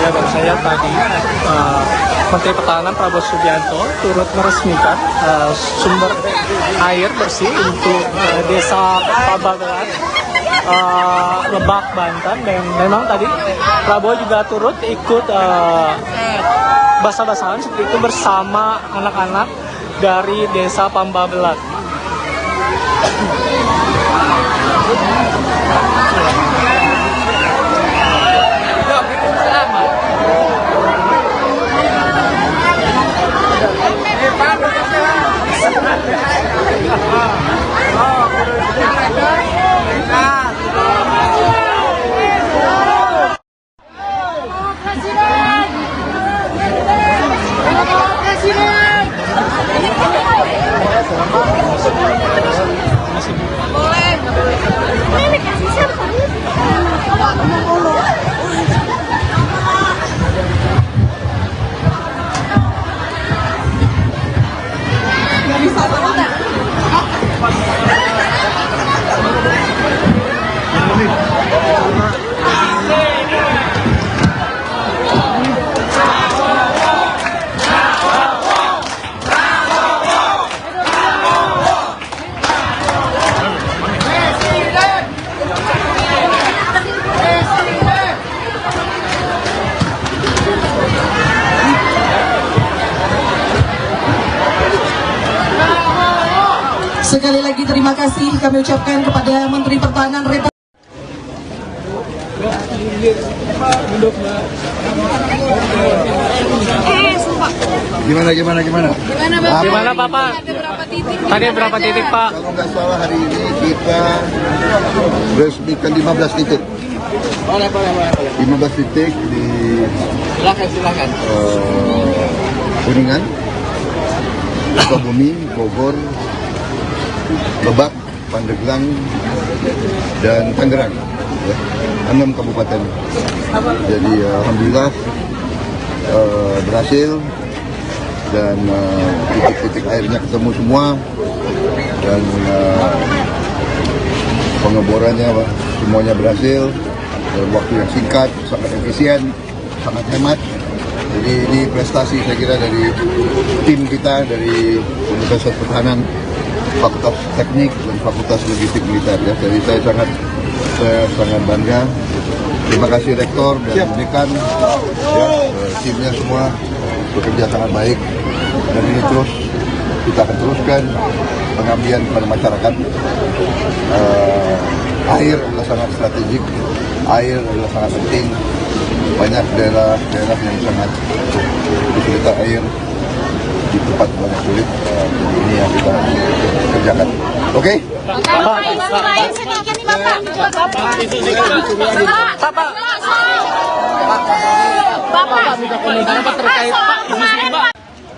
Speaker 3: Ya, baru saya tadi Menteri Pertahanan Prabowo Subianto turut meresmikan sumber air bersih untuk desa Pabagelan, Lebak, Banten. Dan memang tadi Prabowo juga turut ikut basah-basahan seperti itu bersama anak-anak dari desa Pambabelat.
Speaker 4: Sekali lagi terima kasih kami ucapkan kepada Menteri Pertahanan Republik
Speaker 1: Gimana?
Speaker 6: Gimana Bapak?
Speaker 5: Ada berapa titik?
Speaker 6: Tadi berapa titik Pak?
Speaker 1: Kalau nggak salah hari ini kita resmikan 15 titik.
Speaker 5: Boleh.
Speaker 1: 15 titik di
Speaker 5: Silakan.
Speaker 1: Kuningan, Sukabumi, Bogor, Lebak, Pandeglang, dan Tangerang. Ya, 6 kabupaten. Jadi alhamdulillah berhasil dan titik-titik airnya ketemu semua dan pengeborannya semuanya berhasil dalam waktu yang singkat, sangat efisien, sangat hemat. Jadi ini prestasi saya kira dari tim kita dari Universitas Pertahanan, Fakultas Teknik dan Fakultas Logistik Militer. Ya. Jadi saya sangat bangga. Terima kasih Rektor dan Dekan, ya, timnya semua bekerja sangat baik. Dan ini terus kita akan teruskan pengabdian kepada masyarakat. Air adalah sangat strategik, air adalah sangat penting. Banyak daerah yang sangat kesulitan air, di tempat banyak sulit. Ini yang kita kerjakan. Oke?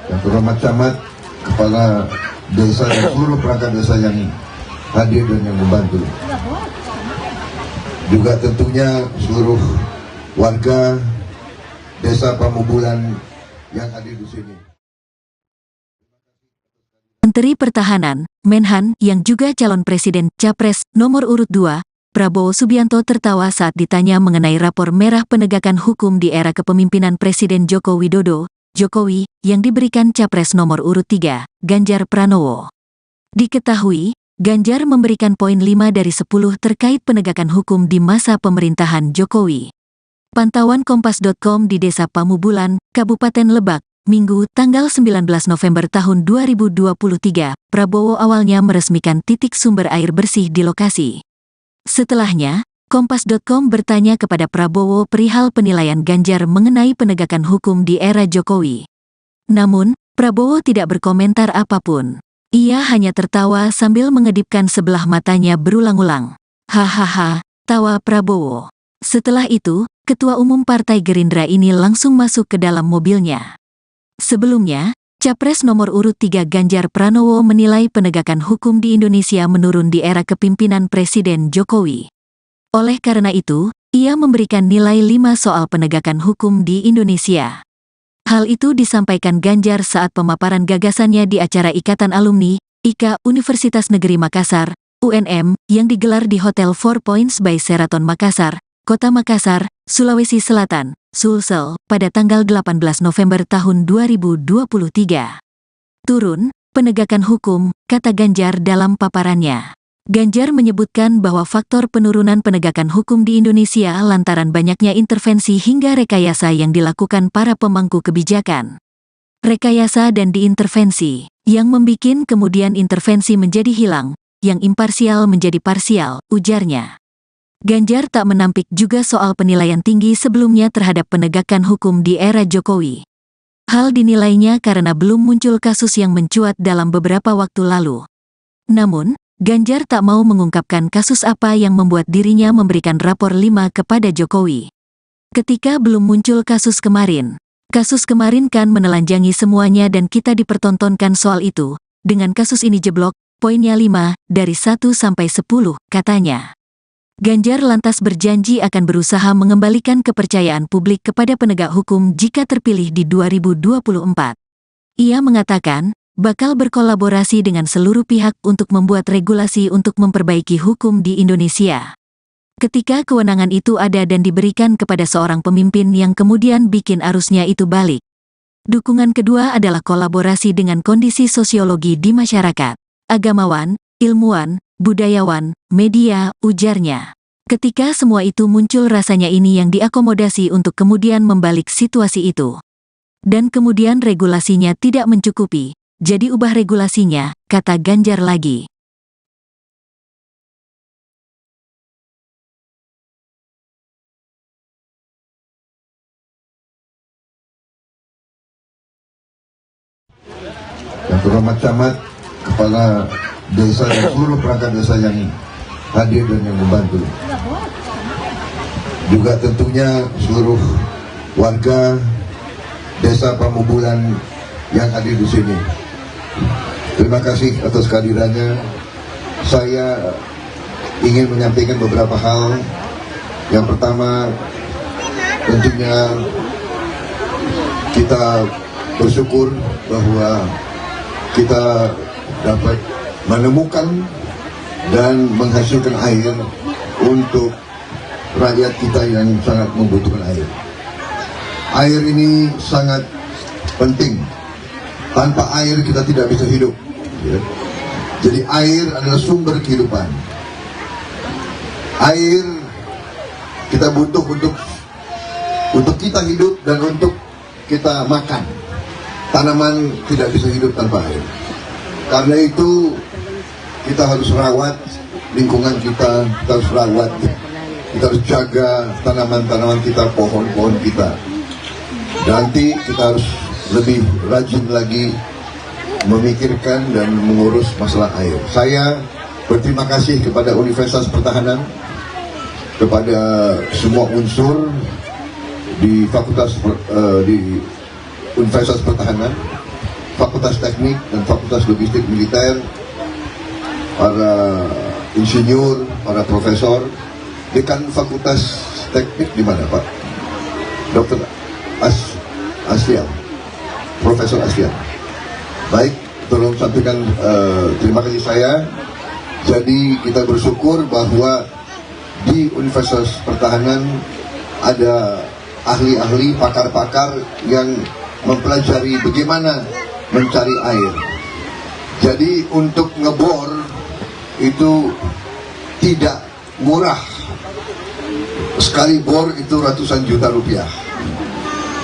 Speaker 1: Yang terhormat camat, kepala desa dan seluruh perangkat desa yang hadir dan yang membantu. Juga tentunya seluruh warga desa Pamubulan yang hadir di sini.
Speaker 2: Menteri Pertahanan, Menhan, yang juga calon presiden Capres nomor urut 2, Prabowo Subianto tertawa saat ditanya mengenai rapor merah penegakan hukum di era kepemimpinan Presiden Joko Widodo, Jokowi, yang diberikan Capres nomor urut 3, Ganjar Pranowo. Diketahui, Ganjar memberikan poin 5 dari 10 terkait penegakan hukum di masa pemerintahan Jokowi. Pantauan Kompas.com di Desa Pamubulan, Kabupaten Lebak, Minggu, tanggal 19 November tahun 2023, Prabowo awalnya meresmikan titik sumber air bersih di lokasi. Setelahnya, Kompas.com bertanya kepada Prabowo perihal penilaian Ganjar mengenai penegakan hukum di era Jokowi. Namun, Prabowo tidak berkomentar apapun. Ia hanya tertawa sambil mengedipkan sebelah matanya berulang-ulang. Hahaha, tawa Prabowo. Setelah itu, Ketua Umum Partai Gerindra ini langsung masuk ke dalam mobilnya. Sebelumnya, Capres nomor urut 3 Ganjar Pranowo menilai penegakan hukum di Indonesia menurun di era kepemimpinan Presiden Jokowi. Oleh karena itu, ia memberikan nilai 5 soal penegakan hukum di Indonesia. Hal itu disampaikan Ganjar saat pemaparan gagasannya di acara Ikatan Alumni, IKA Universitas Negeri Makassar, UNM, yang digelar di Hotel 4 Points by Sheraton Makassar, Kota Makassar, Sulawesi Selatan, Sulsel, pada tanggal 18 November tahun 2023. Turun, penegakan hukum, kata Ganjar dalam paparannya. Ganjar menyebutkan bahwa faktor penurunan penegakan hukum di Indonesia lantaran banyaknya intervensi hingga rekayasa yang dilakukan para pemangku kebijakan. Rekayasa dan diintervensi, yang membikin kemudian intervensi menjadi hilang, yang imparsial menjadi parsial, ujarnya. Ganjar tak menampik juga soal penilaian tinggi sebelumnya terhadap penegakan hukum di era Jokowi. Hal dinilainya karena belum muncul kasus yang mencuat dalam beberapa waktu lalu. Namun, Ganjar tak mau mengungkapkan kasus apa yang membuat dirinya memberikan rapor 5 kepada Jokowi. Ketika belum muncul kasus kemarin kan menelanjangi semuanya dan kita dipertontonkan soal itu. Dengan kasus ini jeblok, poinnya 5 dari 1 sampai 10, katanya. Ganjar lantas berjanji akan berusaha mengembalikan kepercayaan publik kepada penegak hukum jika terpilih di 2024. Ia mengatakan, bakal berkolaborasi dengan seluruh pihak untuk membuat regulasi untuk memperbaiki hukum di Indonesia. Ketika kewenangan itu ada dan diberikan kepada seorang pemimpin yang kemudian bikin arusnya itu balik. Dukungan kedua adalah kolaborasi dengan kondisi sosiologi di masyarakat, agamawan, ilmuwan, budayawan, media, ujarnya. Ketika semua itu muncul rasanya ini yang diakomodasi untuk kemudian membalik situasi itu. Dan kemudian regulasinya tidak mencukupi, jadi ubah regulasinya, kata Ganjar lagi.
Speaker 1: terhormat camat, kepala desa dan seluruh perangkat desa yang hadir dan yang membantu. Juga tentunya seluruh warga desa Pamubulan yang hadir di sini. Terima kasih atas kehadirannya. Saya ingin menyampaikan beberapa hal. Yang pertama, tentunya kita bersyukur bahwa kita dapat menemukan dan menghasilkan air untuk rakyat kita yang sangat membutuhkan air. Air ini sangat penting. Tanpa air kita tidak bisa hidup. Ya. Jadi air adalah sumber kehidupan. Air kita butuh untuk kita hidup dan untuk kita makan. Tanaman tidak bisa hidup tanpa air. Karena itu kita harus rawat lingkungan kita harus rawat. Kita harus jaga tanaman-tanaman kita, pohon-pohon kita. Nanti kita harus lebih rajin lagi memikirkan dan mengurus masalah air. Saya berterima kasih kepada Universitas Pertahanan, kepada semua unsur di di Universitas Pertahanan, Fakultas Teknik dan Fakultas Logistik Militer, para insinyur, para profesor. Dekan Fakultas Teknik di mana, Pak? Dr. Aslian, Profesor Aslian. Baik, tolong sampaikan terima kasih saya. Jadi kita bersyukur bahwa di Universitas Pertahanan ada ahli-ahli, pakar-pakar yang mempelajari bagaimana mencari air. Jadi untuk ngebor itu tidak murah. Sekali bor itu ratusan juta rupiah.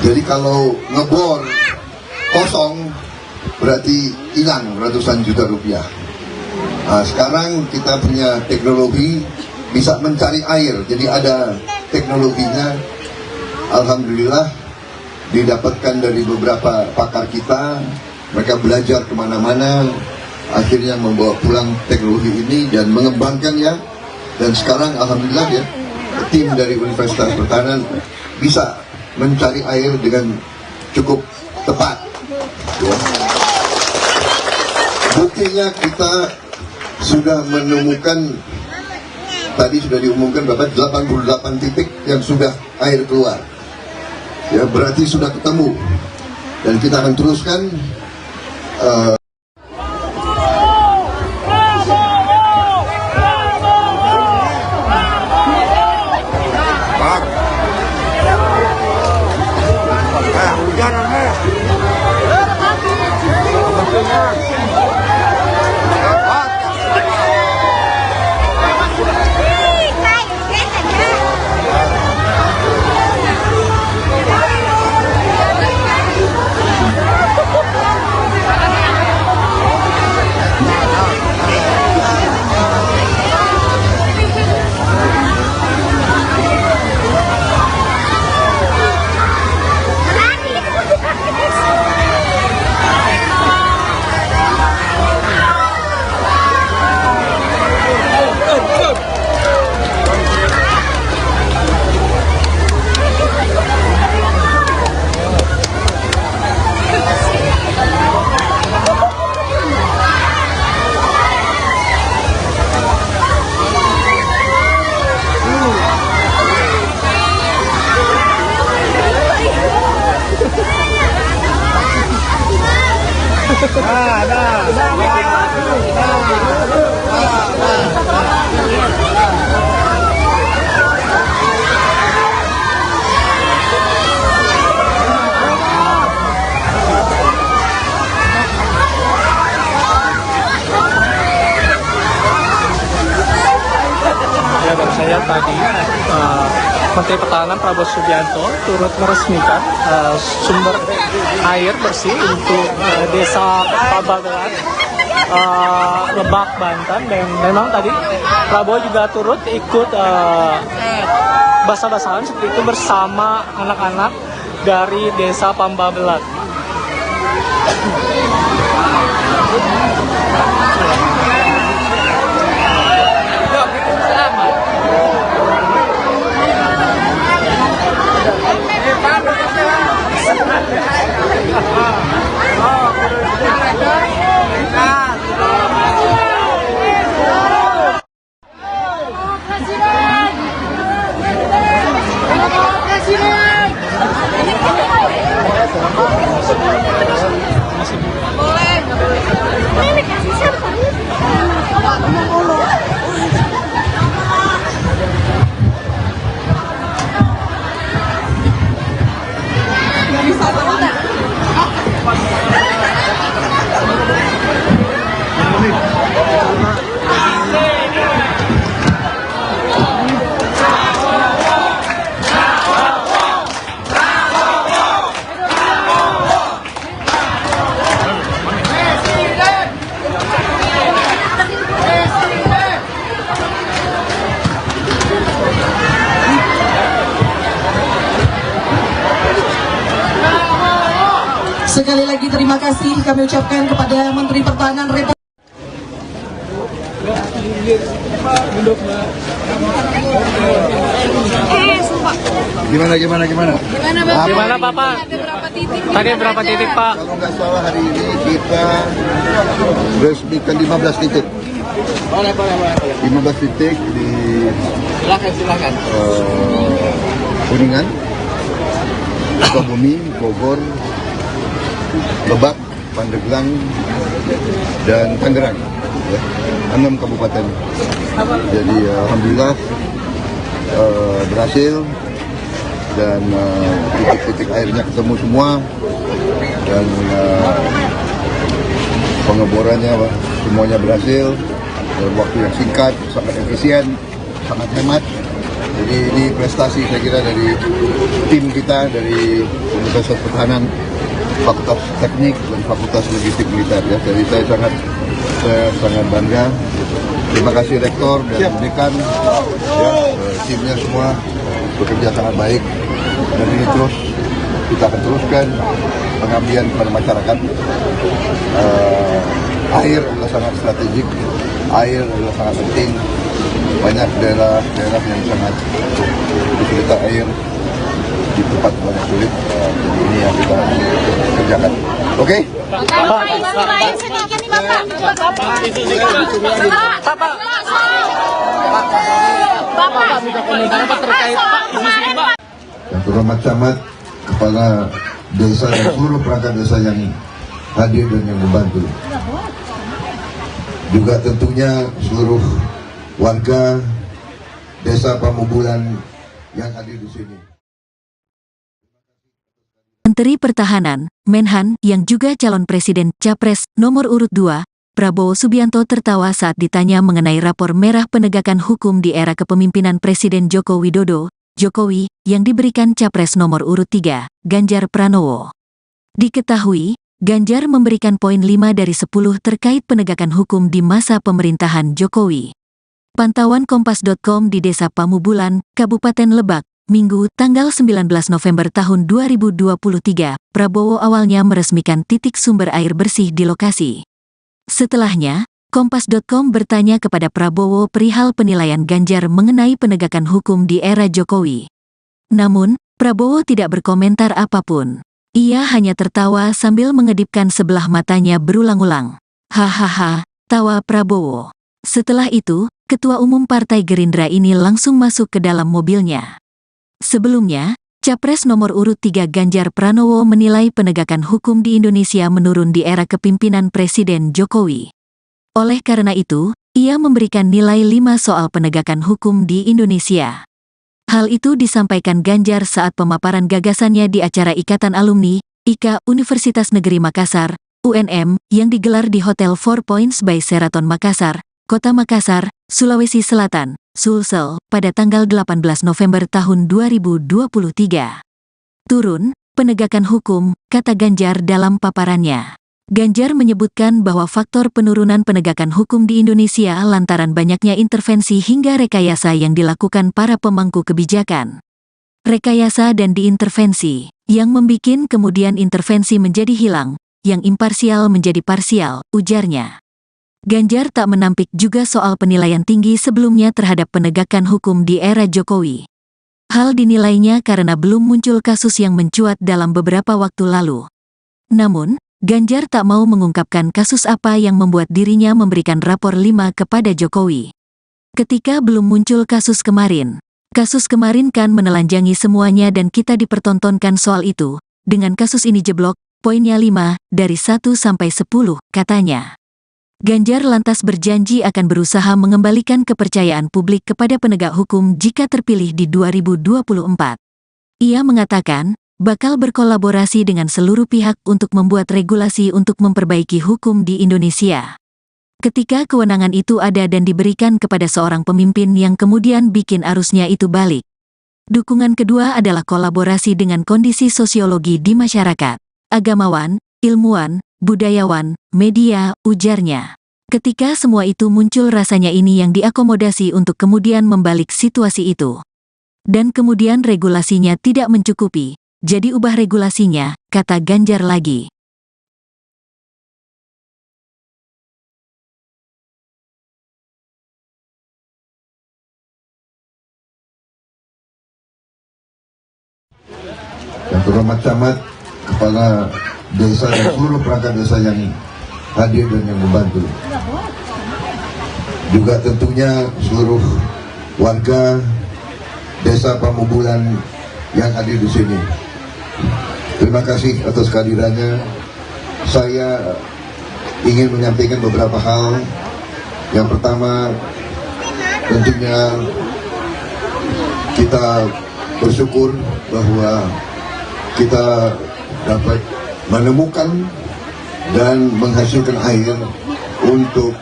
Speaker 1: Jadi kalau ngebor kosong berarti hilang ratusan juta rupiah. Nah, sekarang kita punya teknologi bisa mencari air. Jadi ada teknologinya. Alhamdulillah didapatkan dari beberapa pakar kita. Mereka belajar kemana-mana, akhirnya membawa pulang teknologi ini dan mengembangkannya. Dan sekarang alhamdulillah ya, tim dari Universitas Pertahanan bisa mencari air dengan cukup tepat. Ya. Buktinya kita sudah menemukan, tadi sudah diumumkan Bapak, 88 titik yang sudah air keluar. Ya, berarti sudah ketemu. Dan kita akan teruskan.
Speaker 3: Dan saya tadi Menteri Pertahanan Prabowo Subianto turut meresmikan sumber air bersih untuk desa Pabagelan, Lebak, Banten. Dan memang tadi Prabowo juga turut ikut basah-basahan seperti itu bersama anak-anak dari desa Pabagelan.
Speaker 4: kasih kami ucapkan kepada Menteri Pertahanan Republik
Speaker 1: Gimana?
Speaker 6: Gimana Bapak?
Speaker 5: Ada berapa titik?
Speaker 6: Tadi berapa titik Pak?
Speaker 1: Kalau nggak salah hari ini kita resmikan 15 titik.
Speaker 5: Boleh.
Speaker 1: 15 titik di
Speaker 5: Silakan.
Speaker 1: Kuningan, Sukabumi, Bogor, Lebak, Pandeglang, dan Tangerang. Ya, 6 kabupaten. Jadi alhamdulillah berhasil dan titik-titik airnya ketemu semua dan pengeborannya semuanya berhasil dalam waktu yang singkat, sangat efisien, sangat hemat. Jadi ini prestasi saya kira dari tim kita dari Universitas Pertahanan, Fakultas Teknik dan Fakultas Logistik Militer. Ya. Jadi saya sangat bangga. Terima kasih Rektor dan Dekan, ya, timnya semua bekerja sangat baik. Dan ini terus kita akan teruskan pengabdian kepada masyarakat. Air adalah sangat strategik, air adalah sangat penting. Banyak daerah yang sangat kesulitan air di tempat banyak sulit. Jadi ini yang kita kerjakan. Oke? Yang terhormat camat, kepala desa dan seluruh perangkat desa yang hadir dan yang membantu. Juga tentunya seluruh warga desa Pamubulan yang hadir di sini.
Speaker 2: Menteri Pertahanan, Menhan, yang juga calon presiden Capres nomor urut 2, Prabowo Subianto tertawa saat ditanya mengenai rapor merah penegakan hukum di era kepemimpinan Presiden Joko Widodo, Jokowi, yang diberikan Capres nomor urut 3, Ganjar Pranowo. Diketahui, Ganjar memberikan poin 5 dari 10 terkait penegakan hukum di masa pemerintahan Jokowi. Pantauan Kompas.com di Desa Pamubulan, Kabupaten Lebak, Minggu, tanggal 19 November tahun 2023, Prabowo awalnya meresmikan titik sumber air bersih di lokasi. Setelahnya, Kompas.com bertanya kepada Prabowo perihal penilaian Ganjar mengenai penegakan hukum di era Jokowi. Namun, Prabowo tidak berkomentar apapun. Ia hanya tertawa sambil mengedipkan sebelah matanya berulang-ulang. Hahaha, tawa Prabowo. Setelah itu, Ketua Umum Partai Gerindra ini langsung masuk ke dalam mobilnya. Sebelumnya, Capres nomor urut 3 Ganjar Pranowo menilai penegakan hukum di Indonesia menurun di era kepemimpinan Presiden Jokowi. Oleh karena itu, ia memberikan nilai 5 soal penegakan hukum di Indonesia. Hal itu disampaikan Ganjar saat pemaparan gagasannya di acara Ikatan Alumni, IKA Universitas Negeri Makassar, UNM, yang digelar di Hotel 4 Points by Sheraton Makassar, Kota Makassar, Sulawesi Selatan, Sulsel, pada tanggal 18 November tahun 2023. Turun, penegakan hukum, kata Ganjar dalam paparannya. Ganjar menyebutkan bahwa faktor penurunan penegakan hukum di Indonesia lantaran banyaknya intervensi hingga rekayasa yang dilakukan para pemangku kebijakan. Rekayasa dan diintervensi, yang membikin kemudian intervensi menjadi hilang, yang imparsial menjadi parsial, ujarnya. Ganjar tak menampik juga soal penilaian tinggi sebelumnya terhadap penegakan hukum di era Jokowi. Hal dinilainya karena belum muncul kasus yang mencuat dalam beberapa waktu lalu. Namun, Ganjar tak mau mengungkapkan kasus apa yang membuat dirinya memberikan rapor 5 kepada Jokowi. Ketika belum muncul kasus kemarin kan menelanjangi semuanya dan kita dipertontonkan soal itu. Dengan kasus ini jeblok, poinnya 5, dari 1 sampai 10, katanya. Ganjar lantas berjanji akan berusaha mengembalikan kepercayaan publik kepada penegak hukum jika terpilih di 2024. Ia mengatakan, bakal berkolaborasi dengan seluruh pihak untuk membuat regulasi untuk memperbaiki hukum di Indonesia. Ketika kewenangan itu ada dan diberikan kepada seorang pemimpin yang kemudian bikin arusnya itu balik. Dukungan kedua adalah kolaborasi dengan kondisi sosiologi di masyarakat, agamawan, ilmuwan, budayawan, media, ujarnya. Ketika semua itu muncul rasanya ini yang diakomodasi untuk kemudian membalik situasi itu. Dan kemudian regulasinya tidak mencukupi, jadi ubah regulasinya, kata Ganjar lagi.
Speaker 1: terhormat camat, kepala desa dan seluruh perangkat desa yang hadir dan yang membantu. Juga tentunya seluruh warga desa Pamubulan yang hadir di sini. Terima kasih atas kehadirannya. Saya ingin menyampaikan beberapa hal. Yang pertama, tentunya kita bersyukur bahwa kita dapat menemukan dan menghasilkan air untuk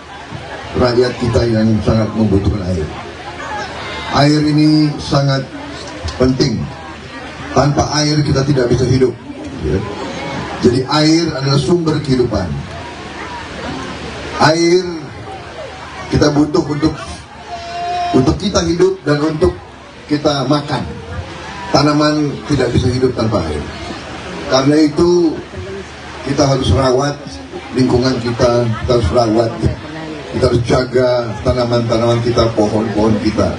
Speaker 1: rakyat kita yang sangat membutuhkan air. Air ini sangat penting. Tanpa air kita tidak bisa hidup. Ya. Jadi air adalah sumber kehidupan. Air kita butuh untuk kita hidup dan untuk kita makan. Tanaman tidak bisa hidup tanpa air. Karena itu kita harus rawat lingkungan kita harus rawat. Kita harus jaga tanaman-tanaman kita, pohon-pohon kita.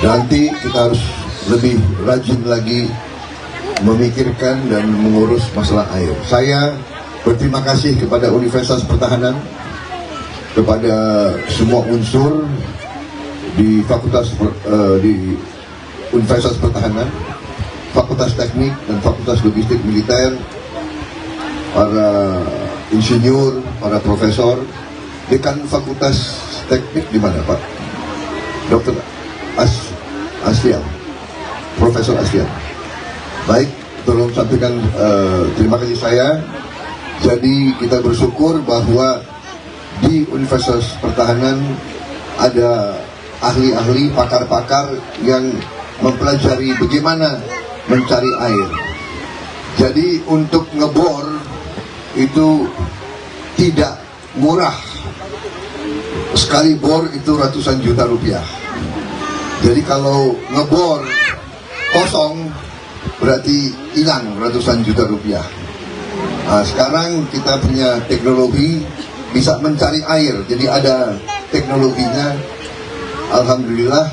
Speaker 1: Nanti kita harus lebih rajin lagi memikirkan dan mengurus masalah air. Saya berterima kasih kepada Universitas Pertahanan, kepada semua unsur di di Universitas Pertahanan, Fakultas Teknik dan Fakultas Logistik Militer, para insinyur, para profesor. Dekan Fakultas Teknik di mana, Pak? Dr. Aslian, Profesor Aslian. Baik, tolong sampaikan terima kasih saya. Jadi kita bersyukur bahwa di Universitas Pertahanan ada ahli-ahli, pakar-pakar yang mempelajari bagaimana mencari air. Jadi untuk ngebor itu tidak murah. Sekali bor itu ratusan juta rupiah. Jadi kalau ngebor kosong berarti hilang ratusan juta rupiah. Nah, sekarang kita punya teknologi bisa mencari air. Jadi ada teknologinya. Alhamdulillah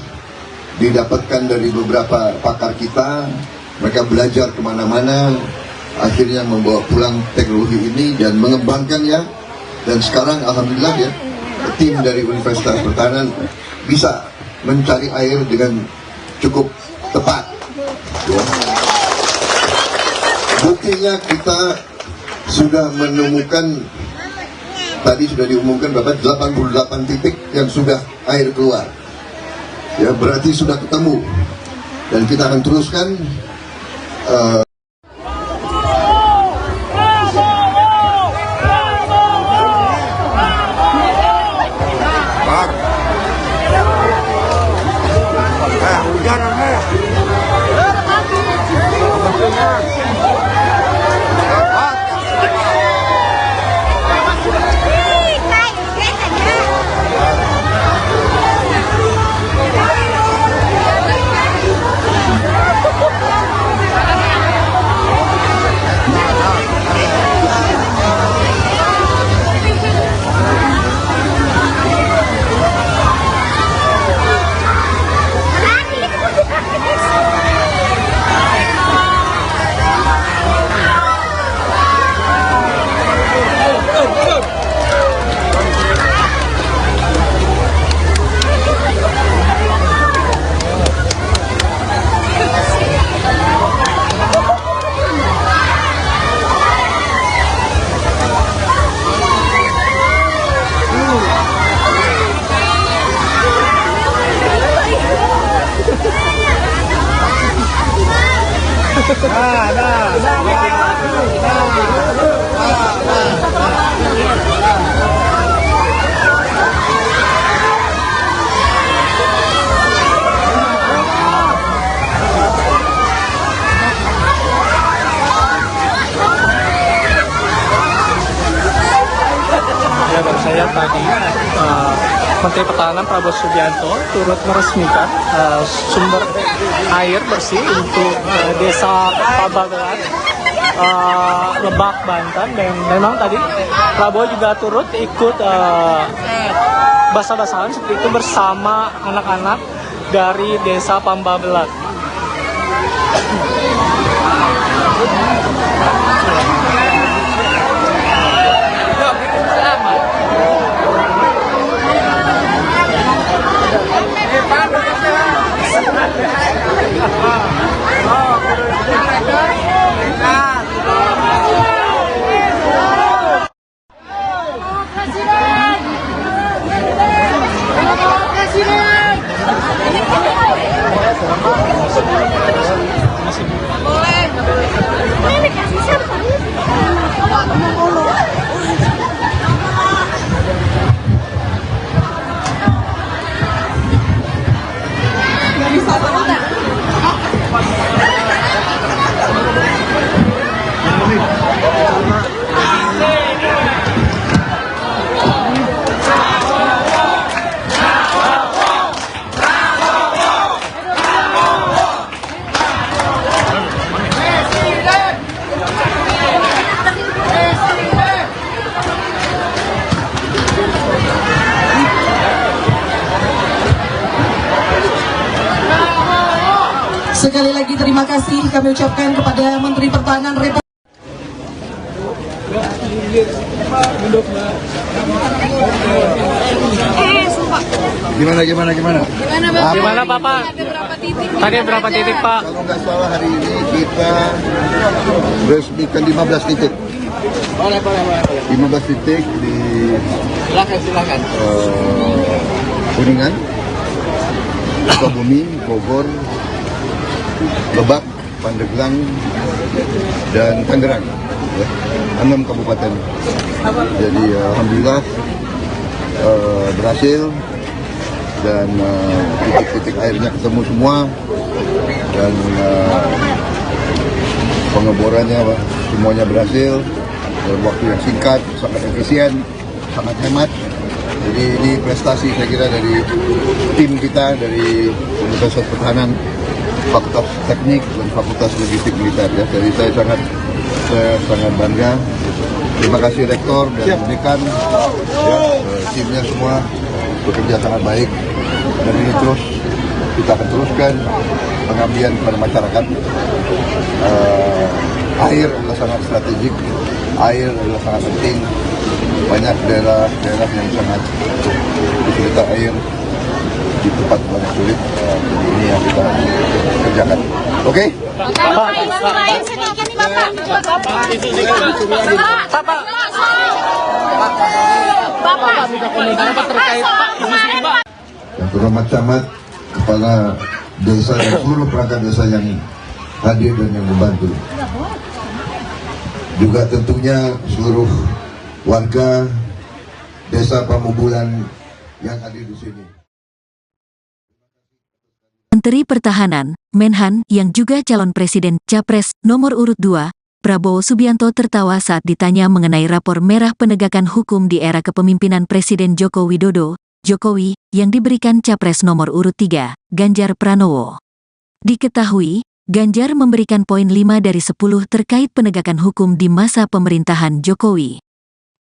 Speaker 1: didapatkan dari beberapa pakar kita. Mereka belajar kemana-mana. Akhirnya membawa pulang teknologi ini dan mengembangkannya. Dan sekarang alhamdulillah ya, tim dari Universitas Pertahanan bisa mencari air dengan cukup tepat. Ya. Buktinya kita sudah menemukan, tadi sudah diumumkan berapa, 88 titik yang sudah air keluar. Ya, berarti sudah ketemu. Dan kita akan teruskan.
Speaker 3: Ya, baru saya tadi Menteri Pertahanan Prabowo Subianto turut meresmikan sumber air bersih untuk desa Pabagelan, Lebak, Banten. Dan memang tadi Prabowo juga turut ikut basah-basahan seperti itu bersama anak-anak dari desa Pabagelan.
Speaker 4: Sekali lagi terima kasih kami ucapkan kepada Menteri Pertahanan Republik
Speaker 1: Gimana?
Speaker 6: Gimana Bapak?
Speaker 5: Ada berapa titik?
Speaker 6: Tadi berapa titik Pak?
Speaker 1: Kalau nggak salah hari ini kita resmikan 15 titik.
Speaker 5: Boleh.
Speaker 1: 15 titik di
Speaker 5: Silakan.
Speaker 1: Kuningan, Sukabumi, Bogor, Lebak, Pandeglang, dan Tangerang. Ya, 6 kabupaten. Jadi alhamdulillah berhasil dan titik-titik airnya ketemu semua dan pengeborannya semuanya berhasil dalam waktu yang singkat, sangat efisien, sangat hemat. Jadi ini prestasi saya kira dari tim kita dari Universitas Pertahanan, Fakultas Teknik dan Fakultas Logistik Militer ya. Jadi saya sangat bangga. Terima kasih Rektor dan Dekan ya, timnya semua bekerja sangat baik dan ini terus kita akan teruskan pengabdian kepada masyarakat. Air adalah sangat strategik, air adalah sangat penting. Banyak daerah yang sangat kesulitan air di tempat banyak sulit. Jadi ini yang kita kerjakan. Oke? Yang terhormat camat, kepala desa dan seluruh perangkat desa yang hadir dan yang membantu. Juga tentunya seluruh warga desa Pamubulan yang hadir di sini.
Speaker 2: Menteri Pertahanan, Menhan, yang juga calon presiden Capres nomor urut 2, Prabowo Subianto tertawa saat ditanya mengenai rapor merah penegakan hukum di era kepemimpinan Presiden Joko Widodo, Jokowi, yang diberikan Capres nomor urut 3, Ganjar Pranowo. Diketahui, Ganjar memberikan poin 5 dari 10 terkait penegakan hukum di masa pemerintahan Jokowi.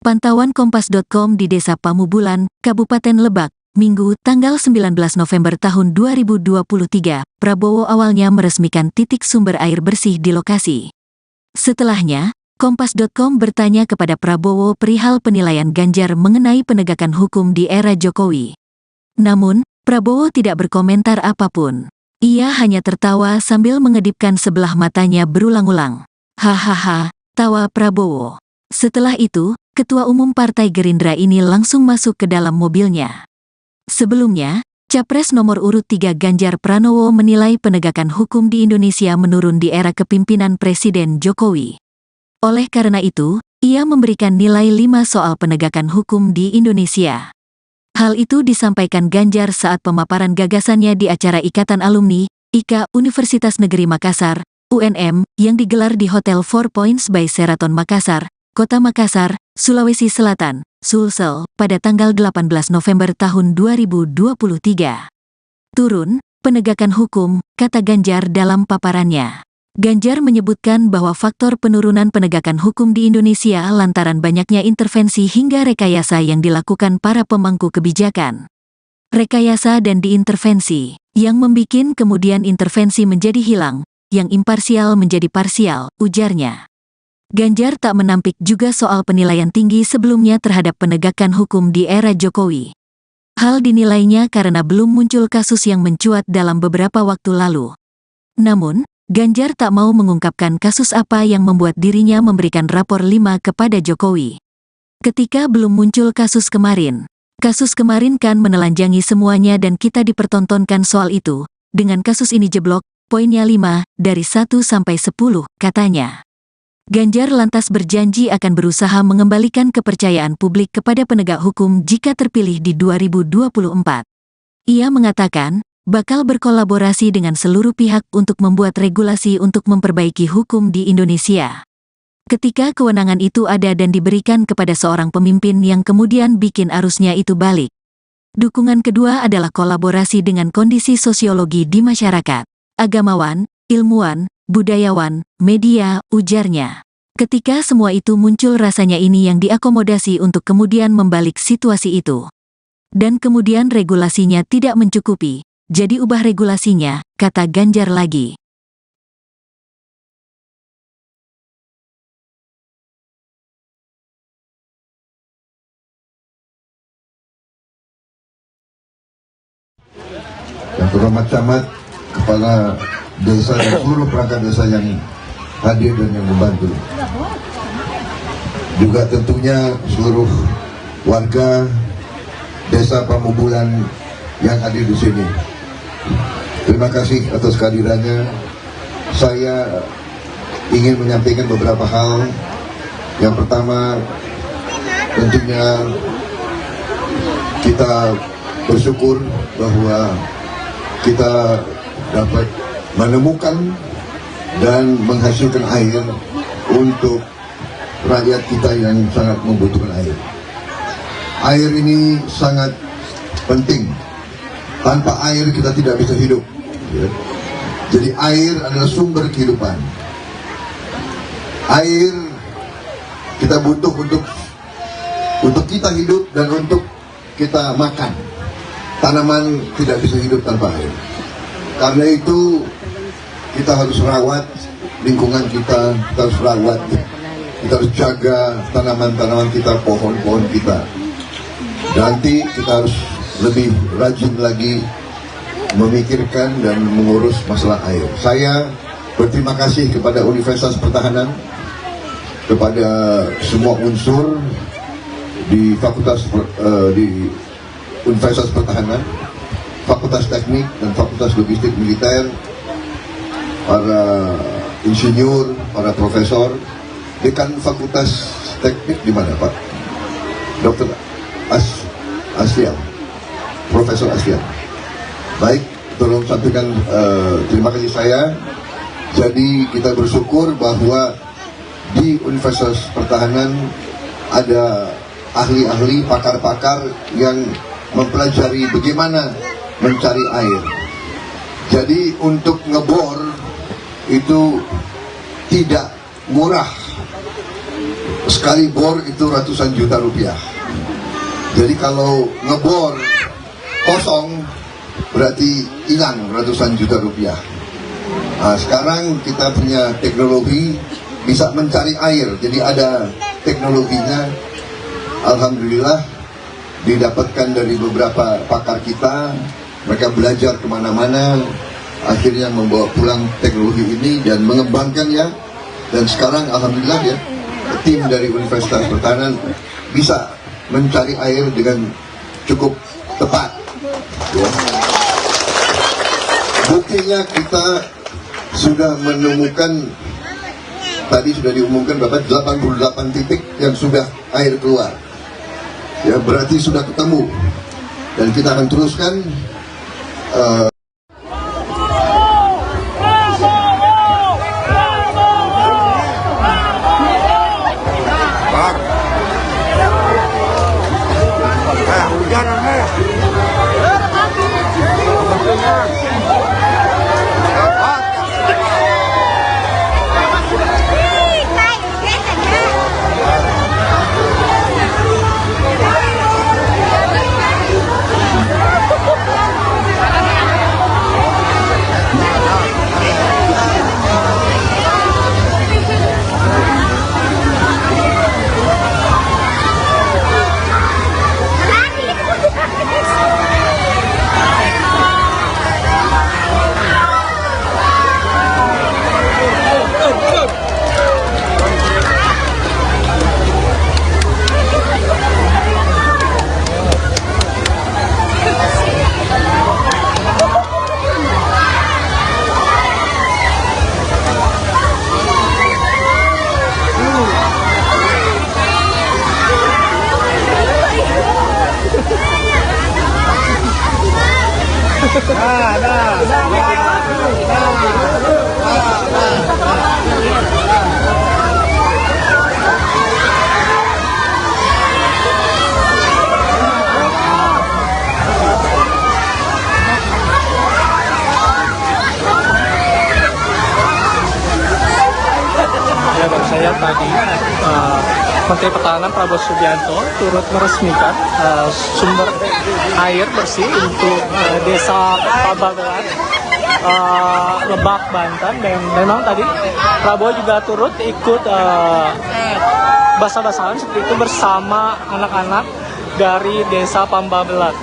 Speaker 2: Pantauan Kompas.com di Desa Pamubulan, Kabupaten Lebak, Minggu, tanggal 19 November tahun 2023, Prabowo awalnya meresmikan titik sumber air bersih di lokasi. Setelahnya, Kompas.com bertanya kepada Prabowo perihal penilaian Ganjar mengenai penegakan hukum di era Jokowi. Namun, Prabowo tidak berkomentar apapun. Ia hanya tertawa sambil mengedipkan sebelah matanya berulang-ulang. Hahaha, tawa Prabowo. Setelah itu, Ketua Umum Partai Gerindra ini langsung masuk ke dalam mobilnya. Sebelumnya, Capres nomor urut 3 Ganjar Pranowo menilai penegakan hukum di Indonesia menurun di era kepemimpinan Presiden Jokowi. Oleh karena itu, ia memberikan nilai 5 soal penegakan hukum di Indonesia. Hal itu disampaikan Ganjar saat pemaparan gagasannya di acara Ikatan Alumni, IKA Universitas Negeri Makassar, UNM, yang digelar di Hotel 4 Points by Sheraton Makassar, Kota Makassar, Sulawesi Selatan, Sulsel, pada tanggal 18 November tahun 2023. Turun, penegakan hukum, kata Ganjar dalam paparannya. Ganjar menyebutkan bahwa faktor penurunan penegakan hukum di Indonesia lantaran banyaknya intervensi hingga rekayasa yang dilakukan para pemangku kebijakan. Rekayasa dan diintervensi, yang membikin kemudian intervensi menjadi hilang, yang imparsial menjadi parsial, ujarnya. Ganjar tak menampik juga soal penilaian tinggi sebelumnya terhadap penegakan hukum di era Jokowi. Hal dinilainya karena belum muncul kasus yang mencuat dalam beberapa waktu lalu. Namun, Ganjar tak mau mengungkapkan kasus apa yang membuat dirinya memberikan rapor 5 kepada Jokowi. Ketika belum muncul kasus kemarin kan menelanjangi semuanya dan kita dipertontonkan soal itu. Dengan kasus ini jeblok, poinnya 5 dari 1 sampai 10, katanya. Ganjar lantas berjanji akan berusaha mengembalikan kepercayaan publik kepada penegak hukum jika terpilih di 2024. Ia mengatakan, bakal berkolaborasi dengan seluruh pihak untuk membuat regulasi untuk memperbaiki hukum di Indonesia. Ketika kewenangan itu ada dan diberikan kepada seorang pemimpin yang kemudian bikin arusnya itu balik. Dukungan kedua adalah kolaborasi dengan kondisi sosiologi di masyarakat, agamawan, ilmuwan, budayawan, media, ujarnya. Ketika semua itu muncul rasanya ini yang diakomodasi untuk kemudian membalik situasi itu. Dan kemudian regulasinya tidak mencukupi, jadi ubah regulasinya, kata Ganjar lagi.
Speaker 1: Terhormat Camat, Kepala Desa dan seluruh perangkat desa yang hadir dan yang membantu. Juga tentunya seluruh warga Desa Pamubulan yang hadir di sini. Terima kasih atas kehadirannya. Saya ingin menyampaikan beberapa hal. Yang pertama, tentunya kita bersyukur bahwa kita dapat menemukan dan menghasilkan air untuk rakyat kita yang sangat membutuhkan air. Air ini sangat penting. Tanpa air kita tidak bisa hidup. Ya. Jadi air adalah sumber kehidupan. Air kita butuh untuk kita hidup dan untuk kita makan. Tanaman tidak bisa hidup tanpa air. Karena itu kita harus rawat lingkungan kita harus rawat, kita harus jaga tanaman-tanaman kita, pohon-pohon kita. Nanti kita harus lebih rajin lagi memikirkan dan mengurus masalah air. Saya berterima kasih kepada Universitas Pertahanan, kepada semua unsur di di Universitas Pertahanan, Fakultas Teknik dan Fakultas Logistik Militer, para insinyur, para profesor. Dekan Fakultas Teknik di mana, Pak? Dr. Aslian, Profesor Aslian. Baik, tolong sampaikan terima kasih saya. Jadi kita bersyukur bahwa di Universitas Pertahanan ada ahli-ahli, pakar-pakar yang mempelajari bagaimana mencari air. Jadi untuk ngebor itu tidak murah. Sekali bor itu ratusan juta rupiah. Jadi kalau ngebor kosong berarti hilang ratusan juta rupiah. Nah, sekarang kita punya teknologi bisa mencari air. Jadi ada teknologinya. Alhamdulillah didapatkan dari beberapa pakar kita. Mereka belajar kemana-mana, akhirnya membawa pulang teknologi ini dan mengembangkannya. Dan sekarang alhamdulillah ya, tim dari Universitas Pertahanan bisa mencari air dengan cukup tepat ya. Buktinya kita sudah menemukan, tadi sudah diumumkan Bapak, 88 titik yang sudah air keluar ya, berarti sudah ketemu. Dan kita akan teruskan
Speaker 3: saya tadi Menteri Pertahanan Prabowo Subianto turut meresmikan sumber air bersih untuk desa Pabagelan, Lebak, Banten. Dan memang tadi Prabowo juga turut ikut basah-basahan seperti itu bersama anak-anak dari desa Pabagelan.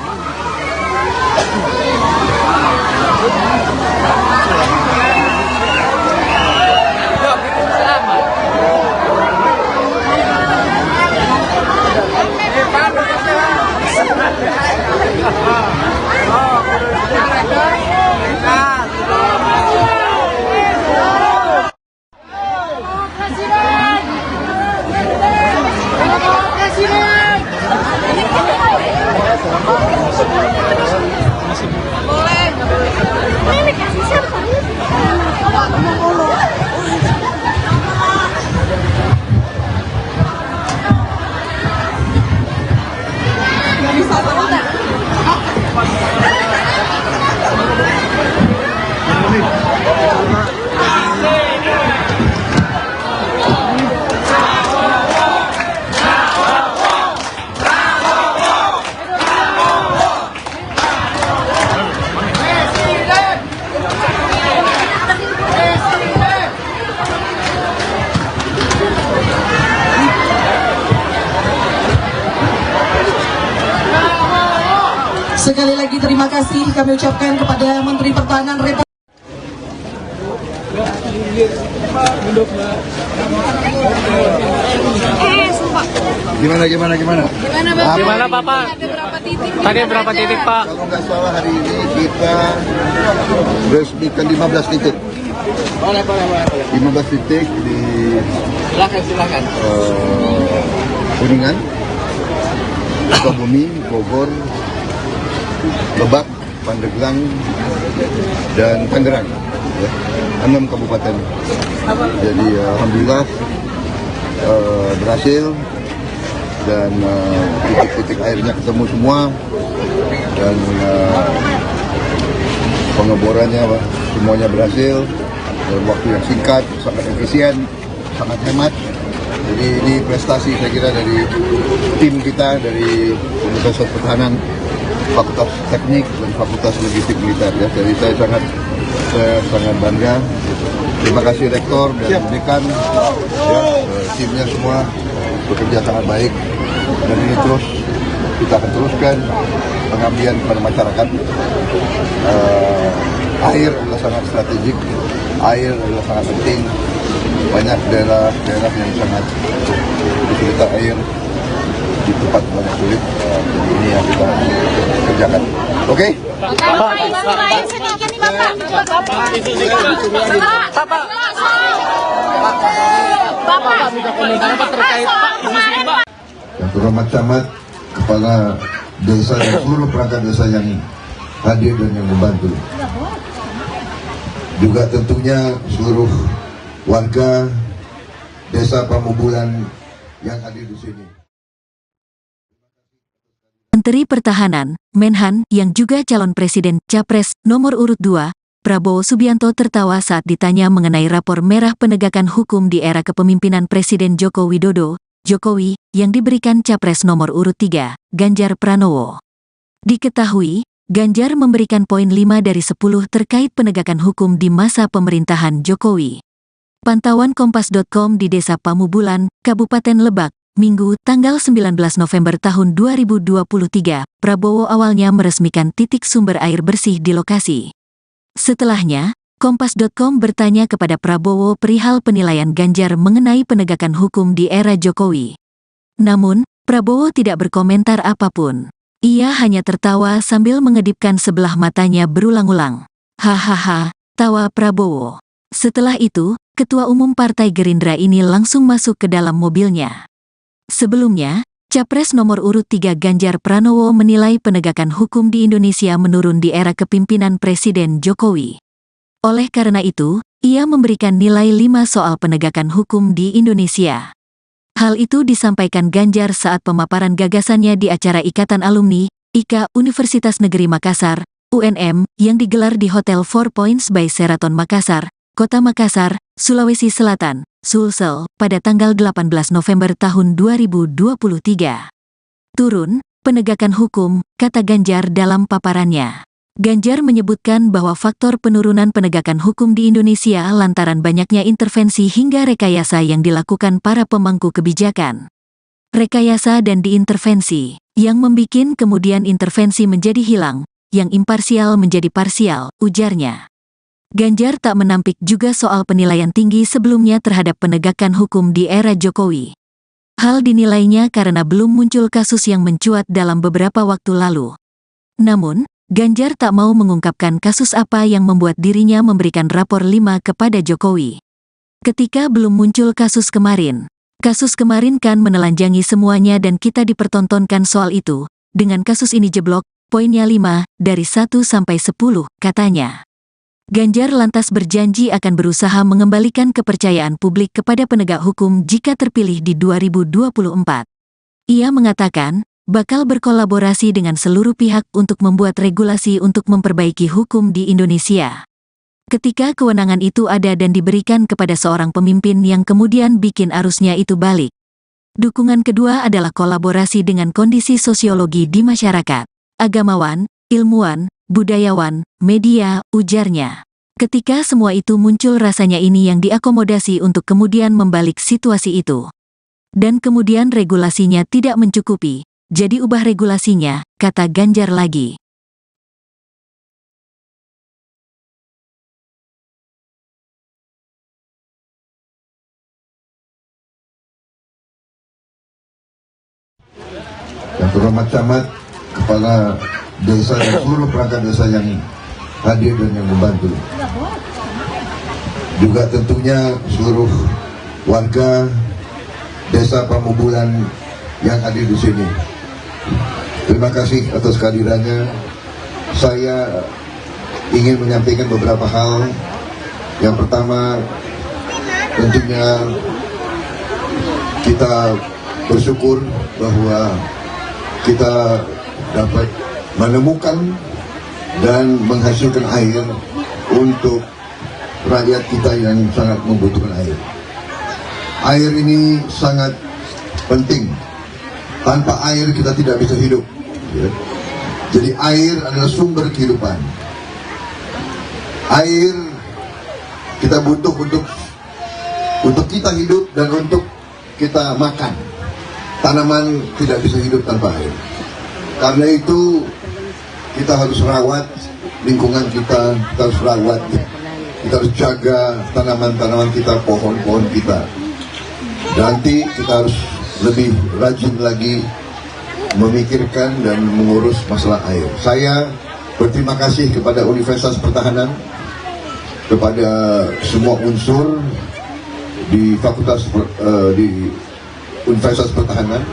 Speaker 4: Sekali lagi terima kasih kami ucapkan kepada Menteri Pertahanan Republik
Speaker 1: Gimana?
Speaker 6: Gimana Bapak?
Speaker 5: Ada berapa titik?
Speaker 6: Tadi berapa titik Pak?
Speaker 1: Kalau nggak salah hari ini kita resmikan 15 titik.
Speaker 5: Boleh.
Speaker 1: 15 titik di
Speaker 5: Silakan.
Speaker 1: Kuningan, Sukabumi, Bogor, Lebak, Pandeglang, dan Tangerang. Ya, 6 kabupaten. Jadi alhamdulillah berhasil dan titik-titik airnya ketemu semua dan pengeborannya semuanya berhasil dalam waktu yang singkat, sangat efisien, sangat hemat. Jadi ini prestasi saya kira dari tim kita dari Universitas Pertahanan, Fakultas Teknik dan Fakultas Logistik Militer. Ya. Jadi saya sangat bangga. Terima kasih Rektor dan Dekan, ya, timnya semua bekerja sangat baik dan ini terus kita akan teruskan pengabdian kepada masyarakat. Air adalah sangat strategik, air adalah sangat penting. Banyak daerah yang sangat kesulitan air di tempat banyak sulit. Jadi ini yang kita kerjakan. Oke? Yang terhormat camat, kepala desa dan seluruh perangkat desa yang hadir dan yang membantu. Juga tentunya seluruh warga desa Pamubulan yang hadir di sini.
Speaker 2: Menteri Pertahanan, Menhan, yang juga calon presiden Capres nomor urut 2, Prabowo Subianto tertawa saat ditanya mengenai rapor merah penegakan hukum di era kepemimpinan Presiden Joko Widodo, Jokowi, yang diberikan Capres nomor urut 3, Ganjar Pranowo. Diketahui, Ganjar memberikan poin 5 dari 10 terkait penegakan hukum di masa pemerintahan Jokowi. Pantauan Kompas.com di Desa Pamubulan, Kabupaten Lebak, Minggu, tanggal 19 November tahun 2023, Prabowo awalnya meresmikan titik sumber air bersih di lokasi. Setelahnya, Kompas.com bertanya kepada Prabowo perihal penilaian Ganjar mengenai penegakan hukum di era Jokowi. Namun, Prabowo tidak berkomentar apapun. Ia hanya tertawa sambil mengedipkan sebelah matanya berulang-ulang. Hahaha, tawa Prabowo. Setelah itu, Ketua Umum Partai Gerindra ini langsung masuk ke dalam mobilnya. Sebelumnya, Capres nomor urut 3 Ganjar Pranowo menilai penegakan hukum di Indonesia menurun di era kepemimpinan Presiden Jokowi. Oleh karena itu, ia memberikan nilai 5 soal penegakan hukum di Indonesia. Hal itu disampaikan Ganjar saat pemaparan gagasannya di acara Ikatan Alumni, IKA Universitas Negeri Makassar, UNM, yang digelar di Hotel 4 Points by Sheraton Makassar, Kota Makassar, Sulawesi Selatan, Sulsel, pada tanggal 18 November tahun 2023. Turun, penegakan hukum, kata Ganjar dalam paparannya. Ganjar menyebutkan bahwa faktor penurunan penegakan hukum di Indonesia lantaran banyaknya intervensi hingga rekayasa yang dilakukan para pemangku kebijakan. Rekayasa dan diintervensi, yang membikin kemudian intervensi menjadi hilang, yang imparsial menjadi parsial, ujarnya. Ganjar tak menampik juga soal penilaian tinggi sebelumnya terhadap penegakan hukum di era Jokowi. Hal dinilainya karena belum muncul kasus yang mencuat dalam beberapa waktu lalu. Namun, Ganjar tak mau mengungkapkan kasus apa yang membuat dirinya memberikan rapor 5 kepada Jokowi. Ketika belum muncul kasus kemarin kan menelanjangi semuanya dan kita dipertontonkan soal itu. Dengan kasus ini jeblok, poinnya 5, dari 1 sampai 10, katanya. Ganjar lantas berjanji akan berusaha mengembalikan kepercayaan publik kepada penegak hukum jika terpilih di 2024. Ia mengatakan, bakal berkolaborasi dengan seluruh pihak untuk membuat regulasi untuk memperbaiki hukum di Indonesia. Ketika kewenangan itu ada dan diberikan kepada seorang pemimpin yang kemudian bikin arusnya itu balik. Dukungan kedua adalah kolaborasi dengan kondisi sosiologi di masyarakat, agamawan, ilmuwan, budayawan, media, ujarnya. Ketika semua itu muncul rasanya ini yang diakomodasi untuk kemudian membalik situasi itu. Dan kemudian regulasinya tidak mencukupi, jadi ubah regulasinya, kata Ganjar lagi.
Speaker 1: Yang terhormat camat, kepala desa dan seluruh perangkat desa yang hadir dan yang membantu. Juga tentunya seluruh warga desa Pamubulan yang hadir di sini. Terima kasih atas kehadirannya. Saya ingin menyampaikan beberapa hal. Yang pertama, tentunya kita bersyukur bahwa kita dapat menemukan dan menghasilkan air untuk rakyat kita yang sangat membutuhkan air. Air ini sangat penting. Tanpa air kita tidak bisa hidup. Ya. Jadi air adalah sumber kehidupan. Air kita butuh untuk kita hidup dan untuk kita makan. Tanaman tidak bisa hidup tanpa air. Karena itu kita harus rawat lingkungan kita harus rawat. Kita harus jaga tanaman-tanaman kita, pohon-pohon kita. Nanti kita harus lebih rajin lagi memikirkan dan mengurus masalah air. Saya berterima kasih kepada Universitas Pertahanan, kepada semua unsur di Universitas Pertahanan,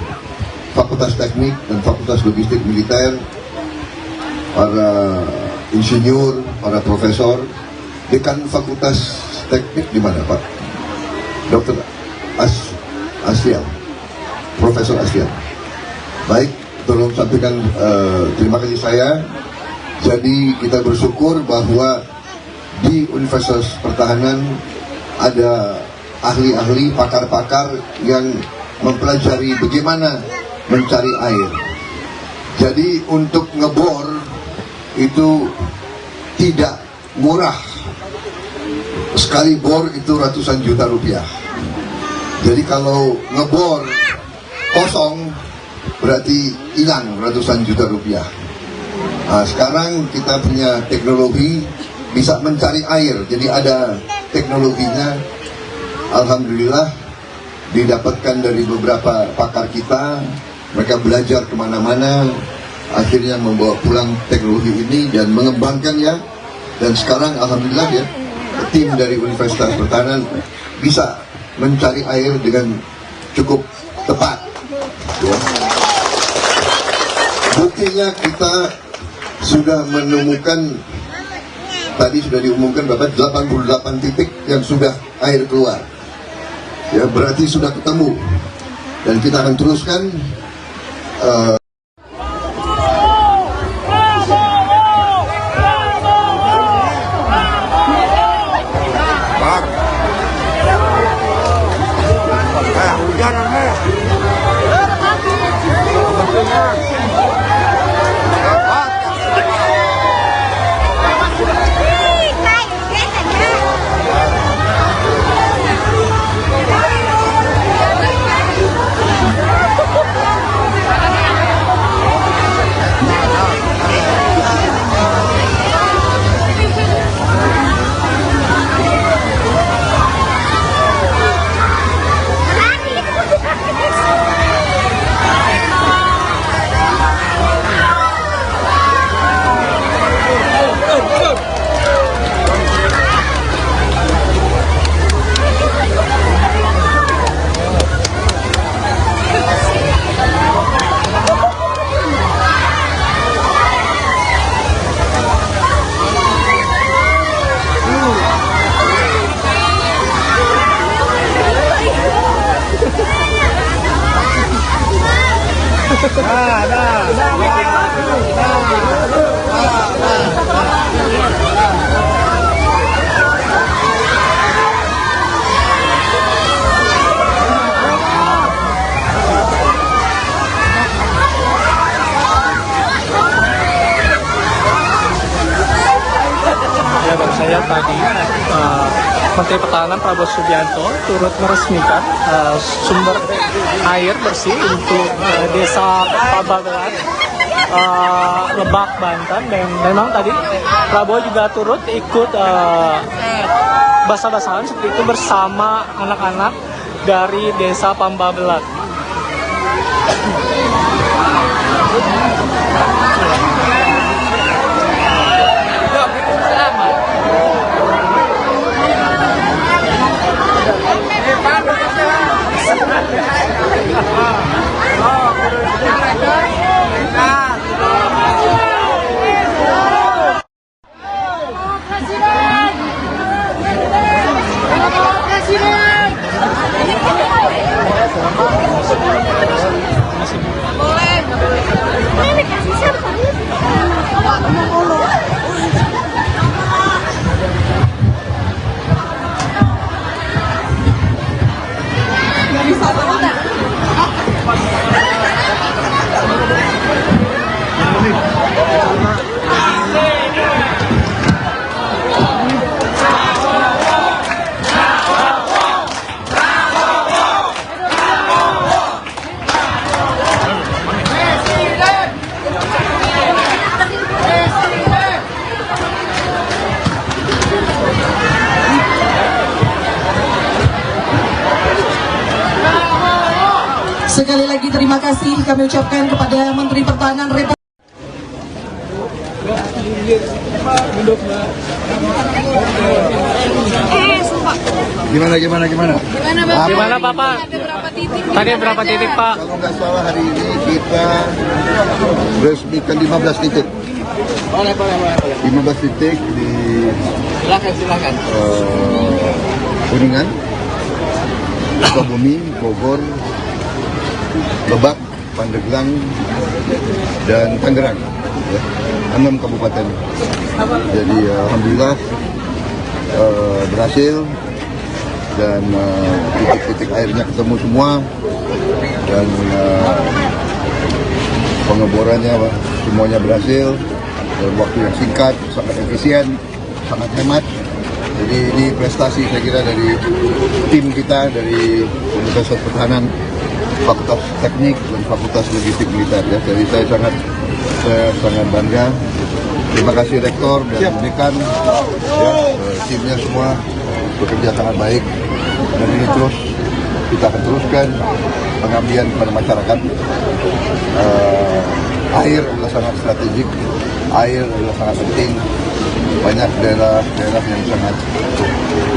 Speaker 1: Fakultas Teknik dan Fakultas Logistik Militer, para insinyur, para profesor. Dekan Fakultas Teknik di mana, Pak? Dr. Aslian, Profesor Aslian. Baik, tolong sampaikan terima kasih saya. Jadi kita bersyukur bahwa di Universitas Pertahanan ada ahli-ahli, pakar-pakar yang mempelajari bagaimana mencari air. Jadi untuk ngebor itu tidak murah. Sekali bor itu ratusan juta rupiah. Jadi kalau ngebor kosong berarti hilang ratusan juta rupiah. Nah, sekarang kita punya teknologi bisa mencari air. Jadi ada teknologinya. Alhamdulillah didapatkan dari beberapa pakar kita. Mereka belajar kemana-mana. Akhirnya membawa pulang teknologi ini dan mengembangkannya. Dan sekarang alhamdulillah ya, tim dari Universitas Pertahanan bisa mencari air dengan cukup tepat. Ya. Buktinya kita sudah menemukan, tadi sudah diumumkan berapa, 88 titik yang sudah air keluar. Ya, berarti sudah ketemu. Dan kita akan teruskan.
Speaker 3: saya tadi Menteri Pertahanan Prabowo Subianto turut meresmikan sumber air bersih untuk desa Pabagelan, Lebak, Banten. Dan memang tadi Prabowo juga turut ikut basah-basahan seperti itu bersama anak-anak dari desa Pambabelat.
Speaker 4: Sekali lagi terima kasih kami ucapkan kepada Menteri Pertahanan Republik.
Speaker 1: Gimana?
Speaker 6: Gimana
Speaker 3: Bapak?
Speaker 6: Ada berapa titik?
Speaker 3: Tadi berapa titik Pak?
Speaker 1: Kalau nggak salah hari ini kita resmikan 15 titik.
Speaker 5: Boleh.
Speaker 1: 15 titik di
Speaker 5: Silakan.
Speaker 1: Kuningan, Sukabumi, Bogor, Lebak, Pandeglang, dan Tangerang. Ya, 6 kabupaten. Jadi alhamdulillah berhasil dan titik-titik airnya ketemu semua dan pengeborannya semuanya berhasil dalam waktu yang singkat, sangat efisien, sangat hemat. Jadi ini prestasi saya kira dari tim kita dari Universitas Pertahanan, Fakultas Teknik dan Fakultas Logistik Militer. Ya. Jadi saya sangat bangga. Terima kasih Rektor dan Dekan, ya, timnya semua bekerja sangat baik. Dan ini terus kita akan teruskan pengabdian kepada masyarakat. Air adalah sangat strategik, air adalah sangat penting. Banyak daerah yang sangat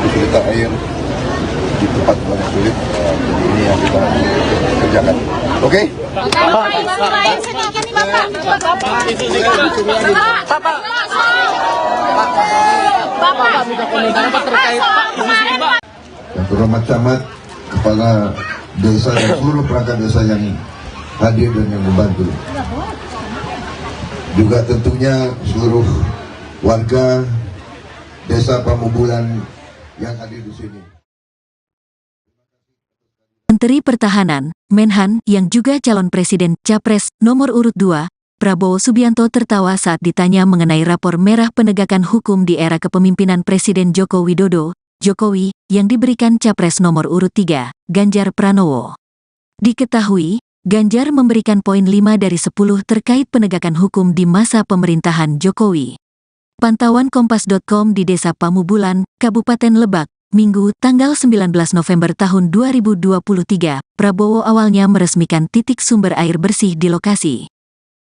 Speaker 1: kesulitan air di tempat banyak sulit. Jadi ini yang kita kerjakan. Oke? Yang terhormat camat, kepala desa dan seluruh perangkat desa yang hadir dan yang membantu. Juga tentunya seluruh warga desa Pamubulan yang hadir di sini.
Speaker 2: Menteri Pertahanan, Menhan, yang juga calon presiden Capres nomor urut 2, Prabowo Subianto tertawa saat ditanya mengenai rapor merah penegakan hukum di era kepemimpinan Presiden Joko Widodo, Jokowi, yang diberikan Capres nomor urut 3, Ganjar Pranowo. Diketahui, Ganjar memberikan poin 5 dari 10 terkait penegakan hukum di masa pemerintahan Jokowi. Pantauan Kompas.com di Desa Pamubulan, Kabupaten Lebak, Minggu, tanggal 19 November tahun 2023, Prabowo awalnya meresmikan titik sumber air bersih di lokasi.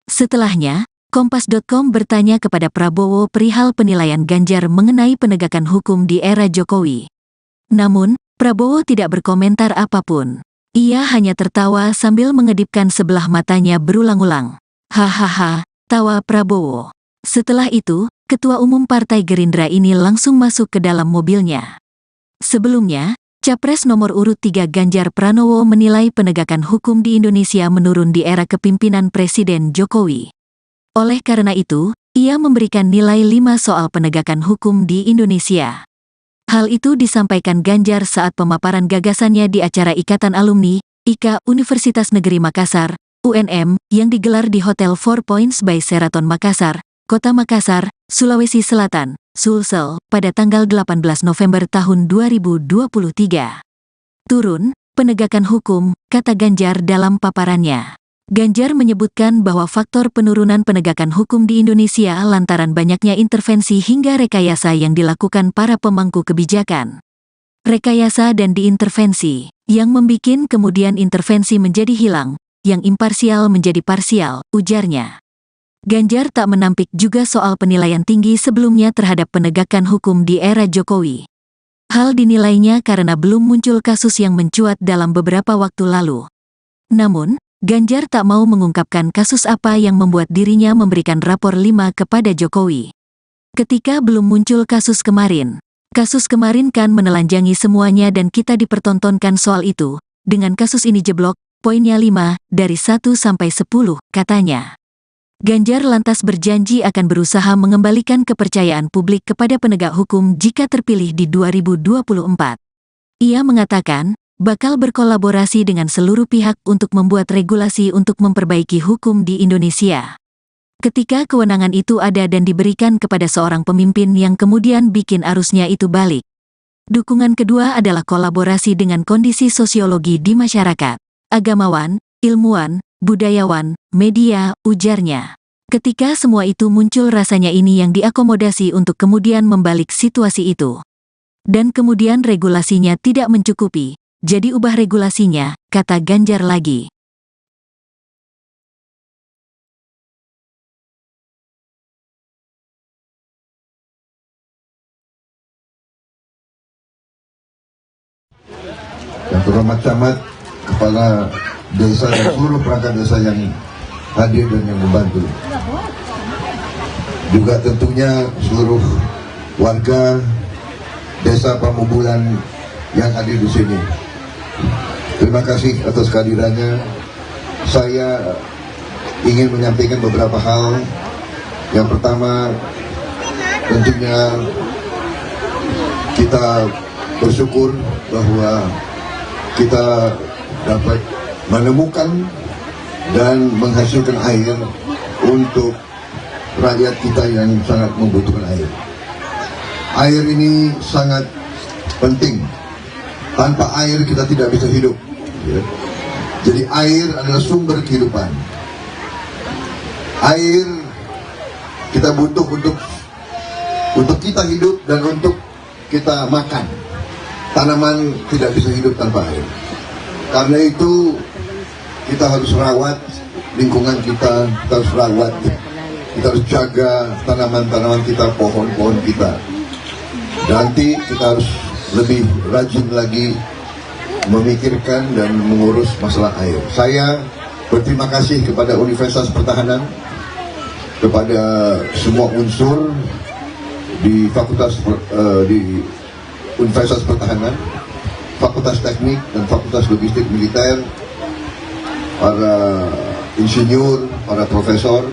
Speaker 2: Setelahnya, Kompas.com bertanya kepada Prabowo perihal penilaian Ganjar mengenai penegakan hukum di era Jokowi. Namun, Prabowo tidak berkomentar apapun. Ia hanya tertawa sambil mengedipkan sebelah matanya berulang-ulang. Hahaha, tawa Prabowo. Setelah itu, Ketua Umum Partai Gerindra ini langsung masuk ke dalam mobilnya. Sebelumnya, Capres nomor urut 3 Ganjar Pranowo menilai penegakan hukum di Indonesia menurun di era kepemimpinan Presiden Jokowi. Oleh karena itu, ia memberikan nilai 5 soal penegakan hukum di Indonesia. Hal itu disampaikan Ganjar saat pemaparan gagasannya di acara Ikatan Alumni, IKA Universitas Negeri Makassar, UNM, yang digelar di Hotel 4 Points by Sheraton Makassar, Kota Makassar, Sulawesi Selatan, Sulsel, pada tanggal 18 November tahun 2023. Turun, penegakan hukum, kata Ganjar dalam paparannya. Ganjar menyebutkan bahwa faktor penurunan penegakan hukum di Indonesia lantaran banyaknya intervensi hingga rekayasa yang dilakukan para pemangku kebijakan. Rekayasa dan diintervensi, yang membikin kemudian intervensi menjadi hilang, yang imparsial menjadi parsial, ujarnya. Ganjar tak menampik juga soal penilaian tinggi sebelumnya terhadap penegakan hukum di era Jokowi. Hal dinilainya karena belum muncul kasus yang mencuat dalam beberapa waktu lalu. Namun, Ganjar tak mau mengungkapkan kasus apa yang membuat dirinya memberikan rapor 5 kepada Jokowi. Ketika belum muncul kasus kemarin kan menelanjangi semuanya dan kita dipertontonkan soal itu. Dengan kasus ini jeblok, poinnya 5, dari 1 sampai 10, katanya. Ganjar lantas berjanji akan berusaha mengembalikan kepercayaan publik kepada penegak hukum jika terpilih di 2024. Ia mengatakan, bakal berkolaborasi dengan seluruh pihak untuk membuat regulasi untuk memperbaiki hukum di Indonesia. Ketika kewenangan itu ada dan diberikan kepada seorang pemimpin yang kemudian bikin arusnya itu balik. Dukungan kedua adalah kolaborasi dengan kondisi sosiologi di masyarakat, agamawan, ilmuwan, budayawan, media, ujarnya. Ketika semua itu muncul rasanya ini yang diakomodasi untuk kemudian membalik situasi itu. Dan kemudian regulasinya tidak mencukupi. Jadi ubah regulasinya, kata Ganjar lagi.
Speaker 1: Yang terhormat camat, kepala desa dan seluruh perangkat desa yang hadir dan yang membantu. Juga tentunya seluruh warga desa Pamubulan yang hadir di sini. Terima kasih atas kehadirannya. Saya ingin menyampaikan beberapa hal. Yang pertama, tentunya kita bersyukur bahwa kita dapat menemukan dan menghasilkan air untuk rakyat kita yang sangat membutuhkan air. Air ini sangat penting. Tanpa air kita tidak bisa hidup. Ya. Jadi air adalah sumber kehidupan. Air kita butuh untuk kita hidup dan untuk kita makan. Tanaman tidak bisa hidup tanpa air. Karena itu kita harus rawat lingkungan kita harus rawat. Kita harus jaga tanaman-tanaman kita, pohon-pohon kita. Nanti kita harus lebih rajin lagi memikirkan dan mengurus masalah air. Saya berterima kasih kepada Universitas Pertahanan, kepada semua unsur di di Universitas Pertahanan, Fakultas Teknik dan Fakultas Logistik Militer, para insinyur, para profesor.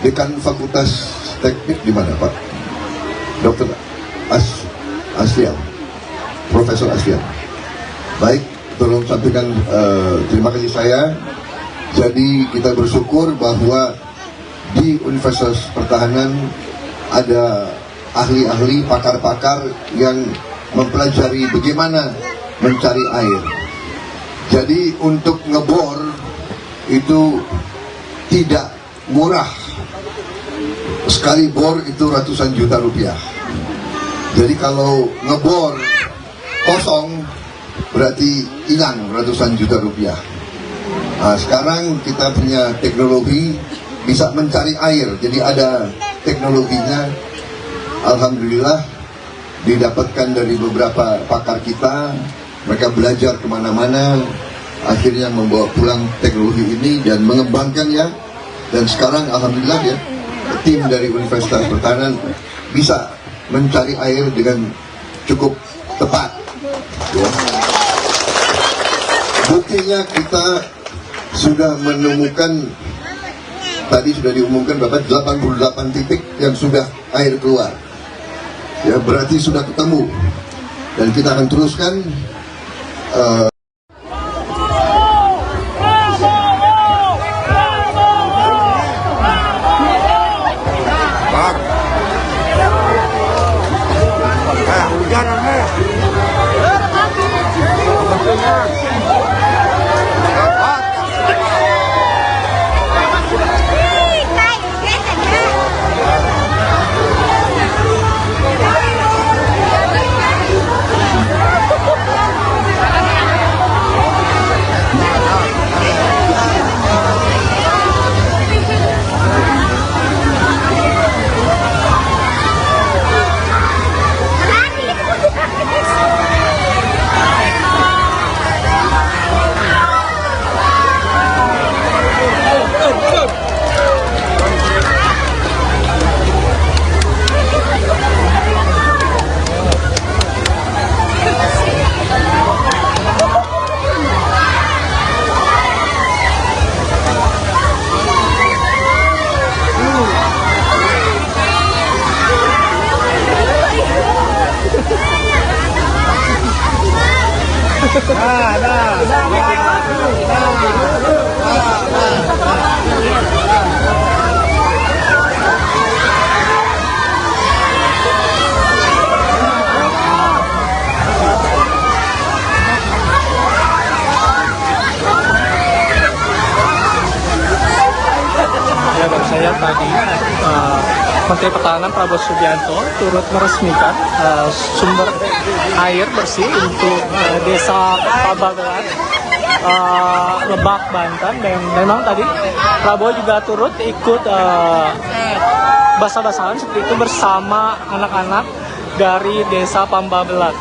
Speaker 1: Dekan Fakultas Teknik di mana, Pak? Dr. Aslian, Profesor Aslian. Baik, tolong sampaikan terima kasih saya. Jadi kita bersyukur bahwa di Universitas Pertahanan ada ahli-ahli, pakar-pakar yang mempelajari bagaimana mencari air. Jadi untuk ngebor itu tidak murah. Sekali bor itu ratusan juta rupiah. Jadi kalau ngebor kosong berarti hilang ratusan juta rupiah. Nah, sekarang kita punya teknologi bisa mencari air. Jadi ada teknologinya. Alhamdulillah didapatkan dari beberapa pakar kita. Mereka belajar kemana-mana, akhirnya membawa pulang teknologi ini dan mengembangkannya. Dan sekarang alhamdulillah ya, tim dari Universitas Pertahanan bisa mencari air dengan cukup tepat. Ya. Buktinya kita sudah menemukan, tadi sudah diumumkan Bapak, 88 titik yang sudah air keluar. Ya, berarti sudah ketemu. Dan kita akan teruskan.
Speaker 3: Ya, baru saya tadi Menteri Pertahanan Prabowo Subianto turut meresmikan sumber air bersih untuk desa Pabagelan, Lebak, Banten. Dan memang tadi Prabowo juga turut ikut basah-basahan seperti itu bersama anak-anak dari desa Pabagelan.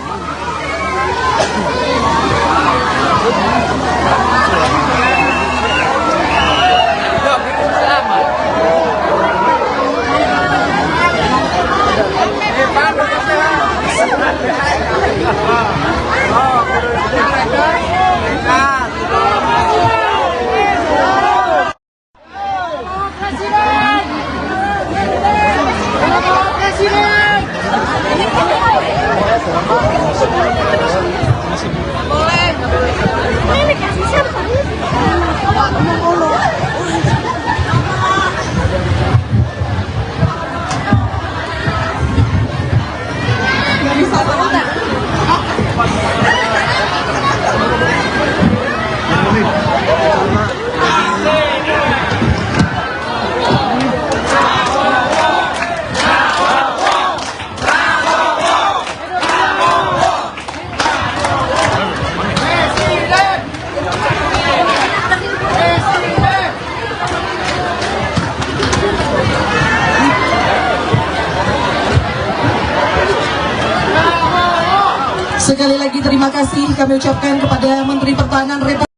Speaker 4: Sekali lagi terima kasih kami ucapkan kepada Menteri Pertahanan Republik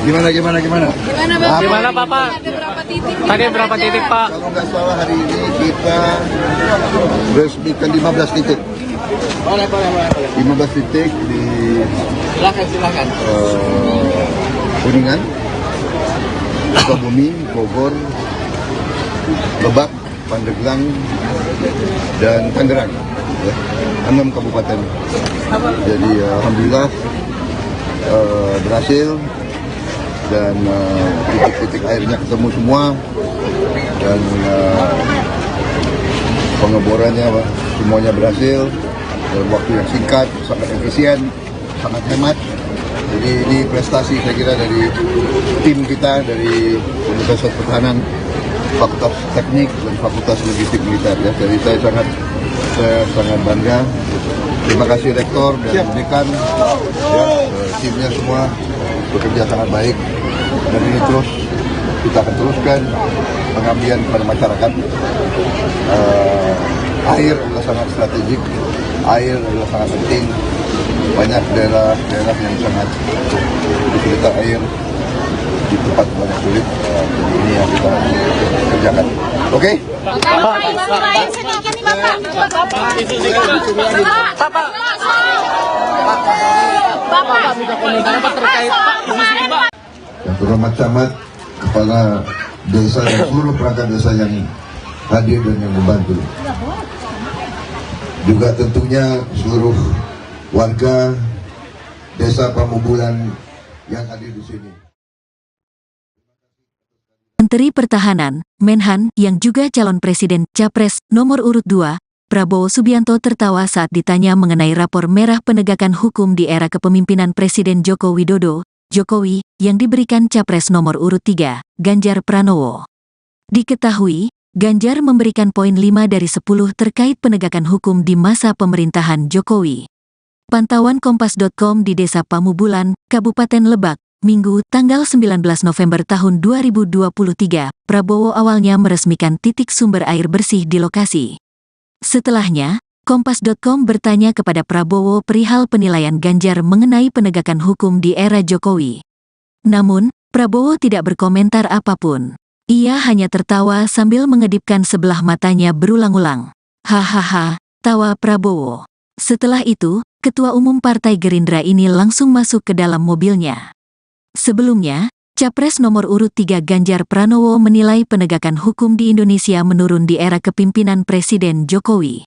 Speaker 1: Gimana?
Speaker 6: Gimana Bapak? Tadi berapa titik Pak?
Speaker 1: Kalau nggak salah hari ini kita resmikan 15 titik. 15 titik di
Speaker 5: Silakan.
Speaker 1: Kuningan, Sukabumi, Bogor, Lebak, Pandeglang, dan Tangerang, ya, 6 kabupaten. Jadi alhamdulillah berhasil dan titik-titik airnya ketemu semua dan pengeborannya semuanya berhasil dalam waktu yang singkat, sangat efisien, sangat hemat. Jadi ini prestasi saya kira dari tim kita dari Universitas Pertahanan, Fakultas Teknik dan Fakultas Logistik Militer. Ya. Jadi saya sangat bangga. Terima kasih Rektor dan Dekan, ya, timnya semua bekerja sangat baik. Dan ini terus kita akan teruskan pengabdian kepada masyarakat. Air adalah sangat strategik, air adalah sangat penting. Banyak daerah yang sangat kesulitan air, di tempat banyak sulit. Jadi ini yang kita kerjakan. Oke? Yang terhormat camat, kepala desa dan seluruh perangkat desa yang hadir dan yang membantu. Juga tentunya seluruh warga desa Pamubulan yang hadir di sini.
Speaker 2: Menteri Pertahanan, Menhan, yang juga calon presiden Capres nomor urut 2, Prabowo Subianto tertawa saat ditanya mengenai rapor merah penegakan hukum di era kepemimpinan Presiden Joko Widodo, Jokowi, yang diberikan Capres nomor urut 3, Ganjar Pranowo. Diketahui, Ganjar memberikan poin 5 dari 10 terkait penegakan hukum di masa pemerintahan Jokowi. Pantauan Kompas.com di Desa Pamubulan, Kabupaten Lebak, Minggu, tanggal 19 November tahun 2023, Prabowo awalnya meresmikan titik sumber air bersih di lokasi. Setelahnya, Kompas.com bertanya kepada Prabowo perihal penilaian Ganjar mengenai penegakan hukum di era Jokowi. Namun, Prabowo tidak berkomentar apapun. Ia hanya tertawa sambil mengedipkan sebelah matanya berulang-ulang. Hahaha, tawa Prabowo. Setelah itu, Ketua Umum Partai Gerindra ini langsung masuk ke dalam mobilnya. Sebelumnya, Capres nomor urut 3 Ganjar Pranowo menilai penegakan hukum di Indonesia menurun di era kepemimpinan Presiden Jokowi.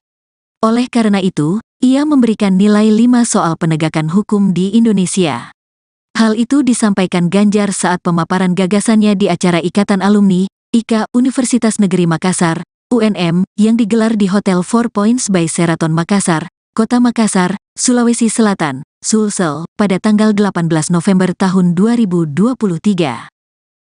Speaker 2: Oleh karena itu, ia memberikan nilai 5 soal penegakan hukum di Indonesia. Hal itu disampaikan Ganjar saat pemaparan gagasannya di acara Ikatan Alumni, IKA Universitas Negeri Makassar, UNM, yang digelar di Hotel Four Points by Sheraton Makassar, Kota Makassar, Sulawesi Selatan, Sulsel, pada tanggal 18 November tahun 2023.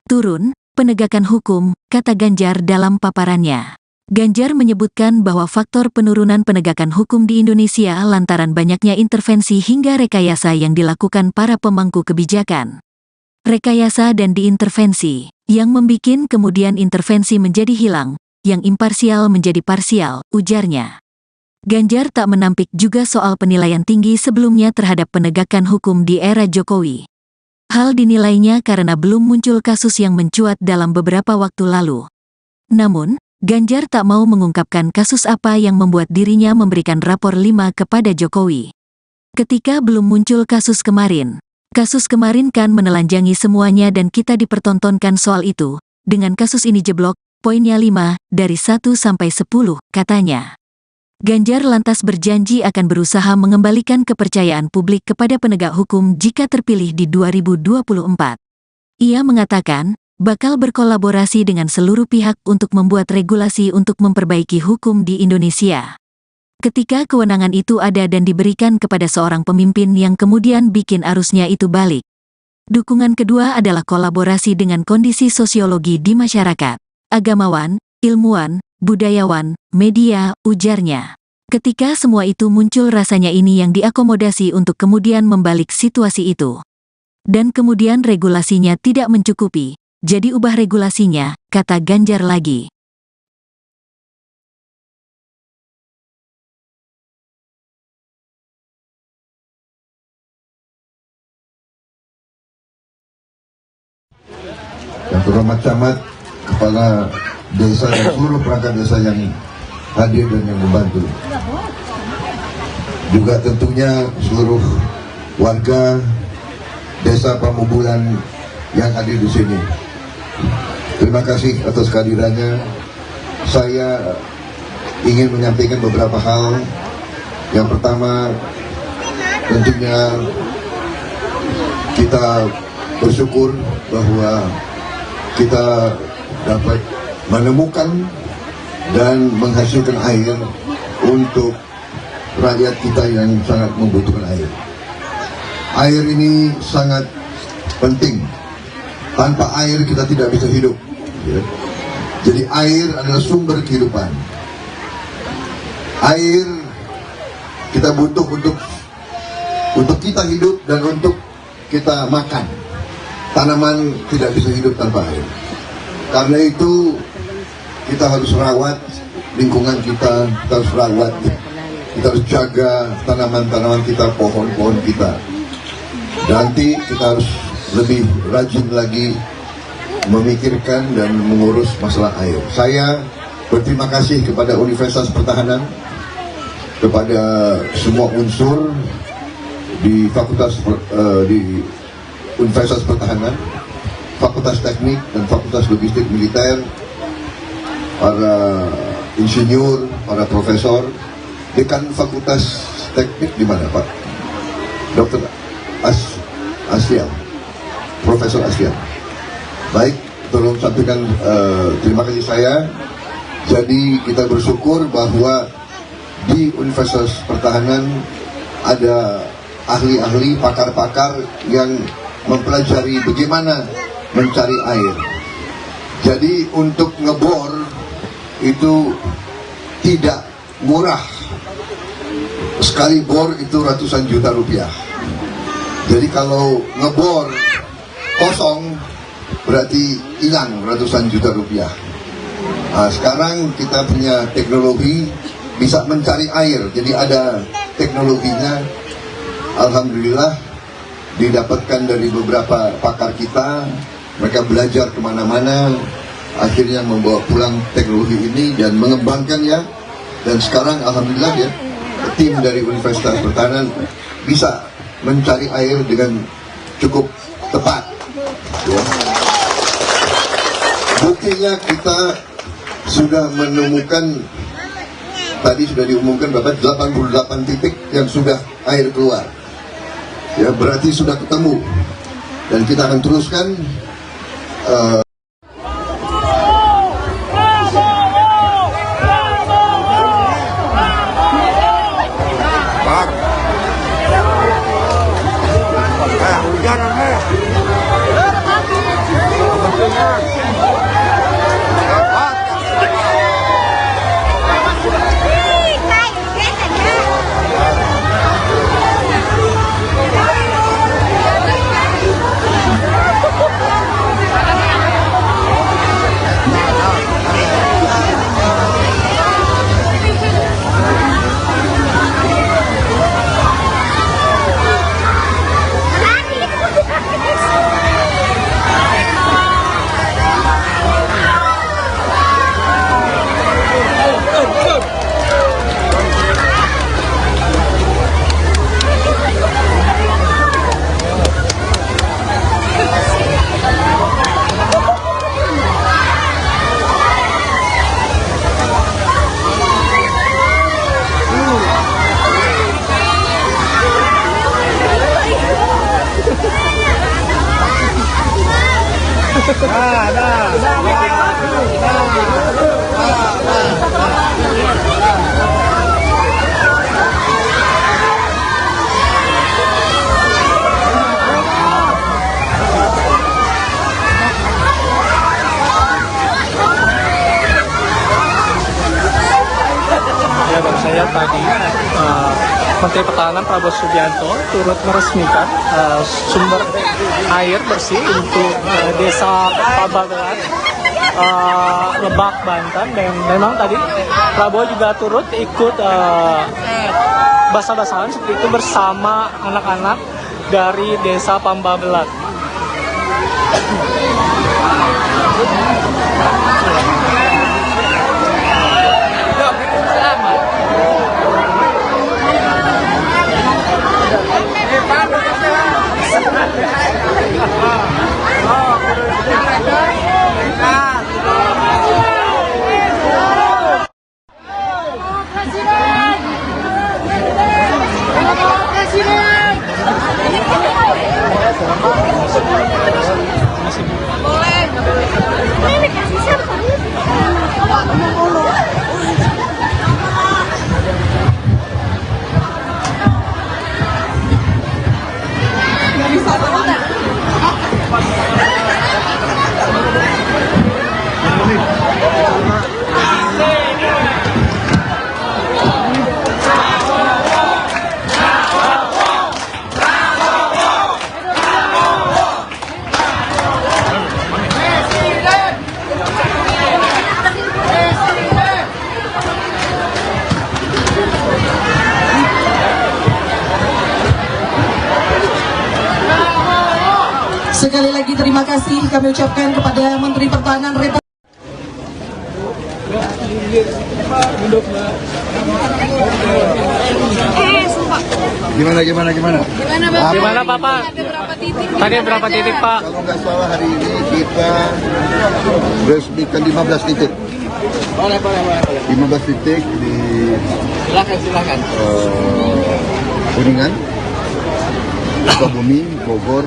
Speaker 2: Turun, penegakan hukum, kata Ganjar dalam paparannya. Ganjar menyebutkan bahwa faktor penurunan penegakan hukum di Indonesia lantaran banyaknya intervensi hingga rekayasa yang dilakukan para pemangku kebijakan. Rekayasa dan diintervensi, yang membikin kemudian intervensi menjadi hilang, yang imparsial menjadi parsial, ujarnya. Ganjar tak menampik juga soal penilaian tinggi sebelumnya terhadap penegakan hukum di era Jokowi. Hal dinilainya karena belum muncul kasus yang mencuat dalam beberapa waktu lalu. Namun, Ganjar tak mau mengungkapkan kasus apa yang membuat dirinya memberikan rapor 5 kepada Jokowi. Ketika belum muncul kasus kemarin kan menelanjangi semuanya dan kita dipertontonkan soal itu. Dengan kasus ini jeblok, poinnya 5, dari 1 sampai 10, katanya. Ganjar lantas berjanji akan berusaha mengembalikan kepercayaan publik kepada penegak hukum jika terpilih di 2024. Ia mengatakan, bakal berkolaborasi dengan seluruh pihak untuk membuat regulasi untuk memperbaiki hukum di Indonesia. Ketika kewenangan itu ada dan diberikan kepada seorang pemimpin yang kemudian bikin arusnya itu balik. Dukungan kedua adalah kolaborasi dengan kondisi sosiologi di masyarakat, agamawan, ilmuwan, budayawan, media, ujarnya. Ketika semua itu muncul rasanya ini yang diakomodasi untuk kemudian membalik situasi itu. Dan kemudian regulasinya tidak mencukupi, jadi ubah regulasinya, kata Ganjar lagi.
Speaker 1: Yang terhormat camat, kepala desa dan seluruh perangkat desa yang hadir dan yang membantu. Juga tentunya seluruh warga desa Pamubulan yang hadir di sini. Terima kasih atas kehadirannya. Saya ingin menyampaikan beberapa hal. Yang pertama, tentunya kita bersyukur bahwa kita dapat menemukan dan menghasilkan air untuk rakyat kita yang sangat membutuhkan air. Air ini sangat penting. Tanpa air kita tidak bisa hidup. Jadi air adalah sumber kehidupan. Air kita butuh untuk kita hidup dan untuk kita makan. Tanaman tidak bisa hidup tanpa air. Karena itu kita harus rawat lingkungan kita harus rawat, kita harus jaga tanaman-tanaman kita, pohon-pohon kita. Nanti kita harus lebih rajin lagi memikirkan dan mengurus masalah air. Saya berterima kasih kepada Universitas Pertahanan, kepada semua unsur di Universitas Pertahanan, Fakultas Teknik dan Fakultas Logistik Militer, para insinyur, para profesor. Dekan Fakultas Teknik di mana, Pak? Dr. Asian, Profesor Asian. Baik, tolong sampaikan terima kasih saya. Jadi kita bersyukur bahwa di Universitas Pertahanan ada ahli-ahli, pakar-pakar yang mempelajari bagaimana mencari air. Jadi untuk ngebor itu tidak murah. Sekali bor itu ratusan juta rupiah. Jadi kalau ngebor kosong berarti hilang ratusan juta rupiah. Nah, sekarang kita punya teknologi bisa mencari air. Jadi ada teknologinya. Alhamdulillah didapatkan dari beberapa pakar kita. Mereka belajar kemana-mana, akhirnya membawa pulang teknologi ini dan mengembangkannya. Dan sekarang alhamdulillah ya, tim dari Universitas Pertahanan bisa mencari air dengan cukup tepat. Ya. Buktinya kita sudah menemukan, tadi sudah diumumkan Bapak, 88 titik yang sudah air keluar. Ya, berarti sudah ketemu. Dan kita akan teruskan.
Speaker 3: Ya, baru saya tadi Menteri Pertahanan Prabowo Subianto turut meresmikan sumber air bersih untuk desa Pabagelan, Lebak, Banten. Dan memang tadi Prabowo juga turut ikut basah-basahan seperti itu bersama anak-anak dari desa Pambabelat.
Speaker 4: Sekali lagi terima kasih kami ucapkan kepada Menteri Pertahanan Republik.
Speaker 1: Gimana?
Speaker 6: Gimana Bapak? Tadi berapa titik Pak?
Speaker 1: Kalau nggak salah hari ini kita resmikan 15 titik. 15 titik di
Speaker 5: Silakan.
Speaker 1: Kuningan, Sukabumi, Bogor,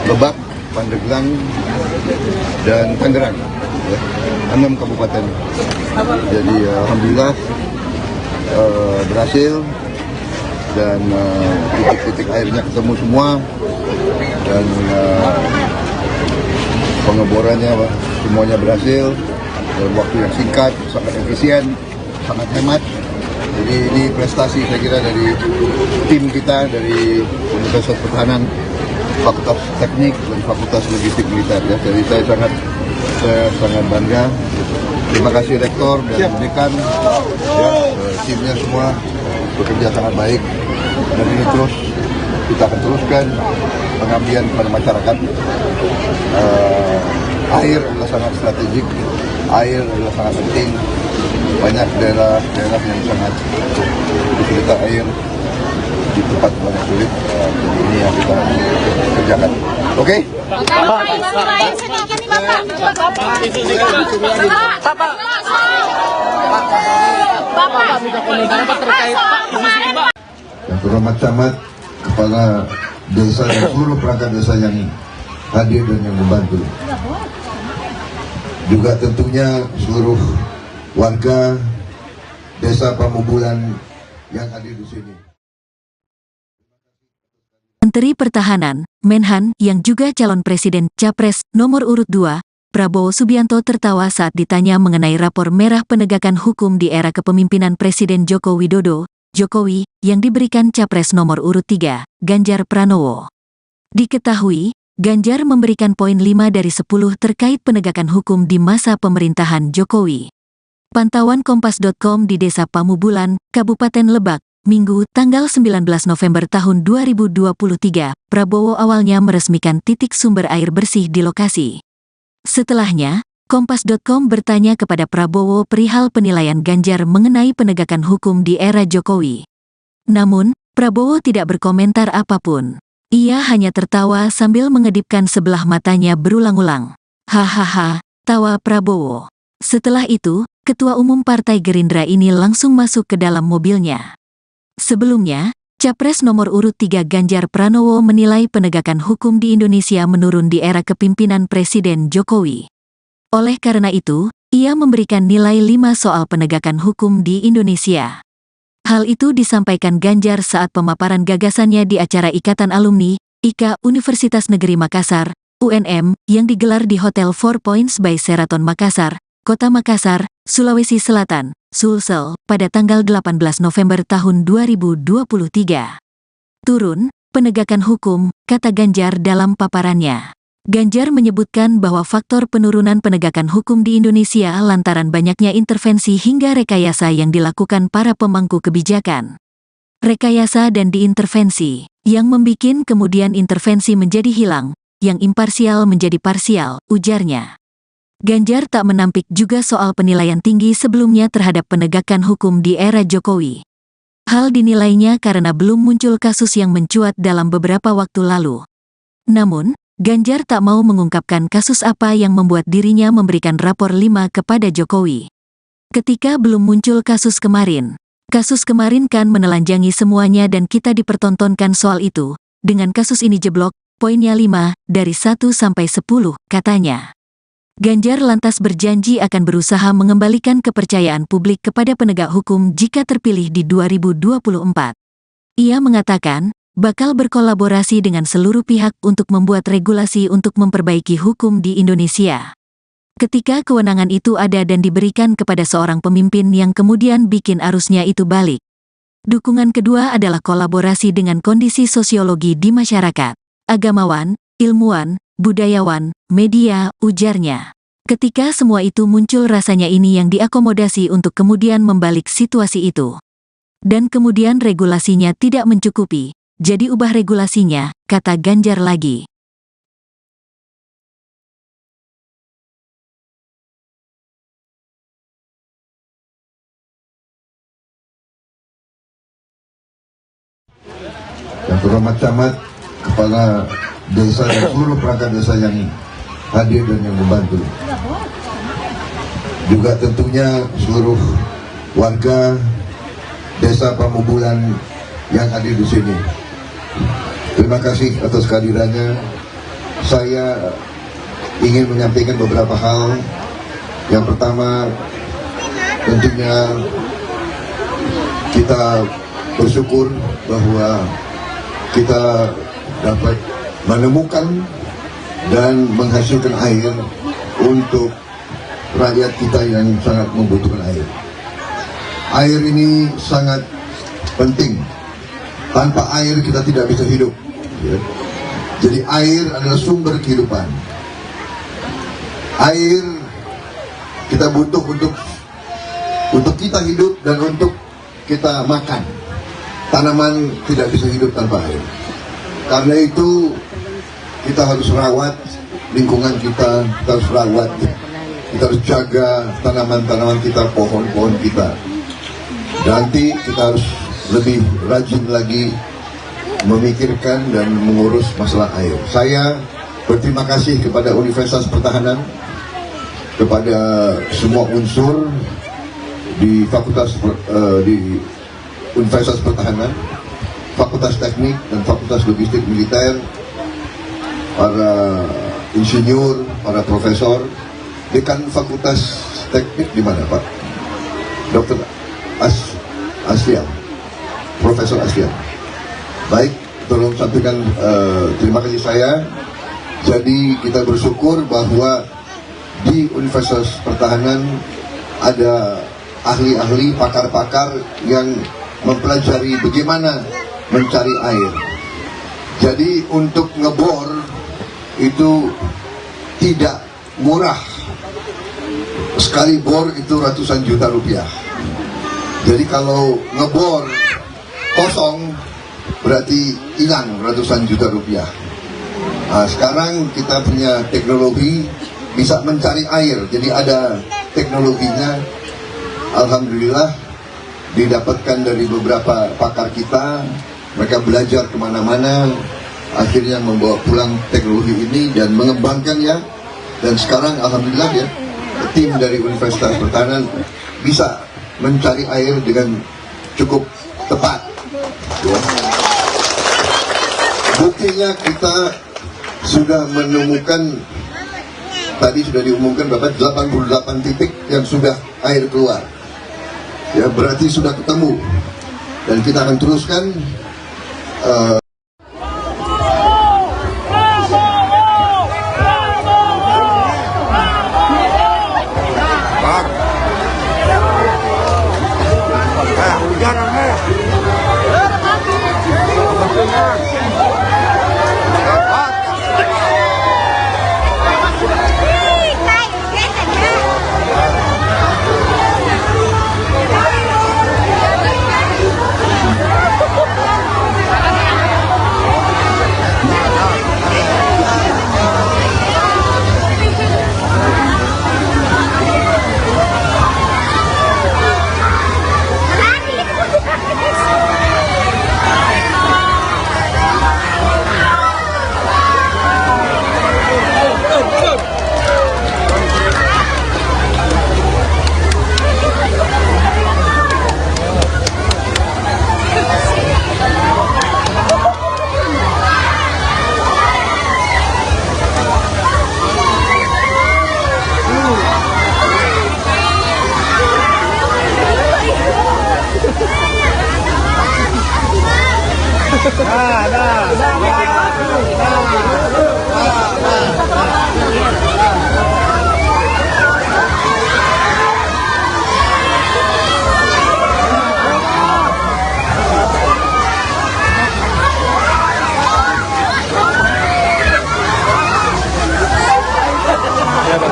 Speaker 1: Lebak, Pandeglang, dan Tangerang. Ya, 6 kabupaten. Jadi alhamdulillah berhasil, dan titik-titik airnya ketemu semua, dan pengeborannya semuanya berhasil dalam waktu yang singkat, sangat efisien, sangat hemat. Jadi ini prestasi saya kira dari tim kita, dari Universitas Pertahanan, Fakultas Teknik dan Fakultas Logistik Militer. Ya. Jadi saya sangat bangga. Terima kasih Rektor dan Dekan, ya, timnya semua bekerja sangat baik. Dan ini terus kita akan teruskan pengabdian kepada masyarakat. Air adalah sangat strategik, air adalah sangat penting. Banyak daerah yang sangat kesulitan air, di tempat banyak sulit. Jadi ini yang kita kerjakan. Oke?
Speaker 6: Bapak, minta komentar apa terkait Pak isu ini Pak?
Speaker 1: Yang terhormat camat, kepala desa dan seluruh perangkat desa yang hadir dan yang membantu. Juga tentunya seluruh warga desa Pamubulan yang hadir di sini.
Speaker 2: Menteri Pertahanan, Menhan, yang juga calon presiden Capres nomor urut 2, Prabowo Subianto tertawa saat ditanya mengenai rapor merah penegakan hukum di era kepemimpinan Presiden Joko Widodo, Jokowi, yang diberikan Capres nomor urut 3, Ganjar Pranowo. Diketahui, Ganjar memberikan poin 5 dari 10 terkait penegakan hukum di masa pemerintahan Jokowi. Pantauan Kompas.com di Desa Pamubulan, Kabupaten Lebak, Minggu, tanggal 19 November tahun 2023, Prabowo awalnya meresmikan titik sumber air bersih di lokasi. Setelahnya, Kompas.com bertanya kepada Prabowo perihal penilaian Ganjar mengenai penegakan hukum di era Jokowi. Namun, Prabowo tidak berkomentar apapun. Ia hanya tertawa sambil mengedipkan sebelah matanya berulang-ulang. Hahaha, tawa Prabowo. Setelah itu, Ketua Umum Partai Gerindra ini langsung masuk ke dalam mobilnya. Sebelumnya, Capres nomor urut 3 Ganjar Pranowo menilai penegakan hukum di Indonesia menurun di era kepemimpinan Presiden Jokowi. Oleh karena itu, ia memberikan nilai 5 soal penegakan hukum di Indonesia. Hal itu disampaikan Ganjar saat pemaparan gagasannya di acara Ikatan Alumni, IKA Universitas Negeri Makassar, UNM, yang digelar di Hotel 4 Points by Sheraton Makassar, Kota Makassar, Sulawesi Selatan, Sulsel, pada tanggal 18 November tahun 2023. Turun, penegakan hukum, kata Ganjar dalam paparannya. Ganjar menyebutkan bahwa faktor penurunan penegakan hukum di Indonesia lantaran banyaknya intervensi hingga rekayasa yang dilakukan para pemangku kebijakan. Rekayasa dan diintervensi, yang membikin kemudian intervensi menjadi hilang, yang imparsial menjadi parsial, ujarnya. Ganjar tak menampik juga soal penilaian tinggi sebelumnya terhadap penegakan hukum di era Jokowi. Hal dinilainya karena belum muncul kasus yang mencuat dalam beberapa waktu lalu. Namun, Ganjar tak mau mengungkapkan kasus apa yang membuat dirinya memberikan rapor 5 kepada Jokowi. Ketika belum muncul kasus kemarin kan menelanjangi semuanya dan kita dipertontonkan soal itu. Dengan kasus ini jeblok, poinnya 5, dari 1 sampai 10, katanya. Ganjar lantas berjanji akan berusaha mengembalikan kepercayaan publik kepada penegak hukum jika terpilih di 2024. Ia mengatakan, bakal berkolaborasi dengan seluruh pihak untuk membuat regulasi untuk memperbaiki hukum di Indonesia. Ketika kewenangan itu ada dan diberikan kepada seorang pemimpin yang kemudian bikin arusnya itu balik. Dukungan kedua adalah kolaborasi dengan kondisi sosiologi di masyarakat, agamawan, ilmuwan, budayawan, media, ujarnya. Ketika semua itu muncul rasanya ini yang diakomodasi untuk kemudian membalik situasi itu. Dan kemudian regulasinya tidak mencukupi, jadi ubah regulasinya, kata Ganjar lagi.
Speaker 1: Yang terhormat camat, kepala desa dan seluruh perangkat desa yang hadir dan yang membantu. Juga tentunya seluruh warga desa Pamubulan yang hadir di sini. Terima kasih atas kehadirannya. Saya ingin menyampaikan beberapa hal. Yang pertama, tentunya kita bersyukur bahwa kita dapat menemukan dan menghasilkan air untuk rakyat kita yang sangat membutuhkan air. Air ini sangat penting. Tanpa air kita tidak bisa hidup. Ya. Jadi air adalah sumber kehidupan. Air kita butuh untuk kita hidup dan untuk kita makan. Tanaman tidak bisa hidup tanpa air. Karena itu kita harus rawat lingkungan kita harus rawat, kita harus jaga tanaman-tanaman kita, pohon-pohon kita. Nanti kita harus lebih rajin lagi memikirkan dan mengurus masalah air. Saya berterima kasih kepada Universitas Pertahanan, kepada semua unsur di di Universitas Pertahanan, Fakultas Teknik dan Fakultas Logistik Militer, para insinyur, para profesor. Dekan Fakultas Teknik di mana, Pak? Dr. Asfian, Profesor Asfian. Baik, tolong sampaikan terima kasih saya. Jadi kita bersyukur bahwa di Universitas Pertahanan ada ahli-ahli, pakar-pakar yang mempelajari bagaimana mencari air. Jadi untuk ngebor itu tidak murah. Sekali bor itu ratusan juta rupiah. Jadi kalau ngebor kosong berarti hilang ratusan juta rupiah. Nah, sekarang kita punya teknologi bisa mencari air. Jadi ada teknologinya. Alhamdulillah didapatkan dari beberapa pakar kita. Mereka belajar kemana-mana, akhirnya membawa pulang teknologi ini dan mengembangkannya. Dan sekarang alhamdulillah ya, tim dari Universitas Pertahanan bisa mencari air dengan cukup tepat. Ya. Buktinya kita sudah menemukan, tadi sudah diumumkan Bapak, 88 titik yang sudah air keluar. Ya, berarti sudah ketemu. Dan kita akan teruskan.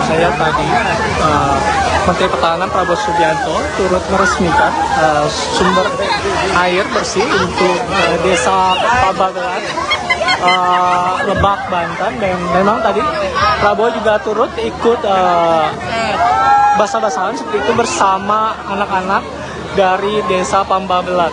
Speaker 3: Saya tadi Menteri Pertahanan Prabowo Subianto turut meresmikan sumber air bersih untuk desa Pabagelan, Lebak, Banten. Dan memang tadi Prabowo juga turut ikut basah-basahan seperti itu bersama anak-anak dari desa Pabagelan.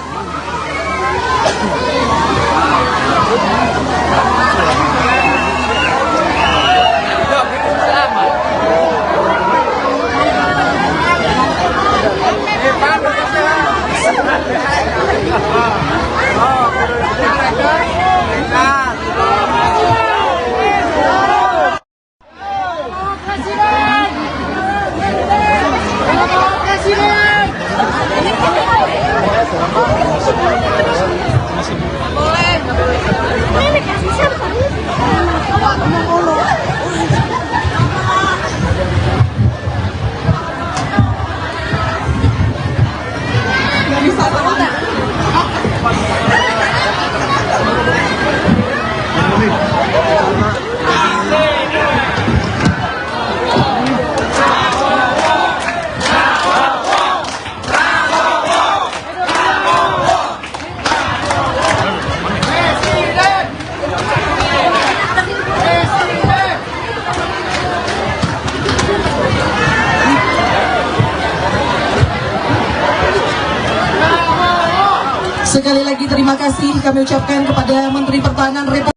Speaker 4: Sekali lagi terima kasih kami ucapkan kepada Menteri Pertahanan Republik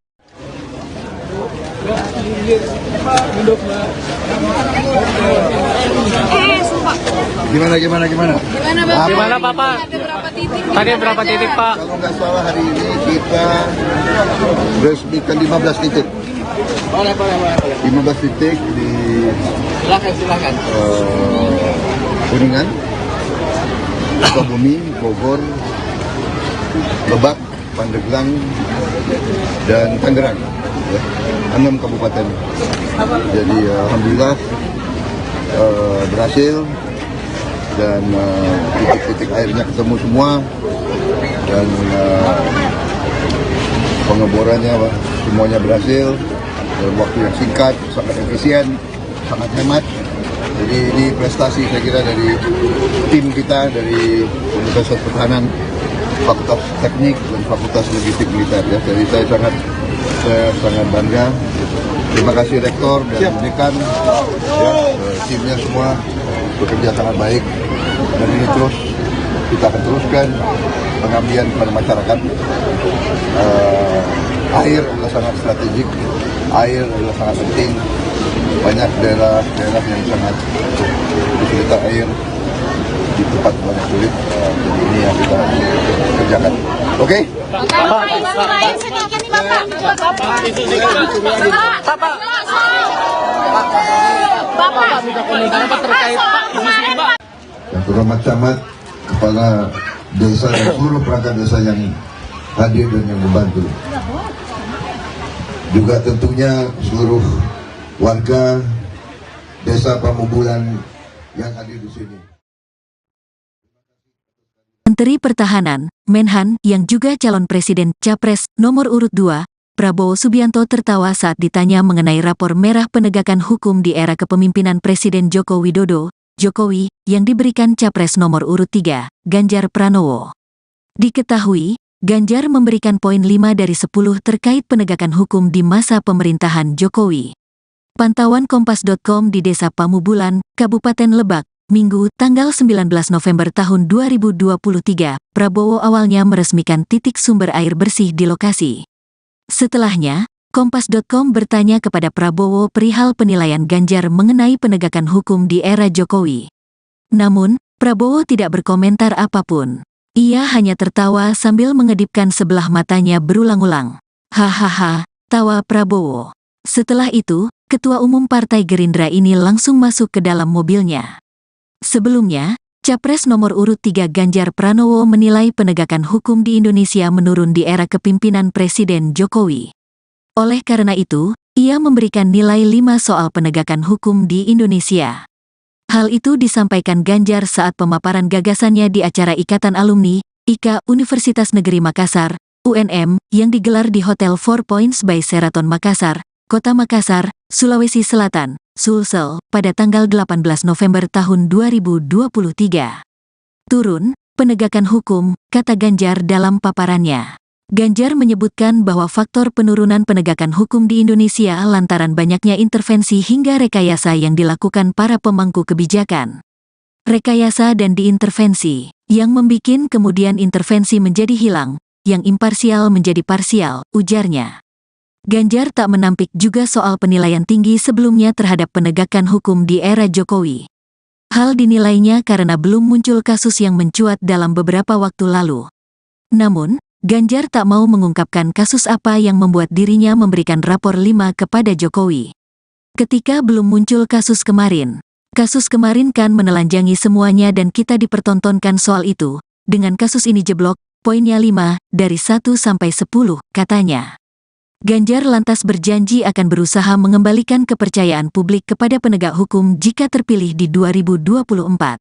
Speaker 1: Gimana?
Speaker 6: Gimana Bapak?
Speaker 5: Ada berapa titik?
Speaker 6: Tadi berapa titik Pak?
Speaker 1: Kalau nggak salah hari ini kita resmikan 15 titik.
Speaker 5: Boleh.
Speaker 1: 15 titik di
Speaker 5: Silakan.
Speaker 1: Kuningan, Sukabumi, Bogor, Lebak, Pandeglang, dan Tangerang. Ya, 6 kabupaten. Jadi alhamdulillah berhasil dan titik-titik airnya ketemu semua dan pengeborannya semuanya berhasil dalam waktu yang singkat, sangat efisien, sangat hemat. Jadi ini prestasi saya kira dari tim kita dari Universitas Pertahanan, Fakultas Teknik dan Fakultas Logistik Militer. Ya. Jadi saya sangat bangga. Terima kasih Rektor dan Dekan, ya, timnya semua bekerja sangat baik dan ini terus kita akan teruskan pengabdian kepada masyarakat. Air adalah sangat strategik, air adalah sangat penting. Banyak daerah yang sangat kesulitan air di tempat banyak sulit. Jadi ini yang kita kerjakan. Oke? Yang terhormat camat, kepala desa dan seluruh perangkat desa yang hadir dan yang membantu. Juga tentunya seluruh warga desa Pamubulan yang hadir di sini.
Speaker 2: Menteri Pertahanan, Menhan, yang juga calon presiden Capres nomor urut 2, Prabowo Subianto tertawa saat ditanya mengenai rapor merah penegakan hukum di era kepemimpinan Presiden Joko Widodo, Jokowi, yang diberikan Capres nomor urut 3, Ganjar Pranowo. Diketahui, Ganjar memberikan poin 5 dari 10 terkait penegakan hukum di masa pemerintahan Jokowi. Pantauan Kompas.com di Desa Pamubulan, Kabupaten Lebak, Minggu, tanggal 19 November tahun 2023, Prabowo awalnya meresmikan titik sumber air bersih di lokasi. Setelahnya, Kompas.com bertanya kepada Prabowo perihal penilaian Ganjar mengenai penegakan hukum di era Jokowi. Namun, Prabowo tidak berkomentar apapun. Ia hanya tertawa sambil mengedipkan sebelah matanya berulang-ulang. Hahaha, tawa Prabowo. Setelah itu, Ketua Umum Partai Gerindra ini langsung masuk ke dalam mobilnya. Sebelumnya, Capres nomor urut 3 Ganjar Pranowo menilai penegakan hukum di Indonesia menurun di era kepimpinan Presiden Jokowi. Oleh karena itu, ia memberikan nilai 5 soal penegakan hukum di Indonesia. Hal itu disampaikan Ganjar saat pemaparan gagasannya di acara Ikatan Alumni, IKA Universitas Negeri Makassar, UNM, yang digelar di Hotel 4 Points by Sheraton Makassar, Kota Makassar, Sulawesi Selatan, Sulsel, pada tanggal 18 November tahun 2023. Turun, penegakan hukum, kata Ganjar dalam paparannya. Ganjar menyebutkan bahwa faktor penurunan penegakan hukum di Indonesia lantaran banyaknya intervensi hingga rekayasa yang dilakukan para pemangku kebijakan. Rekayasa dan diintervensi, yang membikin kemudian intervensi menjadi hilang, yang imparsial menjadi parsial, ujarnya. Ganjar tak menampik juga soal penilaian tinggi sebelumnya terhadap penegakan hukum di era Jokowi. Hal dinilainya karena belum muncul kasus yang mencuat dalam beberapa waktu lalu. Namun, Ganjar tak mau mengungkapkan kasus apa yang membuat dirinya memberikan rapor 5 kepada Jokowi. Ketika belum muncul kasus kemarin kan menelanjangi semuanya dan kita dipertontonkan soal itu. Dengan kasus ini jeblok, poinnya 5, dari 1 sampai 10, katanya. Ganjar lantas berjanji akan berusaha mengembalikan kepercayaan publik kepada penegak hukum jika terpilih di 2024.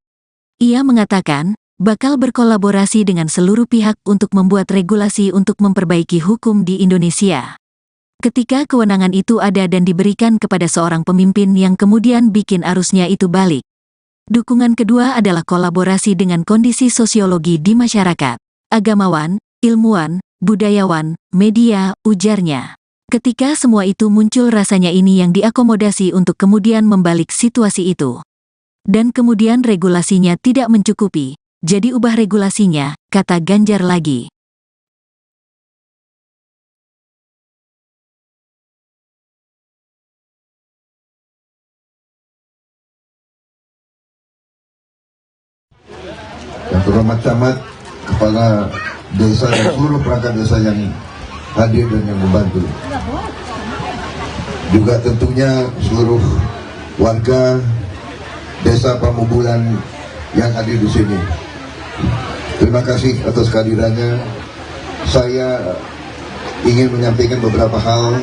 Speaker 2: Ia mengatakan, bakal berkolaborasi dengan seluruh pihak untuk membuat regulasi untuk memperbaiki hukum di Indonesia. Ketika kewenangan itu ada dan diberikan kepada seorang pemimpin yang kemudian bikin arusnya itu balik. Dukungan kedua adalah kolaborasi dengan kondisi sosiologi di masyarakat, agamawan, ilmuwan, budayawan, media, ujarnya. Ketika semua itu muncul rasanya ini yang diakomodasi untuk kemudian membalik situasi itu. Dan kemudian regulasinya tidak mencukupi. Jadi ubah regulasinya, kata Ganjar lagi.
Speaker 1: camat-camat, kepala desa dan seluruh perangkat desa yang hadir dan yang membantu. Juga tentunya seluruh warga desa Pamubulan yang hadir di sini. Terima kasih atas kehadirannya. Saya ingin menyampaikan beberapa hal.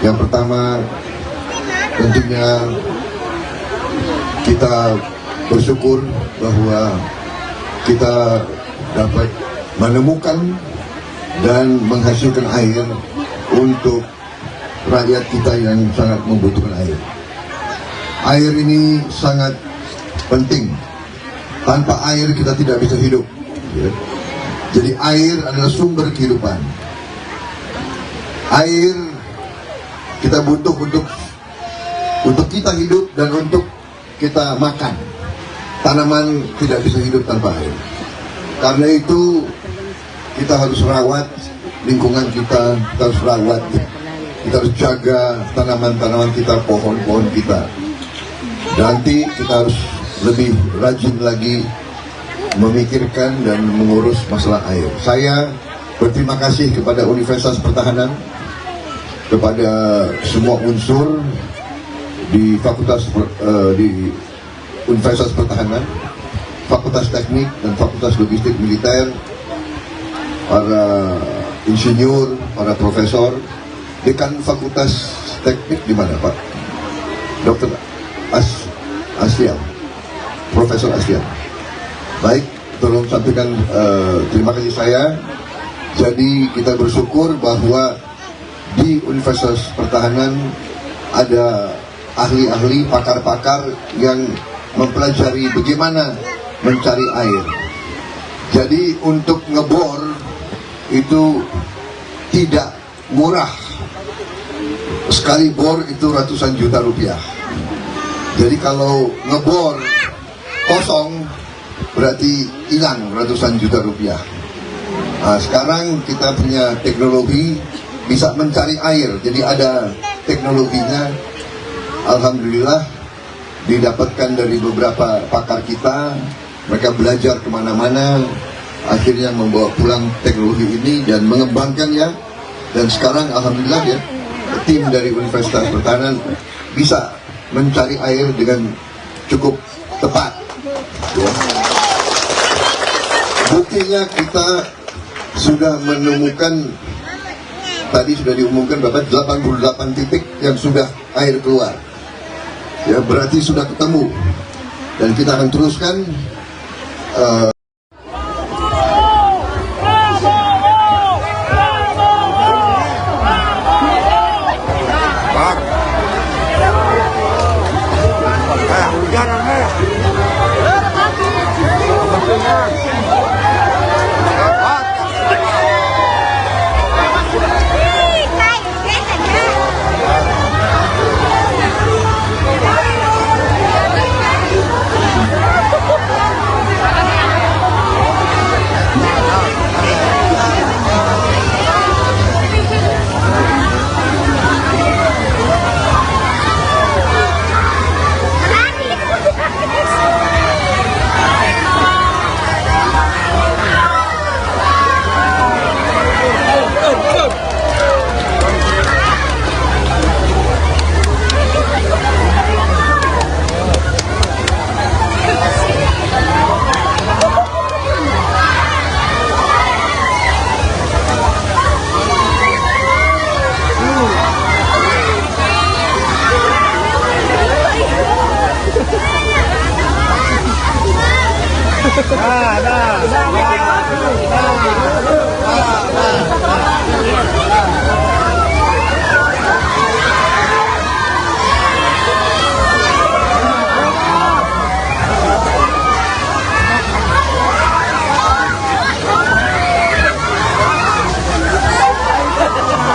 Speaker 1: Yang pertama, tentunya kita bersyukur bahwa kita dapat menemukan dan menghasilkan air untuk rakyat kita yang sangat membutuhkan air. Air ini sangat penting. Tanpa air kita tidak bisa hidup. Ya. Jadi air adalah sumber kehidupan. Air kita butuh untuk kita hidup dan untuk kita makan. Tanaman tidak bisa hidup tanpa air. Karena itu kita harus rawat lingkungan kita harus rawat. Kita harus jaga tanaman-tanaman kita, pohon-pohon kita. Nanti kita harus lebih rajin lagi memikirkan dan mengurus masalah air. Saya berterima kasih kepada Universitas Pertahanan, kepada semua unsur di di Universitas Pertahanan, Fakultas Teknik dan Fakultas Logistik Militer, para insinyur, para profesor. Dekan Fakultas Teknik di mana, Pak? Dr. Aslian, Profesor Aslian. Baik, tolong sampaikan terima kasih saya. Jadi kita bersyukur bahwa di Universitas Pertahanan ada ahli-ahli, pakar-pakar yang mempelajari bagaimana mencari air. Jadi untuk ngebor itu tidak murah. Sekali bor itu ratusan juta rupiah. Jadi kalau ngebor kosong berarti hilang ratusan juta rupiah. Nah, sekarang kita punya teknologi bisa mencari air. Jadi ada teknologinya. Alhamdulillah didapatkan dari beberapa pakar kita. Mereka belajar kemana-mana. Akhirnya membawa pulang teknologi ini dan mengembangkannya. Dan sekarang alhamdulillah ya, tim dari Universitas Pertahanan bisa mencari air dengan cukup tepat. Ya. Buktinya kita sudah menemukan, tadi sudah diumumkan Bapak, 88 titik yang sudah air keluar. Ya, berarti sudah ketemu. Dan kita akan teruskan.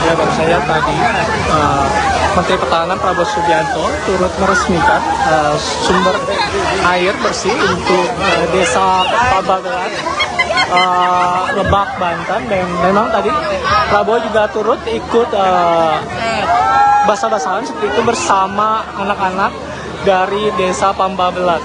Speaker 3: Ya, baru saya tadi Menteri Pertahanan Prabowo Subianto turut meresmikan sumber air bersih untuk desa Pabagelan, Lebak, Banten. Dan memang tadi Prabowo juga turut ikut basah-basahan seperti itu bersama anak-anak dari desa Pabagelan.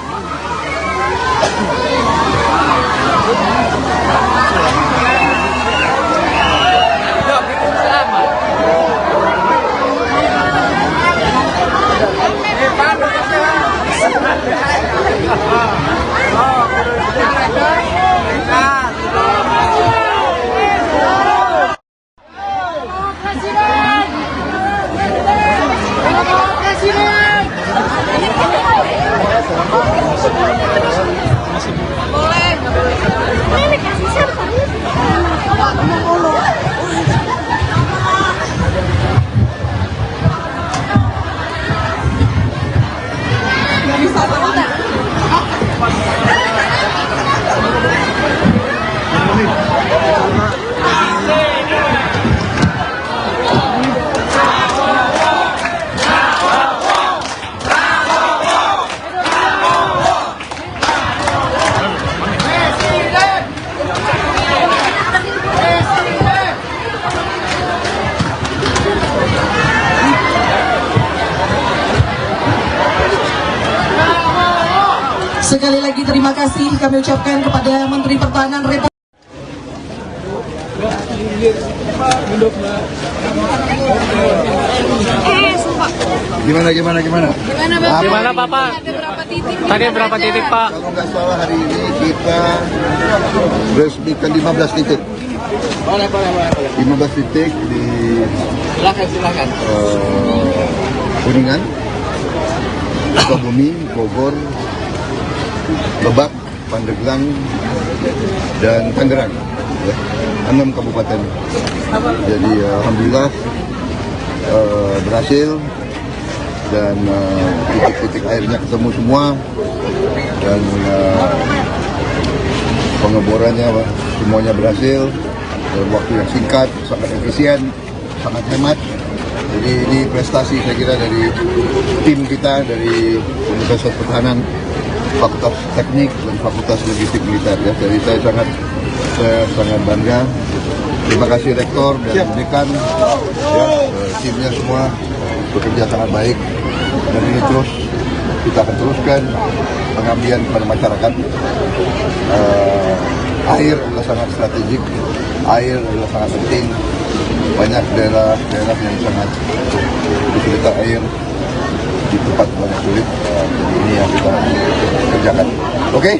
Speaker 4: Sekali lagi terima kasih kami ucapkan kepada Menteri Pertahanan Republik
Speaker 1: Gimana?
Speaker 6: Gimana Bapak?
Speaker 5: Ada berapa titik?
Speaker 6: Tadi berapa titik Pak?
Speaker 1: Kalau nggak salah hari ini kita resmikan 15 titik.
Speaker 5: Boleh.
Speaker 1: 15 titik di
Speaker 5: Silakan.
Speaker 1: Kuningan, Sukabumi, Bogor, Lebak, Pandeglang, dan Tangerang. Ya, 6 kabupaten. Jadi alhamdulillah berhasil dan titik-titik airnya ketemu semua dan pengeborannya semuanya berhasil dalam waktu yang singkat, sangat efisien, sangat hemat. Jadi ini prestasi saya kira dari tim kita dari Universitas Pertahanan, Fakultas Teknik dan Fakultas Logistik Militer. Ya. Jadi saya sangat bangga. Terima kasih Rektor dan Dekan, ya, timnya semua bekerja sangat baik. Dan ini terus kita akan teruskan pengabdian kepada masyarakat. Air adalah sangat strategik, air adalah sangat penting. Banyak daerah yang sangat kesulitan air di tempat banyak sulit. Jadi ini yang kita kerjakan. Oke?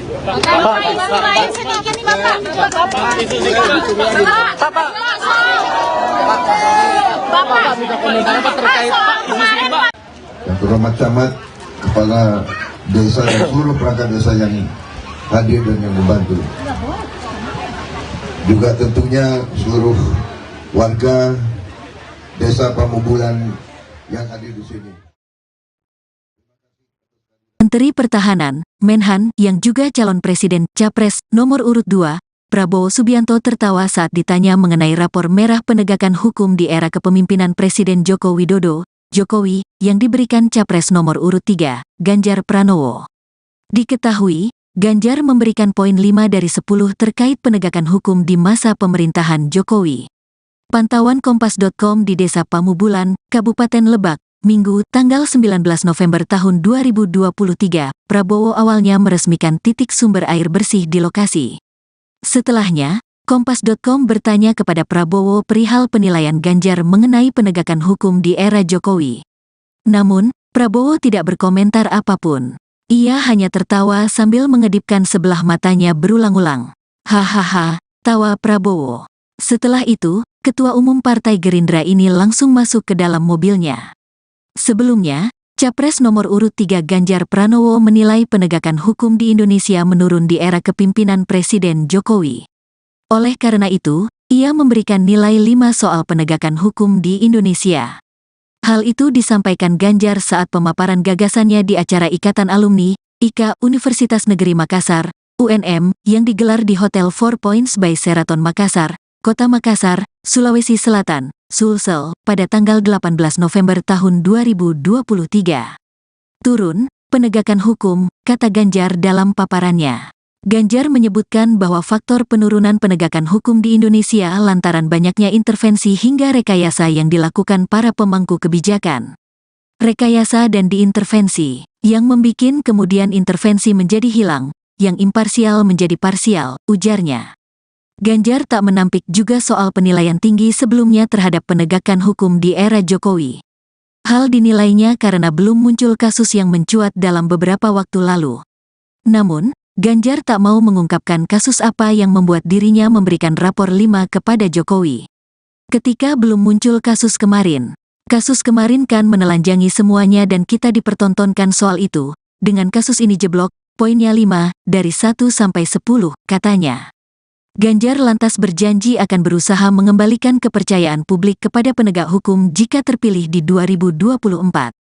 Speaker 1: Yang terhormat camat, kepala desa dan seluruh perangkat desa yang hadir dan yang membantu. Juga tentunya seluruh warga desa Pamubulan yang hadir di sini.
Speaker 2: Menteri Pertahanan, Menhan, yang juga calon presiden Capres nomor urut 2, Prabowo Subianto tertawa saat ditanya mengenai rapor merah penegakan hukum di era kepemimpinan Presiden Joko Widodo, Jokowi, yang diberikan Capres nomor urut 3, Ganjar Pranowo. Diketahui, Ganjar memberikan poin 5 dari 10 terkait penegakan hukum di masa pemerintahan Jokowi. Pantauan Kompas.com di Desa Pamubulan, Kabupaten Lebak, Minggu, tanggal 19 November tahun 2023, Prabowo awalnya meresmikan titik sumber air bersih di lokasi. Setelahnya, Kompas.com bertanya kepada Prabowo perihal penilaian Ganjar mengenai penegakan hukum di era Jokowi. Namun, Prabowo tidak berkomentar apapun. Ia hanya tertawa sambil mengedipkan sebelah matanya berulang-ulang. Hahaha, tawa Prabowo. Setelah itu, Ketua Umum Partai Gerindra ini langsung masuk ke dalam mobilnya. Sebelumnya, Capres nomor urut 3 Ganjar Pranowo menilai penegakan hukum di Indonesia menurun di era kepemimpinan Presiden Jokowi. Oleh karena itu, ia memberikan nilai 5 soal penegakan hukum di Indonesia. Hal itu disampaikan Ganjar saat pemaparan gagasannya di acara Ikatan Alumni, IKA Universitas Negeri Makassar, UNM, yang digelar di Hotel 4 Points by Sheraton Makassar, Kota Makassar, Sulawesi Selatan, Sulsel, pada tanggal 18 November tahun 2023. Turun, penegakan hukum, kata Ganjar dalam paparannya. Ganjar menyebutkan bahwa faktor penurunan penegakan hukum di Indonesia lantaran banyaknya intervensi hingga rekayasa yang dilakukan para pemangku kebijakan. Rekayasa dan diintervensi, yang membikin kemudian intervensi menjadi hilang, yang imparsial menjadi parsial, ujarnya. Ganjar tak menampik juga soal penilaian tinggi sebelumnya terhadap penegakan hukum di era Jokowi. Hal dinilainya karena belum muncul kasus yang mencuat dalam beberapa waktu lalu. Namun, Ganjar tak mau mengungkapkan kasus apa yang membuat dirinya memberikan rapor 5 kepada Jokowi. Ketika belum muncul kasus kemarin kan menelanjangi semuanya dan kita dipertontonkan soal itu. Dengan kasus ini jeblok, poinnya 5 dari 1 sampai 10, katanya. Ganjar lantas berjanji akan berusaha mengembalikan kepercayaan publik kepada penegak hukum jika terpilih di 2024.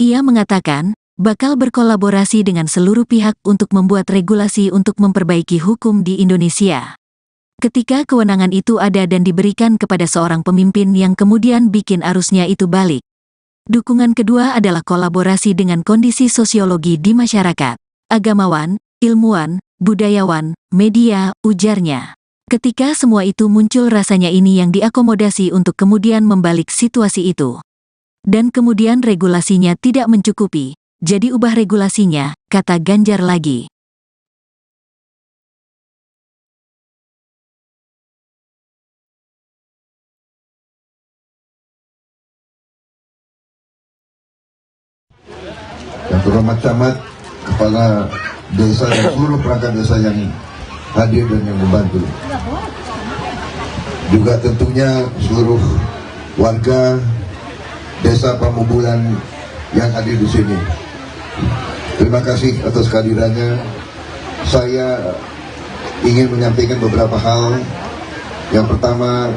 Speaker 2: Ia mengatakan, bakal berkolaborasi dengan seluruh pihak untuk membuat regulasi untuk memperbaiki hukum di Indonesia. Ketika kewenangan itu ada dan diberikan kepada seorang pemimpin yang kemudian bikin arusnya itu balik. Dukungan kedua adalah kolaborasi dengan kondisi sosiologi di masyarakat, agamawan, ilmuwan, budayawan, media, ujarnya. Ketika semua itu muncul rasanya ini yang diakomodasi untuk kemudian membalik situasi itu. Dan kemudian regulasinya tidak mencukupi, jadi ubah regulasinya, kata Ganjar lagi.
Speaker 1: Yang terhormat camat, kepala desa dan seluruh perangkat desa yang hadir dan yang membantu. Juga tentunya seluruh warga desa Pamubulan yang hadir di sini. Terima kasih atas kehadirannya. Saya ingin menyampaikan beberapa hal. Yang pertama,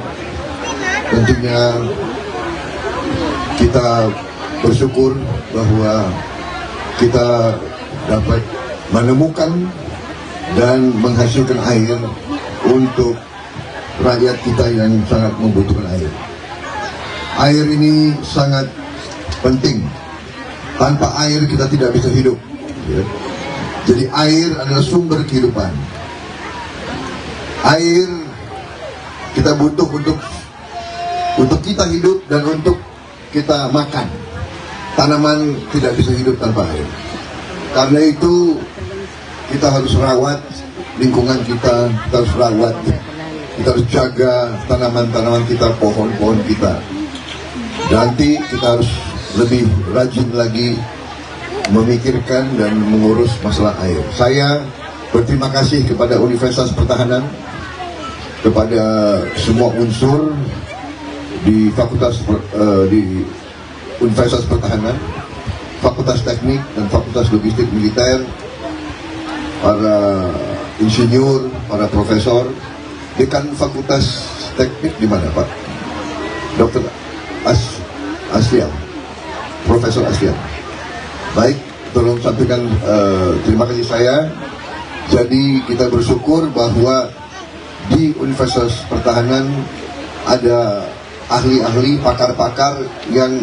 Speaker 1: tentunya kita bersyukur bahwa kita dapat menemukan dan menghasilkan air untuk rakyat kita yang sangat membutuhkan air. Air ini sangat penting. Tanpa air kita tidak bisa hidup. Ya. Jadi air adalah sumber kehidupan. Air kita butuh untuk kita hidup dan untuk kita makan. Tanaman tidak bisa hidup tanpa air. Karena itu kita harus rawat lingkungan kita harus rawat, kita harus jaga tanaman-tanaman kita, pohon-pohon kita. Nanti kita harus lebih rajin lagi memikirkan dan mengurus masalah air. Saya berterima kasih kepada Universitas Pertahanan, kepada semua unsur di di Universitas Pertahanan, Fakultas Teknik dan Fakultas Logistik Militer, para insinyur, para profesor. Dekan Fakultas Teknik di mana, Pak? Dr. Aslian, Profesor Aslian. Baik, tolong sampaikan terima kasih saya. Jadi kita bersyukur bahwa di Universitas Pertahanan ada ahli-ahli, pakar-pakar yang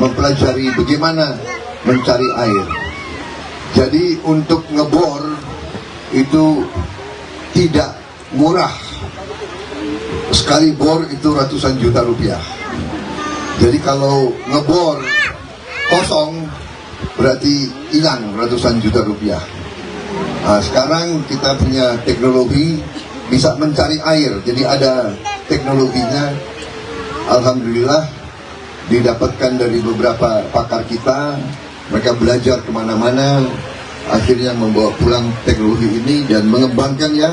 Speaker 1: mempelajari bagaimana mencari air. Jadi untuk ngebor itu tidak murah. Sekali bor itu ratusan juta rupiah. Jadi kalau ngebor kosong berarti hilang ratusan juta rupiah. Nah, sekarang kita punya teknologi bisa mencari air. Jadi ada teknologinya. Alhamdulillah didapatkan dari beberapa pakar kita. Mereka belajar kemana-mana, akhirnya membawa pulang teknologi ini dan mengembangkannya.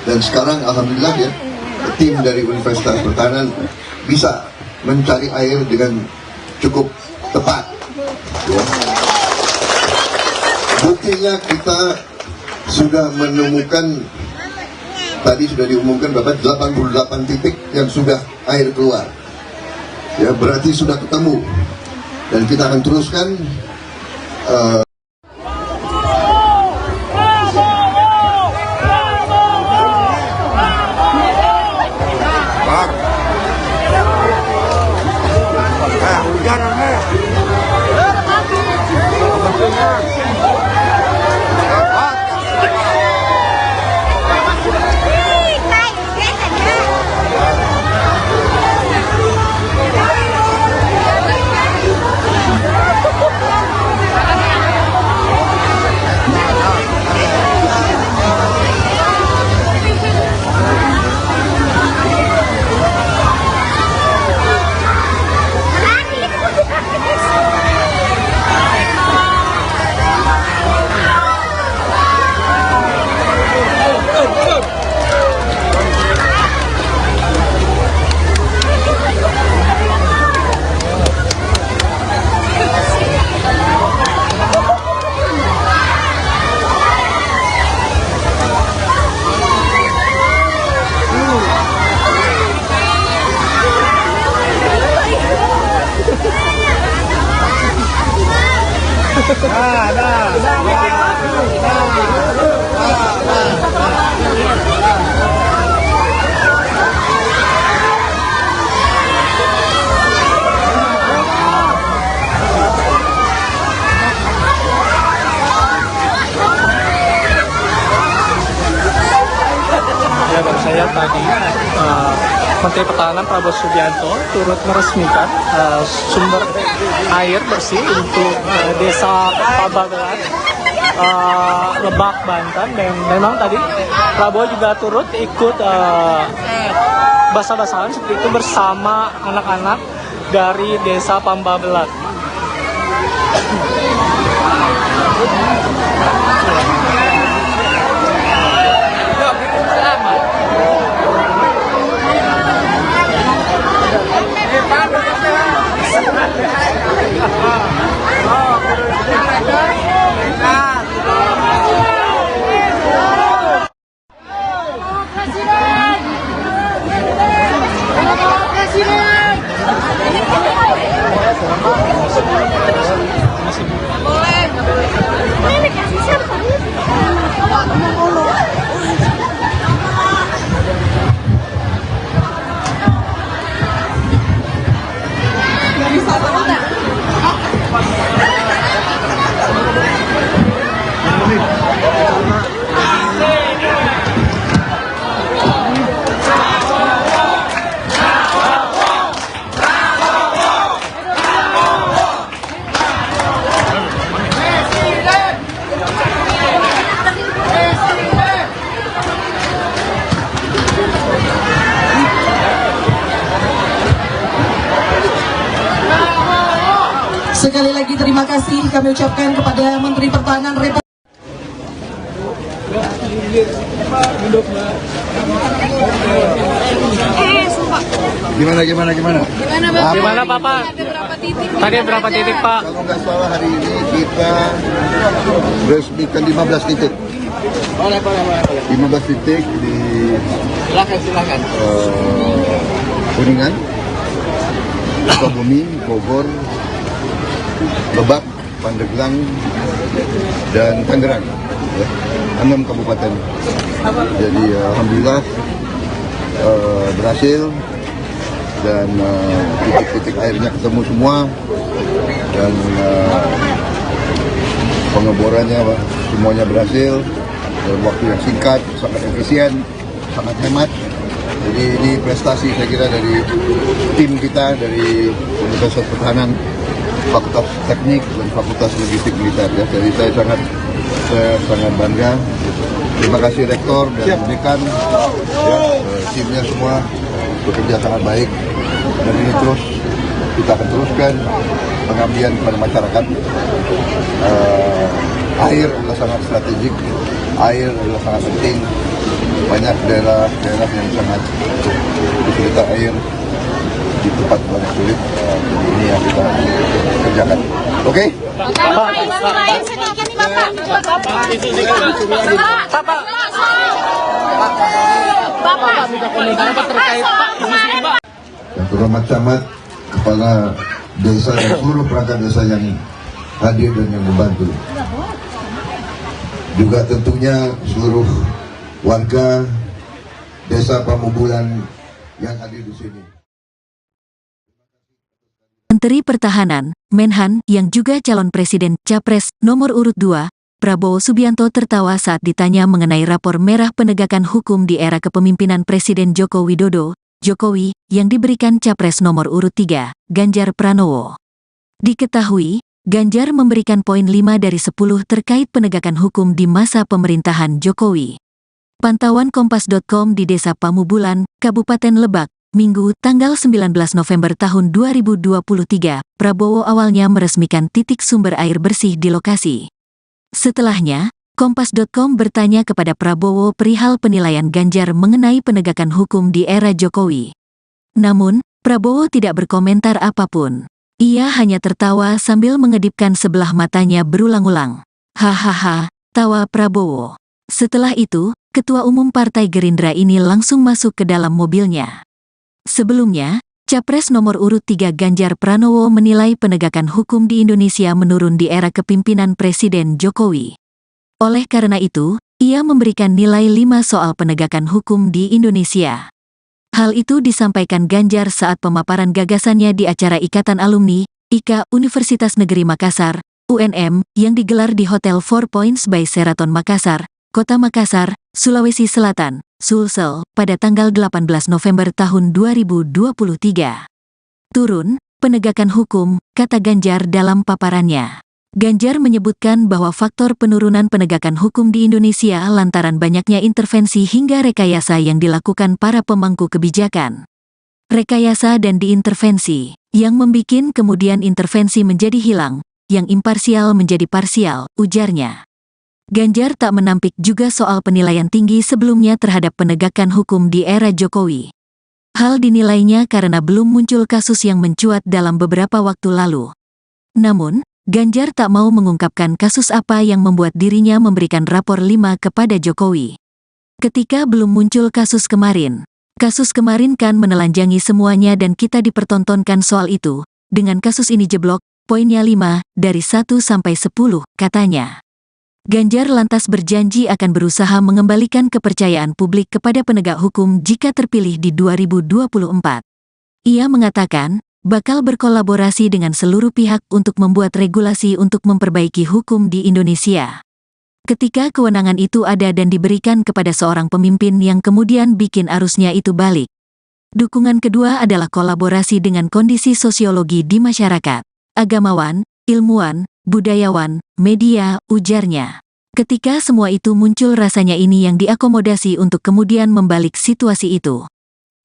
Speaker 1: Dan sekarang alhamdulillah ya, tim dari Universitas Pertahanan bisa mencari air dengan cukup tepat. Ya. Buktinya kita sudah menemukan, tadi sudah diumumkan Bapak, 88 titik yang sudah air keluar. Ya, berarti sudah ketemu. Dan kita akan teruskan.
Speaker 3: Ya, baru saya tadi Menteri Pertahanan Prabowo Subianto turut meresmikan sumber air bersih untuk desa Pabagelan, Lebak, Banten. Dan memang tadi Prabowo juga turut ikut basah-basahan seperti itu bersama anak-anak dari desa Pambabelat.
Speaker 4: Sekali lagi terima kasih kami ucapkan kepada Menteri Pertahanan Republik
Speaker 1: Gimana?
Speaker 3: Gimana Bapak?
Speaker 6: Ada berapa titik?
Speaker 3: Tadi berapa titik Pak?
Speaker 1: Kalau nggak salah hari ini kita resmikan 15 titik.
Speaker 5: Boleh.
Speaker 1: 15 titik di
Speaker 5: Silakan.
Speaker 1: Kuningan, Sukabumi, Bogor, Lebak, Pandeglang, dan Tangerang. Ya, 6 kabupaten. Jadi alhamdulillah berhasil dan titik-titik airnya ketemu semua dan pengeborannya semuanya berhasil dalam waktu yang singkat, sangat efisien, sangat hemat. Jadi ini prestasi saya kira dari tim kita dari Universitas Pertahanan, Fakultas Teknik dan Fakultas Logistik Militer. Ya. Jadi saya sangat bangga. Terima kasih Rektor dan Dekan, ya, timnya semua bekerja sangat baik. Dan ini terus kita akan teruskan pengabdian kepada masyarakat. Air adalah sangat strategik, air adalah sangat penting. Banyak daerah yang sangat kesulitan air di tempat banyak sulit. Jadi ini yang kita kerjakan. Oke? Yang terhormat camat, kepala desa dan seluruh perangkat desa yang hadir dan yang membantu. Juga tentunya seluruh warga desa Pamubulan yang hadir di sini.
Speaker 2: Menteri Pertahanan, Menhan, yang juga calon presiden Capres nomor urut 2, Prabowo Subianto tertawa saat ditanya mengenai rapor merah penegakan hukum di era kepemimpinan Presiden Joko Widodo, Jokowi, yang diberikan Capres nomor urut 3, Ganjar Pranowo. Diketahui, Ganjar memberikan poin 5 dari 10 terkait penegakan hukum di masa pemerintahan Jokowi. Pantauan Kompas.com di Desa Pamubulan, Kabupaten Lebak, Minggu, tanggal 19 November tahun 2023, Prabowo awalnya meresmikan titik sumber air bersih di lokasi. Setelahnya, Kompas.com bertanya kepada Prabowo perihal penilaian Ganjar mengenai penegakan hukum di era Jokowi. Namun, Prabowo tidak berkomentar apapun. Ia hanya tertawa sambil mengedipkan sebelah matanya berulang-ulang. Hahaha, tawa Prabowo. Setelah itu, Ketua Umum Partai Gerindra ini langsung masuk ke dalam mobilnya. Sebelumnya, Capres nomor urut 3 Ganjar Pranowo menilai penegakan hukum di Indonesia menurun di era kepemimpinan Presiden Jokowi. Oleh karena itu, ia memberikan nilai 5 soal penegakan hukum di Indonesia. Hal itu disampaikan Ganjar saat pemaparan gagasannya di acara Ikatan Alumni, IKA Universitas Negeri Makassar, UNM, yang digelar di Hotel 4 Points by Sheraton Makassar, Kota Makassar, Sulawesi Selatan, Sulsel, pada tanggal 18 November tahun 2023. Turun, penegakan hukum, kata Ganjar dalam paparannya. Ganjar menyebutkan bahwa faktor penurunan penegakan hukum di Indonesia lantaran banyaknya intervensi hingga rekayasa yang dilakukan para pemangku kebijakan. Rekayasa dan diintervensi, yang membikin kemudian intervensi menjadi hilang, yang imparsial menjadi parsial, ujarnya. Ganjar tak menampik juga soal penilaian tinggi sebelumnya terhadap penegakan hukum di era Jokowi. Hal dinilainya karena belum muncul kasus yang mencuat dalam beberapa waktu lalu. Namun, Ganjar tak mau mengungkapkan kasus apa yang membuat dirinya memberikan rapor 5 kepada Jokowi. Ketika belum muncul kasus kemarin kan menelanjangi semuanya dan kita dipertontonkan soal itu. Dengan kasus ini jeblok, poinnya 5, dari 1 sampai 10, katanya. Ganjar lantas berjanji akan berusaha mengembalikan kepercayaan publik kepada penegak hukum jika terpilih di 2024. Ia mengatakan, bakal berkolaborasi dengan seluruh pihak untuk membuat regulasi untuk memperbaiki hukum di Indonesia. Ketika kewenangan itu ada dan diberikan kepada seorang pemimpin yang kemudian bikin arusnya itu balik. Dukungan kedua adalah kolaborasi dengan kondisi sosiologi di masyarakat, agamawan, ilmuwan, budayawan, media, ujarnya. Ketika semua itu muncul rasanya ini yang diakomodasi untuk kemudian membalik situasi itu.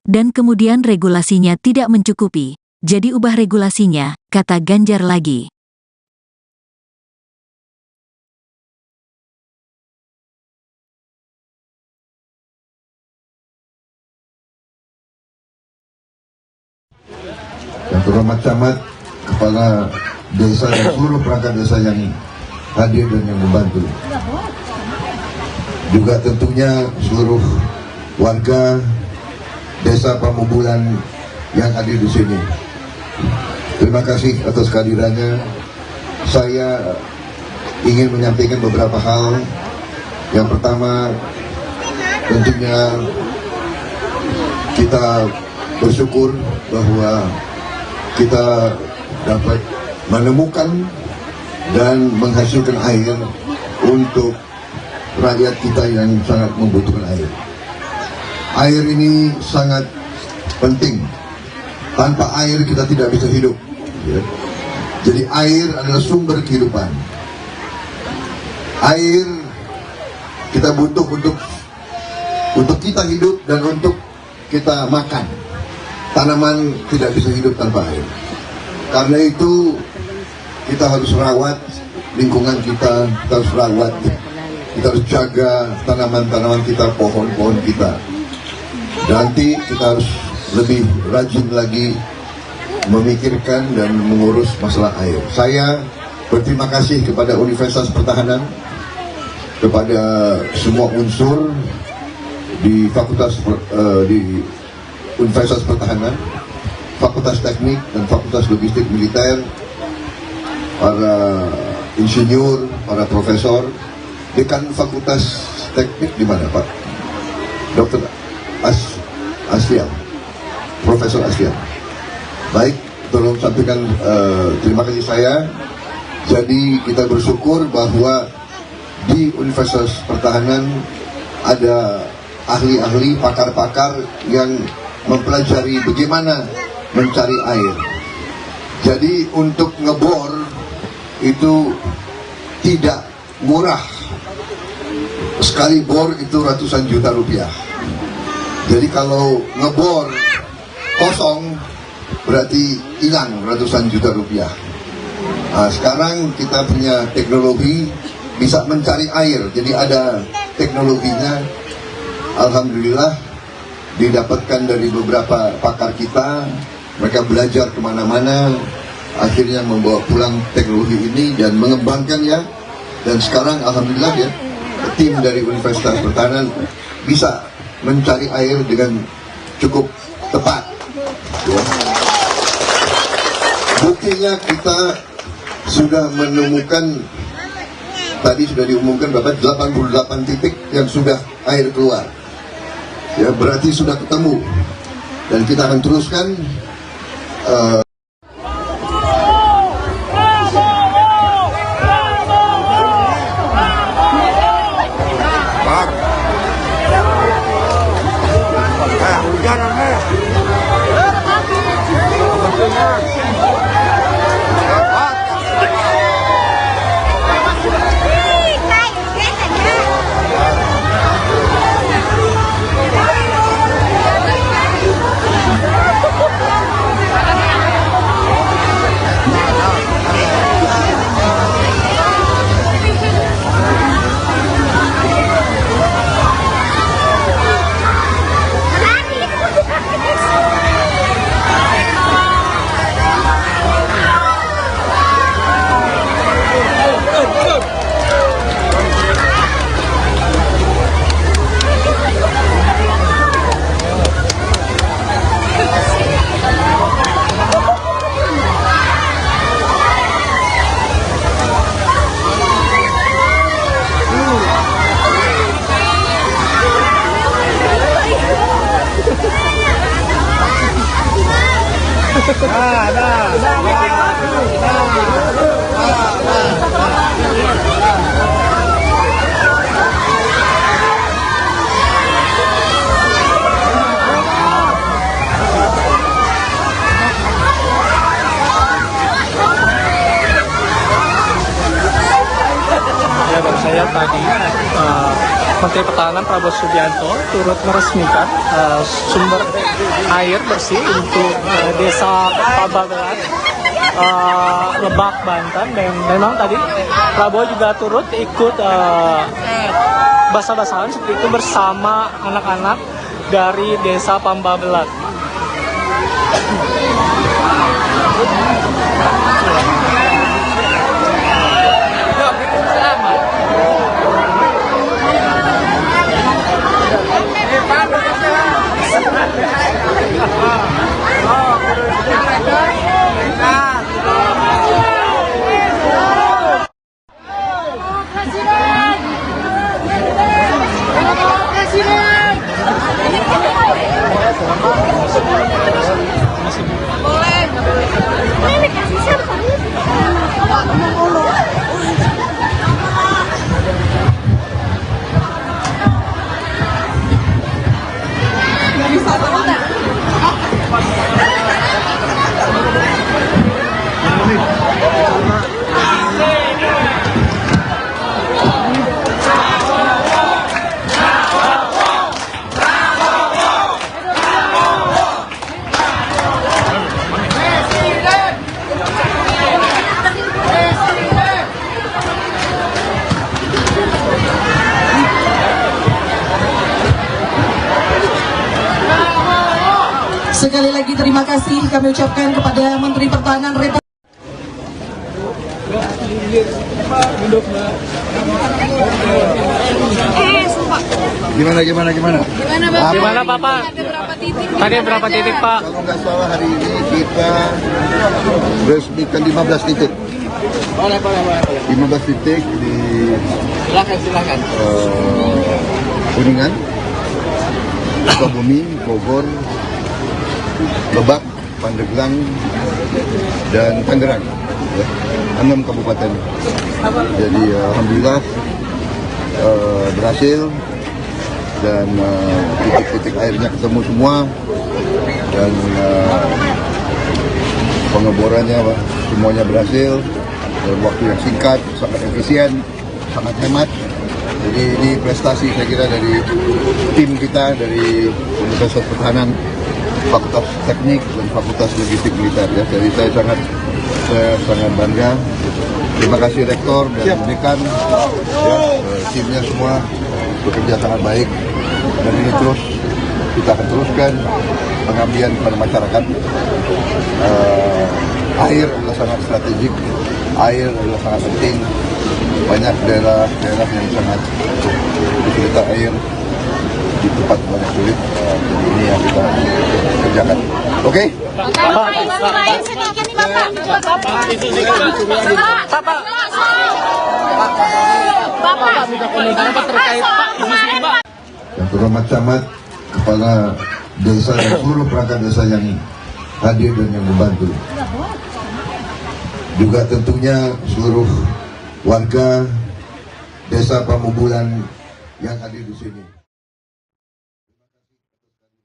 Speaker 2: Dan kemudian regulasinya tidak mencukupi, jadi ubah regulasinya, kata Ganjar lagi.
Speaker 1: Yang terhormat camat, kepala desa dan seluruh perangkat desa yang hadir dan yang membantu. Juga tentunya seluruh warga desa Pamubulan yang hadir di sini. Terima kasih atas kehadirannya. Saya ingin menyampaikan beberapa hal. Yang pertama, tentunya kita bersyukur bahwa kita dapat menemukan dan menghasilkan air untuk rakyat kita yang sangat membutuhkan air. Air ini sangat penting. Tanpa air kita tidak bisa hidup. Ya. Jadi air adalah sumber kehidupan. Air kita butuh untuk kita hidup dan untuk kita makan. Tanaman tidak bisa hidup tanpa air. Karena itu kita harus rawat lingkungan kita harus rawat, kita harus jaga tanaman-tanaman kita, pohon-pohon kita. Nanti kita harus lebih rajin lagi memikirkan dan mengurus masalah air. Saya berterima kasih kepada Universitas Pertahanan, kepada semua unsur di di Universitas Pertahanan, Fakultas Teknik dan Fakultas Logistik Militer, para insinyur, para profesor. Dekan Fakultas Teknik di mana, Pak? Dr. Aslian, Profesor Aslian. Baik, tolong sampaikan terima kasih saya. Jadi kita bersyukur bahwa di Universitas Pertahanan ada ahli-ahli, pakar-pakar yang mempelajari bagaimana mencari air. Jadi untuk ngebor itu tidak murah. Sekali bor itu ratusan juta rupiah. Jadi kalau ngebor kosong berarti hilang ratusan juta rupiah. Nah, sekarang kita punya teknologi bisa mencari air. Jadi ada teknologinya. Alhamdulillah didapatkan dari beberapa pakar kita. Mereka belajar kemana-mana, akhirnya membawa pulang teknologi ini dan mengembangkannya. Dan sekarang alhamdulillah ya, tim dari Universitas Pertahanan bisa mencari air dengan cukup tepat. Ya. Buktinya kita sudah menemukan, tadi sudah diumumkan Bapak, 88 titik yang sudah air keluar. Ya, berarti sudah ketemu. Dan kita akan teruskan.
Speaker 3: Ya, baru saya tadi Menteri Pertahanan Prabowo Subianto turut meresmikan sumber air bersih untuk desa Pababelan, Lebak, Banten. Dan memang tadi Prabowo juga turut ikut basah-basahan seperti itu bersama anak-anak dari desa Pababelan.
Speaker 4: Sekali lagi terima kasih kami ucapkan kepada Menteri Pertahanan Republik.
Speaker 1: Gimana?
Speaker 6: Gimana Bapak? Tadi berapa titik Pak?
Speaker 1: Kalau nggak salah hari ini kita resmikan 15 titik. 15 titik di
Speaker 5: Silakan.
Speaker 1: Kuningan, Sukabumi, Bogor, Lebak, Pandeglang, dan Tangerang. Ya, 6 kabupaten. Jadi alhamdulillah berhasil, dan titik-titik airnya ketemu semua, dan pengeborannya semuanya berhasil dalam waktu yang singkat, sangat efisien, sangat hemat. Jadi ini prestasi saya kira dari tim kita, dari Universitas Pertahanan, Fakultas Teknik dan Fakultas Logistik Militer. Ya. Jadi saya sangat bangga. Terima kasih Rektor dan Dekan, ya, timnya semua bekerja sangat baik, dan ini terus kita akan teruskan pengabdian kepada masyarakat. Air adalah sangat strategik, air adalah sangat penting. Banyak daerah yang sangat kesulitan air. di tempat yang sulit. Jadi ini yang kita kerjakan. Oke?
Speaker 6: Bapak, minta komentar apa terkait Pak isu sini Pak?
Speaker 1: Yang terhormat camat, kepala desa dan seluruh perangkat desa yang hadir dan yang membantu. Juga tentunya seluruh warga desa Pamubulan yang hadir di sini.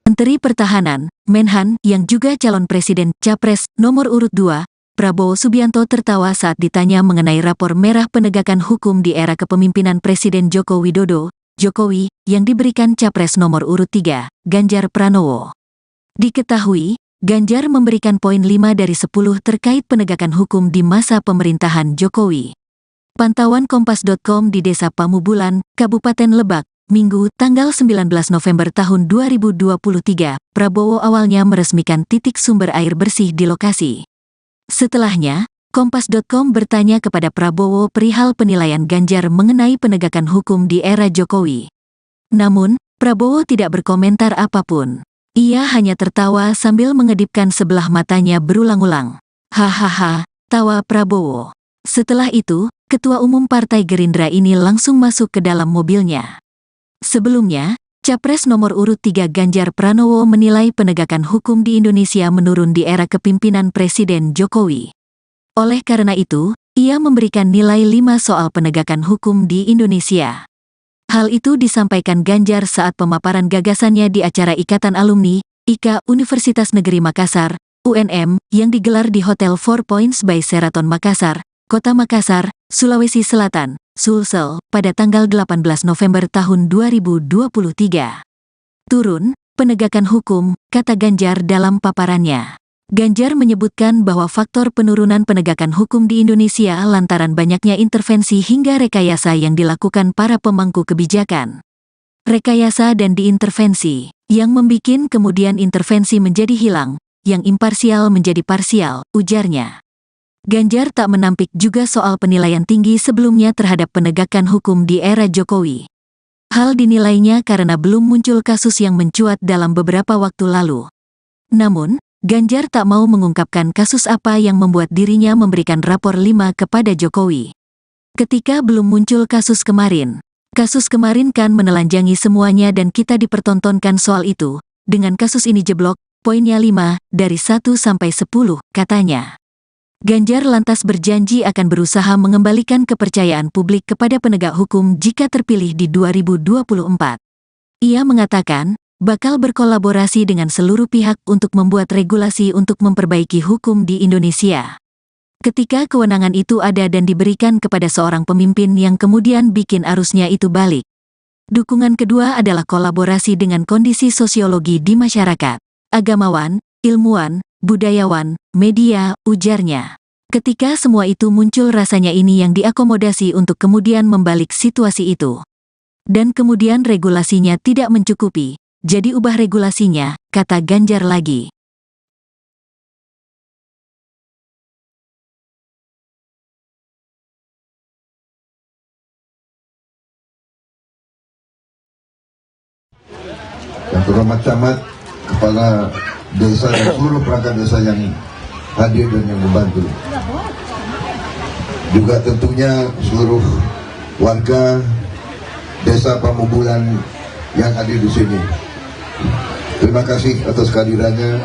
Speaker 2: Menteri Pertahanan, Menhan, yang juga calon presiden Capres nomor urut 2, Prabowo Subianto tertawa saat ditanya mengenai rapor merah penegakan hukum di era kepemimpinan Presiden Joko Widodo, Jokowi, yang diberikan Capres nomor urut 3, Ganjar Pranowo. Diketahui, Ganjar memberikan poin 5 dari 10 terkait penegakan hukum di masa pemerintahan Jokowi. Pantauan Kompas.com di Desa Pamubulan, Kabupaten Lebak, Minggu, tanggal 19 November tahun 2023, Prabowo awalnya meresmikan titik sumber air bersih di lokasi. Setelahnya, Kompas.com bertanya kepada Prabowo perihal penilaian Ganjar mengenai penegakan hukum di era Jokowi. Namun, Prabowo tidak berkomentar apapun. Ia hanya tertawa sambil mengedipkan sebelah matanya berulang-ulang. Hahaha, tawa Prabowo. Setelah itu, Ketua Umum Partai Gerindra ini langsung masuk ke dalam mobilnya. Sebelumnya, Capres nomor urut 3 Ganjar Pranowo menilai penegakan hukum di Indonesia menurun di era kepemimpinan Presiden Jokowi. Oleh karena itu, ia memberikan nilai 5 soal penegakan hukum di Indonesia. Hal itu disampaikan Ganjar saat pemaparan gagasannya di acara Ikatan Alumni, IKA Universitas Negeri Makassar, UNM, yang digelar di Hotel 4 Points by Sheraton Makassar, Kota Makassar, Sulawesi Selatan, Sulsel, pada tanggal 18 November tahun 2023. Turun, penegakan hukum, kata Ganjar dalam paparannya. Ganjar menyebutkan bahwa faktor penurunan penegakan hukum di Indonesia lantaran banyaknya intervensi hingga rekayasa yang dilakukan para pemangku kebijakan. Rekayasa dan diintervensi, yang membikin kemudian intervensi menjadi hilang, yang imparsial menjadi parsial, ujarnya. Ganjar tak menampik juga soal penilaian tinggi sebelumnya terhadap penegakan hukum di era Jokowi. Hal dinilainya karena belum muncul kasus yang mencuat dalam beberapa waktu lalu. Namun, Ganjar tak mau mengungkapkan kasus apa yang membuat dirinya memberikan rapor 5 kepada Jokowi. Ketika belum muncul kasus kemarin kan menelanjangi semuanya dan kita dipertontonkan soal itu. Dengan kasus ini jeblok, poinnya 5, dari 1 sampai 10, katanya. Ganjar lantas berjanji akan berusaha mengembalikan kepercayaan publik kepada penegak hukum jika terpilih di 2024. Ia mengatakan, bakal berkolaborasi dengan seluruh pihak untuk membuat regulasi untuk memperbaiki hukum di Indonesia. Ketika kewenangan itu ada dan diberikan kepada seorang pemimpin yang kemudian bikin arusnya itu balik. Dukungan kedua adalah kolaborasi dengan kondisi sosiologi di masyarakat, agamawan, ilmuwan, budayawan, media, ujarnya. Ketika semua itu muncul rasanya ini yang diakomodasi untuk kemudian membalik situasi itu. Dan kemudian regulasinya tidak mencukupi, jadi ubah regulasinya, kata Ganjar lagi.
Speaker 1: Yang terhormat camat, kepala desa dan seluruh perangkat desa yang hadir dan yang membantu. Juga tentunya seluruh warga desa Pamubulan yang hadir di sini. Terima kasih atas kehadirannya.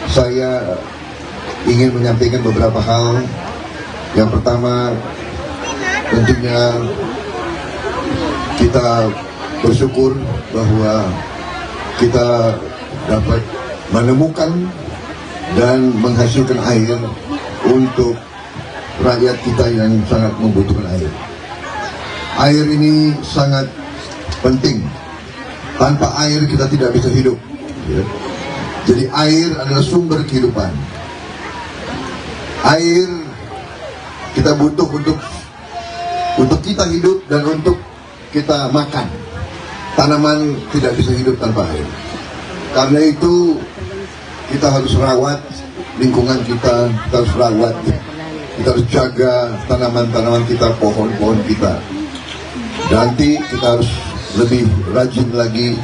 Speaker 1: Saya ingin menyampaikan beberapa hal. Yang pertama, tentunya kita bersyukur bahwa kita dapat menemukan dan menghasilkan air untuk rakyat kita yang sangat membutuhkan air. Air ini sangat penting. Tanpa air kita tidak bisa hidup. Ya. Jadi air adalah sumber kehidupan. Air kita butuh untuk kita hidup dan untuk kita makan. Tanaman tidak bisa hidup tanpa air. Karena itu kita harus rawat lingkungan kita harus rawat, kita harus jaga tanaman-tanaman kita, pohon-pohon kita. Nanti kita harus lebih rajin lagi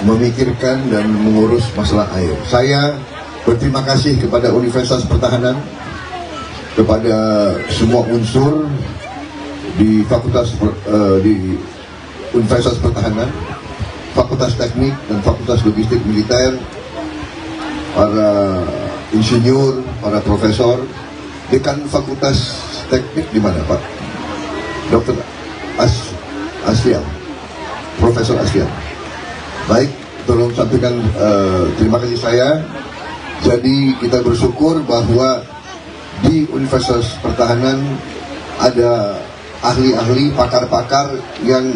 Speaker 1: memikirkan dan mengurus masalah air. Saya berterima kasih kepada Universitas Pertahanan, kepada semua unsur di di Universitas Pertahanan, Fakultas Teknik dan Fakultas Logistik Militer, para insinyur, para profesor, dekan Fakultas Teknik di mana Pak? Dr. Aslian, Profesor Aslian. Baik, tolong sampaikan terima kasih saya. Jadi kita bersyukur bahwa di Universitas Pertahanan ada ahli-ahli, pakar-pakar yang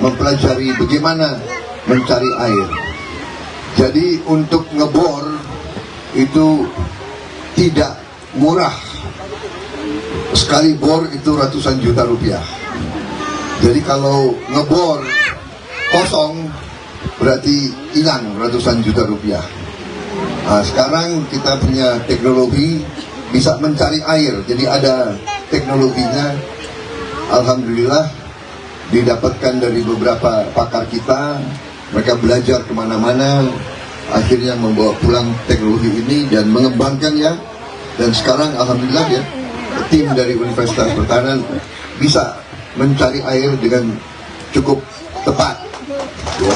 Speaker 1: mempelajari bagaimana mencari air. Jadi untuk ngebor itu tidak murah. Sekali bor itu ratusan juta rupiah. Jadi kalau ngebor kosong berarti hilang ratusan juta rupiah. Nah, sekarang kita punya teknologi bisa mencari air. Jadi ada teknologinya. Alhamdulillah didapatkan dari beberapa pakar kita. Mereka belajar kemana-mana, akhirnya membawa pulang teknologi ini dan mengembangkannya. Dan sekarang alhamdulillah ya, tim dari Universitas Pertahanan bisa mencari air dengan cukup tepat. Ya.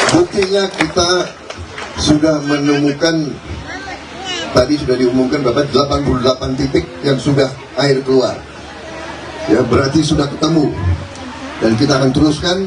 Speaker 1: Buktinya kita sudah menemukan, tadi sudah diumumkan berapa, 88 titik yang sudah air keluar. Ya, berarti sudah ketemu. Dan kita akan teruskan.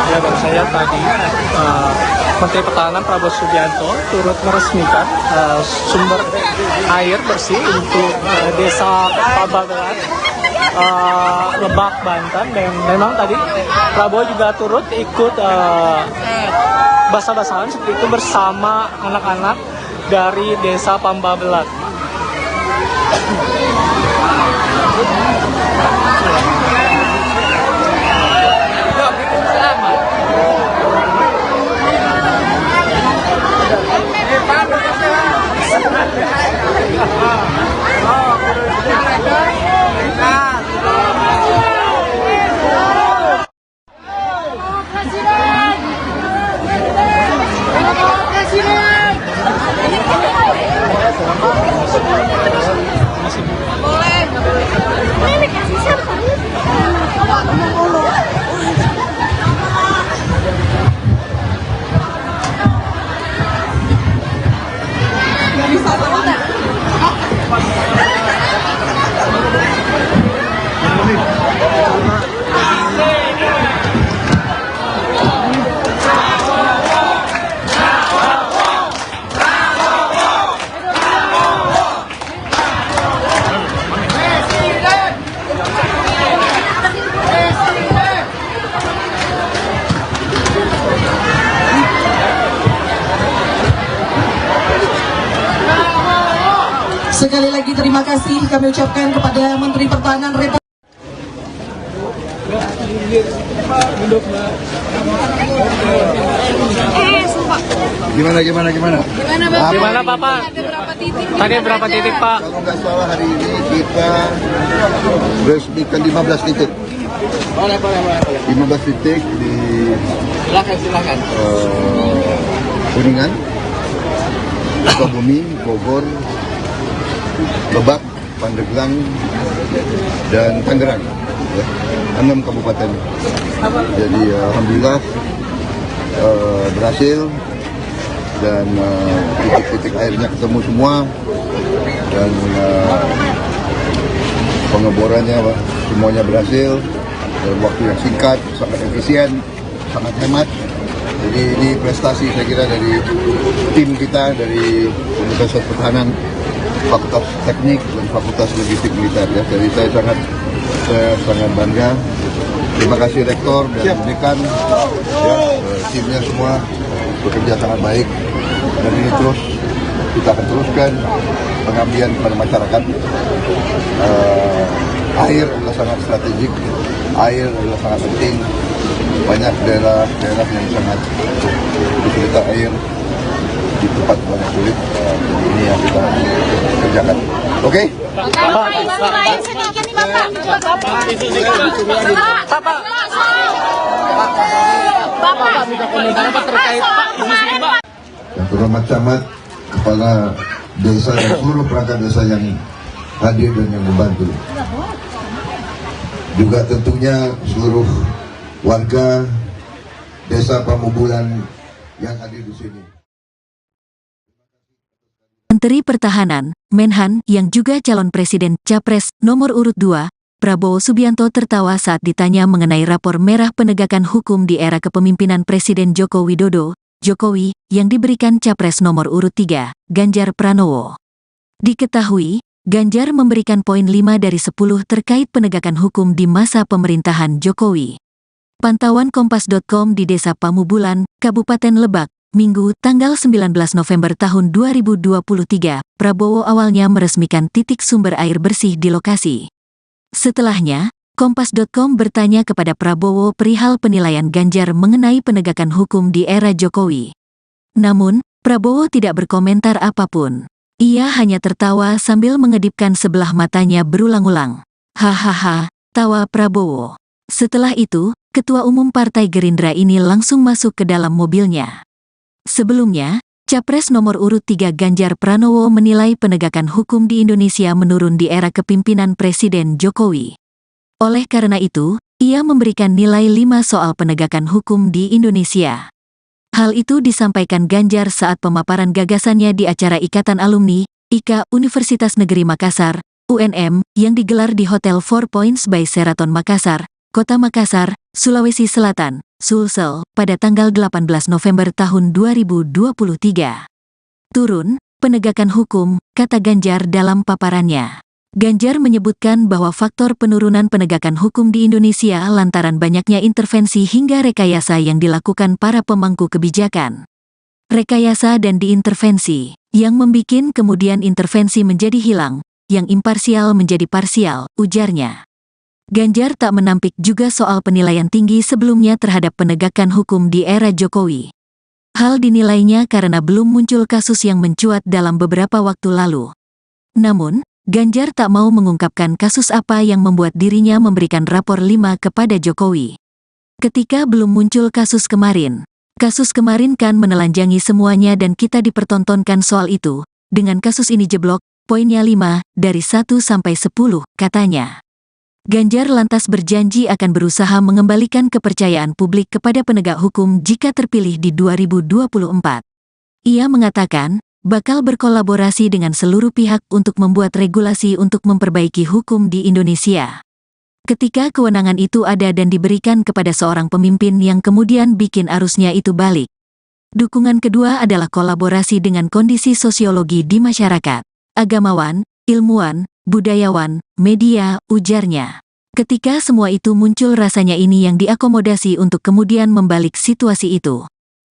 Speaker 3: Ya, baru saya tadi Menteri Pertahanan Prabowo Subianto turut meresmikan sumber air bersih untuk desa Pabagelan, Lebak, Banten. Dan memang tadi Prabowo juga turut ikut basah-basahan seperti itu bersama anak-anak dari desa Pambabelat.
Speaker 4: Sekali lagi terima kasih kami ucapkan kepada Menteri Pertahanan Republik
Speaker 1: Gimana?
Speaker 6: Gimana Bapak? Tadi berapa titik Pak?
Speaker 1: Kalau nggak salah hari ini kita resmikan 15 titik. 15 titik di
Speaker 5: Silakan.
Speaker 1: Kuningan, Sukabumi, Bogor, Lebak, Pandeglang, dan Tangerang. Ya, 6 kabupaten. Jadi alhamdulillah berhasil dan titik-titik airnya ketemu semua dan pengeborannya semuanya berhasil dalam waktu yang singkat, sangat efisien, sangat hemat. Jadi ini prestasi saya kira dari tim kita dari Universitas Pertahanan, Fakultas Teknik dan Fakultas Logistik Militer. Ya. Jadi saya sangat bangga. Terima kasih Rektor dan Dekan, ya, timnya semua bekerja sangat baik. Dan ini terus kita akan teruskan pengabdian kepada masyarakat. Air adalah sangat strategik, air adalah sangat penting. Banyak daerah yang sangat kesulitan air di tempat banyak sulit. Jadi ini yang kita kerjakan. Oke? Yang terhormat camat, kepala desa dan seluruh perangkat desa yang hadir dan yang membantu. Juga tentunya seluruh warga desa Pamubulan yang hadir di sini.
Speaker 2: Menteri Pertahanan, Menhan, yang juga calon presiden Capres nomor urut 2, Prabowo Subianto tertawa saat ditanya mengenai rapor merah penegakan hukum di era kepemimpinan Presiden Joko Widodo, Jokowi, yang diberikan Capres nomor urut 3, Ganjar Pranowo. Diketahui, Ganjar memberikan poin 5 dari 10 terkait penegakan hukum di masa pemerintahan Jokowi. Pantauan Kompas.com di Desa Pamubulan, Kabupaten Lebak, Minggu, tanggal 19 November tahun 2023, Prabowo awalnya meresmikan titik sumber air bersih di lokasi. Setelahnya, Kompas.com bertanya kepada Prabowo perihal penilaian Ganjar mengenai penegakan hukum di era Jokowi. Namun, Prabowo tidak berkomentar apapun. Ia hanya tertawa sambil mengedipkan sebelah matanya berulang-ulang. Hahaha, tawa Prabowo. Setelah itu, Ketua Umum Partai Gerindra ini langsung masuk ke dalam mobilnya. Sebelumnya, Capres nomor urut 3 Ganjar Pranowo menilai penegakan hukum di Indonesia menurun di era kepemimpinan Presiden Jokowi. Oleh karena itu, ia memberikan nilai 5 soal penegakan hukum di Indonesia. Hal itu disampaikan Ganjar saat pemaparan gagasannya di acara Ikatan Alumni, IKA Universitas Negeri Makassar, UNM, yang digelar di Hotel 4 Points by Sheraton Makassar, Kota Makassar, Sulawesi Selatan, Sulsel, pada tanggal 18 November tahun 2023. Turun, penegakan hukum, kata Ganjar dalam paparannya. Ganjar menyebutkan bahwa faktor penurunan penegakan hukum di Indonesia lantaran banyaknya intervensi hingga rekayasa yang dilakukan para pemangku kebijakan. Rekayasa dan diintervensi, yang membikin kemudian intervensi menjadi hilang, yang imparsial menjadi parsial, ujarnya. Ganjar tak menampik juga soal penilaian tinggi sebelumnya terhadap penegakan hukum di era Jokowi. Hal dinilainya karena belum muncul kasus yang mencuat dalam beberapa waktu lalu. Namun, Ganjar tak mau mengungkapkan kasus apa yang membuat dirinya memberikan rapor 5 kepada Jokowi. Ketika belum muncul kasus kemarin kan menelanjangi semuanya dan kita dipertontonkan soal itu. Dengan kasus ini jeblok, poinnya 5 dari 1 sampai 10, katanya. Ganjar lantas berjanji akan berusaha mengembalikan kepercayaan publik kepada penegak hukum jika terpilih di 2024. Ia mengatakan, bakal berkolaborasi dengan seluruh pihak untuk membuat regulasi untuk memperbaiki hukum di Indonesia. Ketika kewenangan itu ada dan diberikan kepada seorang pemimpin yang kemudian bikin arusnya itu balik. Dukungan kedua adalah kolaborasi dengan kondisi sosiologi di masyarakat, agamawan, ilmuwan, budayawan, media, ujarnya. Ketika semua itu muncul rasanya ini yang diakomodasi untuk kemudian membalik situasi itu.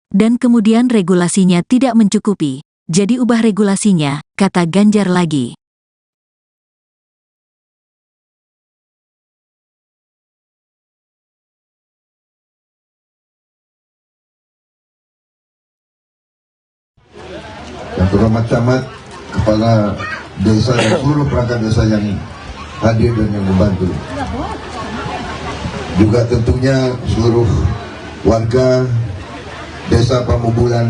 Speaker 2: Dan kemudian regulasinya tidak mencukupi, jadi ubah regulasinya, kata Ganjar lagi.
Speaker 1: terhormat camat, kepala desa dan seluruh perangkat desa yang hadir dan yang membantu. Juga tentunya seluruh warga desa Pamubulan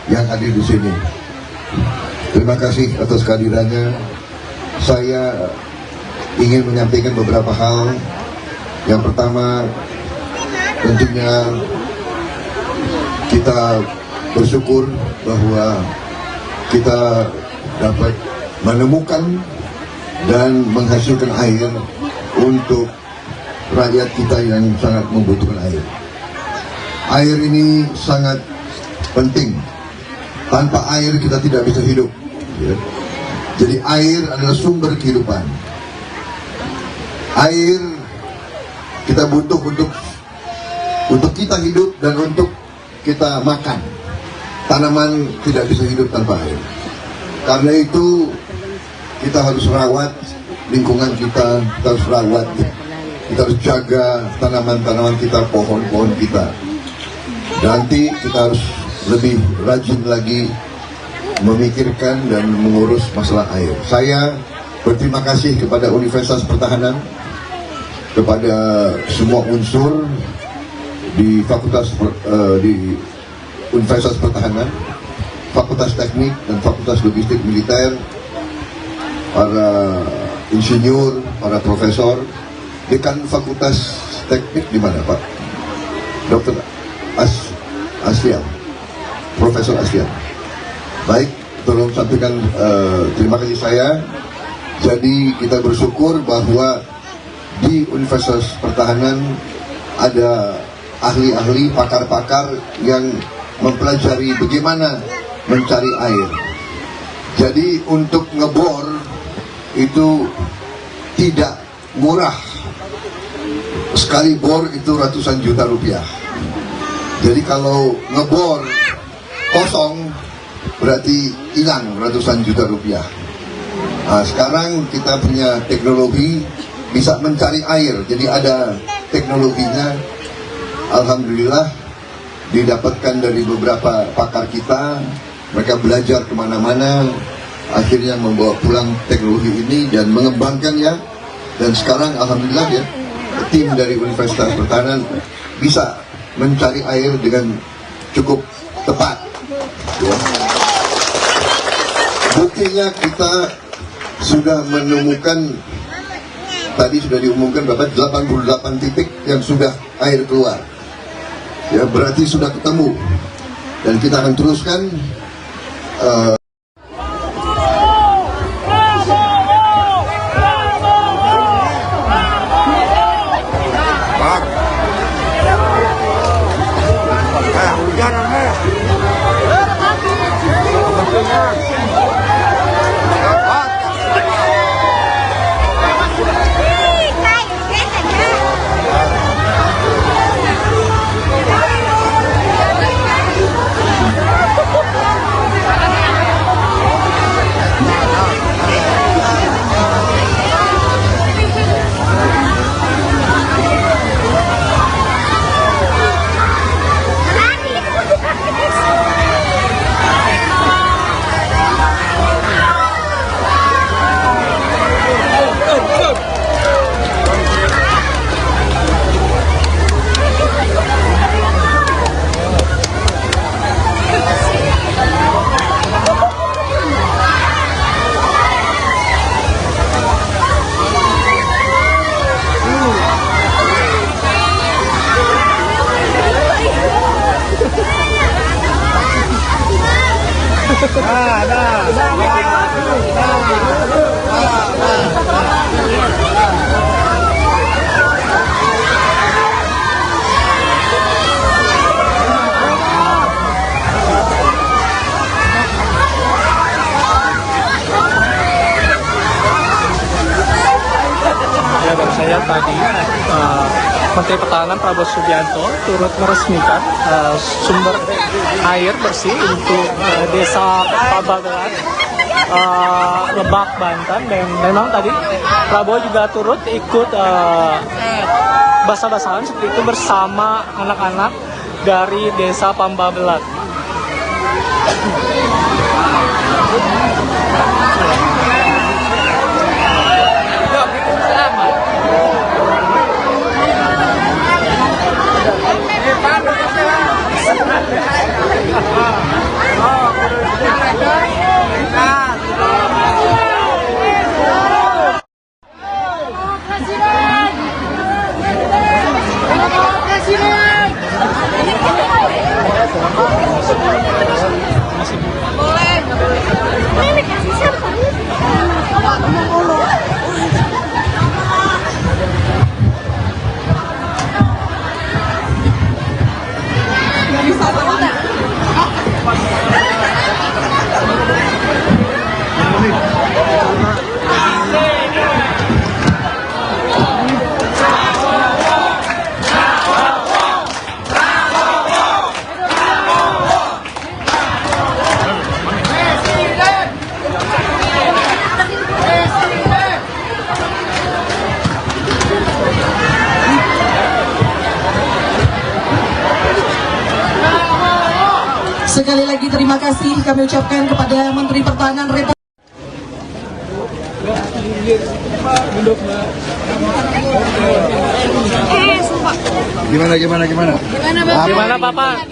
Speaker 1: yang hadir di sini. Terima kasih atas kehadirannya. Saya ingin menyampaikan beberapa hal. Yang pertama, tentunya kita bersyukur bahwa kita dapat menemukan dan menghasilkan air untuk rakyat kita yang sangat membutuhkan air. Air ini sangat penting. Tanpa air kita tidak bisa hidup. Ya. Jadi air adalah sumber kehidupan. Air kita butuh untuk kita hidup dan untuk kita makan. Tanaman tidak bisa hidup tanpa air. Karena itu kita harus rawat lingkungan kita harus rawat, kita harus jaga tanaman-tanaman kita, pohon-pohon kita. Nanti kita harus lebih rajin lagi memikirkan dan mengurus masalah air. Saya berterima kasih kepada Universitas Pertahanan, kepada semua unsur di di Universitas Pertahanan, Fakultas Teknik dan Fakultas Logistik Militer, para insinyur, para profesor. Dekan Fakultas Teknik di mana, Pak? Dr. Asfian, Profesor Asfian. Baik, tolong sampaikan terima kasih saya. Jadi kita bersyukur bahwa di Universitas Pertahanan ada ahli-ahli, pakar-pakar yang mempelajari bagaimana mencari air. Jadi untuk ngebor itu tidak murah. Sekali bor itu ratusan juta rupiah. Jadi kalau ngebor kosong berarti hilang ratusan juta rupiah. Nah, sekarang kita punya teknologi bisa mencari air. Jadi ada teknologinya. Alhamdulillah didapatkan dari beberapa pakar kita. Mereka belajar kemana-mana, akhirnya membawa pulang teknologi ini dan mengembangkannya. Dan sekarang alhamdulillah ya, tim dari Universitas Pertahanan bisa mencari air dengan cukup tepat. Ya. Buktinya kita sudah menemukan, tadi sudah diumumkan berapa, 88 titik yang sudah air keluar. Ya, berarti sudah ketemu. Dan kita akan teruskan.
Speaker 3: Baru saya tadi Menteri Pertahanan Prabowo Subianto turut meresmikan sumber air bersih untuk desa Pabagelan, Lebak, Banten. Dan memang tadi Prabowo juga turut ikut basah-basahan seperti itu bersama anak-anak dari desa Pabagelan.
Speaker 4: kasih kami ucapkan kepada Menteri Pertahanan Republik
Speaker 1: Gimana?
Speaker 6: Gimana Bapak?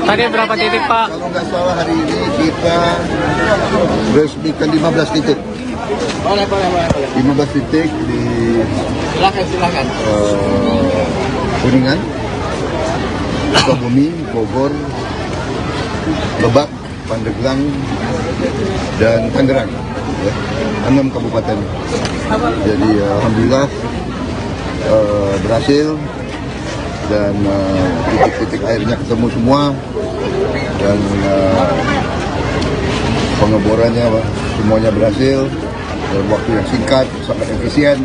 Speaker 6: Tadi berapa titik Pak?
Speaker 1: Kalau nggak salah hari ini kita resmikan 15 titik. 15 titik di
Speaker 5: Silakan.
Speaker 1: Kuningan, Sukabumi, Bogor, Lebak, Pandeglang, dan Tangerang. Ya, 6 kabupaten. Jadi alhamdulillah berhasil dan titik-titik airnya ketemu semua dan pengeborannya semuanya berhasil dalam waktu yang singkat, sangat efisien,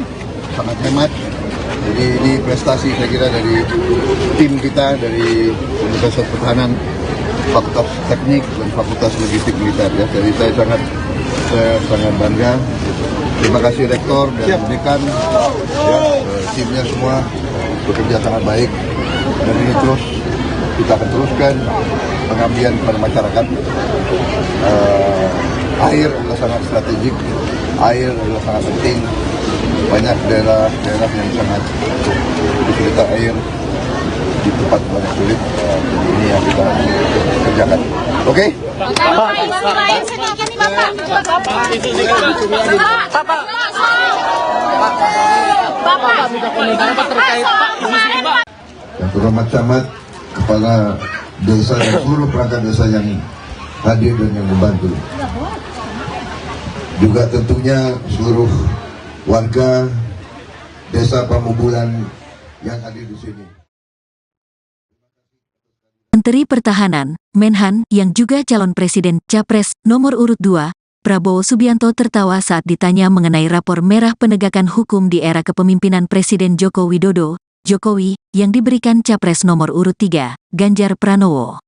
Speaker 1: sangat hemat. Jadi ini prestasi saya kira dari tim kita dari Universitas Pertahanan, Fakultas Teknik dan Fakultas Logistik Militer. Ya. Jadi saya sangat bangga. Terima kasih Rektor dan Dekan, ya, timnya semua bekerja sangat baik dan ini terus kita akan teruskan pengabdian kepada masyarakat. Air adalah sangat strategik, air adalah sangat penting. Banyak daerah yang sangat kesulitan air di tempat banyak sulit. Jadi ini yang kita kerjakan. Oke? Yang terhormat camat, kepala desa dan seluruh perangkat desa yang hadir dan yang membantu. Juga tentunya seluruh warga desa Pamubulan yang hadir di sini.
Speaker 2: Menteri Pertahanan, Menhan, yang juga calon presiden Capres nomor urut 2, Prabowo Subianto tertawa saat ditanya mengenai rapor merah penegakan hukum di era kepemimpinan Presiden Joko Widodo, Jokowi, yang diberikan Capres nomor urut 3, Ganjar Pranowo.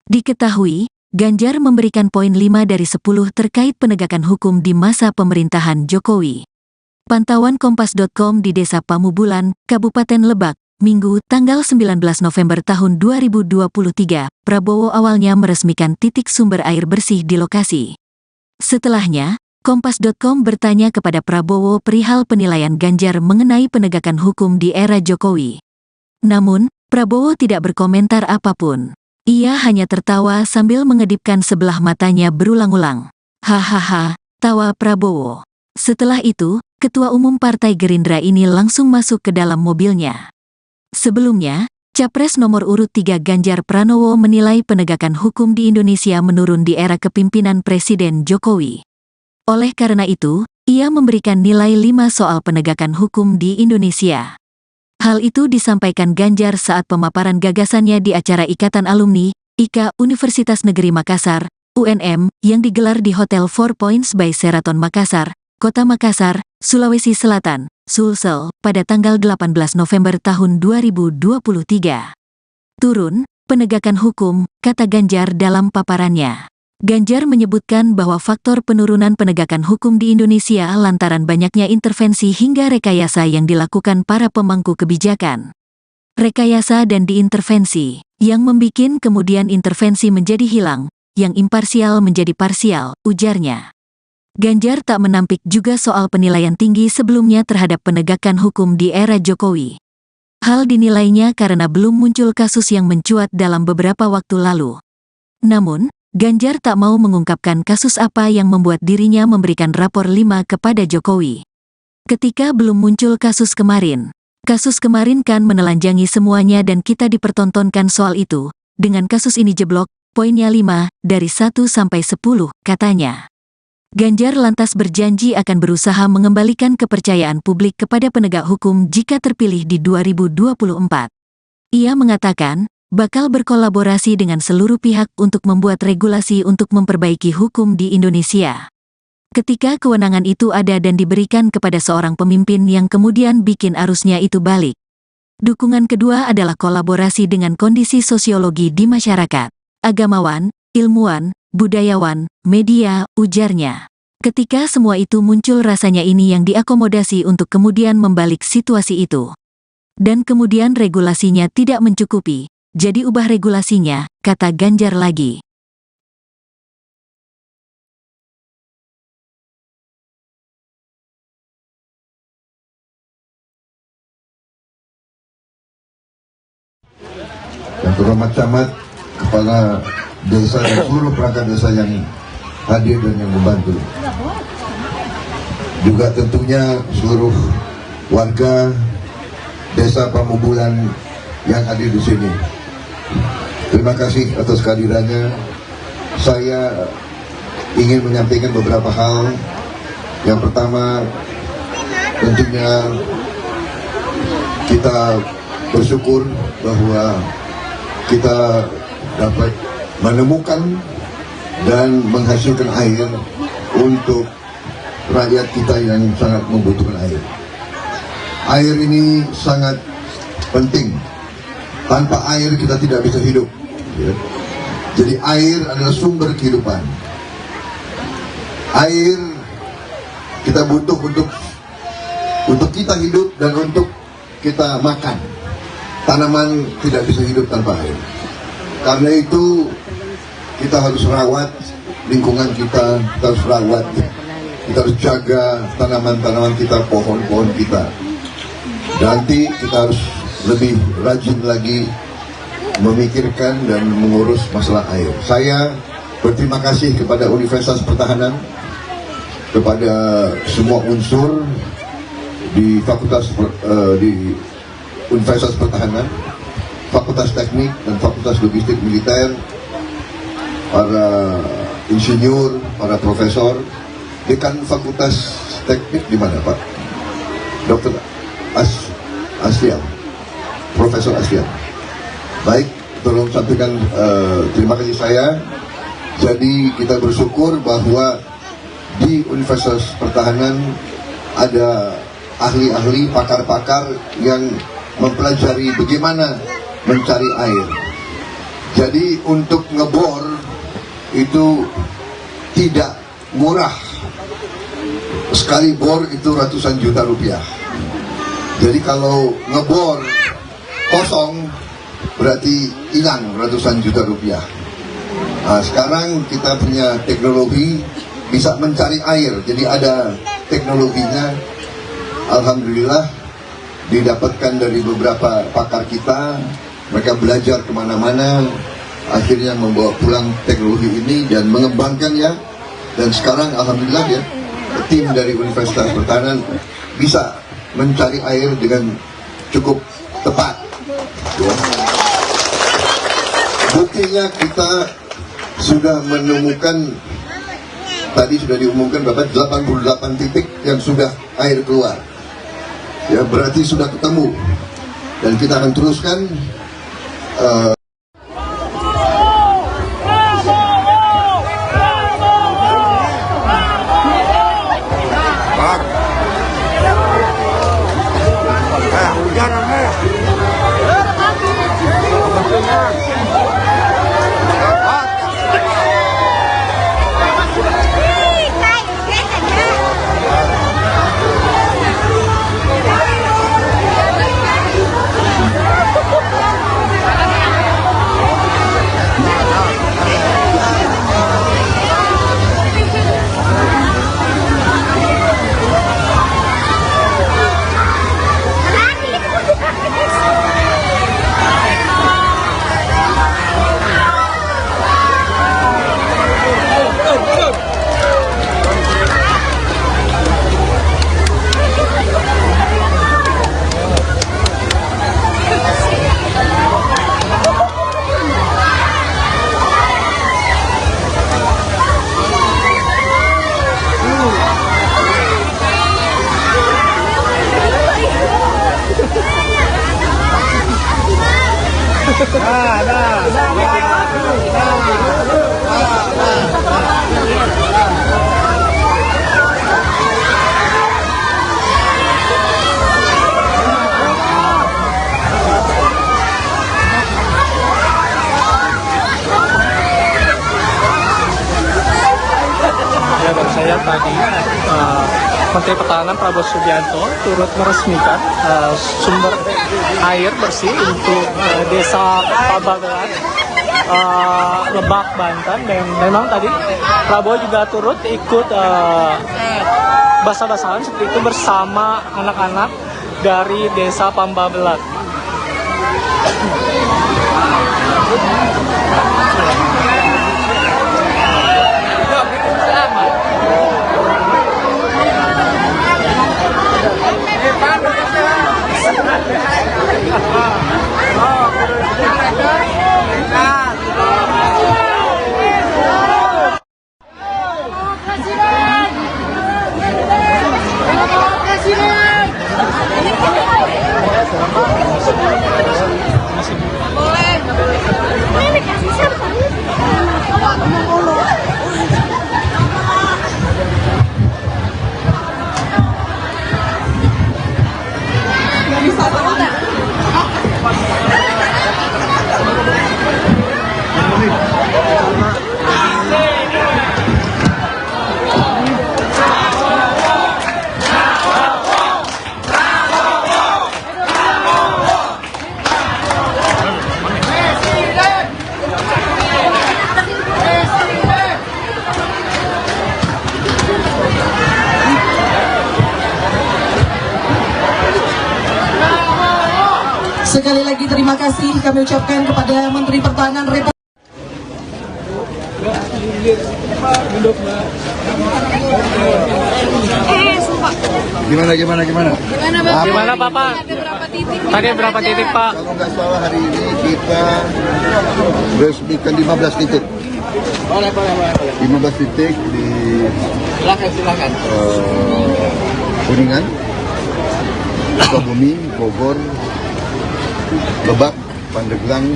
Speaker 2: Diketahui, Ganjar memberikan poin 5 dari 10 terkait penegakan hukum di masa pemerintahan Jokowi. Pantauan Kompas.com di Desa Pamubulan, Kabupaten Lebak, Minggu, tanggal 19 November tahun 2023, Prabowo awalnya meresmikan titik sumber air bersih di lokasi. Setelahnya, Kompas.com bertanya kepada Prabowo perihal penilaian Ganjar mengenai penegakan hukum di era Jokowi. Namun, Prabowo tidak berkomentar apapun. Ia hanya tertawa sambil mengedipkan sebelah matanya berulang-ulang. Hahaha, tawa Prabowo. Setelah itu, Ketua Umum Partai Gerindra ini langsung masuk ke dalam mobilnya. Sebelumnya, Capres nomor urut 3 Ganjar Pranowo menilai penegakan hukum di Indonesia menurun di era kepemimpinan Presiden Jokowi. Oleh karena itu, ia memberikan nilai 5 soal penegakan hukum di Indonesia. Hal itu disampaikan Ganjar saat pemaparan gagasannya di acara Ikatan Alumni, IKA Universitas Negeri Makassar, UNM, yang digelar di Hotel 4 Points by Sheraton Makassar, Kota Makassar, Sulawesi Selatan, Sulsel, pada tanggal 18 November tahun 2023. Turun, penegakan hukum, kata Ganjar dalam paparannya. Ganjar menyebutkan bahwa faktor penurunan penegakan hukum di Indonesia lantaran banyaknya intervensi hingga rekayasa yang dilakukan para pemangku kebijakan. Rekayasa dan diintervensi, yang membikin kemudian intervensi menjadi hilang, yang imparsial menjadi parsial, ujarnya. Ganjar tak menampik juga soal penilaian tinggi sebelumnya terhadap penegakan hukum di era Jokowi. Hal dinilainya karena belum muncul kasus yang mencuat dalam beberapa waktu lalu. Namun, Ganjar tak mau mengungkapkan kasus apa yang membuat dirinya memberikan rapor 5 kepada Jokowi. Ketika belum muncul kasus kemarin kan menelanjangi semuanya dan kita dipertontonkan soal itu. Dengan kasus ini jeblok, poinnya 5, dari 1 sampai 10, katanya. Ganjar lantas berjanji akan berusaha mengembalikan kepercayaan publik kepada penegak hukum jika terpilih di 2024. Ia mengatakan, bakal berkolaborasi dengan seluruh pihak untuk membuat regulasi untuk memperbaiki hukum di Indonesia. Ketika kewenangan itu ada dan diberikan kepada seorang pemimpin yang kemudian bikin arusnya itu balik. Dukungan kedua adalah kolaborasi dengan kondisi sosiologi di masyarakat, agamawan, ilmuwan, budayawan, media, ujarnya. Ketika semua itu muncul rasanya ini yang diakomodasi untuk kemudian membalik situasi itu. Dan kemudian regulasinya tidak mencukupi, jadi ubah regulasinya, kata Ganjar lagi.
Speaker 1: terhormat camat, kepala desa dan seluruh perangkat desa yang hadir dan yang membantu. Juga tentunya seluruh warga desa Pamubulan yang hadir di sini. Terima kasih atas kehadirannya. Saya ingin menyampaikan beberapa hal. Yang pertama, tentunya kita bersyukur bahwa kita dapat menemukan dan menghasilkan air untuk rakyat kita yang sangat membutuhkan air. Air ini sangat penting. Tanpa air kita tidak bisa hidup. Ya. Jadi air adalah sumber kehidupan. Air kita butuh untuk kita hidup dan untuk kita makan. Tanaman tidak bisa hidup tanpa air. Karena itu kita harus rawat lingkungan kita harus rawat. Kita harus jaga tanaman-tanaman kita, pohon-pohon kita. Nanti kita harus lebih rajin lagi memikirkan dan mengurus masalah air. Saya berterima kasih kepada Universitas Pertahanan, kepada semua unsur di di Universitas Pertahanan, Fakultas Teknik dan Fakultas Logistik Militer, para insinyur, para profesor. Dekan Fakultas Teknik di mana, Pak? Dr. Aslian, Profesor Aslian. Baik, tolong sampaikan terima kasih saya. Jadi kita bersyukur bahwa di Universitas Pertahanan ada ahli-ahli, pakar-pakar yang mempelajari bagaimana mencari air. Jadi untuk ngebor itu tidak murah. Sekali bor itu ratusan juta rupiah. Jadi kalau ngebor kosong berarti hilang ratusan juta rupiah. Nah, sekarang kita punya teknologi bisa mencari air. Jadi ada teknologinya. Alhamdulillah didapatkan dari beberapa pakar kita. Mereka belajar kemana-mana. Akhirnya membawa pulang teknologi ini dan mengembangkannya. Dan sekarang alhamdulillah ya, tim dari Universitas Pertahanan bisa mencari air dengan cukup tepat. Ya. Buktinya kita sudah menemukan, tadi sudah diumumkan berapa, 88 titik yang sudah air keluar. Ya, berarti sudah ketemu. Dan kita akan teruskan.
Speaker 3: Ya, baru saya tadi Menteri Pertahanan Prabowo Subianto turut meresmikan sumber air bersih untuk desa Pabagelan, Lebak, Banten. Dan memang tadi Prabowo juga turut ikut basah-basahan seperti itu bersama anak-anak dari desa Pabagelan.
Speaker 4: Sekali lagi terima kasih kami ucapkan kepada Menteri Pertahanan Republik.
Speaker 1: Gimana?
Speaker 6: Gimana Bapak? Tadi berapa titik Pak?
Speaker 1: Kalau nggak salah hari ini kita resmikan 15 titik. 15 titik di
Speaker 5: Silakan.
Speaker 1: Kuningan, Sukabumi, Bogor, Lebak, Pandeglang,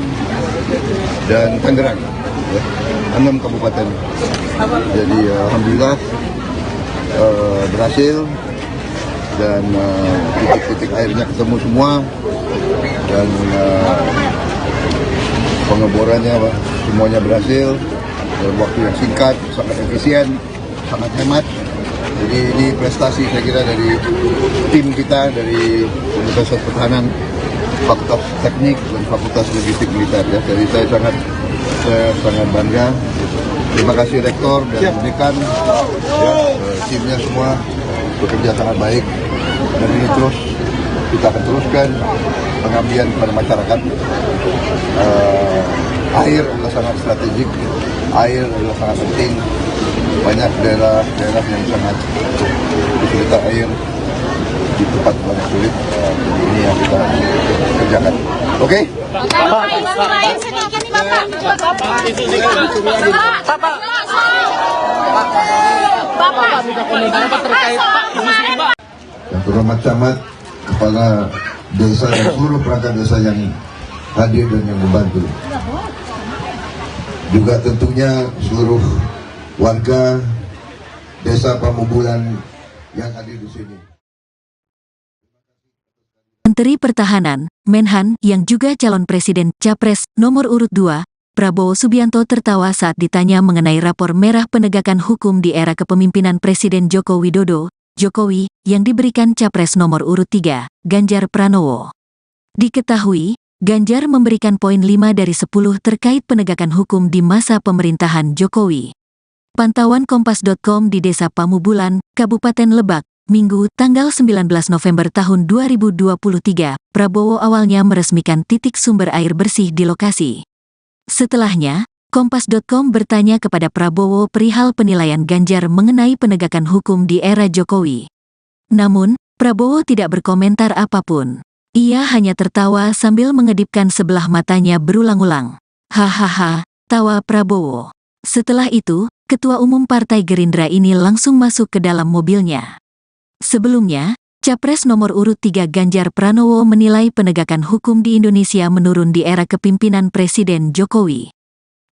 Speaker 1: dan Tangerang. Ya, 6 kabupaten. Jadi alhamdulillah berhasil dan titik-titik airnya ketemu semua dan pengeborannya semuanya berhasil dalam waktu yang singkat, sangat efisien, sangat hemat. Jadi ini prestasi saya kira dari tim kita dari Universitas Pertahanan, Fakultas Teknik dan Fakultas Logistik Militer. Ya. Jadi saya sangat bangga. Terima kasih Rektor dan Dekan, ya, timnya semua bekerja sangat baik. Dan ini terus kita akan teruskan pengabdian kepada masyarakat. Air adalah sangat strategik, air adalah sangat penting. Banyak daerah yang sangat kesulitan air, di tempat banyak sulit. Jadi ini yang kita kerjakan. Oke? Yang terhormat camat, kepala desa dan seluruh perangkat desa yang hadir dan yang membantu. Juga tentunya seluruh warga desa Pamubulan yang hadir di sini.
Speaker 2: Menteri Pertahanan, Menhan, yang juga calon presiden Capres nomor urut 2, Prabowo Subianto tertawa saat ditanya mengenai rapor merah penegakan hukum di era kepemimpinan Presiden Joko Widodo, Jokowi, yang diberikan Capres nomor urut 3, Ganjar Pranowo. Diketahui, Ganjar memberikan poin 5 dari 10 terkait penegakan hukum di masa pemerintahan Jokowi. Pantauan Kompas.com di Desa Pamubulan, Kabupaten Lebak, Minggu, tanggal 19 November tahun 2023, Prabowo awalnya meresmikan titik sumber air bersih di lokasi. Setelahnya, Kompas.com bertanya kepada Prabowo perihal penilaian Ganjar mengenai penegakan hukum di era Jokowi. Namun, Prabowo tidak berkomentar apapun. Ia hanya tertawa sambil mengedipkan sebelah matanya berulang-ulang. Hahaha, tawa Prabowo. Setelah itu, Ketua Umum Partai Gerindra ini langsung masuk ke dalam mobilnya. Sebelumnya, Capres nomor urut 3 Ganjar Pranowo menilai penegakan hukum di Indonesia menurun di era kepemimpinan Presiden Jokowi.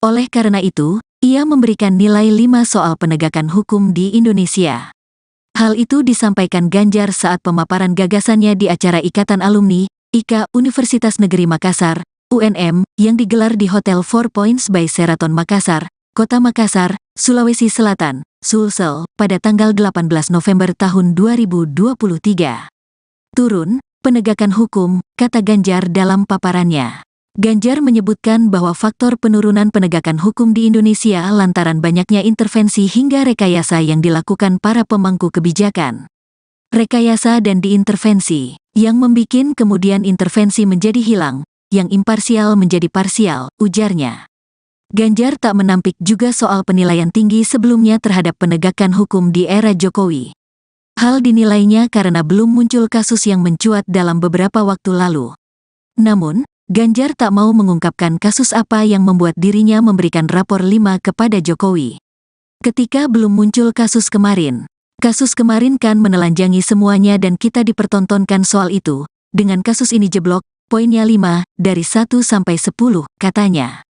Speaker 2: Oleh karena itu, ia memberikan nilai 5 soal penegakan hukum di Indonesia. Hal itu disampaikan Ganjar saat pemaparan gagasannya di acara Ikatan Alumni, IKA Universitas Negeri Makassar, UNM, yang digelar di Hotel 4 Points by Sheraton Makassar, Kota Makassar, Sulawesi Selatan, Sulsel, pada tanggal 18 November tahun 2023. Turun, penegakan hukum, kata Ganjar dalam paparannya. Ganjar menyebutkan bahwa faktor penurunan penegakan hukum di Indonesia lantaran banyaknya intervensi hingga rekayasa yang dilakukan para pemangku kebijakan. Rekayasa dan diintervensi, yang membikin kemudian intervensi menjadi hilang, yang imparsial menjadi parsial, ujarnya. Ganjar tak menampik juga soal penilaian tinggi sebelumnya terhadap penegakan hukum di era Jokowi. Hal dinilainya karena belum muncul kasus yang mencuat dalam beberapa waktu lalu. Namun, Ganjar tak mau mengungkapkan kasus apa yang membuat dirinya memberikan rapor 5 kepada Jokowi. Ketika belum muncul kasus kemarin kan menelanjangi semuanya dan kita dipertontonkan soal itu. Dengan kasus ini jeblok, poinnya 5 dari 1 sampai 10, katanya.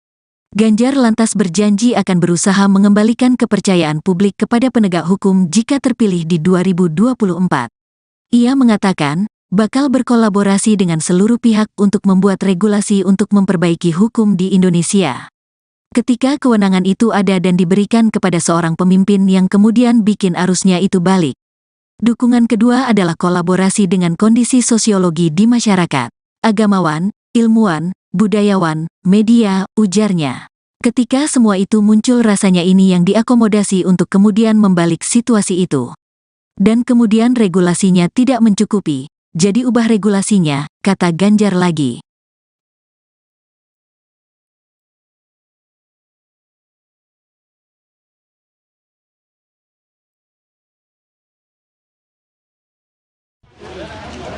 Speaker 2: Ganjar lantas berjanji akan berusaha mengembalikan kepercayaan publik kepada penegak hukum jika terpilih di 2024. Ia mengatakan, bakal berkolaborasi dengan seluruh pihak untuk membuat regulasi untuk memperbaiki hukum di Indonesia. Ketika kewenangan itu ada dan diberikan kepada seorang pemimpin yang kemudian bikin arusnya itu balik. Dukungan kedua adalah kolaborasi dengan kondisi sosiologi di masyarakat, agamawan, ilmuwan, budayawan, media, ujarnya. Ketika semua itu muncul rasanya ini yang diakomodasi untuk kemudian membalik situasi itu. Dan kemudian regulasinya tidak mencukupi, jadi ubah regulasinya, kata Ganjar lagi.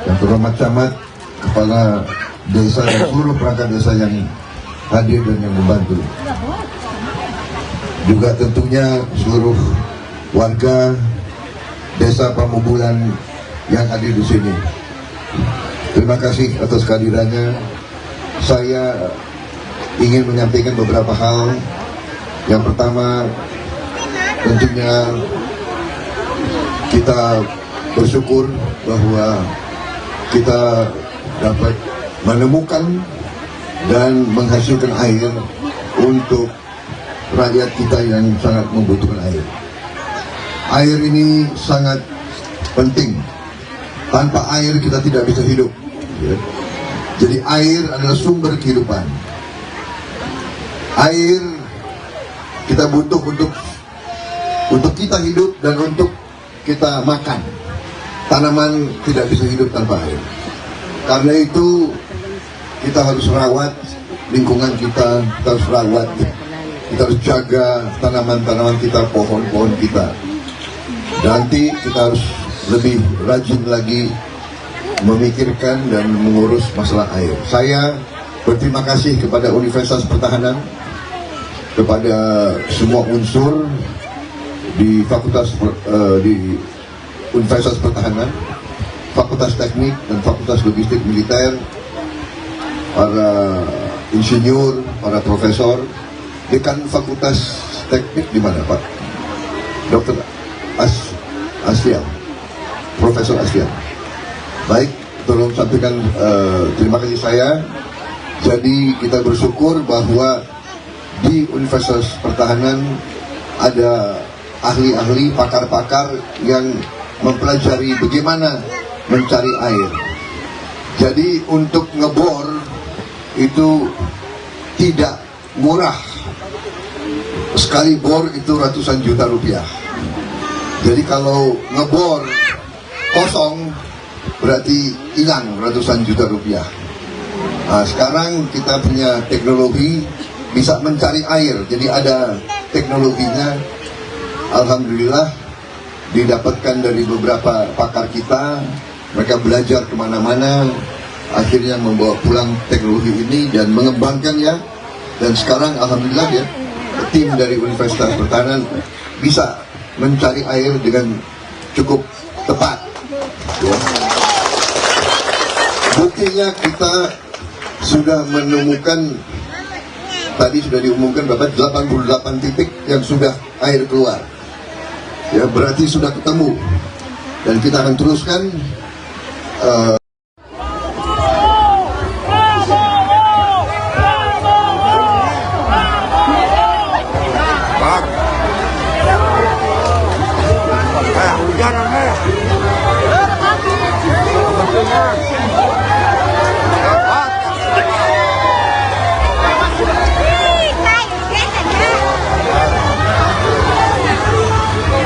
Speaker 1: Yang terhormat camat, kepala desa dan seluruh perangkat desa yang hadir dan yang membantu. Juga tentunya seluruh warga desa Pamubulan yang hadir di sini. Terima kasih atas kehadirannya. Saya ingin menyampaikan beberapa hal. Yang pertama, tentunya kita bersyukur bahwa kita dapat menemukan dan menghasilkan air untuk rakyat kita yang sangat membutuhkan air. Air ini sangat penting. Tanpa air kita tidak bisa hidup. Jadi air adalah sumber kehidupan. Air kita butuh untuk kita hidup dan untuk kita makan. Tanaman tidak bisa hidup tanpa air. Karena itu kita harus rawat lingkungan kita harus rawat, kita harus jaga tanaman-tanaman kita, pohon-pohon kita. Nanti kita harus lebih rajin lagi memikirkan dan mengurus masalah air. Saya berterima kasih kepada Universitas Pertahanan, kepada semua unsur di di Universitas Pertahanan, Fakultas Teknik dan Fakultas Logistik Militer, para insinyur, para profesor. Dekan Fakultas Teknik di mana, Pak? Dr. Asfian, Profesor Asfian. Baik, tolong sampaikan terima kasih saya. Jadi kita bersyukur bahwa di Universitas Pertahanan ada ahli-ahli, pakar-pakar yang mempelajari bagaimana mencari air. Jadi untuk ngebor itu tidak murah. Sekali bor itu ratusan juta rupiah. Jadi kalau ngebor kosong berarti hilang ratusan juta rupiah. Nah, sekarang kita punya teknologi bisa mencari air. Jadi ada teknologinya. Alhamdulillah didapatkan dari beberapa pakar kita. Mereka belajar kemana-mana, akhirnya membawa pulang teknologi ini dan mengembangkannya. Dan sekarang alhamdulillah ya, tim dari Universitas Pertahanan bisa mencari air dengan cukup tepat ya. Buktinya kita sudah menemukan, tadi sudah diumumkan Bapak, 88 titik yang sudah air keluar ya, berarti sudah ketemu dan kita akan teruskan